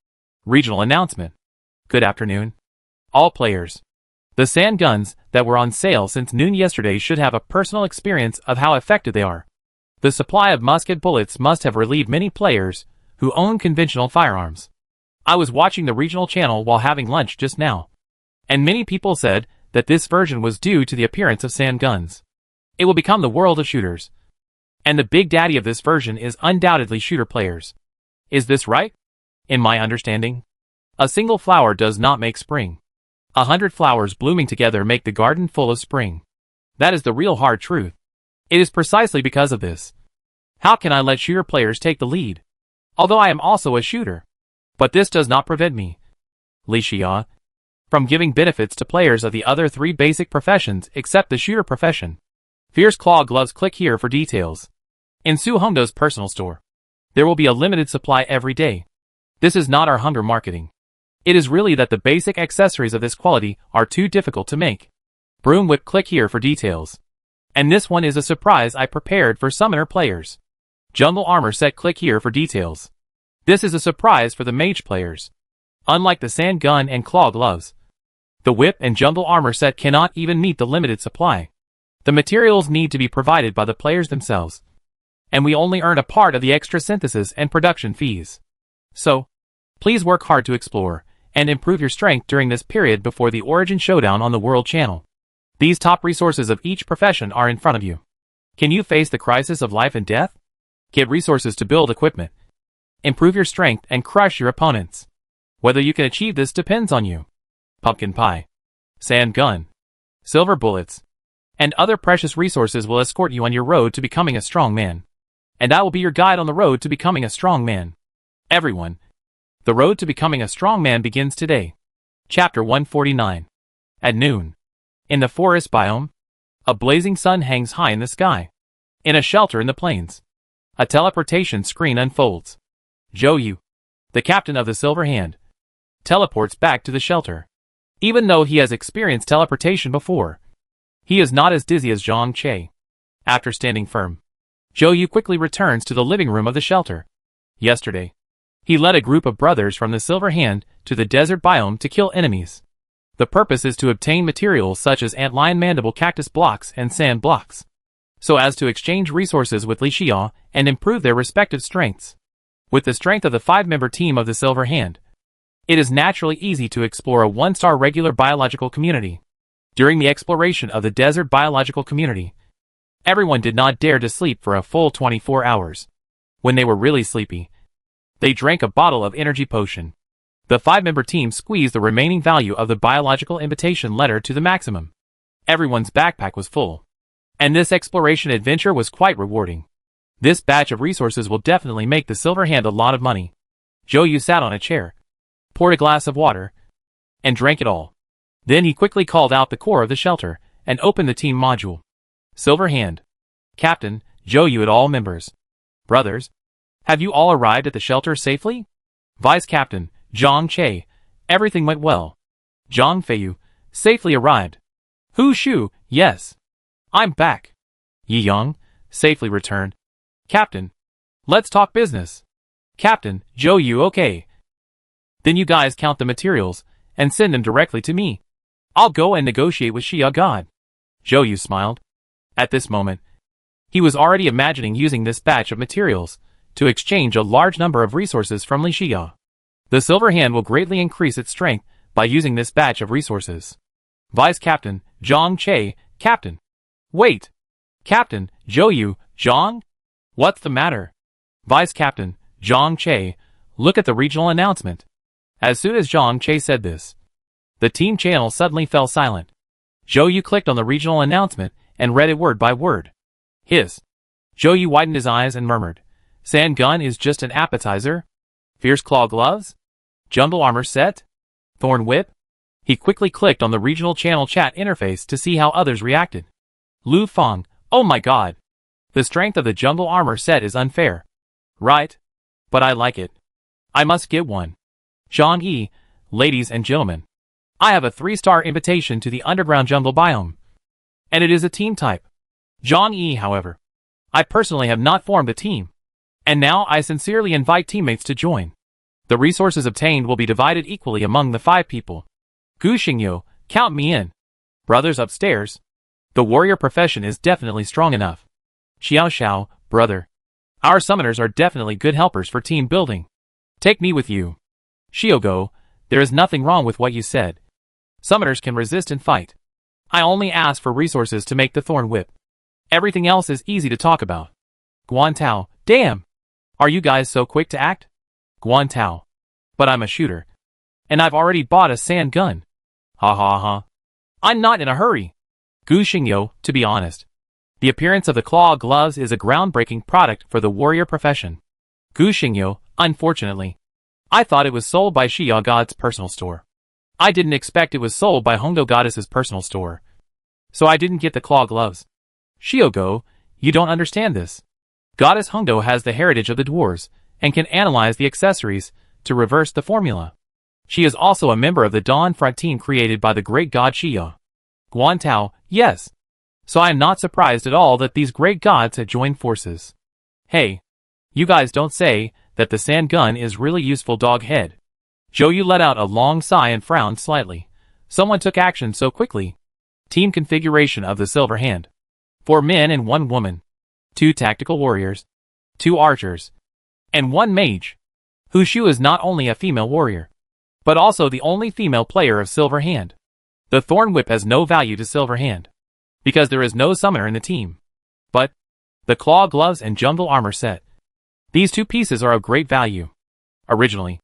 Regional announcement. Good afternoon, all players. The sand guns that were on sale since noon yesterday should have a personal experience of how effective they are. The supply of musket bullets must have relieved many players who own conventional firearms. I was watching the regional channel while having lunch just now, and many people said that this version was due to the appearance of sand guns. It will become the world of shooters, and the big daddy of this version is undoubtedly shooter players. Is this right? In my understanding, a single flower does not make spring. 100 flowers blooming together make the garden full of spring. That is the real hard truth. It is precisely because of this. How can I let shooter players take the lead? Although I am also a shooter. But this does not prevent me, Li Xia, from giving benefits to players of the other 3 basic professions except the shooter profession. Fierce Claw Gloves. Click here for details. In Su Hongdo's personal store, there will be a limited supply every day. This is not our hunger marketing. It is really that the basic accessories of this quality are too difficult to make. Broom Whip. Click here for details. And this one is a surprise I prepared for summoner players. Jungle Armor Set. Click here for details. This is a surprise for the mage players. Unlike the sand gun and claw gloves, the whip and jungle armor set cannot even meet the limited supply. The materials need to be provided by the players themselves, and we only earn a part of the extra synthesis and production fees. So, please work hard to explore and improve your strength during this period before the Origin Showdown on the World Channel. These top resources of each profession are in front of you. Can you face the crisis of life and death? Get resources to build equipment, improve your strength, and crush your opponents. Whether you can achieve this depends on you. Pumpkin pie, sand gun, silver bullets, and other precious resources will escort you on your road to becoming a strong man. And I will be your guide on the road to becoming a strong man. Everyone, the road to becoming a strong man begins today. Chapter 149. At noon, in the forest biome, a blazing sun hangs high in the sky. In a shelter in the plains, a teleportation screen unfolds. Zhou Yu, the captain of the Silver Hand, teleports back to the shelter. Even though he has experienced teleportation before, he is not as dizzy as Zhang Che. After standing firm, Zhou Yu quickly returns to the living room of the shelter. Yesterday, he led a group of brothers from the Silver Hand to the desert biome to kill enemies. The purpose is to obtain materials such as antlion mandible cactus blocks and sand blocks, so as to exchange resources with Li Xia and improve their respective strengths. With the strength of the 5-member team of the Silver Hand, it is naturally easy to explore a 1-star regular biological community. During the exploration of the desert biological community, everyone did not dare to sleep for a full 24 hours. When they were really sleepy, they drank a bottle of energy potion. The 5-member team squeezed the remaining value of the biological invitation letter to the maximum. Everyone's backpack was full, and this exploration adventure was quite rewarding. This batch of resources will definitely make the Silver Hand a lot of money. Zhou Yu sat on a chair, poured a glass of water, and drank it all. Then he quickly called out the core of the shelter and opened the team module. Silver Hand, Captain, Zhou Yu, at all members. Brothers, have you all arrived at the shelter safely? Vice Captain, Zhang Che, everything went well. Zhang Feiyu, safely arrived. Hu Shu, yes. I'm back. Yi Yang, safely returned. Captain, let's talk business. Captain, Zhou Yu, okay. Then you guys count the materials and send them directly to me. I'll go and negotiate with Xia God. Zhou Yu smiled. At this moment, He was already imagining using this batch of materials to exchange a large number of resources from Li Xia. The Silver Hand will greatly increase its strength by using this batch of resources. Vice Captain, Zhang Che, Captain. Wait! Captain, Zhou Yu, Zhang? What's the matter? Vice Captain, Zhang Che, look at the regional announcement. As soon as Zhang Che said this, the team channel suddenly fell silent. Zhou Yu clicked on the regional announcement and read it word by word. Hiss. Zhou Yu widened his eyes and murmured, Sand gun is just an appetizer? Fierce claw gloves? Jungle armor set? Thorn whip? He quickly clicked on the regional channel chat interface to see how others reacted. Lu Feng, oh my god. The strength of the jungle armor set is unfair. Right? But I like it. I must get one. Zhang Yi, ladies and gentlemen. I have a 3-star invitation to the underground jungle biome. And it is a team type. Zhang Yi, however. I personally have not formed a team. And now I sincerely invite teammates to join. The resources obtained will be divided equally among the 5 people. Gu Xingyu, count me in. Brothers upstairs. The warrior profession is definitely strong enough. Xiao Xiao, brother. Our summoners are definitely good helpers for team building. Take me with you. Shiogo, there is nothing wrong with what you said. Summoners can resist and fight. I only ask for resources to make the thorn whip. Everything else is easy to talk about. Guantao, damn! Are you guys so quick to act? Guantao. But I'm a shooter. And I've already bought a sand gun. Ha ha ha. I'm not in a hurry. Gu Xingyu, to be honest. The appearance of the claw gloves is a groundbreaking product for the warrior profession. Gu Xingyu, unfortunately. I thought it was sold by Xia God's personal store. I didn't expect it was sold by Hongdo Goddess's personal store. So I didn't get the claw gloves. Shiogo, you don't understand this. Goddess Hongdo has the heritage of the dwarves, and can analyze the accessories to reverse the formula. She is also a member of the Dawn Front team created by the great god Xia. Guantao, yes. So I am not surprised at all that these great gods had joined forces. Hey. You guys don't say that the sand gun is really useful, dog head. Zhou Yu let out a long sigh and frowned slightly. Someone took action so quickly. Team configuration of the Silver Hand. 4 men and 1 woman. 2 tactical warriors. 2 archers. And 1 mage. Hu Shu is not only a female warrior, but also the only female player of Silver Hand. The Thorn Whip has no value to Silver Hand, because there is no summoner in the team. But the Claw Gloves and Jungle Armor set. These 2 pieces are of great value. Originally,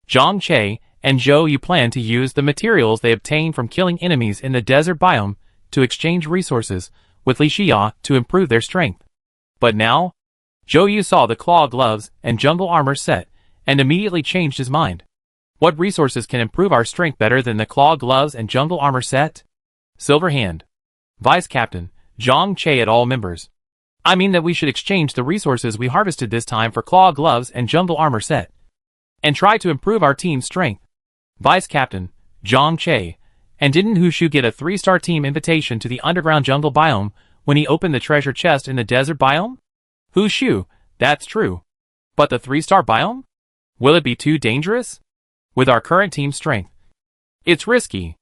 Zhang Che and Zhou Yu planned to use the materials they obtained from killing enemies in the desert biome to exchange resources with Li Xia to improve their strength. But now, Zhou Yu saw the Claw Gloves and Jungle Armor set and immediately changed his mind. What resources can improve our strength better than the Claw Gloves and Jungle Armor set? Silver Hand. Vice Captain, Zhang Che at all members. I mean that we should exchange the resources we harvested this time for Claw Gloves and Jungle Armor set. And try to improve our team's strength. Vice Captain, Zhang Che. And didn't Hu Shu get a 3-star team invitation to the underground jungle biome when he opened the treasure chest in the desert biome? Hu Shu, that's true. But the 3-star biome? Will it be too dangerous? With our current team strength. It's risky.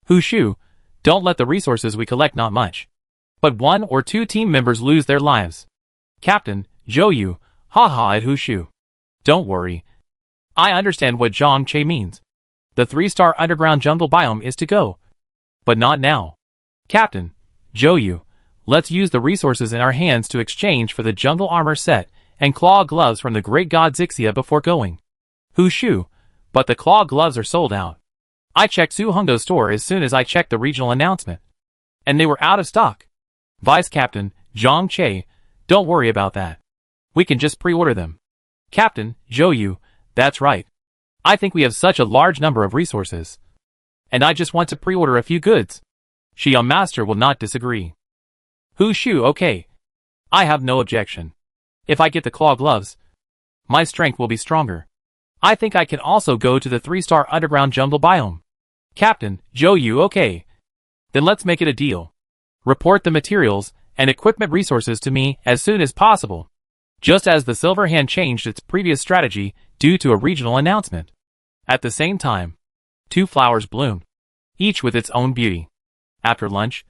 Hu Shu, don't let the resources we collect not much. But 1 or 2 team members lose their lives. Captain, Zhou Yu, haha at Hu Shu. Don't worry. I understand what Zhang Che means. The 3-star underground jungle biome is to go. But not now. Captain, Zhou Yu, let's use the resources in our hands to exchange for the jungle armor set and claw gloves from the great god Zixia before going. Hu Shu, but the claw gloves are sold out. I checked Su Hongdo's store as soon as I checked the regional announcement. And they were out of stock. Vice Captain, Zhang Che, don't worry about that. We can just pre-order them. Captain, Zhou Yu, that's right. I think we have such a large number of resources. And I just want to pre-order a few goods. Xia Master will not disagree. Hu Shu, okay. I have no objection. If I get the claw gloves, my strength will be stronger. I think I can also go to the 3-star underground jungle biome. Captain, Zhou Yu, okay. Then let's make it a deal. Report the materials and equipment resources to me as soon as possible. Just as the Silver Hand changed its previous strategy due to a regional announcement. At the same time, 2 flowers bloomed, each with its own beauty. After lunch,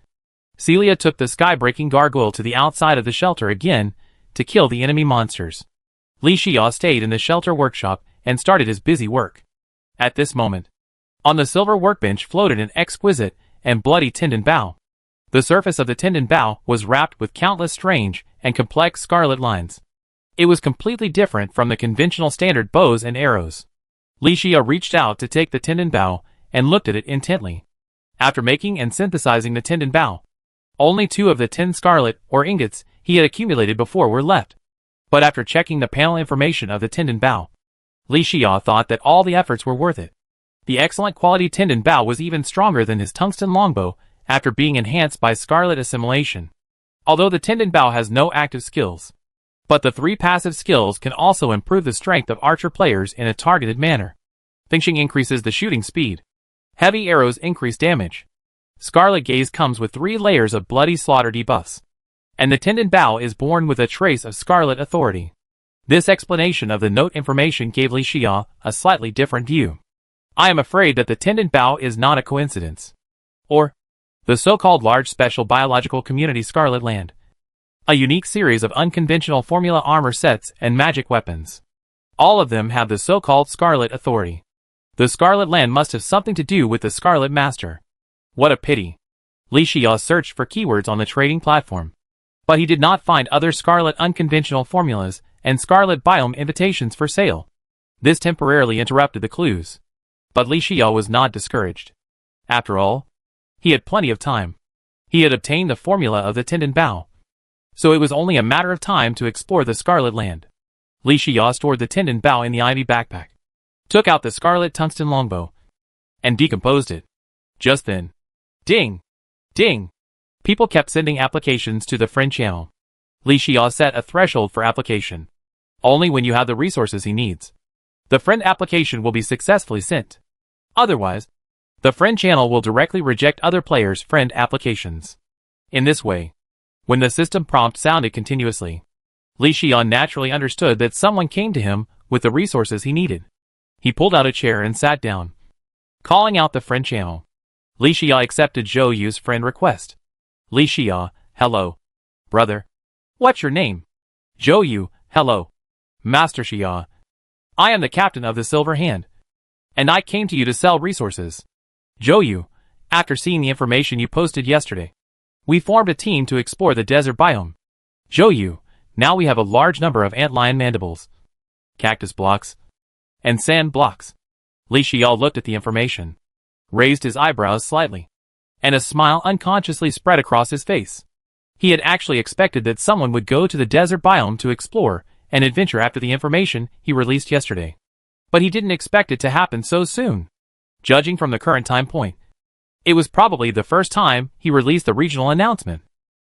Celia took the sky-breaking gargoyle to the outside of the shelter again to kill the enemy monsters. Li Xia stayed in the shelter workshop and started his busy work. At this moment, on the silver workbench floated an exquisite and bloody tendon bow. The surface of the tendon bow was wrapped with countless strange and complex scarlet lines. It was completely different from the conventional standard bows and arrows. Li Xia reached out to take the tendon bow and looked at it intently. After making and synthesizing the tendon bow, only 2 of the 10 scarlet or ingots he had accumulated before were left. But after checking the panel information of the tendon bow, Li Xia thought that all the efforts were worth it. The excellent quality tendon bow was even stronger than his tungsten longbow after being enhanced by scarlet assimilation. Although the tendon bow has no active skills, but the 3 passive skills can also improve the strength of archer players in a targeted manner. Finishing increases the shooting speed. Heavy arrows increase damage. Scarlet Gaze comes with 3 layers of bloody slaughter debuffs. And the tendon bow is born with a trace of scarlet authority. This explanation of the note information gave Li Xia a slightly different view. I am afraid that the tendon bow is not a coincidence. Or, the so-called large special biological community Scarlet Land. A unique series of unconventional formula armor sets and magic weapons. All of them have the so-called Scarlet Authority. The Scarlet Land must have something to do with the Scarlet Master. What a pity. Li Xia searched for keywords on the trading platform. But he did not find other Scarlet unconventional formulas and Scarlet biome invitations for sale. This temporarily interrupted the clues. But Li Xia was not discouraged. After all, he had plenty of time. He had obtained the formula of the tendon bow. So it was only a matter of time to explore the Scarlet Land. Li Xia stored the tendon bow in the ivy backpack, took out the scarlet tungsten longbow, and decomposed it. Just then, ding! Ding! People kept sending applications to the friend channel. Li Xia set a threshold for application. Only when you have the resources he needs. The friend application will be successfully sent. Otherwise, the friend channel will directly reject other players' friend applications. In this way, when the system prompt sounded continuously, Li Xia naturally understood that someone came to him with the resources he needed. He pulled out a chair and sat down, calling out the friend channel. Li Xia accepted Zhou Yu's friend request. Li Xia, hello. Brother. What's your name? Zhou Yu, hello. Master Xia. I am the captain of the Silver Hand. And I came to you to sell resources. Zhou Yu, after seeing the information you posted yesterday, we formed a team to explore the desert biome. Zhou Yu, now we have a large number of antlion mandibles, cactus blocks, and sand blocks. Li Xia looked at the information, raised his eyebrows slightly, and a smile unconsciously spread across his face. He had actually expected that someone would go to the desert biome to explore and adventure after the information he released yesterday. But he didn't expect it to happen so soon. Judging from the current time point, it was probably the first time he released the regional announcement.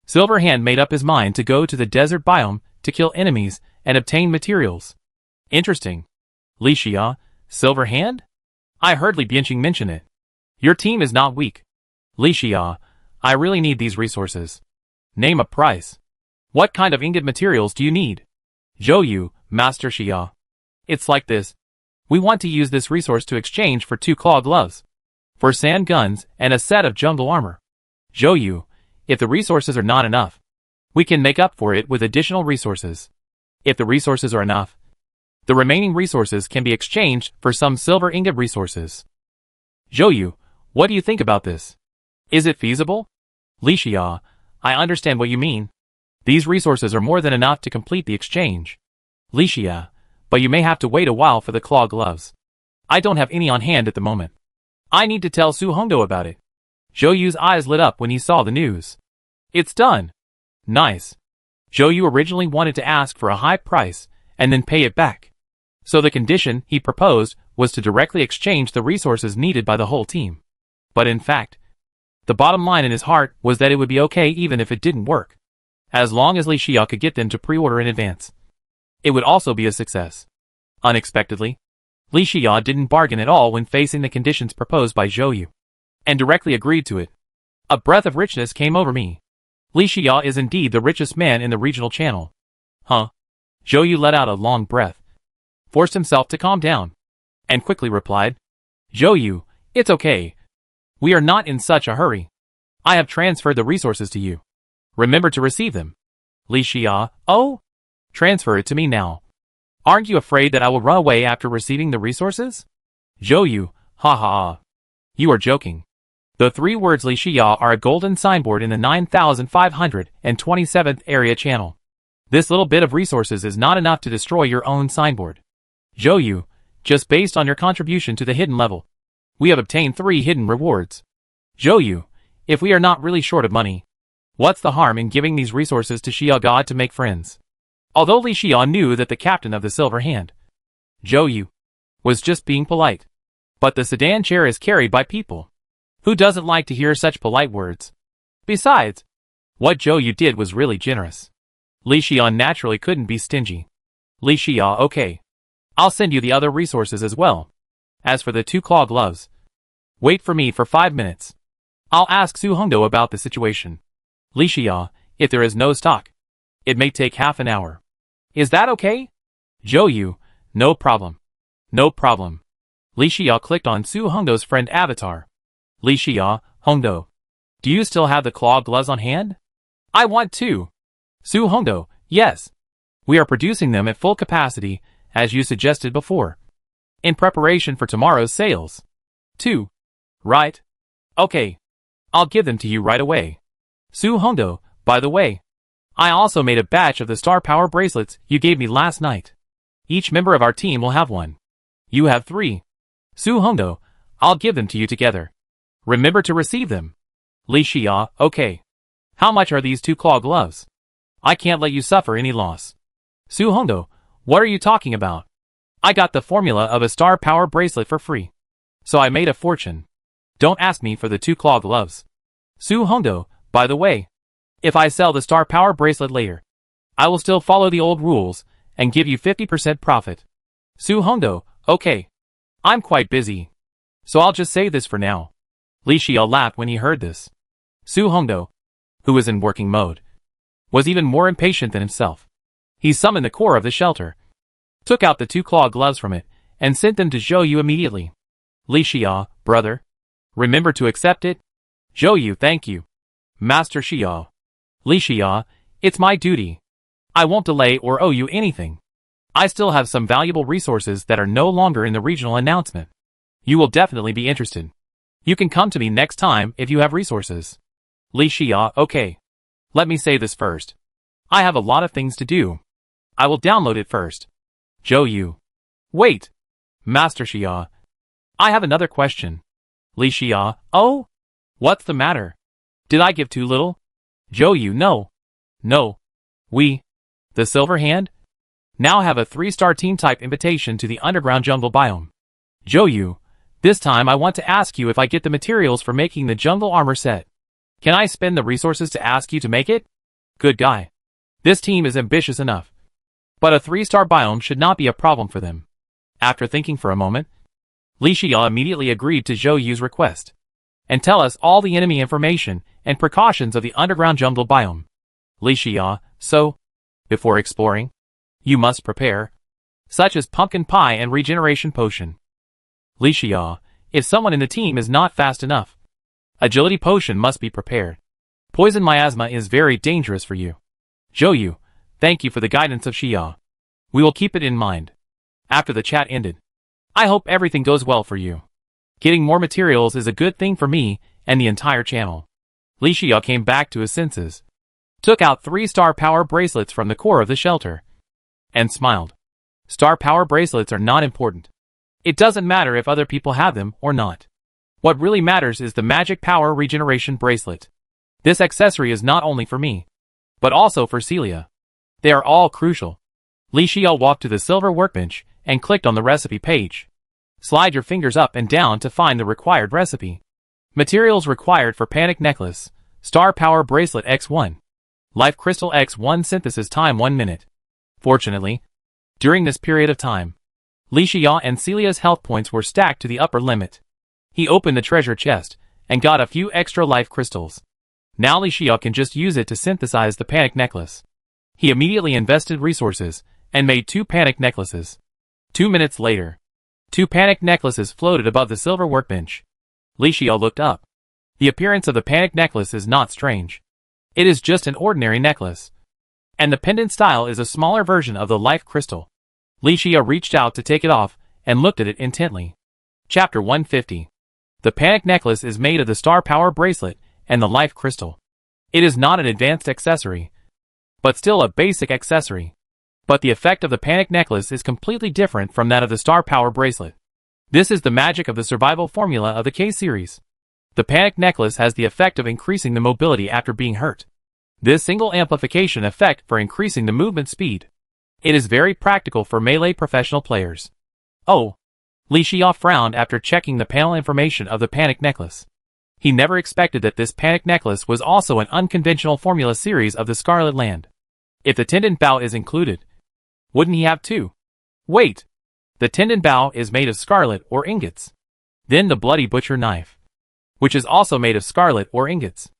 Silverhand made up his mind to go to the desert biome to kill enemies and obtain materials. Interesting. Li Xia, Silverhand? I heard Li Bianqing mention it. Your team is not weak. Li Xia, I really need these resources. Name a price. What kind of ingot materials do you need? Zhou Yu, Master Xia. It's like this. We want to use this resource to exchange for 2 claw gloves, for sand guns, and a set of jungle armor. Zhou Yu, if the resources are not enough, we can make up for it with additional resources. If the resources are enough, the remaining resources can be exchanged for some silver ingot resources. Zhou Yu, what do you think about this? Is it feasible? Li Xia, I understand what you mean. These resources are more than enough to complete the exchange. Li Xia, but you may have to wait a while for the claw gloves. I don't have any on hand at the moment. I need to tell Su Hongdo about it. Zhou Yu's eyes lit up when he saw the news. It's done. Nice. Zhou Yu originally wanted to ask for a high price and then pay it back. So the condition he proposed was to directly exchange the resources needed by the whole team. But in fact, the bottom line in his heart was that it would be okay even if it didn't work, as long as Li Xia could get them to pre-order in advance. It would also be a success. Unexpectedly, Li Xia didn't bargain at all when facing the conditions proposed by Zhou Yu, and directly agreed to it. A breath of richness came over me. Li Xia is indeed the richest man in the regional channel. Huh? Zhou Yu let out a long breath, forced himself to calm down, and quickly replied, Zhou Yu, it's okay. We are not in such a hurry. I have transferred the resources to you. Remember to receive them. Li Xia, oh? Transfer it to me now. Aren't you afraid that I will run away after receiving the resources? Zhou Yu, ha ha. You are joking. The 3 words Li Xia are a golden signboard in the 9527th area channel. This little bit of resources is not enough to destroy your own signboard. Zhou Yu, just based on your contribution to the hidden level, we have obtained 3 hidden rewards. Zhou Yu, if we are not really short of money, what's the harm in giving these resources to Xia God to make friends? Although Li Xia knew that the captain of the Silver Hand, Zhou Yu, was just being polite. But the sedan chair is carried by people. Who doesn't like to hear such polite words? Besides, what Zhou Yu did was really generous. Li Xia naturally couldn't be stingy. Li Xia, okay. I'll send you the other resources as well. As for the 2 claw gloves, wait for me for 5 minutes. I'll ask Su Hongdo about the situation. Li Xia, if there is no stock, it may take half an hour. Is that okay? Zhou Yu, no problem. No problem. Li Xia clicked on Su Hongdo's friend avatar. Li Xia, Hongdo, do you still have the claw gloves on hand? I want to. Su Hongdo, yes. We are producing them at full capacity, as you suggested before, in preparation for tomorrow's sales. 2. Right. Okay. I'll give them to you right away. Su Hongdo, by the way, I also made a batch of the star power bracelets you gave me last night. Each member of our team will have one. You have 3. Su Hongdo, I'll give them to you together. Remember to receive them. Li Xia, okay. How much are these 2 claw gloves? I can't let you suffer any loss. Su Hongdo, what are you talking about? I got the formula of a star power bracelet for free. So I made a fortune. Don't ask me for the 2 claw gloves. Su Hongdo, by the way, if I sell the star power bracelet later, I will still follow the old rules and give you 50% profit. Su Hongdo, okay. I'm quite busy, so I'll just say this for now. Li Xia laughed when he heard this. Su Hongdo, who was in working mode, was even more impatient than himself. He summoned the core of the shelter, took out the 2 claw gloves from it, and sent them to Zhou Yu immediately. Li Xia, brother, remember to accept it? Zhou Yu, thank you. Master Xia. Li Xia, it's my duty. I won't delay or owe you anything. I still have some valuable resources that are no longer in the regional announcement. You will definitely be interested. You can come to me next time if you have resources. Li Xia, okay. Let me say this first. I have a lot of things to do. I will download it first. Zhou Yu. Wait. Master Xia. I have another question. Li Xia, oh? What's the matter? Did I give too little? Zhou Yu, no. No. We, the Silver Hand, now have a 3-star team type invitation to the underground jungle biome. Zhou Yu, this time I want to ask you if I get the materials for making the jungle armor set. Can I spend the resources to ask you to make it? Good guy. This team is ambitious enough. But a 3-star biome should not be a problem for them. After thinking for a moment, Li Xia immediately agreed to Zhou Yu's request. And tell us all the enemy information and precautions of the underground jungle biome. Li Xia, so, before exploring, you must prepare, such as pumpkin pie and regeneration potion. Li Xia, if someone in the team is not fast enough, agility potion must be prepared. Poison miasma is very dangerous for you. Zhou Yu, thank you for the guidance of Xia. We will keep it in mind. After the chat ended, I hope everything goes well for you. Getting more materials is a good thing for me and the entire channel. Li Xia came back to his senses, took out 3 star power bracelets from the core of the shelter, and smiled. Star power bracelets are not important. It doesn't matter if other people have them or not. What really matters is the magic power regeneration bracelet. This accessory is not only for me, but also for Celia. They are all crucial. Li Xia walked to the silver workbench and clicked on the recipe page. Slide your fingers up and down to find the required recipe. Materials required for Panic Necklace, Star Power Bracelet X1. Life Crystal X1 synthesis time 1 minute. Fortunately, during this period of time, Li Xia and Celia's health points were stacked to the upper limit. He opened the treasure chest and got a few extra life crystals. Now Li Xia can just use it to synthesize the Panic Necklace. He immediately invested resources and made 2 Panic Necklaces. 2 minutes later, 2 Panic Necklaces floated above the silver workbench. Li Xia looked up. The appearance of the panic necklace is not strange. It is just an ordinary necklace. And the pendant style is a smaller version of the life crystal. Li Xia reached out to take it off and looked at it intently. Chapter 150. The panic necklace is made of the star power bracelet and the life crystal. It is not an advanced accessory, but still a basic accessory. But the effect of the panic necklace is completely different from that of the star power bracelet. This is the magic of the survival formula of the K-series. The panic necklace has the effect of increasing the mobility after being hurt. This single amplification effect for increasing the movement speed. It is very practical for melee professional players. Oh! Li Xia frowned after checking the panel information of the panic necklace. He never expected that this panic necklace was also an unconventional formula series of the Scarlet Land. If the tendon bow is included, wouldn't he have two? Wait! The tendon bow is made of scarlet or ingots. Then the bloody butcher knife, which is also made of scarlet or ingots.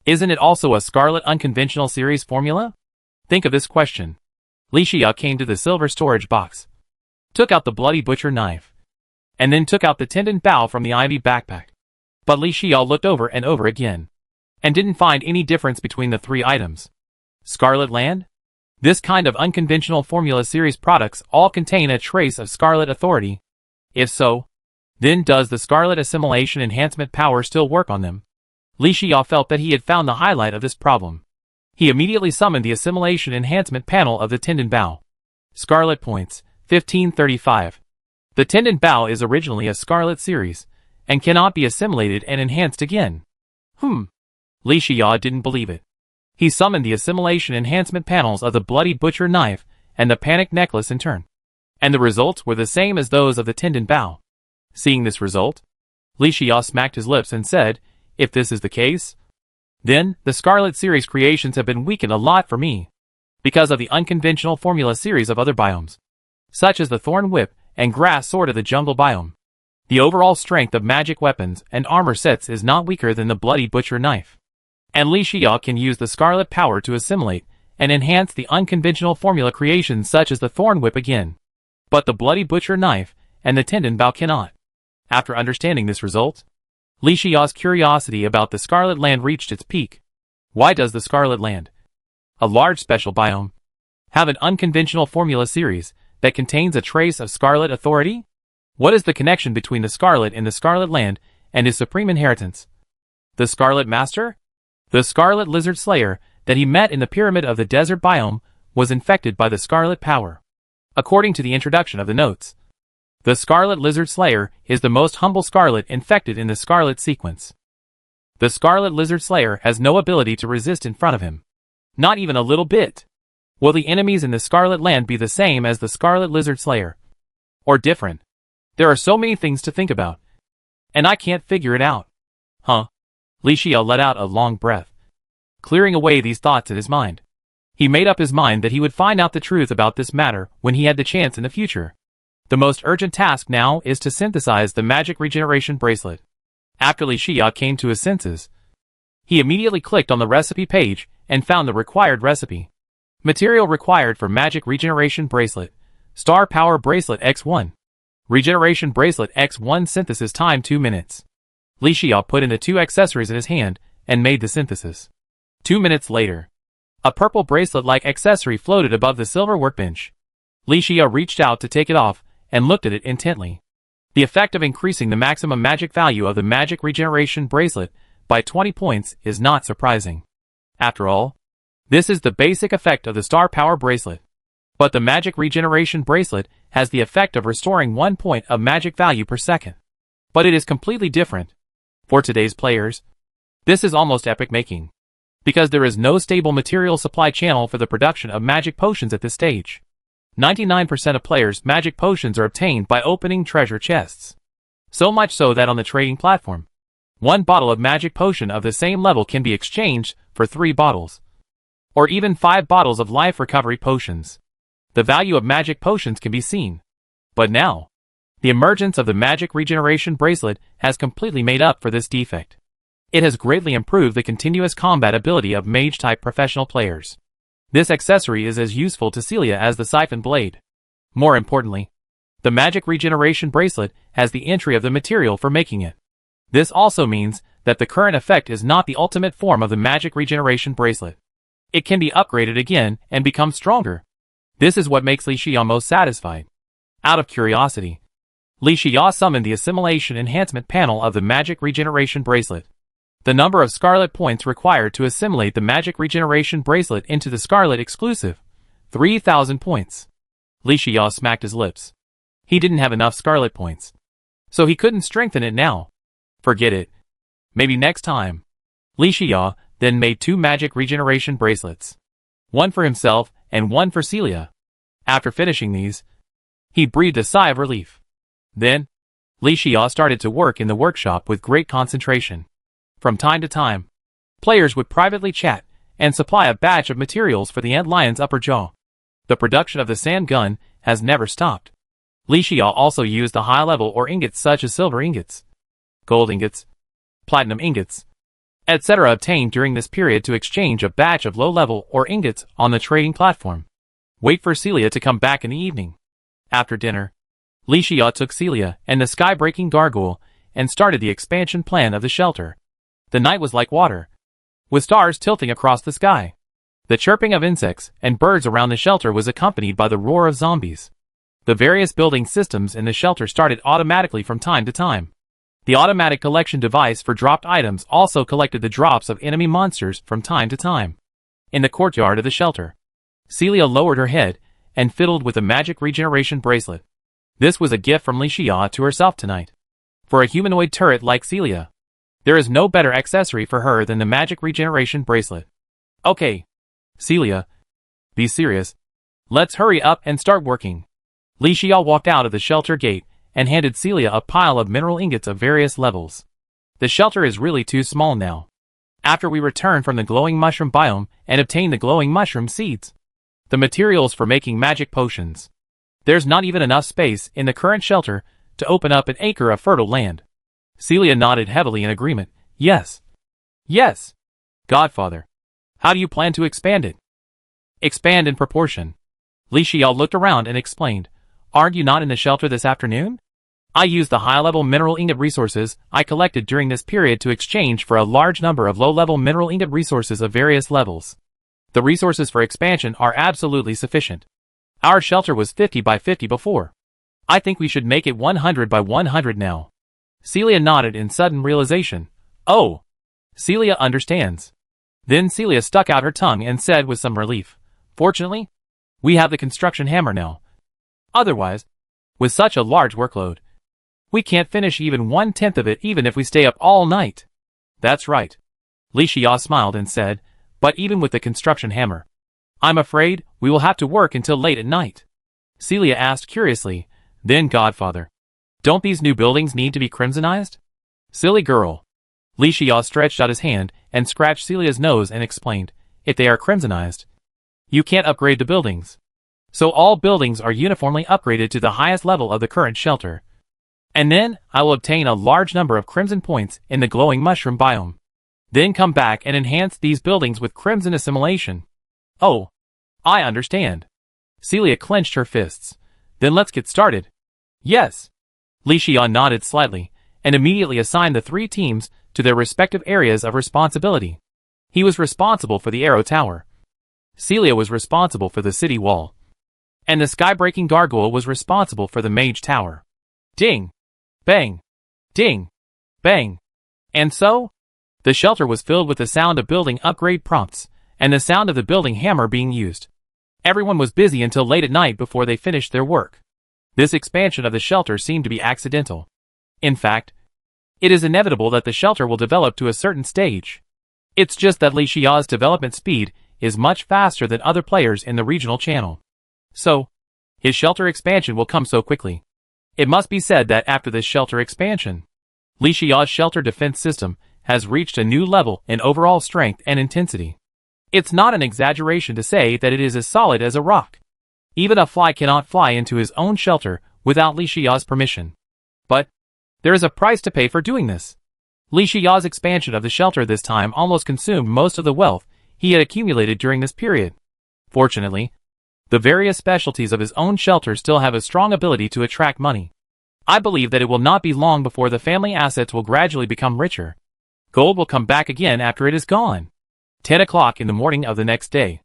Isn't it also a scarlet unconventional series formula? Think of this question. Li Xia came to the silver storage box, took out the bloody butcher knife, and then took out the tendon bow from the ivy backpack. But Li Xia looked over and over again, and didn't find any difference between the three items. Scarlet Land? This kind of unconventional formula series products all contain a trace of Scarlet Authority. If so, then does the Scarlet Assimilation Enhancement power still work on them? Li Xia felt that he had found the highlight of this problem. He immediately summoned the Assimilation Enhancement panel of the Tendon Bow. Scarlet Points, 1535. The Tendon Bow is originally a Scarlet series, and cannot be assimilated and enhanced again. Li Xia didn't believe it. He summoned the Assimilation Enhancement panels of the Bloody Butcher Knife and the Panic Necklace in turn. And the results were the same as those of the Tendon Bow. Seeing this result, Li Xia smacked his lips and said, if this is the case, then the Scarlet series creations have been weakened a lot for me, because of the unconventional formula series of other biomes, such as the Thorn Whip and Grass Sword of the Jungle biome. The overall strength of magic weapons and armor sets is not weaker than the Bloody Butcher Knife. And Li Xia can use the Scarlet power to assimilate and enhance the unconventional formula creations such as the Thorn Whip again. But the Bloody Butcher Knife and the Tendon Bow cannot. After understanding this result, Li Xia's curiosity about the Scarlet Land reached its peak. Why does the Scarlet Land, a large special biome, have an unconventional formula series that contains a trace of Scarlet Authority? What is the connection between the Scarlet in the Scarlet Land and his supreme inheritance? The Scarlet Master? The Scarlet Lizard Slayer that he met in the Pyramid of the Desert biome was infected by the Scarlet power. According to the introduction of the notes, the Scarlet Lizard Slayer is the most humble Scarlet infected in the Scarlet sequence. The Scarlet Lizard Slayer has no ability to resist in front of him. Not even a little bit. Will the enemies in the Scarlet Land be the same as the Scarlet Lizard Slayer? Or different? There are so many things to think about, and I can't figure it out. Li Xia let out a long breath, clearing away these thoughts in his mind. He made up his mind that he would find out the truth about this matter when he had the chance in the future. The most urgent task now is to synthesize the magic regeneration bracelet. After Li Xia came to his senses, he immediately clicked on the recipe page and found the required recipe. Material required for magic regeneration bracelet. Star Power Bracelet X1. Regeneration Bracelet X1 synthesis time 2 minutes. Li Xia put in the two accessories in his hand and made the synthesis. 2 minutes later, a purple bracelet-like accessory floated above the silver workbench. Li Xia reached out to take it off and looked at it intently. The effect of increasing the maximum magic value of the magic regeneration bracelet by 20 points is not surprising. After all, this is the basic effect of the Star Power Bracelet. But the magic regeneration bracelet has the effect of restoring 1 point of magic value per second. But it is completely different. For today's players, this is almost epic making, because there is no stable material supply channel for the production of magic potions at this stage. 99% of players' magic potions are obtained by opening treasure chests. So much so that on the trading platform, 1 bottle of magic potion of the same level can be exchanged for 3 bottles, or even 5 bottles of life recovery potions. The value of magic potions can be seen. But now, the emergence of the magic regeneration bracelet has completely made up for this defect. It has greatly improved the continuous combat ability of mage-type professional players. This accessory is as useful to Celia as the siphon blade. More importantly, the magic regeneration bracelet has the entry of the material for making it. This also means that the current effect is not the ultimate form of the magic regeneration bracelet. It can be upgraded again and become stronger. This is what makes Li Xiao most satisfied. Out of curiosity, Li Xiao summoned the assimilation enhancement panel of the magic regeneration bracelet. The number of scarlet points required to assimilate the magic regeneration bracelet into the scarlet exclusive, 3,000 points. Li Xiao smacked his lips. He didn't have enough scarlet points, so he couldn't strengthen it now. Forget it. Maybe next time. Li Xiao then made 2 magic regeneration bracelets. One for himself and one for Celia. After finishing these, he breathed a sigh of relief. Then, Li Xiao started to work in the workshop with great concentration. From time to time, players would privately chat and supply a batch of materials for the ant lion's upper jaw. The production of the sand gun has never stopped. Li Xiao also used the high-level ore ingots such as silver ingots, gold ingots, platinum ingots, etc. obtained during this period to exchange a batch of low-level ore ingots on the trading platform. Wait for Celia to come back in the evening. After dinner, Li Xiao took Celia and the sky-breaking gargoyle and started the expansion plan of the shelter. The night was like water, with stars tilting across the sky. The chirping of insects and birds around the shelter was accompanied by the roar of zombies. The various building systems in the shelter started automatically from time to time. The automatic collection device for dropped items also collected the drops of enemy monsters from time to time. In the courtyard of the shelter, Celia lowered her head and fiddled with the magic regeneration bracelet. This was a gift from Li Xiao to herself tonight. For a humanoid turret like Celia, there is no better accessory for her than the magic regeneration bracelet. Okay, Celia, be serious. Let's hurry up and start working. Li Xiao walked out of the shelter gate and handed Celia a pile of mineral ingots of various levels. The shelter is really too small now. After we return from the glowing mushroom biome and obtain the glowing mushroom seeds, the materials for making magic potions, there's not even enough space in the current shelter to open up an acre of fertile land. Celia nodded heavily in agreement. Yes. Yes. Godfather. How do you plan to expand it? Expand in proportion. Li Xiao looked around and explained. Aren't you not in the shelter this afternoon? I used the high-level mineral ingot resources I collected during this period to exchange for a large number of low-level mineral ingot resources of various levels. The resources for expansion are absolutely sufficient. Our shelter was 50 by 50 before. I think we should make it 100 by 100 now. Celia nodded in sudden realization. Oh! Celia understands. Then Celia stuck out her tongue and said with some relief, Fortunately, we have the construction hammer now. Otherwise, with such a large workload, we can't finish even 1/10 of it even if we stay up all night. That's right. Li Xiao smiled and said, but even with the construction hammer, I'm afraid we will have to work until late at night. Celia asked curiously, then Godfather, don't these new buildings need to be crimsonized? Silly girl. Li Xiao stretched out his hand and scratched Celia's nose and explained, if they are crimsonized, you can't upgrade the buildings. So all buildings are uniformly upgraded to the highest level of the current shelter. And then, I will obtain a large number of crimson points in the glowing mushroom biome. Then come back and enhance these buildings with crimson assimilation. Oh, I understand. Celia clenched her fists. Then let's get started. Yes. Li Xiao nodded slightly, and immediately assigned the 3 teams to their respective areas of responsibility. He was responsible for the arrow tower. Celia was responsible for the city wall. And the sky-breaking gargoyle was responsible for the mage tower. Ding! Bang! Ding! Bang! And so, the shelter was filled with the sound of building upgrade prompts, and the sound of the building hammer being used. Everyone was busy until late at night before they finished their work. This expansion of the shelter seemed to be accidental. In fact, it is inevitable that the shelter will develop to a certain stage. It's just that Li Xiao's development speed is much faster than other players in the regional channel. So, his shelter expansion will come so quickly. It must be said that after this shelter expansion, Li Xiao's shelter defense system has reached a new level in overall strength and intensity. It's not an exaggeration to say that it is as solid as a rock. Even a fly cannot fly into his own shelter without Li Xiao's permission. But, there is a price to pay for doing this. Li Xiao's expansion of the shelter this time almost consumed most of the wealth he had accumulated during this period. Fortunately, the various specialties of his own shelter still have a strong ability to attract money. I believe that it will not be long before the family assets will gradually become richer. Gold will come back again after it is gone. 10 o'clock in the morning of the next day.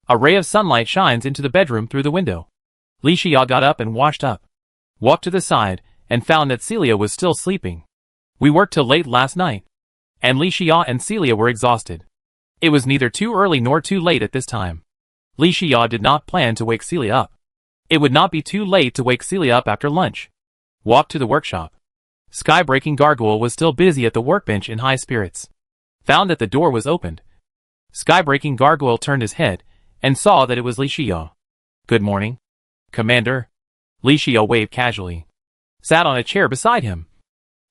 A ray of sunlight shines into the bedroom through the window. Li Xia got up and washed up. Walked to the side, and found that Celia was still sleeping. We worked till late last night. And Li Xia and Celia were exhausted. It was neither too early nor too late at this time. Li Xia did not plan to wake Celia up. It would not be too late to wake Celia up after lunch. Walked to the workshop. Sky-breaking Gargoyle was still busy at the workbench in high spirits. Found that the door was opened. Sky-breaking Gargoyle turned his head, and saw that it was Li Xia. Good morning, Commander. Li Xia waved casually. Sat on a chair beside him.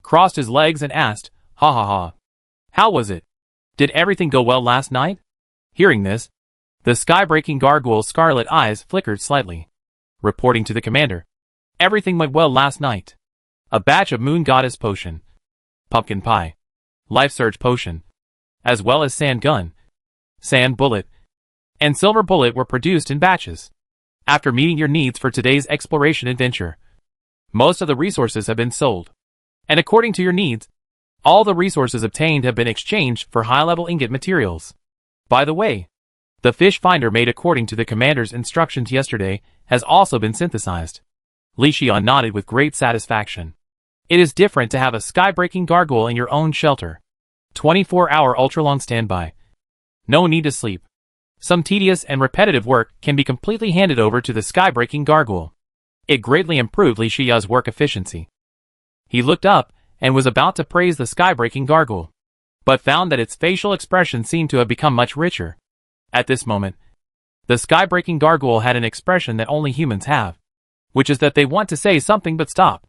Crossed his legs and asked, ha ha ha. How was it? Did everything go well last night? Hearing this, the sky-breaking Gargoyle's scarlet eyes flickered slightly. Reporting to the commander. Everything went well last night. A batch of Moon Goddess potion, pumpkin pie, life surge potion, as well as sand gun, sand bullet, and silver bullet were produced in batches. After meeting your needs for today's exploration adventure, most of the resources have been sold. And according to your needs, all the resources obtained have been exchanged for high-level ingot materials. By the way, the fish finder made according to the commander's instructions yesterday has also been synthesized. Li Xia nodded with great satisfaction. It is different to have a sky-breaking gargoyle in your own shelter. 24-hour ultra-long standby. No need to sleep. Some tedious and repetitive work can be completely handed over to the sky-breaking gargoyle. It greatly improved Li Xia's work efficiency. He looked up and was about to praise the sky-breaking gargoyle, but found that its facial expression seemed to have become much richer. At this moment, the sky-breaking gargoyle had an expression that only humans have, which is that they want to say something but stop.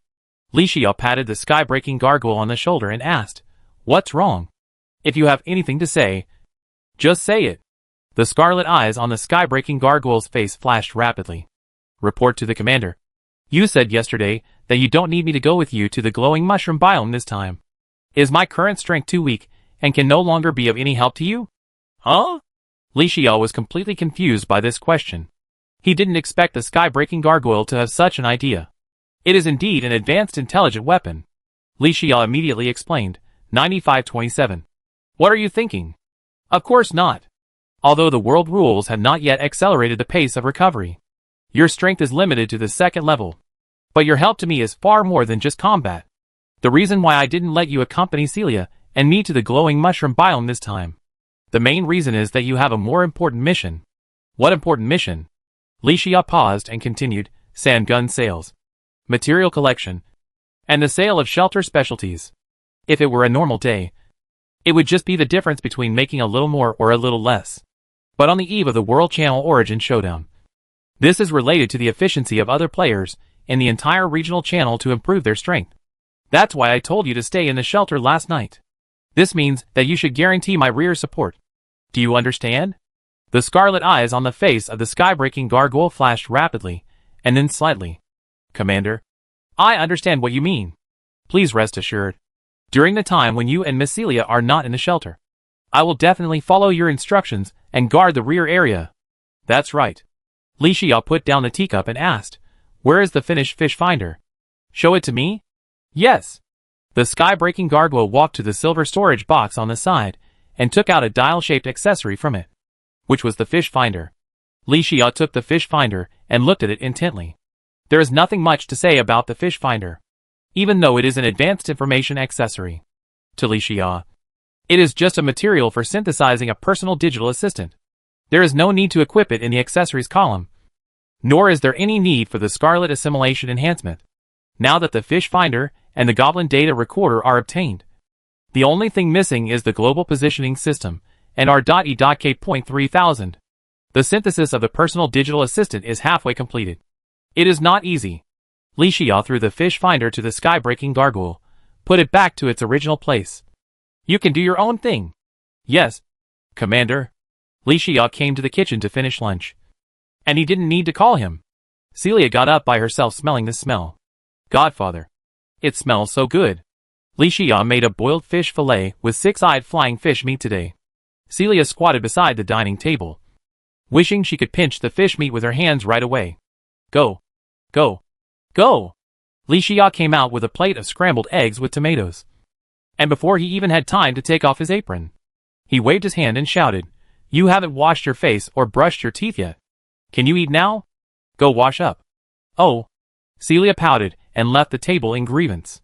Li Xia patted the sky-breaking gargoyle on the shoulder and asked, What's wrong? If you have anything to say, just say it. The scarlet eyes on the sky-breaking gargoyle's face flashed rapidly. Report to the commander. You said yesterday that you don't need me to go with you to the glowing mushroom biome this time. Is my current strength too weak and can no longer be of any help to you? Huh? Li Xia was completely confused by this question. He didn't expect the sky-breaking gargoyle to have such an idea. It is indeed an advanced intelligent weapon. Li Xia immediately explained, 9527. What are you thinking? Of course not. Although the world rules have not yet accelerated the pace of recovery. Your strength is limited to the second level. But your help to me is far more than just combat. The reason why I didn't let you accompany Celia and me to the glowing mushroom biome this time. The main reason is that you have a more important mission. What important mission? Li Xia paused and continued, sand gun sales, material collection, and the sale of shelter specialties. If it were a normal day, it would just be the difference between making a little more or a little less. But on the eve of the World Channel Origin Showdown, this is related to the efficiency of other players in the entire regional channel to improve their strength. That's why I told you to stay in the shelter last night. This means that you should guarantee my rear support. Do you understand? The scarlet eyes on the face of the sky-breaking gargoyle flashed rapidly, and then slightly. Commander, I understand what you mean. Please rest assured. During the time when you and Miss Celia are not in the shelter, I will definitely follow your instructions and guard the rear area. That's right. Li Xia put down the teacup and asked, Where is the finished fish finder? Show it to me? Yes. The sky-breaking gargoyle walked to the silver storage box on the side and took out a dial-shaped accessory from it, which was the fish finder. Li Xia took the fish finder and looked at it intently. There is nothing much to say about the fish finder, even though it is an advanced information accessory. To Li Xia, it is just a material for synthesizing a personal digital assistant. There is no need to equip it in the accessories column, nor is there any need for the Scarlet Assimilation Enhancement, now that the Fish Finder and the Goblin Data Recorder are obtained. The only thing missing is the Global Positioning System and R.E.K.3000. The synthesis of the personal digital assistant is halfway completed. It is not easy. Li Xia threw the Fish Finder to the sky-breaking gargoyle, put it back to its original place. You can do your own thing. Yes, Commander. Li Xia came to the kitchen to finish lunch. And he didn't need to call him. Celia got up by herself smelling the smell. Godfather. It smells so good. Li Xia made a boiled fish fillet with six-eyed flying fish meat today. Celia squatted beside the dining table, wishing she could pinch the fish meat with her hands right away. Go. Go. Go. Li Xia came out with a plate of scrambled eggs with tomatoes And before he even had time to take off his apron, he waved his hand and shouted, "You haven't washed your face or brushed your teeth yet. Can you eat now? Go wash up." "Oh." Celia pouted and left the table in grievance.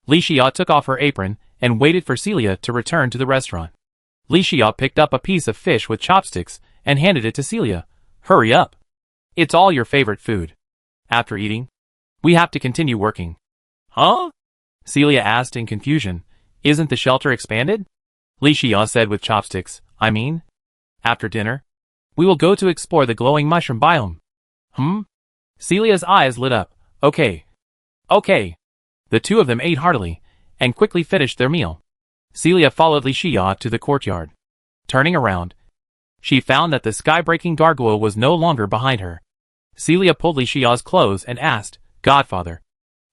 Li Xia took off her apron and waited for Celia to return to the restaurant. Li Xia picked up a piece of fish with chopsticks and handed it to Celia. "Hurry up. It's all your favorite food. After eating, we have to continue working." "Huh?" Celia asked in confusion. "Isn't the shelter expanded?" Li Xia said with chopsticks. "I mean, after dinner, we will go to explore the glowing mushroom biome." "Hmm?" Celia's eyes lit up. "Okay. Okay." The two of them ate heartily and quickly finished their meal. Celia followed Li Xia to the courtyard. Turning around, she found that the sky-breaking gargoyle was no longer behind her. Celia pulled Li Xia's clothes and asked, "Godfather,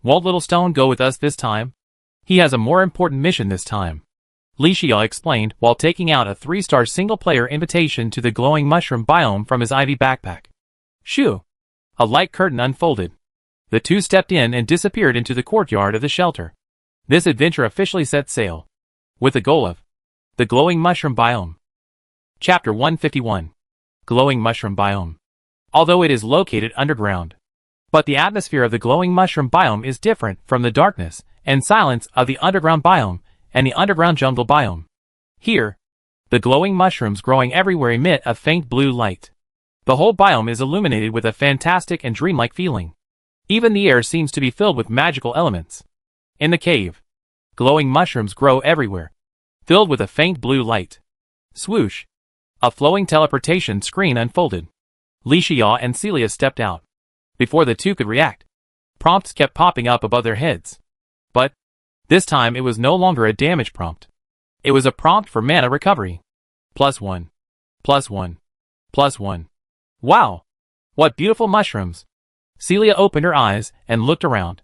won't Little Stone go with us this time? He has a more important mission this time." Li Xia explained while taking out a 3-star single-player invitation to the glowing mushroom biome from his ivy backpack. Shoo! A light curtain unfolded. The two stepped in and disappeared into the courtyard of the shelter. This adventure officially set sail, with the goal of the glowing mushroom biome. Chapter 151. Glowing Mushroom Biome. Although it is located underground, but the atmosphere of the glowing mushroom biome is different from the darkness and silence of the underground biome and the underground jungle biome. Here, the glowing mushrooms growing everywhere emit a faint blue light. The whole biome is illuminated with a fantastic and dreamlike feeling. Even the air seems to be filled with magical elements. In the cave, glowing mushrooms grow everywhere, filled with a faint blue light. Swoosh! A flowing teleportation screen unfolded. Li Xia and Celia stepped out. Before the two could react, prompts kept popping up above their heads. But this time it was no longer a damage prompt. It was a prompt for mana recovery. +1. +1. +1. Wow! What beautiful mushrooms! Celia opened her eyes and looked around,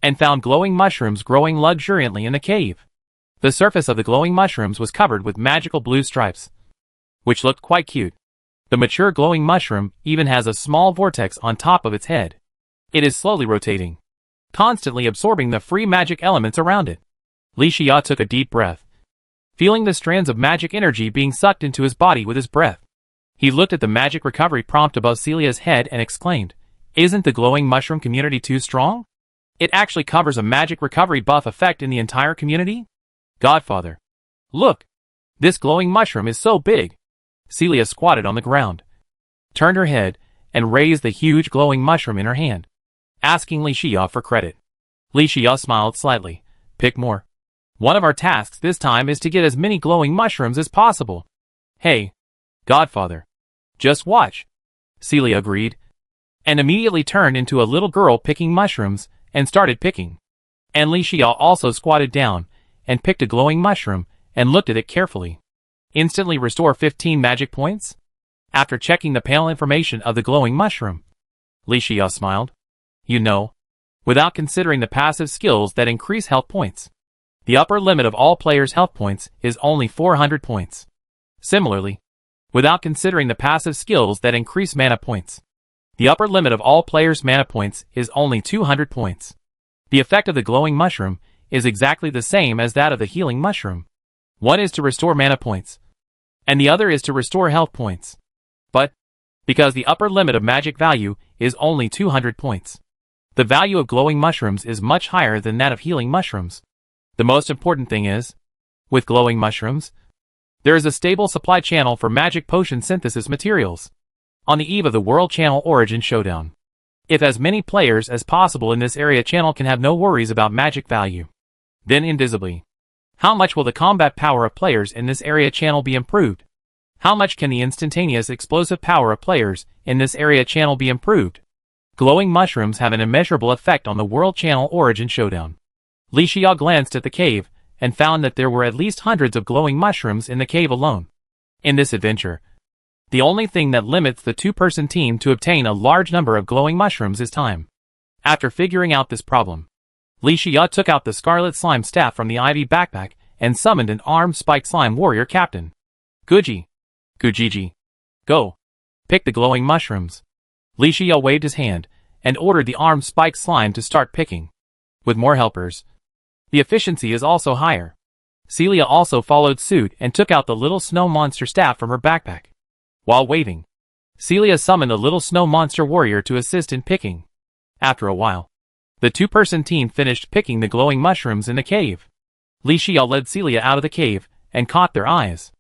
and found glowing mushrooms growing luxuriantly in the cave. The surface of the glowing mushrooms was covered with magical blue stripes, which looked quite cute. The mature glowing mushroom even has a small vortex on top of its head. It is slowly rotating, constantly absorbing the free magic elements around it. Li Xia took a deep breath, feeling the strands of magic energy being sucked into his body with his breath. He looked at the magic recovery prompt above Celia's head and exclaimed, "Isn't the glowing mushroom community too strong? It actually covers a magic recovery buff effect in the entire community? Godfather, look! This glowing mushroom is so big!" Celia squatted on the ground, turned her head, and raised the huge glowing mushroom in her hand, asking Li Xia for credit. Li Xia smiled slightly. "Pick more. One of our tasks this time is to get as many glowing mushrooms as possible." "Hey, Godfather, just watch," Celia agreed, and immediately turned into a little girl picking mushrooms and started picking. And Li Xia also squatted down and picked a glowing mushroom and looked at it carefully. Instantly restore 15 magic points? After checking the panel information of the glowing mushroom, Li Xia smiled. You know, without considering the passive skills that increase health points, the upper limit of all players' health points is only 400 points. Similarly, without considering the passive skills that increase mana points, the upper limit of all players' mana points is only 200 points. The effect of the glowing mushroom is exactly the same as that of the healing mushroom. One is to restore mana points, and the other is to restore health points. But, because the upper limit of magic value is only 200 points, the value of glowing mushrooms is much higher than that of healing mushrooms. The most important thing is, with glowing mushrooms, there is a stable supply channel for magic potion synthesis materials. On the eve of the World Channel Origin Showdown, if as many players as possible in this area channel can have no worries about magic value, then invisibly, how much will the combat power of players in this area channel be improved? How much can the instantaneous explosive power of players in this area channel be improved? Glowing mushrooms have an immeasurable effect on the World Channel Origin Showdown. Li Xia glanced at the cave and found that there were at least hundreds of glowing mushrooms in the cave alone. In this adventure, the only thing that limits the two-person team to obtain a large number of glowing mushrooms is time. After figuring out this problem, Li Xia took out the scarlet slime staff from the ivy backpack and summoned an armed spike slime warrior captain. Guji. Gujiji. Go. Pick the glowing mushrooms. Li Xia waved his hand and ordered the armed spike slime to start picking. With more helpers, the efficiency is also higher. Celia also followed suit and took out the little snow monster staff from her backpack. While waving, Celia summoned a little snow monster warrior to assist in picking. After a while, the two-person team finished picking the glowing mushrooms in the cave. Li Xiao led Celia out of the cave and caught their eyes.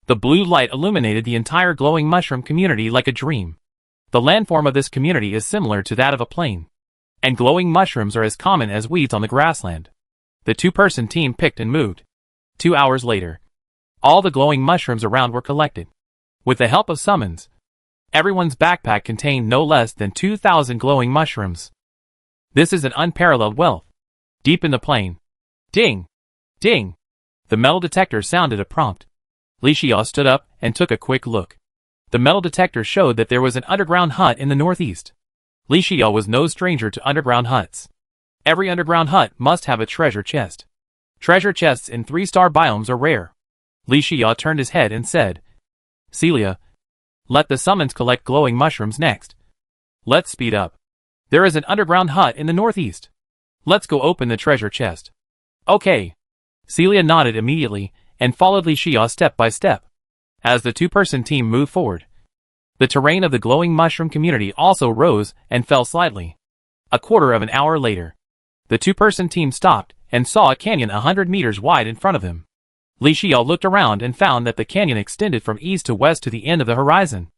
The blue light illuminated the entire glowing mushroom community like a dream. The landform of this community is similar to that of a plain, and glowing mushrooms are as common as weeds on the grassland. The two-person team picked and moved. 2 hours later, all the glowing mushrooms around were collected. With the help of summons, everyone's backpack contained no less than 2,000 glowing mushrooms. This is an unparalleled wealth. Deep in the plain. Ding! Ding! The metal detector sounded a prompt. Li Xiao stood up and took a quick look. The metal detector showed that there was an underground hut in the northeast. Li Xiao was no stranger to underground huts. Every underground hut must have a treasure chest. Treasure chests in 3-star biomes are rare. Li Xiao turned his head and said, Celia, let the summons collect glowing mushrooms next. Let's speed up. There is an underground hut in the northeast. Let's go open the treasure chest. Okay. Celia nodded immediately and followed Li Xiao step by step. As the two-person team moved forward, the terrain of the glowing mushroom community also rose and fell slightly. A quarter of an hour later, the two-person team stopped and saw a canyon 100 meters wide in front of them. Li Xiao looked around and found that the canyon extended from east to west to the end of the horizon.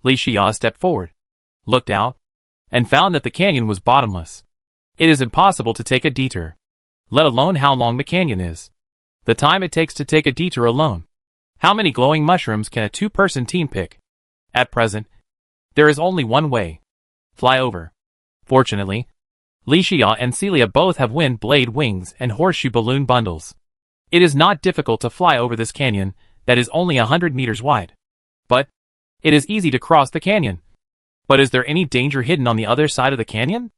Li Xiao stepped forward, looked out, and found that the canyon was bottomless. It is impossible to take a detour, let alone how long the canyon is. The time it takes to take a detour alone. How many glowing mushrooms can a two-person team pick? At present, there is only one way. Fly over. Fortunately, Li Xiao and Celia both have wind blade wings and horseshoe balloon bundles. It is not difficult to fly over this canyon that is only 100 meters wide. But it is easy to cross the canyon. But is there any danger hidden on the other side of the canyon?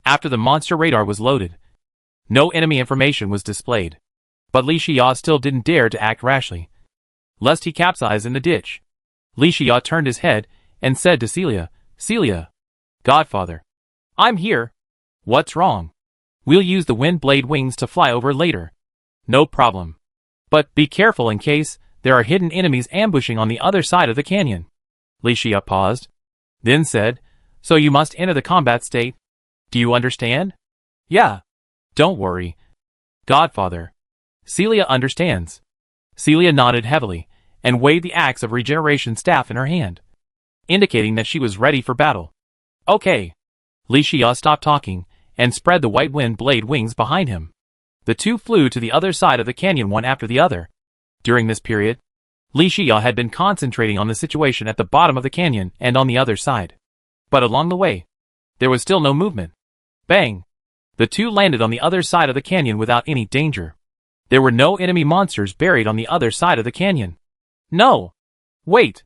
After the monster radar was loaded, no enemy information was displayed. But Li Xiao still didn't dare to act rashly, lest he capsize in the ditch. Li Xiao turned his head and said to Celia, Celia, Godfather, I'm here. What's wrong? We'll use the wind blade wings to fly over later. No problem. But be careful in case there are hidden enemies ambushing on the other side of the canyon. Li Xiao paused, then said, So you must enter the combat state. Do you understand? Yeah. Don't worry, Godfather. Celia understands. Celia nodded heavily and waved the axe of regeneration staff in her hand, indicating that she was ready for battle. Okay. Li Xiao stopped talking and spread the white wind blade wings behind him. The two flew to the other side of the canyon one after the other. During this period, Li Xiao had been concentrating on the situation at the bottom of the canyon and on the other side. But along the way, there was still no movement. Bang! The two landed on the other side of the canyon without any danger. There were no enemy monsters buried on the other side of the canyon. No! Wait!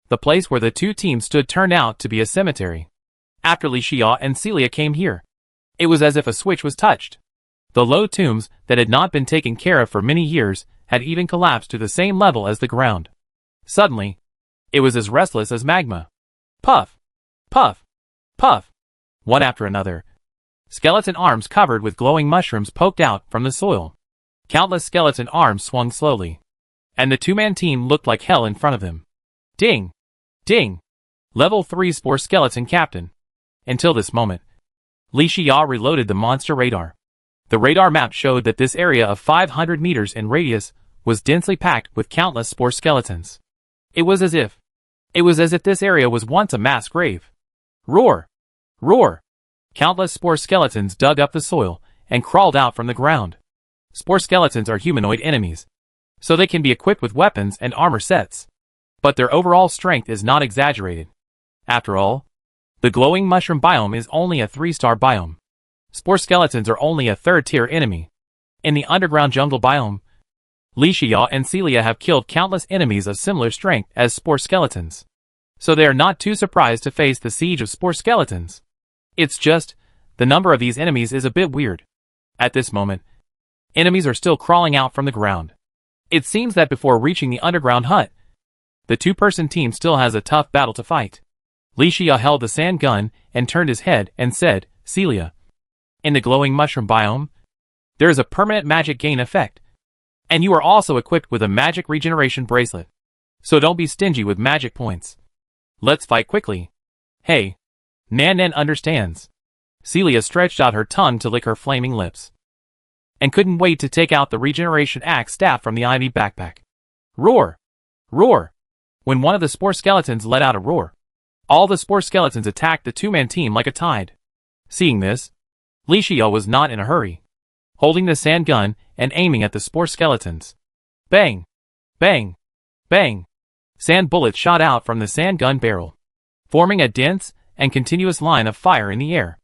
The place where the two teams stood turned out to be a cemetery. After Li Xiao and Celia came here, it was as if a switch was touched. The low tombs that had not been taken care of for many years had even collapsed to the same level as the ground. Suddenly, it was as restless as magma. Puff! Puff! Puff! One after another, skeleton arms covered with glowing mushrooms poked out from the soil. Countless skeleton arms swung slowly, and the two-man team looked like hell in front of them. Ding! Ding! Level 3 Spore Skeleton Captain. Until this moment, Li Xiao reloaded the monster radar. The radar map showed that this area of 500 meters in radius was densely packed with countless spore skeletons. It was as if this area was once a mass grave. Roar! Roar! Countless spore skeletons dug up the soil and crawled out from the ground. Spore skeletons are humanoid enemies, so they can be equipped with weapons and armor sets. But their overall strength is not exaggerated. After all, the glowing mushroom biome is only a 3-star biome. Spore skeletons are only a 3rd-tier enemy. In the underground jungle biome, Li Xiao and Celia have killed countless enemies of similar strength as spore skeletons, so they are not too surprised to face the siege of spore skeletons. It's just, the number of these enemies is a bit weird. At this moment, enemies are still crawling out from the ground. It seems that before reaching the underground hut, the two-person team still has a tough battle to fight. Li Xiao held the sand gun and turned his head and said, Celia, in the glowing mushroom biome, there is a permanent magic gain effect. And you are also equipped with a magic regeneration bracelet. So don't be stingy with magic points. Let's fight quickly. Hey. Nan understands. Celia stretched out her tongue to lick her flaming lips. And couldn't wait to take out the regeneration axe staff from the ivy backpack. Roar! Roar! When one of the spore skeletons let out a roar, all the spore skeletons attacked the two-man team like a tide. Seeing this, Li Xiao was not in a hurry, holding the sand gun and aiming at the spore skeletons. Bang! Bang! Bang! Sand bullets shot out from the sand gun barrel, forming a dense and continuous line of fire in the air.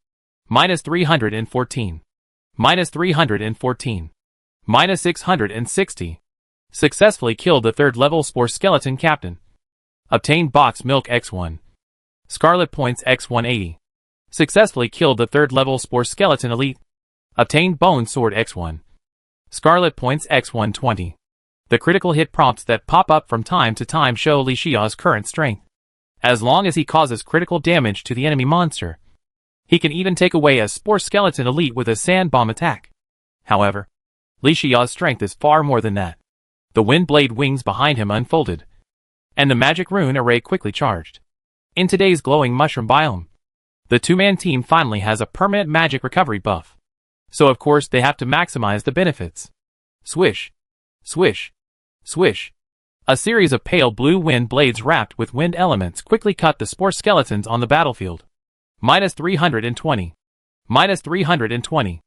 -314. -314. -660. Successfully killed the third-level spore skeleton captain. Obtained box milk X1. Scarlet points X180. Successfully killed the third-level spore skeleton elite. Obtained bone sword X1. Scarlet points X120. The critical hit prompts that pop up from time to time show Li Xiao's current strength. As long as he causes critical damage to the enemy monster, he can even take away a spore skeleton elite with a sand bomb attack. However, Li Xiao's strength is far more than that. The wind blade wings behind him unfolded, and the magic rune array quickly charged. In today's glowing mushroom biome, the two-man team finally has a permanent magic recovery buff. So of course they have to maximize the benefits. Swish! Swish! Swish! A series of pale blue wind blades wrapped with wind elements quickly cut the spore skeletons on the battlefield. -320. -320.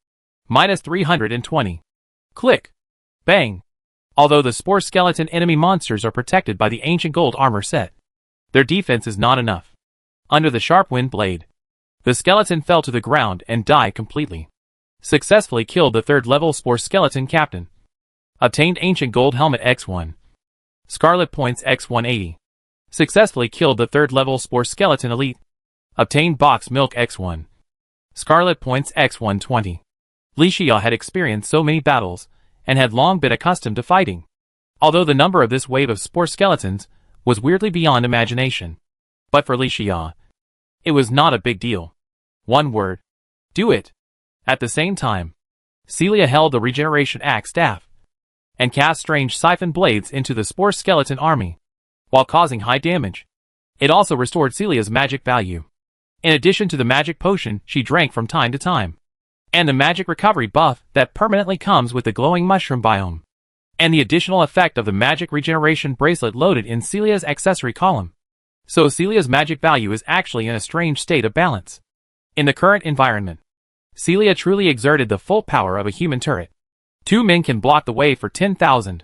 -320. Click! Bang! Although the spore skeleton enemy monsters are protected by the ancient gold armor set, their defense is not enough. Under the sharp wind blade, the skeleton fell to the ground and died completely. Successfully killed the third-level spore skeleton captain. Obtained ancient gold helmet X1. Scarlet points X180. Successfully killed the third-level spore skeleton elite. Obtained box milk X1. Scarlet points X120. Li Xiao had experienced so many battles, and had long been accustomed to fighting. Although the number of this wave of spore skeletons was weirdly beyond imagination. But for Li Xiao, it was not a big deal. One word. Do it. At the same time, Celia held the regeneration axe staff, and cast strange siphon blades into the spore skeleton army, while causing high damage. It also restored Celia's magic value, in addition to the magic potion she drank from time to time, and the magic recovery buff that permanently comes with the glowing mushroom biome, and the additional effect of the magic regeneration bracelet loaded in Celia's accessory column. So Celia's magic value is actually in a strange state of balance. In the current environment, Celia truly exerted the full power of a human turret. Two men can block the way for 10,000.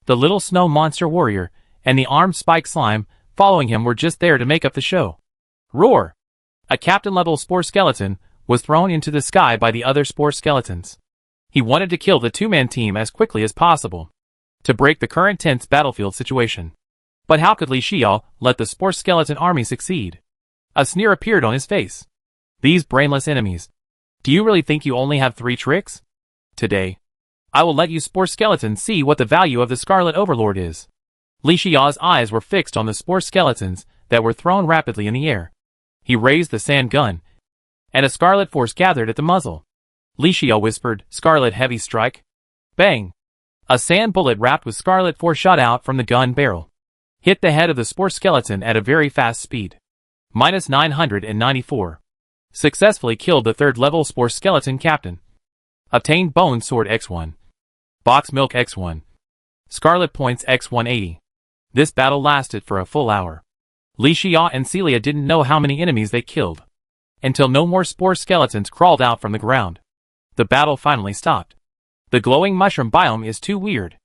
The little snow monster warrior and the armed spike slime following him were just there to make up the show. Roar! A captain-level spore skeleton was thrown into the sky by the other spore skeletons. He wanted to kill the two-man team as quickly as possible, to break the current tense battlefield situation. But how could Li Xiao let the spore skeleton army succeed? A sneer appeared on his face. These brainless enemies. Do you really think you only have 3 tricks? Today, I will let you spore skeletons see what the value of the Scarlet Overlord is. Li Xiao's eyes were fixed on the spore skeletons that were thrown rapidly in the air. He raised the sand gun, and a scarlet force gathered at the muzzle. Li Xiao whispered, "Scarlet heavy strike." Bang! A sand bullet wrapped with scarlet force shot out from the gun barrel, hit the head of the spore skeleton at a very fast speed. -994. Successfully killed the third-level spore skeleton captain. Obtained bone sword X1. Box milk X1. Scarlet points X180. This battle lasted for a full hour. Li Xiao and Celia didn't know how many enemies they killed, until no more spore skeletons crawled out from the ground. The battle finally stopped. The glowing mushroom biome is too weird.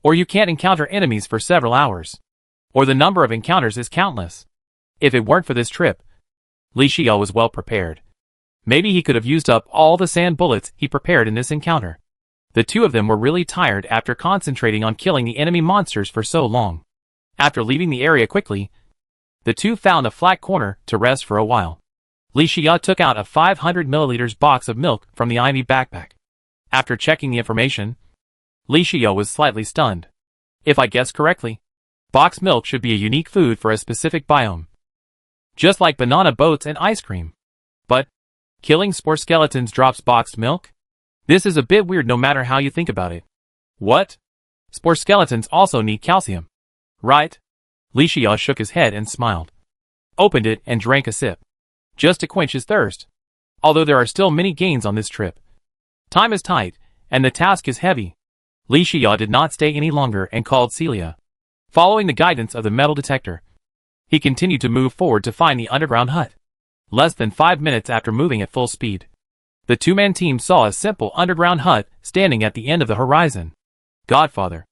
Or you can't encounter enemies for several hours. Or the number of encounters is countless. If it weren't for this trip, Li Xiao was well prepared. Maybe he could have used up all the sand bullets he prepared in this encounter. The two of them were really tired after concentrating on killing the enemy monsters for so long. After leaving the area quickly, the two found a flat corner to rest for a while. Li Xiao took out a 500 milliliters box of milk from the ivy backpack. After checking the information, Li Xiao was slightly stunned. If I guessed correctly, box milk should be a unique food for a specific biome, just like banana boats and ice cream. But killing spore skeletons drops boxed milk? This is a bit weird no matter how you think about it. What? Spore skeletons also need calcium. Right? Li Shiyao shook his head and smiled. Opened it and drank a sip. Just to quench his thirst. Although there are still many gains on this trip. Time is tight, and the task is heavy. Li Shiyao did not stay any longer and called Celia. Following the guidance of the metal detector, he continued to move forward to find the underground hut. Less than 5 minutes after moving at full speed, the two-man team saw a simple underground hut standing at the end of the horizon. Godfather,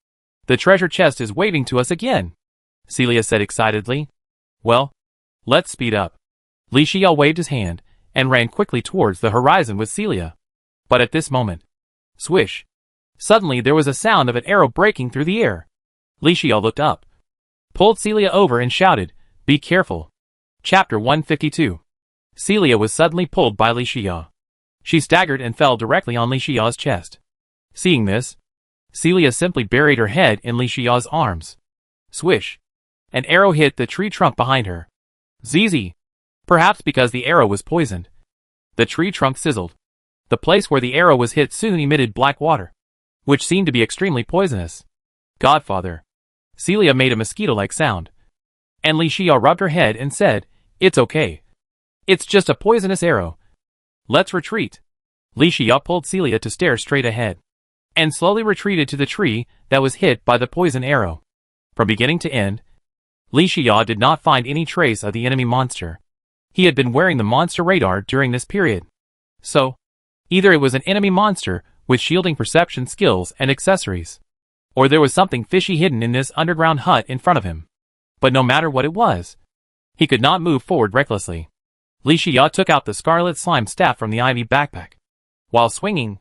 the treasure chest is waving to us again, Celia said excitedly. Well, let's speed up. Li Shiyao waved his hand and ran quickly towards the horizon with Celia. But at this moment, swish! Suddenly there was a sound of an arrow breaking through the air. Li Shiyao looked up, pulled Celia over and shouted, "Be careful." Chapter 152. Celia was suddenly pulled by Li Shiyao. She staggered and fell directly on Li Shiyao's chest. Seeing this, Celia simply buried her head in Li Shiyao's arms. Swish! An arrow hit the tree trunk behind her. Zzz! Perhaps because the arrow was poisoned. The tree trunk sizzled. The place where the arrow was hit soon emitted black water, which seemed to be extremely poisonous. Godfather. Celia made a mosquito-like sound. And Li Shiyao rubbed her head and said, "It's okay. It's just a poisonous arrow. Let's retreat." Li Shiyao pulled Celia to stare straight ahead, and slowly retreated to the tree that was hit by the poison arrow. From beginning to end, Li Shiyao did not find any trace of the enemy monster. He had been wearing the monster radar during this period. So, either it was an enemy monster with shielding perception skills and accessories, or there was something fishy hidden in this underground hut in front of him. But no matter what it was, he could not move forward recklessly. Li Shiyao took out the scarlet slime staff from the ivy backpack. While swinging,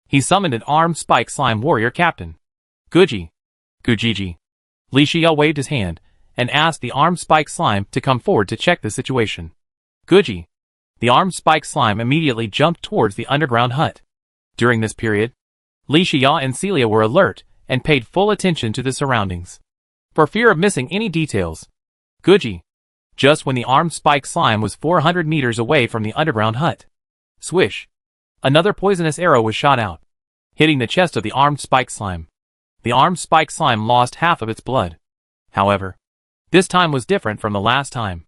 he summoned an armed spike slime warrior captain. Guji. Gujiji. Li Shiyao waved his hand and asked the armed spike slime to come forward to check the situation. Guji. The armed spike slime immediately jumped towards the underground hut. During this period, Li Shiyao and Celia were alert and paid full attention to the surroundings, for fear of missing any details. Guji. Just when the armed spike slime was 400 meters away from the underground hut. Swish! Another poisonous arrow was shot out, hitting the chest of the armed spike slime. The armed spike slime lost half of its blood. However, this time was different from the last time.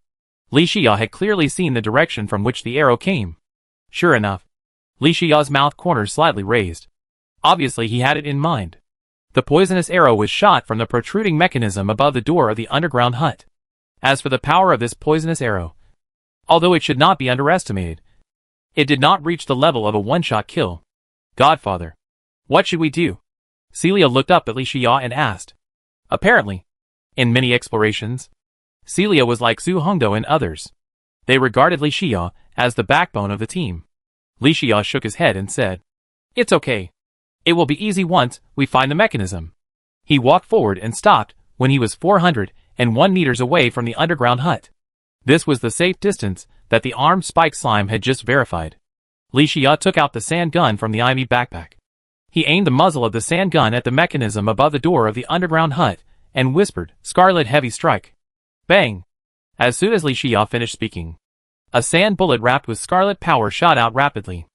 Li Shiyao had clearly seen the direction from which the arrow came. Sure enough, Li Shiyao's mouth corners slightly raised. Obviously he had it in mind. The poisonous arrow was shot from the protruding mechanism above the door of the underground hut. As for the power of this poisonous arrow, although it should not be underestimated, it did not reach the level of a one-shot kill. Godfather, what should we do? Celia looked up at Li Shiyao and asked. Apparently, in many explorations, Celia was like Zhu Hongdou and others. They regarded Li Shiyao as the backbone of the team. Li Shiyao shook his head and said, "It's okay. It will be easy once we find the mechanism." He walked forward and stopped when he was 401 meters away from the underground hut. This was the safe distance that the armed spike slime had just verified. Li Shiyao took out the sand gun from the ivy backpack. He aimed the muzzle of the sand gun at the mechanism above the door of the underground hut and whispered, "Scarlet heavy strike." Bang! As soon as Li Shiyao finished speaking, a sand bullet wrapped with scarlet power shot out rapidly.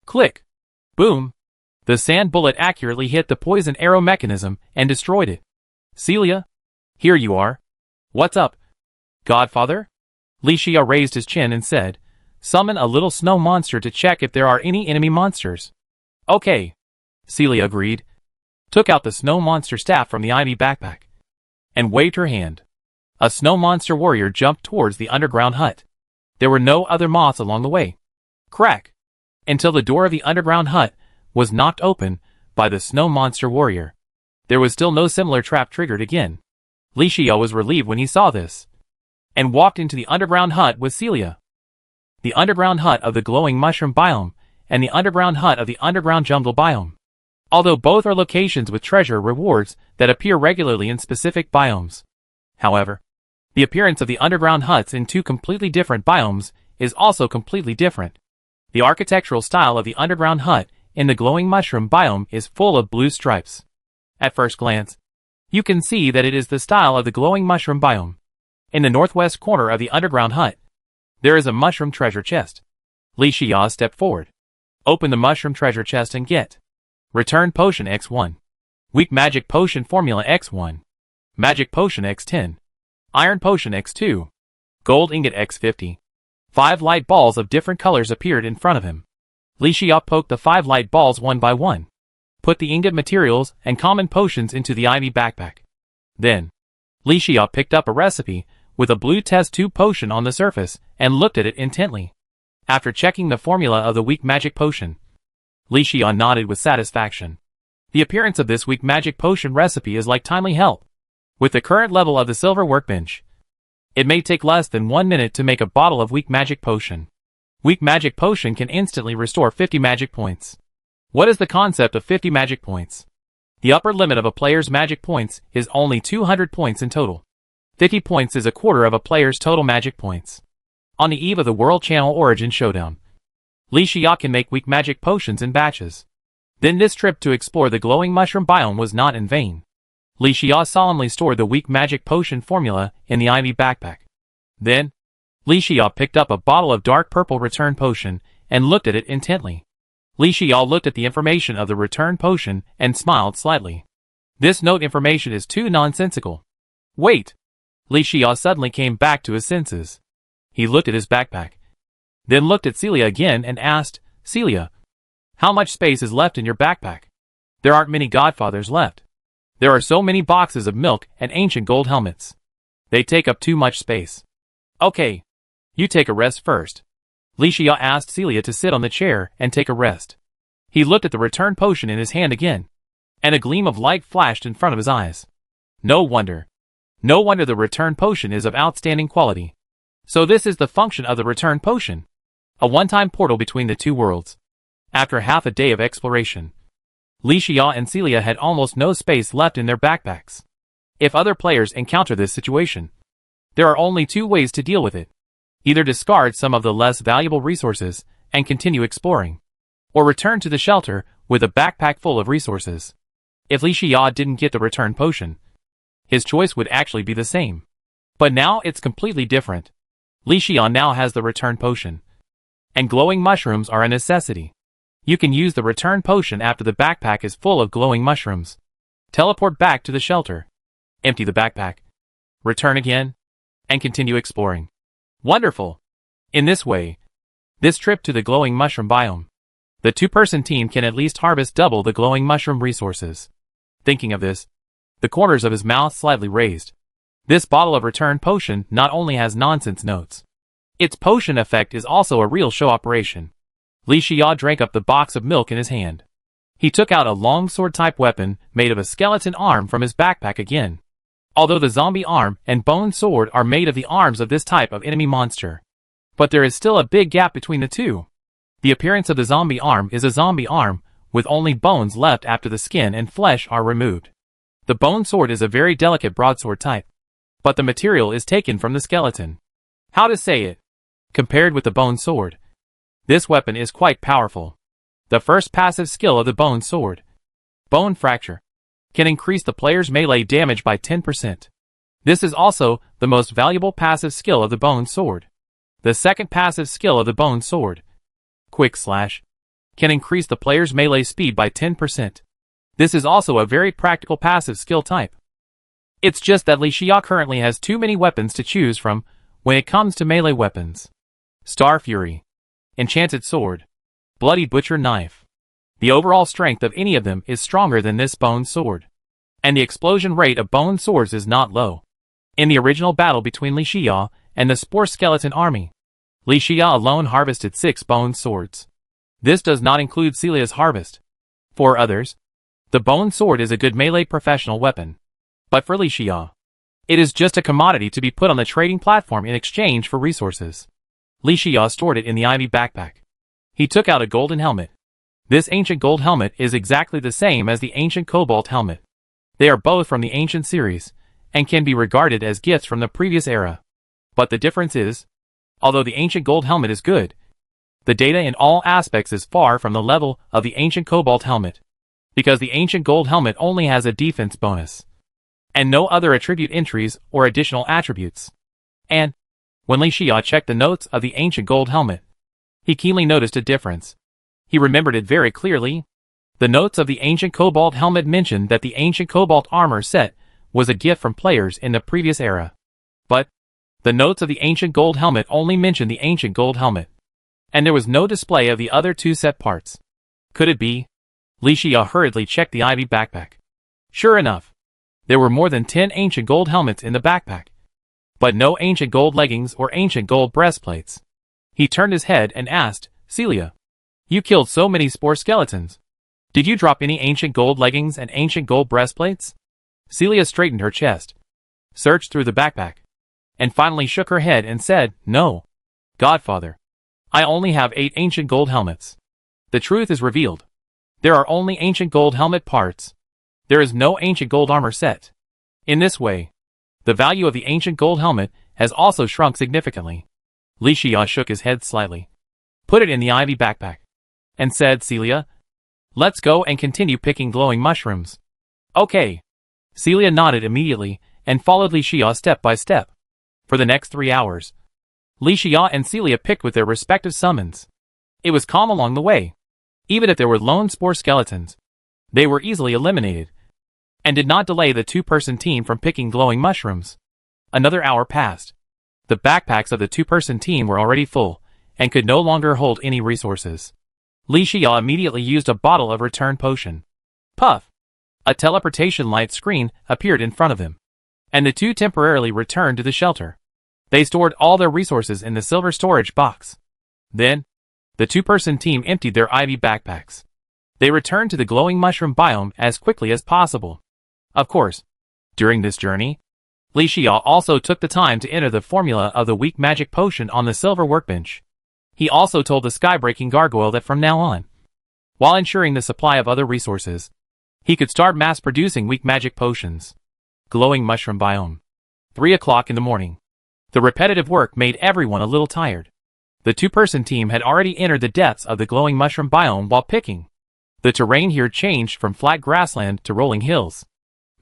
Click! Boom! The sand bullet accurately hit the poison arrow mechanism and destroyed it. Celia? Here you are. What's up? Godfather? Li Shiyao raised his chin and said, "Summon a little snow monster to check if there are any enemy monsters." Okay. Celia agreed, took out the snow monster staff from the ivy backpack, and waved her hand. A snow monster warrior jumped towards the underground hut. There were no other moths along the way. Crack! Until the door of the underground hut was knocked open by the snow monster warrior. There was still no similar trap triggered again. Li Shiyao was relieved when he saw this, and walked into the underground hut with Celia. The underground hut of the glowing mushroom biome, and the underground hut of the underground jungle biome. Although both are locations with treasure rewards that appear regularly in specific biomes. However, the appearance of the underground huts in two completely different biomes is also completely different. The architectural style of the underground hut in the glowing mushroom biome is full of blue stripes. At first glance, you can see that it is the style of the glowing mushroom biome. In the northwest corner of the underground hut, there is a mushroom treasure chest. Li Shiyao stepped forward. Open the mushroom treasure chest and get Return Potion X1. Weak Magic Potion Formula X1. Magic Potion X10. Iron Potion X2. Gold Ingot X50. 5 light balls of different colors appeared in front of him. Li Xia poked the 5 light balls one by one. Put the ingot materials and common potions into the ivy backpack. Then, Li Xia picked up a recipe with a blue test tube potion on the surface and looked at it intently. After checking the formula of the weak magic potion, Li Xia nodded with satisfaction. The appearance of this weak magic potion recipe is like timely help. With the current level of the silver workbench, it may take less than 1 minute to make a bottle of weak magic potion. Weak magic potion can instantly restore 50 magic points. What is the concept of 50 magic points? The upper limit of a player's magic points is only 200 points in total. 50 points is a quarter of a player's total magic points. On the eve of the World Channel Origin Showdown, Li Xia can make weak magic potions in batches. Then this trip to explore the glowing mushroom biome was not in vain. Li Xia solemnly stored the weak magic potion formula in the ivy backpack. Then, Li Xia picked up a bottle of dark purple return potion and looked at it intently. Li Xia looked at the information of the return potion and smiled slightly. This note information is too nonsensical. Wait! Li Xia suddenly came back to his senses. He looked at his backpack. Then looked at Celia again and asked, Celia, how much space is left in your backpack? There aren't many godfathers left. There are so many boxes of milk and ancient gold helmets. They take up too much space. Okay. You take a rest first. Li Xia asked Celia to sit on the chair and take a rest. He looked at the return potion in his hand again, and a gleam of light flashed in front of his eyes. No wonder. No wonder the return potion is of outstanding quality. So this is the function of the return potion. A one-time portal between the two worlds. After half a day of exploration, Li Xia and Celia had almost no space left in their backpacks. If other players encounter this situation, there are only 2 ways to deal with it. Either discard some of the less valuable resources and continue exploring, or return to the shelter with a backpack full of resources. If Li Xia didn't get the return potion, his choice would actually be the same. But now it's completely different. Li Xia now has the return potion, and glowing mushrooms are a necessity. You can use the return potion after the backpack is full of glowing mushrooms. Teleport back to the shelter, empty the backpack, return again, and continue exploring. Wonderful! In this way, this trip to the glowing mushroom biome, the 2-person team can at least harvest double the glowing mushroom resources. Thinking of this, the corners of his mouth slightly raised. This bottle of return potion not only has nonsense notes. Its potion effect is also a real show operation. Li Xia drank up the box of milk in his hand. He took out a long sword-type weapon made of a skeleton arm from his backpack again. Although the zombie arm and bone sword are made of the arms of this type of enemy monster. But there is still a big gap between the two. The appearance of the zombie arm is a zombie arm, with only bones left after the skin and flesh are removed. The bone sword is a very delicate broadsword type, but the material is taken from the skeleton. How to say it? Compared with the bone sword, this weapon is quite powerful. The first passive skill of the bone sword, Bone Fracture, can increase the player's melee damage by 10%. This is also the most valuable passive skill of the bone sword. The second passive skill of the bone sword, Quick Slash, can increase the player's melee speed by 10%. This is also a very practical passive skill type. It's just that Li Xia currently has too many weapons to choose from when it comes to melee weapons. Star Fury, Enchanted Sword, Bloody Butcher Knife. The overall strength of any of them is stronger than this bone sword. And the explosion rate of bone swords is not low. In the original battle between Li Xia and the Spore Skeleton army, Li Xia alone harvested 6 bone swords. This does not include Celia's harvest. For others, the bone sword is a good melee professional weapon. But for Li Xia, it is just a commodity to be put on the trading platform in exchange for resources. Li Xia stored it in the ivy backpack. He took out a golden helmet. This ancient gold helmet is exactly the same as the ancient cobalt helmet. They are both from the ancient series, and can be regarded as gifts from the previous era. But the difference is, although the ancient gold helmet is good, the data in all aspects is far from the level of the ancient cobalt helmet, because the ancient gold helmet only has a defense bonus, and no other attribute entries or additional attributes. And, when Li Xia checked the notes of the ancient gold helmet, he keenly noticed a difference. He remembered it very clearly. The notes of the ancient Cobalt helmet mentioned that the ancient Cobalt armor set was a gift from players in the previous era. But the notes of the ancient Gold helmet only mentioned the ancient Gold helmet, and there was no display of the other two set parts. Could it be? Li Xia hurriedly checked the Ivy backpack. Sure enough, there were more than 10 ancient gold helmets in the backpack, but no ancient gold leggings or ancient gold breastplates. He turned his head and asked, Celia, you killed so many spore skeletons. Did you drop any ancient gold leggings and ancient gold breastplates? Celia straightened her chest, searched through the backpack, and finally shook her head and said, No, Godfather. I only have 8 ancient gold helmets. The truth is revealed. There are only ancient gold helmet parts. There is no ancient gold armor set. In this way, the value of the ancient gold helmet has also shrunk significantly. Li Xia shook his head slightly, put it in the Ivy backpack, and said, Celia, let's go and continue picking glowing mushrooms. Okay. Celia nodded immediately and followed Li Xia step by step. For the next 3 hours, Li Xia and Celia picked with their respective summons. It was calm along the way. Even if there were lone spore skeletons, they were easily eliminated, and did not delay the two-person team from picking glowing mushrooms. Another hour passed. The backpacks of the two-person team were already full, and could no longer hold any resources. Li Xia immediately used a bottle of return potion. Puff! A teleportation light screen appeared in front of him, and the two temporarily returned to the shelter. They stored all their resources in the silver storage box. Then, the two-person team emptied their Ivy backpacks. They returned to the glowing mushroom biome as quickly as possible. Of course, during this journey, Li Xia also took the time to enter the formula of the weak magic potion on the silver workbench. He also told the sky-breaking gargoyle that from now on, while ensuring the supply of other resources, he could start mass-producing weak magic potions. Glowing mushroom biome. 3 o'clock in the morning. The repetitive work made everyone a little tired. The two-person team had already entered the depths of the glowing mushroom biome while picking. The terrain here changed from flat grassland to rolling hills.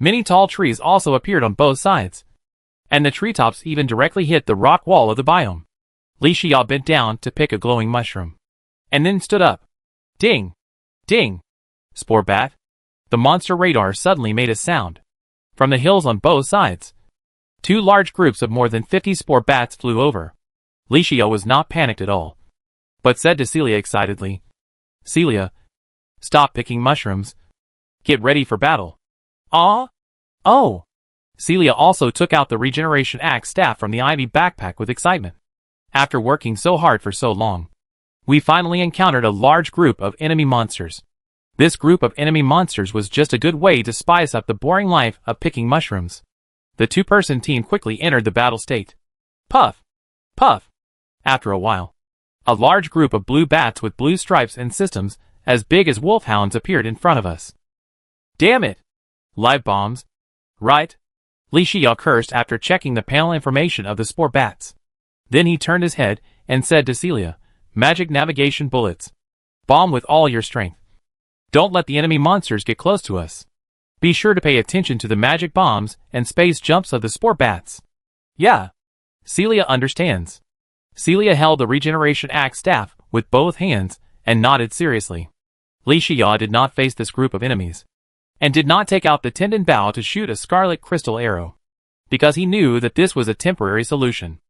Many tall trees also appeared on both sides, and the treetops even directly hit the rock wall of the biome. Li Xia bent down to pick a glowing mushroom, and then stood up. Ding! Ding! Spore bat! The monster radar suddenly made a sound. From the hills on both sides, 2 large groups of more than 50 spore bats flew over. Li Xia was not panicked at all, but said to Celia excitedly, Celia, stop picking mushrooms. Get ready for battle. Ah? Oh! Celia also took out the regeneration axe staff from the Ivy backpack with excitement. After working so hard for so long, we finally encountered a large group of enemy monsters. This group of enemy monsters was just a good way to spice up the boring life of picking mushrooms. The two-person team quickly entered the battle state. Puff! Puff! After a while, a large group of blue bats with blue stripes and systems as big as wolfhounds appeared in front of us. Damn it! Live bombs? Right? Li Xia cursed after checking the panel information of the spore bats. Then he turned his head and said to Celia, Magic navigation bullets. Bomb with all your strength. Don't let the enemy monsters get close to us. Be sure to pay attention to the magic bombs and space jumps of the spore bats. Yeah. Celia understands. Celia held the regeneration axe staff with both hands and nodded seriously. Li Xia did not face this group of enemies, and did not take out the tendon bow to shoot a scarlet crystal arrow, because he knew that this was a temporary solution.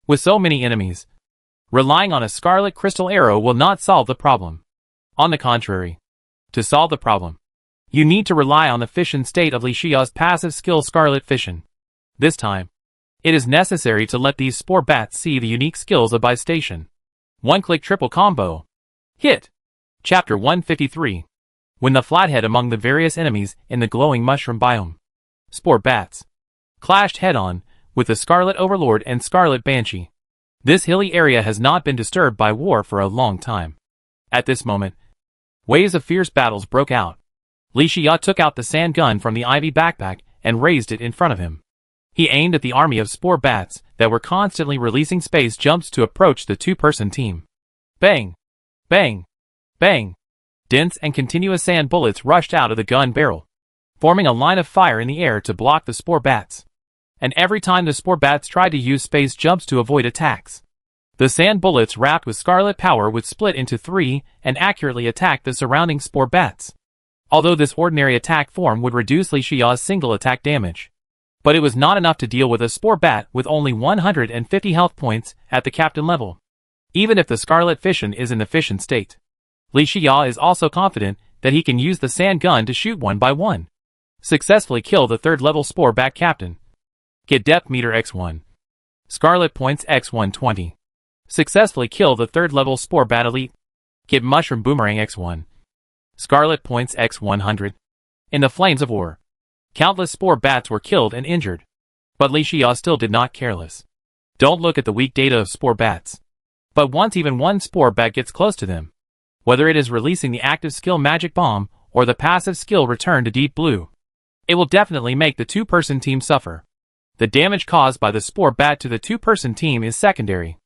With so many enemies, relying on a scarlet crystal arrow will not solve the problem. On the contrary, to solve the problem, you need to rely on the fission state of Li Xia's passive skill Scarlet Fission. This time, it is necessary to let these spore bats see the unique skills of Bistation. One-click triple combo. Hit! Chapter 153. When the flathead among the various enemies in the glowing mushroom biome, spore bats, clashed head-on with the Scarlet Overlord and Scarlet Banshee. This hilly area has not been disturbed by war for a long time. At this moment, waves of fierce battles broke out. Li Xia took out the sand gun from the Ivy backpack and raised it in front of him. He aimed at the army of spore bats that were constantly releasing space jumps to approach the two-person team. Bang! Bang! Bang! Dense and continuous sand bullets rushed out of the gun barrel, forming a line of fire in the air to block the spore bats. And every time the spore bats tried to use space jumps to avoid attacks, the sand bullets wrapped with scarlet power would split into 3 and accurately attack the surrounding spore bats. Although this ordinary attack form would reduce Li Xiao's single attack damage. But it was not enough to deal with a spore bat with only 150 health points at the captain level. Even if the Scarlet Fission is in the fission state, Li Xiao is also confident that he can use the sand gun to shoot one by one. Successfully kill the third level spore bat captain. Get depth meter x1. Scarlet points x120. Successfully kill the third level spore bat elite. Get mushroom boomerang x1. Scarlet points x100. In the flames of war, countless spore bats were killed and injured. But Li Xiao still did not careless. Don't look at the weak data of spore bats. But once even one spore bat gets close to them, whether it is releasing the active skill magic bomb or the passive skill return to deep blue, it will definitely make the two-person team suffer. The damage caused by the spore bat to the two-person team is secondary.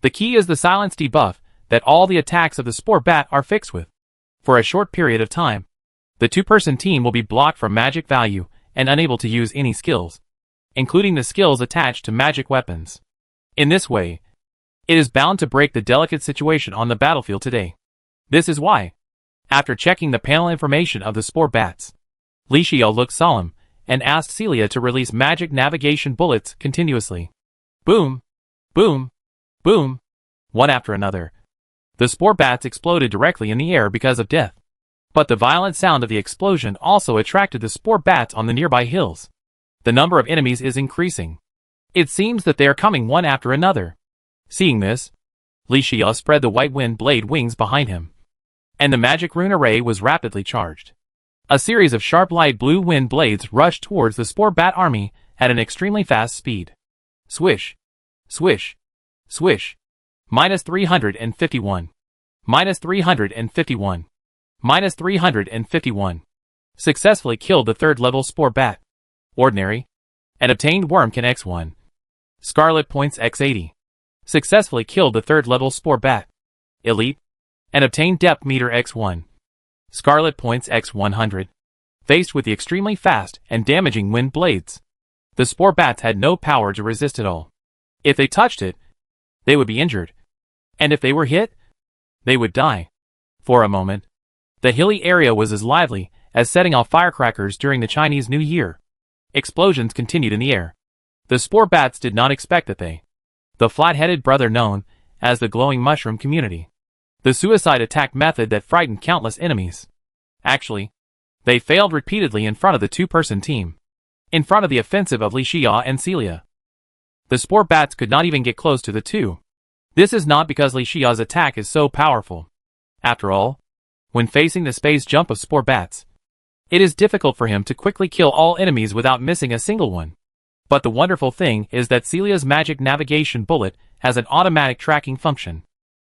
The key is the silence debuff that all the attacks of the spore bat are fixed with. For a short period of time, the two-person team will be blocked from magic value and unable to use any skills, including the skills attached to magic weapons. In this way, it is bound to break the delicate situation on the battlefield today. This is why, after checking the panel information of the spore bats, Li Xiao looked solemn and asked Celia to release magic navigation bullets continuously. Boom! Boom! Boom! One after another. The spore bats exploded directly in the air because of death. But the violent sound of the explosion also attracted the spore bats on the nearby hills. The number of enemies is increasing. It seems that they are coming one after another. Seeing this, Li Xiao spread the white wind blade wings behind him, and the magic rune array was rapidly charged. A series of sharp light blue wind blades rushed towards the spore bat army at an extremely fast speed. Swish! Swish! Swish! Minus 351. Minus 351. Minus 351. Successfully killed the third level spore bat. Ordinary. And obtained Wormkin X1. Scarlet points X80. Successfully killed the third level spore bat. Elite. And obtained depth meter X1. Scarlet points X100. Faced with the extremely fast and damaging wind blades, the spore bats had no power to resist at all. If they touched it, they would be injured. And if they were hit, they would die. For a moment, the hilly area was as lively as setting off firecrackers during the Chinese New Year. Explosions continued in the air. The spore bats did not expect that the flat-headed brother known as the glowing mushroom community, the suicide attack method that frightened countless enemies. Actually, they failed repeatedly in front of the two-person team, in front of the offensive of Li Xiao and Celia. The spore bats could not even get close to the two. This is not because Li Xiao's attack is so powerful. After all, when facing the space jump of spore bats, it is difficult for him to quickly kill all enemies without missing a single one. But the wonderful thing is that Celia's magic navigation bullet has an automatic tracking function.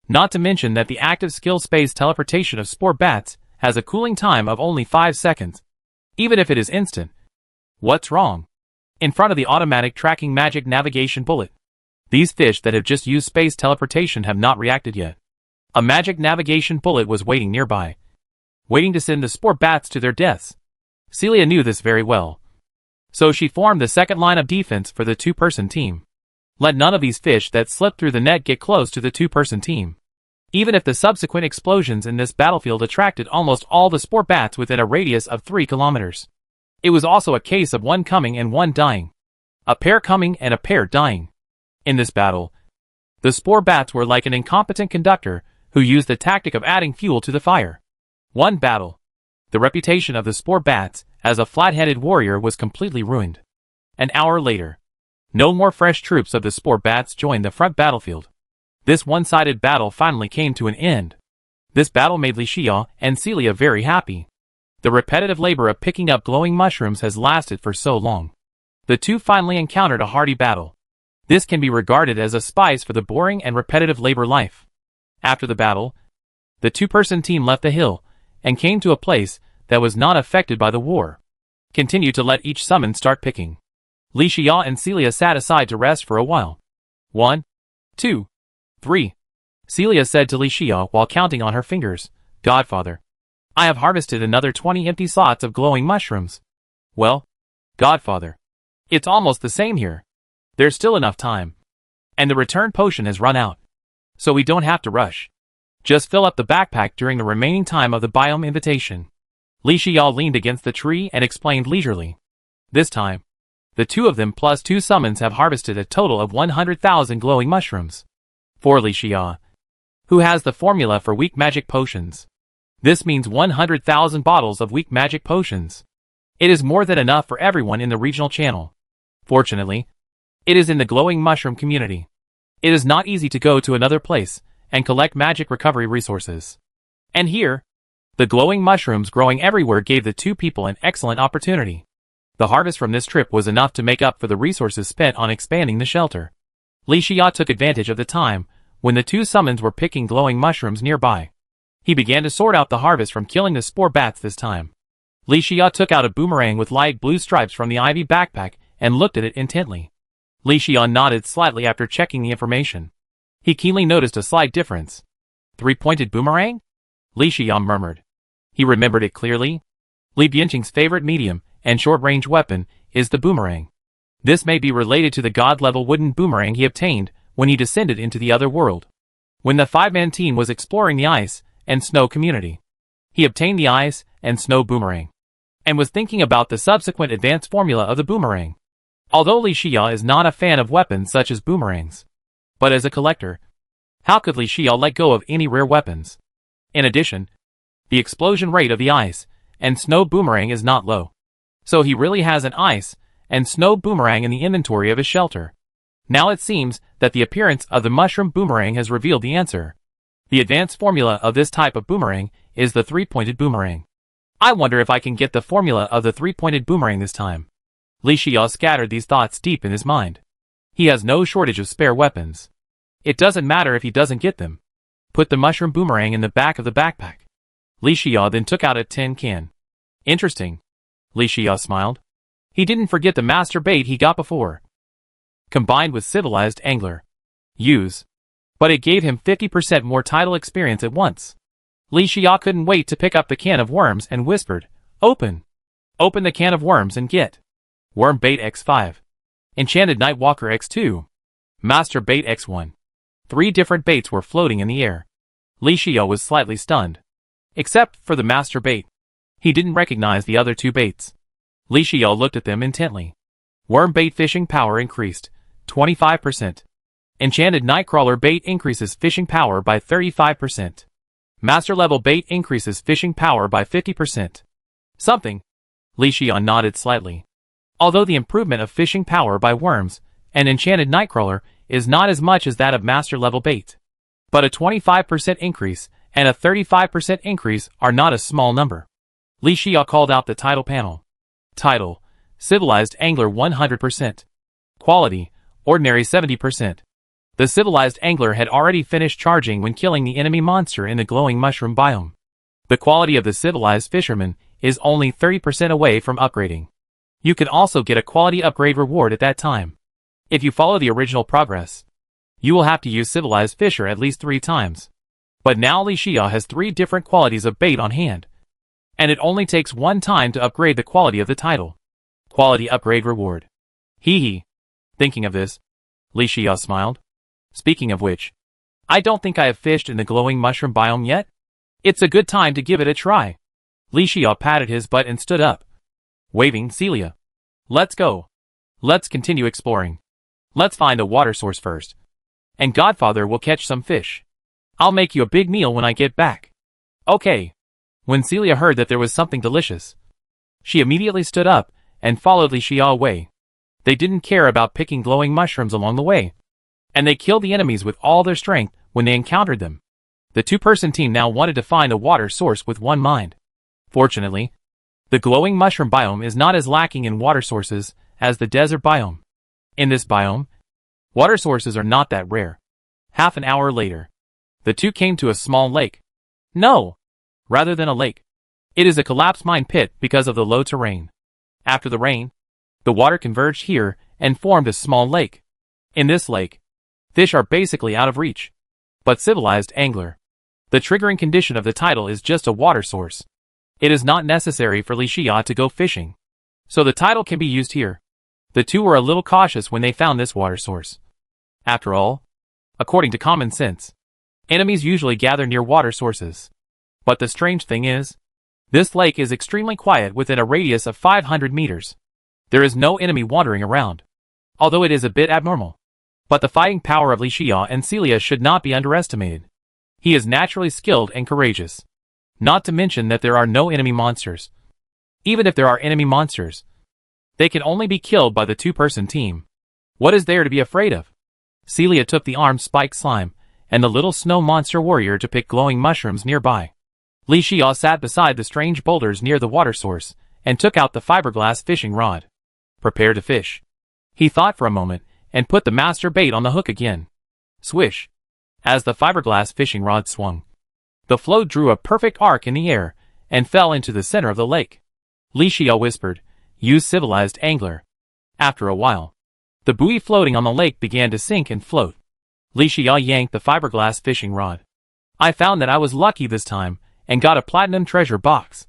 Not to mention that the active skill space teleportation of spore bats has a cooling time of only 5 seconds. Even if it is instant. What's wrong? In front of the automatic tracking magic navigation bullet, these fish that have just used space teleportation have not reacted yet. A magic navigation bullet was waiting nearby, waiting to send the spore bats to their deaths. Celia knew this very well. So she formed the second line of defense for the two-person team. Let none of these fish that slipped through the net get close to the two-person team. Even if the subsequent explosions in this battlefield attracted almost all the spore bats within a radius of 3 kilometers. It was also a case of one coming and one dying. A pair coming and a pair dying. In this battle, the spore bats were like an incompetent conductor who used the tactic of adding fuel to the fire. One battle. The reputation of the spore bats as a flat-headed warrior was completely ruined. An hour later, no more fresh troops of the spore bats joined the front battlefield. This one-sided battle finally came to an end. This battle made Li Xiao and Celia very happy. The repetitive labor of picking up glowing mushrooms has lasted for so long. The two finally encountered a hearty battle. This can be regarded as a spice for the boring and repetitive labor life. After the battle, the two-person team left the hill and came to a place that was not affected by the war. Continue to let each summon start picking. Li Xiao and Celia sat aside to rest for a while. 1, 2, 3. Celia said to Li Xiao while counting on her fingers, "Godfather, I have harvested another 20 empty slots of glowing mushrooms." "Well, Godfather, it's almost the same here. There's still enough time. And the return potion has run out. So we don't have to rush. Just fill up the backpack during the remaining time of the biome invitation." Li Xiao leaned against the tree and explained leisurely. This time, the two of them plus 2 summons have harvested a total of 100,000 glowing mushrooms. For Li Xiao, who has the formula for weak magic potions. This means 100,000 bottles of weak magic potions. It is more than enough for everyone in the regional channel. Fortunately, it is in the glowing mushroom community. It is not easy to go to another place and collect magic recovery resources. And here, the glowing mushrooms growing everywhere gave the two people an excellent opportunity. The harvest from this trip was enough to make up for the resources spent on expanding the shelter. Li Xiao took advantage of the time when the two summons were picking glowing mushrooms nearby. He began to sort out the harvest from killing the spore bats this time. Li Xiao took out a boomerang with light blue stripes from the ivy backpack and looked at it intently. Li Xiao nodded slightly after checking the information. He keenly noticed a slight difference. 3-pointed boomerang? Li Xiao murmured. He remembered it clearly. Li Bianqing's favorite medium and short-range weapon is the boomerang. This may be related to the god-level wooden boomerang he obtained when he descended into the other world. When the 5-man team was exploring the ice and snow community, he obtained the ice and snow boomerang, and was thinking about the subsequent advanced formula of the boomerang. Although Li Xiao is not a fan of weapons such as boomerangs, but as a collector, how could Li Xiao let go of any rare weapons? In addition, the explosion rate of the ice and snow boomerang is not low. So he really has an ice and snow boomerang in the inventory of his shelter. Now it seems that the appearance of the mushroom boomerang has revealed the answer. The advanced formula of this type of boomerang is the 3-pointed boomerang. I wonder if I can get the formula of the 3-pointed boomerang this time. Li Xiao scattered these thoughts deep in his mind. He has no shortage of spare weapons. It doesn't matter if he doesn't get them. Put the mushroom boomerang in the back of the backpack. Li Xiao then took out a tin can. Interesting. Li Xiao smiled. He didn't forget the master bait he got before. Combined with civilized angler. Use. But it gave him 50% more title experience at once. Li Xiao couldn't wait to pick up the can of worms and whispered, "Open! Open the can of worms and get Worm Bait X5. Enchanted Nightwalker X2. Master Bait X1. 3 different baits were floating in the air. Li Xiao was slightly stunned. Except for the master bait. He didn't recognize the other 2 baits. Li Xiao looked at them intently. Worm Bait Fishing Power increased 25%. Enchanted Nightcrawler Bait increases fishing power by 35%. Master Level Bait increases fishing power by 50%. Something. Li Xiao nodded slightly. Although the improvement of fishing power by worms and Enchanted Nightcrawler is not as much as that of Master Level Bait. But a 25% increase and a 35% increase are not a small number. Li Xiao called out the title panel. Title: Civilized Angler 100%. Quality: Ordinary 70%. The civilized angler had already finished charging when killing the enemy monster in the glowing mushroom biome. The quality of the civilized fisherman is only 30% away from upgrading. You can also get a quality upgrade reward at that time. If you follow the original progress, you will have to use civilized fisher at least 3 times. But now Li Xiao has 3 different qualities of bait on hand. And it only takes 1 time to upgrade the quality of the title. Quality upgrade reward. Hee hee. Thinking of this, Li Xiao smiled. Speaking of which, I don't think I have fished in the glowing mushroom biome yet. It's a good time to give it a try. Li Xiao patted his butt and stood up, waving Celia. Let's go. Let's continue exploring. Let's find a water source first. And Godfather will catch some fish. I'll make you a big meal when I get back. Okay. When Celia heard that there was something delicious, she immediately stood up and followed Li Xiao away. They didn't care about picking glowing mushrooms along the way, and they killed the enemies with all their strength when they encountered them. The 2-person team now wanted to find a water source with one mind. Fortunately, the glowing mushroom biome is not as lacking in water sources as the desert biome. In this biome, water sources are not that rare. Half an hour later, the 2 came to a small lake. No! Rather than a lake. It is a collapsed mine pit because of the low terrain. After the rain, the water converged here and formed a small lake. In this lake, fish are basically out of reach. But civilized angler. The triggering condition of the title is just a water source. It is not necessary for Li Xiao to go fishing. So the title can be used here. The 2 were a little cautious when they found this water source. After all, according to common sense, enemies usually gather near water sources. But the strange thing is, This lake is extremely quiet within a radius of 500 meters. There is no enemy wandering around, although it is a bit abnormal. But the fighting power of Li Xia and Celia should not be underestimated. He is naturally skilled and courageous. Not to mention that there are no enemy monsters. Even if there are enemy monsters, they can only be killed by the two-person team. What is there to be afraid of? Celia took the armed spike slime and the little snow monster warrior to pick glowing mushrooms nearby. Li Xia sat beside the strange boulders near the water source and took out the fiberglass fishing rod. Prepare to fish. He thought for a moment and put the master bait on the hook again. Swish! As the fiberglass fishing rod swung, the float drew a perfect arc in the air and fell into the center of the lake. Li Xia whispered, "Use civilized angler." After a while, the buoy floating on the lake began to sink and float. Li Xia yanked the fiberglass fishing rod. I found that I was lucky this time and got a platinum treasure box.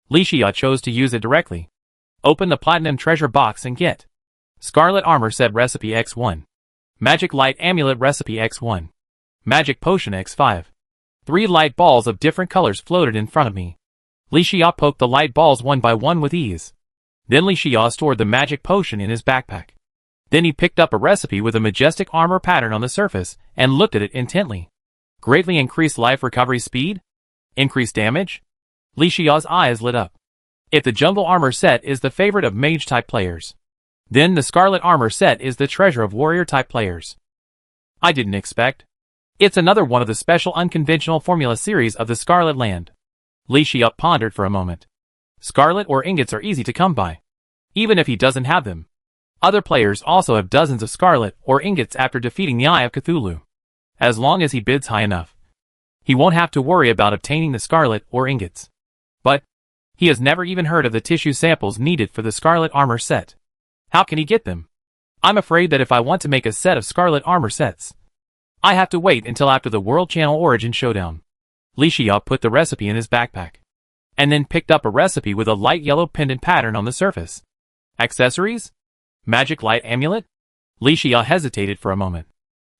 Li Xia chose to use it directly. Open the platinum treasure box and get Scarlet Armor Set Recipe X1, Magic Light Amulet Recipe X1, Magic Potion X5. 3 light balls of different colors floated in front of me. Li Xia poked the light balls one by one with ease. Then Li Xia stored the magic potion in his backpack. Then he picked up a recipe with a majestic armor pattern on the surface and looked at it intently. Greatly increased life recovery speed? Increased damage? Li Xia's eyes lit up. If the jungle armor set is the favorite of mage-type players, then the scarlet armor set is the treasure of warrior-type players. I didn't expect. It's another one of the special unconventional formula series of the Scarlet Land. Li Xia pondered for a moment. Scarlet or ingots are easy to come by, even if he doesn't have them. Other players also have dozens of scarlet or ingots after defeating the Eye of Cthulhu. As long as he bids high enough, he won't have to worry about obtaining the scarlet or ingots. But he has never even heard of the tissue samples needed for the scarlet armor set. How can he get them? I'm afraid that if I want to make a set of scarlet armor sets, I have to wait until after the World Channel Origin Showdown. Li Xia put the recipe in his backpack, and then picked up a recipe with a light yellow pendant pattern on the surface. Accessories? Magic Light Amulet? Li Xia hesitated for a moment.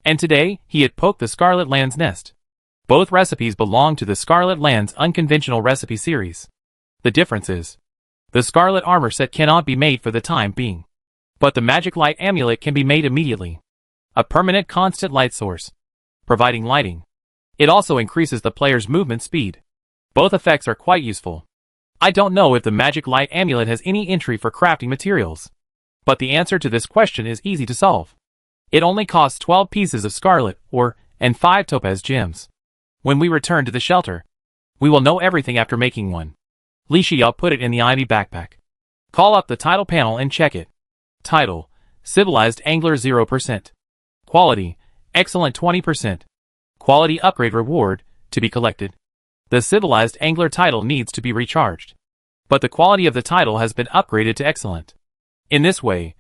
And today, he had poked the Scarlet Land's nest. Both recipes belong to the Scarlet Land's unconventional recipe series. The difference is, the Scarlet Armor set cannot be made for the time being, but the Magic Light Amulet can be made immediately. A permanent constant light source, providing lighting. It also increases the player's movement speed. Both effects are quite useful. I don't know if the Magic Light Amulet has any entry for crafting materials, but the answer to this question is easy to solve. It only costs 12 pieces of scarlet ore and 5 topaz gems. When we return to the shelter, we will know everything after making one. Li Xia put it in the ivy backpack. Call up the title panel and check it. Title: Civilized Angler 0%. Quality: Excellent 20%. Quality upgrade reward, to be collected. The Civilized Angler title needs to be recharged, but the quality of the title has been upgraded to excellent. In this way,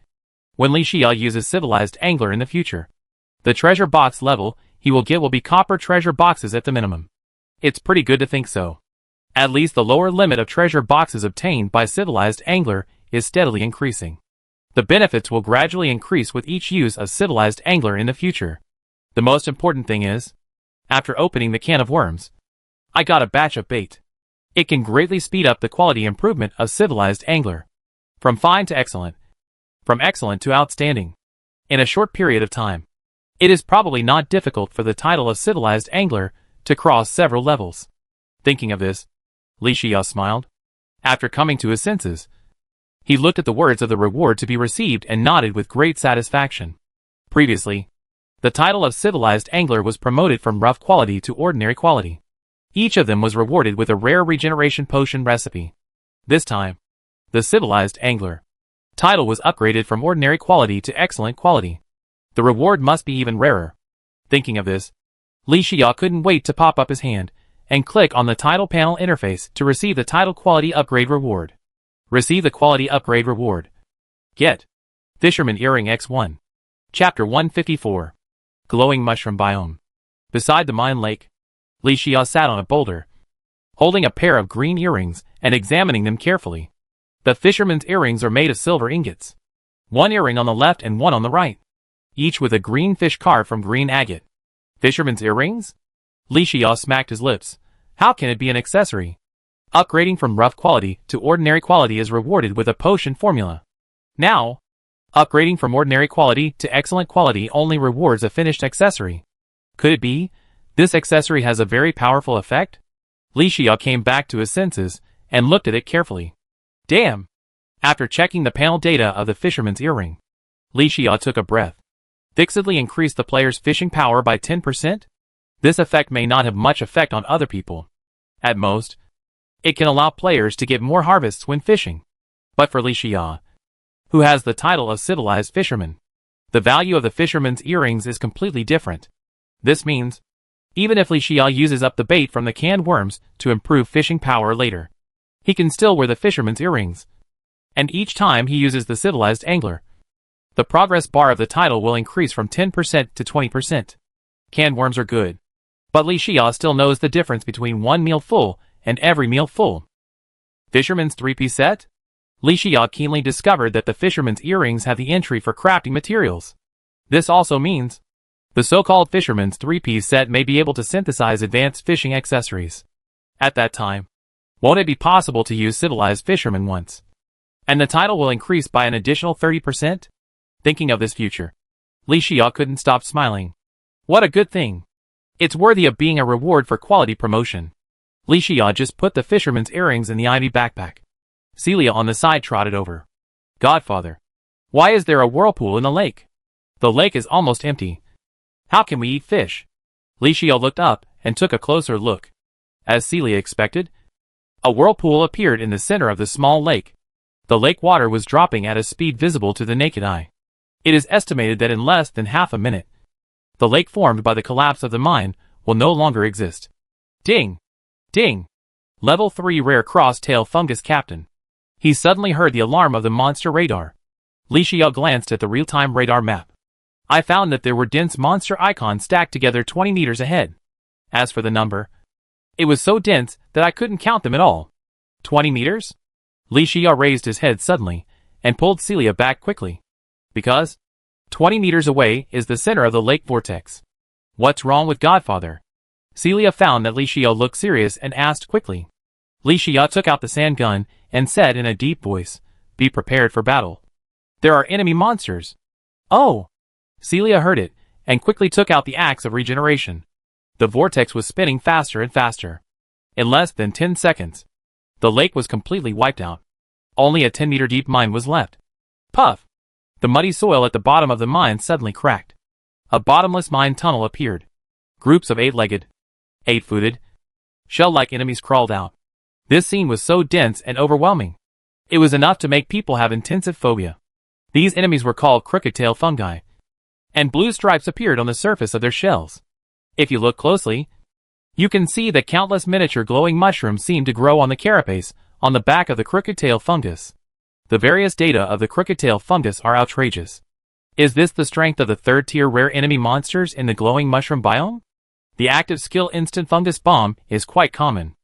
when Li Xia uses Civilized Angler in the future, the treasure box level he will get will be copper treasure boxes at the minimum. It's pretty good to think so. At least the lower limit of treasure boxes obtained by Civilized Angler is steadily increasing. The benefits will gradually increase with each use of Civilized Angler in the future. The most important thing is, after opening the can of worms, I got a batch of bait. It can greatly speed up the quality improvement of Civilized Angler. From fine to excellent. From excellent to outstanding. In a short period of time. It is probably not difficult for the title of Civilized Angler to cross several levels. Thinking of this, Li Xia smiled. After coming to his senses, he looked at the words of the reward to be received and nodded with great satisfaction. Previously, the title of Civilized Angler was promoted from rough quality to ordinary quality. Each of them was rewarded with a rare regeneration potion recipe. This time, the Civilized Angler title was upgraded from ordinary quality to excellent quality. The reward must be even rarer. Thinking of this, Li Xia couldn't wait to pop up his hand and click on the title panel interface to receive the title quality upgrade reward. Receive the quality upgrade reward. Get Fisherman Earring X1. Chapter 154. Glowing Mushroom Biome. Beside the mine lake, Li Xia sat on a boulder, holding a pair of green earrings and examining them carefully. The fisherman's earrings are made of silver ingots. One earring on the left and one on the right, each with a green fish carved from green agate. Fisherman's earrings? Li Xia smacked his lips. How can it be an accessory? Upgrading from rough quality to ordinary quality is rewarded with a potion formula. Now, upgrading from ordinary quality to excellent quality only rewards a finished accessory. Could it be? This accessory has a very powerful effect? Li Xia came back to his senses and looked at it carefully. Damn! After checking the panel data of the fisherman's earring, Li Xia took a breath. Fixedly increase the player's fishing power by 10%? This effect may not have much effect on other people. At most, it can allow players to get more harvests when fishing. But for Li Xia, who has the title of civilized fisherman, the value of the fisherman's earrings is completely different. This means, even if Li Xia uses up the bait from the canned worms to improve fishing power later, he can still wear the fisherman's earrings. And each time he uses the civilized angler, the progress bar of the title will increase from 10% to 20%. Canned worms are good, but Li Xia still knows the difference between one meal full and every meal full. Fisherman's 3-piece set? Li Xia keenly discovered that the fisherman's earrings have the entry for crafting materials. This also means the so-called fisherman's 3-piece set may be able to synthesize advanced fishing accessories. At that time, won't it be possible to use civilized fisherman once? And the title will increase by an additional 30%? Thinking of this future, Li Xia couldn't stop smiling. What a good thing! It's worthy of being a reward for quality promotion. Li Xia just put the fisherman's earrings in the ivy backpack. Celia on the side trotted over. Godfather, why is there a whirlpool in the lake? The lake is almost empty. How can we eat fish? Li Xia looked up and took a closer look. As Celia expected, a whirlpool appeared in the center of the small lake. The lake water was dropping at a speed visible to the naked eye. It is estimated that in less than half a minute, the lake formed by the collapse of the mine will no longer exist. Ding! Ding! Level 3 Rare Cross-Tail Fungus Captain. He suddenly heard the alarm of the monster radar. Li Xia glanced at the real-time radar map. I found that there were dense monster icons stacked together 20 meters ahead. As for the number, it was so dense that I couldn't count them at all. 20 meters? Li Xia raised his head suddenly and pulled Celia back quickly. Because 20 meters away is the center of the lake vortex. What's wrong with Godfather? Celia found that Li Xia looked serious and asked quickly. Li Xia took out the sand gun and said in a deep voice, "Be prepared for battle. There are enemy monsters." Oh! Celia heard it and quickly took out the axe of regeneration. The vortex was spinning faster and faster. In less than 10 seconds, the lake was completely wiped out. Only a 10-meter deep mine was left. Puff! The muddy soil at the bottom of the mine suddenly cracked. A bottomless mine tunnel appeared. Groups of 8-legged, 8-footed, shell-like enemies crawled out. This scene was so dense and overwhelming. It was enough to make people have intensive phobia. These enemies were called crooked-tail fungi, and blue stripes appeared on the surface of their shells. If you look closely, you can see that countless miniature glowing mushrooms seem to grow on the carapace on the back of the crooked-tail fungus. The various data of the crooked-tail fungus are outrageous. Is this the strength of the third-tier rare enemy monsters in the glowing mushroom biome? The active skill instant fungus bomb is quite common.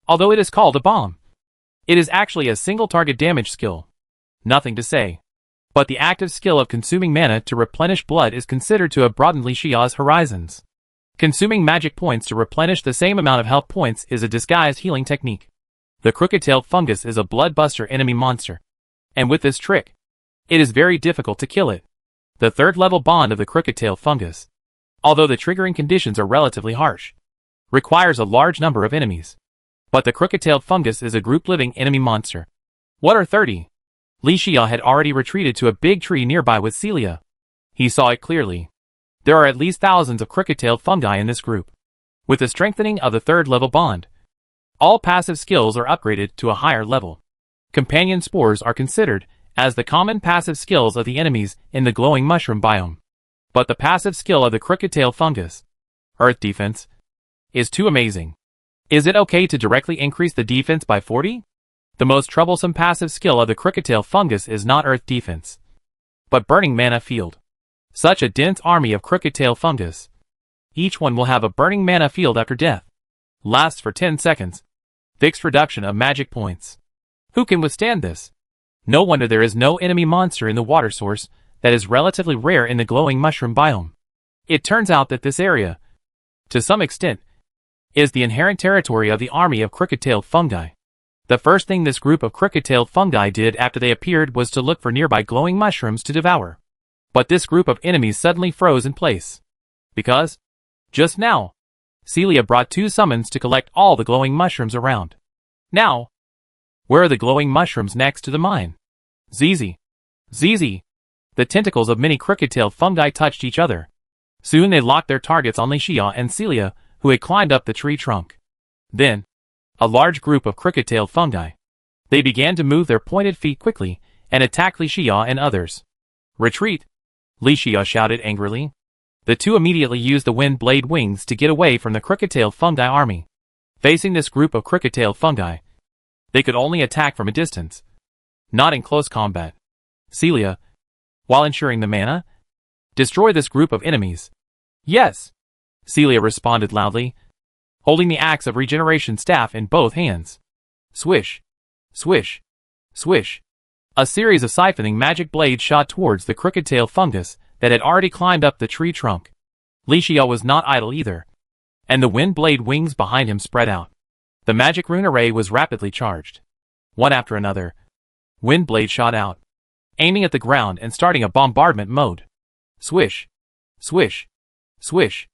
Although it is called a bomb, it is actually a single target damage skill. Nothing to say. But the active skill of consuming mana to replenish blood is considered to have broadened Li Xia's horizons. Consuming magic points to replenish the same amount of health points is a disguised healing technique. The crooked-tailed fungus is a bloodbuster enemy monster. And with this trick, it is very difficult to kill it. The third-level bond of the crooked-tailed fungus, although the triggering conditions are relatively harsh, requires a large number of enemies. But the crooked-tailed fungus is a group-living enemy monster. What are 30? Li Xia had already retreated to a big tree nearby with Celia. He saw it clearly. There are at least thousands of crooked-tailed fungi in this group. With the strengthening of the third-level bond, all passive skills are upgraded to a higher level. Companion spores are considered as the common passive skills of the enemies in the glowing mushroom biome. But the passive skill of the crooked-tailed fungus, Earth Defense, is too amazing. Is it okay to directly increase the defense by 40? The most troublesome passive skill of the crooked-tailed fungus is not Earth Defense, but Burning Mana Field. Such a dense army of crooked-tailed fungus. Each one will have a burning mana field after death. Lasts for 10 seconds. Fixed reduction of magic points. Who can withstand this? No wonder there is no enemy monster in the water source that is relatively rare in the glowing mushroom biome. It turns out that this area, to some extent, is the inherent territory of the army of crooked-tailed fungi. The first thing this group of crooked-tailed fungi did after they appeared was to look for nearby glowing mushrooms to devour. But this group of enemies suddenly froze in place. Because, just now, Celia brought 2 summons to collect all the glowing mushrooms around. Now, where are the glowing mushrooms next to the mine? Zizi. Zizi. The tentacles of many crooked-tailed fungi touched each other. Soon they locked their targets on Licia and Celia, who had climbed up the tree trunk. Then, a large group of crooked-tailed fungi. They began to move their pointed feet quickly and attack Licia and others. Retreat! Licia shouted angrily. The 2 immediately used the wind blade wings to get away from the crooked-tailed fungi army. Facing this group of crooked-tailed fungi, they could only attack from a distance, not in close combat. Celia, while ensuring the mana, destroy this group of enemies. Yes, Celia responded loudly, holding the axe of regeneration staff in both hands. Swish, swish, swish. A series of siphoning magic blades shot towards the crooked-tailed fungus that had already climbed up the tree trunk. Licia was not idle either, and the wind blade wings behind him spread out. The magic rune array was rapidly charged. One after another, wind blades shot out, aiming at the ground and starting a bombardment mode. Swish, swish, swish.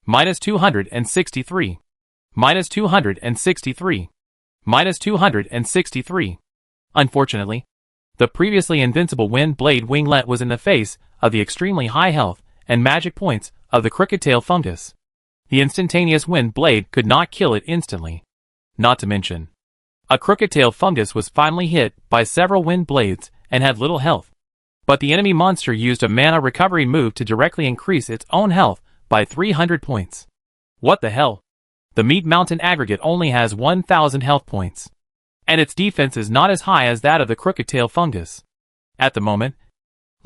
Minus 263. Minus 263. Minus 263. Unfortunately, the previously invincible wind blade winglet was in the face of the extremely high health and magic points of the crooked-tailed fungus. The instantaneous wind blade could not kill it instantly. Not to mention, a crooked-tailed fungus was finally hit by several wind blades and had little health. But the enemy monster used a mana recovery move to directly increase its own health by 300 points. What the hell? The Meat Mountain aggregate only has 1,000 health points, and its defense is not as high as that of the crooked-tailed fungus. At the moment,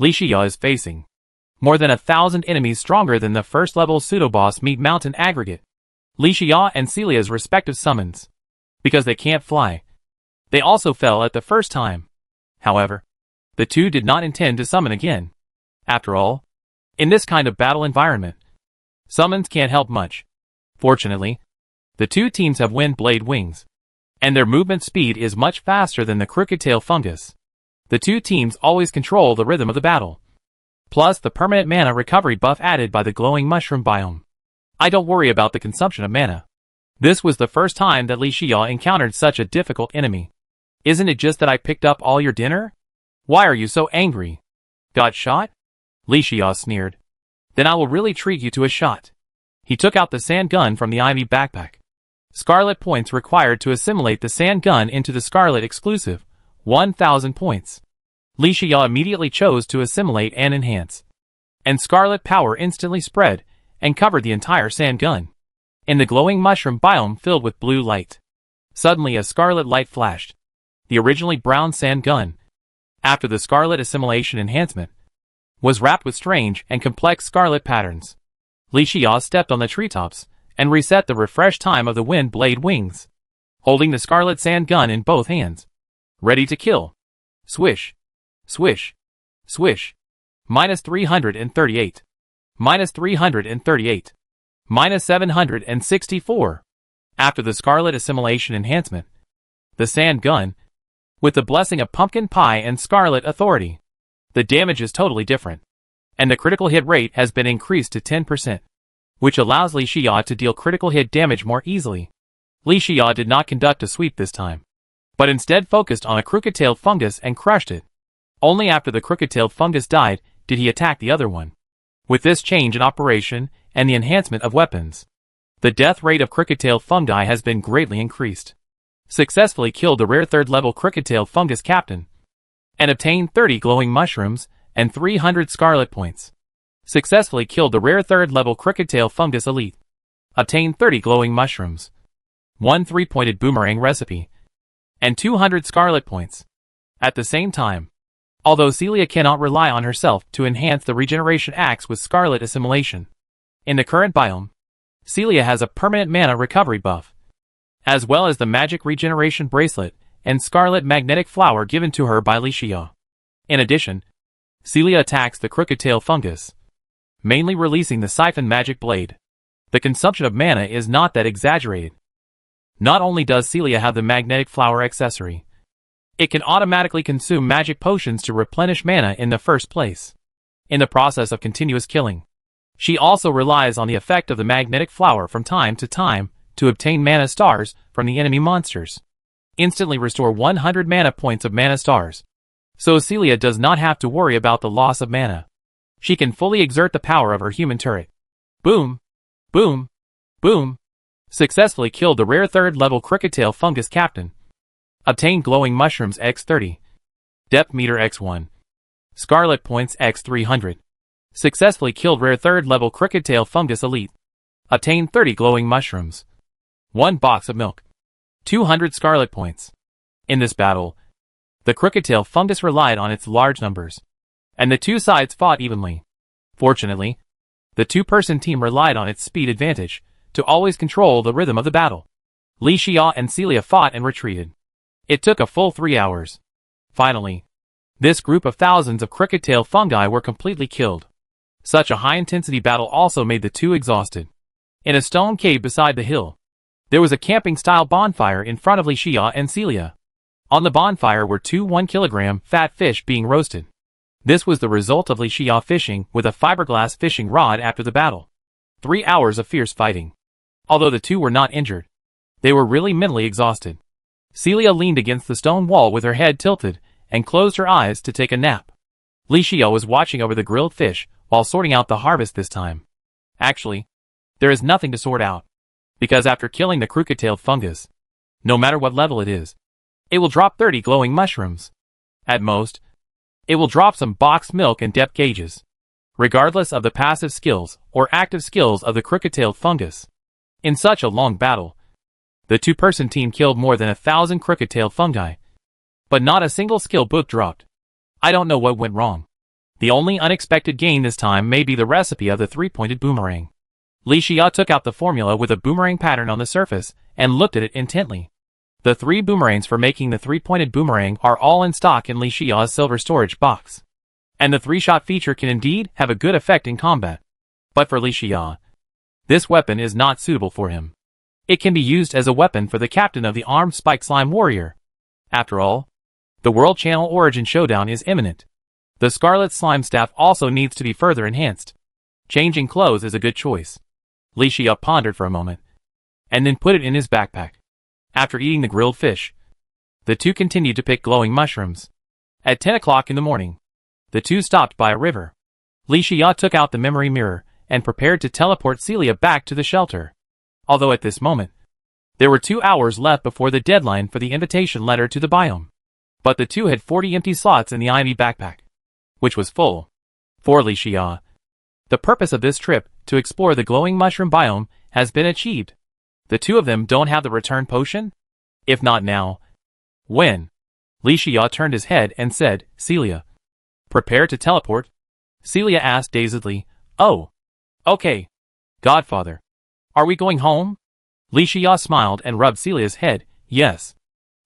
Licia is facing more than 1,000 enemies stronger than the first-level pseudo-boss Meat Mountain aggregate. Licia and Celia's respective summons, because they can't fly, they also fell at the first time. However, the 2 did not intend to summon again. After all, in this kind of battle environment, summons can't help much. Fortunately, the 2 teams have wind blade wings, and their movement speed is much faster than the crooked-tailed fungus. The 2 teams always control the rhythm of the battle, plus the permanent mana recovery buff added by the glowing mushroom biome. I don't worry about the consumption of mana. This was the first time that Licia encountered such a difficult enemy. Isn't it just that I picked up all your dinner? Why are you so angry? Got shot? Licia sneered. Then I will really treat you to a shot. He took out the sand gun from the Ivy backpack. Scarlet points required to assimilate the sand gun into the Scarlet exclusive, 1,000 points. Licia immediately chose to assimilate and enhance, and Scarlet power instantly spread and covered the entire sand gun. In the glowing mushroom biome filled with blue light, suddenly a scarlet light flashed. The originally brown sand gun, after the Scarlet assimilation enhancement, was wrapped with strange and complex scarlet patterns. Licia stepped on the treetops and reset the refresh time of the wind blade wings, holding the Scarlet sand gun in both hands, ready to kill. Swish, swish, swish. Minus 338. Minus 338. Minus 764. After the Scarlet assimilation enhancement, the sand gun, with the blessing of pumpkin pie and Scarlet authority, the damage is totally different, and the critical hit rate has been increased to 10%, which allows Licia to deal critical hit damage more easily. Licia did not conduct a sweep this time, but instead focused on a crooked-tailed fungus and crushed it. Only after the crooked-tailed fungus died did he attack the other one. With this change in operation and the enhancement of weapons, the death rate of crooked-tailed fungi has been greatly increased. Successfully killed the rare 3rd-level crooked-tailed fungus captain, and obtained 30 glowing mushrooms and 300 scarlet points. Successfully killed the rare 3rd-level crooked-tailed fungus elite, obtained 30 glowing mushrooms, 1 3-pointed boomerang recipe, and 200 scarlet points. At the same time, although Celia cannot rely on herself to enhance the regeneration axe with Scarlet assimilation, in the current biome, Celia has a permanent mana recovery buff, as well as the magic regeneration bracelet and Scarlet magnetic flower given to her by Licia. In addition, Celia attacks the crooked-tailed fungus, mainly releasing the siphon magic blade. The consumption of mana is not that exaggerated. Not only does Celia have the magnetic flower accessory, it can automatically consume magic potions to replenish mana in the first place. In the process of continuous killing, she also relies on the effect of the magnetic flower from time to time to obtain mana stars from the enemy monsters. Instantly restore 100 mana points of mana stars. So Celia does not have to worry about the loss of mana. She can fully exert the power of her human turret. Boom! Boom! Boom! Successfully killed the rare 3rd level Cricketail Fungus Captain. Obtained Glowing Mushrooms x30. Depth Meter x1. Scarlet Points x300. Successfully killed rare 3rd level Cricketail Fungus Elite. Obtained 30 Glowing Mushrooms. 1 box of milk. 200 Scarlet Points. In this battle, the Cricketail Fungus relied on its large numbers, and the two sides fought evenly. Fortunately, the two-person team relied on its speed advantage to always control the rhythm of the battle. Li Xia and Celia fought and retreated. It took a full 3 hours. Finally, this group of thousands of Cricketail fungi were completely killed. Such a high-intensity battle also made the two exhausted. In a stone cave beside the hill, there was a camping-style bonfire in front of Li Xia and Celia. On the bonfire were 2 1-kilogram fat fish being roasted. This was the result of Li Xia fishing with a fiberglass fishing rod after the battle. 3 hours of fierce fighting. Although the two were not injured, they were really mentally exhausted. Celia leaned against the stone wall with her head tilted and closed her eyes to take a nap. Li Xia was watching over the grilled fish while sorting out the harvest this time. Actually, there is nothing to sort out, because after killing the crooked-tailed fungus, no matter what level it is, it will drop 30 glowing mushrooms. At most, it will drop some boxed milk and depth gauges, regardless of the passive skills or active skills of the crooked-tailed fungus. In such a long battle, the two-person team killed more than 1,000 crooked-tailed fungi, but not a single skill book dropped. I don't know what went wrong. The only unexpected gain this time may be the recipe of the 3-pointed boomerang. Li Xia took out the formula with a boomerang pattern on the surface and looked at it intently. The 3 boomerangs for making the 3-pointed boomerang are all in stock in Li Xia's silver storage box. And the 3-shot feature can indeed have a good effect in combat. But for Li Xia, this weapon is not suitable for him. It can be used as a weapon for the captain of the armed spike slime warrior. After all, the World Channel Origin Showdown is imminent. The Scarlet Slime Staff also needs to be further enhanced. Changing clothes is a good choice. Li Xia pondered for a moment, and then put it in his backpack. After eating the grilled fish, the two continued to pick glowing mushrooms. At 10 o'clock in the morning, the two stopped by a river. Li Xia took out the memory mirror and prepared to teleport Celia back to the shelter. Although at this moment, there were 2 hours left before the deadline for the invitation letter to the biome. But the two had 40 empty slots in the IME backpack, which was full. For Li Xia, the purpose of this trip to explore the glowing mushroom biome has been achieved. The two of them don't have the return potion? If not now, when? Li Xia turned his head and said, Celia, prepare to teleport? Celia asked dazedly, oh, okay. Godfather, are we going home? Li Xia smiled and rubbed Celia's head, yes.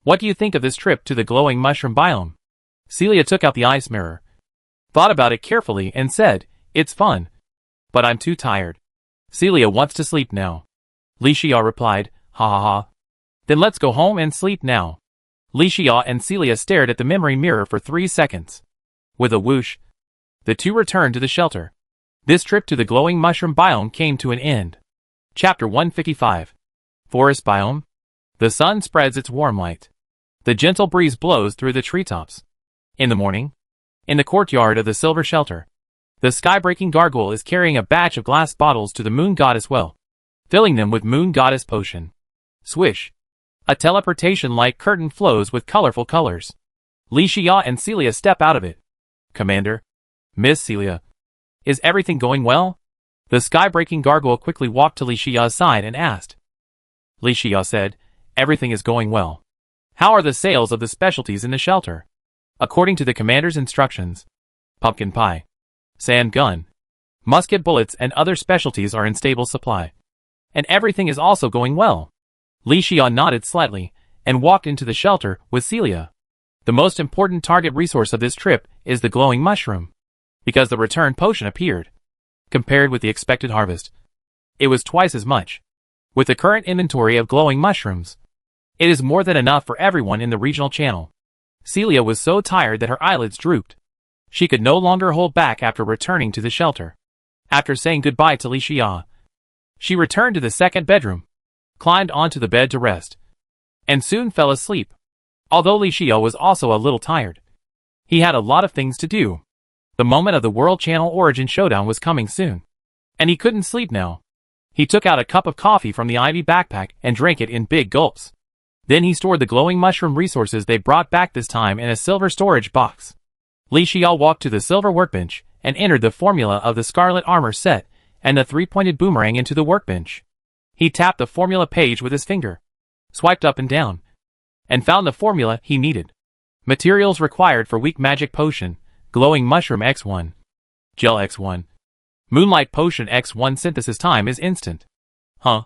What do you think of this trip to the glowing mushroom biome? Celia took out the ice mirror, thought about it carefully and said, it's fun. But I'm too tired. Celia wants to sleep now. Li Xia replied, ha ha ha. Then let's go home and sleep now. Li Xia and Celia stared at the memory mirror for 3 seconds. With a whoosh, the two returned to the shelter. This trip to the glowing mushroom biome came to an end. Chapter 155. Forest Biome. The sun spreads its warm light. The gentle breeze blows through the treetops. In the morning, in the courtyard of the silver shelter, the sky-breaking gargoyle is carrying a batch of glass bottles to the moon goddess well, filling them with moon goddess potion. Swish! A teleportation-like curtain flows with colorful colors. Li Xia and Celia step out of it. Commander, Miss Celia, is everything going well? The sky-breaking gargoyle quickly walked to Li Xia's side and asked. Li Xia said, everything is going well. How are the sales of the specialties in the shelter? According to the commander's instructions, pumpkin pie, sand gun, musket bullets and other specialties are in stable supply. And everything is also going well. Li Xia nodded slightly and walked into the shelter with Celia. The most important target resource of this trip is the glowing mushroom, because the return potion appeared. Compared with the expected harvest, it was twice as much. With the current inventory of glowing mushrooms, It is more than enough for everyone in the regional channel. Celia was so tired that her eyelids drooped. She could no longer hold back after returning to the shelter. After saying goodbye to Li Xia, she returned to the second bedroom, climbed onto the bed to rest, and soon fell asleep. Although Li Xia was also a little tired, he had a lot of things to do. The moment of the World Channel Origin Showdown was coming soon, and he couldn't sleep now. He took out a cup of coffee from the Ivy backpack and drank it in big gulps. Then he stored the glowing mushroom resources they brought back this time in a silver storage box. Li Xia walked to the silver workbench and entered the formula of the Scarlet Armor set and the three-pointed boomerang into the workbench. He tapped the formula page with his finger, swiped up and down, and found the formula he needed. Materials required for Weak Magic Potion: Glowing Mushroom X1, Gel X1, Moonlight Potion X1. Synthesis time is instant. Huh?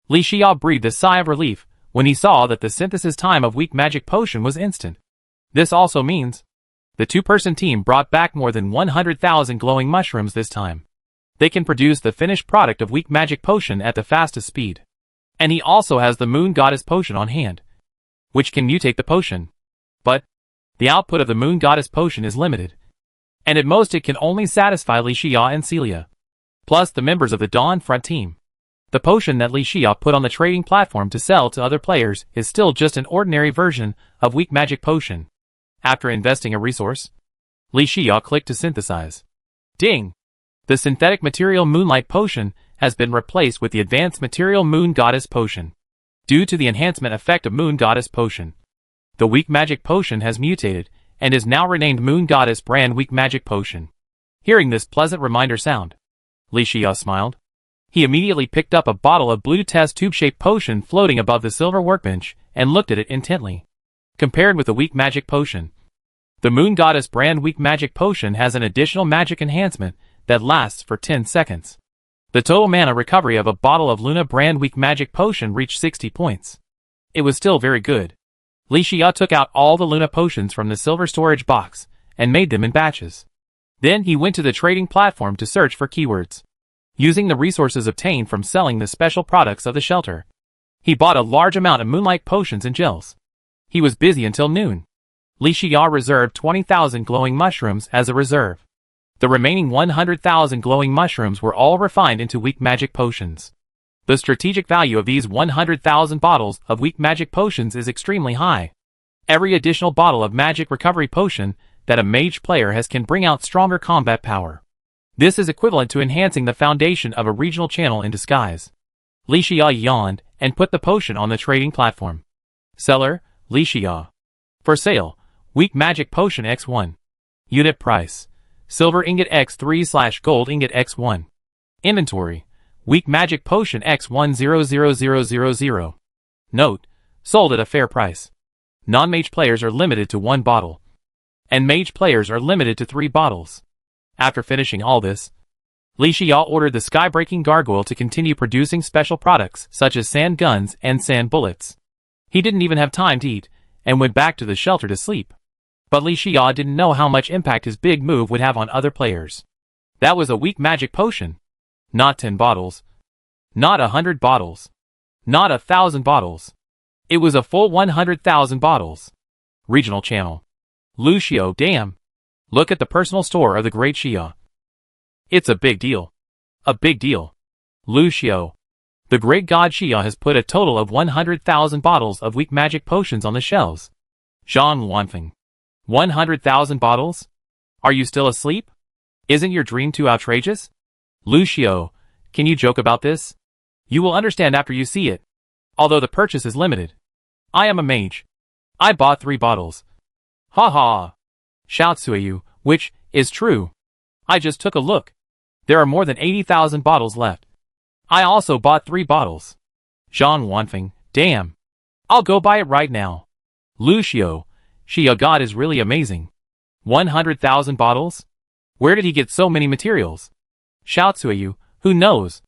Li Xia breathed a sigh of relief when he saw that the synthesis time of Weak Magic Potion was instant. This also means the two-person team brought back more than 100,000 glowing mushrooms this time. They can produce the finished product of Weak Magic Potion at the fastest speed. And he also has the Moon Goddess Potion on hand, which can mutate the potion. But the output of the Moon Goddess Potion is limited, and at most it can only satisfy Li Xia and Celia, plus the members of the Dawn Front team. The potion that Li Xia put on the trading platform to sell to other players is still just an ordinary version of Weak Magic Potion. After investing a resource, Li Xia clicked to synthesize. Ding! The synthetic material Moonlight Potion has been replaced with the advanced material Moon Goddess Potion. Due to the enhancement effect of Moon Goddess Potion, the Weak Magic Potion has mutated and is now renamed Moon Goddess Brand Weak Magic Potion. Hearing this pleasant reminder sound, Li Xia smiled. He immediately picked up a bottle of blue test tube-shaped potion floating above the silver workbench and looked at it intently. Compared with the Weak Magic Potion, the Moon Goddess Brand Weak Magic Potion has an additional magic enhancement that lasts for 10 seconds. The total mana recovery of a bottle of Luna Brand Weak Magic Potion reached 60 points. It was still very good. Li Xia took out all the Luna potions from the silver storage box and made them in batches. Then he went to the trading platform to search for keywords. Using the resources obtained from selling the special products of the shelter, he bought a large amount of Moonlight Potions and gels. He was busy until noon. Li Xia reserved 20,000 glowing mushrooms as a reserve. The remaining 100,000 glowing mushrooms were all refined into Weak Magic Potions. The strategic value of these 100,000 bottles of Weak Magic Potions is extremely high. Every additional bottle of Magic Recovery Potion that a mage player has can bring out stronger combat power. This is equivalent to enhancing the foundation of a regional channel in disguise. Li Xia yawned and put the potion on the trading platform. Seller, Li Xia. For sale, Weak Magic Potion X1. Unit price: Silver Ingot X3/Gold Ingot X1. Inventory: Weak Magic Potion X1000000. Note: sold at a fair price. Non-mage players are limited to 1 bottle, and mage players are limited to 3 bottles. After finishing all this, Li Xia ordered the Sky-Breaking Gargoyle to continue producing special products such as sand guns and sand bullets. He didn't even have time to eat, and went back to the shelter to sleep. But Li Xia didn't know how much impact his big move would have on other players. That was a Weak Magic Potion. Not 10 bottles. Not 100 bottles. Not 1,000 bottles. It was a full 100,000 bottles. Regional Channel. Lucio, damn. Look at the personal store of the Great Xia. It's a big deal. A big deal. Lucio. The Great God Xia has put a total of 100,000 bottles of Weak Magic Potions on the shelves. Zhang Wanfeng. 100,000 bottles? Are you still asleep? Isn't your dream too outrageous? Lucio, can you joke about this? You will understand after you see it. Although the purchase is limited. I am a mage. I bought 3 bottles. Ha ha! Shouts Suayu, which is true. I just took a look. There are more than 80,000 bottles left. I also bought 3 bottles. Zhang Wanfeng, damn. I'll go buy it right now. Lucio, Xia God is really amazing. 100,000 bottles? Where did he get so many materials? Shouts Suayu, who knows?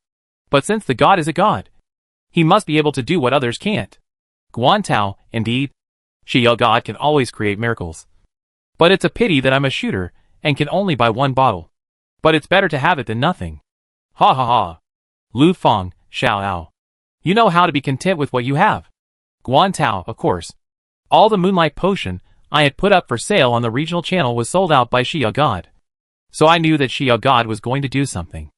But since the god is a god, he must be able to do what others can't. Guantao, indeed. Xia God can always create miracles. But it's a pity that I'm a shooter, and can only buy 1 bottle. But it's better to have it than nothing. Ha ha ha. Lu Feng, Xiao Ao. You know how to be content with what you have. Guantao, of course. All the moonlight potion I had put up for sale on the regional channel was sold out by Xia God. So I knew that Xia God was going to do something.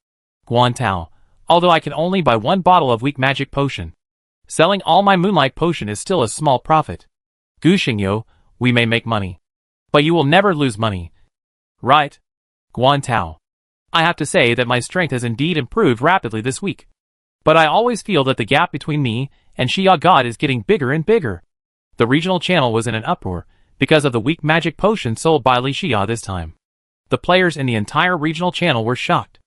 Guantao, although I can only buy one bottle of weak magic potion. Selling all my moonlight potion is still a small profit. Gu Xingyo, we may make money. But you will never lose money. Right? Guantao. I have to say that my strength has indeed improved rapidly this week. But I always feel that the gap between me and Xia God is getting bigger and bigger. The regional channel was in an uproar because of the weak magic potion sold by Li Xia this time. The players in the entire regional channel were shocked.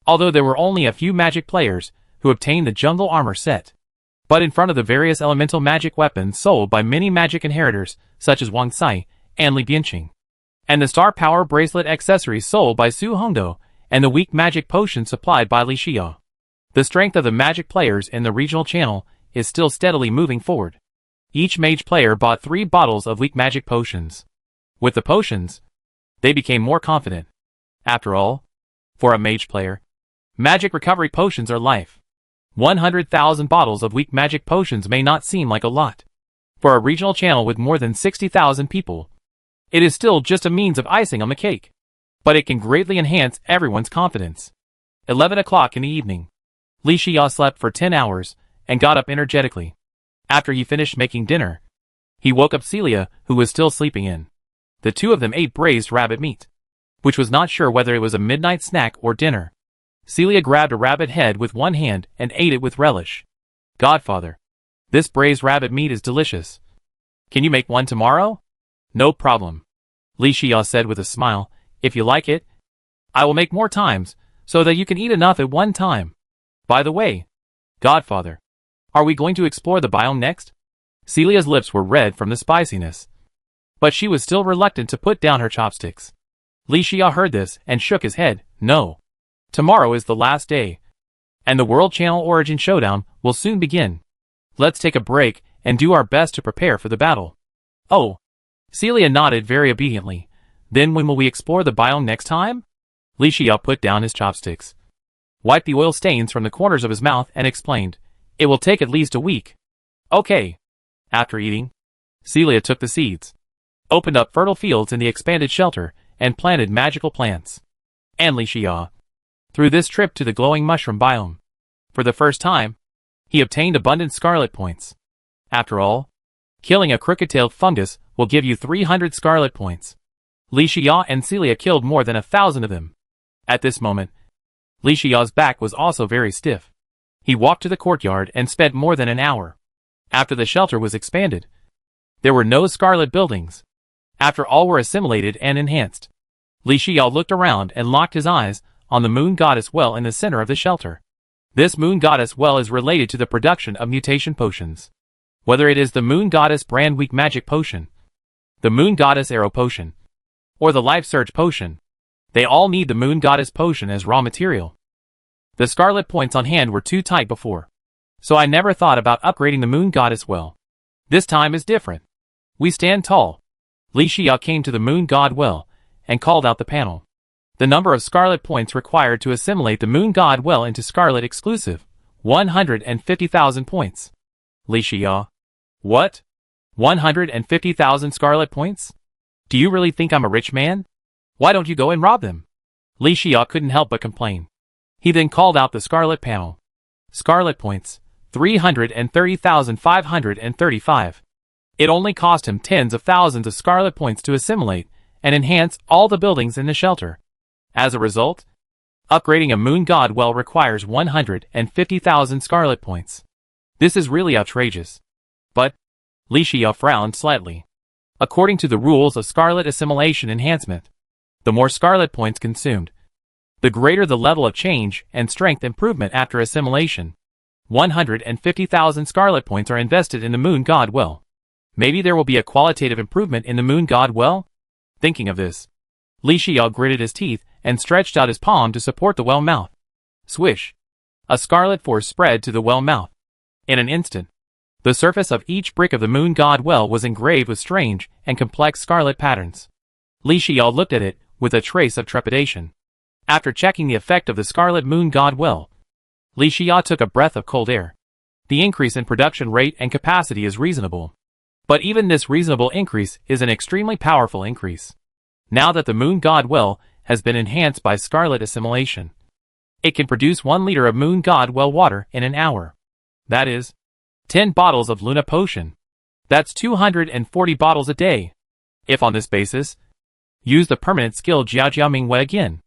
Although there were only a few magic players who obtained the jungle armor set. But in front of the various elemental magic weapons sold by many magic inheritors such as Wang Sai and Li Bianqing, and the star power bracelet accessories sold by Su Hongdou, and the weak magic potion supplied by Li Xia. The strength of the magic players in the regional channel is still steadily moving forward. Each mage player bought 3 bottles of weak magic potions. With the potions, they became more confident. After all, for a mage player, magic recovery potions are life. 100,000 bottles of weak magic potions may not seem like a lot. For a regional channel with more than 60,000 people, it is still just a means of icing on the cake. But it can greatly enhance everyone's confidence. 11 o'clock in the evening. Li Xia slept for 10 hours and got up energetically. After he finished making dinner, he woke up Celia, who was still sleeping in. The two of them ate braised rabbit meat, which was not sure whether it was a midnight snack or dinner. Celia grabbed a rabbit head with one hand and ate it with relish. Godfather, this braised rabbit meat is delicious. Can you make one tomorrow? No problem. Li Xia said with a smile. If you like it, I will make more times, so that you can eat enough at one time. By the way, Godfather, are we going to explore the biome next? Celia's lips were red from the spiciness, but she was still reluctant to put down her chopsticks. Li Xia heard this and shook his head. No. Tomorrow is the last day, and the World Channel Origin Showdown will soon begin. Let's take a break and do our best to prepare for the battle. Oh. Celia nodded very obediently. Then when will we explore the biome next time? Li Xia put down his chopsticks, wiped the oil stains from the corners of his mouth and explained, it will take at least a week. Okay. After eating, Celia took the seeds, opened up fertile fields in the expanded shelter, and planted magical plants. And Li Xia, through this trip to the glowing mushroom biome, for the first time, he obtained abundant scarlet points. After all, killing a crooked-tailed fungus will give you 300 scarlet points. Li Xia and Celia killed more than 1,000 of them. At this moment, Li Xia's back was also very stiff. He walked to the courtyard and spent more than an hour. After the shelter was expanded, there were no scarlet buildings. After all were assimilated and enhanced, Li Xia looked around and locked his eyes on the moon goddess well in the center of the shelter. This moon goddess well is related to the production of mutation potions. Whether it is the moon goddess brand weak magic potion, the moon goddess arrow potion, or the life surge potion, they all need the moon goddess potion as raw material. The scarlet points on hand were too tight before, so I never thought about upgrading the moon goddess well. This time is different. We stand tall. Li Xia came to the moon god well and called out the panel. The number of scarlet points required to assimilate the moon god well into scarlet exclusive, 150,000 points. Li Xia. What? 150,000 scarlet points? Do you really think I'm a rich man? Why don't you go and rob them? Li Xia couldn't help but complain. He then called out the scarlet panel. Scarlet points, 330,535. It only cost him tens of thousands of scarlet points to assimilate and enhance all the buildings in the shelter. As a result, upgrading a moon god well requires 150,000 scarlet points. This is really outrageous. But, Li Xia frowned slightly. According to the rules of scarlet assimilation enhancement, the more scarlet points consumed, the greater the level of change and strength improvement after assimilation. 150,000 scarlet points are invested in the moon god well. Maybe there will be a qualitative improvement in the moon god well? Thinking of this, Li Xia gritted his teeth and stretched out his palm to support the well mouth. Swish! A scarlet force spread to the well mouth. In an instant, the surface of each brick of the moon god well was engraved with strange and complex scarlet patterns. Li Xia looked at it with a trace of trepidation. After checking the effect of the scarlet moon god well, Li Xia took a breath of cold air. The increase in production rate and capacity is reasonable. But even this reasonable increase is an extremely powerful increase. Now that the moon god well has been enhanced by scarlet assimilation, it can produce 1 liter of moon god well water in an hour. That is 10 bottles of Luna potion. That's 240 bottles a day. If on this basis, use the permanent skill Jiao Ming Wei again,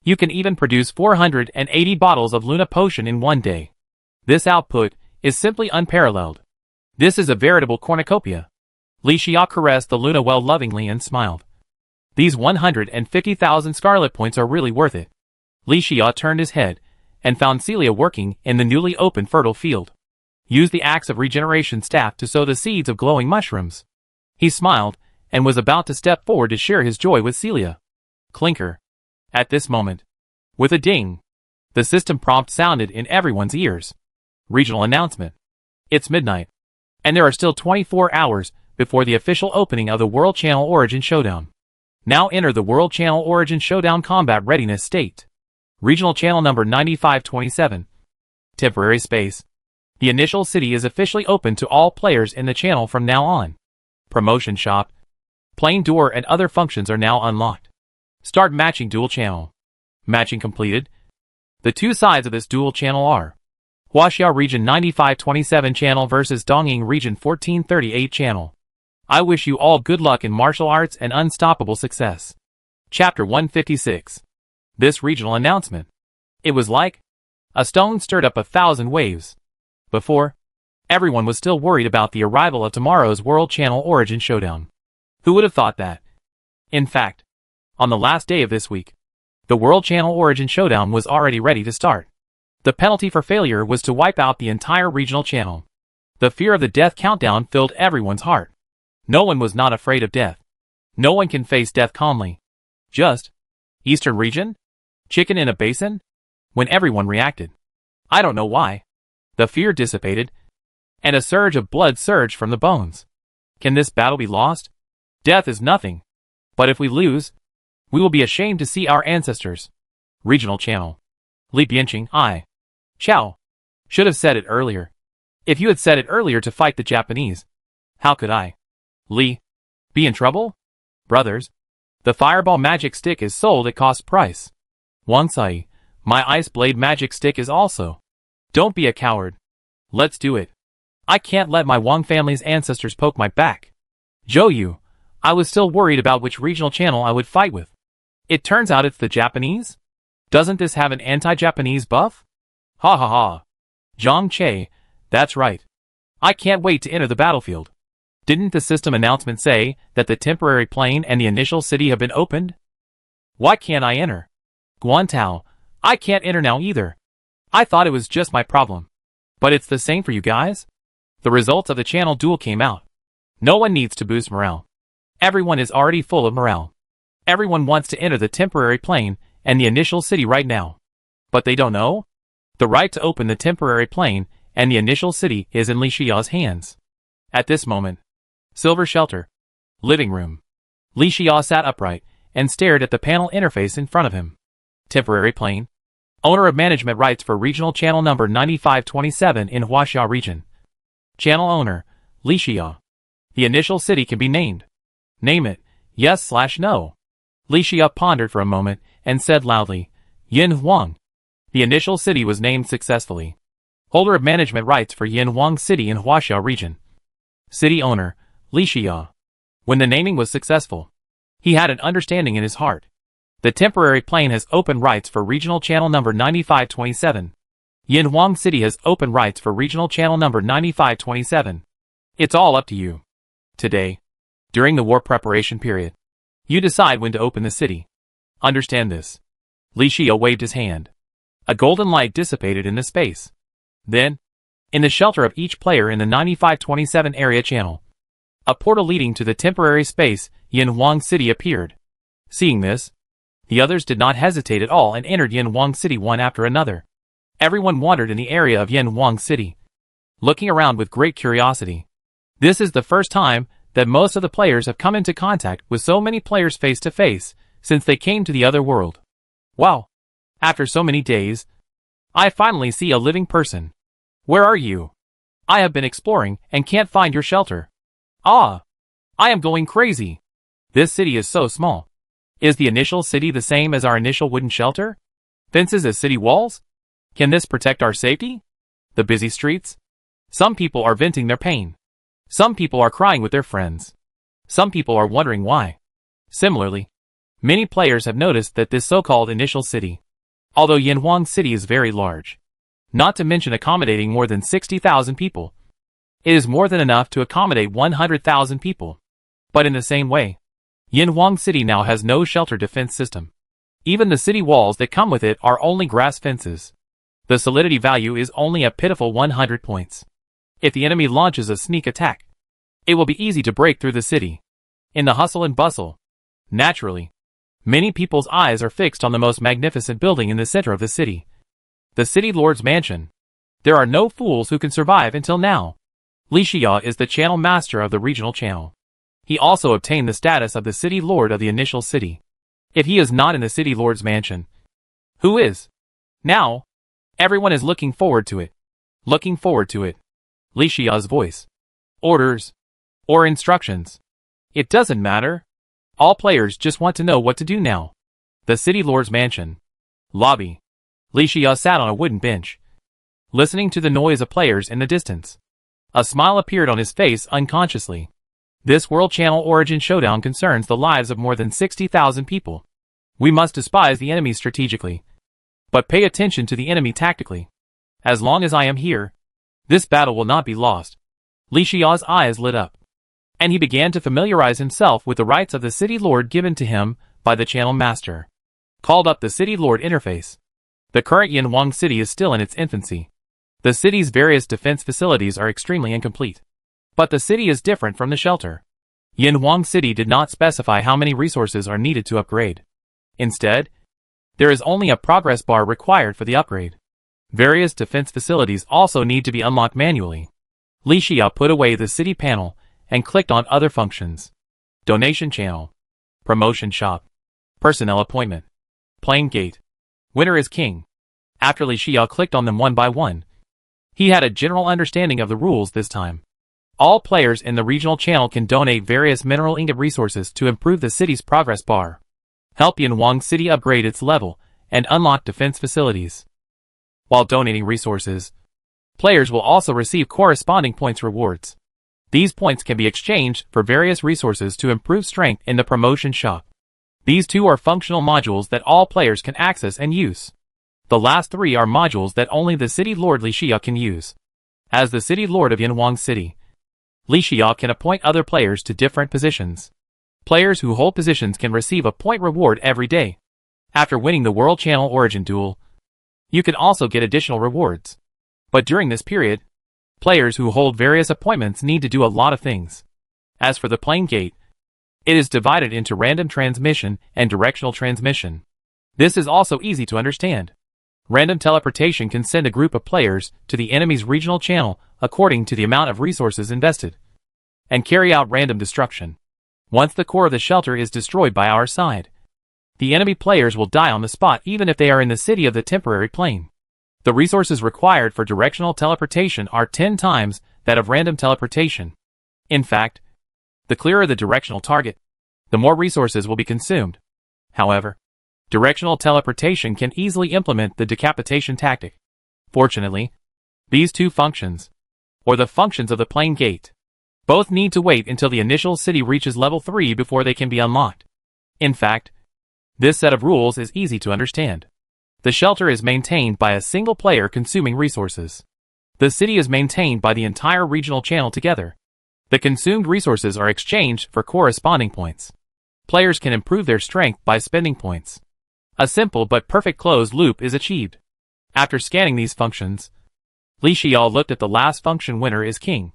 you can even produce 480 bottles of Luna potion in 1 day. This output is simply unparalleled. This is a veritable cornucopia. Li Xia caressed the Luna well lovingly and smiled. These 150,000 scarlet points are really worth it. Li Xia turned his head and found Celia working in the newly opened fertile field. Use the axe of regeneration staff to sow the seeds of glowing mushrooms. He smiled and was about to step forward to share his joy with Celia. Clinker. At this moment, with a ding, the system prompt sounded in everyone's ears. Regional announcement. It's midnight, and there are still 24 hours before the official opening of the World Channel Origin Showdown. Now enter the World Channel Origin Showdown combat readiness state. Regional channel number 9527. Temporary space. The initial city is officially open to all players in the channel from now on. Promotion shop. Plane door and other functions are now unlocked. Start matching dual channel. Matching completed. The two sides of this dual channel are Huaxia Region 9527 channel versus Dongying Region 1438 channel. I wish you all good luck in martial arts and unstoppable success. Chapter 156. This regional announcement. It was like a stone stirred up 1,000 waves. Before, everyone was still worried about the arrival of tomorrow's World Channel Origin Showdown. Who would have thought that? In fact, on the last day of this week, the World Channel Origin Showdown was already ready to start. The penalty for failure was to wipe out the entire regional channel. The fear of the death countdown filled everyone's heart. No one was not afraid of death. No one can face death calmly. Just, Eastern region? Chicken in a basin? When everyone reacted. I don't know why. The fear dissipated, and a surge of blood surged from the bones. Can this battle be lost? Death is nothing. But if we lose, we will be ashamed to see our ancestors. Regional channel. Li Bianqing, Chow. Should have said it earlier. If you had said it earlier to fight the Japanese, how could I? Li. Be in trouble? Brothers. The fireball magic stick is sold at cost price. Wang Sai. My ice blade magic stick is also. Don't be a coward. Let's do it. I can't let my Wang family's ancestors poke my back. Zhou Yu. I was still worried about which regional channel I would fight with. It turns out it's the Japanese? Doesn't this have an anti-Japanese buff? Ha ha ha. Zhang Che. That's right. I can't wait to enter the battlefield. Didn't the system announcement say that the temporary plane and the initial city have been opened? Why can't I enter? Guantao. I can't enter now either. I thought it was just my problem. But it's the same for you guys? The results of the channel duel came out. No one needs to boost morale. Everyone is already full of morale. Everyone wants to enter the temporary plane and the initial city right now. But they don't know? The right to open the temporary plane and the initial city is in Li Xiao's hands. At this moment, Silver Shelter. Living room. Li Xia sat upright and stared at the panel interface in front of him. Temporary plane. Owner of management rights for regional channel number 9527 in Huaxia region. Channel owner, Li Xia. The initial city can be named. Name it, yes/no. Li Xia pondered for a moment and said loudly, Yin Huang. The initial city was named successfully. Holder of management rights for Yin Huang City in Huaxia region. City owner, Li Xia. When the naming was successful, he had an understanding in his heart. The temporary plane has open rights for regional channel number 9527. Yin Huang City has open rights for regional channel number 9527. It's all up to you. Today, during the war preparation period, you decide when to open the city. Understand this. Li Xia waved his hand. A golden light dissipated in the space. Then, in the shelter of each player in the 9527 area channel, a portal leading to the temporary space Yin Huang City appeared. Seeing this, the others did not hesitate at all and entered Yin Huang City one after another. Everyone wandered in the area of Yin Huang City, looking around with great curiosity. This is the first time that most of the players have come into contact with so many players face to face since they came to the other world. Wow! After so many days, I finally see a living person. Where are you? I have been exploring and can't find your shelter. Ah! I am going crazy. This city is so small. Is the initial city the same as our initial wooden shelter? Fences as city walls? Can this protect our safety? The busy streets? Some people are venting their pain. Some people are crying with their friends. Some people are wondering why. Similarly, many players have noticed that this so-called initial city, although Yanhuang City is very large, not to mention accommodating more than 60,000 people, it is more than enough to accommodate 100,000 people. But in the same way, Yanhuang City now has no shelter defense system. Even the city walls that come with it are only grass fences. The solidity value is only a pitiful 100 points. If the enemy launches a sneak attack, it will be easy to break through the city. In the hustle and bustle, naturally, many people's eyes are fixed on the most magnificent building in the center of the city. The city lord's mansion. There are no fools who can survive until now. Li Xia is the channel master of the regional channel. He also obtained the status of the city lord of the initial city. If he is not in the city lord's mansion, who is? Now, everyone is looking forward to it. Looking forward to it. Li Xia's voice. Orders. Or instructions. It doesn't matter. All players just want to know what to do now. The city lord's mansion. Lobby. Li Xia sat on a wooden bench, listening to the noise of players in the distance. A smile appeared on his face unconsciously. This World Channel Origin Showdown concerns the lives of more than 60,000 people. We must despise the enemy strategically, but pay attention to the enemy tactically. As long as I am here, this battle will not be lost. Li Xia's eyes lit up, and he began to familiarize himself with the rights of the City Lord given to him by the Channel Master. Called up the City Lord interface. The current Yanhuang City is still in its infancy. The city's various defense facilities are extremely incomplete. But the city is different from the shelter. Yanhuang City did not specify how many resources are needed to upgrade. Instead, there is only a progress bar required for the upgrade. Various defense facilities also need to be unlocked manually. Li Xia put away the city panel and clicked on other functions. Donation channel. Promotion shop. Personnel appointment. Playing gate. Winner is king. After Li Xia clicked on them one by one, he had a general understanding of the rules this time. All players in the regional channel can donate various mineral ingot resources to improve the city's progress bar, help Yanhuang City upgrade its level, and unlock defense facilities. While donating resources, players will also receive corresponding points rewards. These points can be exchanged for various resources to improve strength in the promotion shop. These two are functional modules that all players can access and use. The last three are modules that only the City Lord Li Xia can use. As the City Lord of Yanhuang City, Li Xia can appoint other players to different positions. Players who hold positions can receive a point reward every day. After winning the World Channel Origin Duel, you can also get additional rewards. But during this period, players who hold various appointments need to do a lot of things. As for the playing gate, it is divided into random transmission and directional transmission. This is also easy to understand. Random teleportation can send a group of players to the enemy's regional channel according to the amount of resources invested, and carry out random destruction. Once the core of the shelter is destroyed by our side, the enemy players will die on the spot even if they are in the city of the temporary plane. The resources required for directional teleportation are 10 times that of random teleportation. In fact, the clearer the directional target, the more resources will be consumed. However, directional teleportation can easily implement the decapitation tactic. Fortunately, these two functions, or the functions of the playing gate, both need to wait until the initial city reaches level 3 before they can be unlocked. In fact, this set of rules is easy to understand. The shelter is maintained by a single player consuming resources. The city is maintained by the entire regional channel together. The consumed resources are exchanged for corresponding points. Players can improve their strength by spending points. A simple but perfect closed loop is achieved. After scanning these functions, Li Xia looked at the last function. Winner is king.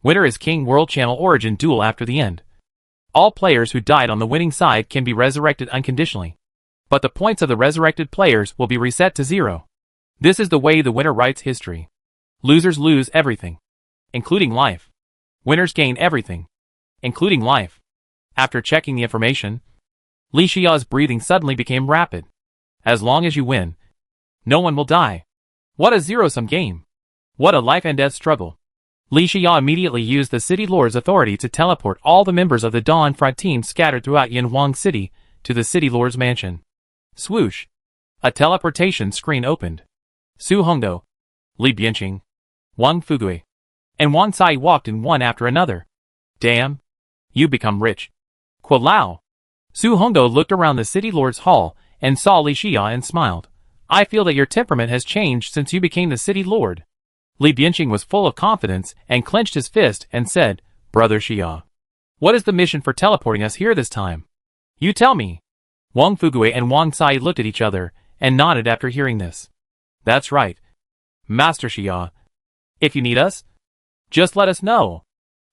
Winner is king World Channel Origin Duel. After the end, all players who died on the winning side can be resurrected unconditionally, but the points of the resurrected players will be reset to 0. This is the way the winner writes history. Losers lose everything, including life. Winners gain everything, including life. After checking the information, Li Xia's breathing suddenly became rapid. As long as you win, no one will die. What a zero-sum game. What a life and death struggle. Li Xia immediately used the City Lord's authority to teleport all the members of the Dawn Fright team scattered throughout Yanhuang City to the City Lord's mansion. Swoosh! A teleportation screen opened. Su Hongdo, Li Bianqing, Wang Fugui, and Wang Cai walked in one after another. Damn! You become rich. Kualao! Su Hongdo looked around the City Lord's hall and saw Li Xia and smiled. I feel that your temperament has changed since you became the City Lord. Li Bianqing was full of confidence and clenched his fist and said, Brother Xia, what is the mission for teleporting us here this time? You tell me. Wang Fugui and Wang Cai looked at each other and nodded after hearing this. That's right. Master Xia. If you need us, just let us know.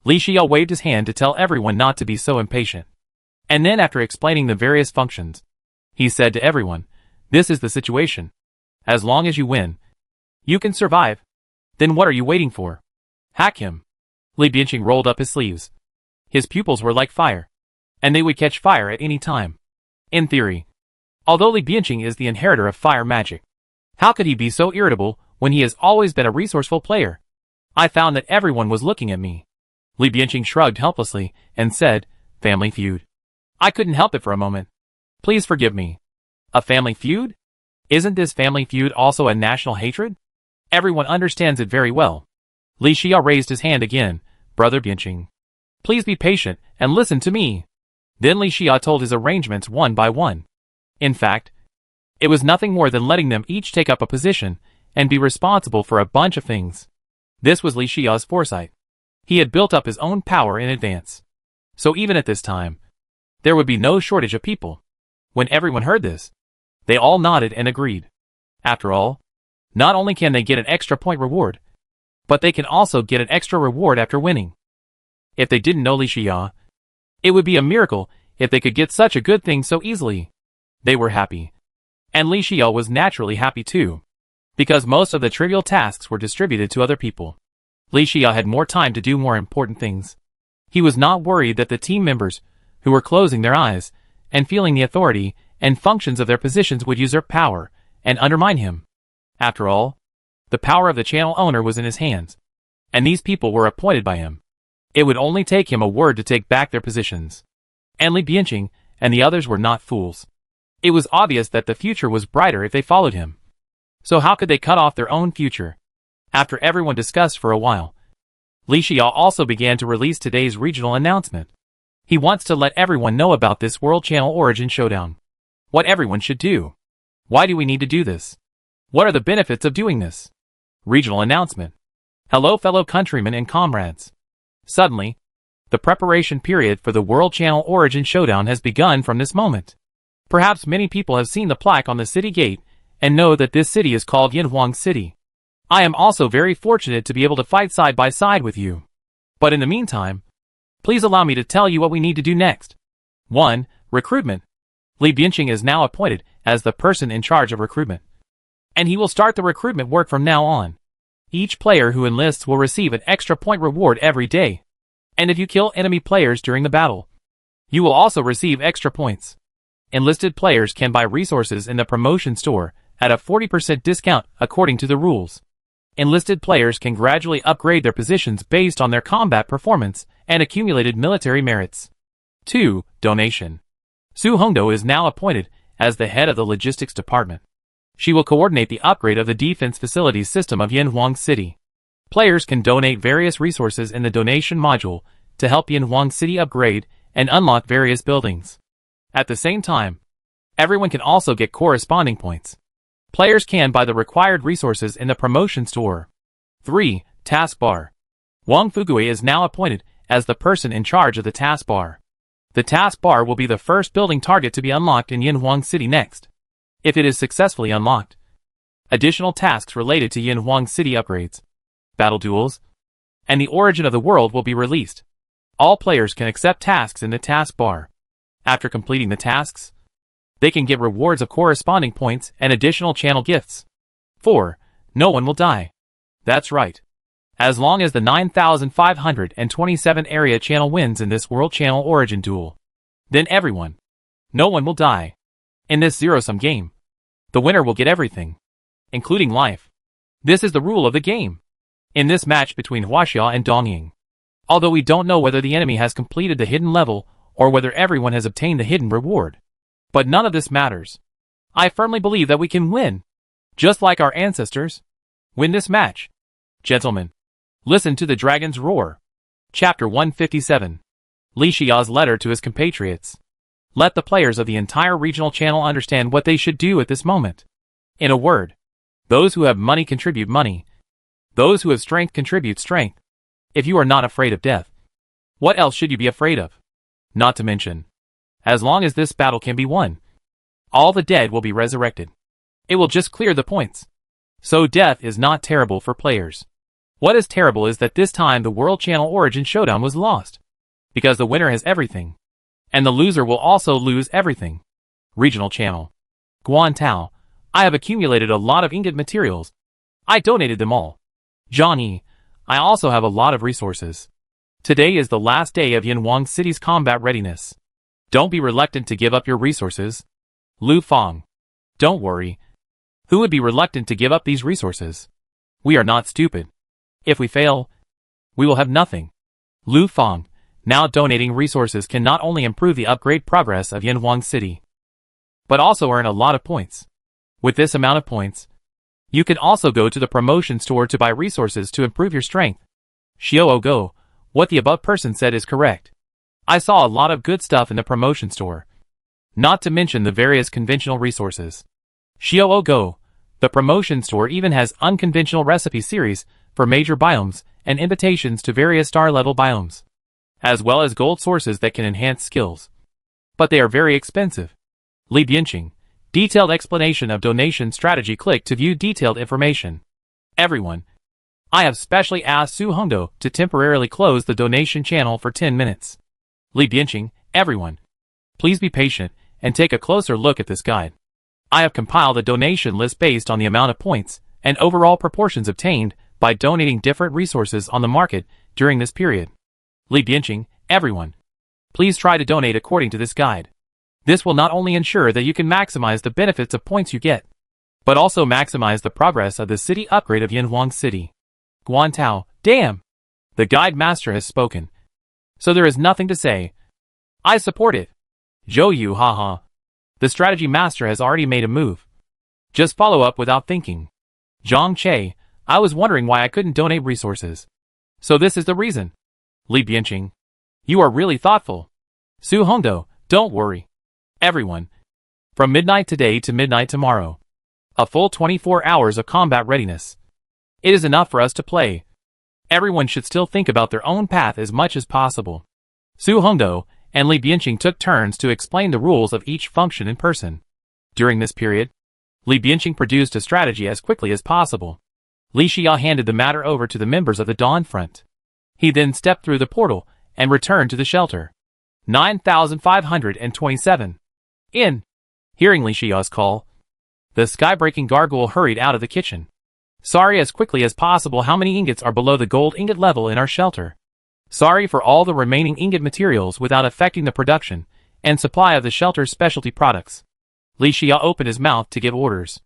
Li Xia waved his hand to tell everyone not to be so impatient. And then after explaining the various functions, he said to everyone, this is the situation. As long as you win, you can survive. Then what are you waiting for? Hack him. Li Bianqing rolled up his sleeves. His pupils were like fire, and they would catch fire at any time. In theory. Although Li Bianqing is the inheritor of fire magic, how could he be so irritable when he has always been a resourceful player? I found that everyone was looking at me. Li Bianqing shrugged helplessly and said, Family feud. I couldn't help it for a moment. Please forgive me. A family feud? Isn't this family feud also a national hatred? Everyone understands it very well. Li Xia raised his hand again. Brother Bianqing, please be patient and listen to me. Then Li Xia told his arrangements one by one. In fact, it was nothing more than letting them each take up a position and be responsible for a bunch of things. This was Li Xia's foresight. He had built up his own power in advance. So even at this time, there would be no shortage of people. When everyone heard this, they all nodded and agreed. After all, not only can they get an extra point reward, but they can also get an extra reward after winning. If they didn't know Li Xia, it would be a miracle if they could get such a good thing so easily. They were happy. And Li Xia was naturally happy too, because most of the trivial tasks were distributed to other people. Li Xia had more time to do more important things. He was not worried that the team members, who were closing their eyes and feeling the authority and functions of their positions, would usurp power and undermine him. After all, the power of the channel owner was in his hands, and these people were appointed by him. It would only take him a word to take back their positions. And Li Bianqing and the others were not fools. It was obvious that the future was brighter if they followed him. So how could they cut off their own future? After everyone discussed for a while, Li Xia also began to release today's regional announcement. He wants to let everyone know about this World Channel Origin Showdown. What everyone should do. Why do we need to do this? What are the benefits of doing this? Regional announcement. Hello fellow countrymen and comrades. Suddenly, the preparation period for the World Channel Origin Showdown has begun from this moment. Perhaps many people have seen the plaque on the city gate and know that this city is called Yanhuang City. I am also very fortunate to be able to fight side by side with you. But in the meantime, please allow me to tell you what we need to do next. 1. Recruitment. Li Bianqing is now appointed as the person in charge of recruitment, and he will start the recruitment work from now on. Each player who enlists will receive an extra point reward every day. And if you kill enemy players during the battle, you will also receive extra points. Enlisted players can buy resources in the promotion store at a 40% discount according to the rules. Enlisted players can gradually upgrade their positions based on their combat performance and accumulated military merits. 2. Donation. Su Hongdo is now appointed as the head of the logistics department. She will coordinate the upgrade of the defense facilities system of Yanhuang City. Players can donate various resources in the donation module to help Yanhuang City upgrade and unlock various buildings. At the same time, everyone can also get corresponding points. Players can buy the required resources in the promotion store. 3. Taskbar. Wang Fugui is now appointed as the person in charge of the taskbar. The taskbar will be the first building target to be unlocked in Yanhuang City next. If it is successfully unlocked, additional tasks related to Yanhuang City upgrades, battle duels, and the origin of the world will be released. All players can accept tasks in the taskbar. After completing the tasks, they can get rewards of corresponding points and additional channel gifts. 4. No one will die. That's right. As long as the 9,527 area channel wins in this World Channel Origin duel, then everyone, no one will die. In this zero-sum game, the winner will get everything, including life. This is the rule of the game. in this match between Huaxia and Dongying. Although we don't know whether the enemy has completed the hidden level or whether everyone has obtained the hidden reward. But none of this matters. I firmly believe that we can win. Just like our ancestors. Win this match. Gentlemen, listen to the dragon's roar. Chapter 157. Li Xiao's letter to his compatriots. Let the players of the entire regional channel understand what they should do at this moment. In a word, those who have money contribute money. Those who have strength contribute strength. If you are not afraid of death, what else should you be afraid of? Not to mention, as long as this battle can be won, all the dead will be resurrected. It will just clear the points. So death is not terrible for players. What is terrible is that this time the World Channel Origin Showdown was lost. Because the winner has everything. And the loser will also lose everything. Regional Channel. Guantao, I have accumulated a lot of ingot materials. I donated them all. Johnny, I also have a lot of resources. Today is the last day of Yanwang City's combat readiness. Don't be reluctant to give up your resources. Lu Feng. Don't worry. Who would be reluctant to give up these resources? We are not stupid. If we fail, we will have nothing. Lu Feng, now donating resources can not only improve the upgrade progress of Yanwang City, but also earn a lot of points. With this amount of points, you can also go to the promotion store to buy resources to improve your strength. Xiao Go, what the above person said is correct. I saw a lot of good stuff in the promotion store. Not to mention the various conventional resources. Xiao Go, the promotion store even has unconventional recipe series for major biomes and invitations to various star-level biomes, as well as gold sources that can enhance skills. But they are very expensive. Li Bianqing, detailed explanation of donation strategy. Click to view detailed information. Everyone, I have specially asked Su Hongdo to temporarily close the donation channel for 10 minutes. Li Bianqing, everyone, please be patient and take a closer look at this guide. I have compiled a donation list based on the amount of points and overall proportions obtained by donating different resources on the market during this period. Li Bianqing, everyone, please try to donate according to this guide. This will not only ensure that you can maximize the benefits of points you get, but also maximize the progress of the city upgrade of Yanwang City. Guantao, damn! The guide master has spoken. So there is nothing to say. I support it. Zhou Yu, haha. The strategy master has already made a move. Just follow up without thinking. Zhang Che, I was wondering why I couldn't donate resources. So this is the reason. Li Bianqing, you are really thoughtful. Su Hongdo, don't worry. Everyone, from midnight today to midnight tomorrow, a full 24 hours of combat readiness. It is enough for us to play. Everyone should still think about their own path as much as possible. Su Hongdo and Li Bianqing took turns to explain the rules of each function in person. During this period, Li Bianqing produced a strategy as quickly as possible. Li Xia handed the matter over to the members of the Dawn Front. He then stepped through the portal and returned to the shelter. 9527. In. Hearing Li Xiao's call, the sky-breaking gargoyle hurried out of the kitchen. Sorry, as quickly as possible, how many ingots are below the gold ingot level in our shelter? Sorry for all the remaining ingot materials without affecting the production and supply of the shelter's specialty products. Li Xia opened his mouth to give orders.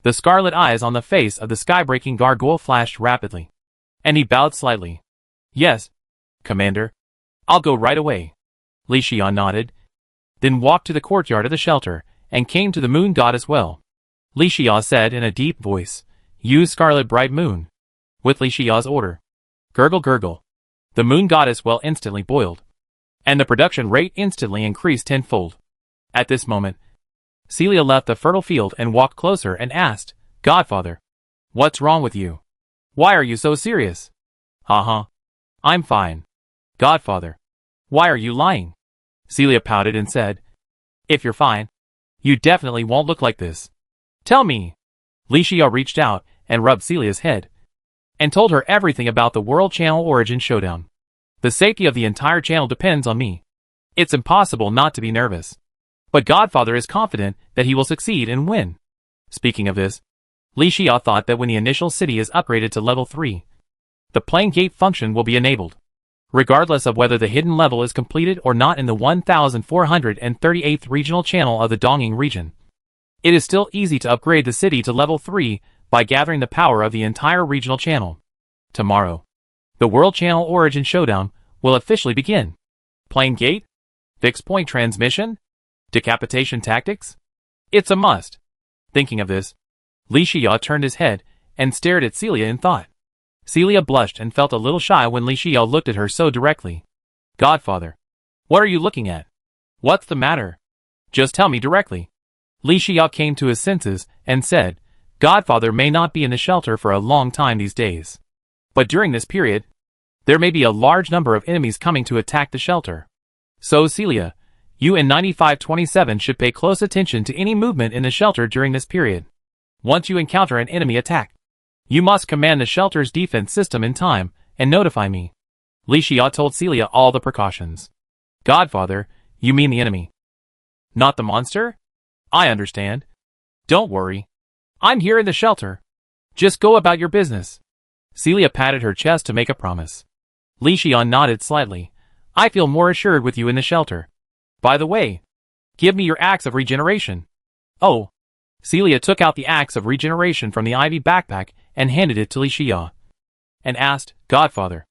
The scarlet eyes on the face of the sky-breaking gargoyle flashed rapidly, and he bowed slightly. Yes, Commander. I'll go right away. Li Xia nodded, then walked to the courtyard of the shelter and came to the moon god as well. Li Xia said in a deep voice, use Scarlet Bright Moon. With Li Xia's order, gurgle gurgle, the moon goddess well instantly boiled, and the production rate instantly increased tenfold. At this moment, Celia left the fertile field and walked closer and asked, Godfather, what's wrong with you? Why are you so serious? Haha, I'm fine. Godfather, why are you lying? Celia pouted and said, if you're fine, you definitely won't look like this. Tell me. Li Xia reached out and rubbed Celia's head and told her everything about the World Channel Origin Showdown. The safety of the entire channel depends on me. It's impossible not to be nervous. But Godfather is confident that he will succeed and win. Speaking of this, Li Xia thought that when the initial city is upgraded to level 3, the playing gate function will be enabled, regardless of whether the hidden level is completed or not in the 1438th regional channel of the Dongying region. It is still easy to upgrade the city to level 3 by gathering the power of the entire regional channel. Tomorrow, the World Channel Origin Showdown will officially begin. Plane gate? Fixed point transmission? Decapitation tactics? It's a must. Thinking of this, Li Shiyao turned his head and stared at Celia in thought. Celia blushed and felt a little shy when Li Shiyao looked at her so directly. Godfather, what are you looking at? What's the matter? Just tell me directly. Li Shiyao came to his senses and said, Godfather may not be in the shelter for a long time these days. But during this period, there may be a large number of enemies coming to attack the shelter. So Celia, you and 9527 should pay close attention to any movement in the shelter during this period. Once you encounter an enemy attack, you must command the shelter's defense system in time and notify me. Li Shiyao told Celia all the precautions. Godfather, you mean the enemy, not the monster? I understand. Don't worry. I'm here in the shelter. Just go about your business. Celia patted her chest to make a promise. Li Shiyao nodded slightly. I feel more assured with you in the shelter. By the way, give me your axe of regeneration. Oh. Celia took out the axe of regeneration from the ivy backpack and handed it to Li Shiyao. And asked, Godfather,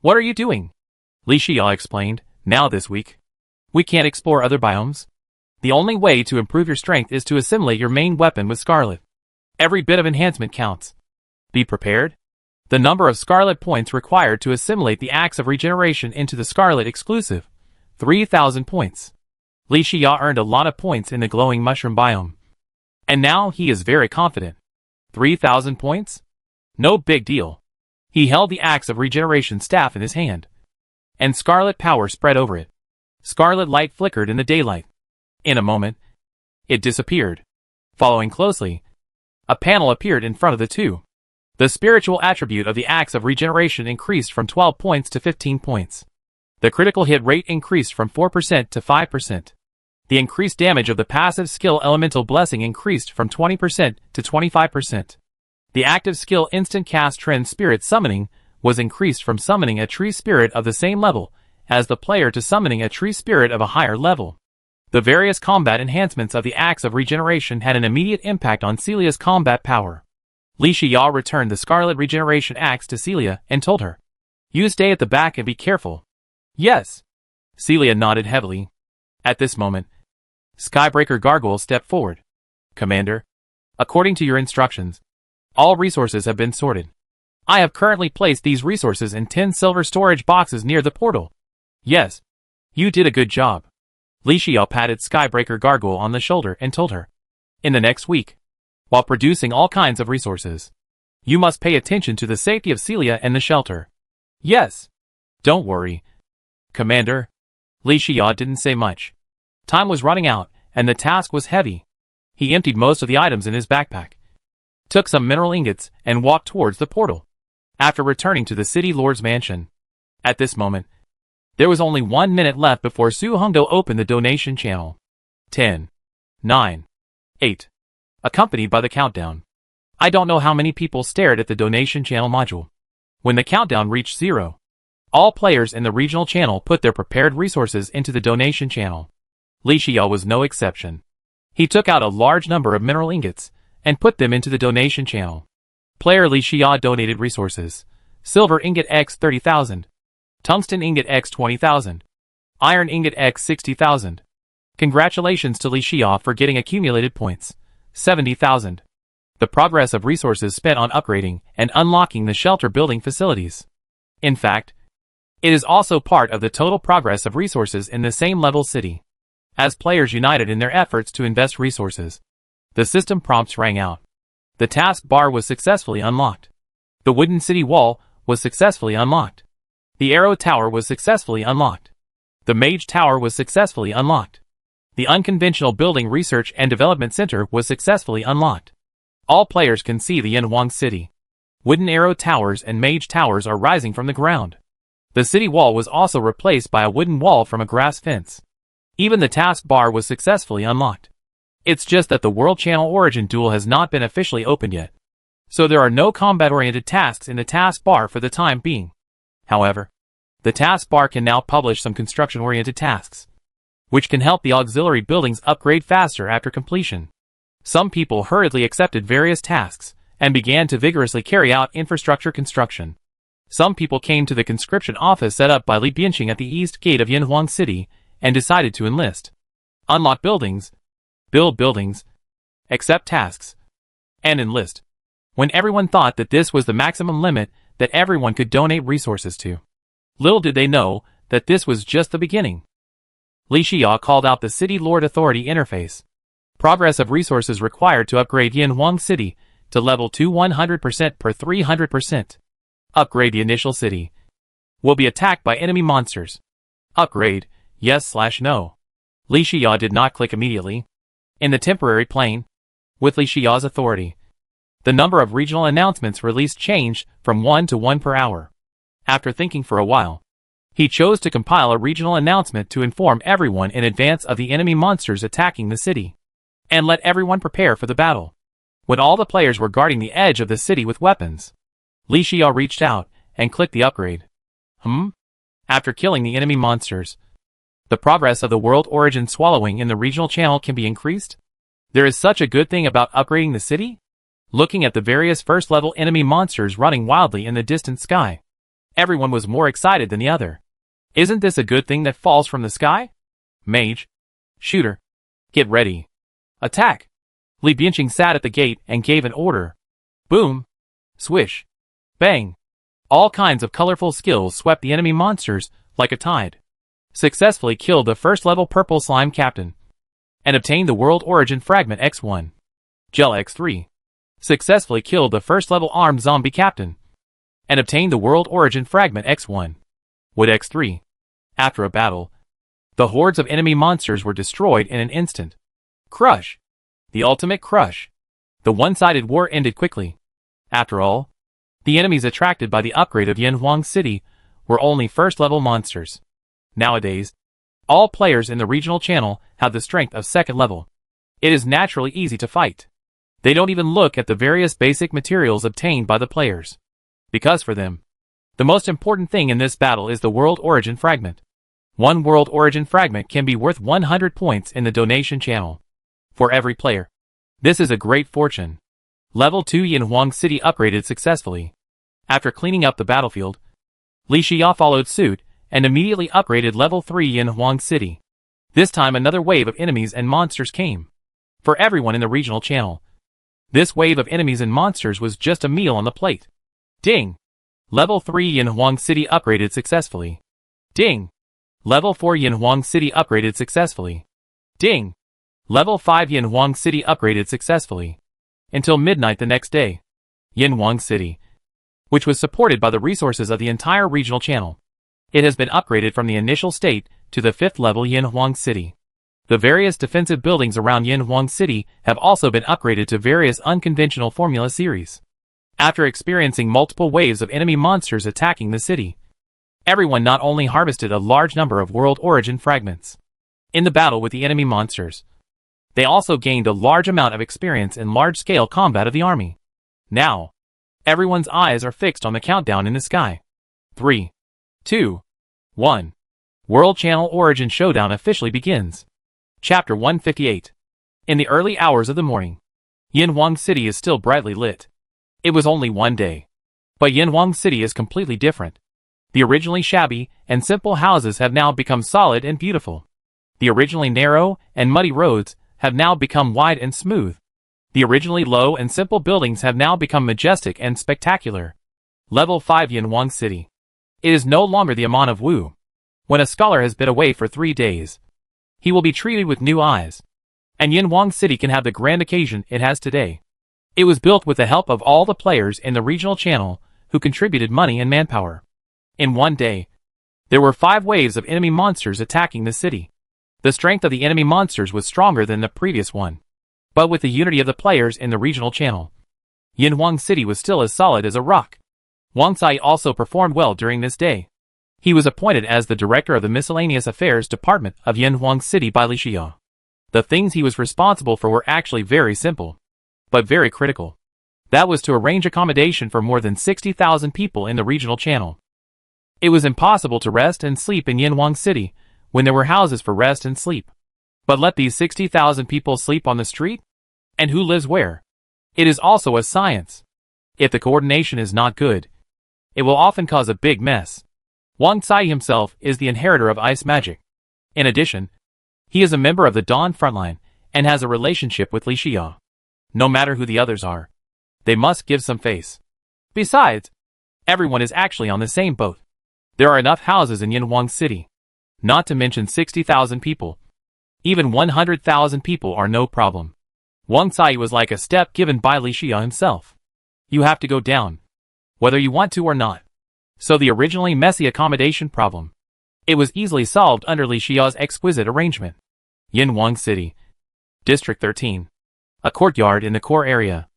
what are you doing? Li Shiyao explained, now this week, we can't explore other biomes. The only way to improve your strength is to assimilate your main weapon with Scarlet. Every bit of enhancement counts. Be prepared. The number of Scarlet points required to assimilate the Axe of Regeneration into the Scarlet exclusive. 3,000 points. Li Shiyao earned a lot of points in the glowing mushroom biome. And now he is very confident. 3,000 points? No big deal. He held the Axe of Regeneration staff in his hand. And Scarlet power spread over it. Scarlet light flickered in the daylight. In a moment, it disappeared. Following closely, a panel appeared in front of the two. The spiritual attribute of the Axe of Regeneration increased from 12 points to 15 points. The critical hit rate increased from 4% to 5%. The increased damage of the passive skill Elemental Blessing increased from 20% to 25%. The active skill Instant Cast Trend Spirit Summoning was increased from summoning a tree spirit of the same level as the player to summoning a tree spirit of a higher level. The various combat enhancements of the Axe of Regeneration had an immediate impact on Celia's combat power. Li Shiyao returned the Scarlet Regeneration Axe to Celia and told her, you stay at the back and be careful. Yes. Celia nodded heavily. At this moment, Skybreaker Gargoyle stepped forward. Commander, according to your instructions, all resources have been sorted. I have currently placed these resources in 10 silver storage boxes near the portal. Yes. You did a good job. Li Shiyao patted Skybreaker Gargoyle on the shoulder and told her, in the next week, while producing all kinds of resources, you must pay attention to the safety of Celia and the shelter. Yes. Don't worry. Commander. Li Shiyao didn't say much. Time was running out, and the task was heavy. He emptied most of the items in his backpack, took some mineral ingots, and walked towards the portal. After returning to the city lord's mansion. At this moment, there was only 1 minute left before Su Hongdo opened the donation channel. 10, 9, 8. Accompanied by the countdown. I don't know how many people stared at the donation channel module. When the countdown reached 0, all players in the regional channel put their prepared resources into the donation channel. Li Shiyao was no exception. He took out a large number of mineral ingots and put them into the donation channel. Player Li Shiyao donated resources. Silver ingot X 30,000. Tungsten ingot X 20,000. Iron ingot X 60,000. Congratulations to Li Shiyao for getting accumulated points. 70,000. The progress of resources spent on upgrading and unlocking the shelter building facilities. In fact, it is also part of the total progress of resources in the same level city. As players united in their efforts to invest resources, the system prompts rang out. The task bar was successfully unlocked. The wooden city wall was successfully unlocked. The arrow tower was successfully unlocked. The mage tower was successfully unlocked. The unconventional building research and development center was successfully unlocked. All players can see the Yanwang city. Wooden arrow towers and mage towers are rising from the ground. The city wall was also replaced by a wooden wall from a grass fence. Even the task bar was successfully unlocked. It's just that the World Channel Origin Duel has not been officially opened yet. So there are no combat-oriented tasks in the task bar for the time being. However, the task bar can now publish some construction-oriented tasks, which can help the auxiliary buildings upgrade faster after completion. Some people hurriedly accepted various tasks and began to vigorously carry out infrastructure construction. Some people came to the conscription office set up by Li Bianqing at the east gate of Yanhuang City and decided to enlist. Unlock buildings, build buildings, accept tasks, and enlist. When everyone thought that this was the maximum limit that everyone could donate resources to. Little did they know that this was just the beginning. Li Xia called out the City Lord Authority interface. Progress of resources required to upgrade Yanhuang City to level 2 100% per 300%. Upgrade the initial city. Will be attacked by enemy monsters. Upgrade, yes/no. Li Xia did not click immediately. In the temporary plane, with Li Xia's authority, the number of regional announcements released changed from 1 to 1 per hour. After thinking for a while, he chose to compile a regional announcement to inform everyone in advance of the enemy monsters attacking the city, and let everyone prepare for the battle. When all the players were guarding the edge of the city with weapons, Li Xia reached out and clicked the upgrade. After killing the enemy monsters, the progress of the world origin swallowing in the regional channel can be increased? There is such a good thing about upgrading the city? Looking at the various first-level enemy monsters running wildly in the distant sky, everyone was more excited than the other. Isn't this a good thing that falls from the sky? Mage. Shooter. Get ready. Attack. Li Bianqing sat at the gate and gave an order. Boom. Swish. Bang. All kinds of colorful skills swept the enemy monsters like a tide. Successfully killed the first-level purple slime captain, and obtained the world origin fragment X1. Gel X3. Successfully killed the first-level armed zombie captain, and obtained the world origin fragment X1. Wood X3. After a battle, the hordes of enemy monsters were destroyed in an instant. Crush. The ultimate crush. The one-sided war ended quickly. After all, the enemies attracted by the upgrade of Yanhuang City were only first-level monsters. Nowadays, all players in the regional channel have the strength of second level. It is naturally easy to fight. They don't even look at the various basic materials obtained by the players, because for them, the most important thing in this battle is the world origin fragment. One world origin fragment can be worth 100 points in the donation channel. For every player. This is a great fortune. Level 2 Yanhuang City upgraded successfully. After cleaning up the battlefield, Li Xia followed suit and immediately upgraded level 3 Yanhuang City. This time another wave of enemies and monsters came. For everyone in the regional channel, this wave of enemies and monsters was just a meal on the plate. Ding! Level 3 Yanhuang City upgraded successfully. Ding! Level 4 Yanhuang City upgraded successfully. Ding! Level 5 Yanhuang City upgraded successfully. Until midnight the next day. Yanhuang City, which was supported by the resources of the entire regional channel. It has been upgraded from the initial state to the 5th level Yanhuang City. The various defensive buildings around Yanhuang City have also been upgraded to various unconventional formula series. After experiencing multiple waves of enemy monsters attacking the city, everyone not only harvested a large number of world origin fragments in the battle with the enemy monsters, they also gained a large amount of experience in large-scale combat of the army. Now, everyone's eyes are fixed on the countdown in the sky. 3, 2, 1. World Channel Origin Showdown officially begins. Chapter 158. In the early hours of the morning, Yanhuang City is still brightly lit. It was only one day, but Yanhuang City is completely different. The originally shabby and simple houses have now become solid and beautiful. The originally narrow and muddy roads have now become wide and smooth. The originally low and simple buildings have now become majestic and spectacular. Level 5 Yanhuang City. It is no longer the Amon of Wu. When a scholar has been away for 3 days, he will be treated with new eyes. And Yanhuang City can have the grand occasion it has today. It was built with the help of all the players in the regional channel who contributed money and manpower. In one day, there were 5 waves of enemy monsters attacking the city. The strength of the enemy monsters was stronger than the previous one. But with the unity of the players in the regional channel, Yanhuang City was still as solid as a rock. Wang Cai also performed well during this day. He was appointed as the director of the Miscellaneous Affairs Department of Yanhuang City by Li Xia. The things he was responsible for were actually very simple, but very critical. That was to arrange accommodation for more than 60,000 people in the regional channel. It was impossible to rest and sleep in Yanhuang City when there were houses for rest and sleep. But let these 60,000 people sleep on the street? And who lives where? It is also a science. If the coordination is not good, It will often cause a big mess. Wang Cai himself is the inheritor of ice magic. In addition, he is a member of the Dawn Frontline and has a relationship with Li Xia. No matter who the others are, they must give some face. Besides, everyone is actually on the same boat. There are enough houses in Yinhuang City, not to mention 60,000 people. Even 100,000 people are no problem. Wang Cai was like a step given by Li Xia himself. You have to go down, whether you want to or not. So the originally messy accommodation problem, it was easily solved under Li Xia's exquisite arrangement. Yinhuang City, District 13. A courtyard in the core area.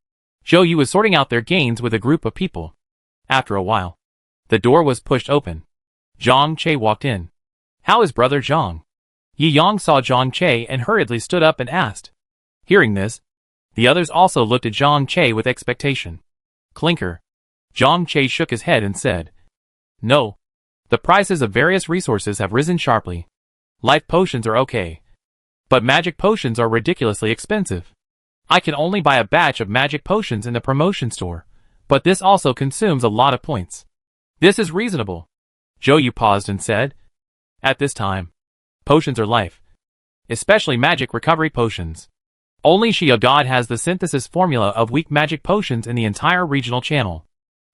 Zhou Yu was sorting out their gains with a group of people. After a while, the door was pushed open. Zhang Che walked in. How is brother Zhang? Yi Yang saw Zhang Che and hurriedly stood up and asked. Hearing this, the others also looked at Zhang Che with expectation. Clinker. Zhang Che shook his head and said, No. The prices of various resources have risen sharply. Life potions are okay, but magic potions are ridiculously expensive. I can only buy a batch of magic potions in the promotion store, but this also consumes a lot of points. This is reasonable. Zhou Yu paused and said, At this time, potions are life, especially magic recovery potions. Only Xia God has the synthesis formula of weak magic potions in the entire regional channel.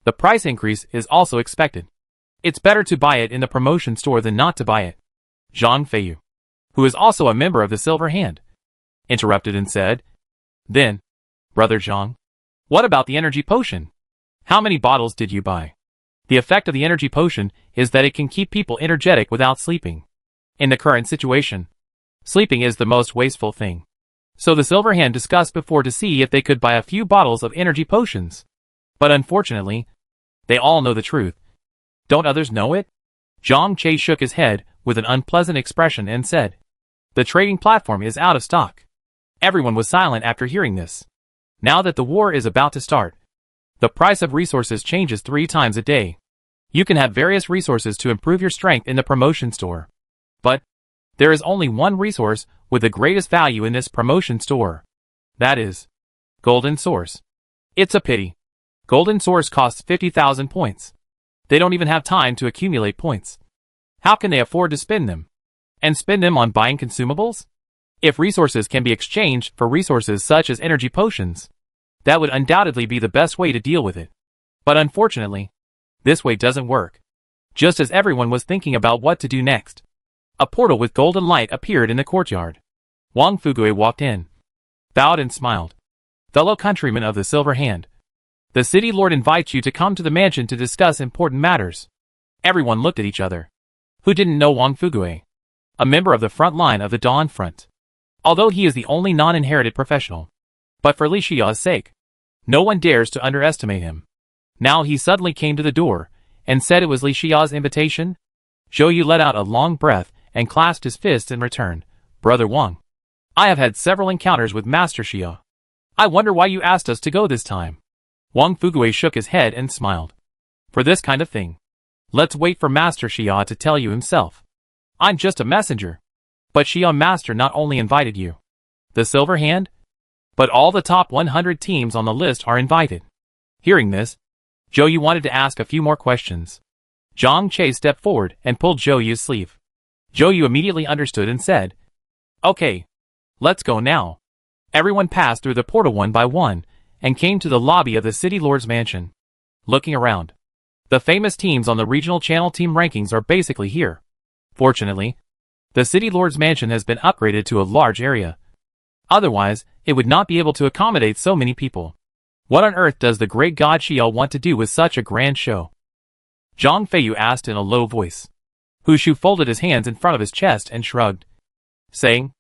The price increase is also expected. It's better to buy it in the promotion store than not to buy it. Zhang Feiyu, who is also a member of the Silver Hand, interrupted and said, Then, brother Zhang, what about the energy potion? How many bottles did you buy? The effect of the energy potion is that it can keep people energetic without sleeping. In the current situation, sleeping is the most wasteful thing. So the Silver Hand discussed before to see if they could buy a few bottles of energy potions. But unfortunately, they all know the truth. Don't others know it? Zhang Che shook his head with an unpleasant expression and said, The trading platform is out of stock. Everyone was silent after hearing this. Now that the war is about to start, the price of resources changes 3 times a day. You can have various resources to improve your strength in the promotion store. But there is only one resource with the greatest value in this promotion store. That is Golden Source. It's a pity. Golden Source costs 50,000 points. They don't even have time to accumulate points. How can they afford to spend them? And spend them on buying consumables? If resources can be exchanged for resources such as energy potions, that would undoubtedly be the best way to deal with it. But unfortunately, this way doesn't work. Just as everyone was thinking about what to do next, a portal with golden light appeared in the courtyard. Wang Fugue walked in, bowed and smiled. Fellow countrymen of the Silver Hand, the city lord invites you to come to the mansion to discuss important matters. Everyone looked at each other. Who didn't know Wang Fugue? A member of the front line of the Dawn Front. Although he is the only non-inherited professional. But for Li Xia's sake, no one dares to underestimate him. Now he suddenly came to the door, and said it was Li Xia's invitation. Zhou Yu let out a long breath, and clasped his fists in return. Brother Wang, I have had several encounters with Master Xia. I wonder why you asked us to go this time. Wang Fugue shook his head and smiled. For this kind of thing, let's wait for Master Xia to tell you himself. I'm just a messenger. But Xia Master not only invited you, the Silver Hand, but all the top 100 teams on the list are invited. Hearing this, Zhou Yu wanted to ask a few more questions. Zhang Che stepped forward and pulled Zhou Yu's sleeve. Zhou Yu immediately understood and said, Okay, let's go now. Everyone passed through the portal one by one, and came to the lobby of the City Lord's mansion. Looking around, the famous teams on the regional channel team rankings are basically here. Fortunately, the City Lord's mansion has been upgraded to a large area. Otherwise, it would not be able to accommodate so many people. What on earth does the great god Xia want to do with such a grand show? Zhang Feiyu asked in a low voice. Hu Shu folded his hands in front of his chest and shrugged, saying,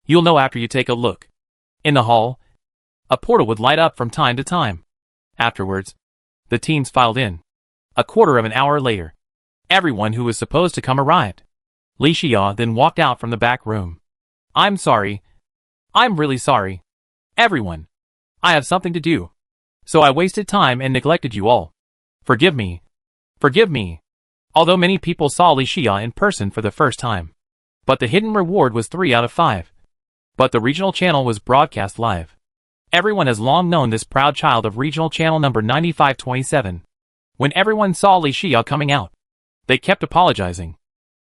You'll know after you take a look. In the hall, a portal would light up from time to time. Afterwards, the teams filed in. A quarter of an hour later, everyone who was supposed to come arrived. Li Xia then walked out from the back room. I'm sorry. I'm really sorry. Everyone. I have something to do. So I wasted time and neglected you all. Forgive me. Forgive me. Although many people saw Li Xia in person for the first time. But the hidden reward was 3 out of 5. But the regional channel was broadcast live. Everyone has long known this proud child of regional channel number 9527. When everyone saw Li Xia coming out, they kept apologizing.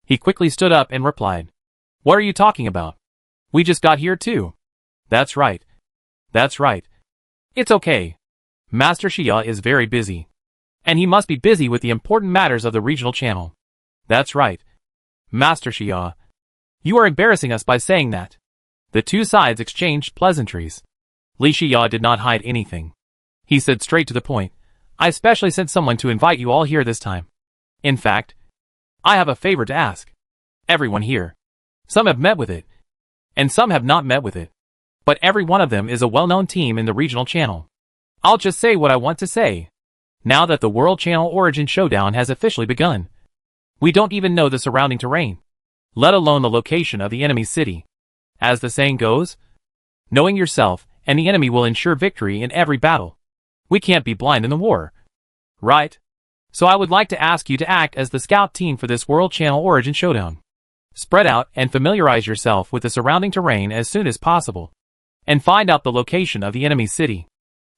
He quickly stood up and replied, "What are you talking about? We just got here too." "That's right. That's right. It's okay. Master Xia is very busy. And he must be busy with the important matters of the regional channel." "That's right. Master Xia. You are embarrassing us by saying that." The two sides exchanged pleasantries. Li Xia did not hide anything. He said straight to the point, "I specially sent someone to invite you all here this time. In fact, I have a favor to ask. Everyone here. Some have met with it, and some have not met with it. But every one of them is a well-known team in the regional channel. I'll just say what I want to say. Now that the World Channel Origin Showdown has officially begun, we don't even know the surrounding terrain, let alone the location of the enemy's city. As the saying goes, knowing yourself and the enemy will ensure victory in every battle. We can't be blind in the war. Right? So I would like to ask you to act as the scout team for this World Channel Origin Showdown. Spread out and familiarize yourself with the surrounding terrain as soon as possible. And find out the location of the enemy's city.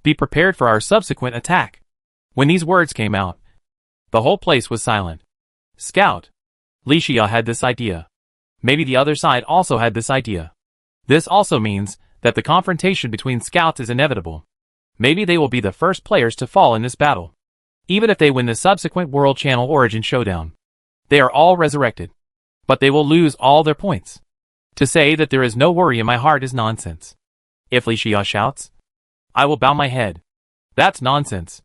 Be prepared for our subsequent attack." When these words came out, the whole place was silent. Scout. Li Xia had this idea. Maybe the other side also had this idea. This also means that the confrontation between scouts is inevitable. Maybe they will be the first players to fall in this battle. Even if they win the subsequent World Channel Origin Showdown, they are all resurrected. But they will lose all their points. To say that there is no worry in my heart is nonsense. If Li Xia shouts, I will bow my head. That's nonsense.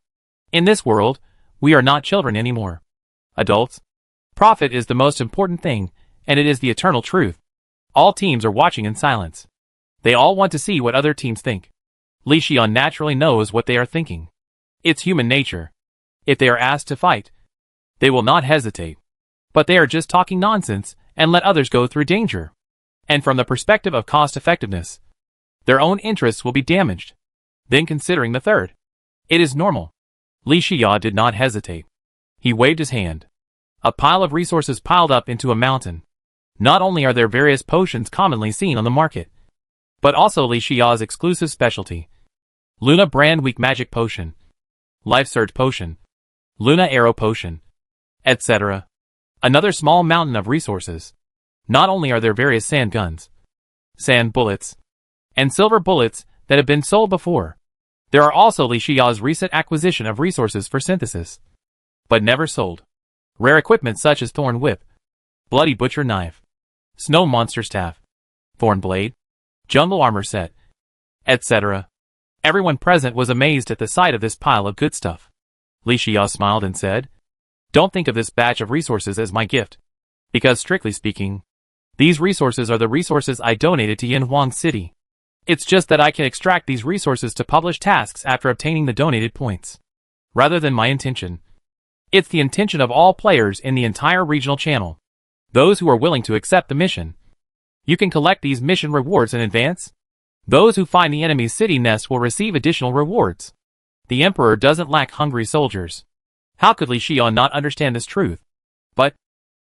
In this world, we are not children anymore. Adults. Profit is the most important thing, and it is the eternal truth. All teams are watching in silence. They all want to see what other teams think. Li Xia naturally knows what they are thinking. It's human nature. If they are asked to fight, they will not hesitate. But they are just talking nonsense and let others go through danger. And from the perspective of cost-effectiveness, their own interests will be damaged. Then considering the third, it is normal. Li Xia did not hesitate. He waved his hand. A pile of resources piled up into a mountain. Not only are there various potions commonly seen on the market, but also Li Xia's exclusive specialty. Luna Brand Weak Magic Potion, Life Surge Potion, Luna Arrow Potion, etc. Another small mountain of resources. Not only are there various sand guns, sand bullets, and silver bullets that have been sold before, there are also Li Xia's recent acquisition of resources for synthesis, but never sold. Rare equipment such as Thorn Whip, Bloody Butcher Knife, Snow Monster Staff, Thorn Blade, Jungle Armor Set, etc. Everyone present was amazed at the sight of this pile of good stuff. Li Xia smiled and said, "Don't think of this batch of resources as my gift, because strictly speaking, these resources are the resources I donated to Yanhuang City. It's just that I can extract these resources to publish tasks after obtaining the donated points. Rather than my intention. It's the intention of all players in the entire regional channel. Those who are willing to accept the mission. You can collect these mission rewards in advance. Those who find the enemy's city nest will receive additional rewards. The Emperor doesn't lack hungry soldiers." How could Li Xia not understand this truth? But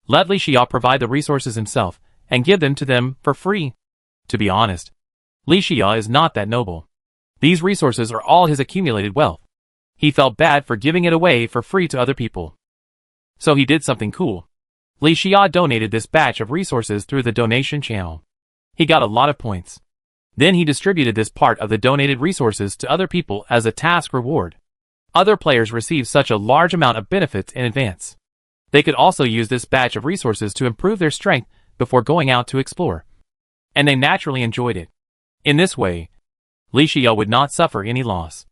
let Li Xia provide the resources himself and give them to them for free. To be honest, Li Xia is not that noble. These resources are all his accumulated wealth. He felt bad for giving it away for free to other people. So he did something cool. Li Xia donated this batch of resources through the donation channel. He got a lot of points. Then he distributed this part of the donated resources to other people as a task reward. Other players received such a large amount of benefits in advance. They could also use this batch of resources to improve their strength before going out to explore. And they naturally enjoyed it. In this way, Li Xia would not suffer any loss.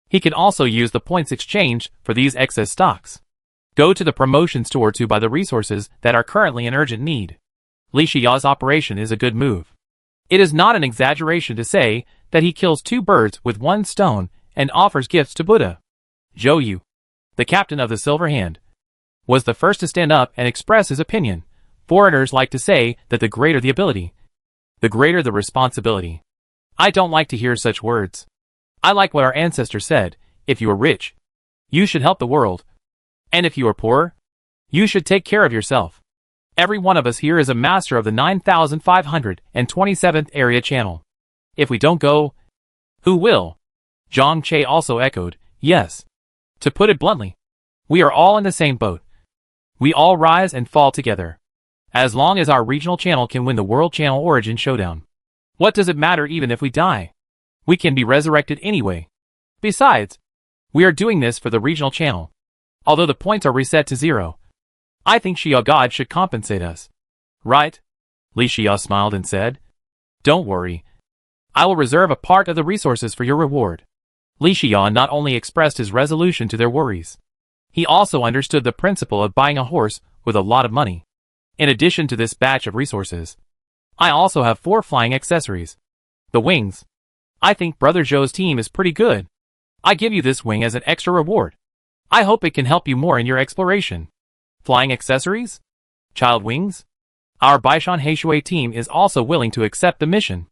He can also use the points exchanged for these excess stocks. Go to the promotion store to buy the resources that are currently in urgent need. Li Xia's operation is a good move. It is not an exaggeration to say that he kills 2 birds with 1 stone and offers gifts to Buddha. Zhou Yu, the captain of the Silver Hand, was the first to stand up and express his opinion. Foreigners like to say that the greater the ability, the greater the responsibility. I don't like to hear such words. I like what our ancestors said: if you are rich, you should help the world. And if you are poor, you should take care of yourself. Every one of us here is a master of the 9527th area channel. If we don't go, who will? Zhang Che also echoed, yes. To put it bluntly, We are all in the same boat. We all rise and fall together. As long as our regional channel can win the World Channel Origin Showdown. What does it matter even if we die? We can be resurrected anyway. Besides, we are doing this for the regional channel. Although the points are reset to 0. I think Xia God should compensate us. Right? Li Xia smiled and said, "Don't worry. I will reserve a part of the resources for your reward." Li Xia not only expressed his resolution to their worries, he also understood the principle of buying a horse with a lot of money. In addition to this batch of resources, I also have 4 flying accessories. The wings. I think Brother Zhou's team is pretty good. I give you this wing as an extra reward. I hope it can help you more in your exploration. Flying accessories? Child wings? Our Baishan Heishui team is also willing to accept the mission.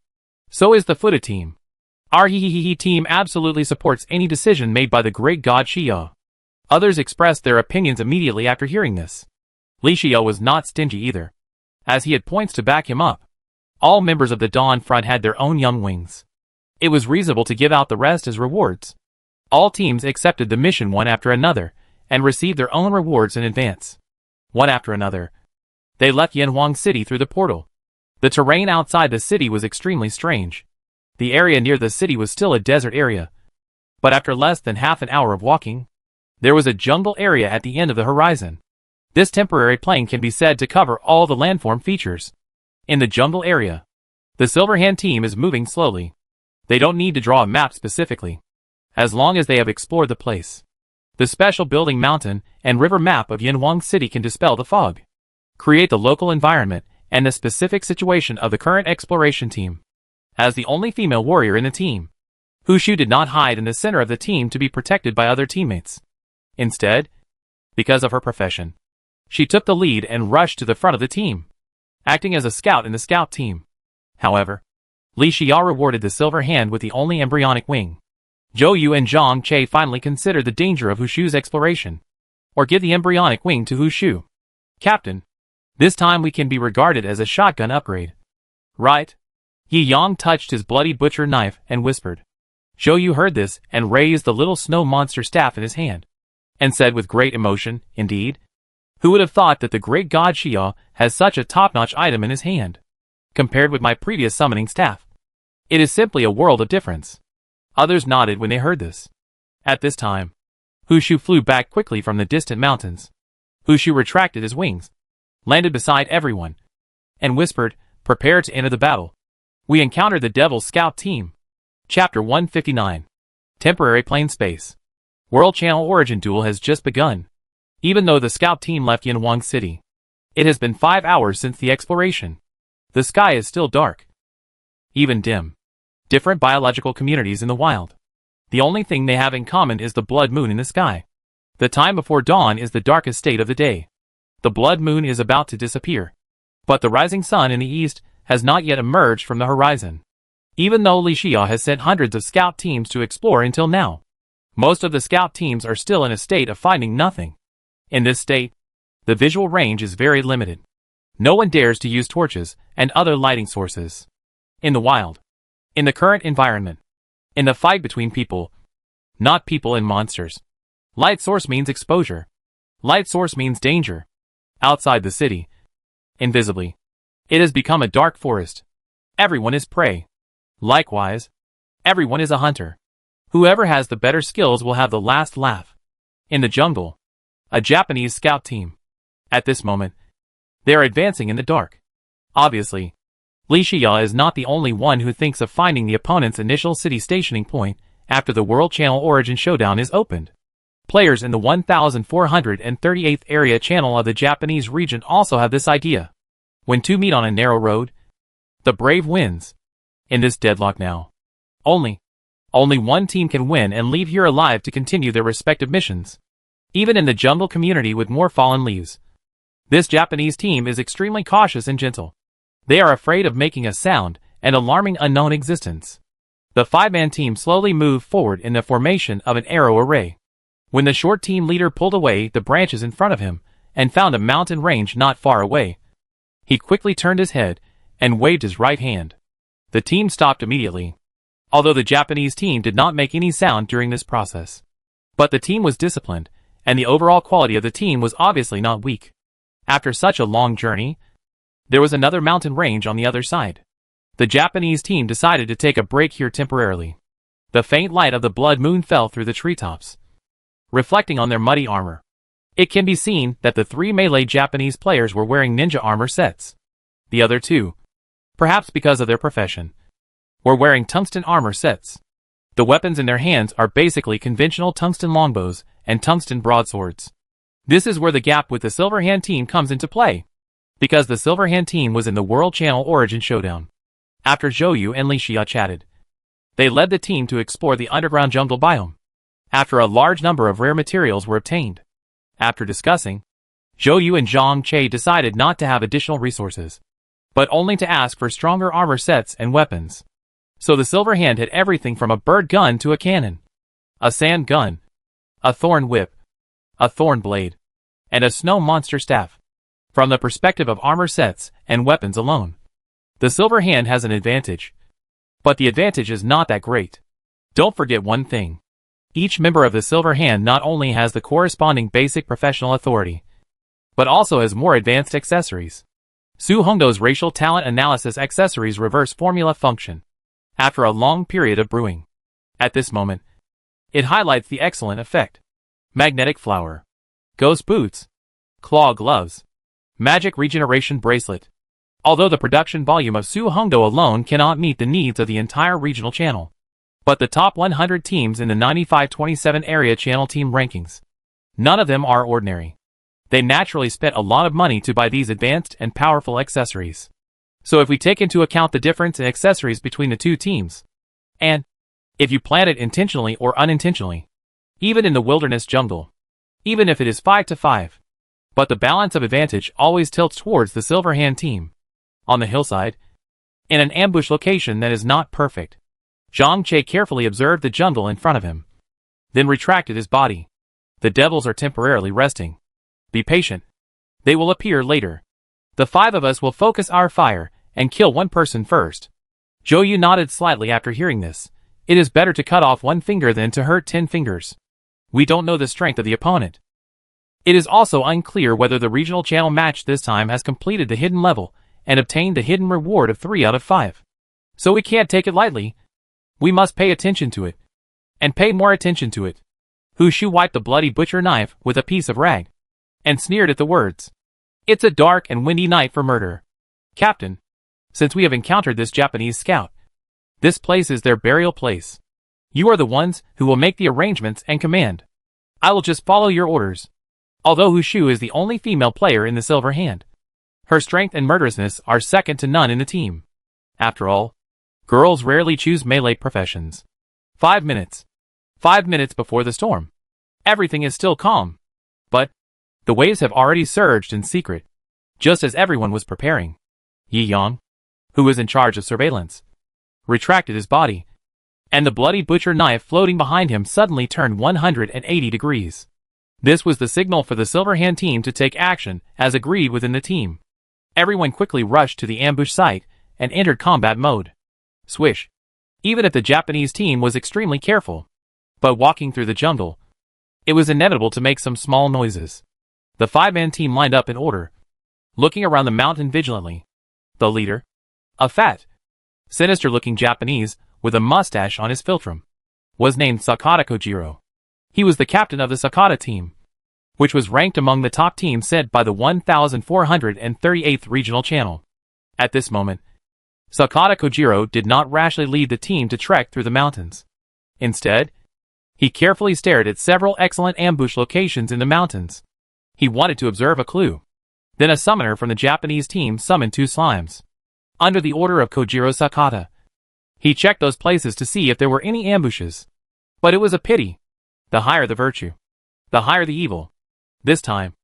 So is the Fuda team. Our Hehehe team absolutely supports any decision made by the great god Xia. Others expressed their opinions immediately after hearing this. Li Xia was not stingy either, as he had points to back him up. All members of the Dawn Front had their own young wings. It was reasonable to give out the rest as rewards. All teams accepted the mission one after another, and received their own rewards in advance. One after another, they left Yanhuang City through the portal. The terrain outside the city was extremely strange. The area near the city was still a desert area. But after less than half an hour of walking, there was a jungle area at the end of the horizon. This temporary plain can be said to cover all the landform features. In the jungle area, the Silverhand team is moving slowly. They don't need to draw a map specifically, as long as they have explored the place. The special building mountain and river map of Yanhuang City can dispel the fog, create the local environment and the specific situation of the current exploration team. As the only female warrior in the team, Hu Shu did not hide in the center of the team to be protected by other teammates. Instead, because of her profession, she took the lead and rushed to the front of the team, acting as a scout in the scout team. However, Li Xia rewarded the silver hand with the only embryonic wing. Zhou Yu and Zhang Che finally considered the danger of Hu Shu's exploration, or give the embryonic wing to Hu Shu. Captain, this time we can be regarded as a shotgun upgrade. Right? Yi Yang touched his bloody butcher knife and whispered. Zhou Yu heard this and raised the little snow monster staff in his hand, and said with great emotion, "Indeed? Who would have thought that the great god Xia has such a top-notch item in his hand? Compared with my previous summoning staff, it is simply a world of difference." Others nodded when they heard this. At this time, Hu Shu flew back quickly from the distant mountains. Hu Shu retracted his wings, landed beside everyone, and whispered, "Prepare to enter the battle." We encountered the Devil's Scout team. Chapter 159. Temporary Plane Space. World Channel Origin Duel has just begun. Even though the Scout team left Yanhuang City, it has been 5 hours since the exploration. The sky is still dark, even dim. Different biological communities in the wild. The only thing they have in common is the blood moon in the sky. The time before dawn is the darkest state of the day. The blood moon is about to disappear, but the rising sun in the east has not yet emerged from the horizon. Even though Li Xia has sent hundreds of scout teams to explore until now, most of the scout teams are still in a state of finding nothing. In this state, the visual range is very limited. No one dares to use torches and other lighting sources. In the wild, in the current environment, in the fight between people, not people and monsters, light source means exposure. Light source means danger. Outside the city, invisibly, it has become a dark forest. Everyone is prey. Likewise, everyone is a hunter. Whoever has the better skills will have the last laugh. In the jungle, a Japanese scout team. At this moment, they are advancing in the dark. Obviously, Li Xia is not the only one who thinks of finding the opponent's initial city stationing point after the World Channel Origin Showdown is opened. Players in the 1438th area channel of the Japanese region also have this idea. When two meet on a narrow road, the brave wins. In this deadlock now, only one team can win and leave here alive to continue their respective missions. Even in the jungle community with more fallen leaves, this Japanese team is extremely cautious and gentle. They are afraid of making a sound and alarming unknown existence. The 5-man team slowly moved forward in the formation of an arrow array. When the short team leader pulled away the branches in front of him and found a mountain range not far away, he quickly turned his head and waved his right hand. The team stopped immediately, although the Japanese team did not make any sound during this process. But the team was disciplined and the overall quality of the team was obviously not weak. After such a long journey, there was another mountain range on the other side. The Japanese team decided to take a break here temporarily. The faint light of the blood moon fell through the treetops, reflecting on their muddy armor. It can be seen that the 3 melee Japanese players were wearing ninja armor sets. The other 2, perhaps because of their profession, were wearing tungsten armor sets. The weapons in their hands are basically conventional tungsten longbows and tungsten broadswords. This is where the gap with the Silverhand team comes into play, because the Silverhand team was in the World Channel Origin Showdown. After Zhou and Li Xia chatted, they led the team to explore the underground jungle biome. After a large number of rare materials were obtained. After discussing, Zhou and Zhang Che decided not to have additional resources, but only to ask for stronger armor sets and weapons. So the Silverhand had everything from a bird gun to a cannon, a sand gun, a thorn whip, a thorn blade, and a snow monster staff. From the perspective of armor sets and weapons alone, the Silverhand has an advantage. But the advantage is not that great. Don't forget one thing. Each member of the Silverhand not only has the corresponding basic professional authority, but also has more advanced accessories. Su Hongdo's racial talent analysis accessories reverse formula function. After a long period of brewing. At this moment, it highlights the excellent effect. Magnetic flower, ghost boots, claw gloves, magic regeneration bracelet. Although the production volume of Su Hongdo alone cannot meet the needs of the entire regional channel, but the top 100 teams in the 95-27 area channel team rankings, none of them are ordinary. They naturally spent a lot of money to buy these advanced and powerful accessories. So if we take into account the difference in accessories between the two teams, and if you plan it intentionally or unintentionally, even in the wilderness jungle, even if it is 5-5, but the balance of advantage always tilts towards the Silverhand team. On the hillside, in an ambush location that is not perfect, Zhang Che carefully observed the jungle in front of him, then retracted his body. The devils are temporarily resting. Be patient. They will appear later. The 5 of us will focus our fire and kill one person first. Zhou nodded slightly after hearing this. It is better to cut off 1 finger than to hurt 10 fingers. We don't know the strength of the opponent. It is also unclear whether the regional channel match this time has completed the hidden level and obtained the hidden reward of 3 out of 5. So we can't take it lightly. We must pay attention to it. And pay more attention to it. Hu Shu wiped the bloody butcher knife with a piece of rag, and sneered at the words. It's a dark and windy night for murder. Captain, since we have encountered this Japanese scout, this place is their burial place. You are the ones who will make the arrangements and command. I will just follow your orders. Although Hu Shu is the only female player in the Silverhand, her strength and murderousness are second to none in the team. After all, girls rarely choose melee professions. 5 minutes. 5 minutes before the storm. Everything is still calm. But the waves have already surged in secret, just as everyone was preparing. Yi Yang, who was in charge of surveillance, retracted his body, and the bloody butcher knife floating behind him suddenly turned 180 degrees. This was the signal for the Silverhand team to take action, as agreed within the team. Everyone quickly rushed to the ambush site and entered combat mode. Swish. Even if the Japanese team was extremely careful, but walking through the jungle, it was inevitable to make some small noises. The 5-man team lined up in order, looking around the mountain vigilantly. The leader, a fat, sinister-looking Japanese with a mustache on his philtrum, was named Sakata Kojiro. He was the captain of the Sakata team, which was ranked among the top teams sent by the 1438th regional channel. At this moment, Sakata Kojiro did not rashly lead the team to trek through the mountains. Instead, he carefully stared at several excellent ambush locations in the mountains. He wanted to observe a clue. Then a summoner from the Japanese team summoned 2 slimes. Under the order of Kojiro Sakata, he checked those places to see if there were any ambushes. But it was a pity. The higher the virtue, the higher the evil. This time,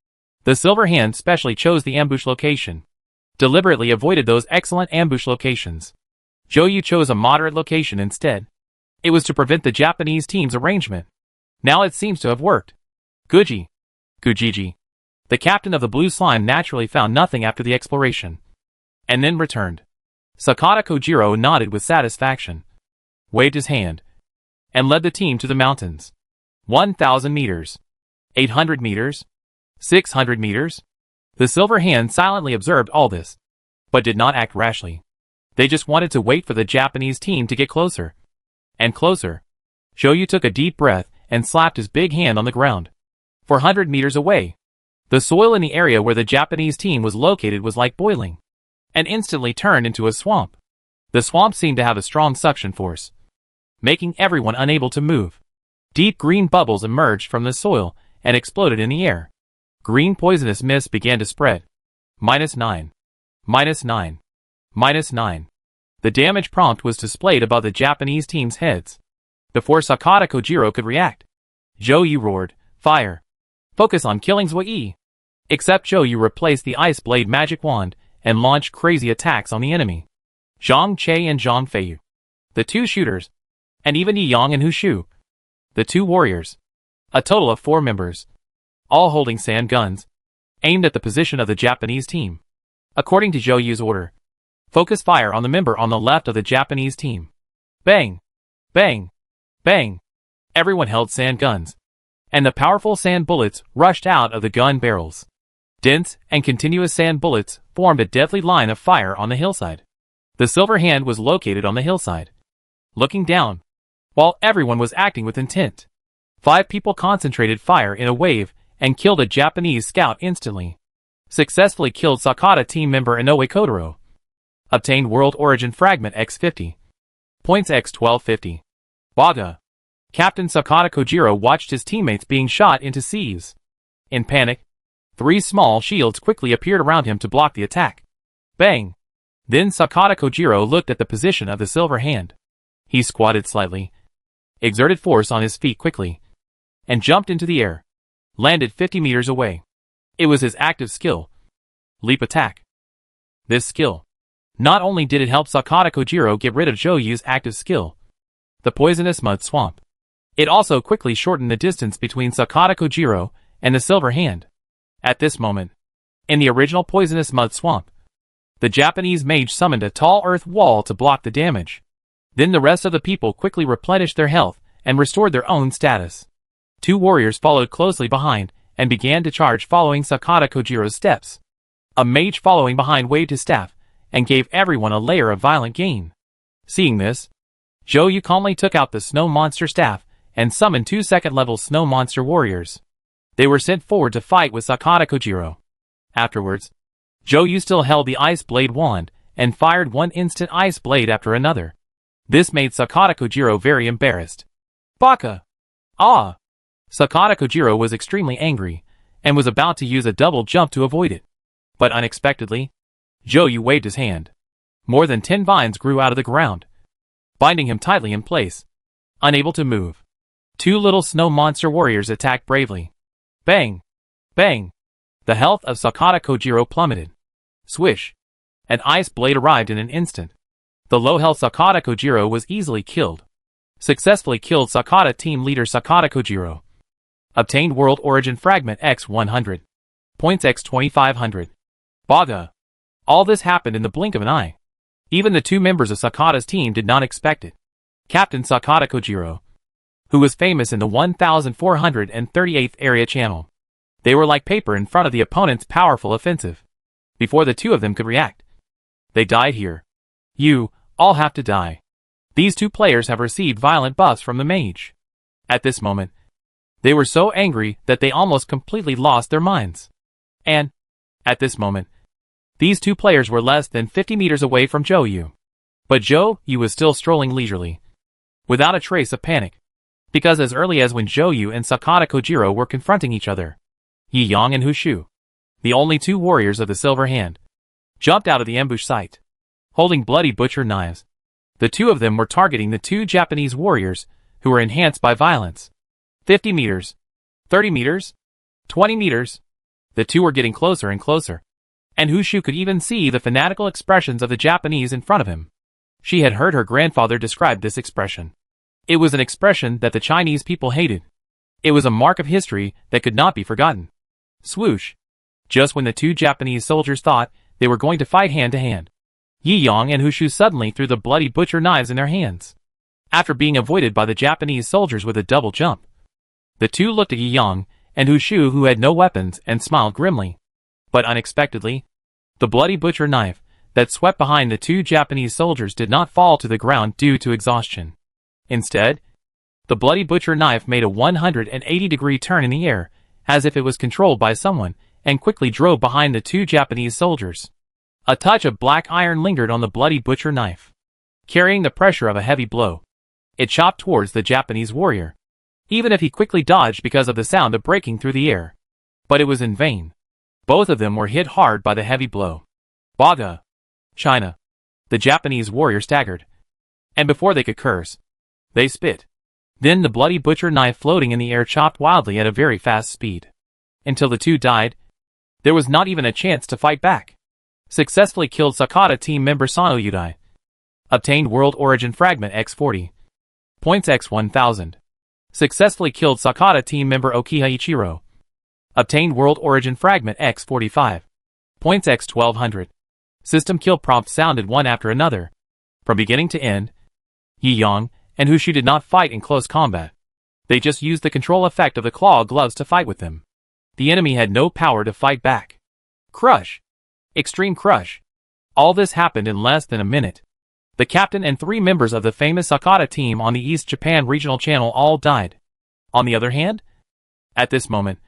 the Silverhand specially chose the ambush location, deliberately avoided those excellent ambush locations. Zhou chose a moderate location instead. It was to prevent the Japanese team's arrangement. Now it seems to have worked. Gujiji, the captain of the blue slime, naturally found nothing after the exploration, and then returned. Sakata Kojiro nodded with satisfaction, waved his hand, and led the team to the mountains. 1,000 meters. 800 meters? 600 meters? The Silver Hand silently observed all this, but did not act rashly. They just wanted to wait for the Japanese team to get closer. And closer. Zhou took a deep breath and slapped his big hand on the ground. 400 meters away. The soil in the area where the Japanese team was located was like boiling, and instantly turned into a swamp. The swamp seemed to have a strong suction force, making everyone unable to move. Deep green bubbles emerged from the soil and exploded in the air. Green poisonous mist began to spread. -9. -9. -9. The damage prompt was displayed above the Japanese team's heads. Before Sakata Kojiro could react, Zhou roared, "Fire! Focus on killing Zui!" Except Zhou replaced the Ice Blade magic wand and launched crazy attacks on the enemy. Zhang Che and Zhang Feiyu, the two shooters, and even Yi Yang and Hu Shu, the two warriors. A total of 4 members, all holding sand guns, aimed at the position of the Japanese team. According to Zhou's order, focus fire on the member on the left of the Japanese team. Bang! Bang! Bang! Everyone held sand guns, and the powerful sand bullets rushed out of the gun barrels. Dense and continuous sand bullets formed a deadly line of fire on the hillside. The Silver Hand was located on the hillside, looking down, while everyone was acting with intent. 5 people concentrated fire in a wave and killed a Japanese scout instantly. Successfully killed Sakata team member Inoue Kodoro. Obtained World Origin Fragment X50. Points X1250. Baga. Captain Sakata Kojiro watched his teammates being shot into seas. In panic, 3 small shields quickly appeared around him to block the attack. Bang! Then Sakata Kojiro looked at the position of the Silver Hand. He squatted slightly, exerted force on his feet quickly, and jumped into the air. Landed 50 meters away. It was his active skill. Leap attack. This skill. Not only did it help Sakata Kojiro get rid of Zhou's active skill, the poisonous mud swamp, it also quickly shortened the distance between Sakata Kojiro and the Silver Hand. At this moment, in the original poisonous mud swamp, the Japanese mage summoned a tall earth wall to block the damage. Then the rest of the people quickly replenished their health and restored their own status. 2 warriors followed closely behind and began to charge following Sakata Kojiro's steps. A mage following behind waved his staff and gave everyone a layer of violent gain. Seeing this, Zhou calmly took out the snow monster staff and summoned 2 second-level snow monster warriors. They were sent forward to fight with Sakata Kojiro. Afterwards, Zhou still held the Ice Blade wand and fired one instant Ice Blade after another. This made Sakata Kojiro very embarrassed. Baka! Ah! Sakata Kojiro was extremely angry, and was about to use a double jump to avoid it. But unexpectedly, Zhou waved his hand. More than 10 vines grew out of the ground, binding him tightly in place. Unable to move, 2 little snow monster warriors attacked bravely. Bang! Bang! The health of Sakata Kojiro plummeted. Swish! An Ice Blade arrived in an instant. The low-health Sakata Kojiro was easily killed. Successfully killed Sakata team leader Sakata Kojiro. Obtained World Origin Fragment X100. Points X2500. Baga. All this happened in the blink of an eye. Even the 2 members of Sakata's team did not expect it. Captain Sakata Kojiro, who was famous in the 1438th area channel. They were like paper in front of the opponent's powerful offensive. Before the 2 of them could react, they died here. You all have to die. These 2 players have received violent buffs from the mage. At this moment, they were so angry that they almost completely lost their minds. And, at this moment, these 2 players were less than 50 meters away from Zhou. But Zhou was still strolling leisurely, without a trace of panic. Because as early as when Zhou and Sakata Kojiro were confronting each other, Yi Yang and Hu Shu, the only 2 warriors of the Silver Hand, jumped out of the ambush site, holding bloody butcher knives. The 2 of them were targeting the 2 Japanese warriors, who were enhanced by violence. 50 meters, 30 meters, 20 meters. The 2 were getting closer and closer, and Hu Shu could even see the fanatical expressions of the Japanese in front of him. She had heard her grandfather describe this expression. It was an expression that the Chinese people hated. It was a mark of history that could not be forgotten. Swoosh! Just when the 2 Japanese soldiers thought they were going to fight hand-to-hand, Yi Yang and Hu Shu suddenly threw the bloody butcher knives in their hands. After being avoided by the Japanese soldiers with a double jump, the 2 looked at Yi Yang and Hushu, who had no weapons and smiled grimly. But unexpectedly, the bloody butcher knife that swept behind the two Japanese soldiers did not fall to the ground due to exhaustion. Instead, the bloody butcher knife made a 180-degree turn in the air, as if it was controlled by someone, and quickly drove behind the two Japanese soldiers. A touch of black iron lingered on the bloody butcher knife. Carrying the pressure of a heavy blow, it chopped towards the Japanese warrior, even if he quickly dodged because of the sound of breaking through the air. But it was in vain. Both of them were hit hard by the heavy blow. Baga! China! The Japanese warrior staggered. And before they could curse, they spit. Then the bloody butcher knife floating in the air chopped wildly at a very fast speed. Until the two died, there was not even a chance to fight back. Successfully killed Sakata team member Sano Yudai. Obtained World Origin Fragment X40. Points X1000. Successfully killed Sakata team member Okiha Ichiro. Obtained World Origin Fragment X45. Points X1200. System kill prompt sounded one after another. From beginning to end, Yi Yang and Hushu did not fight in close combat. They just used the control effect of the claw gloves to fight with them. The enemy had no power to fight back. Crush! Extreme crush! All this happened in less than a minute. The captain and 3 members of the famous Sakata team on the East Japan regional channel all died. On the other hand, at this moment,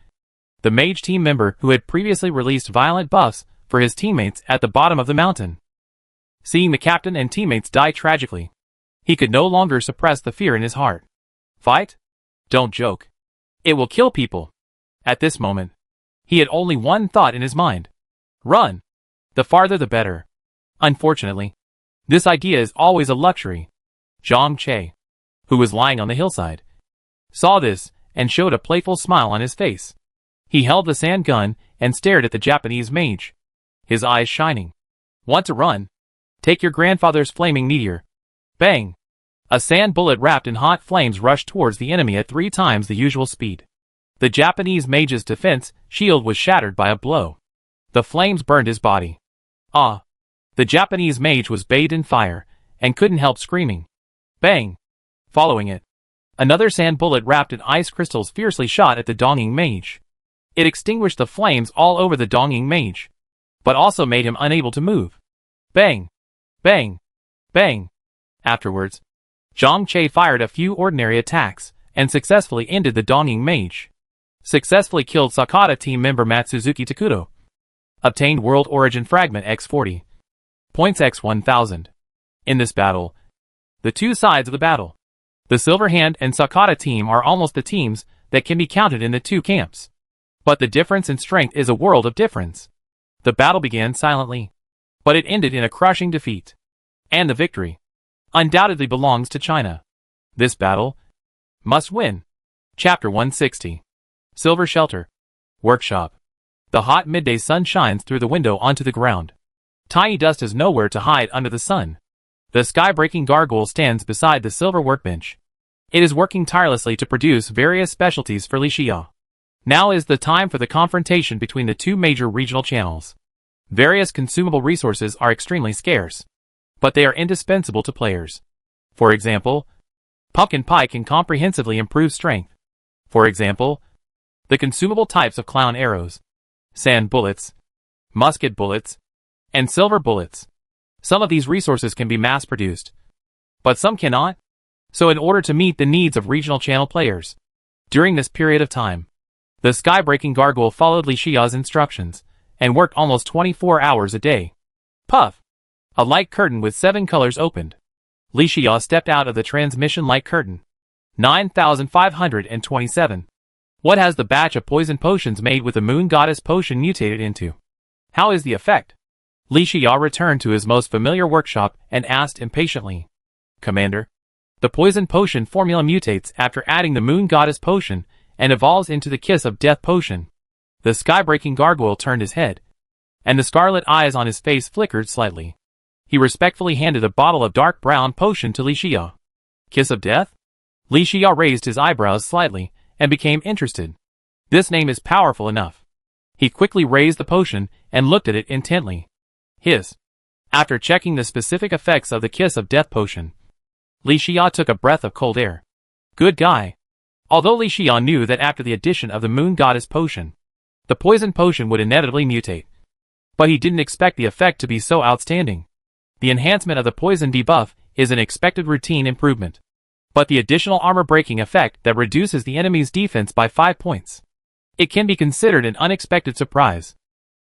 the mage team member who had previously released violent buffs for his teammates at the bottom of the mountain. Seeing the captain and teammates die tragically, he could no longer suppress the fear in his heart. Fight? Don't joke. It will kill people. At this moment, he had only one thought in his mind. Run. The farther the better. Unfortunately, this idea is always a luxury. Zhang Che, who was lying on the hillside, saw this and showed a playful smile on his face. He held the sand gun and stared at the Japanese mage, his eyes shining. Want to run? Take your grandfather's flaming meteor. Bang! A sand bullet wrapped in hot flames rushed towards the enemy at 3 times the usual speed. The Japanese mage's defense shield was shattered by a blow. The flames burned his body. Ah! The Japanese mage was bathed in fire and couldn't help screaming. Bang! Following it, another sand bullet wrapped in ice crystals fiercely shot at the Donging mage. It extinguished the flames all over the Donging mage, but also made him unable to move. Bang! Bang! Bang! Afterwards, Zhang Che fired a few ordinary attacks and successfully ended the Donging mage. Successfully killed Sakata team member Matsuzuki Takuto. Obtained World Origin Fragment X40. Points X1000. In this battle, the two sides of the battle, the Silver Hand and Sakata team are almost the teams that can be counted in the two camps. But the difference in strength is a world of difference. The battle began silently, but it ended in a crushing defeat. And the victory undoubtedly belongs to China. This battle must win. Chapter 160. Silver Shelter. Workshop. The hot midday sun shines through the window onto the ground. Tiny dust has nowhere to hide under the sun. The sky-breaking gargoyle stands beside the silver workbench. It is working tirelessly to produce various specialties for Li Xia. Now is the time for the confrontation between the two major regional channels. Various consumable resources are extremely scarce, but they are indispensable to players. For example, pumpkin pie can comprehensively improve strength. For example, the consumable types of clown arrows, sand bullets, musket bullets, and silver bullets. Some of these resources can be mass-produced, but some cannot. So in order to meet the needs of regional channel players, during this period of time, the sky-breaking gargoyle followed Li Xia's instructions and worked almost 24 hours a day. Puff! A light curtain with 7 colors opened. Li Xia stepped out of the transmission light curtain. 9,527. What has the batch of poison potions made with the moon goddess potion mutated into? How is the effect? Li Xia returned to his most familiar workshop and asked impatiently. Commander, the poison potion formula mutates after adding the moon goddess potion and evolves into the kiss of death potion. The sky-breaking gargoyle turned his head, and the scarlet eyes on his face flickered slightly. He respectfully handed a bottle of dark brown potion to Li Xia. Kiss of death? Li Xia raised his eyebrows slightly and became interested. This name is powerful enough. He quickly raised the potion and looked at it intently. Hiss. After checking the specific effects of the kiss of death potion, Li Xia took a breath of cold air. Good guy. Although Li Xian knew that after the addition of the Moon Goddess potion, the poison potion would inevitably mutate. But he didn't expect the effect to be so outstanding. The enhancement of the poison debuff is an expected routine improvement. But the additional armor-breaking effect that reduces the enemy's defense by 5 points. It can be considered an unexpected surprise.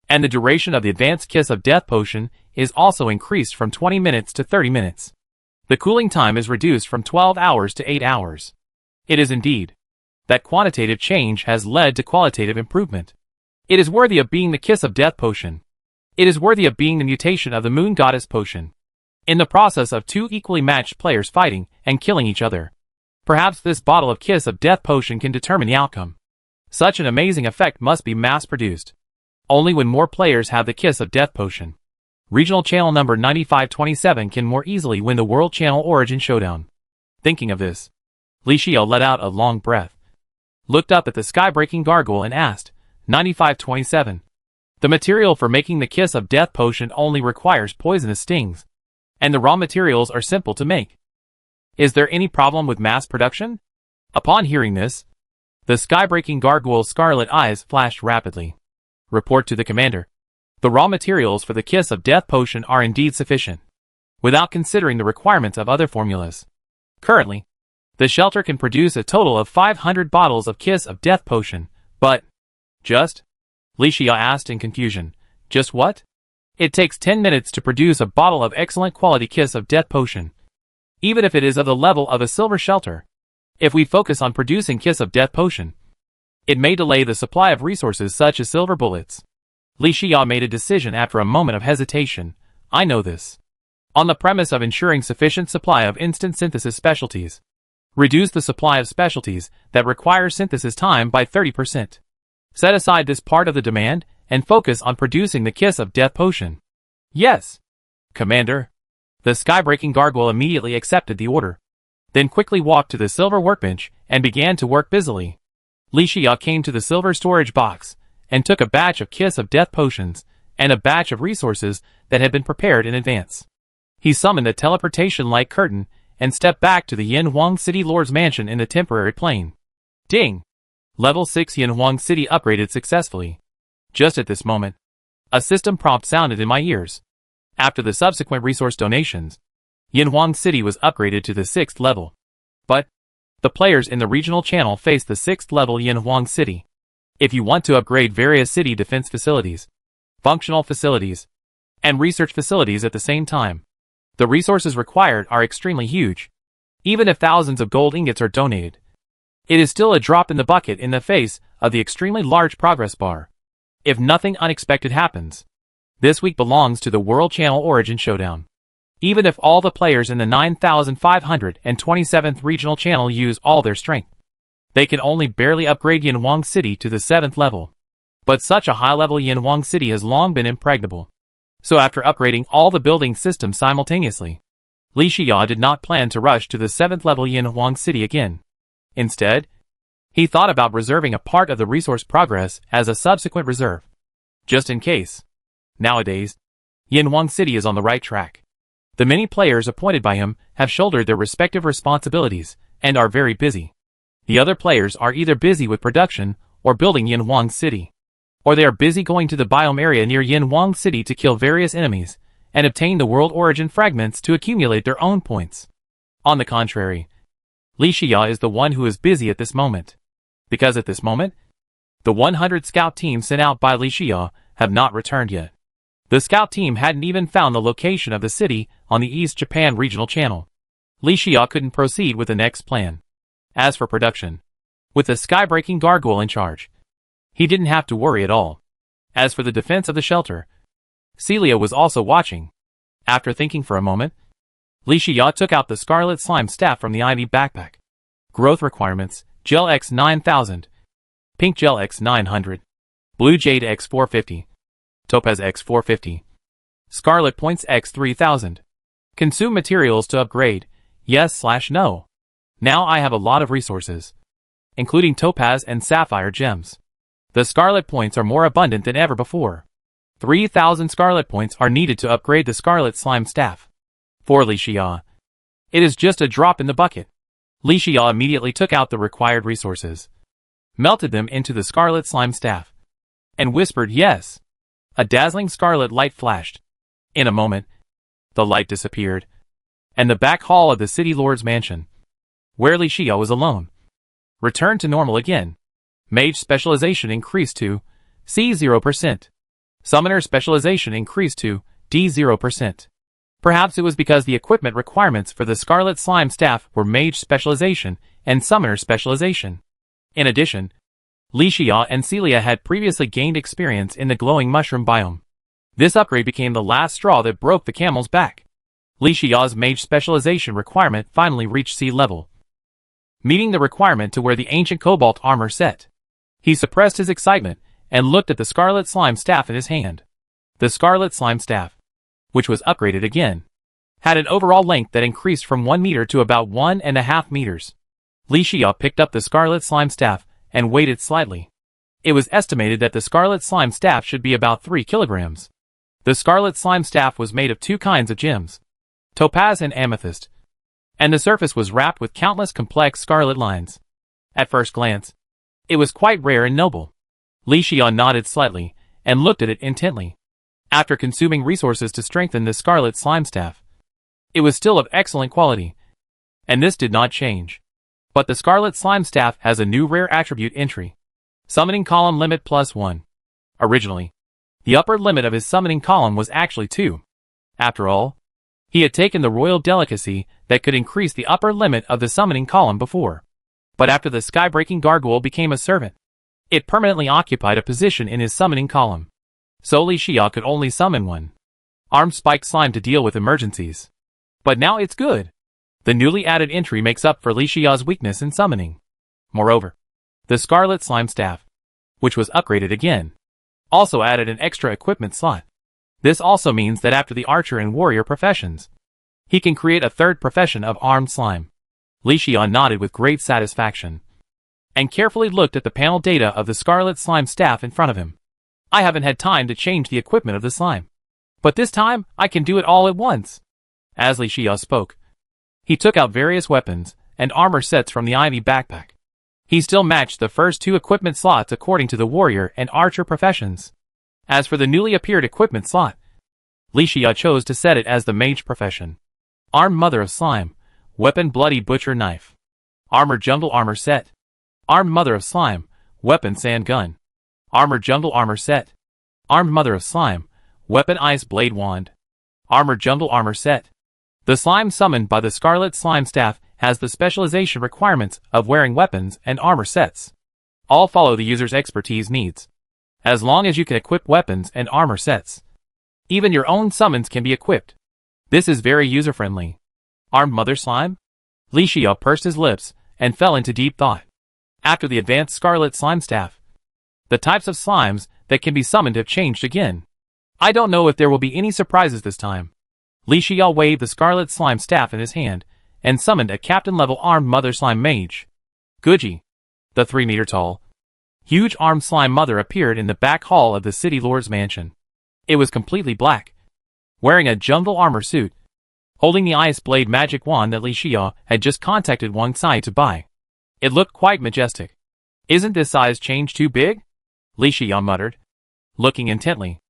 And the duration of the Advanced Kiss of Death potion is also increased from 20 minutes to 30 minutes. The cooling time is reduced from 12 hours to 8 hours. It is indeed. That quantitative change has led to qualitative improvement. It is worthy of being the Kiss of Death potion. It is worthy of being the mutation of the Moon Goddess potion. In the process of two equally matched players fighting and killing each other. Perhaps this bottle of Kiss of Death potion can determine the outcome. Such an amazing effect must be mass-produced. Only when more players have the Kiss of Death potion. Regional Channel number 9527 can more easily win the World Channel Origin Showdown. Thinking of this, Li Xiao let out a long breath, looked up at the sky-breaking gargoyle and asked, 9527. The material for making the Kiss of Death potion only requires poisonous stings, and the raw materials are simple to make. Is there any problem with mass production? Upon hearing this, the sky-breaking gargoyle's scarlet eyes flashed rapidly. Report to the commander. The raw materials for the Kiss of Death potion are indeed sufficient, without considering the requirements of other formulas. Currently, the shelter can produce a total of 500 bottles of Kiss of Death potion, but... Just? Li Xiao asked in confusion. Just what? It takes 10 minutes to produce a bottle of excellent quality Kiss of Death potion, even if it is of the level of a silver shelter. If we focus on producing Kiss of Death potion, it may delay the supply of resources such as silver bullets. Li Xiao made a decision after a moment of hesitation. I know this. On the premise of ensuring sufficient supply of instant synthesis specialties, reduce the supply of specialties that require synthesis time by 30%. Set aside this part of the demand and focus on producing the Kiss of Death potion. Yes, Commander. The sky-breaking gargoyle immediately accepted the order, then quickly walked to the silver workbench and began to work busily. Li Xiao came to the silver storage box and took a batch of Kiss of Death potions and a batch of resources that had been prepared in advance. He summoned a teleportation light curtain and stepped back to the Yanhuang City Lord's mansion in the temporary plane. Ding! Level 6 Yanhuang City upgraded successfully. Just at this moment, a system prompt sounded in my ears. After the subsequent resource donations, Yanhuang City was upgraded to the 6th level. But the players in the regional channel face the 6th level Yanhuang City. If you want to upgrade various city defense facilities, functional facilities, and research facilities at the same time, the resources required are extremely huge. Even if thousands of gold ingots are donated, it is still a drop in the bucket in the face of the extremely large progress bar. If nothing unexpected happens, this week belongs to the World Channel Origin Showdown. Even if all the players in the 9,527th regional channel use all their strength, they can only barely upgrade Yanhuang City to the 7th level. But such a high-level Yanhuang City has long been impregnable. So after upgrading all the building systems simultaneously, Li Xiao did not plan to rush to the 7th level Yanhuang City again. Instead, he thought about reserving a part of the resource progress as a subsequent reserve, just in case. Nowadays, Yanhuang City is on the right track. The many players appointed by him have shouldered their respective responsibilities and are very busy. The other players are either busy with production or building Yanhuang City, or they are busy going to the biome area near Yanhuang City to kill various enemies and obtain the world origin fragments to accumulate their own points. On the contrary, Li Xiao is the one who is busy at this moment, because at this moment, the 100 scout teams sent out by Li Xiao have not returned yet. The scout team hadn't even found the location of the city on the East Japan regional channel. Li Xiao couldn't proceed with the next plan. As for production, with the sky-breaking gargoyle in charge, he didn't have to worry at all. As for the defense of the shelter, Celia was also watching. After thinking for a moment, Li Xiao took out the scarlet slime staff from the ivy backpack. Growth requirements: Gel X 9000, Pink Gel X 900, Blue Jade X 450, Topaz X 450, Scarlet Points X 3000. Consume materials to upgrade, yes/no. Now I have a lot of resources, including Topaz and Sapphire gems. The Scarlet Points are more abundant than ever before. 3,000 Scarlet Points are needed to upgrade the Scarlet Slime Staff. For Li Xiao, it is just a drop in the bucket. Li Xia immediately took out the required resources, melted them into the scarlet slime staff, and whispered yes. A dazzling scarlet light flashed. In a moment, the light disappeared, and the back hall of the city lord's mansion, where Li Xia was alone, returned to normal again. Mage specialization increased to C0%. Summoner specialization increased to D0%. Perhaps it was because the equipment requirements for the Scarlet Slime staff were Mage specialization and Summoner specialization. In addition, Li Xia and Celia had previously gained experience in the glowing mushroom biome. This upgrade became the last straw that broke the camel's back. Li Xia's Mage specialization requirement finally reached C level, meeting the requirement to wear the ancient cobalt armor set. He suppressed his excitement and looked at the Scarlet Slime staff in his hand. The Scarlet Slime staff, which was upgraded again, had an overall length that increased from 1 meter to about 1.5 meters. Li Xia picked up the Scarlet Slime staff and weighed it slightly. It was estimated that the Scarlet Slime staff should be about 3 kilograms. The Scarlet Slime staff was made of 2 kinds of gems, topaz and amethyst, and the surface was wrapped with countless complex scarlet lines. At first glance, it was quite rare and noble. Li Xia nodded slightly and looked at it intently. After consuming resources to strengthen the Scarlet Slime staff, it was still of excellent quality, and this did not change. But the Scarlet Slime staff has a new rare attribute entry: Summoning Column Limit +1. Originally, the upper limit of his summoning column was actually 2. After all, he had taken the royal delicacy that could increase the upper limit of the summoning column before. But after the sky-breaking gargoyle became a servant, it permanently occupied a position in his summoning column. So Li Xia could only summon 1 armed spike slime to deal with emergencies. But now it's good. The newly added entry makes up for Li Xia's weakness in summoning. Moreover, the Scarlet Slime staff, which was upgraded again, also added an extra equipment slot. This also means that after the archer and warrior professions, he can create a third profession of armed slime. Li Xia nodded with great satisfaction and carefully looked at the panel data of the Scarlet Slime staff in front of him. I haven't had time to change the equipment of the slime, but this time I can do it all at once. As Li Xia spoke, he took out various weapons and armor sets from the ivy backpack. He still matched the first 2 equipment slots according to the warrior and archer professions. As for the newly appeared equipment slot, Li Xia chose to set it as the mage profession. Armed Mother of Slime, Weapon Bloody Butcher Knife. Armor Jungle Armor Set. Armed Mother of Slime, Weapon Sand Gun. Armor Jungle Armor Set. Armed Mother of Slime, Weapon Ice Blade Wand. Armor Jungle Armor Set. The slime summoned by the Scarlet Slime staff has the specialization requirements of wearing weapons and armor sets. All follow the user's expertise needs. As long as you can equip weapons and armor sets, even your own summons can be equipped. This is very user-friendly. Armed Mother Slime? Li Xia pursed his lips and fell into deep thought. After the advanced Scarlet Slime staff, the types of slimes that can be summoned have changed again. I don't know if there will be any surprises this time. Li Xia waved the Scarlet Slime staff in his hand and summoned a captain-level armed Mother Slime mage. Guji, the 3-meter-tall, huge armed slime mother appeared in the back hall of the city lord's mansion. It was completely black, wearing a jungle armor suit, holding the ice blade magic wand that Li Xia had just contacted Wang Cai to buy. It looked quite majestic. Isn't this size change too big? Li Xia muttered, looking intently.